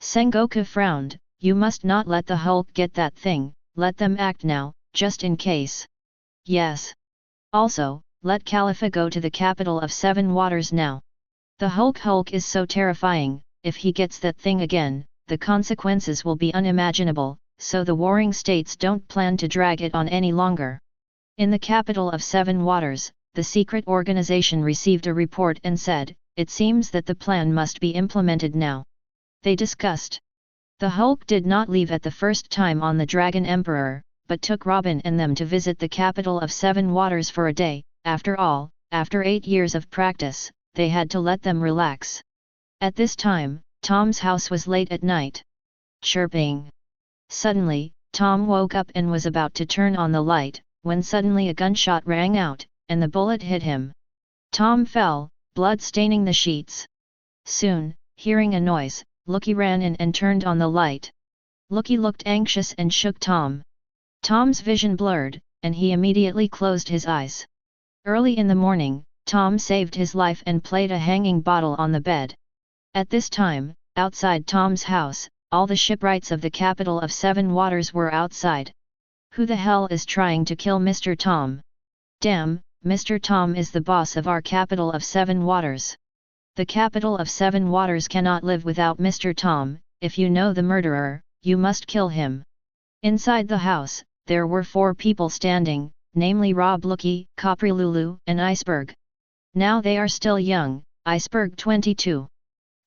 Sengoku frowned. "You must not let the Hulk get that thing, let them act now, just in case." "Yes. Also, let Khalifa go to the capital of 7 waters now. The Hulk is so terrifying, if he gets that thing again, the consequences will be unimaginable, so the warring states don't plan to drag it on any longer." In the capital of 7 waters, the secret organization received a report and said, "It seems that the plan must be implemented now." They discussed. The Hulk did not leave at the first time on the Dragon Emperor, but took Robin and them to visit the capital of 7 waters for a day. After all, after 8 years of practice, they had to let them relax. At this time, Tom's house was late at night. Chirping. Suddenly, Tom woke up and was about to turn on the light, when suddenly a gunshot rang out, and the bullet hit him. Tom fell, blood staining the sheets. Soon, hearing a noise, Loki ran in and turned on the light. Loki looked anxious and shook Tom. Tom's vision blurred, and he immediately closed his eyes. Early in the morning, Tom saved his life and played a hanging bottle on the bed. At this time, outside Tom's house, all the shipwrights of the capital of 7 waters were outside. "Who the hell is trying to kill Mr. Tom? Damn, Mr. Tom is the boss of our capital of 7 waters. The capital of 7 waters cannot live without Mr. Tom, if you know the murderer, you must kill him." Inside the house, there were 4 people standing, namely Rob Loki, Capri Lulu, and Iceberg. Now they are still young, Iceberg 22.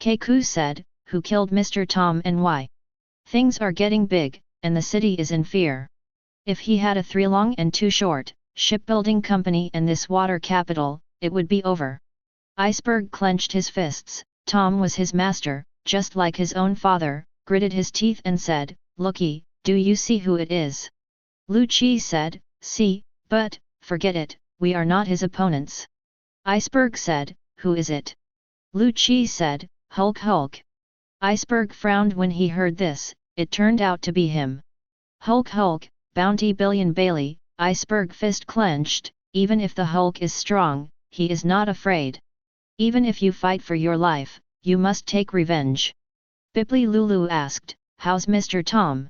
Keku said, who killed Mr. Tom and why? Things are getting big, and the city is in fear. If he had a 3 long and 2 short, shipbuilding company and this water capital, it would be over. Iceberg clenched his fists. Tom was his master, just like his own father, gritted his teeth and said, "Looky, do you see who it is?" Lu Chi said, "See, but, forget it, we are not his opponents." Iceberg said, "Who is it?" Lu Chi said, Hulk. Iceberg frowned when he heard this. It turned out to be him. Hulk, Bounty Billion Bailey. Iceberg fist clenched. Even if the Hulk is strong, he is not afraid. Even if you fight for your life, you must take revenge. Bippy Lulu asked, "How's Mr. Tom?"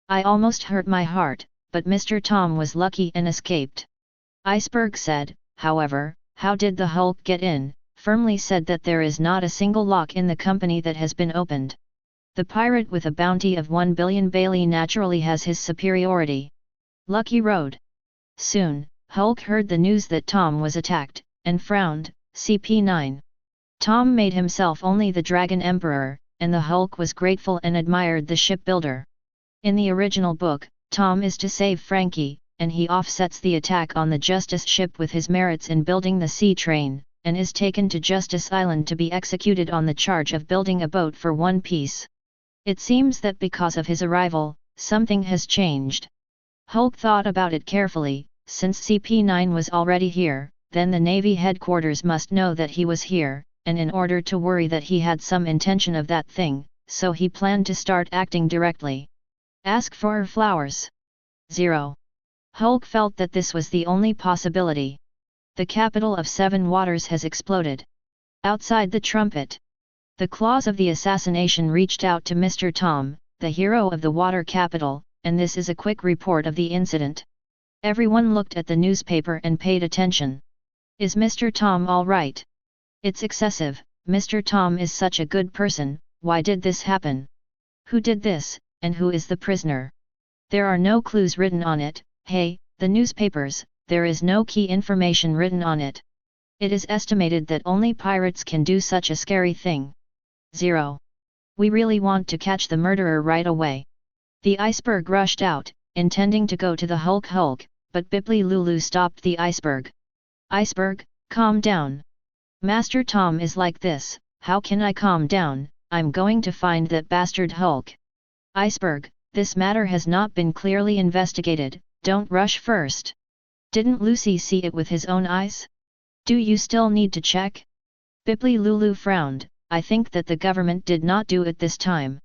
"I almost hurt my heart, but Mr. Tom was lucky and escaped." Iceberg said, "However, how did the Hulk get in?" Firmly said that there is not a single lock in the company that has been opened. The pirate with a bounty of 1 billion Bailey naturally has his superiority. Lucky Road. Soon, Hulk heard the news that Tom was attacked, and frowned. CP9. Tom made himself only the Dragon Emperor, and the Hulk was grateful and admired the shipbuilder. In the original book, Tom is to save Frankie, and he offsets the attack on the Justice ship with his merits in building the sea train, and is taken to Justice Island to be executed on the charge of building a boat for One Piece. It seems that because of his arrival, something has changed. Hulk thought about it carefully. Since CP9 was already here, then the Navy headquarters must know that he was here, and in order to worry that he had some intention of that thing, so he planned to start acting directly. Ask for flowers. 0. Hulk felt that this was the only possibility. The capital of 7 waters has exploded. Outside the trumpet. The claws of the assassination reached out to Mr. Tom, the hero of the water capital, and this is a quick report of the incident. Everyone looked at the newspaper and paid attention. Is Mr. Tom all right? It's excessive. Mr. Tom is such a good person. Why did this happen? Who did this, and who is the prisoner? There are no clues written on it. Hey, the newspapers, there is no key information written on it. It is estimated that only pirates can do such a scary thing. 0. We really want to catch the murderer right away. The Iceberg rushed out, intending to go to the Hulk, but Bippy Lulu stopped the Iceberg. Iceberg, calm down. Master Tom is like this. How can I calm down? I'm going to find that bastard Hulk. Iceberg, this matter has not been clearly investigated. Don't rush first. Didn't Lucy see it with his own eyes? Do you still need to check? Bippy Lulu frowned. I think that the government did not do it this time.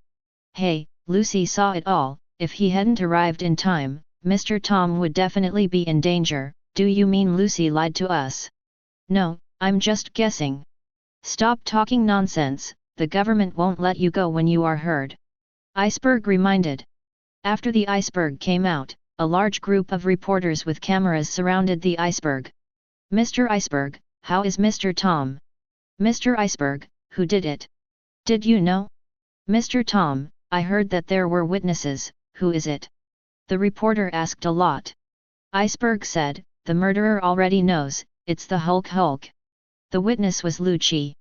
Hey, Lucy saw it all. If he hadn't arrived in time, Mr. Tom would definitely be in danger. Do you mean Lucy lied to us? No, I'm just guessing. Stop talking nonsense. The government won't let you go when you are heard. Iceberg reminded. After the Iceberg came out, a large group of reporters with cameras surrounded the Iceberg. Mr. Iceberg, how is Mr. Tom? Mr. Iceberg, who did it? Did you know? Mr. Tom, I heard that there were witnesses. Who is it? The reporter asked a lot. Iceberg said, the murderer already knows, it's the Hulk. The witness was Lu Chi.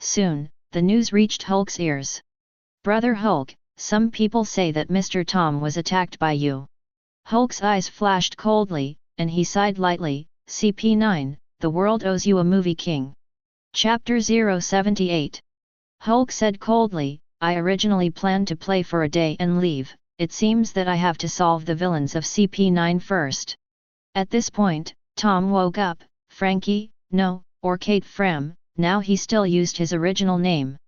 Soon, the news reached Hulk's ears. Brother Hulk, some people say that Mr. Tom was attacked by you. Hulk's eyes flashed coldly, and he sighed lightly. CP9, the world owes you a movie king. Chapter 078. Hulk said coldly, I originally planned to play for a day and leave. It seems that I have to solve the villains of CP9 first. At this point, Tom woke up. Frankie, no, or Kate Fram, now he still used his original name.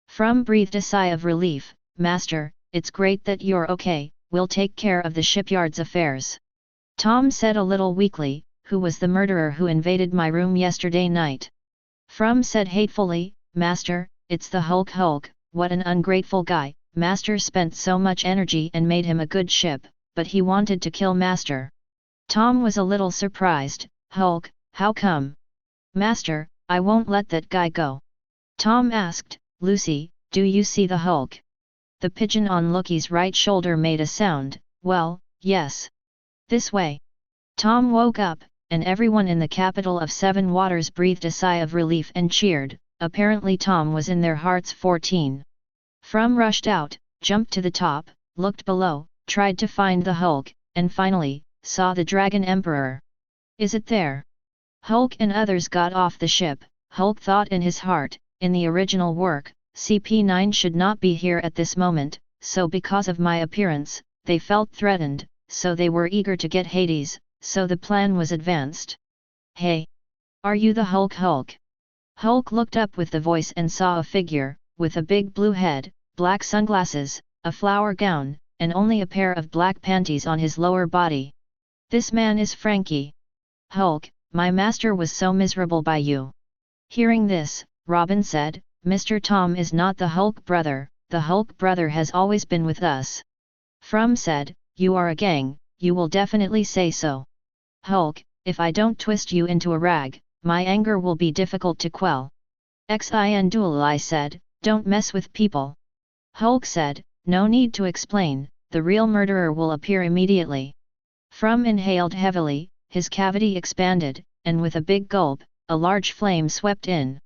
Fram breathed a sigh of relief. Master, it's great that you're okay, we'll take care of the shipyard's affairs. Tom said a little weakly, who was the murderer who invaded my room yesterday night? Fram said hatefully, Master, it's the Hulk, what an ungrateful guy. Master spent so much energy and made him a good ship, but he wanted to kill Master. Tom was a little surprised. Hulk, how come? Master, I won't let that guy go. Tom asked, Lucy, do you see the Hulk? The pigeon on Loki's right shoulder made a sound. Well, yes. This way. Tom woke up, and everyone in the capital of Seven Waters breathed a sigh of relief and cheered. Apparently Tom was in their hearts. 14. From rushed out, jumped to the top, looked below, tried to find the Hulk, and finally, saw the Dragon Emperor. Is it there? Hulk and others got off the ship. Hulk thought in his heart, in the original work, CP9 should not be here at this moment, so because of my appearance, they felt threatened, so they were eager to get Hades, so the plan was advanced. Hey! Are you the Hulk? Hulk looked up with the voice and saw a figure, with a big blue head, black sunglasses, a flower gown, and only a pair of black panties on his lower body. This man is Frankie. Hulk, my master was so miserable by you. Hearing this, Robin said, Mr. Tom is not the Hulk brother, the Hulk brother has always been with us. From said, you are a gang, you will definitely say so. Hulk, if I don't twist you into a rag, my anger will be difficult to quell. I said, don't mess with people. Hulk said, no need to explain, the real murderer will appear immediately. From inhaled heavily, his cavity expanded, and with a big gulp, a large flame swept in.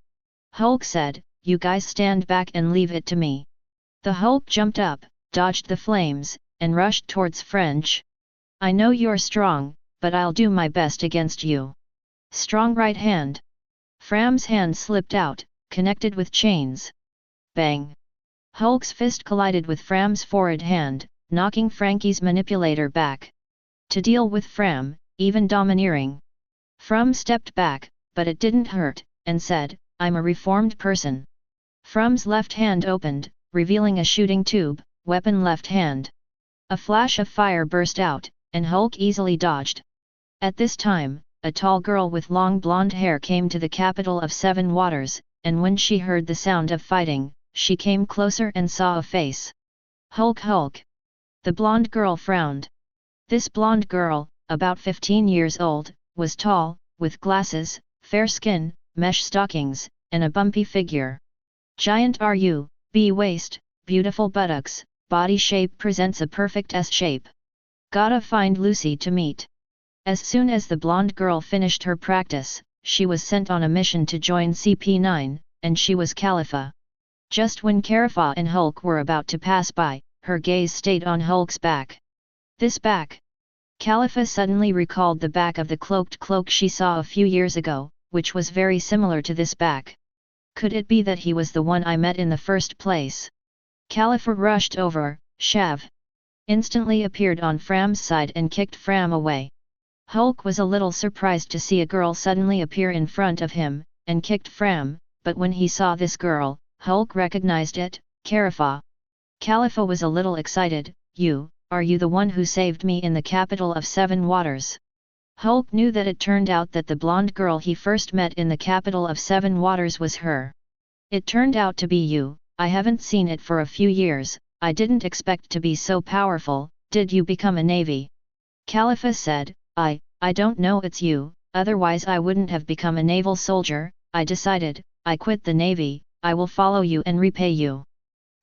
Hulk said, you guys stand back and leave it to me. The Hulk jumped up, dodged the flames, and rushed towards French. I know you're strong, but I'll do my best against you. Strong right hand. Fram's hand slipped out, connected with chains. Bang! Hulk's fist collided with Fram's forward hand, knocking Frankie's manipulator back. To deal with Fram, even domineering. Fram stepped back, but it didn't hurt, and said, I'm a reformed person. Fram's left hand opened, revealing a shooting tube, weapon left hand. A flash of fire burst out, and Hulk easily dodged. At this time, a tall girl with long blonde hair came to the capital of Seven Waters, and when she heard the sound of fighting, she came closer and saw a face. Hulk! The blonde girl frowned. This blonde girl, about 15 years old, was tall, with glasses, fair skin, mesh stockings, and a bumpy figure. Giant B waist, beautiful buttocks, body shape presents a perfect S shape. Gotta find Lucy to meet. As soon as the blonde girl finished her practice, she was sent on a mission to join CP9, and she was Khalifa. Just when Khalifa and Hulk were about to pass by, her gaze stayed on Hulk's back. This back. Khalifa suddenly recalled the back of the cloaked cloak she saw a few years ago, which was very similar to this back. Could it be that he was the one I met in the first place? Khalifa rushed over, Shav. Instantly appeared on Fram's side and kicked Fram away. Hulk was a little surprised to see a girl suddenly appear in front of him, and kicked Fram, but when he saw this girl, Hulk recognized it, Khalifa. Khalifa was a little excited, are you the one who saved me in the capital of Seven Waters? Hulk knew that it turned out that the blonde girl he first met in the capital of Seven Waters was her. It turned out to be you, I haven't seen it for a few years, I didn't expect to be so powerful, did you become a navy? Khalifa said, I don't know it's you, otherwise I wouldn't have become a naval soldier, I decided, I quit the navy, I will follow you and repay you.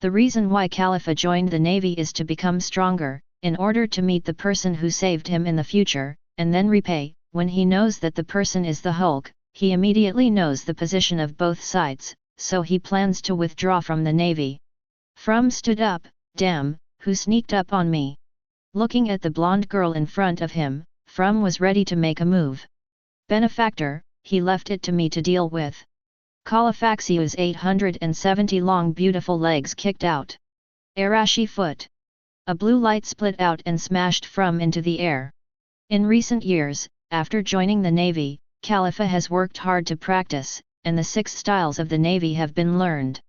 The reason why Khalifa joined the navy is to become stronger, in order to meet the person who saved him in the future, and then repay. When he knows that the person is the Hulk, he immediately knows the position of both sides, so he plans to withdraw from the navy. Fram stood up, damn, who sneaked up on me? Looking at the blonde girl in front of him, Fram was ready to make a move. Benefactor, he left it to me to deal with. Califaxiu's 870 long beautiful legs kicked out. Arashi foot. A blue light split out and smashed Fram into the air. In recent years, after joining the Navy, Khalifa has worked hard to practice, and the 6 styles of the Navy have been learned.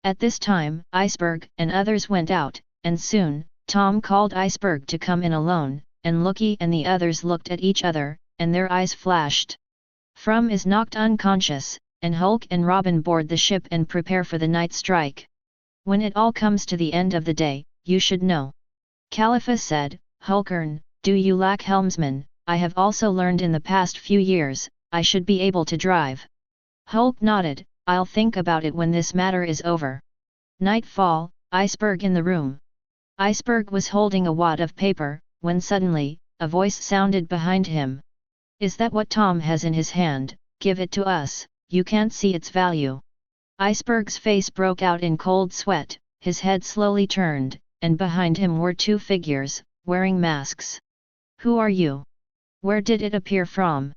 At this time, Iceberg and others went out, and soon, Tom called Iceberg to come in alone, and Loki and the others looked at each other, and their eyes flashed. Fram is knocked unconscious, and Hulk and Robin board the ship and prepare for the night strike. When it all comes to the end of the day, you should know. Khalifa said, Hulkern, do you lack helmsman? I have also learned in the past few years, I should be able to drive. Hulk nodded, I'll think about it when this matter is over. Nightfall, Iceberg in the room. Iceberg was holding a wad of paper, when suddenly, a voice sounded behind him. Is that what Tom has in his hand? Give it to us, you can't see its value. Iceberg's face broke out in cold sweat, his head slowly turned, and behind him were two figures, wearing masks. Who are you? Where did it appear from?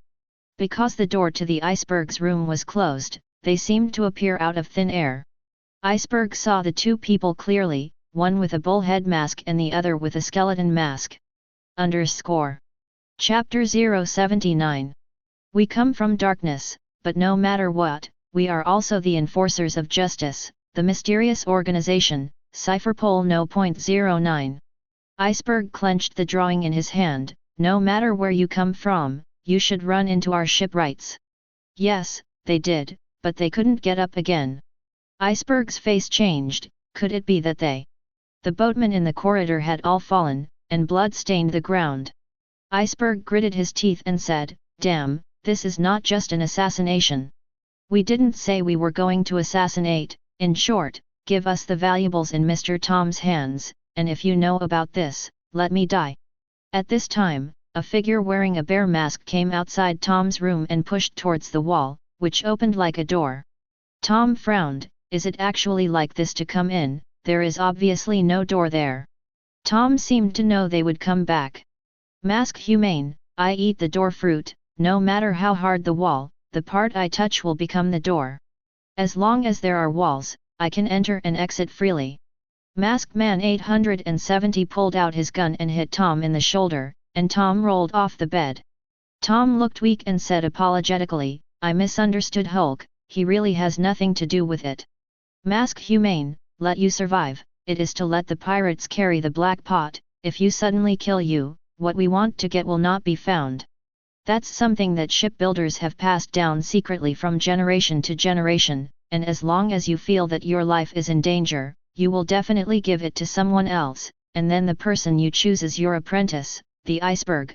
Because the door to the Iceberg's room was closed, they seemed to appear out of thin air. Iceberg saw the two people clearly, one with a bullhead mask and the other with a skeleton mask. Chapter 079. We come from darkness, but no matter what, we are also the enforcers of justice, the mysterious organization, Cypherpole No.09. Iceberg clenched the drawing in his hand. No matter where you come from, you should run into our shipwrights. Yes, they did, but they couldn't get up again. Iceberg's face changed. Could it be that the boatmen in the corridor had all fallen, and blood stained the ground? Iceberg gritted his teeth and said, "Damn, this is not just an assassination. We didn't say we were going to assassinate. In short, give us the valuables in Mr. Tom's hands, and if you know about this, let me die." At this time, a figure wearing a bear mask came outside Tom's room and pushed towards the wall, which opened like a door. Tom frowned. Is it actually like this to come in? There is obviously no door there. Tom seemed to know they would come back. Mask humane, I eat the door fruit. No matter how hard the wall, the part I touch will become the door. As long as there are walls, I can enter and exit freely. Masked Man 870 pulled out his gun and hit Tom in the shoulder, and Tom rolled off the bed. Tom looked weak and said apologetically, "I misunderstood Hulk, he really has nothing to do with it. Mask humane, let you survive, it is to let the pirates carry the black pot. If you suddenly kill you, what we want to get will not be found. That's something that shipbuilders have passed down secretly from generation to generation, and as long as you feel that your life is in danger, you will definitely give it to someone else, and then the person you choose is your apprentice, the Iceberg.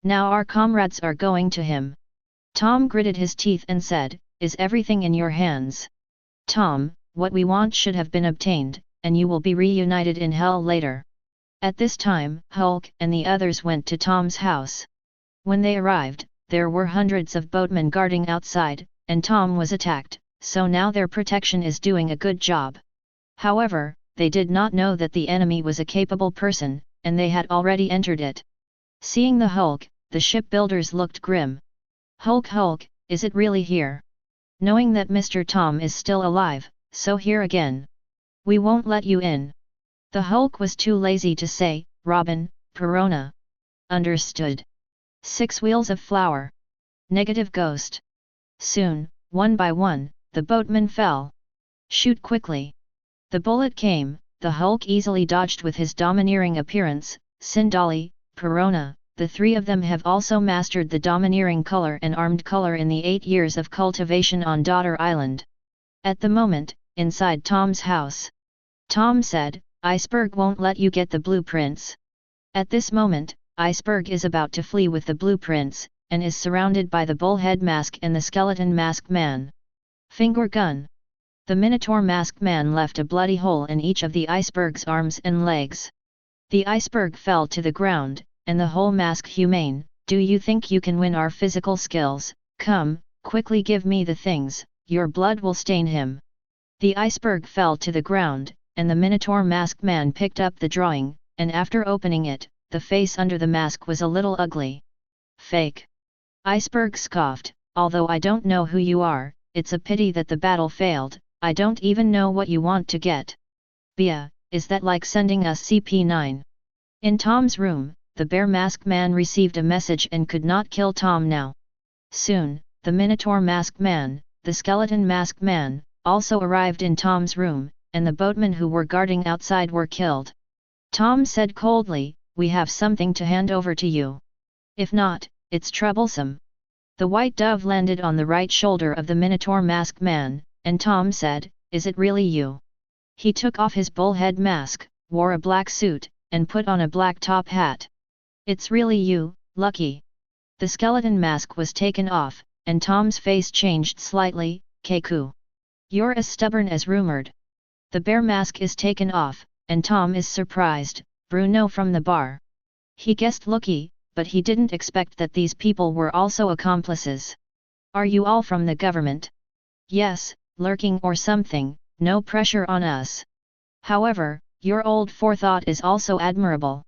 Now our comrades are going to him." Tom gritted his teeth and said, "Is everything in your hands? Tom, what we want should have been obtained, and you will be reunited in hell later." At this time, Hulk and the others went to Tom's house. When they arrived, there were hundreds of boatmen guarding outside, and Tom was attacked, so now their protection is doing a good job. However, they did not know that the enemy was a capable person, and they had already entered it. Seeing the Hulk, the shipbuilders looked grim. Hulk, is it really here? Knowing that Mr. Tom is still alive, so here again. We won't let you in." The Hulk was too lazy to say, "Robin, Perona." Understood. 6 wheels of flour. Negative ghost. Soon, one by one, the boatmen fell. Shoot quickly. The bullet came, the Hulk easily dodged with his domineering appearance. Sindali, Perona, the three of them have also mastered the domineering color and armed color in the 8 years of cultivation on Daughter Island. At the moment, inside Tom's house. Tom said, "Iceberg won't let you get the blueprints." At this moment, Iceberg is about to flee with the blueprints, and is surrounded by the bullhead mask and the skeleton masked man. Finger gun. The Minotaur masked man left a bloody hole in each of the Iceberg's arms and legs. The Iceberg fell to the ground, and the whole mask humane, "Do you think you can win our physical skills? Come, quickly give me the things, your blood will stain him." The Iceberg fell to the ground, and the Minotaur masked man picked up the drawing, and after opening it, the face under the mask was a little ugly. "Fake." Iceberg scoffed, "Although I don't know who you are, it's a pity that the battle failed. I don't even know what you want to get." "Bia, is that like sending us CP9? In Tom's room, the bear masked man received a message and could not kill Tom now. Soon, the Minotaur masked man, the skeleton masked man, also arrived in Tom's room, and the boatmen who were guarding outside were killed. Tom said coldly, "We have something to hand over to you. If not, it's troublesome." The white dove landed on the right shoulder of the Minotaur masked man, and Tom said, "Is it really you?" He took off his bullhead mask, wore a black suit, and put on a black top hat. "It's really you, Lucky." The skeleton mask was taken off, and Tom's face changed slightly. "Keku. You're as stubborn as rumored." The bear mask is taken off, and Tom is surprised. Bruno from the bar. He guessed Lucky, but he didn't expect that these people were also accomplices. Are you all from the government? Yes, lurking or something, no pressure on us. However, your old forethought is also admirable.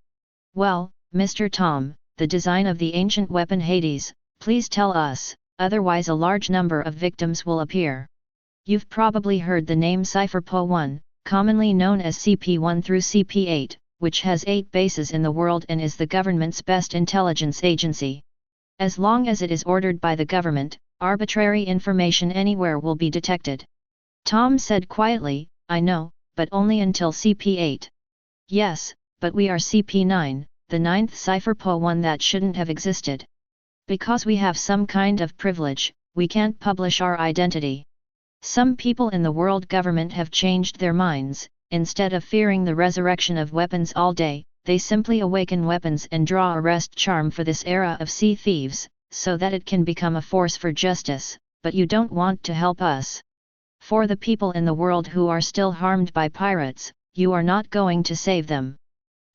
Well, Mr. Tom, the design of the ancient weapon Hades, please tell us, otherwise a large number of victims will appear. You've probably heard the name CP9, commonly known as CP1 through CP8, which has 8 bases in the world and is the government's best intelligence agency. As long as it is ordered by the government, arbitrary information anywhere will be detected. Tom said quietly, I know, but only until CP8. Yes, but we are CP9, the 9th CP1 that shouldn't have existed. Because we have some kind of privilege, we can't publish our identity. Some people in the world government have changed their minds. Instead of fearing the resurrection of weapons all day, they simply awaken weapons and draw a rest charm for this era of sea thieves, so that it can become a force for justice, but you don't want to help us. For the people in the world who are still harmed by pirates, you are not going to save them.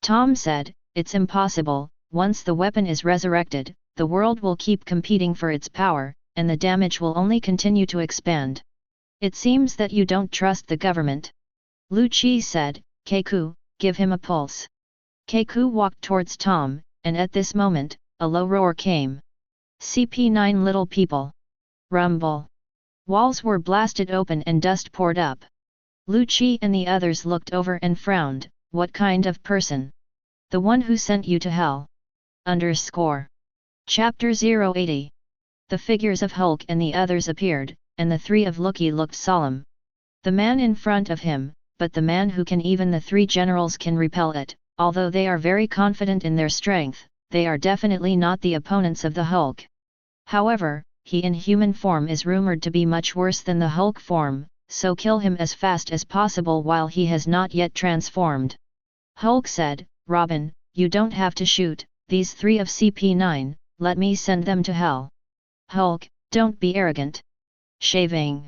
Tom said, it's impossible. Once the weapon is resurrected, the world will keep competing for its power, and the damage will only continue to expand. It seems that you don't trust the government. Lu Chi said, Keiku, give him a pulse. Keiku walked towards Tom, and at this moment, a low roar came. CP9 little people. Rumble. Walls were blasted open and dust poured up. Lu Chi and the others looked over and frowned, what kind of person? The one who sent you to hell. Chapter 080. The figures of Hulk and the others appeared, and the 3 of Loki looked solemn. The man in front of him, but the man who can even the 3 generals can repel it, although they are very confident in their strength, they are definitely not the opponents of the Hulk. However, he in human form is rumored to be much worse than the Hulk form, so kill him as fast as possible while he has not yet transformed. Hulk said, Robin, you don't have to shoot, these 3 of CP9, let me send them to hell. Hulk, don't be arrogant. Shaving.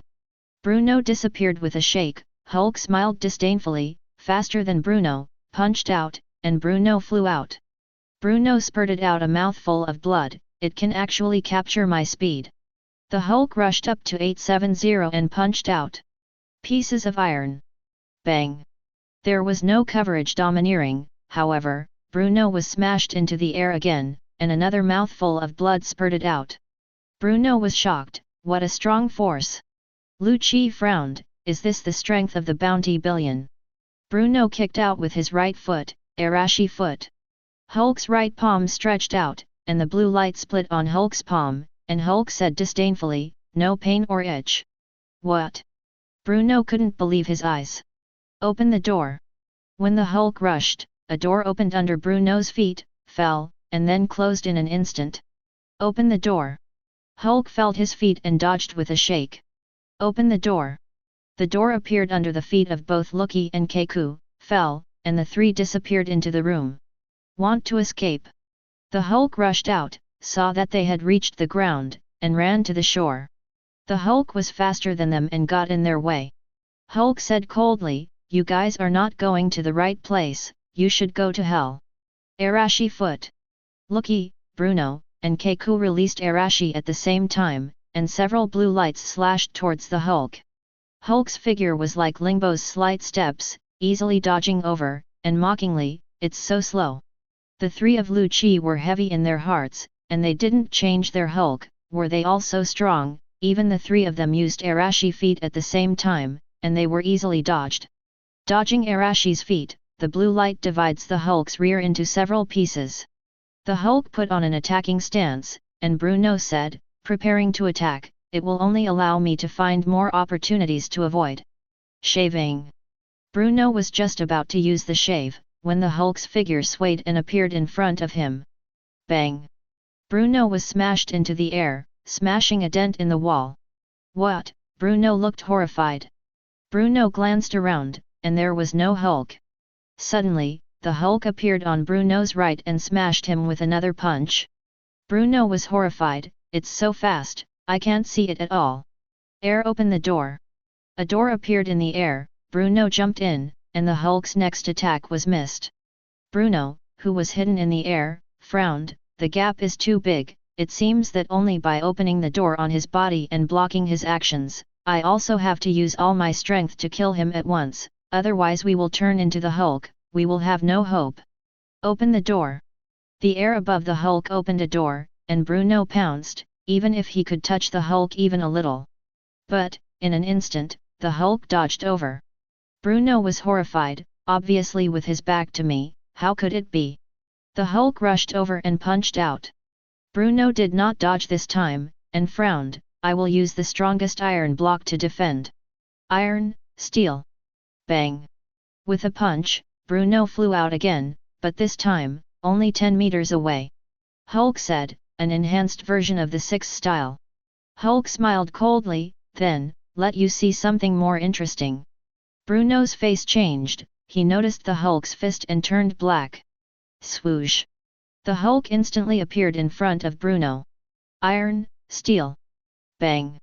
Bruno disappeared with a shake. Hulk smiled disdainfully, faster than Bruno, punched out, and Bruno flew out. Bruno spurted out a mouthful of blood, it can actually capture my speed. The Hulk rushed up to 870 and punched out. Pieces of iron. Bang. There was no coverage domineering, however, Bruno was smashed into the air again, and another mouthful of blood spurted out. Bruno was shocked, what a strong force. Lu Chi frowned, is this the strength of the bounty billion? Bruno kicked out with his right foot, Arashi foot. Hulk's right palm stretched out, and the blue light split on Hulk's palm, and Hulk said disdainfully, no pain or itch. What? Bruno couldn't believe his eyes. Open the door. When the Hulk rushed, a door opened under Bruno's feet, fell, and then closed in an instant. Open the door. Hulk felt his feet and dodged with a shake. Open the door. The door appeared under the feet of both Loki and Keiku, fell, and the 3 disappeared into the room. Want to escape? The Hulk rushed out, saw that they had reached the ground, and ran to the shore. The Hulk was faster than them and got in their way. Hulk said coldly, you guys are not going to the right place, you should go to hell. Arashi foot. Loki, Bruno, and Keiku released Arashi at the same time, and several blue lights slashed towards the Hulk. Hulk's figure was like Lingbo's slight steps, easily dodging over, and mockingly, it's so slow. The 3 of Lu Chi were heavy in their hearts, and they didn't change their Hulk, were they all so strong, even the 3 of them used Arashi feet at the same time, and they were easily dodged. Dodging Arashi's feet, the blue light divides the Hulk's rear into several pieces. The Hulk put on an attacking stance, and Bruno said, preparing to attack, it will only allow me to find more opportunities to avoid. Shaving. Bruno was just about to use the shave, when the Hulk's figure swayed and appeared in front of him. Bang! Bruno was smashed into the air, smashing a dent in the wall. What? Bruno looked horrified. Bruno glanced around, and there was no Hulk. Suddenly, the Hulk appeared on Bruno's right and smashed him with another punch. Bruno was horrified, it's so fast, I can't see it at all. Air, open the door. A door appeared in the air, Bruno jumped in, and the Hulk's next attack was missed. Bruno, who was hidden in the air, frowned, the gap is too big. It seems that only by opening the door on his body and blocking his actions, I also have to use all my strength to kill him at once, otherwise we will turn into the Hulk, we will have no hope. Open the door. The air above the Hulk opened a door, and Bruno pounced, even if he could touch the Hulk even a little. But, in an instant, the Hulk dodged over. Bruno was horrified, obviously with his back to me. How could it be? The Hulk rushed over and punched out. Bruno did not dodge this time, and frowned. I will use the strongest iron block to defend. Iron, steel. Bang! With a punch, Bruno flew out again, but this time, only 10 meters away. Hulk said, an enhanced version of the 6 style. Hulk smiled coldly, then, let you see something more interesting. Bruno's face changed, he noticed the Hulk's fist and turned black. Swoosh! The Hulk instantly appeared in front of Bruno. Iron, steel. Bang!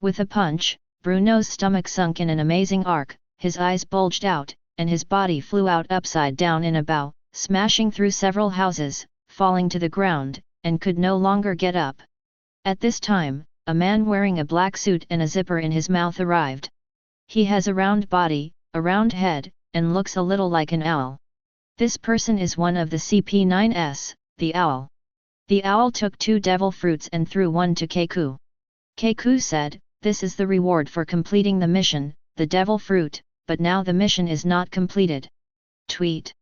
With a punch, Bruno's stomach sunk in an amazing arc, his eyes bulged out, and his body flew out upside down in a bow, smashing through several houses, falling to the ground, and could no longer get up. At this time, a man wearing a black suit and a zipper in his mouth arrived. He has a round body, a round head, and looks a little like an owl. This person is one of the CP9s, the owl. The owl took 2 devil fruits and threw one to Keiku. Keiku said, this is the reward for completing the mission, the devil fruit, but now the mission is not completed. Tweet.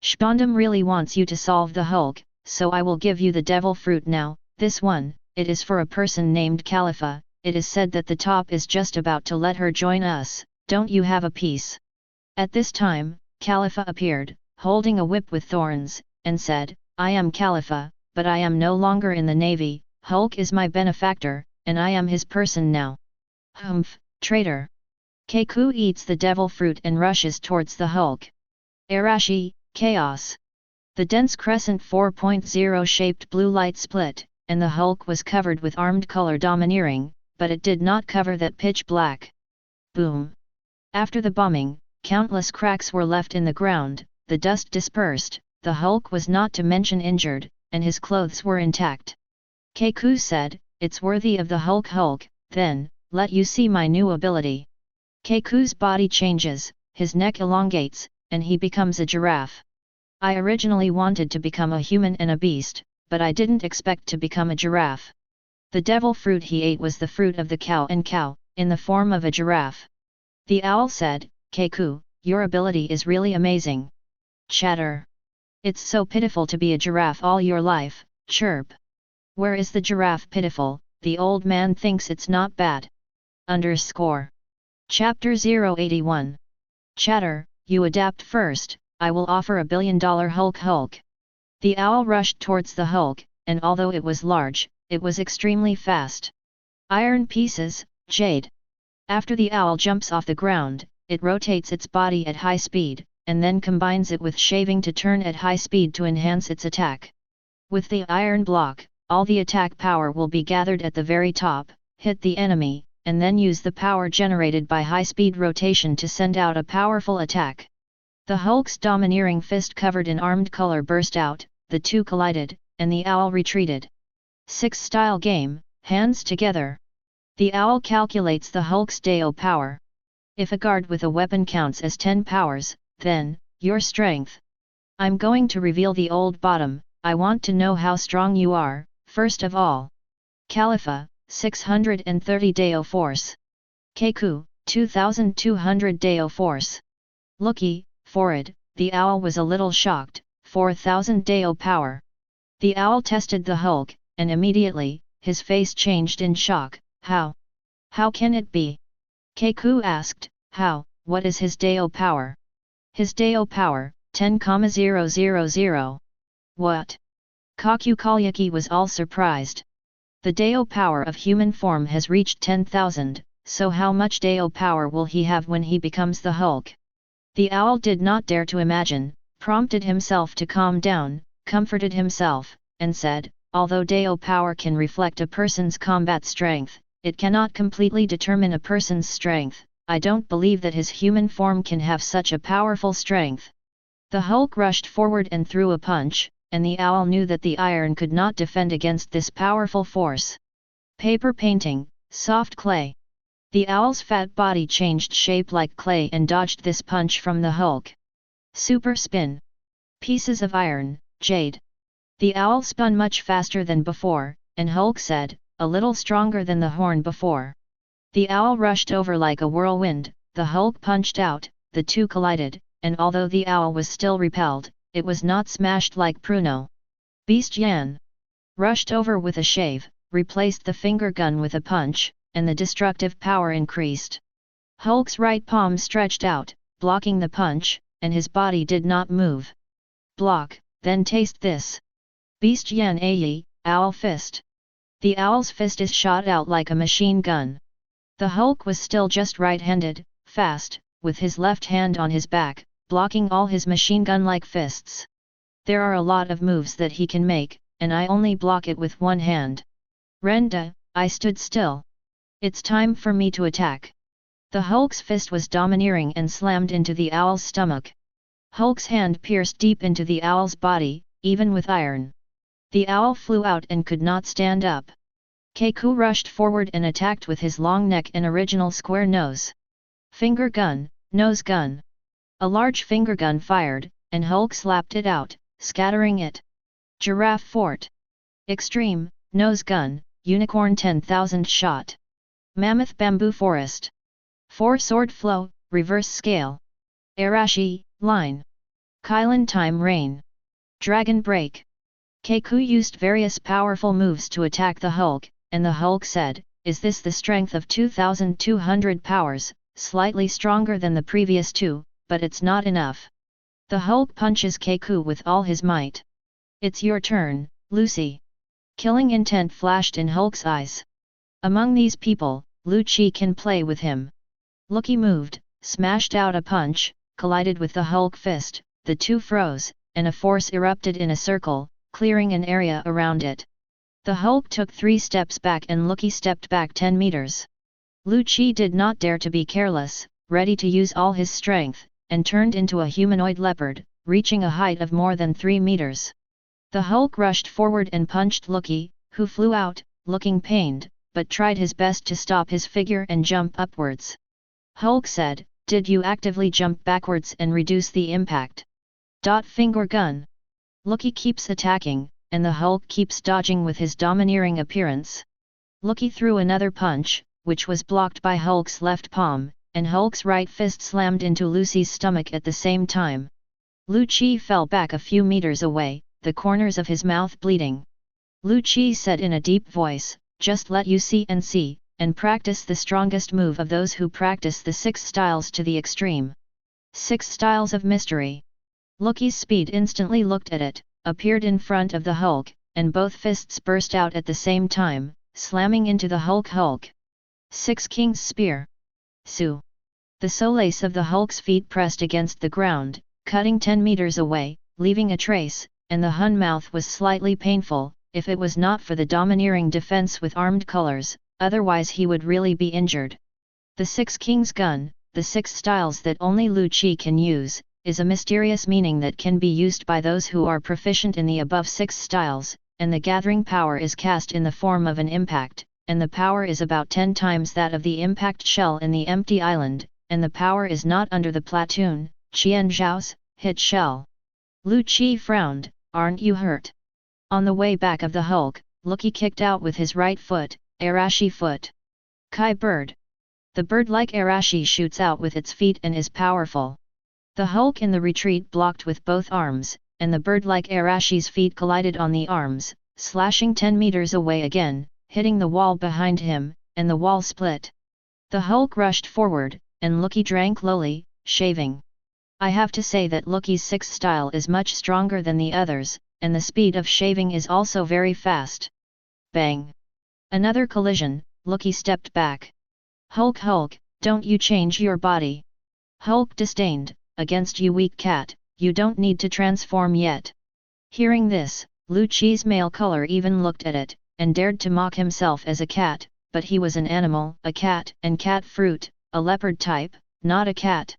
Spondum really wants you to solve the Hulk, so I will give you the devil fruit now. This one, it is for a person named Khalifa. It is said that the top is just about to let her join us. Don't you have a piece? At this time, Khalifa appeared, holding a whip with thorns, and said, I am Khalifa, but I am no longer in the Navy. Hulk is my benefactor, and I am his person now. Humph, traitor. Keiku eats the devil fruit and rushes towards the Hulk. Arashi, chaos. The dense crescent 4.0 shaped blue light split, and the Hulk was covered with armed color domineering, but it did not cover that pitch black. Boom! After the bombing, countless cracks were left in the ground, the dust dispersed, the Hulk was not to mention injured, and his clothes were intact. Keiku said, it's worthy of the Hulk, then, let you see my new ability. Keiku's body changes, his neck elongates, and he becomes a giraffe. I originally wanted to become a human and a beast, but I didn't expect to become a giraffe. The devil fruit he ate was the fruit of the cow, in the form of a giraffe. The owl said, Keiku, your ability is really amazing. Chatter. It's so pitiful to be a giraffe all your life, chirp. Where is the giraffe pitiful? The old man thinks it's not bad. Chapter 081. Chatter, you adapt first, I will offer $1 billion Hulk. The owl rushed towards the Hulk, and although it was large, it was extremely fast. Iron pieces, jade. After the owl jumps off the ground, it rotates its body at high speed, and then combines it with shaving to turn at high speed to enhance its attack. With the iron block, all the attack power will be gathered at the very top, hit the enemy, and then use the power generated by high-speed rotation to send out a powerful attack. The Hulk's domineering fist covered in armed color burst out, the two collided, and the owl retreated. 6-style game, hands together. The owl calculates the Hulk's Deo power. If a guard with a weapon counts as 10 powers, then, your strength. I'm going to reveal the old bottom, I want to know how strong you are, first of all. Khalifa, 630 Deo force. Keiku, 2200 Deo force. Looky, forward, the owl was a little shocked, 4000 Deo power. The owl tested the Hulk, and immediately, his face changed in shock. How? How can it be? Keiku asked, how, what is his Deo power? His Deo power, 10,000. What? Kaku Kalyaki was all surprised. The Deo power of human form has reached 10,000, so how much Deo power will he have when he becomes the Hulk? The owl did not dare to imagine, prompted himself to calm down, comforted himself, and said, although Deo power can reflect a person's combat strength, it cannot completely determine a person's strength. I don't believe that his human form can have such a powerful strength. The Hulk rushed forward and threw a punch, and the owl knew that the iron could not defend against this powerful force. Paper painting, soft clay. The owl's fat body changed shape like clay and dodged this punch from the Hulk. Super spin. Pieces of iron, jade. The owl spun much faster than before, and Hulk said, a little stronger than the horn before. The owl rushed over like a whirlwind, the Hulk punched out, the two collided, and although the owl was still repelled, it was not smashed like Pruno. Beast Yan rushed over with a shave, replaced the finger gun with a punch, and the destructive power increased. Hulk's right palm stretched out, blocking the punch, and his body did not move. Block, then taste this. Beast Yan Ayi, Owl Fist. The owl's fist is shot out like a machine gun. The Hulk was still just right-handed, fast, with his left hand on his back, blocking all his machine gun-like fists. There are a lot of moves that he can make, and I only block it with one hand. Renda, I stood still. It's time for me to attack. The Hulk's fist was domineering and slammed into the owl's stomach. Hulk's hand pierced deep into the owl's body, even with iron. The owl flew out and could not stand up. Keiku rushed forward and attacked with his long neck and original square nose. Finger gun, nose gun. A large finger gun fired, and Hulk slapped it out, scattering it. Giraffe Fort. Extreme, nose gun, unicorn 10,000 shot. Mammoth bamboo forest. 4 sword flow, reverse scale. Arashi, line. Kylan time rain. Dragon break. Keiku used various powerful moves to attack the Hulk, and the Hulk said, is this the strength of 2,200 powers, slightly stronger than the previous two, but it's not enough. The Hulk punches Keiku with all his might. It's your turn, Lucy. Killing intent flashed in Hulk's eyes. Among these people, Lu Chi can play with him. Lucky moved, smashed out a punch, collided with the Hulk fist, the two froze, and a force erupted in a circle, clearing an area around it. The Hulk took 3 steps back and Lucky stepped back 10 meters. Lu Chi did not dare to be careless, ready to use all his strength, and turned into a humanoid leopard, reaching a height of more than 3 meters. The Hulk rushed forward and punched Lucky, who flew out, looking pained, but tried his best to stop his figure and jump upwards. Hulk said, did you actively jump backwards and reduce the impact? Finger gun. Lucky keeps attacking, and the Hulk keeps dodging with his domineering appearance. Lucky threw another punch, which was blocked by Hulk's left palm, and Hulk's right fist slammed into Lucy's stomach at the same time. Lu Chi fell back a few meters away, the corners of his mouth bleeding. Lu Chi said in a deep voice, just let usse and practice the strongest move of those who practice the 6 styles to the extreme. 6 styles of mystery. Lucky's speed instantly looked at it, appeared in front of the Hulk, and both fists burst out at the same time, slamming into the Hulk. 6 King's Spear. Su. The solace of the Hulk's feet pressed against the ground, cutting 10 meters away, leaving a trace, and the Hun mouth was slightly painful, if it was not for the domineering defense with armed colors, otherwise he would really be injured. The 6 King's Gun, the 6 styles that only Lu Chi can use, is a mysterious meaning that can be used by those who are proficient in the above 6 styles, and the gathering power is cast in the form of an impact, and the power is about 10 times that of the impact shell in the empty island, and the power is not under the platoon, Qian Zhao's, hit shell. Lu Chi frowned, aren't you hurt? On the way back of the Hulk, Lucky kicked out with his right foot, Arashi foot. Kai bird. The bird-like Arashi shoots out with its feet and is powerful. The Hulk in the retreat blocked with both arms, and the bird-like Arashi's feet collided on the arms, slashing 10 meters away again, hitting the wall behind him, and the wall split. The Hulk rushed forward, and Lucky drank lowly, shaving. I have to say that Lucky's 6 style is much stronger than the others, and the speed of shaving is also very fast. Bang! Another collision, Lucky stepped back. Hulk, don't you change your body. Hulk disdained, against you weak cat, you don't need to transform yet. Hearing this, Lu Chi's male color even looked at it, and dared to mock himself as a cat, but he was an animal, a cat and cat fruit, a leopard type, not a cat.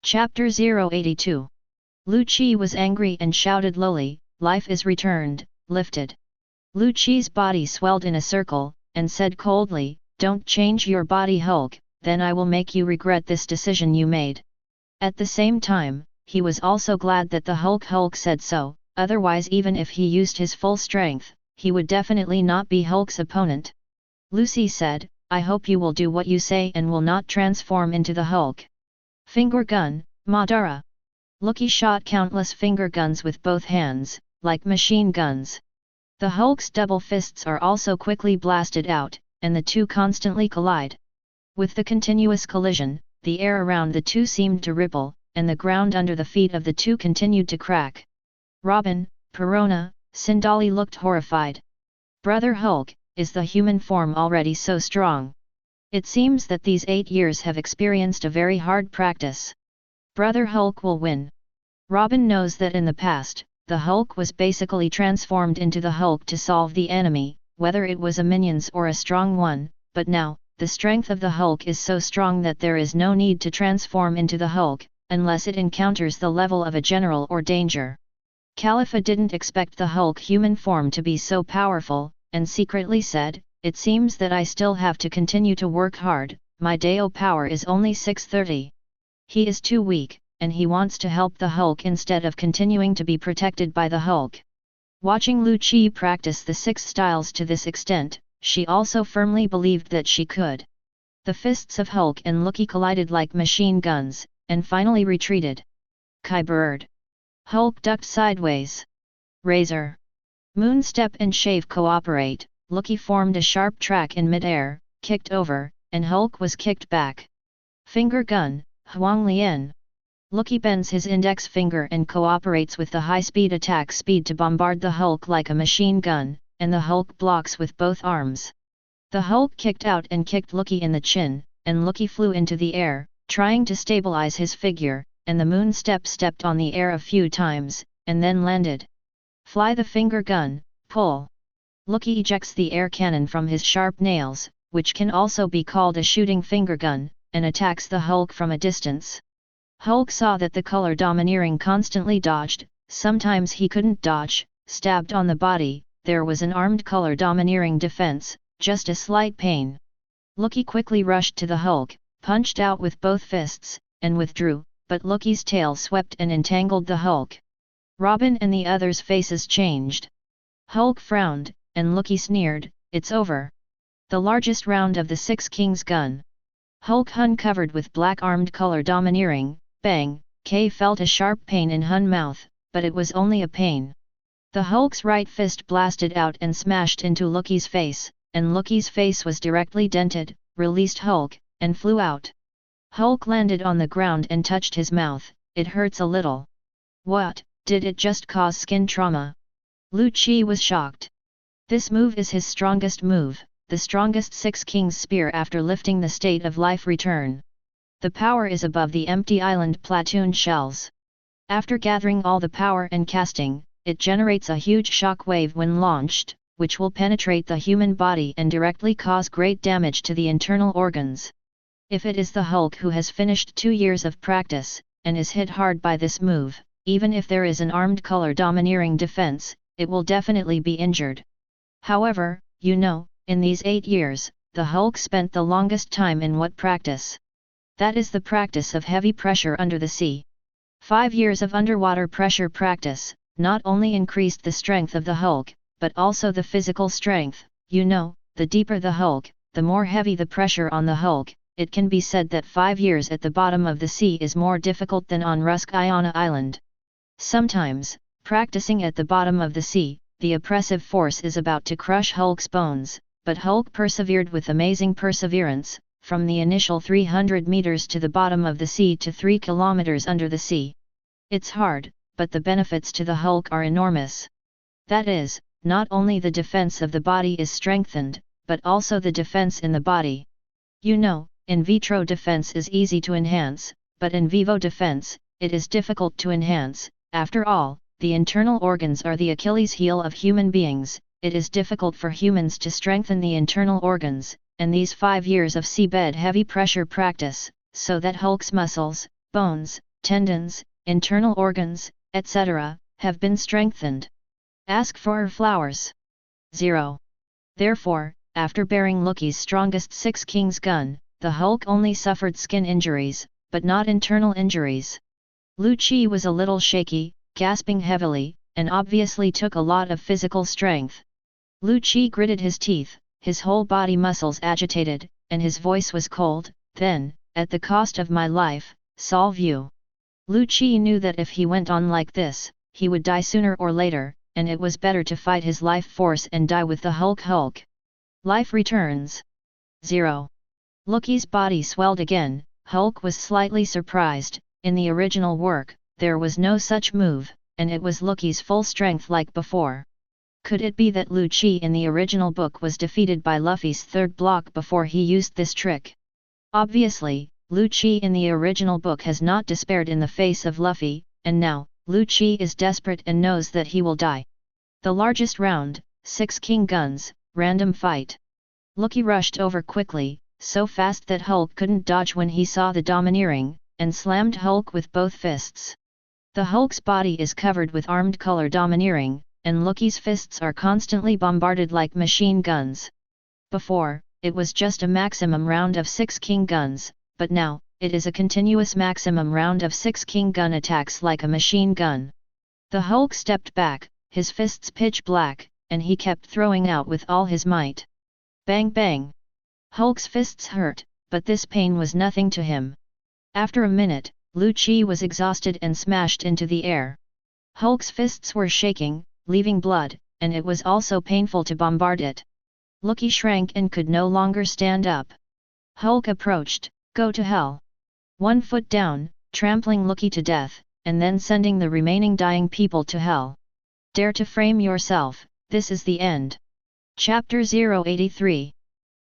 Chapter 082. Lu Qi was angry and shouted lowly, "Life is returned, lifted." Lu Qi's body swelled in a circle, and said coldly, "Don't change your body, Hulk, then I will make you regret this decision you made." At the same time, he was also glad that the Hulk said so, otherwise even if he used his full strength, he would definitely not be Hulk's opponent. Lucy said, "I hope you will do what you say and will not transform into the Hulk." Finger gun, Madara. Loki shot countless finger guns with both hands, like machine guns. The Hulk's double fists are also quickly blasted out, and the two constantly collide. With the continuous collision, the air around the two seemed to ripple, and the ground under the feet of the two continued to crack. Robin, Perona, Sindali looked horrified. "Brother Hulk, is the human form already so strong? It seems that these 8 years have experienced a very hard practice. Brother Hulk will win." Robin knows that in the past, the Hulk was basically transformed into the Hulk to solve the enemy, whether it was a minions or a strong one, but now, the strength of the Hulk is so strong that there is no need to transform into the Hulk, unless it encounters the level of a general or danger. Khalifa didn't expect the Hulk human form to be so powerful, and secretly said, "It seems that I still have to continue to work hard, my Dao power is only 630. He is too weak, and he wants to help the Hulk instead of continuing to be protected by the Hulk." Watching Lu Qi practice the 6 styles to this extent, she also firmly believed that she could. The fists of Hulk and Loki collided like machine guns, and finally retreated. Kai Bird. Hulk ducked sideways. Razor. Moonstep and Shave cooperate, Loki formed a sharp track in midair, kicked over, and Hulk was kicked back. Finger gun, Huang Lian. Loki bends his index finger and cooperates with the high-speed attack speed to bombard the Hulk like a machine gun, and the Hulk blocks with both arms. The Hulk kicked out and kicked Loki in the chin, and Loki flew into the air, trying to stabilize his figure, and the Moonstep stepped on the air a few times, and then landed. Fly the finger gun, pull. Loki ejects the air cannon from his sharp nails, which can also be called a shooting finger gun, and attacks the Hulk from a distance. Hulk saw that the color domineering constantly dodged, sometimes he couldn't dodge, stabbed on the body, there was an armed color domineering defense, just a slight pain. Loki quickly rushed to the Hulk, punched out with both fists, and withdrew, but Loki's tail swept and entangled the Hulk. Robin and the others' faces changed. Hulk frowned, and Loki sneered, "It's over." The largest round of the 6 Kings gun. Hulk Hun covered with black armed color domineering, bang, K felt a sharp pain in Hun mouth, but it was only a pain. The Hulk's right fist blasted out and smashed into Loki's face, and Loki's face was directly dented, released Hulk, and flew out. Hulk landed on the ground and touched his mouth, "It hurts a little." "What, did it just cause skin trauma?" Lu Qi was shocked. This move is his strongest move, the strongest 6 Kings spear after lifting the state of life return. The power is above the empty island platoon shells. After gathering all the power and casting, it generates a huge shock wave when launched, which will penetrate the human body and directly cause great damage to the internal organs. If it is the Hulk who has finished 2 years of practice, and is hit hard by this move, even if there is an armed color domineering defense, it will definitely be injured. However, in these 8 years, the Hulk spent the longest time in what practice? That is the practice of heavy pressure under the sea. 5 years of underwater pressure practice, not only increased the strength of the Hulk, but also the physical strength. The deeper the Hulk, the more heavy the pressure on the Hulk. It can be said that 5 years at the bottom of the sea is more difficult than on Rusk-Iona Island. Sometimes, practicing at the bottom of the sea, the oppressive force is about to crush Hulk's bones, but Hulk persevered with amazing perseverance, from the initial 300 meters to the bottom of the sea to 3 kilometers under the sea. It's hard, but the benefits to the Hulk are enormous. That is, not only the defense of the body is strengthened, but also the defense in the body. In vitro defense is easy to enhance, but in vivo defense, it is difficult to enhance. After all, the internal organs are the Achilles heel of human beings. It is difficult for humans to strengthen the internal organs, and these 5 years of seabed heavy pressure practice, so that Hulk's muscles, bones, tendons, internal organs, etc., have been strengthened. Ask for flowers. 0. Therefore, after bearing Loki's strongest 6 Kings gun, the Hulk only suffered skin injuries, but not internal injuries. Lu Chi was a little shaky, gasping heavily, and obviously took a lot of physical strength. Lu Chi gritted his teeth, his whole body muscles agitated, and his voice was cold. Then, at the cost of my life, solve you. Lu Chi knew that if he went on like this, he would die sooner or later, and it was better to fight his life force and die with the Hulk. Life returns. 0. Loki's body swelled again. Hulk was slightly surprised. In the original work, there was no such move, and it was Loki's full strength like before. Could it be that Lu Chi in the original book was defeated by Luffy's third block before he used this trick? Obviously, Lu Chi in the original book has not despaired in the face of Luffy, and now, Lu Chi is desperate and knows that he will die. The largest round, 6 King guns, random fight. Loki rushed over quickly, so fast that Hulk couldn't dodge when he saw the domineering, and slammed Hulk with both fists. The Hulk's body is covered with armed color domineering, and Loki's fists are constantly bombarded like machine guns. Before, it was just a maximum round of 6 King guns, but now, it is a continuous maximum round of 6 King gun attacks like a machine gun. The Hulk stepped back, his fists pitch black, and he kept throwing out with all his might. Bang bang! Hulk's fists hurt, but this pain was nothing to him. After a minute, Lu Chi was exhausted and smashed into the air. Hulk's fists were shaking, leaving blood, and it was also painful to bombard it. Loki shrank and could no longer stand up. Hulk approached. Go to hell. 1 foot down, trampling Loki to death, and then sending the remaining dying people to hell. Dare to frame yourself, this is the end. Chapter 083.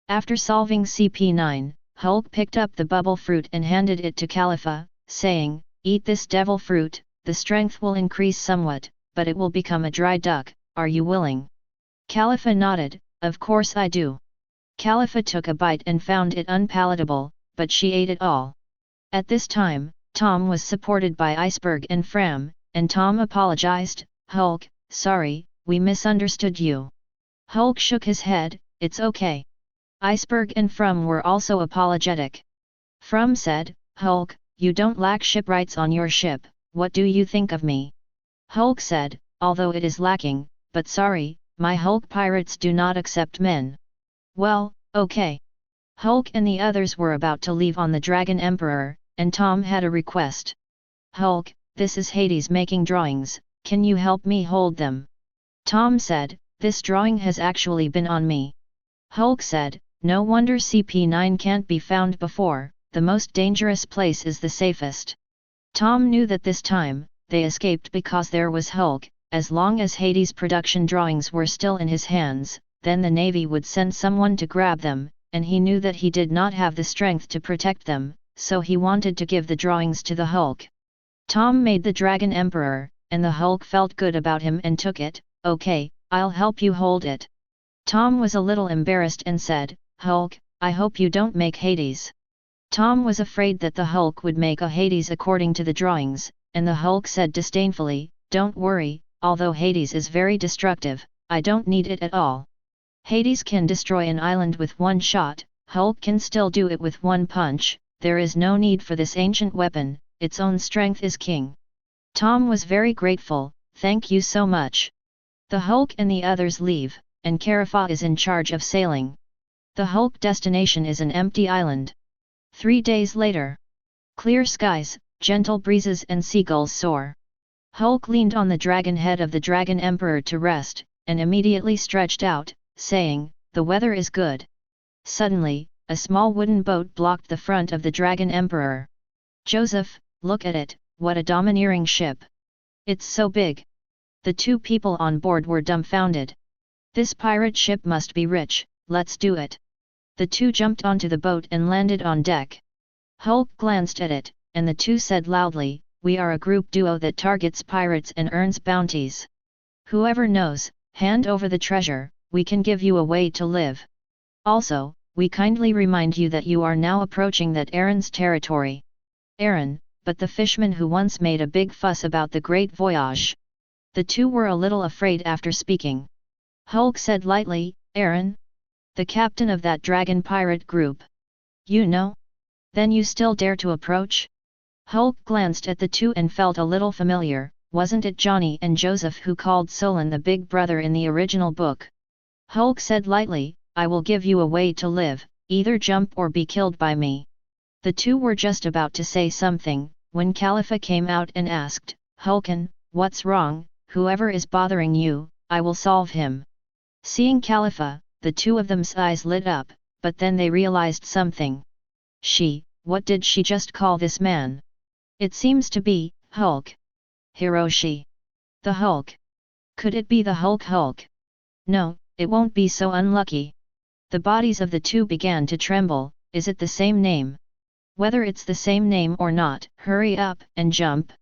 After solving CP9, Hulk picked up the bubble fruit and handed it to Khalifa, saying, eat this devil fruit, the strength will increase somewhat, but it will become a dry duck, are you willing? Khalifa nodded, of course I do. Khalifa took a bite and found it unpalatable, but she ate it all. At this time, Tom was supported by Iceberg and Fram, and Tom apologized, Hulk, sorry, we misunderstood you. Hulk shook his head, it's okay. Iceberg and Fram were also apologetic. Fram said, Hulk, you don't lack shipwrights on your ship, what do you think of me? Hulk said, although it is lacking, but sorry, my Hulk pirates do not accept men. Well, okay. Hulk and the others were about to leave on the Dragon Emperor, and Tom had a request. Hulk, this is Hades making drawings, can you help me hold them? Tom said, this drawing has actually been on me. Hulk said, no wonder CP9 can't be found before, the most dangerous place is the safest. Tom knew that this time, they escaped because there was Hulk. As long as Hades' production drawings were still in his hands, then the Navy would send someone to grab them, and he knew that he did not have the strength to protect them, so he wanted to give the drawings to the Hulk. Tom made the Dragon Emperor, and the Hulk felt good about him and took it, okay, I'll help you hold it. Tom was a little embarrassed and said, Hulk, I hope you don't make Hades. Tom was afraid that the Hulk would make a Hades according to the drawings, and the Hulk said disdainfully, don't worry, although Hades is very destructive, I don't need it at all. Hades can destroy an island with one shot, Hulk can still do it with one punch, there is no need for this ancient weapon, its own strength is king. Tom was very grateful, thank you so much. The Hulk and the others leave, and Carafa is in charge of sailing. The Hulk destination is an empty island. 3 days later. Clear skies, gentle breezes and seagulls soar. Hulk leaned on the dragon head of the Dragon Emperor to rest, and immediately stretched out, saying, the weather is good. Suddenly, a small wooden boat blocked the front of the Dragon Emperor. Joseph, look at it, what a domineering ship. It's so big. The 2 people on board were dumbfounded. This pirate ship must be rich, let's do it. The 2 jumped onto the boat and landed on deck. Hulk glanced at it, and the 2 said loudly, we are a group duo that targets pirates and earns bounties. Whoever knows, hand over the treasure, we can give you a way to live. Also, we kindly remind you that you are now approaching that Aaron's territory. Aaron, but the fisherman who once made a big fuss about the great voyage. The two were a little afraid after speaking. Hulk said lightly, Aaron? The captain of that dragon pirate group. You know? Then you still dare to approach? Hulk glanced at the two and felt a little familiar. Wasn't it Johnny and Joseph who called Solon the big brother in the original book? Hulk said lightly, I will give you a way to live, either jump or be killed by me. The two were just about to say something, when Khalifa came out and asked, Hulken, what's wrong? Whoever is bothering you, I will solve him. Seeing Khalifa, the two of them's eyes lit up, but then they realized something. What did she just call this man? It seems to be, Hulk. Hiroshi. The Hulk. Could it be the Hulk? No, it won't be so unlucky. The bodies of the two began to tremble. Is it the same name? Whether it's the same name or not, hurry up and jump.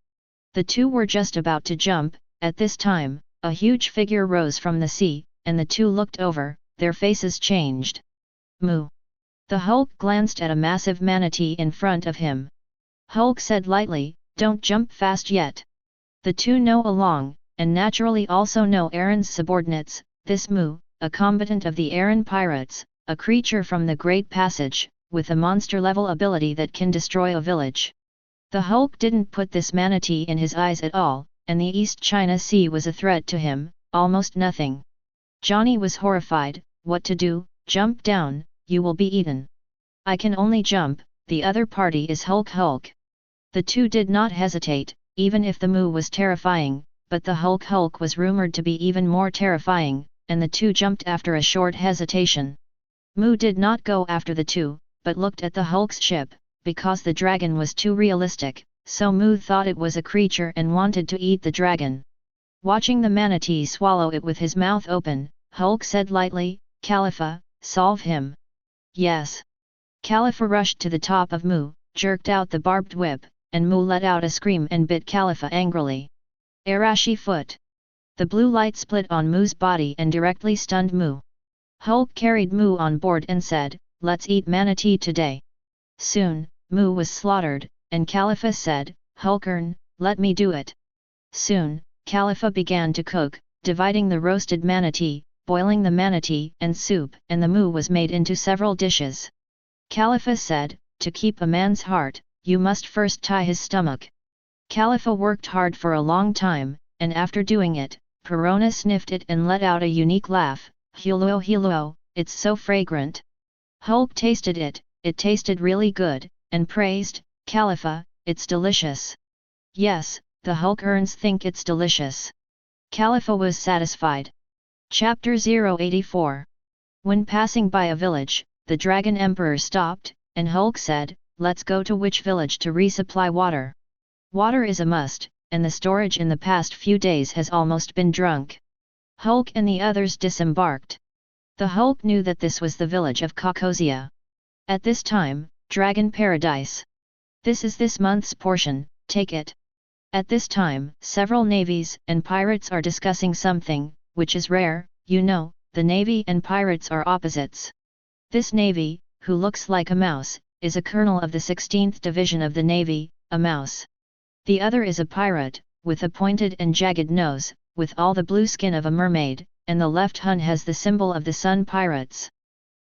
The two were just about to jump. At this time, a huge figure rose from the sea, and the two looked over, their faces changed. Moo! The Hulk glanced at a massive manatee in front of him. Hulk said lightly, don't jump fast yet. The two know along, and naturally also know Aaron's subordinates, this Moo, a combatant of the Aaron pirates, a creature from the Great Passage, with a monster-level ability that can destroy a village. The Hulk didn't put this manatee in his eyes at all, and the East China Sea was a threat to him, almost nothing. Johnny was horrified. What to do? Jump down, you will be eaten. I can only jump, the other party is Hulk. The two did not hesitate, even if the Moo was terrifying, but the Hulk was rumored to be even more terrifying, and the two jumped after a short hesitation. Moo did not go after the two, but looked at the Hulk's ship, because the dragon was too realistic, so Moo thought it was a creature and wanted to eat the dragon. Watching the manatee swallow it with his mouth open, Hulk said lightly, Khalifa, solve him. Yes. Khalifa rushed to the top of Moo, jerked out the barbed whip, and Moo let out a scream and bit Khalifa angrily. Arashi foot. The blue light split on Moo's body and directly stunned Moo. Hulk carried Moo on board and said, let's eat manatee today. Soon, Moo was slaughtered, and Khalifa said, Hulkern, let me do it. Soon, Khalifa began to cook, dividing the roasted manatee, boiling the manatee and soup, and the Moo was made into several dishes. Khalifa said, to keep a man's heart, you must first tie his stomach. Khalifa worked hard for a long time, and after doing it, Perona sniffed it and let out a unique laugh, Hilo, it's so fragrant. Hulk tasted it, it tasted really good, and praised, Khalifa, it's delicious. Yes, the Hulkerns think it's delicious. Khalifa was satisfied. Chapter 084. When passing by a village, the Dragon Emperor stopped, and Hulk said, let's go to which village to resupply water. Water is a must, and the storage in the past few days has almost been drunk. Hulk and the others disembarked. The Hulk knew that this was the village of Caucosia. At this time, Dragon Paradise. This is this month's portion, take it. At this time, several navies and pirates are discussing something, which is rare, you know, the navy and pirates are opposites. This navy, who looks like a mouse, is a colonel of the 16th Division of the Navy, a mouse. The other is a pirate, with a pointed and jagged nose, with all the blue skin of a mermaid, and the left hun has the symbol of the Sun Pirates.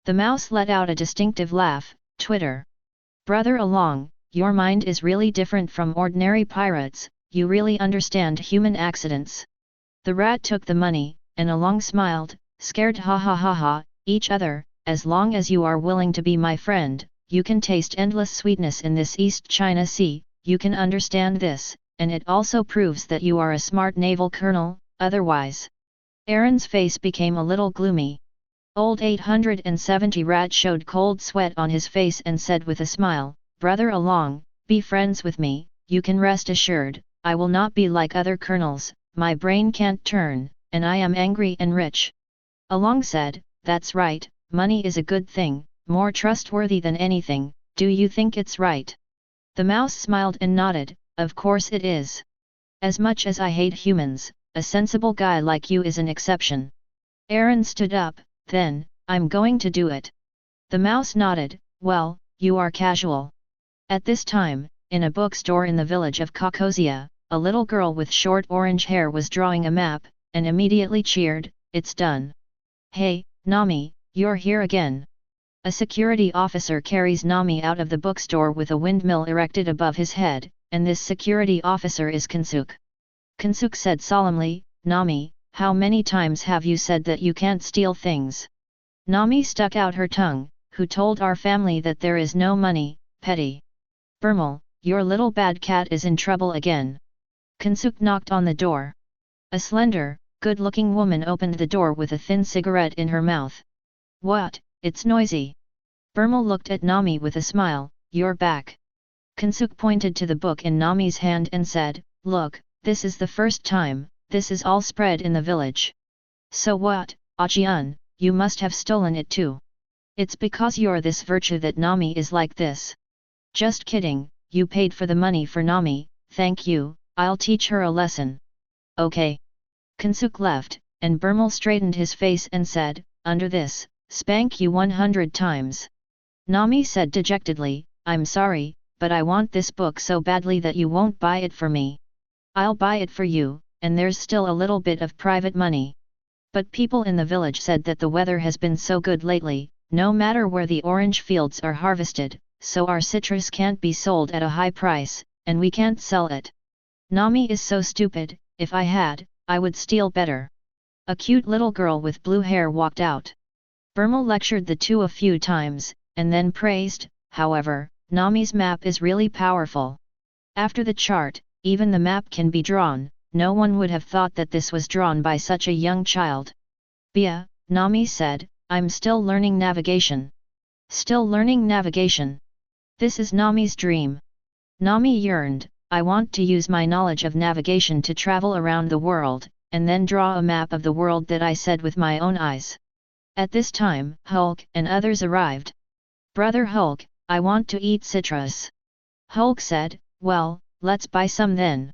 The mouse let out a distinctive laugh, Twitter. Brother Along, your mind is really different from ordinary pirates, you really understand human accidents. The rat took the money, and Along smiled, scared ha, each other, as long as you are willing to be my friend, you can taste endless sweetness in this East China Sea, you can understand this, and it also proves that you are a smart naval colonel, otherwise. Aaron's face became a little gloomy. Old 870 Rat showed cold sweat on his face and said with a smile, Brother Along, be friends with me, you can rest assured, I will not be like other colonels, my brain can't turn, and I am angry and rich. Along said, that's right, money is a good thing, more trustworthy than anything, do you think it's right? The mouse smiled and nodded, of course it is. As much as I hate humans, a sensible guy like you is an exception. Aaron stood up, then, I'm going to do it. The mouse nodded, well, you are casual. At this time, in a bookstore in the village of Kokosia, a little girl with short orange hair was drawing a map, and immediately cheered, "It's done. Hey, Nami, you're here again." A security officer carries Nami out of the bookstore with a windmill erected above his head, and this security officer is Kensuke. Kensuke said solemnly, "Nami, how many times have you said that you can't steal things?" Nami stuck out her tongue, "Who told our family that there is no money, petty? Bermel, your little bad cat is in trouble again." Kensuke knocked on the door. A slender, good-looking woman opened the door with a thin cigarette in her mouth. "What, it's noisy." Bermel looked at Nami with a smile, "You're back." Kensuke pointed to the book in Nami's hand and said, "Look, this is the first time, this is all spread in the village." "So what, Ajian, you must have stolen it too. It's because you're this virtue that Nami is like this." "Just kidding, you paid for the money for Nami, thank you, I'll teach her a lesson." "Okay." Kensuke left, and Bermel straightened his face and said, "Under this, spank you 100 times. Nami said dejectedly, "I'm sorry, but I want this book so badly that you won't buy it for me." "I'll buy it for you, and there's still a little bit of private money." But people in the village said that the weather has been so good lately, no matter where the orange fields are harvested, so our citrus can't be sold at a high price, and we can't sell it. Nami is so stupid, if I had, I would steal better. A cute little girl with blue hair walked out. Bermel lectured the two a few times, and then praised, however, Nami's map is really powerful. After the chart, even the map can be drawn, no one would have thought that this was drawn by such a young child. "Bia," Nami said, "I'm still learning navigation." "Still learning navigation? This is Nami's dream." Nami yearned, "I want to use my knowledge of navigation to travel around the world, and then draw a map of the world that I said with my own eyes." At this time, Hulk and others arrived. "Brother Hulk, I want to eat citrus." Hulk said, "Well, let's buy some then."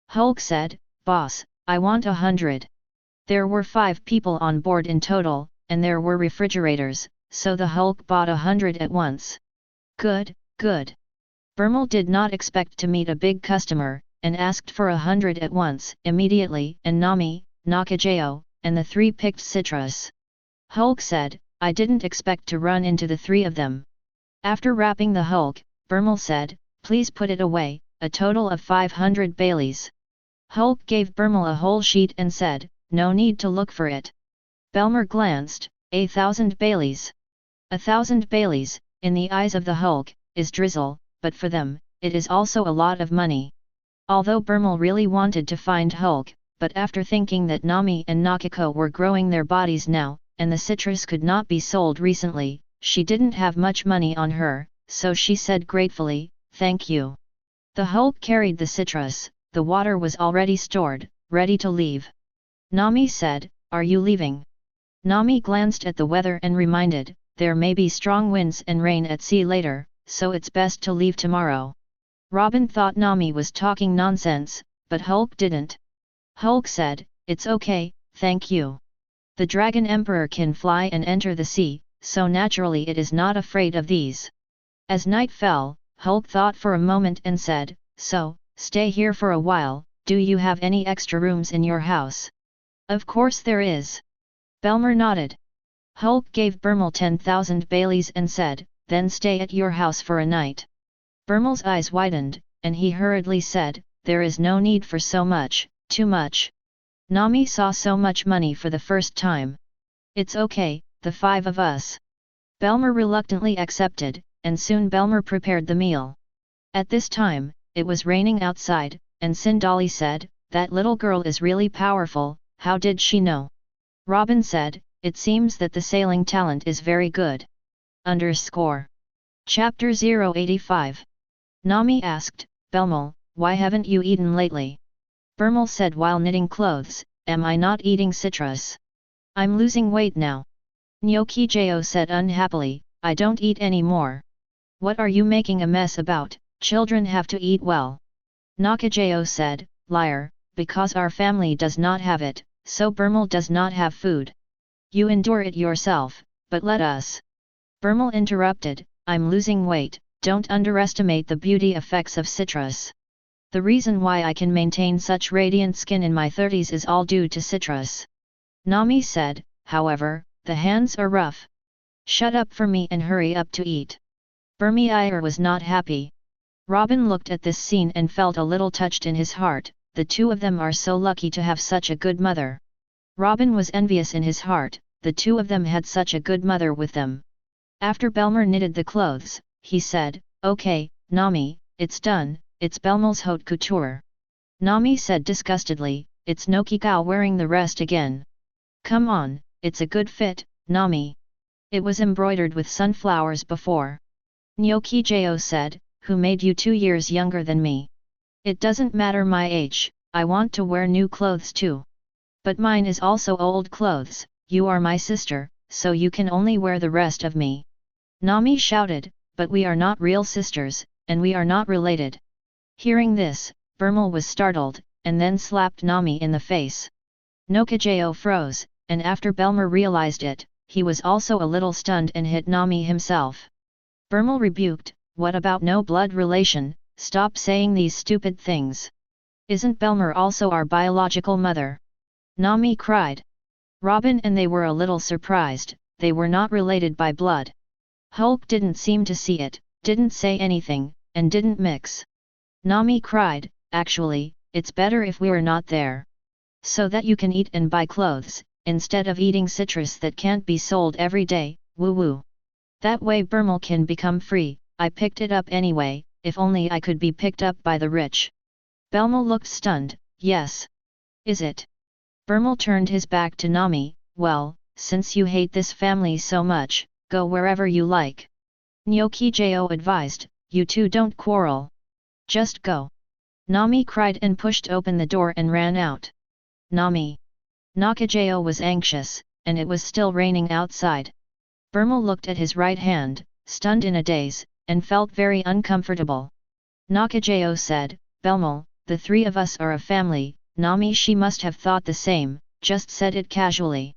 Hulk said, "Boss, I want 100. There were 5 people on board in total, and there were refrigerators, so the Hulk bought 100 at once. "Good, good." Bermel did not expect to meet a big customer, and asked for 100 at once, immediately, and Nami, Nakajao, and the 3 picked citrus. Hulk said, "I didn't expect to run into the 3 of them." After wrapping the Hulk, Bermel said, "Please put it away, a total of 500 Baileys." Hulk gave Bermel a whole sheet and said, "No need to look for it." Belmer glanced, 1,000 Baileys. 1,000 Baileys, in the eyes of the Hulk, is drizzle, but for them, it is also a lot of money. Although Bermel really wanted to find Hulk, but after thinking that Nami and Nakako were growing their bodies now, and the citrus could not be sold recently, she didn't have much money on her, so she said gratefully, "Thank you." The Hulk carried the citrus, the water was already stored, ready to leave. Nami said, "Are you leaving?" Nami glanced at the weather and reminded, "There may be strong winds and rain at sea later, so it's best to leave tomorrow." Robin thought Nami was talking nonsense, but Hulk didn't. Hulk said, "It's okay, thank you. The Dragon Emperor can fly and enter the sea, so naturally it is not afraid of these." As night fell, Hulk thought for a moment and said, "So, stay here for a while, do you have any extra rooms in your house?" "Of course there is." Belmer nodded. Hulk gave Bermel 10,000 Baileys and said, "Then stay at your house for a night." Bermel's eyes widened, and he hurriedly said, "There is no need for so much, too much." Nami saw so much money for the first time. "It's okay, the 5 of us." Belmer reluctantly accepted, and soon Belmer prepared the meal. At this time, it was raining outside, and Sindali said, "That little girl is really powerful, how did she know?" Robin said, "It seems that the sailing talent is very good." Chapter 085. Nami asked, "Belmel, why haven't you eaten lately?" Bermel said while knitting clothes, "Am I not eating citrus? I'm losing weight now." Nyokijao said unhappily, "I don't eat any more." "What are you making a mess about? Children have to eat well." Nakajao said, "Liar, because our family does not have it, so Bermel does not have food. You endure it yourself, but let us." Bermel interrupted, "I'm losing weight, don't underestimate the beauty effects of citrus. The reason why I can maintain such radiant skin in my 30s is all due to citrus. Nami said, however, the hands are rough. Shut up for me and hurry up to eat. Moriah was not happy. Robin looked at this scene and felt a little touched in his heart. The two of them are so lucky to have such a good mother. Robin was envious in his heart, the two of them had such a good mother with them. After Belmer knitted the clothes, he said, okay, Nami, it's done, it's Belmel's haute couture. Nami said disgustedly, it's Nokikao wearing the rest again. Come on, it's a good fit, Nami. It was embroidered with sunflowers before. Nyokijo said, who made you 2 years younger than me? It doesn't matter my age, I want to wear new clothes too. But mine is also old clothes, you are my sister, so you can only wear the rest of me. Nami shouted, but we are not real sisters, and we are not related. Hearing this, Bermel was startled, and then slapped Nami in the face. Nokijao froze, and after Belmer realized it, he was also a little stunned and hit Nami himself. Bermel rebuked, what about no blood relation, stop saying these stupid things. Isn't Belmer also our biological mother? Nami cried. Robin and they were a little surprised, they were not related by blood. Hulk didn't seem to see it, didn't say anything, and didn't mix. Nami cried, actually, it's better if we're not there. So that you can eat and buy clothes, instead of eating citrus that can't be sold every day, woo woo. That way Bermel can become free, I picked it up anyway, if only I could be picked up by the rich. Belmel looked stunned, yes. Is it? Bermel turned his back to Nami, well, since you hate this family so much, go wherever you like. Nyokijo advised, you two don't quarrel. Just go. Nami cried and pushed open the door and ran out. Nami. Nokijao was anxious, and it was still raining outside. Bermel looked at his right hand, stunned in a daze, and felt very uncomfortable. Nokijao said, Belmel, the three of us are a family. Nami she must have thought the same, just said it casually.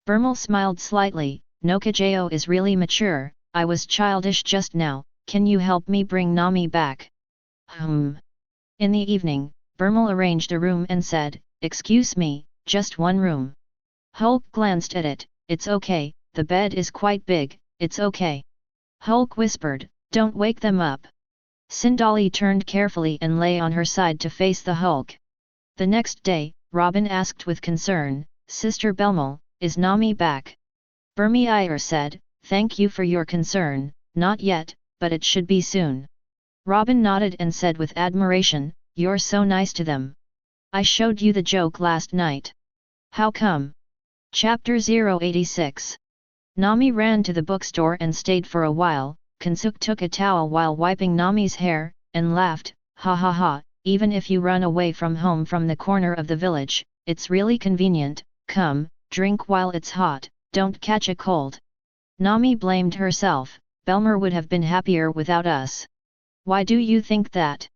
Bermel smiled slightly, Nokijao is really mature, I was childish just now, can you help me bring Nami back? In the evening, Bermel arranged a room and said, excuse me, just one room. Hulk glanced at it, it's okay, the bed is quite big, it's okay. Hulk whispered, don't wake them up. Sindali turned carefully and lay on her side to face the Hulk. The next day, Robin asked with concern, Sister Belmel, is Nami back? Moriah said, thank you for your concern, not yet, but it should be soon. Robin nodded and said with admiration, you're so nice to them. I showed you the joke last night. How come? Chapter 086. Nami ran to the bookstore and stayed for a while. Kansuk took a towel while wiping Nami's hair, and laughed, ha ha ha, even if you run away from home from the corner of the village, it's really convenient, come, drink while it's hot, don't catch a cold. Nami blamed herself, Belmer would have been happier without us. Why do you think that?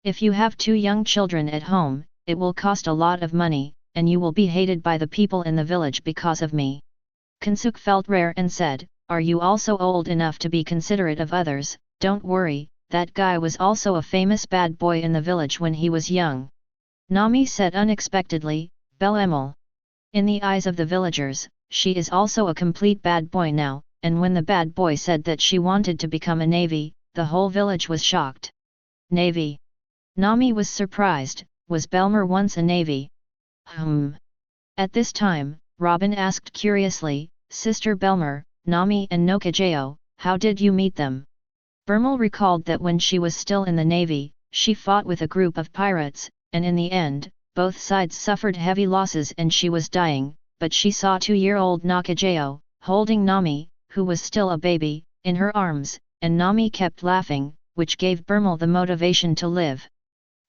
If you have 2 young children at home, it will cost a lot of money, and you will be hated by the people in the village because of me. Kansuk felt rare and said, are you also old enough to be considerate of others? Don't worry, that guy was also a famous bad boy in the village when he was young. Nami said unexpectedly, Belmel. In the eyes of the villagers, she is also a complete bad boy now, and when the bad boy said that she wanted to become a navy, the whole village was shocked. Navy. Nami was surprised, was Belmer once a navy? At this time, Robin asked curiously, Sister Belmer, Nami and Nokijao, how did you meet them? Bermel recalled that when she was still in the navy, she fought with a group of pirates, and in the end, both sides suffered heavy losses and she was dying, but she saw 2-year-old Nokijao, holding Nami, who was still a baby, in her arms, and Nami kept laughing, which gave Bermel the motivation to live.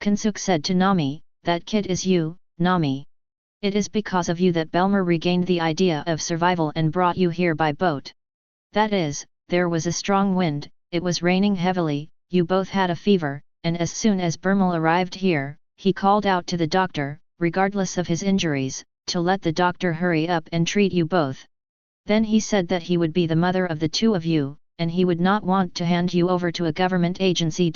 Kansuk said to Nami, that kid is you, Nami. It is because of you that Belmer regained the idea of survival and brought you here by boat. That is, there was a strong wind, it was raining heavily, you both had a fever, and as soon as Bermel arrived here, he called out to the doctor, regardless of his injuries, to let the doctor hurry up and treat you both. Then he said that he would be the mother of the 2 of you, and he would not want to hand you over to a government agency.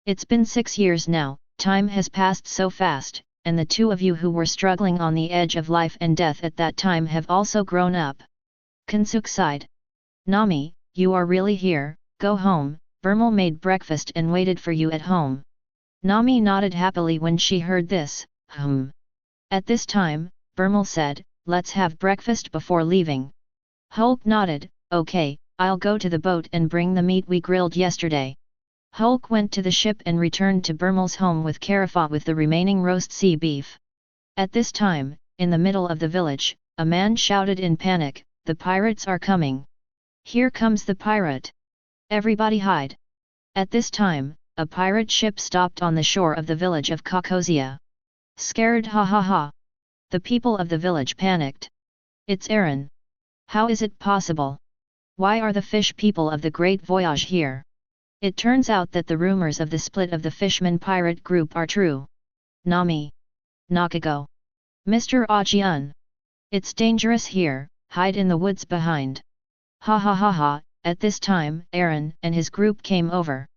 It's been 6 years now, time has passed so fast, and the two of you who were struggling on the edge of life and death at that time have also grown up. Kinsuk sighed. Nami, you are really here, go home, Bermal made breakfast and waited for you at home. Nami nodded happily when she heard this. At this time, Bermal said, let's have breakfast before leaving. Hulk nodded, okay, I'll go to the boat and bring the meat we grilled yesterday. Hulk went to the ship and returned to Bermal's home with Carafa with the remaining roast sea beef. At this time, in the middle of the village, a man shouted in panic, the pirates are coming. Here comes the pirate. Everybody hide. At this time, a pirate ship stopped on the shore of the village of Kokosia. Scared, ha ha ha. The people of the village panicked. It's Aaron. How is it possible? Why are the fish people of the Great Voyage here? It turns out that the rumors of the split of the Fishman pirate group are true. Nami. Nakago. Mr. Ajian. It's dangerous here, hide in the woods behind. Ha ha ha ha. At this time, Aaron and his group came over.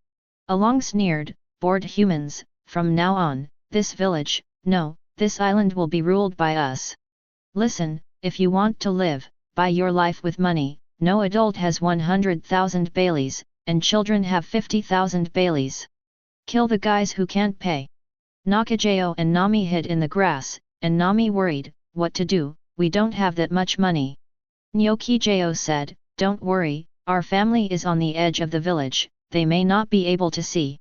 Along sneered, bored humans, from now on, this village, no, this island will be ruled by us. Listen, if you want to live, buy your life with money, no adult has 100,000 Baileys, and children have 50,000 Baileys. Kill the guys who can't pay. Nakajao and Nami hid in the grass, and Nami worried, what to do, we don't have that much money. Nyokijao said, don't worry, our family is on the edge of the village, they may not be able to see.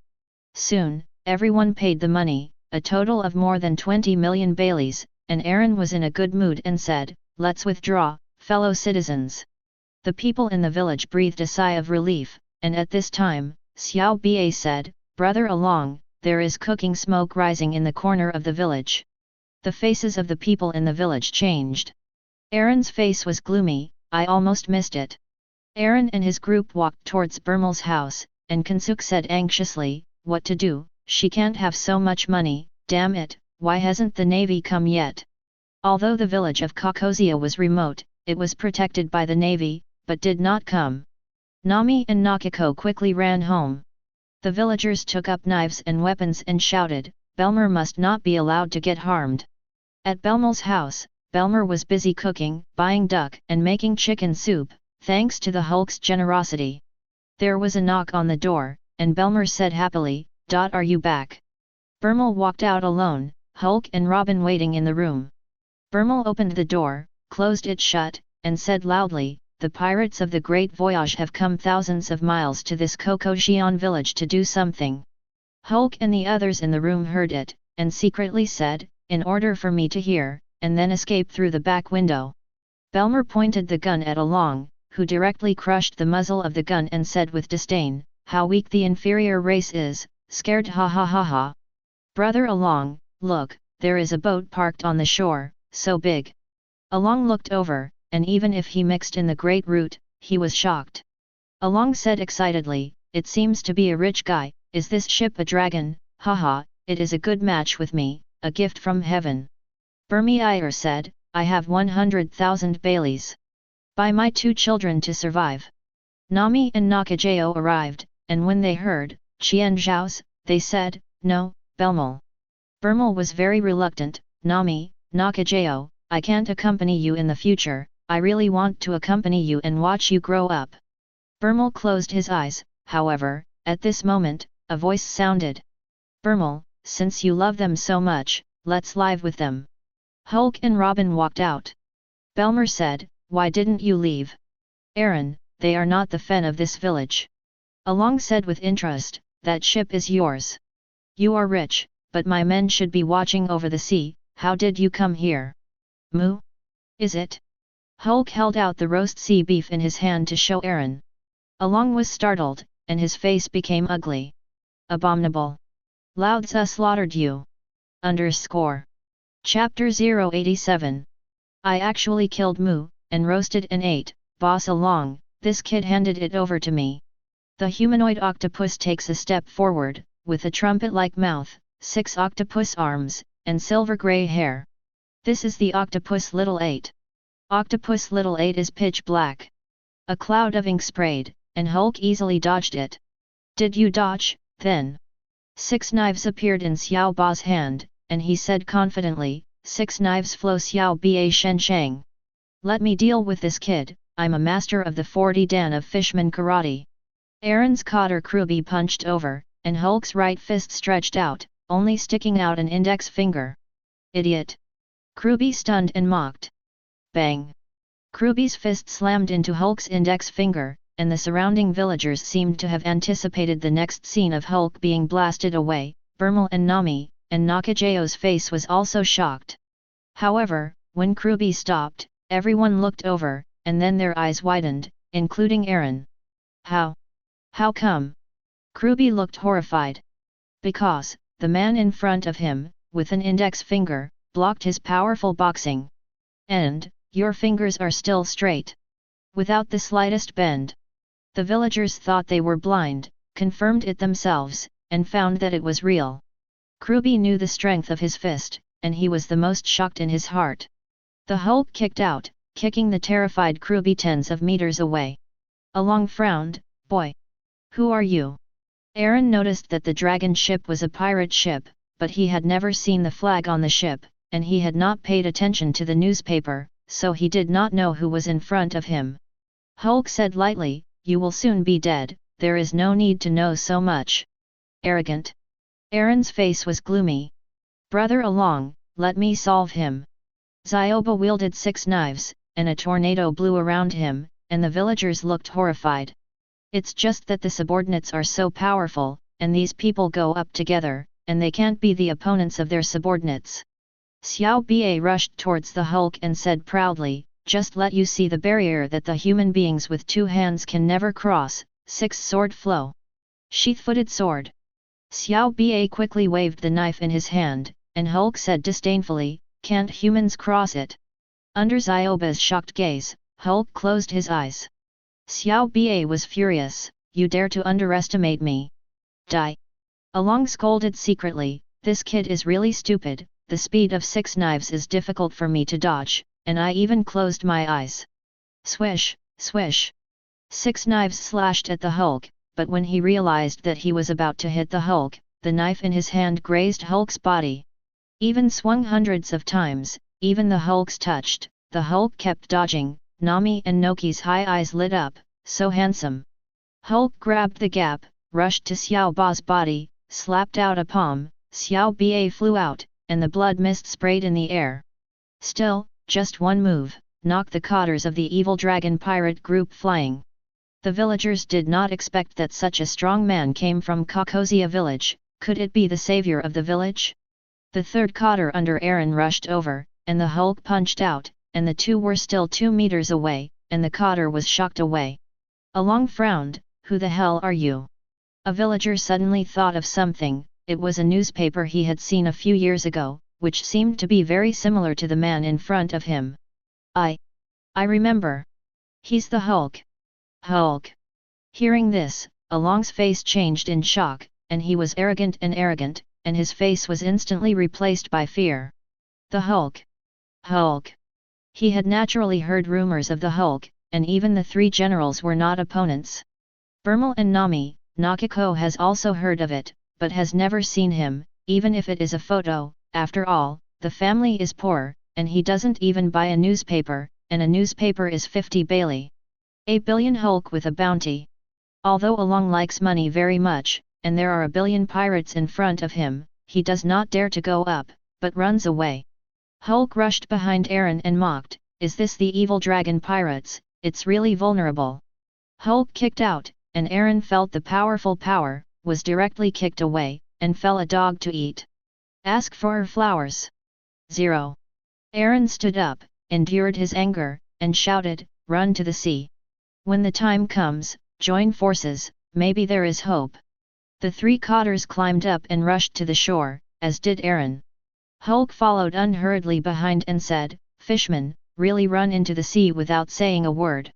Soon, everyone paid the money, a total of more than 20 million Baileys, and Aaron was in a good mood and said, let's withdraw, fellow citizens. The people in the village breathed a sigh of relief, and at this time, Xiao Ba said, brother along, there is cooking smoke rising in the corner of the village. The faces of the people in the village changed. Aaron's face was gloomy, I almost missed it. Aaron and his group walked towards Bermal's house, and Kinsuk said anxiously, what to do, she can't have so much money, damn it, why hasn't the navy come yet? Although the village of Kokosia was remote, it was protected by the navy, but did not come. Nami and Nakako quickly ran home. The villagers took up knives and weapons and shouted, Belmer must not be allowed to get harmed. At Belmer's house, Belmer was busy cooking, buying duck and making chicken soup, thanks to the Hulk's generosity. There was a knock on the door, and Belmer said happily, are you back? Bermal walked out alone, Hulk and Robin waiting in the room. Bermal opened the door, closed it shut, and said loudly, the pirates of the Great Voyage have come thousands of miles to this Kokoshian village to do something. Hulk and the others in the room heard it, and secretly said, in order for me to hear, and then escape through the back window. Belmer pointed the gun at Along, who directly crushed the muzzle of the gun and said with disdain, how weak the inferior race is, scared ha ha ha ha. Brother Along, look, there is a boat parked on the shore, so big. Along looked over, and even if he mixed in the great route, he was shocked. Along said excitedly, it seems to be a rich guy, is this ship a dragon, haha, it is a good match with me, a gift from heaven. Burmeier said, I have 100,000 Baileys. Buy my 2 children to survive. Nami and Nakajao arrived, and when they heard, Qian Zhao's, they said, no, Belmal. Bermal was very reluctant, Nami, Nakajao, I can't accompany you in the future, I really want to accompany you and watch you grow up. Bermal closed his eyes, however, at this moment, a voice sounded. Bermal, since you love them so much, let's live with them. Hulk and Robin walked out. Belmer said, why didn't you leave? Aaron, they are not the fen of this village. Along said with interest, that ship is yours. You are rich, but my men should be watching over the sea, how did you come here? Moo? Is it? Hulk held out the roast sea beef in his hand to show Aaron. Along was startled, and his face became ugly. Abominable. Lao Tzu slaughtered you. Chapter 087. I actually killed Moo, and roasted and ate, boss Along, this kid handed it over to me. The humanoid octopus takes a step forward, with a trumpet-like mouth, 6 octopus arms, and silver-grey hair. This is the Octopus Little 8. Octopus Little 8 is pitch black. A cloud of ink sprayed, and Hulk easily dodged it. Did you dodge, then? 6 knives appeared in Xiao Ba's hand, and he said confidently, 6 knives flow Xiao Ba Shen Shang. Let me deal with this kid, I'm a master of the 40 Dan of Fishman Karate. Aaron's cotter Kruby punched over, and Hulk's right fist stretched out, only sticking out an index finger. Idiot! Kruby stunned and mocked. Bang! Kruby's fist slammed into Hulk's index finger, and the surrounding villagers seemed to have anticipated the next scene of Hulk being blasted away. Burmal and Nami, and Nakajayo's face was also shocked. However, when Kruby stopped, everyone looked over, and then their eyes widened, including Aaron. How? How come? Kruby looked horrified. Because, the man in front of him, with an index finger, blocked his powerful boxing. And, your fingers are still straight. Without the slightest bend. The villagers thought they were blind, confirmed it themselves, and found that it was real. Kruby knew the strength of his fist, and he was the most shocked in his heart. The Hulk kicked out, kicking the terrified Kruby tens of meters away. Along frowned, boy. Who are you? Aaron noticed that the dragon ship was a pirate ship, but he had never seen the flag on the ship, and he had not paid attention to the newspaper, so he did not know who was in front of him. Hulk said lightly, you will soon be dead, there is no need to know so much. Arrogant. Aaron's face was gloomy. Brother along, let me solve him. Zioba wielded 6 knives, and a tornado blew around him, and the villagers looked horrified. It's just that the subordinates are so powerful, and these people go up together, and they can't be the opponents of their subordinates. Xiao Ba rushed towards the Hulk and said proudly, just let you see the barrier that the human beings with 2 hands can never cross, 6 sword flow. Sheath-footed sword. Xiao Ba xickly waved the knife in his hand, and Hulk said disdainfully, can't humans cross it? Under Zioba's shocked gaze, Hulk closed his eyes. Xiao Ba was furious, you dare to underestimate me. Die! Along scolded secretly, this kid is really stupid, the speed of 6 knives is difficult for me to dodge, and I even closed my eyes. Swish, swish. 6 knives slashed at the Hulk, but when he realized that he was about to hit the Hulk, the knife in his hand grazed Hulk's body. Even swung hundreds of times, even the Hulks touched, the Hulk kept dodging. Nami and Noki's high eyes lit up, so handsome. Hulk grabbed the gap, rushed to Xiao Ba's body, slapped out a palm, Xiao Ba flew out, and the blood mist sprayed in the air. Still, just one move, knocked the cotters of the evil dragon pirate group flying. The villagers did not expect that such a strong man came from Kakozia village, could it be the savior of the village? The 3rd cotter under Aaron rushed over, and the Hulk punched out, and the 2 were still 2 meters away, and the cotter was shocked away. Along frowned, who the hell are you? A villager suddenly thought of something, it was a newspaper he had seen a few years ago, which seemed to be very similar to the man in front of him. I remember. He's the Hulk. Hulk. Hearing this, Along's face changed in shock, and he was arrogant, and his face was instantly replaced by fear. The Hulk. Hulk. He had naturally heard rumors of the Hulk, and even the 3 generals were not opponents. Burmal and Nami, Nakiko has also heard of it, but has never seen him, even if it is a photo. After all, the family is poor, and he doesn't even buy a newspaper, and a newspaper is 50 Bailey. A billion Hulk with a bounty. Although Along likes money very much, and there are a billion pirates in front of him, he does not dare to go up, but runs away. Hulk rushed behind Aaron and mocked, is this the evil dragon pirates, it's really vulnerable. Hulk kicked out, and Aaron felt the powerful power, was directly kicked away, and fell a dog to eat. Ask for flowers. 0. Aaron stood up, endured his anger, and shouted, run to the sea. When the time comes, join forces, maybe there is hope. The 3 cotters climbed up and rushed to the shore, as did Aaron. Hulk followed unhurriedly behind and said, Fishman, really run into the sea without saying a word.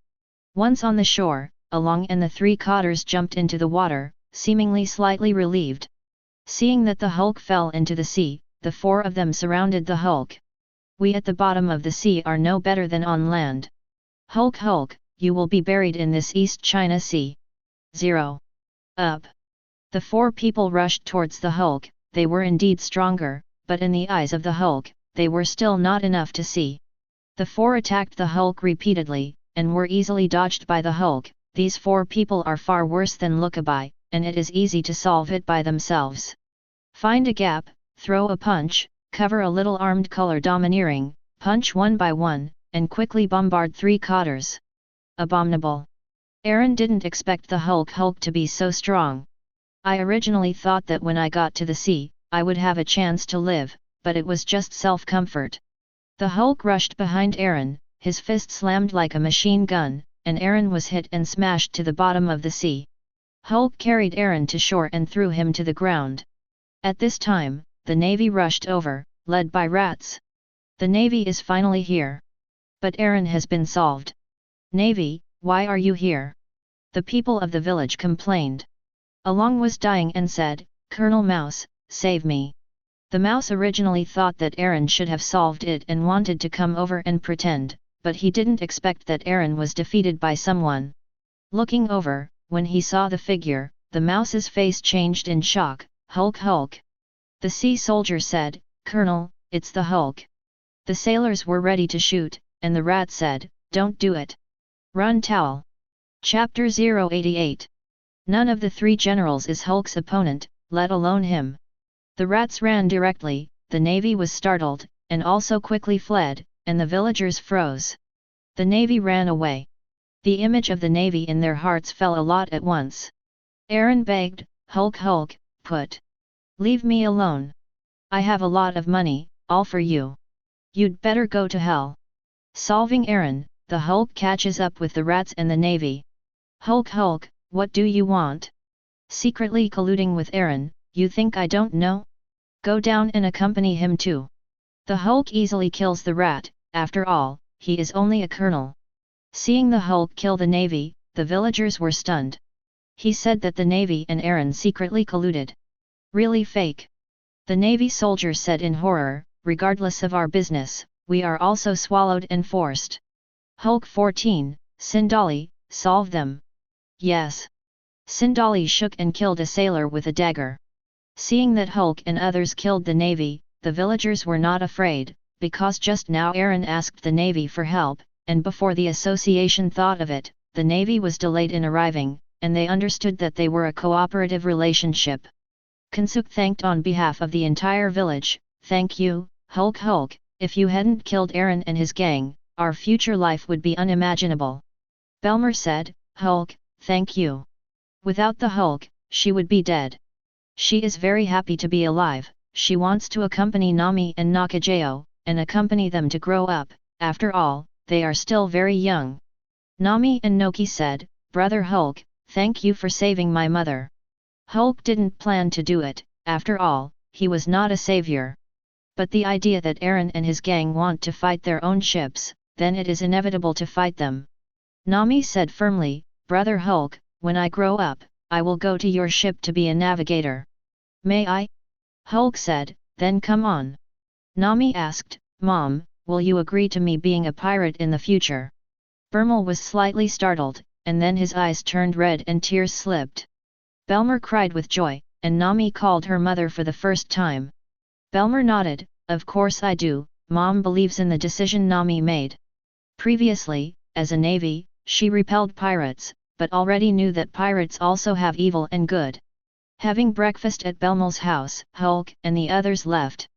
Once on the shore, Along and the 3 cotters jumped into the water, seemingly slightly relieved. Seeing that the Hulk fell into the sea, the 4 of them surrounded the Hulk. We at the bottom of the sea are no better than on land. Hulk, Hulk, you will be buried in this East China Sea. 0. Up. The 4 people rushed towards the Hulk. They were indeed stronger, but in the eyes of the Hulk, they were still not enough to see. The 4 attacked the Hulk repeatedly, and were easily dodged by the Hulk. These 4 people are far worse than Loguetown, and it is easy to solve it by themselves. Find a gap, throw a punch, cover a little armed color domineering, punch one by one, and quickly bombard 3 cotters. Abominable. Aaron didn't expect the Hulk to be so strong. I originally thought that when I got to the sea, I would have a chance to live, but it was just self-comfort. The Hulk rushed behind Aaron, his fist slammed like a machine gun, and Aaron was hit and smashed to the bottom of the sea. Hulk carried Aaron to shore and threw him to the ground. At this time, the Navy rushed over, led by rats. The Navy is finally here. But Aaron has been solved. Navy, why are you here? The people of the village complained. Along was dying and said, Colonel Mouse, save me. The mouse originally thought that Aaron should have solved it and wanted to come over and pretend, but he didn't expect that Aaron was defeated by someone. Looking over, when he saw the figure, the mouse's face changed in shock. Hulk, Hulk. The sea soldier said, Colonel, it's the Hulk. The sailors were ready to shoot, and the rat said, don't do it. Run, towel. Chapter 088. None of the 3 generals is Hulk's opponent, let alone him. The rats ran directly, the Navy was startled, and also quickly fled, and the villagers froze. The Navy ran away. The image of the Navy in their hearts fell a lot at once. Aaron begged, Hulk, Hulk, leave me alone. I have a lot of money, all for you. You'd better go to hell. Solving Aaron, the Hulk catches up with the rats and the Navy. Hulk, Hulk, what do you want? Secretly colluding with Aaron, you think I don't know? Go down and accompany him too. The Hulk easily kills the rat, after all, he is only a colonel. Seeing the Hulk kill the Navy, the villagers were stunned. He said that the Navy and Aaron secretly colluded. Really fake. The Navy soldier said in horror, regardless of our business, we are also swallowed and forced. Hulk 14, Sindali, solve them. Yes. Sindali shook and killed a sailor with a dagger. Seeing that Hulk and others killed the Navy, the villagers were not afraid, because just now Aaron asked the Navy for help, and before the association thought of it, the Navy was delayed in arriving, and they understood that they were a cooperative relationship. Kansuk thanked on behalf of the entire village, thank you, Hulk, Hulk, if you hadn't killed Aaron and his gang, our future life would be unimaginable. Belmer said, Hulk, thank you. Without the Hulk, she would be dead. She is very happy to be alive, she wants to accompany Nami and Nakajao, and accompany them to grow up, after all, they are still very young. Nami and Noki said, Brother Hulk, thank you for saving my mother. Hulk didn't plan to do it, after all, he was not a savior. But the idea that Aaron and his gang want to fight their own ships, then it is inevitable to fight them. Nami said firmly, Brother Hulk, when I grow up, I will go to your ship to be a navigator. May I? Hulk said, then come on. Nami asked, Mom, will you agree to me being a pirate in the future? Bermal was slightly startled, and then his eyes turned red and tears slipped. Belmer cried with joy, and Nami called her mother for the first time. Belmer nodded, of course I do, Mom believes in the decision Nami made. Previously, as a navy, she repelled pirates, but already knew that pirates also have evil and good. Having breakfast at Belmal's house, Hulk and the others left.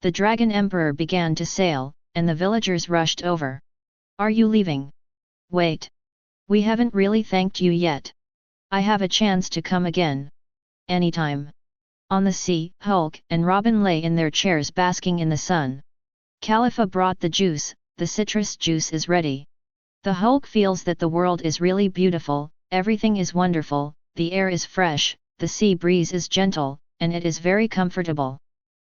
The Dragon Emperor began to sail, and the villagers rushed over. Are you leaving? Wait. We haven't really thanked you yet. I have a chance to come again. Anytime. On the sea, Hulk and Robin lay in their chairs basking in the sun. Khalifa brought the juice, the citrus juice is ready. The Hulk feels that the world is really beautiful, everything is wonderful, the air is fresh, the sea breeze is gentle, and it is very comfortable.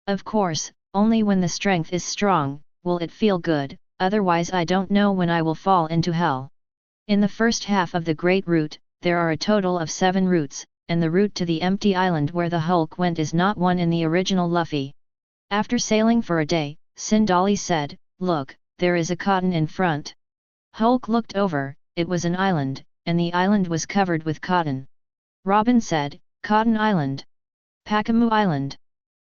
Of course, only when the strength is strong, will it feel good, otherwise I don't know when I will fall into hell. In the first half of the Great Route, there are a total of 7 routes, and the route to the empty island where the Hulk went is not one in the original Luffy. After sailing for a day, Sindali said, look, there is a cotton in front. Hulk looked over, it was an island, and the island was covered with cotton. Robin said, Cotton Island. Pakamu Island.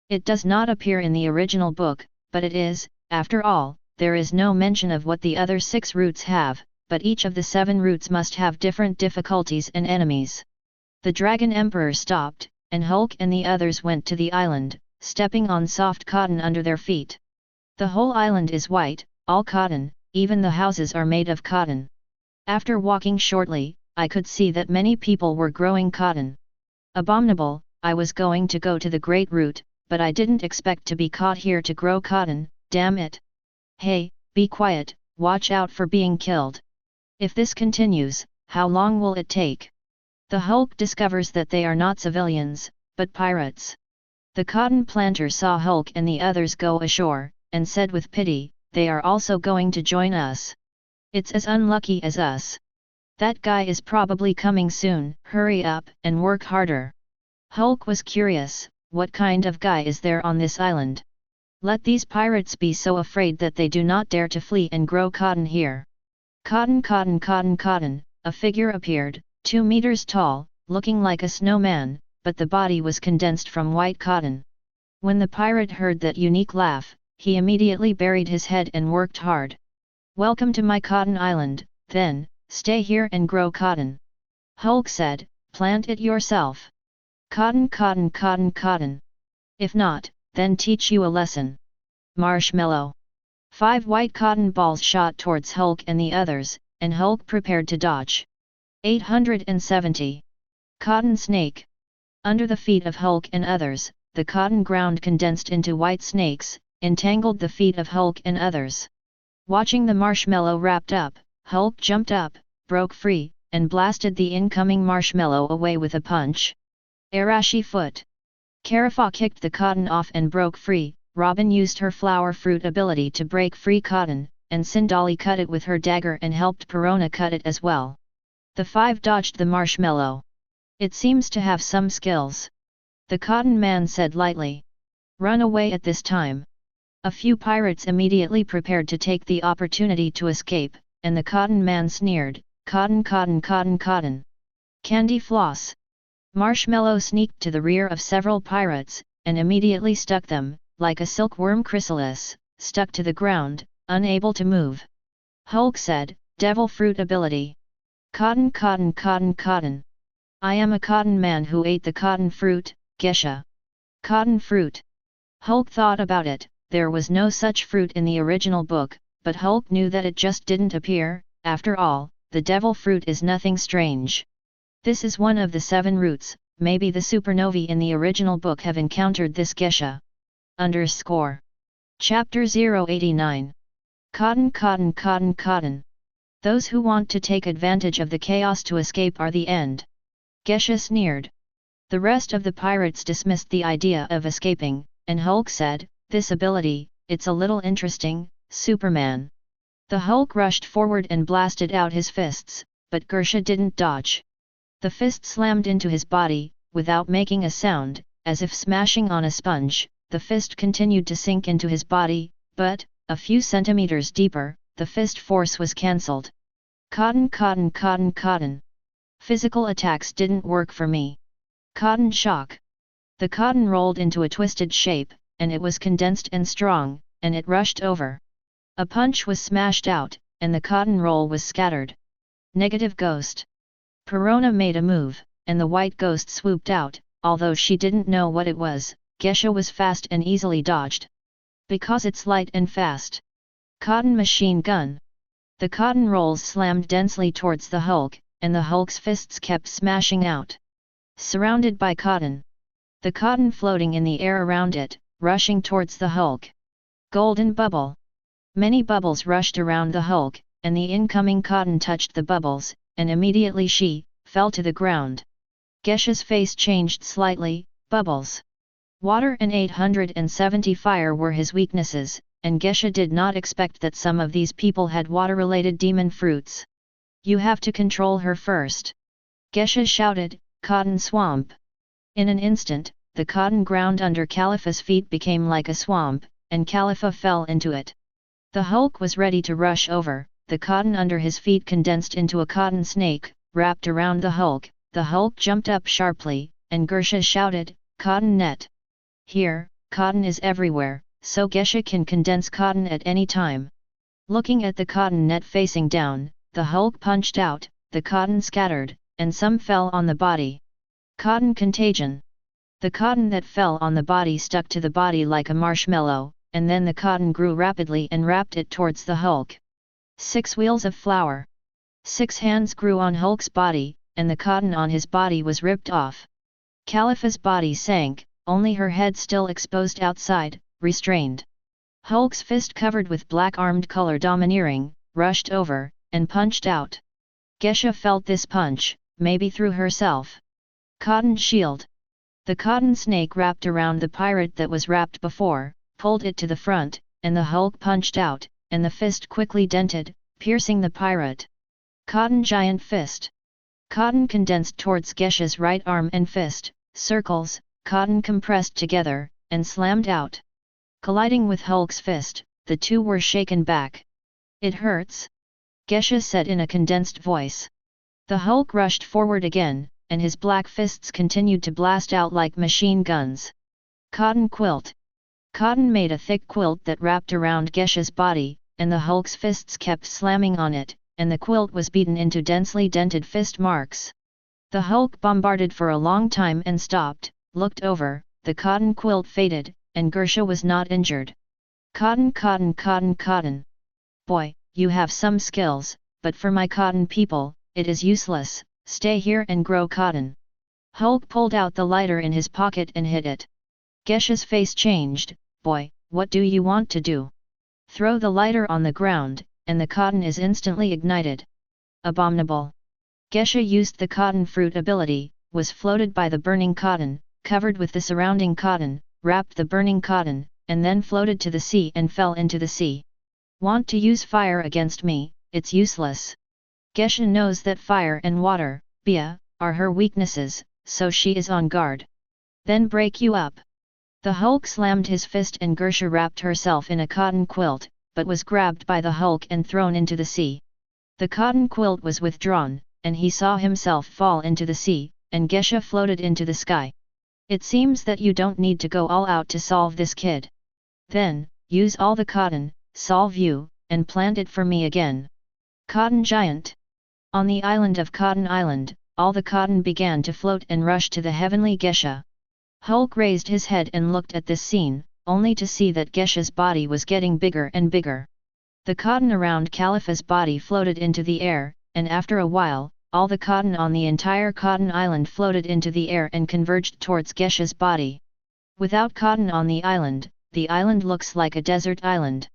It does not appear in the original book, but it is, after all, there is no mention of what the other 6 routes have, but each of the 7 routes must have different difficulties and enemies. The Dragon Emperor stopped, and Hulk and the others went to the island, stepping on soft cotton under their feet. The whole island is white, all cotton, even the houses are made of cotton. After walking shortly, I could see that many people were growing cotton. Abominable, I was going to go to the Great Root, but I didn't expect to be caught here to grow cotton, damn it. Hey, be quiet, watch out for being killed. If this continues, how long will it take? The Hulk discovers that they are not civilians, but pirates. The cotton planter saw Hulk and the others go ashore, and said with pity, they are also going to join us. It's as unlucky as us. That guy is probably coming soon, hurry up and work harder. Hulk was curious, what kind of guy is there on this island? Let these pirates be so afraid that they do not dare to flee and grow cotton here. Cotton, cotton, cotton, cotton, a figure appeared, 2 meters tall, looking like a snowman, but the body was condensed from white cotton. When the pirate heard that unique laugh, he immediately buried his head and worked hard. Welcome to my cotton island, then, stay here and grow cotton. Hulk said, plant it yourself. Cotton, cotton, cotton, cotton. If not, then teach you a lesson. Marshmallow. 5 white cotton balls shot towards Hulk and the others, and Hulk prepared to dodge. 870. Cotton snake. Under the feet of Hulk and others, the cotton ground condensed into white snakes, entangled the feet of Hulk and others. Watching the marshmallow wrapped up, Hulk jumped up, broke free, and blasted the incoming marshmallow away with a punch. Arashi foot. Carafa kicked the cotton off and broke free. Robin used her flower fruit ability to break free cotton, and Sindali cut it with her dagger and helped Perona cut it as well. The 5 dodged the marshmallow. It seems to have some skills. The cotton man said lightly. Run away at this time. A few pirates immediately prepared to take the opportunity to escape, and the cotton man sneered, cotton, cotton, cotton, cotton. Candy floss. Marshmallow sneaked to the rear of several pirates, and immediately stuck them, like a silkworm chrysalis, stuck to the ground, unable to move. Hulk said, devil fruit ability. Cotton, cotton, cotton, cotton. I am a cotton man who ate the cotton fruit, Gesha. Cotton fruit. Hulk thought about it, there was no such fruit in the original book, but Hulk knew that it just didn't appear. After all, the devil fruit is nothing strange. This is one of the 7 roots, maybe the supernovae in the original book have encountered this Gesha. Chapter 089. Cotton, cotton, cotton, cotton. Those who want to take advantage of the chaos to escape are the end. Gesha sneered. The rest of the pirates dismissed the idea of escaping, and Hulk said, this ability, it's a little interesting, Superman. The Hulk rushed forward and blasted out his fists, but Gersha didn't dodge. The fist slammed into his body, without making a sound, as if smashing on a sponge. The fist continued to sink into his body, but, a few centimeters deeper, the fist force was cancelled. Cotton, cotton, cotton, cotton. Physical attacks didn't work for me. Cotton shock. The cotton rolled into a twisted shape, and it was condensed and strong, and it rushed over. A punch was smashed out, and the cotton roll was scattered. Negative ghost. Perona made a move, and the white ghost swooped out, although she didn't know what it was. Gesha was fast and easily dodged. Because it's light and fast. Cotton machine gun. The cotton rolls slammed densely towards the Hulk, and the Hulk's fists kept smashing out. Surrounded by cotton. The cotton floating in the air around it, rushing towards the Hulk. Golden bubble. Many bubbles rushed around the Hulk, and the incoming cotton touched the bubbles, and immediately she fell to the ground. Gesha's face changed slightly. Bubbles. Water and 870 fire were his weaknesses, and Gesha did not expect that some of these people had water-related demon fruits. You have to control her first. Gesha shouted, cotton swamp. In an instant, the cotton ground under Khalifa's feet became like a swamp, and Khalifa fell into it. The Hulk was ready to rush over, the cotton under his feet condensed into a cotton snake, wrapped around the Hulk, the Hulk jumped up sharply, and Gersha shouted, "Cotton net! Here, cotton is everywhere, so Gesha can condense cotton at any time." Looking at the cotton net facing down, the Hulk punched out, the cotton scattered, and some fell on the body. Cotton contagion. The cotton that fell on the body stuck to the body like a marshmallow, and then the cotton grew rapidly and wrapped it towards the Hulk. 6 wheels of flour. 6 hands grew on Hulk's body, and the cotton on his body was ripped off. Khalifa's body sank, only her head still exposed outside, restrained. Hulk's fist covered with black armed color domineering, rushed over, and punched out. Gesha felt this punch, maybe through herself. Cotton shield. The cotton snake wrapped around the pirate that was wrapped before, pulled it to the front, and the Hulk punched out, and the fist quickly dented, piercing the pirate. Cotton giant fist. Cotton condensed towards Gesha's right arm and fist, circles, cotton compressed together, and slammed out. Colliding with Hulk's fist, the two were shaken back. "It hurts?" Gesha said in a condensed voice. The Hulk rushed forward again, and his black fists continued to blast out like machine guns. Cotton quilt. Cotton made a thick quilt that wrapped around Gesha's body, and the Hulk's fists kept slamming on it, and the quilt was beaten into densely dented fist marks. The Hulk bombarded for a long time and stopped, looked over, the cotton quilt faded, and Gersha was not injured. Cotton, cotton, cotton, cotton. "Boy, you have some skills, but for my cotton people, it is useless, stay here and grow cotton." Hulk pulled out the lighter in his pocket and hit it. Gesha's face changed. "Boy, what do you want to do?" "Throw the lighter on the ground, and the cotton is instantly ignited." Abominable. Gesha used the cotton fruit ability, was floated by the burning cotton, covered with the surrounding cotton, wrapped the burning cotton, and then floated to the sea and fell into the sea. "Want to use fire against me? It's useless." Gesha knows that fire and water, Bia, are her weaknesses, so she is on guard. "Then break you up." The Hulk slammed his fist and Gersha wrapped herself in a cotton quilt, but was grabbed by the Hulk and thrown into the sea. The cotton quilt was withdrawn, and he saw himself fall into the sea, and Gesha floated into the sky. "It seems that you don't need to go all out to solve this kid. Then, use all the cotton, solve you, and plant it for me again." Cotton giant. On the island of Cotton Island, all the cotton began to float and rush to the heavenly Gesha. Hulk raised his head and looked at this scene, only to see that Gesha's body was getting bigger and bigger. The cotton around Khalifa's body floated into the air, and after a while, all the cotton on the entire Cotton Island floated into the air and converged towards Gesha's body. Without cotton on the island looks like a desert island.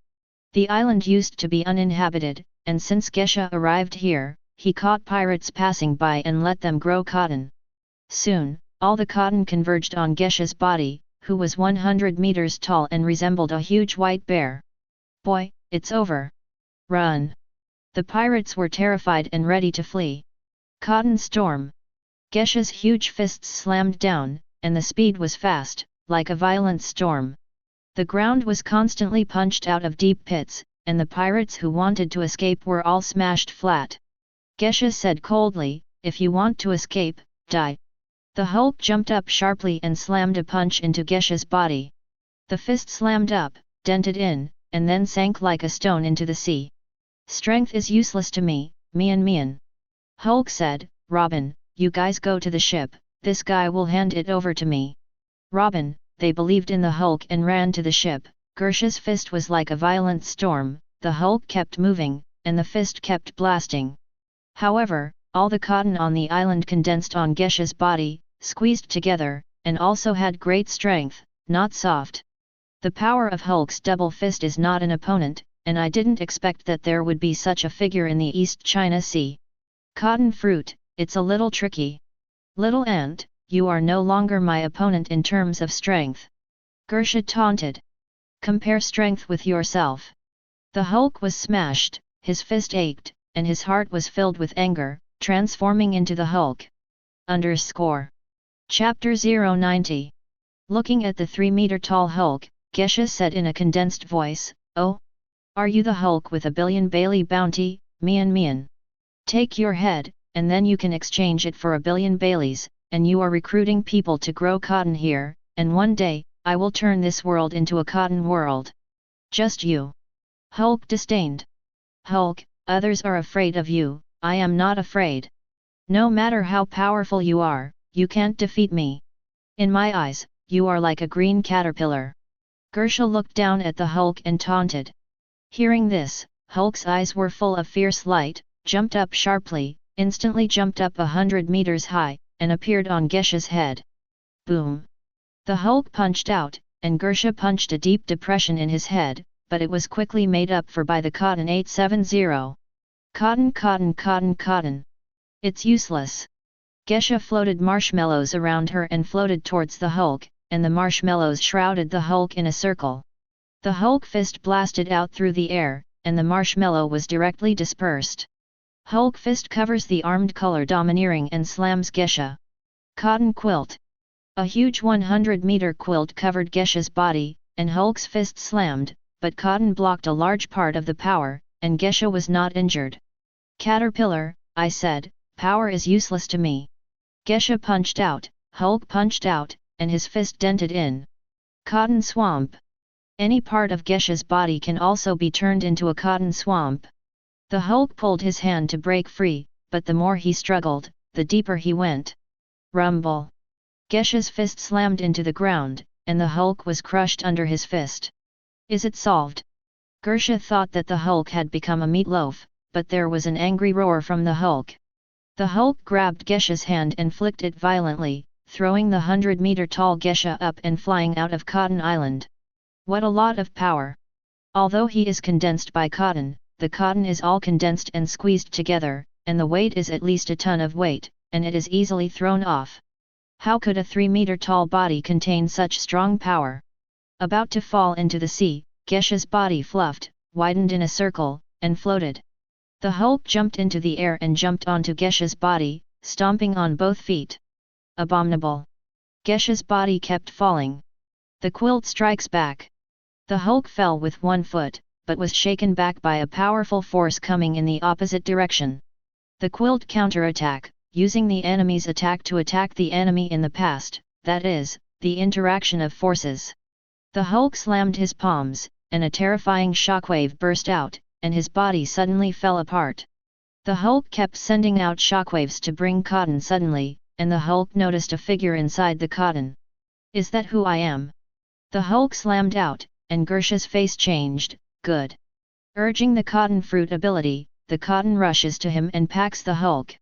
The island used to be uninhabited, and since Gesha arrived here, he caught pirates passing by and let them grow cotton. Soon, all the cotton converged on Gesha's body, who was 100 meters tall and resembled a huge white bear. "Boy, it's over. Run!" The pirates were terrified and ready to flee. Cotton storm. Gesha's huge fists slammed down, and the speed was fast, like a violent storm. The ground was constantly punched out of deep pits, and the pirates who wanted to escape were all smashed flat. Gesha said coldly, "If you want to escape, die." The Hulk jumped up sharply and slammed a punch into Gesha's body. The fist slammed up, dented in, and then sank like a stone into the sea. "Strength is useless to me, Mian." Hulk said, "Robin, you guys go to the ship, this guy will hand it over to me." Robin, they believed in the Hulk and ran to the ship. Gersha's fist was like a violent storm, the Hulk kept moving, and the fist kept blasting. However, all the cotton on the island condensed on Gesha's body, squeezed together, and also had great strength, not soft. The power of Hulk's double fist is not an opponent, and I didn't expect that there would be such a figure in the East China Sea. Cotton fruit, it's a little tricky. Little ant, you are no longer my opponent in terms of strength. Gersha taunted. Compare strength with yourself. The Hulk was smashed, his fist ached, and his heart was filled with anger, transforming into the Hulk. Chapter 090. Looking at the 3-meter-tall Hulk, Gesha said in a condensed voice, "Oh? Are you the Hulk with a billion Bailey bounty, Mian? Take your head, and then you can exchange it for 1 billion Baileys, and you are recruiting people to grow cotton here, and one day, I will turn this world into a cotton world. Just you. Hulk disdained. Hulk, others are afraid of you, I am not afraid. No matter how powerful you are, you can't defeat me. In my eyes, you are like a green caterpillar. Gersha looked down at the Hulk and taunted. Hearing this, Hulk's eyes were full of fierce light, jumped up sharply, instantly jumped up 100 meters high, and appeared on Gesha's head. Boom! The Hulk punched out, and Gersha punched a deep depression in his head, but it was quickly made up for by the Cotton 870. Cotton, cotton, cotton, cotton. It's useless. Gesha floated marshmallows around her and floated towards the Hulk, and the marshmallows shrouded the Hulk in a circle. The Hulk fist blasted out through the air, and the marshmallow was directly dispersed. Hulk fist covers the armed color domineering and slams Gesha. Cotton quilt. A huge 100-meter quilt covered Gesha's body, and Hulk's fist slammed, but Cotton blocked a large part of the power, and Gesha was not injured. Caterpillar, I said, power is useless to me. Gesha punched out, Hulk punched out, and his fist dented in. Cotton swamp. Any part of Gesha's body can also be turned into a cotton swamp. The Hulk pulled his hand to break free, but the more he struggled, the deeper he went. Rumble. Gesha's fist slammed into the ground, and the Hulk was crushed under his fist. Is it solved? Gersha thought that the Hulk had become a meatloaf, but there was an angry roar from the Hulk. The Hulk grabbed Gesha's hand and flicked it violently, throwing the 100-meter-tall Gesha up and flying out of Cotton Island. What a lot of power! Although he is condensed by cotton, the cotton is all condensed and squeezed together, and the weight is at least a ton of weight, and it is easily thrown off. How could a 3-meter-tall body contain such strong power? About to fall into the sea, Gesha's body fluffed, widened in a circle, and floated. The Hulk jumped into the air and jumped onto Gesha's body, stomping on both feet. Abominable! Gesha's body kept falling. The quilt strikes back. The Hulk fell with one foot, but was shaken back by a powerful force coming in the opposite direction. The quilt counterattack, using the enemy's attack to attack the enemy in the past, that is, the interaction of forces. The Hulk slammed his palms, and a terrifying shockwave burst out, and his body suddenly fell apart. The Hulk kept sending out shockwaves to bring cotton suddenly, and the Hulk noticed a figure inside the cotton. Is that who I am? The Hulk slammed out, and Gersha's face changed. Good. Urging the cotton fruit ability, the cotton rushes to him and packs the Hulk.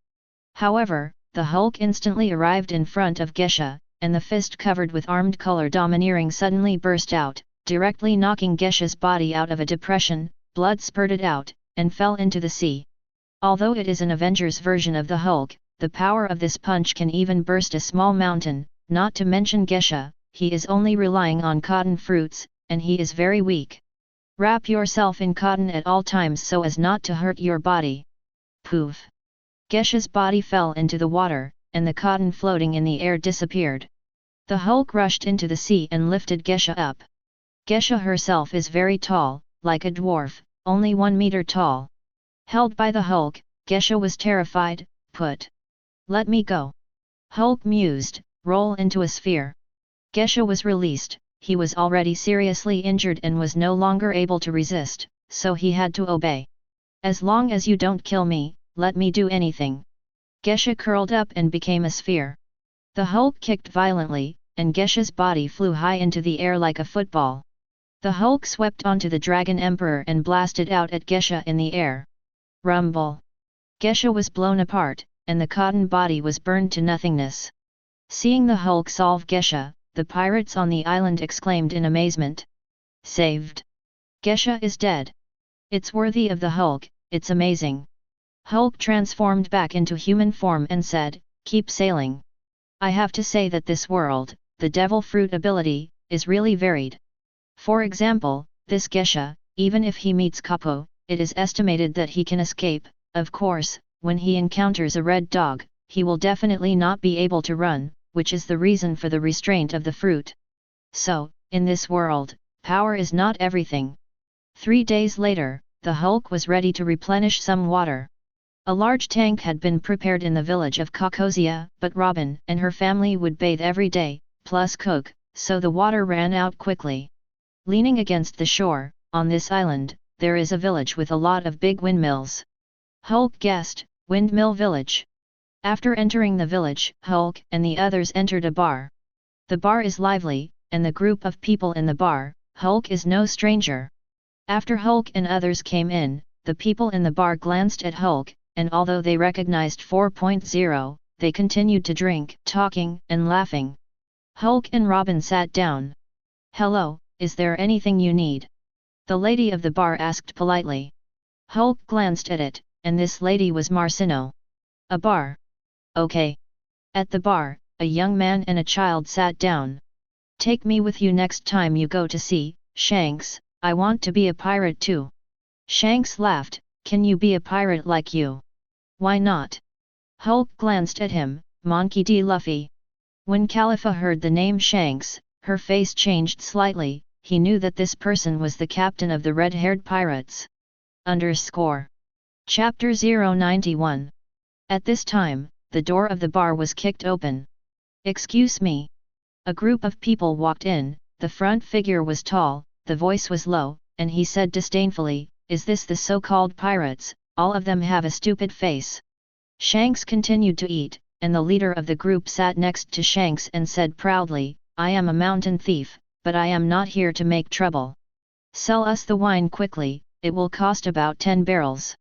However, the Hulk instantly arrived in front of Gesha, and the fist covered with armed color domineering suddenly burst out, directly knocking Gesha's body out of a depression, blood spurted out, and fell into the sea. Although it is an Avengers version of the Hulk, the power of this punch can even burst a small mountain, not to mention Gesha, he is only relying on cotton fruits, and he is very weak. Wrap yourself in cotton at all times so as not to hurt your body. Poof! Gesha's body fell into the water, and the cotton floating in the air disappeared. The Hulk rushed into the sea and lifted Gesha up. Gesha herself is very tall, like a dwarf, only 1 meter tall. Held by the Hulk, Gesha was terrified. Let me go. Hulk mused, roll into a sphere. Gesha was released, he was already seriously injured and was no longer able to resist, so he had to obey. As long as you don't kill me, let me do anything. Gesha curled up and became a sphere. The Hulk kicked violently, and Gesha's body flew high into the air like a football. The Hulk swept onto the Dragon Emperor and blasted out at Gesha in the air. Rumble! Gesha was blown apart, and the cotton body was burned to nothingness. Seeing the Hulk solve Gesha, the pirates on the island exclaimed in amazement. Saved! Gesha is dead. It's worthy of the Hulk, it's amazing. Hulk transformed back into human form and said, keep sailing. I have to say that this world, the devil fruit ability, is really varied. For example, this Gesha, even if he meets Kapo, it is estimated that he can escape. Of course, when he encounters a red dog, he will definitely not be able to run, which is the reason for the restraint of the fruit. So, in this world, power is not everything. 3 days later, the Hulk was ready to replenish some water. A large tank had been prepared in the village of Caucosia, but Robin and her family would bathe every day, plus cook, so the water ran out quickly. Leaning against the shore, on this island, there is a village with a lot of big windmills. Hulk guessed, Windmill Village. After entering the village, Hulk and the others entered a bar. The bar is lively, and the group of people in the bar, Hulk is no stranger. After Hulk and others came in, the people in the bar glanced at Hulk, and although they recognized 4.0, they continued to drink, talking and laughing. Hulk and Robin sat down. "Hello, is there anything you need?" the lady of the bar asked politely. Hulk glanced at it, and this lady was Marcino. "A bar? Okay." At the bar, a young man and a child sat down. "Take me with you next time you go to sea, Shanks, I want to be a pirate too." Shanks laughed, "Can you be a pirate like you?" "Why not?" Hulk glanced at him, Monkey D. Luffy. When Khalifa heard the name Shanks, her face changed slightly, he knew that this person was the captain of the red-haired pirates. Chapter 091. At this time, the door of the bar was kicked open. "Excuse me." A group of people walked in, the front figure was tall, the voice was low, and he said disdainfully, "Is this the so-called pirates? All of them have a stupid face." Shanks continued to eat, and the leader of the group sat next to Shanks and said proudly, "I am a mountain thief, but I am not here to make trouble. Sell us the wine quickly, it will cost about 10 barrels.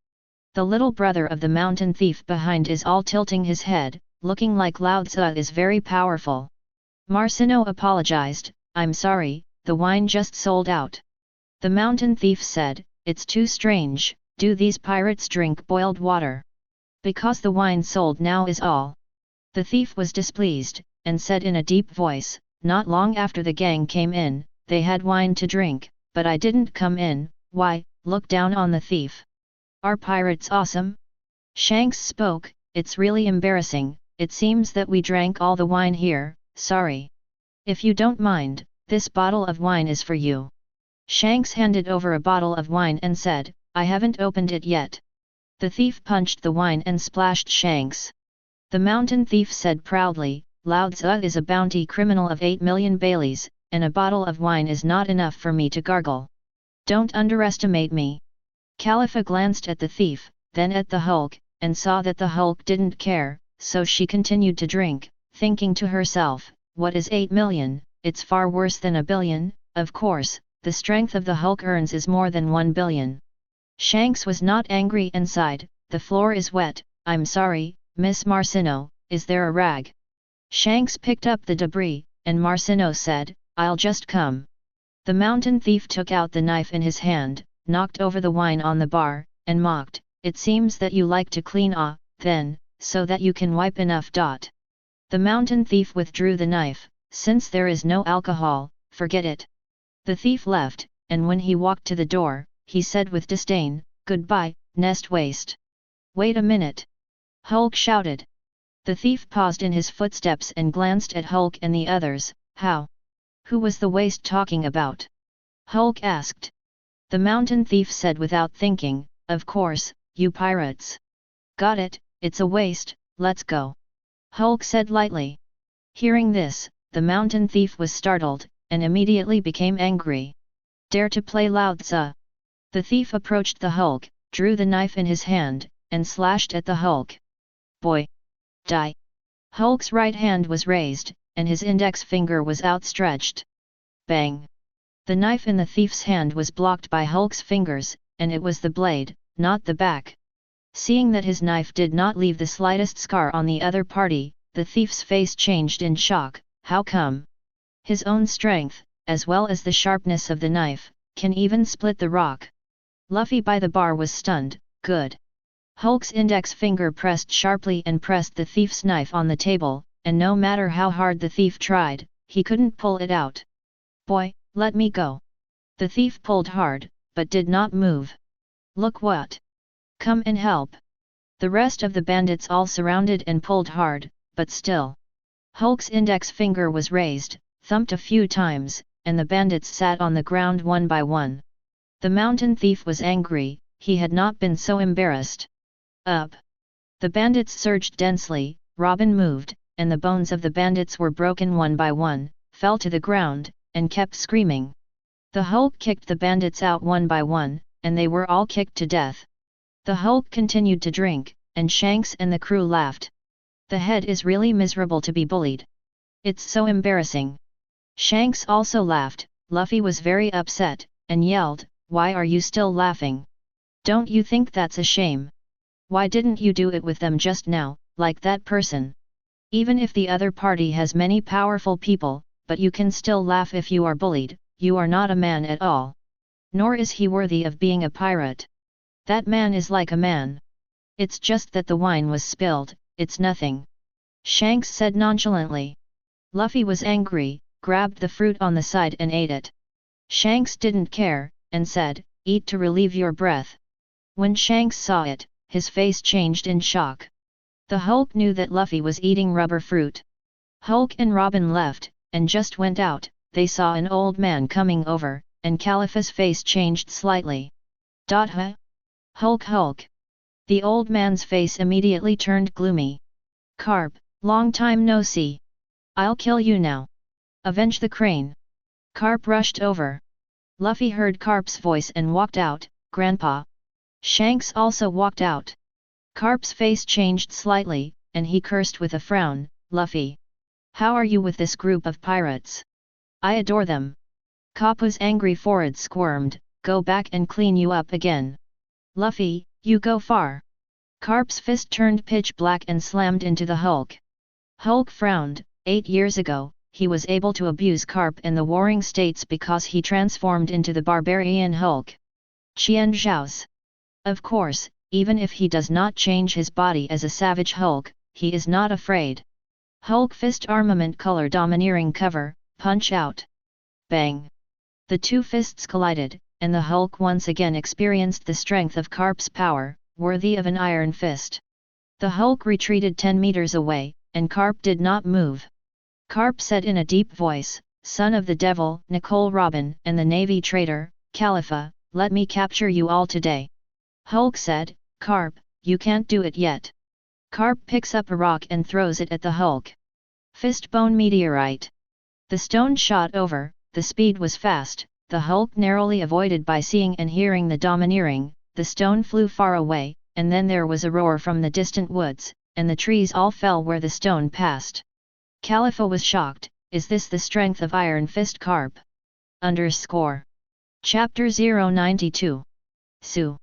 The little brother of the mountain thief behind is all tilting his head, looking like Lao Tzu is very powerful. Marcino apologized, "I'm sorry, the wine just sold out." The mountain thief said, "It's too strange, do these pirates drink boiled water? Because the wine sold now is all." The thief was displeased, and said in a deep voice, "Not long after the gang came in, they had wine to drink, but I didn't come in. Why, look down on the thief. Are pirates awesome?" Shanks spoke, "It's really embarrassing, it seems that we drank all the wine here, sorry. If you don't mind, this bottle of wine is for you." Shanks handed over a bottle of wine and said, "I haven't opened it yet." The thief punched the wine and splashed Shanks. The mountain thief said proudly, "Lao Tzu is a bounty criminal of 8 million Baileys, and a bottle of wine is not enough for me to gargle. Don't underestimate me." Khalifa glanced at the thief, then at the Hulk, and saw that the Hulk didn't care, so she continued to drink, thinking to herself, "What is 8 million, it's far worse than a billion, of course, the strength of the Hulk earns is more than 1 billion. Shanks was not angry and sighed, "The floor is wet, I'm sorry, Miss Marcino, is there a rag?" Shanks picked up the debris, and Marcino said, "I'll just come." The mountain thief took out the knife in his hand, knocked over the wine on the bar, and mocked, "It seems that you like to clean then, so that you can wipe enough. The mountain thief withdrew the knife, "Since there is no alcohol, forget it." The thief left, and when he walked to the door, he said with disdain, "Goodbye, nest waste." "Wait a minute!" Hulk shouted. The thief paused in his footsteps and glanced at Hulk and the others. "How? Who was the waste talking about?" Hulk asked. The mountain thief said without thinking, "Of course, you pirates." "Got it, it's a waste, let's go," Hulk said lightly. Hearing this, the mountain thief was startled, and immediately became angry. "Dare to play Lao Tzu?" The thief approached the Hulk, drew the knife in his hand, and slashed at the Hulk. "Boy! Die!" Hulk's right hand was raised, and his index finger was outstretched. Bang! The knife in the thief's hand was blocked by Hulk's fingers, and it was the blade, not the back. Seeing that his knife did not leave the slightest scar on the other party, the thief's face changed in shock. How come? His own strength, as well as the sharpness of the knife, can even split the rock. Luffy by the bar was stunned. Good. Hulk's index finger pressed sharply and pressed the thief's knife on the table, and no matter how hard the thief tried, he couldn't pull it out. "Boy, let me go." The thief pulled hard, but did not move. "Look what! Come and help." The rest of the bandits all surrounded and pulled hard, but still. Hulk's index finger was raised, thumped a few times, and the bandits sat on the ground one by one. The mountain thief was angry, he had not been so embarrassed. "Up! The bandits surged densely, Robin moved, and the bones of the bandits were broken one by one, fell to the ground, and kept screaming. The Hulk kicked the bandits out one by one, and they were all kicked to death. The Hulk continued to drink, and Shanks and the crew laughed. The head is really miserable to be bullied. It's so embarrassing. Shanks also laughed. Luffy was very upset, and yelled, "Why are you still laughing? Don't you think that's a shame? Why didn't you do it with them just now, like that person? Even if the other party has many powerful people, but you can still laugh if you are bullied, you are not a man at all. Nor is he worthy of being a pirate. That man is like a man. It's just that the wine was spilled, it's nothing," Shanks said nonchalantly. Luffy was angry, grabbed the fruit on the side and ate it. Shanks didn't care, and said, "Eat to relieve your breath." When Shanks saw it, his face changed in shock. The Hulk knew that Luffy was eating rubber fruit. Hulk and Robin left, and just went out. They saw an old man coming over, and Calipha's face changed slightly. Huh? Hulk Hulk. The old man's face immediately turned gloomy. "Carp, long time no see. I'll kill you now. Avenge the crane." Carp rushed over. Luffy heard Carp's voice and walked out. "Grandpa." Shanks also walked out. Carp's face changed slightly, and he cursed with a frown, "Luffy. How are you with this group of pirates? I adore them." Kappa's angry forehead squirmed, "Go back and clean you up again. Luffy, you go far." Carp's fist turned pitch black and slammed into the Hulk. Hulk frowned. 8 years ago, he was able to abuse Carp in the Warring States because he transformed into the barbarian Hulk. Qian Zhao's. Of course, even if he does not change his body as a savage Hulk, he is not afraid. Hulk fist armament color domineering cover, punch out. Bang! The two fists collided, and the Hulk once again experienced the strength of Carp's power, worthy of an iron fist. The Hulk retreated 10 meters away, and Carp did not move. Carp said in a deep voice, "Son of the devil, Nicole Robin and the Navy traitor, Calipha, let me capture you all today." Hulk said, "Carp, you can't do it yet." Carp picks up a rock and throws it at the Hulk. Fist bone meteorite. The stone shot over, the speed was fast, the Hulk narrowly avoided by seeing and hearing the domineering, the stone flew far away, and then there was a roar from the distant woods, and the trees all fell where the stone passed. Calipha was shocked. Is this the strength of Iron Fist Carp? Chapter 092. Sue.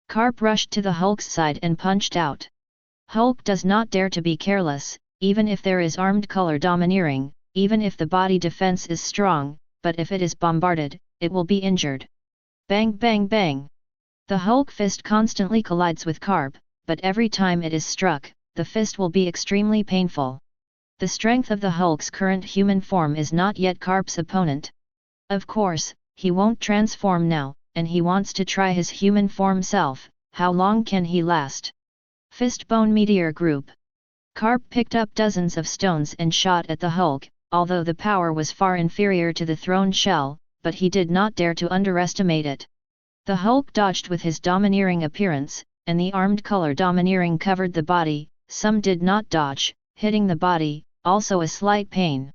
Carp rushed to the Hulk's side and punched out. Hulk does not dare to be careless, even if there is armed color domineering, even if the body defense is strong, but if it is bombarded, it will be injured. Bang bang bang! The Hulk fist constantly collides with Carp, but every time it is struck, the fist will be extremely painful. The strength of the Hulk's current human form is not yet Carp's opponent. Of course, he won't transform now, and he wants to try his human form self. How long can he last? Fist Bone Meteor Group. Carp picked up dozens of stones and shot at the Hulk, although the power was far inferior to the thrown shell, but he did not dare to underestimate it. The Hulk dodged with his domineering appearance, and the armed color domineering covered the body. Some did not dodge, hitting the body, also a slight pain.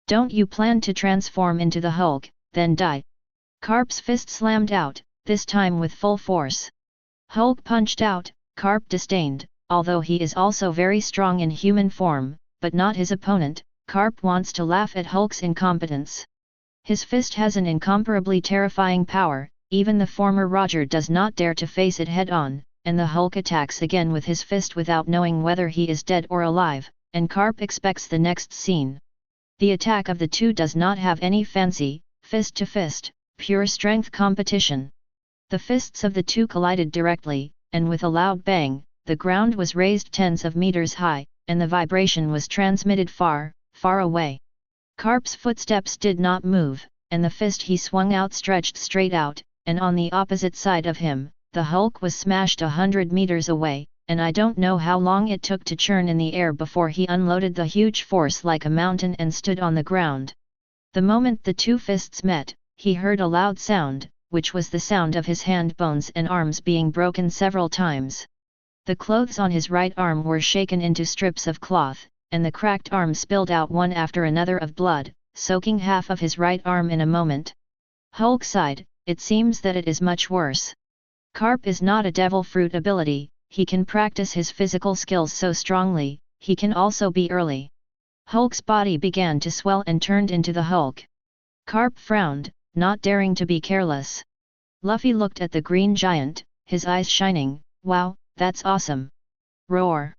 Don't you plan to transform into the Hulk, then die? Carp's fist slammed out, this time with full force. Hulk punched out. Carp disdained, although he is also very strong in human form, but not his opponent. Carp wants to laugh at Hulk's incompetence. His fist has an incomparably terrifying power, even the former Roger does not dare to face it head-on, and the Hulk attacks again with his fist without knowing whether he is dead or alive, and Carp expects the next scene. The attack of the two does not have any fancy, fist-to-fist, pure strength competition. The fists of the two collided directly, and with a loud bang, the ground was raised tens of meters high, and the vibration was transmitted far, far away. Carp's footsteps did not move, and the fist he swung out stretched straight out, and on the opposite side of him, the Hulk was smashed 100 meters away, and I don't know how long it took to churn in the air before he unloaded the huge force like a mountain and stood on the ground. The moment the two fists met, he heard a loud sound, which was the sound of his hand bones and arms being broken several times. The clothes on his right arm were shaken into strips of cloth, and the cracked arm spilled out one after another of blood, soaking half of his right arm in a moment. Hulk sighed, it seems that it is much worse. Carp is not a devil fruit ability, he can practice his physical skills so strongly, he can also be early. Hulk's body began to swell and turned into the Hulk. Carp frowned, not daring to be careless. Luffy looked at the green giant, his eyes shining. Wow, that's awesome. Roar.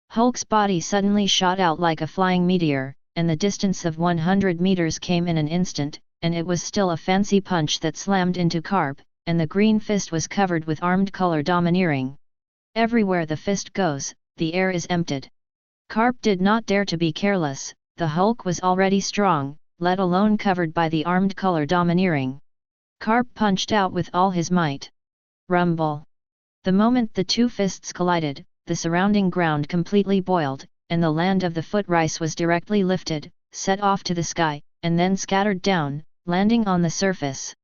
Hulk's body suddenly shot out like a flying meteor, and the distance of 100 meters came in an instant, and it was still a fancy punch that slammed into Carp, and the green fist was covered with armed color domineering. Everywhere the fist goes, the air is emptied. Carp did not dare to be careless, the Hulk was already strong, let alone covered by the armed color domineering. Carp punched out with all his might. Rumble. The moment the two fists collided, the surrounding ground completely boiled, and the land of the foot rice was directly lifted, set off to the sky, and then scattered down, landing on the surface.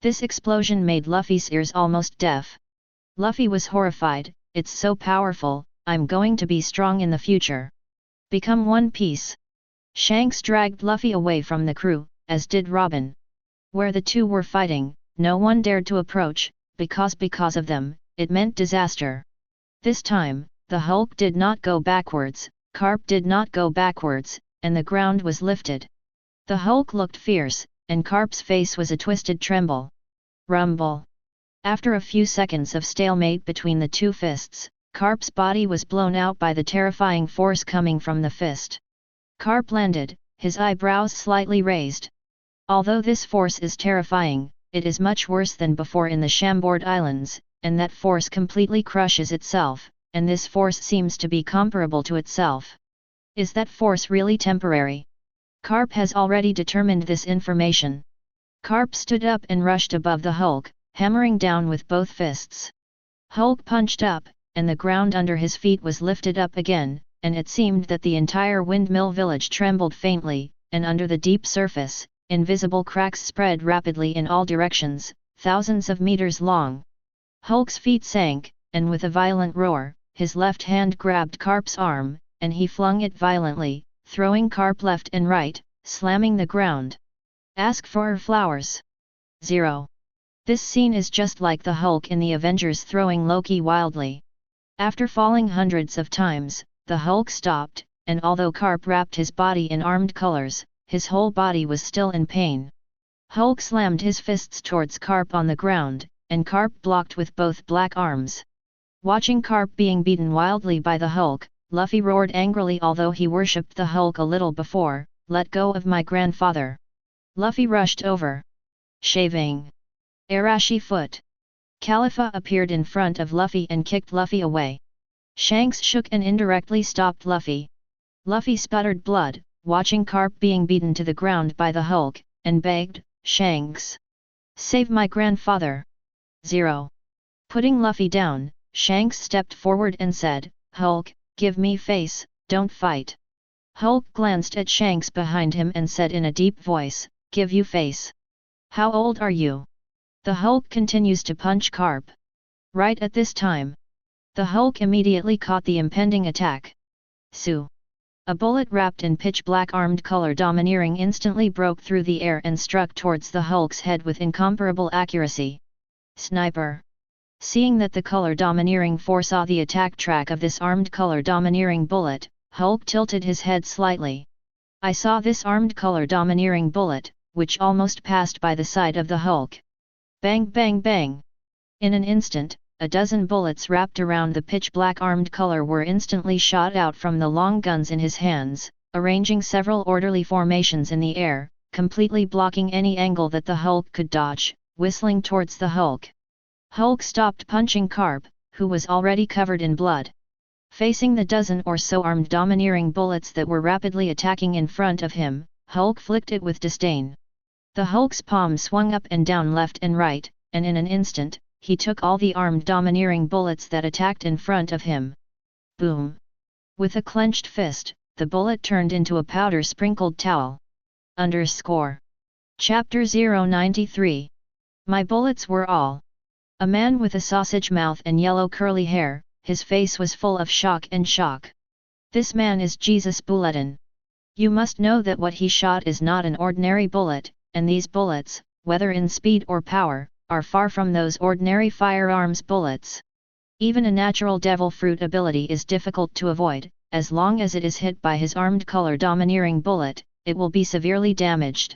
This explosion made Luffy's ears almost deaf. Luffy was horrified, it's so powerful, I'm going to be strong in the future. Become one piece. Shanks dragged Luffy away from the crew, as did Robin. Where the two were fighting, no one dared to approach, because of them, it meant disaster. This time, the Hulk did not go backwards, Carp did not go backwards, and the ground was lifted. The Hulk looked fierce, and Carp's face was a twisted tremble. Rumble. After a few seconds of stalemate between the two fists, Carp's body was blown out by the terrifying force coming from the fist. Carp landed, his eyebrows slightly raised. Although this force is terrifying, it is much worse than before in the Chambord Islands, and that force completely crushes itself, and this force seems to be comparable to itself. Is that force really temporary? Carp has already determined this information. Carp stood up and rushed above the Hulk, hammering down with both fists. Hulk punched up, and the ground under his feet was lifted up again, and it seemed that the entire windmill village trembled faintly, and under the deep surface, invisible cracks spread rapidly in all directions, thousands of meters long. Hulk's feet sank, and with a violent roar, his left hand grabbed Carp's arm, and he flung it violently, throwing Carp left and right, slamming the ground. Ask for flowers. 0. This scene is just like the Hulk in the Avengers throwing Loki wildly. After falling hundreds of times, the Hulk stopped, and although Carp wrapped his body in armed colors, his whole body was still in pain. Hulk slammed his fists towards Carp on the ground, and Carp blocked with both black arms. Watching Carp being beaten wildly by the Hulk, Luffy roared angrily although he worshipped the Hulk a little before, "Let go of my grandfather." Luffy rushed over. Shaving. Arashi foot. Khalifa appeared in front of Luffy and kicked Luffy away. Shanks shook and indirectly stopped Luffy. Luffy sputtered blood, watching Carp being beaten to the ground by the Hulk, and begged, "Shanks! Save my grandfather!" 0. Putting Luffy down, Shanks stepped forward and said, "Hulk, give me face, don't fight." Hulk glanced at Shanks behind him and said in a deep voice, "Give you face. How old are you?" The Hulk continues to punch Carp. Right at this time, the Hulk immediately caught the impending attack. Su. A bullet wrapped in pitch-black armed color domineering instantly broke through the air and struck towards the Hulk's head with incomparable accuracy. Sniper. Seeing that the color domineering foresaw the attack track of this armed color domineering bullet, Hulk tilted his head slightly. I saw this armed color domineering bullet, which almost passed by the side of the Hulk. Bang bang bang! In an instant, a dozen bullets wrapped around the pitch-black armed color were instantly shot out from the long guns in his hands, arranging several orderly formations in the air, completely blocking any angle that the Hulk could dodge, whistling towards the Hulk. Hulk stopped punching Carp, who was already covered in blood. Facing the dozen or so armed domineering bullets that were rapidly attacking in front of him, Hulk flicked it with disdain. The Hulk's palm swung up and down left and right, and in an instant, he took all the armed domineering bullets that attacked in front of him. Boom! With a clenched fist, the bullet turned into a powder-sprinkled towel. Chapter 093. My bullets were all. A man with a sausage mouth and yellow curly hair, his face was full of shock and shock. "This man is Jesus Bulletin. You must know that what he shot is not an ordinary bullet, and these bullets, whether in speed or power, are far from those ordinary firearms bullets. Even a natural devil fruit ability is difficult to avoid. As long as it is hit by his armed color domineering bullet, it will be severely damaged."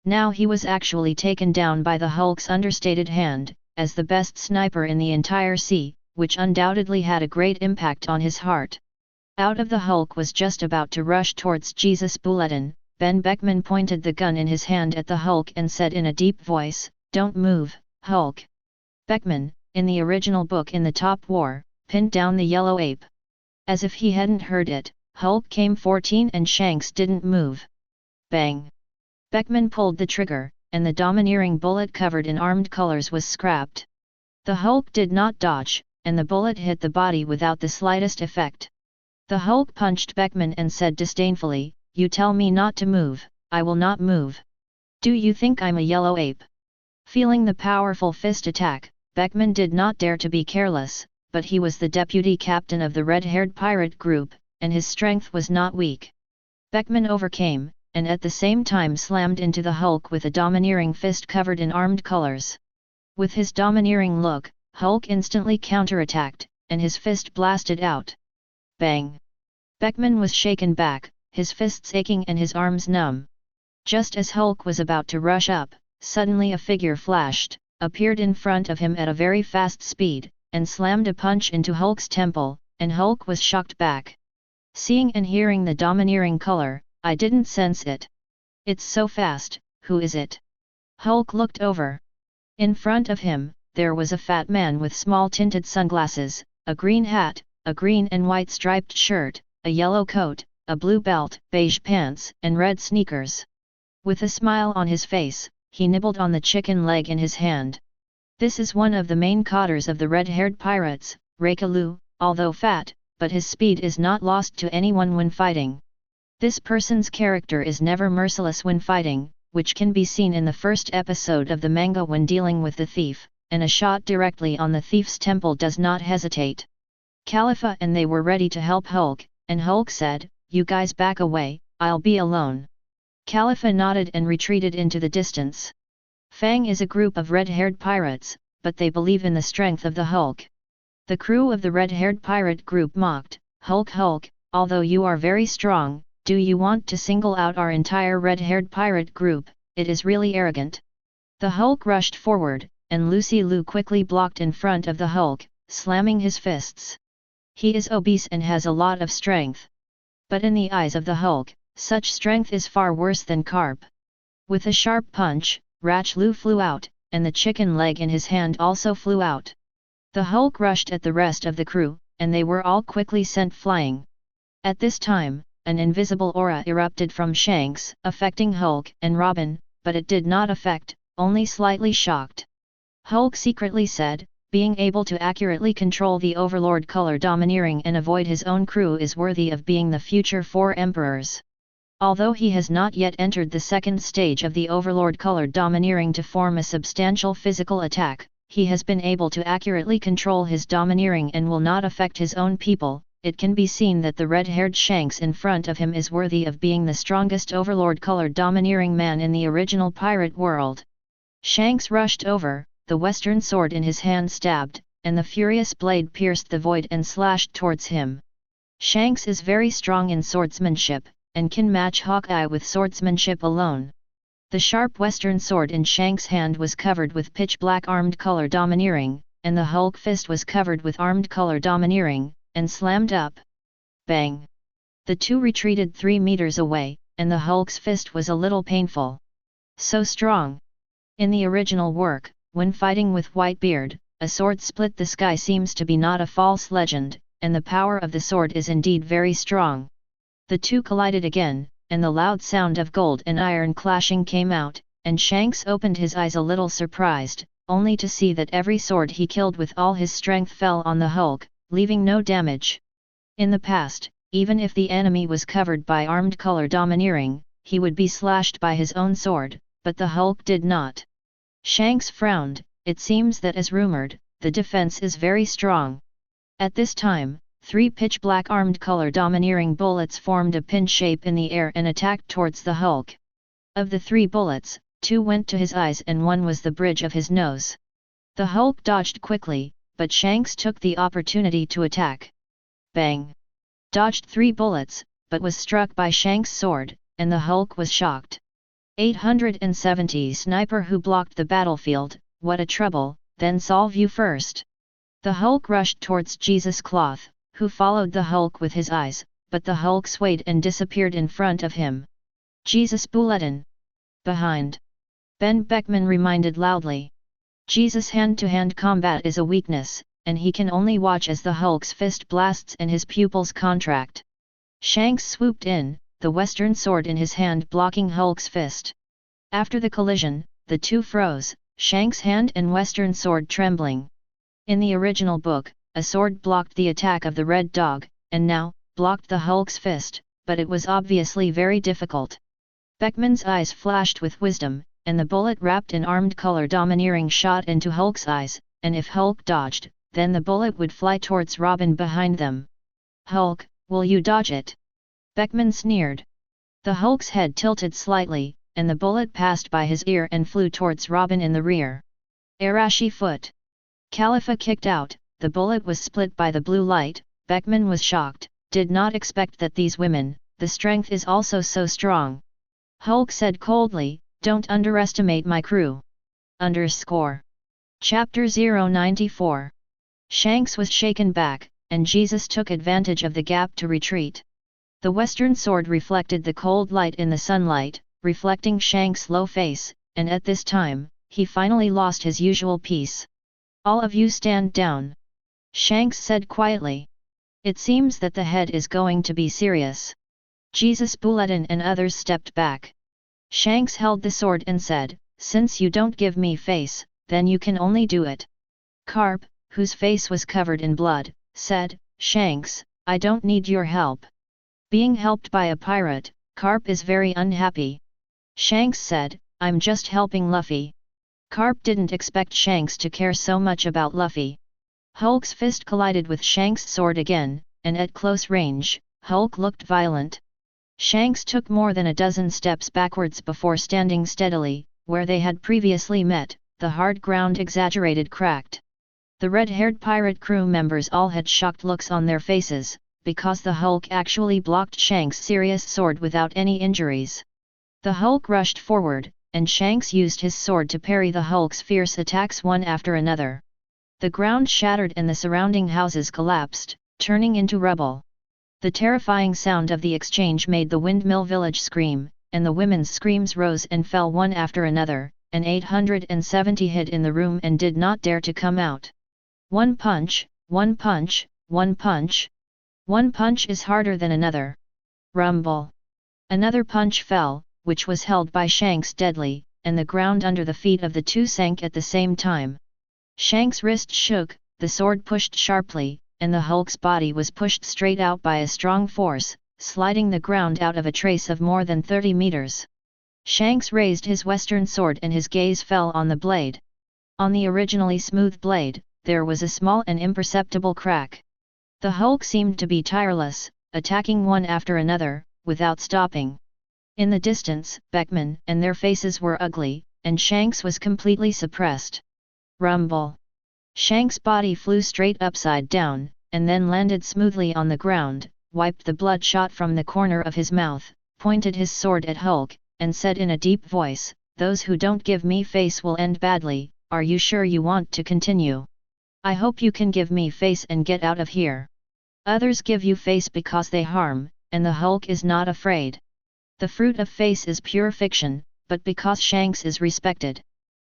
Now he was actually taken down by the Hulk's understated hand, as the best sniper in the entire sea, which undoubtedly had a great impact on his heart. Out of the Hulk was just about to rush towards Jesus Bulletin. Ben Beckman pointed the gun in his hand at the Hulk and said in a deep voice, "Don't move, Hulk." Beckman, in the original book in the Top War, pinned down the yellow ape. As if he hadn't heard it, Hulk came 14 and Shanks didn't move. Bang! Beckman pulled the trigger, and the domineering bullet covered in armed colors was scrapped. The Hulk did not dodge, and the bullet hit the body without the slightest effect. The Hulk punched Beckman and said disdainfully, "You tell me not to move, I will not move. Do you think I'm a yellow ape?" Feeling the powerful fist attack, Beckman did not dare to be careless, but he was the deputy captain of the red-haired pirate group, and his strength was not weak. Beckman overcame, and at the same time slammed into the Hulk with a domineering fist covered in armed colors. With his domineering look, Hulk instantly counterattacked, and his fist blasted out. Bang! Beckman was shaken back, his fists aching and his arms numb. Just as Hulk was about to rush up, suddenly a figure flashed, appeared in front of him at a very fast speed, and slammed a punch into Hulk's temple, and Hulk was shocked back. Seeing and hearing the domineering color, "I didn't sense it. It's so fast, who is it?" Hulk looked over. In front of him, there was a fat man with small tinted sunglasses, a green hat, a green and white striped shirt, a yellow coat, a blue belt, beige pants, and red sneakers. With a smile on his face, he nibbled on the chicken leg in his hand. This is one of the main cotters of the red-haired pirates, Rakaloo, although fat, but his speed is not lost to anyone when fighting. This person's character is never merciless when fighting, which can be seen in the first episode of the manga when dealing with the thief, and a shot directly on the thief's temple does not hesitate. Khalifa and they were ready to help Hulk, and Hulk said, "You guys back away, I'll be alone." Khalifa nodded and retreated into the distance. Fang is a group of red-haired pirates, but they believe in the strength of the Hulk. The crew of the red-haired pirate group mocked, "Hulk, Hulk, although you are very strong, do you want to single out our entire red-haired pirate group? It is really arrogant." The Hulk rushed forward, and Lucy Liu quickly blocked in front of the Hulk, slamming his fists. He is obese and has a lot of strength. But in the eyes of the Hulk, such strength is far worse than carp. With a sharp punch, Lu flew out, and the chicken leg in his hand also flew out. The Hulk rushed at the rest of the crew, and they were all quickly sent flying. At this time, an invisible aura erupted from Shanks, affecting Hulk and Robin, but it did not affect, only slightly shocked. Hulk secretly said, "Being able to accurately control the Overlord color domineering and avoid his own crew is worthy of being the future 4 emperors." Although he has not yet entered the second stage of the Overlord color domineering to form a substantial physical attack, he has been able to accurately control his domineering and will not affect his own people. It can be seen that the red-haired Shanks in front of him is worthy of being the strongest Overlord color domineering man in the original pirate world. Shanks rushed over, the western sword in his hand stabbed, and the furious blade pierced the void and slashed towards him. Shanks is very strong in swordsmanship, and can match Hawkeye with swordsmanship alone. The sharp western sword in Shanks' hand was covered with pitch-black armed color domineering, and the Hulk fist was covered with armed color domineering, and slammed up. Bang! The two retreated 3 meters away, and the Hulk's fist was a little painful. So strong! In the original work, when fighting with Whitebeard, a sword split the sky seems to be not a false legend, and the power of the sword is indeed very strong. The two collided again, and the loud sound of gold and iron clashing came out, and Shanks opened his eyes a little surprised, only to see that every sword he killed with all his strength fell on the Hulk, leaving no damage. In the past, even if the enemy was covered by armed color domineering, he would be slashed by his own sword, but the Hulk did not. Shanks frowned. It seems that as rumored, the defense is very strong. At this time, 3 pitch-black armed color-domineering bullets formed a pin shape in the air and attacked towards the Hulk. Of the 3 bullets, 2 went to his eyes and 1 was the bridge of his nose. The Hulk dodged quickly, but Shanks took the opportunity to attack. Bang! Dodged 3 bullets, but was struck by Shanks' sword, and the Hulk was shocked. 870 Sniper who blocked the battlefield, what a trouble, then solve you first. The Hulk rushed towards Jesus Cloth, who followed the Hulk with his eyes, but the Hulk swayed and disappeared in front of him. Jesus Bulletin! Behind! Ben Beckman reminded loudly. Jesus' hand-to-hand combat is a weakness, and he can only watch as the Hulk's fist blasts and his pupils contract. Shanks swooped in, the Western sword in his hand blocking Hulk's fist. After the collision, the two froze, Shanks' hand and Western sword trembling. In the original book, a sword blocked the attack of the Red Dog, and now, blocked the Hulk's fist, but it was obviously very difficult. Beckman's eyes flashed with wisdom, and the bullet wrapped in armed color-domineering shot into Hulk's eyes, and if Hulk dodged, then the bullet would fly towards Robin behind them. Hulk, will you dodge it? Beckman sneered. The Hulk's head tilted slightly, and the bullet passed by his ear and flew towards Robin in the rear. Arashi foot. Khalifa kicked out, the bullet was split by the blue light. Beckman was shocked, did not expect that these women, the strength is also so strong. Hulk said coldly, don't underestimate my crew. Chapter 094. Shanks was shaken back, and Jesus took advantage of the gap to retreat. The Western sword reflected the cold light in the sunlight, reflecting Shanks' low face, and at this time, he finally lost his usual peace. All of you stand down. Shanks said quietly. It seems that the head is going to be serious. Jesus Bulletin and others stepped back. Shanks held the sword and said, since you don't give me face, then you can only do it. Carp, whose face was covered in blood, said, Shanks, I don't need your help. Being helped by a pirate, Carp is very unhappy. Shanks said, I'm just helping Luffy. Carp didn't expect Shanks to care so much about Luffy. Hulk's fist collided with Shanks' sword again, and at close range, Hulk looked violent. Shanks took more than a dozen steps backwards before standing steadily, where they had previously met, the hard ground exaggerated cracked. The red-haired pirate crew members all had shocked looks on their faces, because the Hulk actually blocked Shanks' serious sword without any injuries. The Hulk rushed forward, and Shanks used his sword to parry the Hulk's fierce attacks one after another. The ground shattered and the surrounding houses collapsed, turning into rubble. The terrifying sound of the exchange made the Windmill Village scream, and the women's screams rose and fell one after another, and 870 hid in the room and did not dare to come out. One punch, one punch, one punch. One punch is harder than another. Rumble. Another punch fell, which was held by Shanks deadly, and the ground under the feet of the two sank at the same time. Shanks' wrist shook, the sword pushed sharply, and the Hulk's body was pushed straight out by a strong force, sliding the ground out of a trace of more than 30 meters. Shanks raised his Western sword and his gaze fell on the blade. On the originally smooth blade, there was a small and imperceptible crack. The Hulk seemed to be tireless, attacking one after another, without stopping. In the distance, Beckman and their faces were ugly, and Shanks was completely suppressed. Rumble. Shanks' body flew straight upside down, and then landed smoothly on the ground, wiped the blood shot from the corner of his mouth, pointed his sword at Hulk, and said in a deep voice, those who don't give me face will end badly, are you sure you want to continue? I hope you can give me face and get out of here. Others give you face because they harm, and the Hulk is not afraid. The fruit of face is pure fiction, but because Shanks is respected.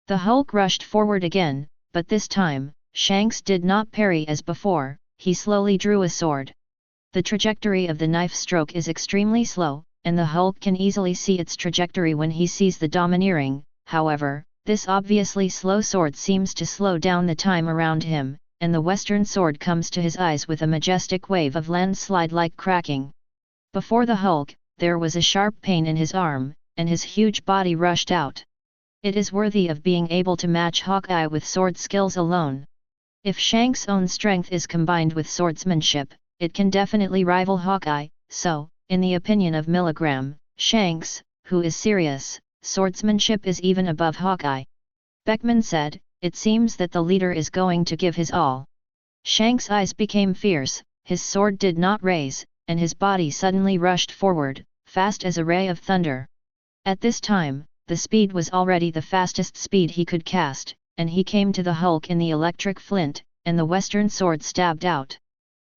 The Hulk rushed forward again, but this time, Shanks did not parry as before, he slowly drew a sword. The trajectory of the knife stroke is extremely slow, and the Hulk can easily see its trajectory when he sees the domineering, however, this obviously slow sword seems to slow down the time around him, and the Western sword comes to his eyes with a majestic wave of landslide-like cracking. Before the Hulk, there was a sharp pain in his arm, and his huge body rushed out. It is worthy of being able to match Hawkeye with sword skills alone. If Shank's own strength is combined with swordsmanship, it can definitely rival Hawkeye, so, in the opinion of Milligram, Shank's, who is serious, swordsmanship is even above Hawkeye. Beckman said, "It seems that the leader is going to give his all." Shank's eyes became fierce, his sword did not raise, and his body suddenly rushed forward, fast as a ray of thunder. At this time, the speed was already the fastest speed he could cast, and he came to the Hulk in the electric flint, and the western sword stabbed out.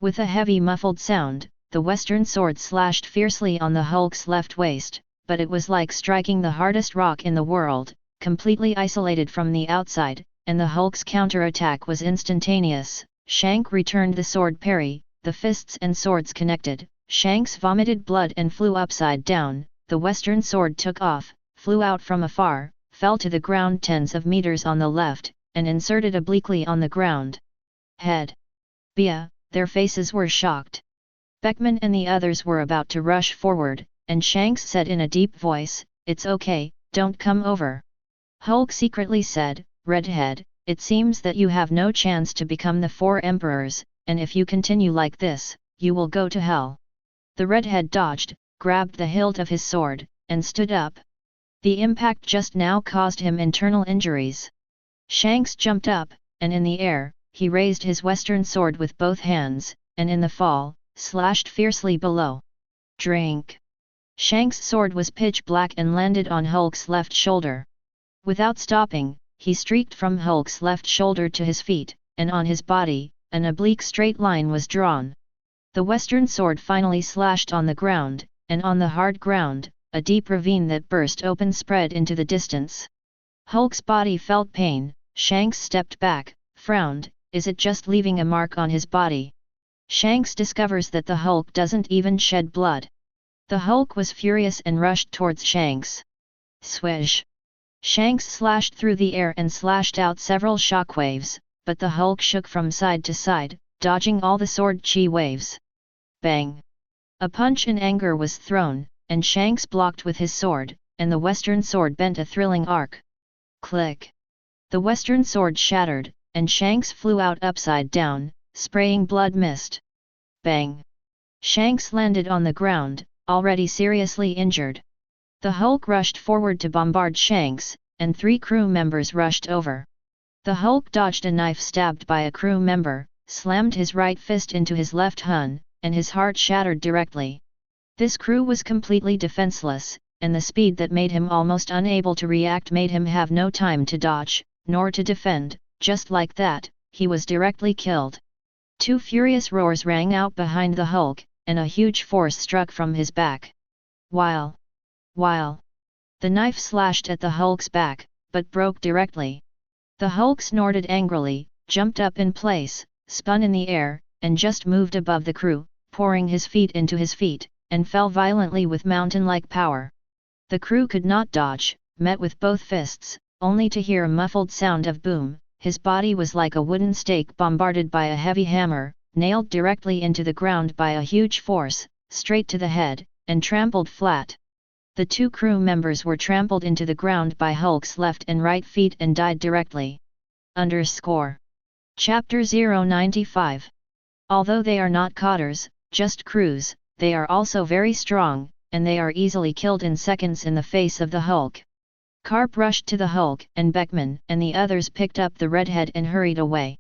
With a heavy muffled sound, the western sword slashed fiercely on the Hulk's left waist, but it was like striking the hardest rock in the world, completely isolated from the outside, and the Hulk's counterattack was instantaneous. Shank returned the sword parry, the fists and swords connected, Shanks vomited blood and flew upside down, the western sword took off, flew out from afar, fell to the ground tens of meters on the left, and inserted obliquely on the ground. Head. Bia, their faces were shocked. Beckman and the others were about to rush forward, and Shanks said in a deep voice, "It's okay, don't come over." Hulk secretly said, "Redhead, it seems that you have no chance to become the 4 emperors, and if you continue like this, you will go to hell." The redhead dodged, grabbed the hilt of his sword, and stood up. The impact just now caused him internal injuries. Shanks jumped up, and in the air, he raised his western sword with both hands, and in the fall, slashed fiercely below. Drink! Shanks' sword was pitch black and landed on Hulk's left shoulder. Without stopping, he streaked from Hulk's left shoulder to his feet, and on his body, an oblique straight line was drawn. The western sword finally slashed on the ground, and on the hard ground, a deep ravine that burst open spread into the distance. Hulk's body felt pain. Shanks stepped back, frowned, "Is it just leaving a mark on his body?" Shanks discovers that the Hulk doesn't even shed blood. The Hulk was furious and rushed towards Shanks. Swish! Shanks slashed through the air and slashed out several shockwaves, but the Hulk shook from side to side, dodging all the sword chi waves. Bang! A punch in anger was thrown, and Shanks blocked with his sword, and the western sword bent a thrilling arc. Click! The western sword shattered, and Shanks flew out upside down, spraying blood mist. Bang! Shanks landed on the ground, already seriously injured. The Hulk rushed forward to bombard Shanks, and 3 crew members rushed over. The Hulk dodged a knife stabbed by a crew member, slammed his right fist into his left hun, and his heart shattered directly. This crew was completely defenseless, and the speed that made him almost unable to react made him have no time to dodge, nor to defend. Just like that, he was directly killed. 2 furious roars rang out behind the Hulk, and a huge force struck from his back. While the knife slashed at the Hulk's back, but broke directly. The Hulk snorted angrily, jumped up in place, spun in the air, and just moved above the crew, pouring his feet into his feet, and fell violently with mountain-like power. The crew could not dodge, met with both fists, only to hear a muffled sound of boom. His body was like a wooden stake bombarded by a heavy hammer, nailed directly into the ground by a huge force, straight to the head, and trampled flat. The 2 crew members were trampled into the ground by Hulk's left and right feet and died directly. Chapter 095. Although they are not cotters, just crews, they are also very strong, and they are easily killed in seconds in the face of the Hulk. Carp rushed to the Hulk, and Beckman and the others picked up the redhead and hurried away.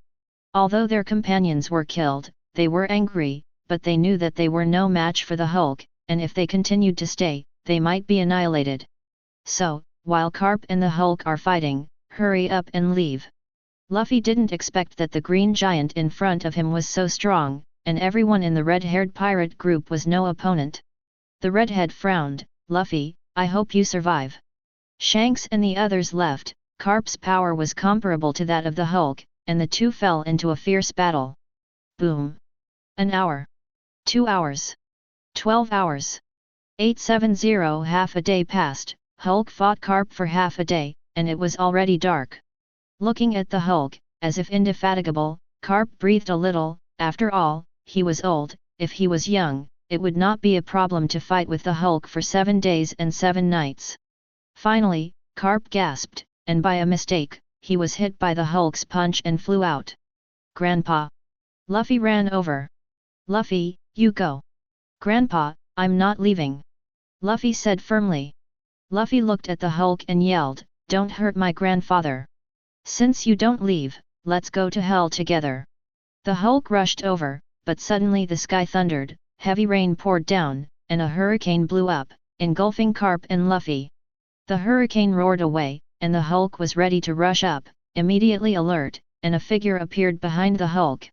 Although their companions were killed, they were angry, but they knew that they were no match for the Hulk, and if they continued to stay, they might be annihilated. So, while Carp and the Hulk are fighting, hurry up and leave. Luffy didn't expect that the green giant in front of him was so strong, and everyone in the red-haired pirate group was no opponent. The redhead frowned, "Luffy, I hope you survive." Shanks and the others left. Carp's power was comparable to that of the Hulk, and the 2 fell into a fierce battle. Boom! An hour. 2 hours. 12 hours. 870 half a day passed. Hulk fought Carp for half a day, and it was already dark. Looking at the Hulk, as if indefatigable, Carp breathed a little. After all, he was old. If he was young, it would not be a problem to fight with the Hulk for 7 days and 7 nights. Finally, Carp gasped, and by a mistake, he was hit by the Hulk's punch and flew out. Grandpa. Luffy ran over. Luffy, you go. Grandpa, I'm not leaving. Luffy said firmly. Luffy looked at the Hulk and yelled, don't hurt my grandfather. Since you don't leave, let's go to hell together. The Hulk rushed over, but suddenly the sky thundered, heavy rain poured down, and a hurricane blew up, engulfing Carp and Luffy. The hurricane roared away, and the Hulk was ready to rush up, immediately alert, and a figure appeared behind the Hulk.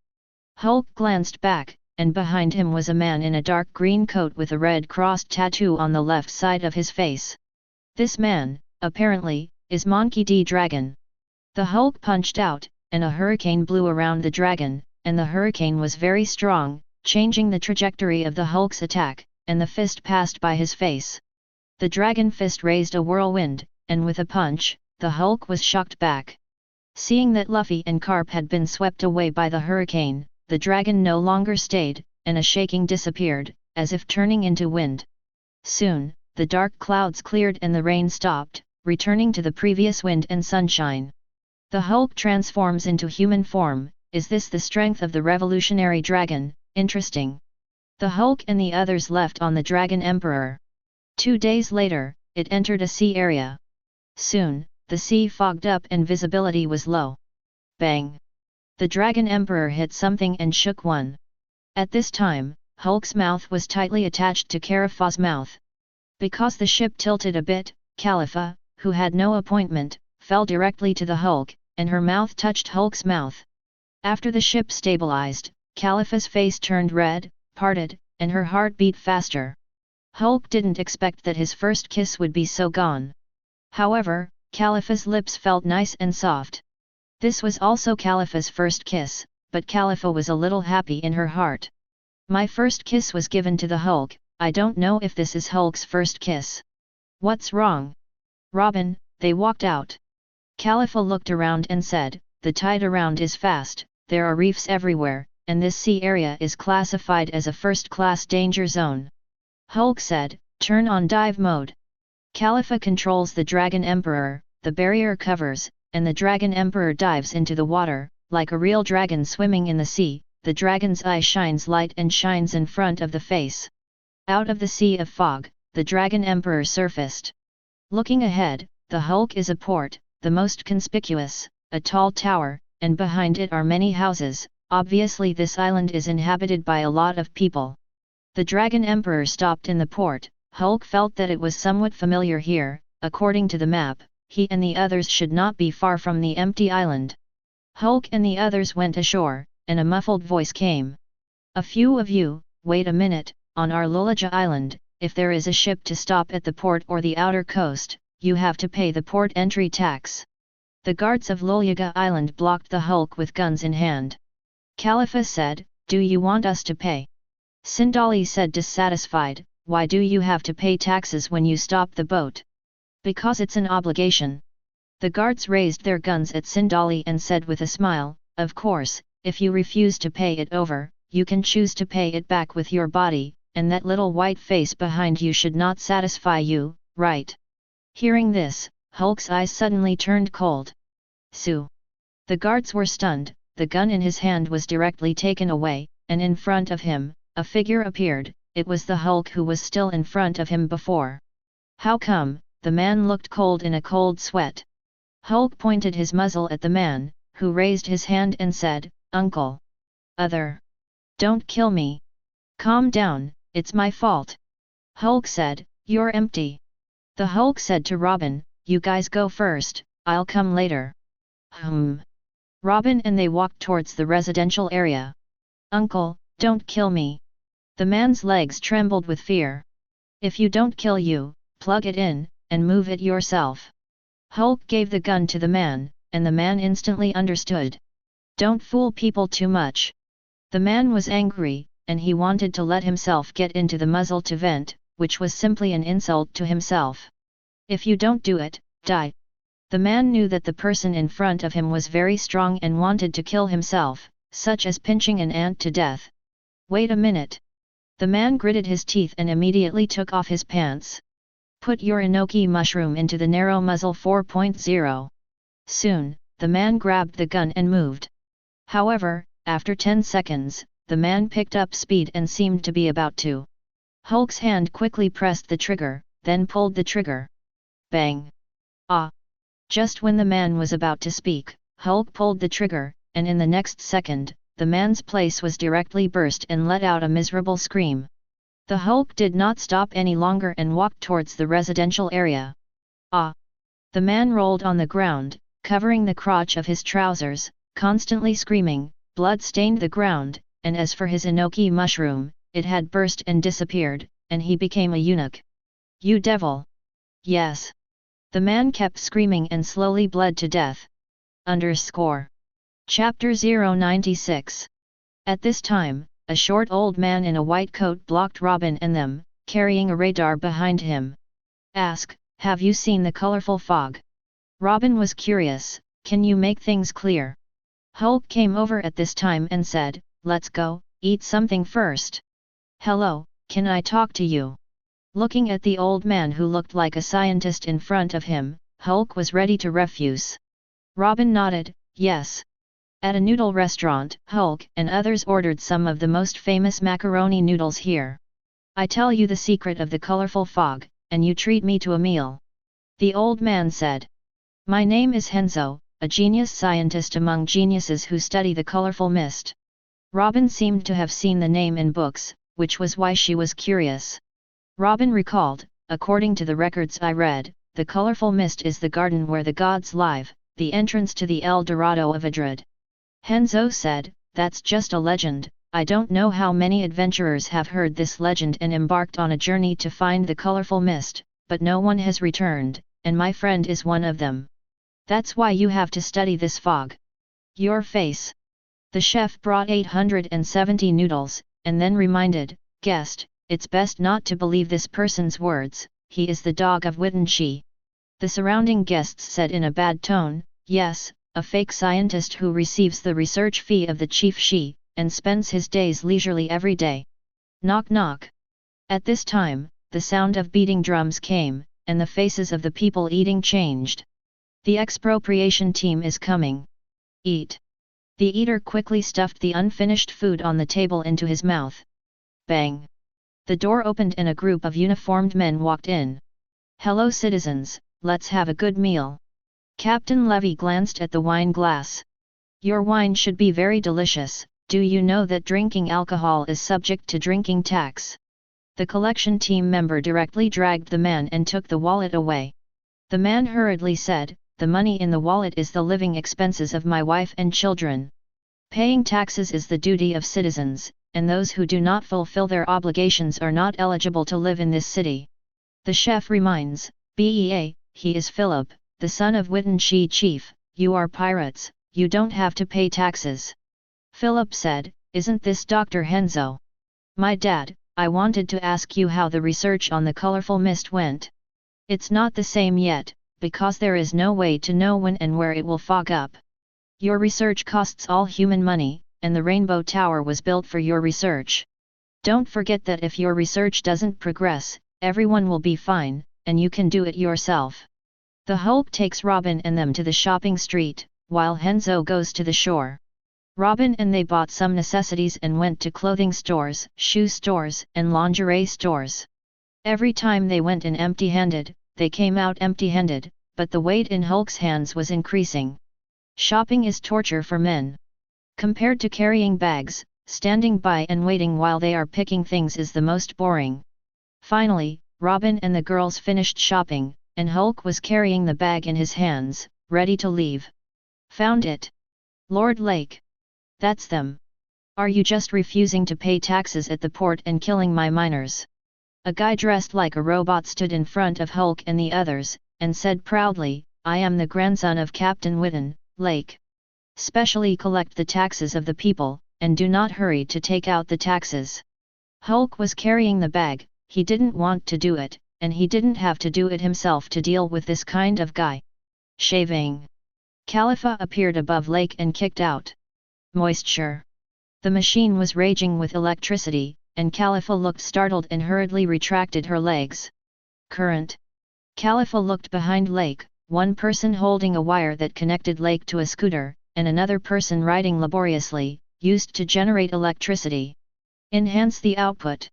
Hulk glanced back, and behind him was a man in a dark green coat with a red cross tattoo on the left side of his face. This man, apparently, is Monkey D. Dragon. The Hulk punched out, and a hurricane blew around the dragon, and the hurricane was very strong, changing the trajectory of the Hulk's attack, and the fist passed by his face. The dragon fist raised a whirlwind, and with a punch, the Hulk was shocked back. Seeing that Luffy and Carp had been swept away by the hurricane, the dragon no longer stayed, and a shaking disappeared, as if turning into wind. Soon, the dark clouds cleared and the rain stopped, returning to the previous wind and sunshine. The Hulk transforms into human form. Is this the strength of the revolutionary dragon? Interesting. The Hulk and the others left on the Dragon Emperor. 2 days later, it entered a sea area. Soon, the sea fogged up and visibility was low. Bang! The Dragon Emperor hit something and shook one. At this time, Hulk's mouth was tightly attached to Califa's mouth. Because the ship tilted a bit, Califa, who had no appointment, fell directly to the Hulk, and her mouth touched Hulk's mouth. After the ship stabilized, Califa's face turned red, parted, and her heart beat faster. Hulk didn't expect that his first kiss would be so gone. However, Califa's lips felt nice and soft. This was also Califa's first kiss, but Califa was a little happy in her heart. My first kiss was given to the Hulk, I don't know if this is Hulk's first kiss. What's wrong? Robin, they walked out. Califa looked around and said, the tide around is fast, there are reefs everywhere, and this sea area is classified as a first-class danger zone. Hulk said, turn on dive mode. Califa controls the Dragon Emperor, the barrier covers, and the Dragon Emperor dives into the water, like a real dragon swimming in the sea. The dragon's eye shines light and shines in front of the face. Out of the sea of fog, the Dragon Emperor surfaced. Looking ahead, the Hulk is a port, the most conspicuous, a tall tower, and behind it are many houses. Obviously this island is inhabited by a lot of people. The Dragon Emperor stopped in the port. Hulk felt that it was somewhat familiar here. According to the map, he and the others should not be far from the empty island. Hulk and the others went ashore, and a muffled voice came. A few of you, wait a minute, on our Loguetown island, if there is a ship to stop at the port or the outer coast, you have to pay the port entry tax. The guards of Loguetown island blocked the Hulk with guns in hand. Califa said, do you want us to pay? Sindali said dissatisfied, why do you have to pay taxes when you stop the boat? Because it's an obligation. The guards raised their guns at Sindali and said with a smile, of course, if you refuse to pay it over, you can choose to pay it back with your body, and that little white face behind you should not satisfy you, right? Hearing this, Hulk's eyes suddenly turned cold. Sue! The guards were stunned, the gun in his hand was directly taken away, and in front of him, a figure appeared. It was the Hulk who was still in front of him before. How come? The man looked cold in a cold sweat. Hulk pointed his muzzle at the man, who raised his hand and said, Uncle. Other. Don't kill me. Calm down, it's my fault. Hulk said, you're empty. The Hulk said to Robin, you guys go first, I'll come later. Robin and they walked towards the residential area. Uncle, don't kill me. The man's legs trembled with fear. If you don't kill you, plug it in, and move it yourself. Hulk gave the gun to the man, and the man instantly understood. Don't fool people too much. The man was angry, and he wanted to let himself get into the muzzle to vent, which was simply an insult to himself. If you don't do it, die. The man knew that the person in front of him was very strong and wanted to kill himself, such as pinching an ant to death. Wait a minute. The man gritted his teeth and immediately took off his pants. Put your enoki mushroom into the narrow muzzle 4.0. Soon, the man grabbed the gun and moved. However, After 10 seconds, the man picked up speed and seemed to be about to. Hulk's hand quickly pressed the trigger, then pulled the trigger. Bang! Ah! Just when the man was about to speak, Hulk pulled the trigger, and in the next second, the man's place was directly burst and let out a miserable scream. The Hulk did not stop any longer and walked towards the residential area. Ah! The man rolled on the ground, covering the crotch of his trousers, constantly screaming. Blood stained the ground, and as for his enoki mushroom, it had burst and disappeared, and he became a eunuch. You devil! Yes! The man kept screaming and slowly bled to death. Chapter 096. At this time, a short old man in a white coat blocked Robin and them, carrying a radar behind him. Ask, have you seen the colorful fog? Robin was curious, can you make things clear? Hulk came over at this time and said, let's go, eat something first. Hello, can I talk to you? Looking at the old man who looked like a scientist in front of him, Hulk was ready to refuse. Robin nodded, yes. At a noodle restaurant, Hulk and others ordered some of the most famous macaroni noodles here. I tell you the secret of the colorful fog, and you treat me to a meal. The old man said. My name is Henzo, a genius scientist among geniuses who study the colorful mist. Robin seemed to have seen the name in books, which was why she was curious. Robin recalled, according to the records I read, the colorful mist is the garden where the gods live, the entrance to the El Dorado of Adrid. Henzo said, that's just a legend, I don't know how many adventurers have heard this legend and embarked on a journey to find the colorful mist, but no one has returned, and my friend is one of them. That's why you have to study this fog. Your face. The chef brought 870 noodles, and then reminded, guest, it's best not to believe this person's words, he is the dog of Wittenshi. The surrounding guests said in a bad tone, yes, a fake scientist who receives the research fee of the chief Shi, and spends his days leisurely every day. Knock knock. At this time, the sound of beating drums came, and the faces of the people eating changed. The expropriation team is coming. Eat. The eater quickly stuffed the unfinished food on the table into his mouth. Bang. The door opened and a group of uniformed men walked in. Hello citizens, let's have a good meal. Captain Levy glanced at the wine glass. Your wine should be very delicious, do you know that drinking alcohol is subject to drinking tax? The collection team member directly dragged the man and took the wallet away. The man hurriedly said, the money in the wallet is the living expenses of my wife and children. Paying taxes is the duty of citizens, and those who do not fulfill their obligations are not eligible to live in this city. The chef reminds, Bea, he is Philip, the son of Wittenshi chief, you are pirates, you don't have to pay taxes. Philip said, isn't this Dr. Henzo? My dad, I wanted to ask you how the research on the colorful mist went. It's not the same yet, because there is no way to know when and where it will fog up. Your research costs all human money, and the Rainbow Tower was built for your research. Don't forget that if your research doesn't progress, everyone will be fine, and you can do it yourself. The Hulk takes Robin and them to the shopping street, while Henzo goes to the shore. Robin and they bought some necessities and went to clothing stores, shoe stores, and lingerie stores. Every time they went in empty-handed, they came out empty-handed, but the weight in Hulk's hands was increasing. Shopping is torture for men. Compared to carrying bags, standing by and waiting while they are picking things is the most boring. Finally, Robin and the girls finished shopping, and Hulk was carrying the bag in his hands, ready to leave. Found it. Lord Lake. That's them. Are you just refusing to pay taxes at the port and killing my miners? A guy dressed like a robot stood in front of Hulk and the others, and said proudly, I am the grandson of Captain Witten, Lake. Specially collect the taxes of the people, and do not hurry to take out the taxes. Hulk was carrying the bag, he didn't want to do it, and he didn't have to do it himself to deal with this kind of guy. Shaving. Khalifa appeared above Lake and kicked out. Moisture. The machine was raging with electricity, and Khalifa looked startled and hurriedly retracted her legs. Current. Khalifa looked behind Lake, one person holding a wire that connected Lake to a scooter, and another person riding laboriously, used to generate electricity. Enhance the output.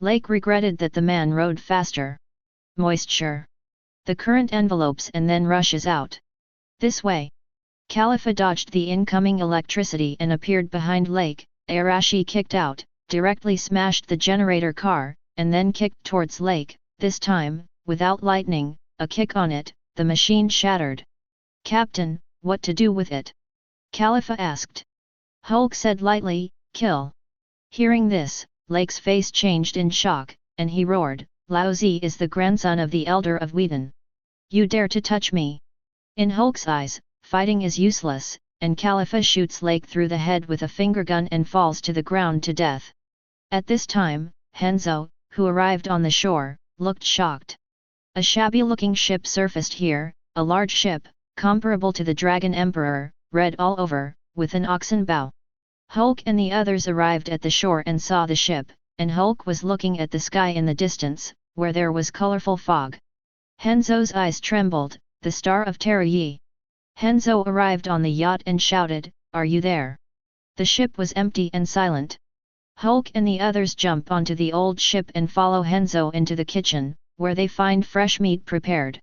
Lake regretted that the man rode faster. Moisture. The current envelopes and then rushes out. This way. Khalifa dodged the incoming electricity and appeared behind Lake. Arashi kicked out, directly smashed the generator car, and then kicked towards Lake. This time, without lightning, a kick on it, the machine shattered. Captain, what to do with it? Khalifa asked. Hulk said lightly, kill. Hearing this, Lake's face changed in shock, and he roared, Lao Zi is the grandson of the elder of Wheaton. You dare to touch me? In Hulk's eyes, fighting is useless, and Khalifa shoots Lake through the head with a finger gun and falls to the ground to death. At this time, Henzo, who arrived on the shore, looked shocked. A shabby-looking ship surfaced here, a large ship, comparable to the Dragon Emperor, red all over, with an oxen bow. Hulk and the others arrived at the shore and saw the ship, and Hulk was looking at the sky in the distance, where there was colorful fog. Henzo's eyes trembled, the star of Tarayi. Henzo arrived on the yacht and shouted, are you there? The ship was empty and silent. Hulk and the others jump onto the old ship and follow Henzo into the kitchen, where they find fresh meat prepared.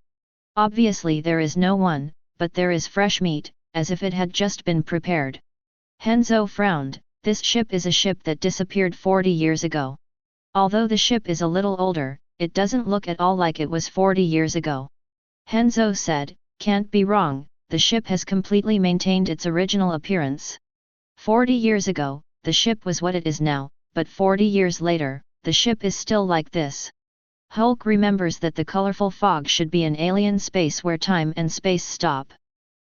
Obviously there is no one, but there is fresh meat, as if it had just been prepared. Henzo frowned, this ship is a ship that disappeared 40 years ago. Although the ship is a little older, it doesn't look at all like it was 40 years ago. Henzo said, can't be wrong, the ship has completely maintained its original appearance. 40 years ago, the ship was what it is now, but 40 years later, the ship is still like this. Hulk remembers that the colorful fog should be an alien space where time and space stop.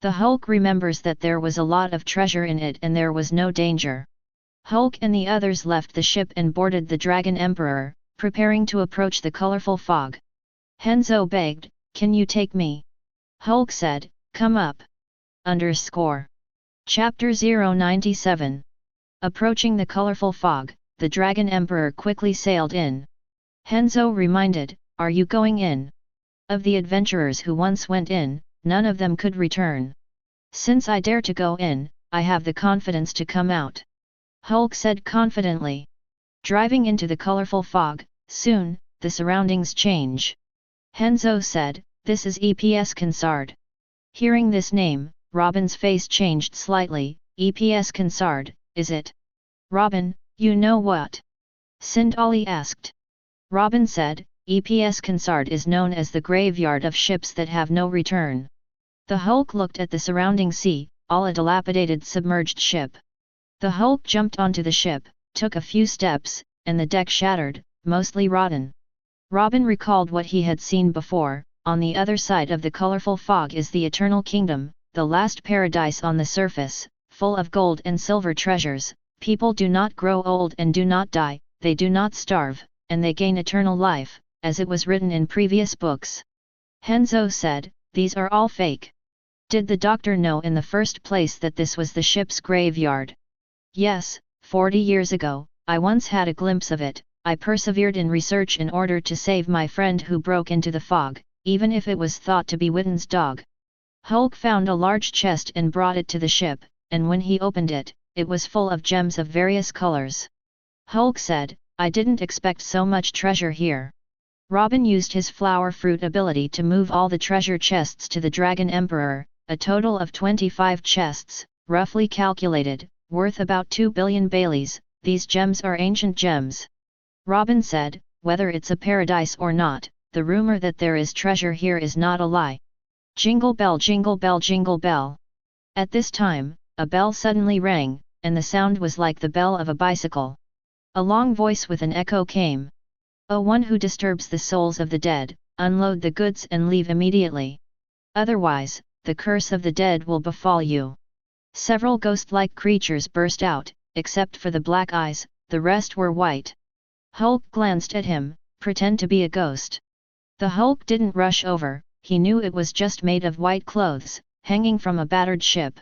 The Hulk remembers that there was a lot of treasure in it and there was no danger. Hulk and the others left the ship and boarded the Dragon Emperor, preparing to approach the colorful fog. Henzo begged, can you take me? Hulk said, come up. Chapter 097. Approaching the colorful fog, the Dragon Emperor quickly sailed in. Henzo reminded, are you going in? Of the adventurers who once went in, none of them could return. Since I dare to go in, I have the confidence to come out. Hulk said confidently. Driving into the colorful fog, soon, the surroundings change. Henzo said, this is EPS Consard. Hearing this name, Robin's face changed slightly, EPS Consard, is it? Robin, you know what? Sindali asked. Robin said, EPS Consard is known as the graveyard of ships that have no return. The Hulk looked at the surrounding sea, all a dilapidated submerged ship. The Hulk jumped onto the ship, took a few steps, and the deck shattered, mostly rotten. Robin recalled what he had seen before, on the other side of the colorful fog is the Eternal Kingdom, the last paradise on the surface, full of gold and silver treasures. People do not grow old and do not die, they do not starve, and they gain eternal life, as it was written in previous books. Henzo said, these are all fake. Did the doctor know in the first place that this was the ship's graveyard? Yes, 40 years ago, I once had a glimpse of it. I persevered in research in order to save my friend who broke into the fog, even if it was thought to be Witten's dog. Hulk found a large chest and brought it to the ship, and when he opened it, it was full of gems of various colors. Hulk said, I didn't expect so much treasure here. Robin used his flower fruit ability to move all the treasure chests to the Dragon Emperor, a total of 25 chests, roughly calculated, worth about 2 billion Baileys. These gems are ancient gems. Robin said, whether it's a paradise or not, the rumor that there is treasure here is not a lie. Jingle bell, jingle bell, jingle bell. At this time, a bell suddenly rang, and the sound was like the bell of a bicycle. A long voice with an echo came. O one who disturbs the souls of the dead, unload the goods and leave immediately. Otherwise, the curse of the dead will befall you. Several ghost-like creatures burst out, except for the black eyes, the rest were white. Hulk glanced at him, pretend to be a ghost. The Hulk didn't rush over, he knew it was just made of white clothes, hanging from a battered ship.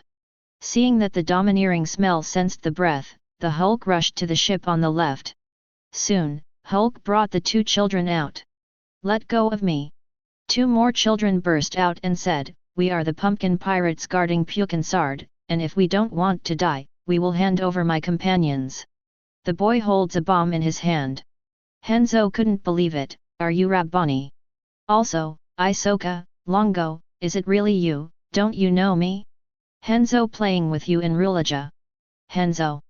Seeing that the domineering smell sensed the breath, the Hulk rushed to the ship on the left. Soon, Hulk brought the two children out. Let go of me. Two more children burst out and said, we are the pumpkin pirates guarding Pukinsard, and if we don't want to die, we will hand over my companions. The boy holds a bomb in his hand. Henzo couldn't believe it. Are you Rabbani? Also, Isoka, Longo, is it really you? Don't you know me? Henzo playing with you in Rulaja. Henzo.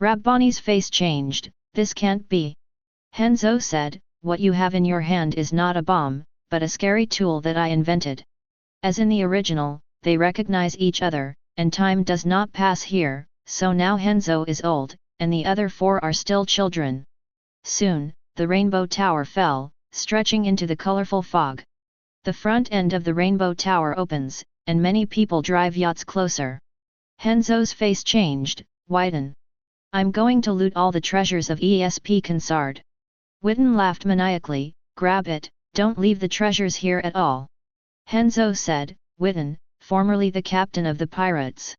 Rabbani's face changed. This can't be. Henzo said, what you have in your hand is not a bomb, but a scary tool that I invented. As in the original, they recognize each other, and time does not pass here, so now Henzo is old, and the other four are still children. Soon, the rainbow tower fell, stretching into the colorful fog. The front end of the rainbow tower opens, and many people drive yachts closer. Henzo's face changed. Widen. I'm going to loot all the treasures of ESP Consard. Witten laughed maniacally. Grab it, don't leave the treasures here at all. Henzo said. Witten, formerly the captain of the pirates.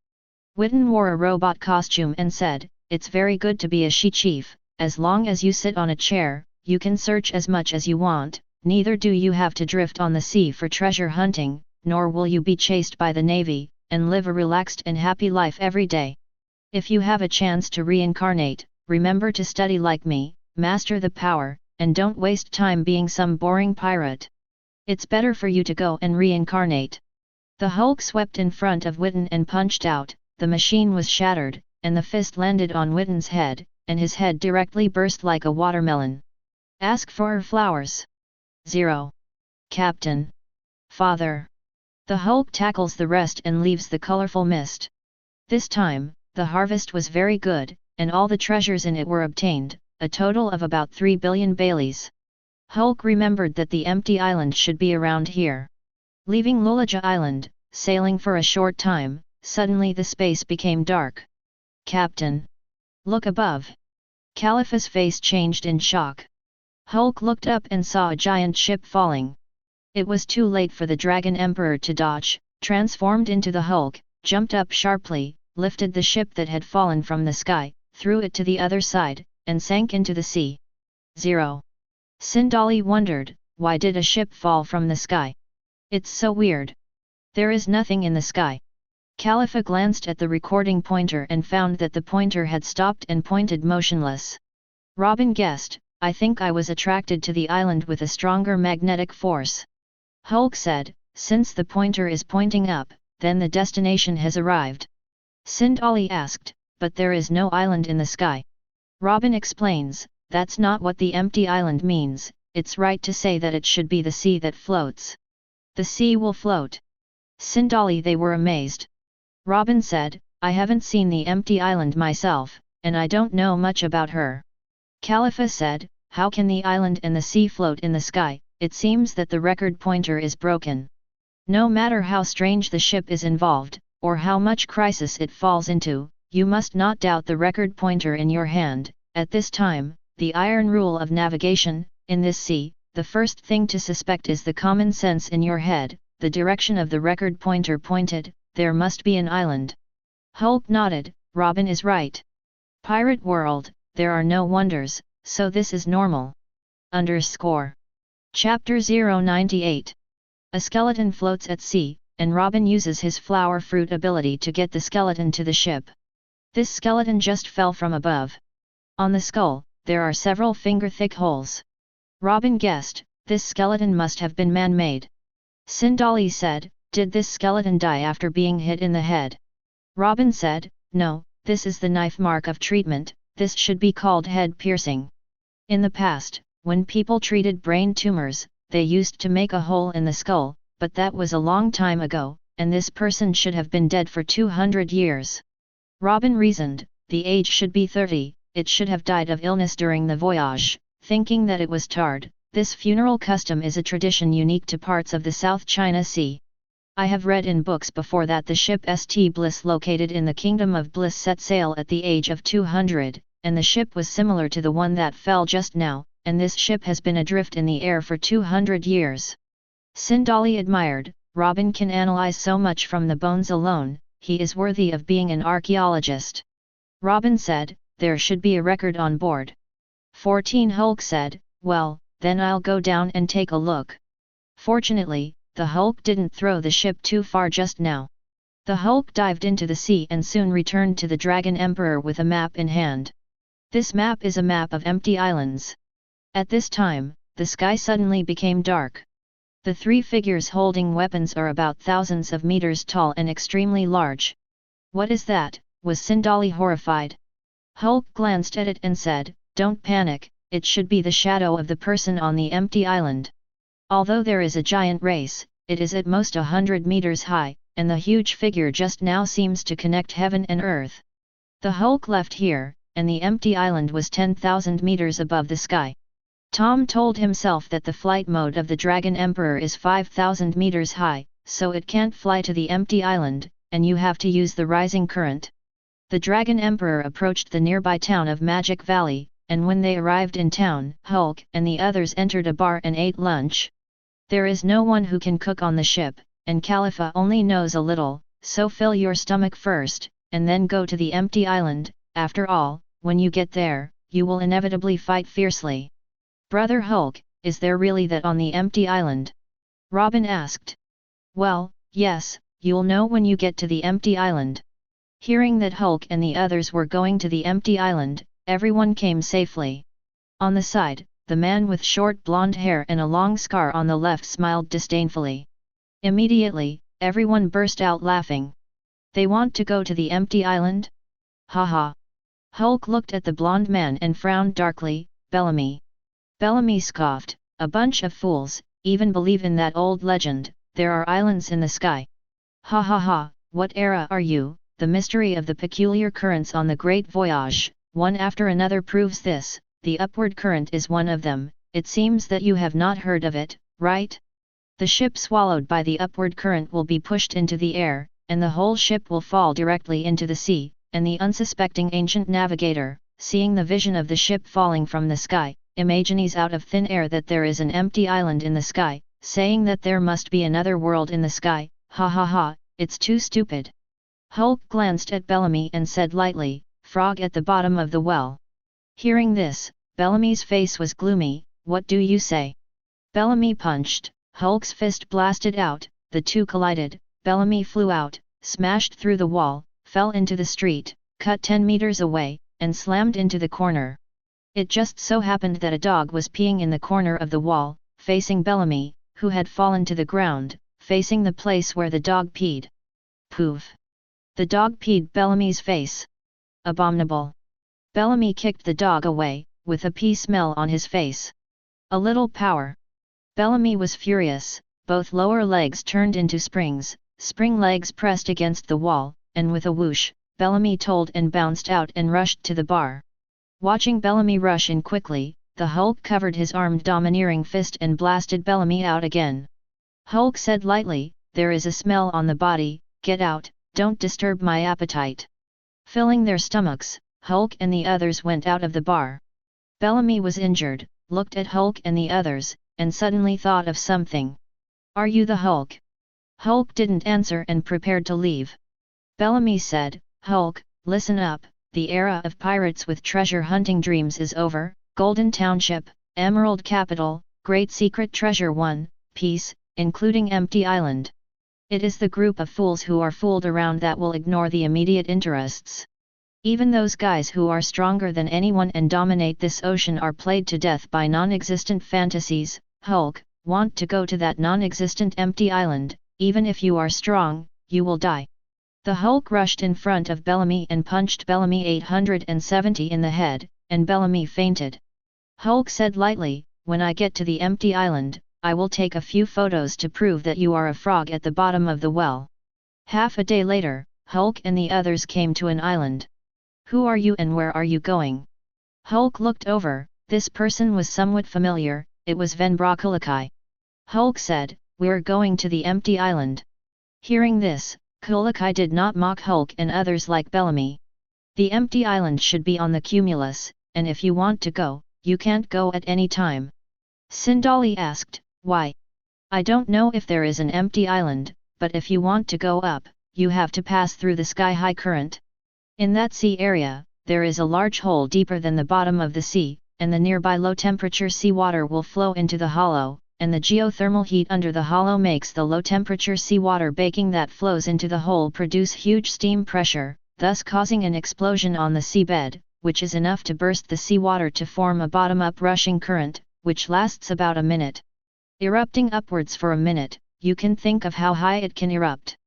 Witten wore a robot costume and said, it's very good to be a she-chief, as long as you sit on a chair, you can search as much as you want, neither do you have to drift on the sea for treasure hunting, nor will you be chased by the navy, and live a relaxed and happy life every day. If you have a chance to reincarnate, remember to study like me, master the power, and don't waste time being some boring pirate. It's better for you to go and reincarnate. The Hulk swept in front of Witten and punched out, the machine was shattered, and the fist landed on Witten's head, and his head directly burst like a watermelon. Ask for flowers. 0. Captain. Father. The Hulk tackles the rest and leaves the colorful mist. This time, the harvest was very good, and all the treasures in it were obtained, a total of about 3 billion Baileys. Hulk remembered that the empty island should be around here. Leaving Lulaja Island, sailing for a short time, suddenly the space became dark. Captain. Look above. Calipha's face changed in shock. Hulk looked up and saw a giant ship falling. It was too late for the Dragon Emperor to dodge, transformed into the Hulk, jumped up sharply, lifted the ship that had fallen from the sky, threw it to the other side, and sank into the sea. 0. Sindali wondered, why did a ship fall from the sky? It's so weird. There is nothing in the sky. Calipha glanced at the recording pointer and found that the pointer had stopped and pointed motionless. Robin guessed, I think I was attracted to the island with a stronger magnetic force. Hulk said, since the pointer is pointing up, then the destination has arrived. Sindali asked, but there is no island in the sky. Robin explains, that's not what the empty island means, it's right to say that it should be the sea that floats. The sea will float. Sindali they were amazed. Robin said, I haven't seen the empty island myself, and I don't know much about her. Calipha said, how can the island and the sea float in the sky? It seems that the record pointer is broken. No matter how strange the ship is involved, or how much crisis it falls into, you must not doubt the record pointer in your hand. At this time, the iron rule of navigation, in this sea, the first thing to suspect is the common sense in your head, the direction of the record pointer pointed, there must be an island. Hulk nodded, Robin is right. Pirate world, there are no wonders, so this is normal. Chapter 098. A skeleton floats at sea, and Robin uses his flower fruit ability to get the skeleton to the ship. This skeleton just fell from above. On the skull, there are several finger-thick holes. Robin guessed, this skeleton must have been man-made. Sindali said, did this skeleton die after being hit in the head? Robin said, no, this is the knife mark of treatment, this should be called head piercing. In the past, when people treated brain tumors, they used to make a hole in the skull, but that was a long time ago, and this person should have been dead for 200 years. Robin reasoned, the age should be 30, it should have died of illness during the voyage, thinking that it was tarred. This funeral custom is a tradition unique to parts of the South China Sea. I have read in books before that the ship St. Bliss located in the Kingdom of Bliss set sail at the age of 200, and the ship was similar to the one that fell just now, and this ship has been adrift in the air for 200 years. Sindali admired, Robin can analyze so much from the bones alone, he is worthy of being an archaeologist. Robin said, there should be a record on board. 14 Hulk said, well, then I'll go down and take a look. Fortunately, the Hulk didn't throw the ship too far just now. The Hulk dived into the sea and soon returned to the Dragon Emperor with a map in hand. This map is a map of empty islands. At this time, the sky suddenly became dark. The three figures holding weapons are about thousands of meters tall and extremely large. What is that? Was Sindali horrified. Hulk glanced at it and said, "Don't panic, it should be the shadow of the person on the empty island. Although there is a giant race, it is at most 100 meters high, and the huge figure just now seems to connect heaven and earth. The Hulk left here, and the empty island was 10,000 meters above the sky." Tom told himself that the flight mode of the Dragon Emperor is 5,000 meters high, so it can't fly to the empty island, and you have to use the rising current. The Dragon Emperor approached the nearby town of Magic Valley, and when they arrived in town, Hulk and the others entered a bar and ate lunch. There is no one who can cook on the ship, and Khalifa only knows a little, so fill your stomach first, and then go to the empty island. After all, when you get there, you will inevitably fight fiercely. "Brother Hulk, is there really that on the empty island?" Robin asked. "Well, yes, you'll know when you get to the empty island." Hearing that Hulk and the others were going to the empty island, everyone came safely. On the side, the man with short blonde hair and a long scar on the left smiled disdainfully. Immediately, everyone burst out laughing. "They want to go to the empty island? Ha ha!" Hulk looked at the blonde man and frowned darkly. "Bellamy." Bellamy scoffed, "A bunch of fools, even believe in that old legend, there are islands in the sky. Ha ha ha, what era are you? The mystery of the peculiar currents on the Great Voyage, one after another proves this. The upward current is one of them. It seems that you have not heard of it, right? The ship swallowed by the upward current will be pushed into the air, and the whole ship will fall directly into the sea, and the unsuspecting ancient navigator, seeing the vision of the ship falling from the sky, imagines out of thin air that there is an empty island in the sky, saying that there must be another world in the sky. Ha ha ha, it's too stupid." Hulk glanced at Bellamy and said lightly, "Frog at the bottom of the well." Hearing this, Bellamy's face was gloomy. "What do you say?" Bellamy punched. Hulk's fist blasted out, the two collided. Bellamy flew out, smashed through the wall, fell into the street, cut 10 meters away, and slammed into the corner. It just so happened that a dog was peeing in the corner of the wall, facing Bellamy, who had fallen to the ground, facing the place where the dog peed. Poof! The dog peed Bellamy's face. Abominable! Bellamy kicked the dog away, with a pee smell on his face. "A little power." Bellamy was furious, both lower legs turned into springs, spring legs pressed against the wall, and with a whoosh, Bellamy told and bounced out and rushed to the bar. Watching Bellamy rush in quickly, the Hulk covered his armed domineering fist and blasted Bellamy out again. Hulk said lightly, "There is a smell on the body, get out, don't disturb my appetite." Filling their stomachs, Hulk and the others went out of the bar. Bellamy was injured, looked at Hulk and the others, and suddenly thought of something. "Are you the Hulk?" Hulk didn't answer and prepared to leave. Bellamy said, "Hulk, listen up, the era of pirates with treasure hunting dreams is over. Golden Township, Emerald Capital, Great Secret Treasure 1, Peace, including Empty Island. It is the group of fools who are fooled around that will ignore the immediate interests. Even those guys who are stronger than anyone and dominate this ocean are played to death by non-existent fantasies. Hulk, want to go to that non-existent empty island, even if you are strong, you will die." The Hulk rushed in front of Bellamy and punched Bellamy 870 in the head, and Bellamy fainted. Hulk said lightly, "When I get to the empty island, I will take a few photos to prove that you are a frog at the bottom of the well." Half a day later, Hulk and the others came to an island. "Who are you and where are you going?" Hulk looked over. This person was somewhat familiar. It was Ven Brokulikai. Hulk said, "We're going to the empty island." Hearing this, Kulikai did not mock Hulk and others like Bellamy. "The empty island should be on the cumulus, and if you want to go, you can't go at any time." Sindali asked, "Why?" "I don't know if there is an empty island, but if you want to go up, you have to pass through the sky-high current. In that sea area, there is a large hole deeper than the bottom of the sea, and the nearby low-temperature seawater will flow into the hollow, and the geothermal heat under the hollow makes the low-temperature seawater baking that flows into the hole produce huge steam pressure, thus causing an explosion on the seabed, which is enough to burst the seawater to form a bottom-up rushing current, which lasts about a minute. Erupting upwards for a minute, you can think of how high it can erupt.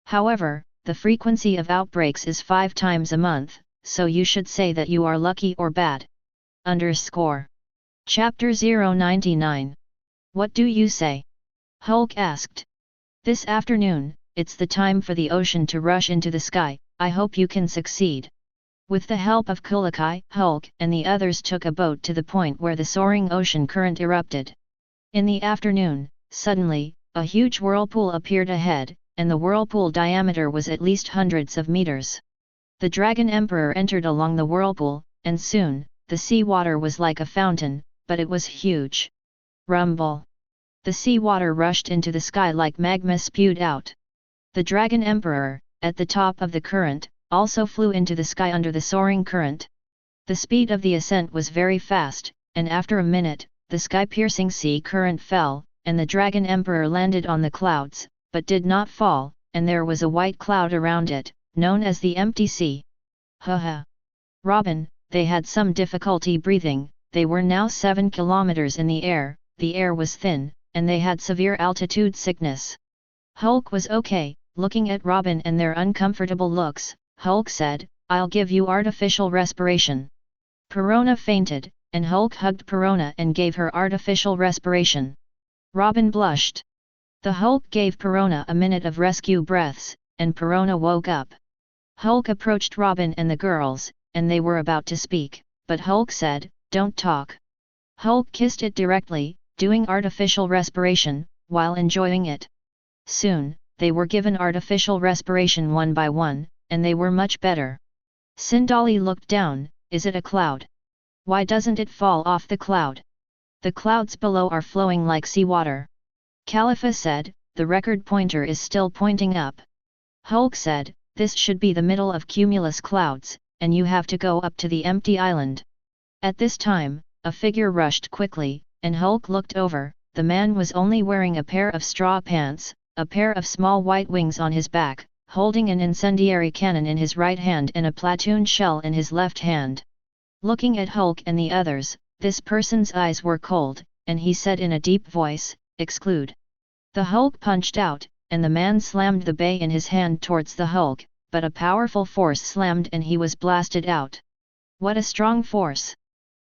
However, the frequency of outbreaks is 5 times a month, so you should say that you are lucky or bad. Chapter 099. What do you say? Hulk asked. This afternoon, it's the time for the ocean to rush into the sky, I hope you can succeed. With the help of Kulakai, Hulk and the others took a boat to the point where the soaring ocean current erupted. In the afternoon, suddenly, a huge whirlpool appeared ahead, and the whirlpool diameter was at least hundreds of meters. The Dragon Emperor entered along the whirlpool, and soon, the sea water was like a fountain, but it was huge. Rumble! The sea water rushed into the sky like magma spewed out. The Dragon Emperor, at the top of the current, also flew into the sky under the soaring current. The speed of the ascent was very fast, and after a minute, the sky-piercing sea current fell, and the Dragon Emperor landed on the clouds, but did not fall, and there was a white cloud around it, known as the empty sea. Haha! Robin, they had some difficulty breathing, they were now 7 kilometers in the air was thin, and they had severe altitude sickness. Hulk was okay, looking at Robin and their uncomfortable looks. Hulk said, I'll give you artificial respiration. Perona fainted, and Hulk hugged Perona and gave her artificial respiration. Robin blushed. The Hulk gave Perona a minute of rescue breaths, and Perona woke up. Hulk approached Robin and the girls, and they were about to speak, but Hulk said, don't talk. Hulk kissed it directly, doing artificial respiration, while enjoying it. Soon, they were given artificial respiration one by one, and they were much better. Sindali looked down, is it a cloud? Why doesn't it fall off the cloud? The clouds below are flowing like seawater. Khalifa said, the record pointer is still pointing up. Hulk said, this should be the middle of cumulus clouds, and you have to go up to the empty island. At this time, a figure rushed quickly, and Hulk looked over. The man was only wearing a pair of straw pants, a pair of small white wings on his back, holding an incendiary cannon in his right hand and a platoon shell in his left hand. Looking at Hulk and the others, this person's eyes were cold, and he said in a deep voice, exclude. The Hulk punched out, and the man slammed the bay in his hand towards the Hulk, but a powerful force slammed and he was blasted out. What a strong force!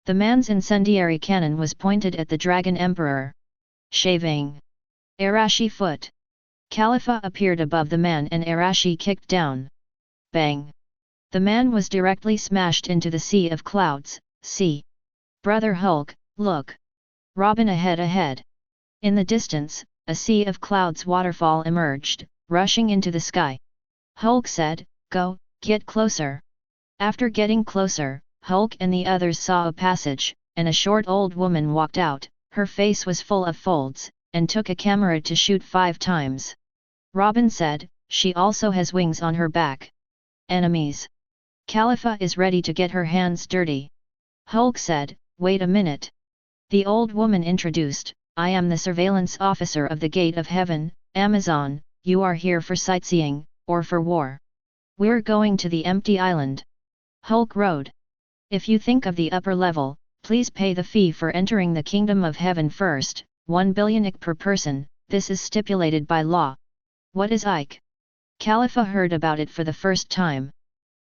The man's incendiary cannon was pointed at the Dragon Emperor. Shaving! Arashi foot! Khalifa appeared above the man and Arashi kicked down. Bang! The man was directly smashed into the sea of clouds. See! Brother Hulk, look! Robin ahead! In the distance, a sea of clouds waterfall emerged, rushing into the sky. Hulk said, go, get closer. After getting closer, Hulk and the others saw a passage, and a short old woman walked out. Her face was full of folds, and took a camera to shoot 5 times. Robin said, she also has wings on her back. Enemies. Khalifa is ready to get her hands dirty. Hulk said, wait a minute. The old woman introduced, I am the surveillance officer of the Gate of Heaven, Amazon, you are here for sightseeing, or for war. We're going to the empty island. Hulk rode. If you think of the upper level, please pay the fee for entering the Kingdom of Heaven first, 1 billion IQ per person, this is stipulated by law. What is IQ? Khalifa heard about it for the first time.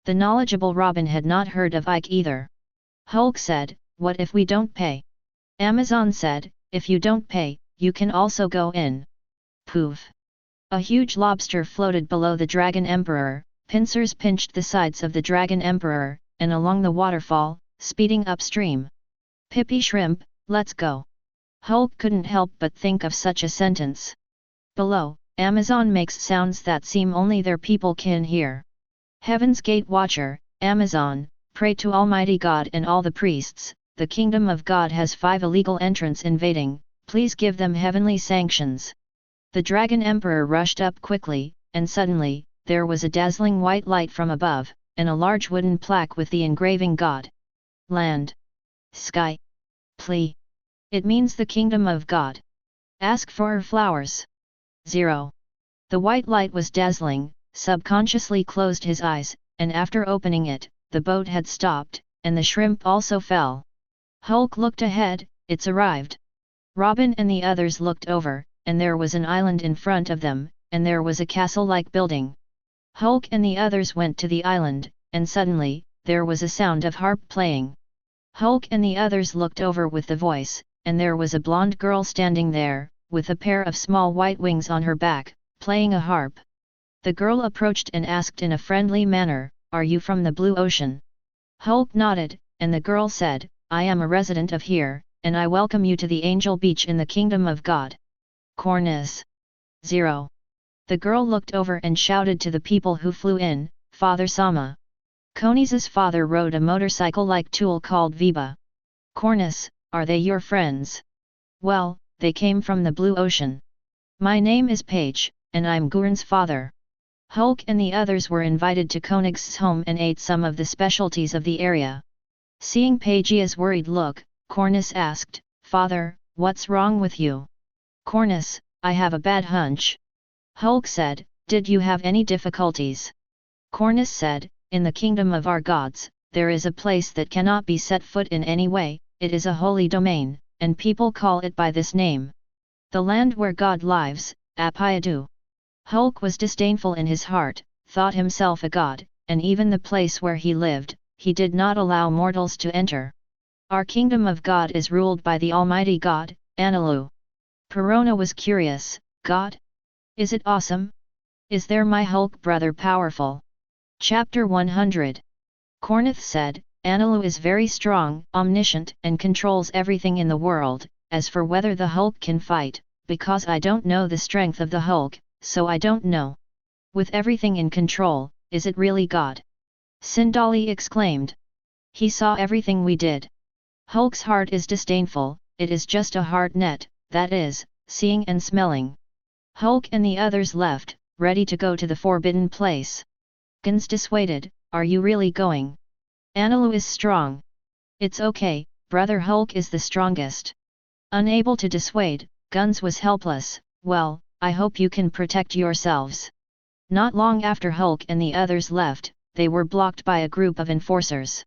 The knowledgeable Robin had not heard of IQ either. Hulk said, what if we don't pay? Amazon said, if you don't pay, you can also go in. Poof! A huge lobster floated below the Dragon Emperor, pincers pinched the sides of the Dragon Emperor, and along the waterfall, speeding upstream. Pippy shrimp, let's go. Hulk couldn't help but think of such a sentence. Below, Amazon makes sounds that seem only their people can hear. Heaven's Gate Watcher, Amazon, pray to Almighty God and all the priests, the kingdom of God has 5 illegal entrants invading, please give them heavenly sanctions. The Dragon Emperor rushed up quickly, and suddenly, there was a dazzling white light from above, and a large wooden plaque with the engraving God. Land. Sky. Plea. It means the kingdom of God. Ask for flowers. 0. The white light was dazzling, subconsciously closed his eyes, and after opening it, the boat had stopped, and the shrimp also fell. Hulk looked ahead, it's arrived. Robin and the others looked over, and there was an island in front of them, and there was a castle-like building. Hulk and the others went to the island, and suddenly, there was a sound of harp playing. Hulk and the others looked over with the voice, and there was a blonde girl standing there, with a pair of small white wings on her back, playing a harp. The girl approached and asked in a friendly manner, "Are you from the Blue Ocean?" Hulk nodded, and the girl said, "I am a resident of here, and I welcome you to the Angel Beach in the Kingdom of God. Cornus. 0. The girl looked over and shouted to the people who flew in, "Father Sama." Coney's father rode a motorcycle-like tool called Viba. "Cornus, are they your friends?" "Well, they came from the Blue Ocean. My name is Paige, and I'm Gurn's father." Hulk and the others were invited to Koenig's home and ate some of the specialties of the area. Seeing Paige's worried look, Cornus asked, "Father, what's wrong with you?" "Cornus, I have a bad hunch." Hulk said, "Did you have any difficulties?" Cornus said, "In the kingdom of our gods, there is a place that cannot be set foot in any way, it is a holy domain, and people call it by this name. The land where God lives, Apayadu." Hulk was disdainful in his heart, thought himself a god, and even the place where he lived, he did not allow mortals to enter. "Our kingdom of God is ruled by the Almighty God, Anilu." Perona was curious, "God? Is it awesome? Is there my Hulk brother powerful?" Chapter 100. Cornith said, "Anilu is very strong, omniscient, and controls everything in the world. As for whether the Hulk can fight, because I don't know the strength of the Hulk, so I don't know. With everything in control, is it really God?" Sindali exclaimed. "He saw everything we did. Hulk's heart is disdainful, it is just a hard net, that is, seeing and smelling." Hulk and the others left, ready to go to the forbidden place. Guns dissuaded, "Are you really going? Anilu is strong." "It's okay, brother Hulk is the strongest." Unable to dissuade, Guns was helpless. "Well, I hope you can protect yourselves." Not long after Hulk and the others left, they were blocked by a group of enforcers.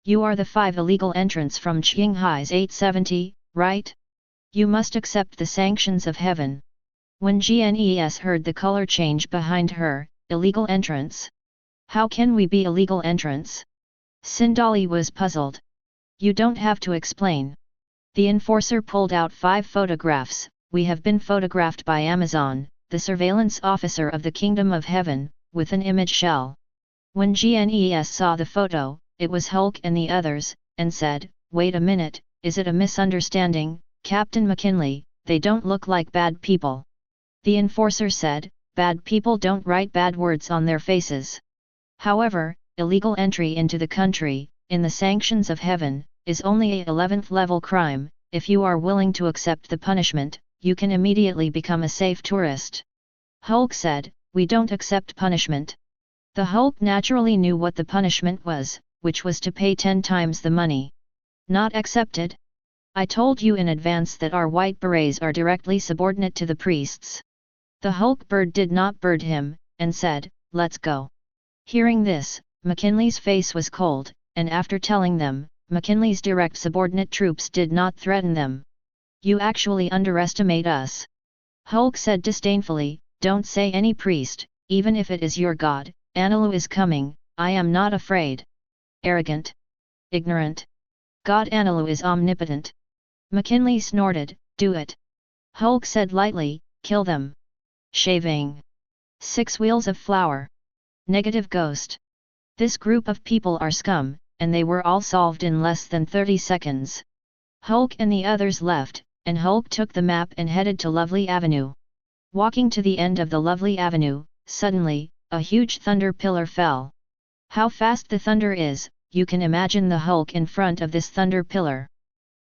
"You are the 5 illegal entrants from Qinghai's 870, right? You must accept the sanctions of heaven." When GNES heard the color change behind her, "Illegal entrants? How can we be illegal entrants?" Sindali was puzzled. "You don't have to explain." The enforcer pulled out 5 photographs. "We have been photographed by Amazon, the surveillance officer of the Kingdom of Heaven, with an image shell." When GNES saw the photo, it was Hulk and the others, and said, "Wait a minute, is it a misunderstanding, Captain McKinley? They don't look like bad people." The enforcer said, "Bad people don't write bad words on their faces. However, illegal entry into the country, in the sanctions of heaven, is only a 11th level crime. If you are willing to accept the punishment, you can immediately become a safe tourist." Hulk said, "We don't accept punishment." The Hulk naturally knew what the punishment was, which was to pay 10 times the money. "Not accepted? I told you in advance that our white berets are directly subordinate to the priests." The Hulk bird did not bird him, and said, "Let's go." Hearing this, McKinley's face was cold, and after telling them, McKinley's direct subordinate troops did not threaten them. "You actually underestimate us." Hulk said disdainfully, "Don't say any priest, even if it is your god. Anilu is coming, I am not afraid." Arrogant. Ignorant. God Anilu is omnipotent. McKinley snorted, "Do it." Hulk said lightly, "Kill them." Shaving. 6 wheels of flour. Negative ghost. This group of people are scum, and they were all solved in less than 30 seconds. Hulk and the others left, and Hulk took the map and headed to Lovely Avenue. Walking to the end of the Lovely Avenue, suddenly, a huge thunder pillar fell. How fast the thunder is, you can imagine the Hulk in front of this thunder pillar.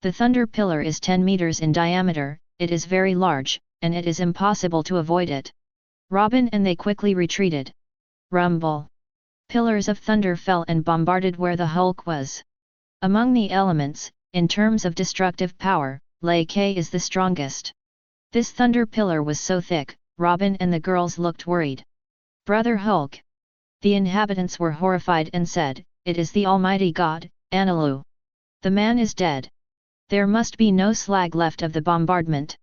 The thunder pillar is 10 meters in diameter, it is very large, and it is impossible to avoid it. Robin and they quickly retreated. Rumble. Pillars of thunder fell and bombarded where the Hulk was. Among the elements, in terms of destructive power, Lei K is the strongest. This thunder pillar was so thick, Robin and the girls looked worried. "Brother Hulk!" The inhabitants were horrified and said, "It is the Almighty God, Anilu. The man is dead. There must be no slag left of the bombardment."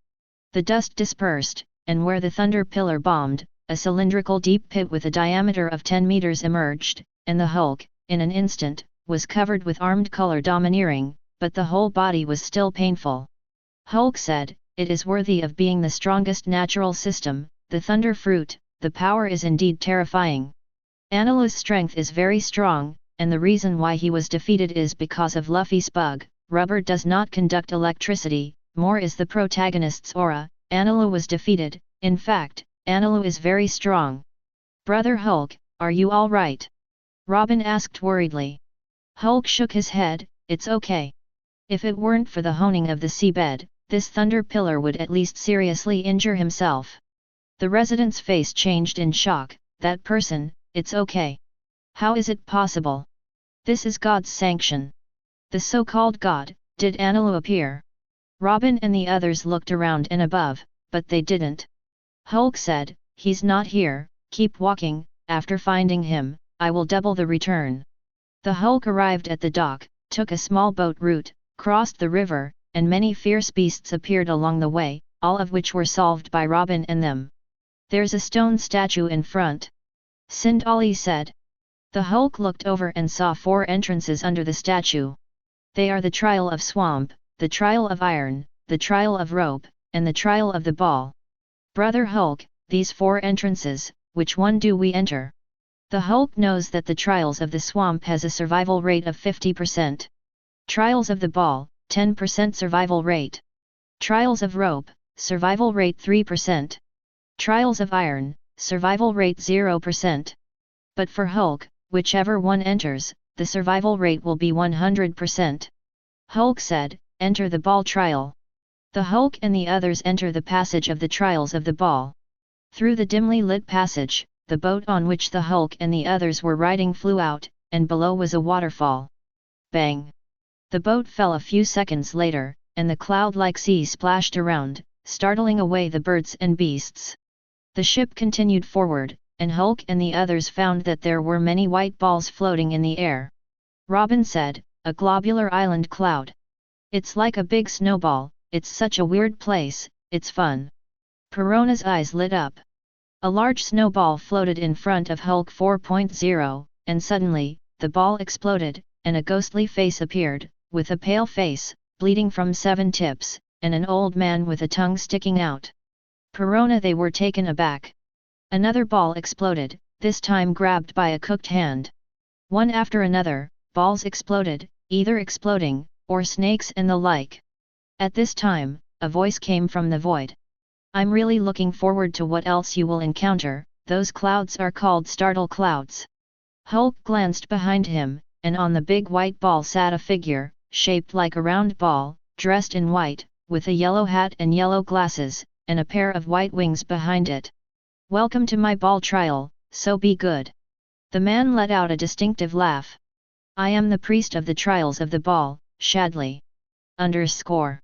The dust dispersed, and where the thunder pillar bombed, a cylindrical deep pit with a diameter of 10 meters emerged, and the Hulk, in an instant, was covered with armed color domineering, but the whole body was still painful. Hulk said, "It is worthy of being the strongest natural system, the thunder fruit, the power is indeed terrifying. Anilu's strength is very strong, and the reason why he was defeated is because of Luffy's bug. Rubber does not conduct electricity, more is the protagonist's aura. Anilu was defeated, in fact, Anilu is very strong." "Brother Hulk, are you all right?" Robin asked worriedly. Hulk shook his head, "It's okay. If it weren't for the honing of the seabed, this thunder pillar would at least seriously injure himself." The resident's face changed in shock. "That person, it's okay. How is it possible? This is God's sanction." "The so-called God, did Anilu appear?" Robin and the others looked around and above, but they didn't. Hulk said, "He's not here, keep walking, after finding him, I will double the return." The Hulk arrived at the dock, took a small boat route, crossed the river, and many fierce beasts appeared along the way, all of which were solved by Robin and them. "There's a stone statue in front," Sindali said. The Hulk looked over and saw 4 entrances under the statue. "They are the Trial of Swamp, the Trial of Iron, the Trial of Rope, and the Trial of the Ball." "Brother Hulk, these 4 entrances, which one do we enter?" The Hulk knows that the Trials of the Swamp has a survival rate of 50%. Trials of the Ball, 10% survival rate. Trials of Rope, survival rate 3%. Trials of Iron, survival rate 0%. But for Hulk, whichever one enters, the survival rate will be 100%. Hulk said, "Enter the Ball Trial." The Hulk and the others enter the passage of the Trials of the Ball. Through the dimly lit passage, the boat on which the Hulk and the others were riding flew out, and below was a waterfall. Bang! The boat fell a few seconds later, and the cloud-like sea splashed around, startling away the birds and beasts. The ship continued forward, and Hulk and the others found that there were many white balls floating in the air. Robin said, "A globular island cloud. It's like a big snowball, it's such a weird place, it's fun." Perona's eyes lit up. A large snowball floated in front of Hulk 4.0, and suddenly, the ball exploded, and a ghostly face appeared, with a pale face, bleeding from 7 tips, and an old man with a tongue sticking out. Perona, they were taken aback. Another ball exploded, this time grabbed by a cooked hand. One after another, balls exploded, either exploding, or snakes and the like. At this time, a voice came from the void. "I'm really looking forward to what else you will encounter, those clouds are called startle clouds." Hulk glanced behind him, and on the big white ball sat a figure, shaped like a round ball, dressed in white, with a yellow hat and yellow glasses, and a pair of white wings behind it. "Welcome to my ball trial, so be good." The man let out a distinctive laugh. "I am the priest of the trials of the ball, Shadley. _____.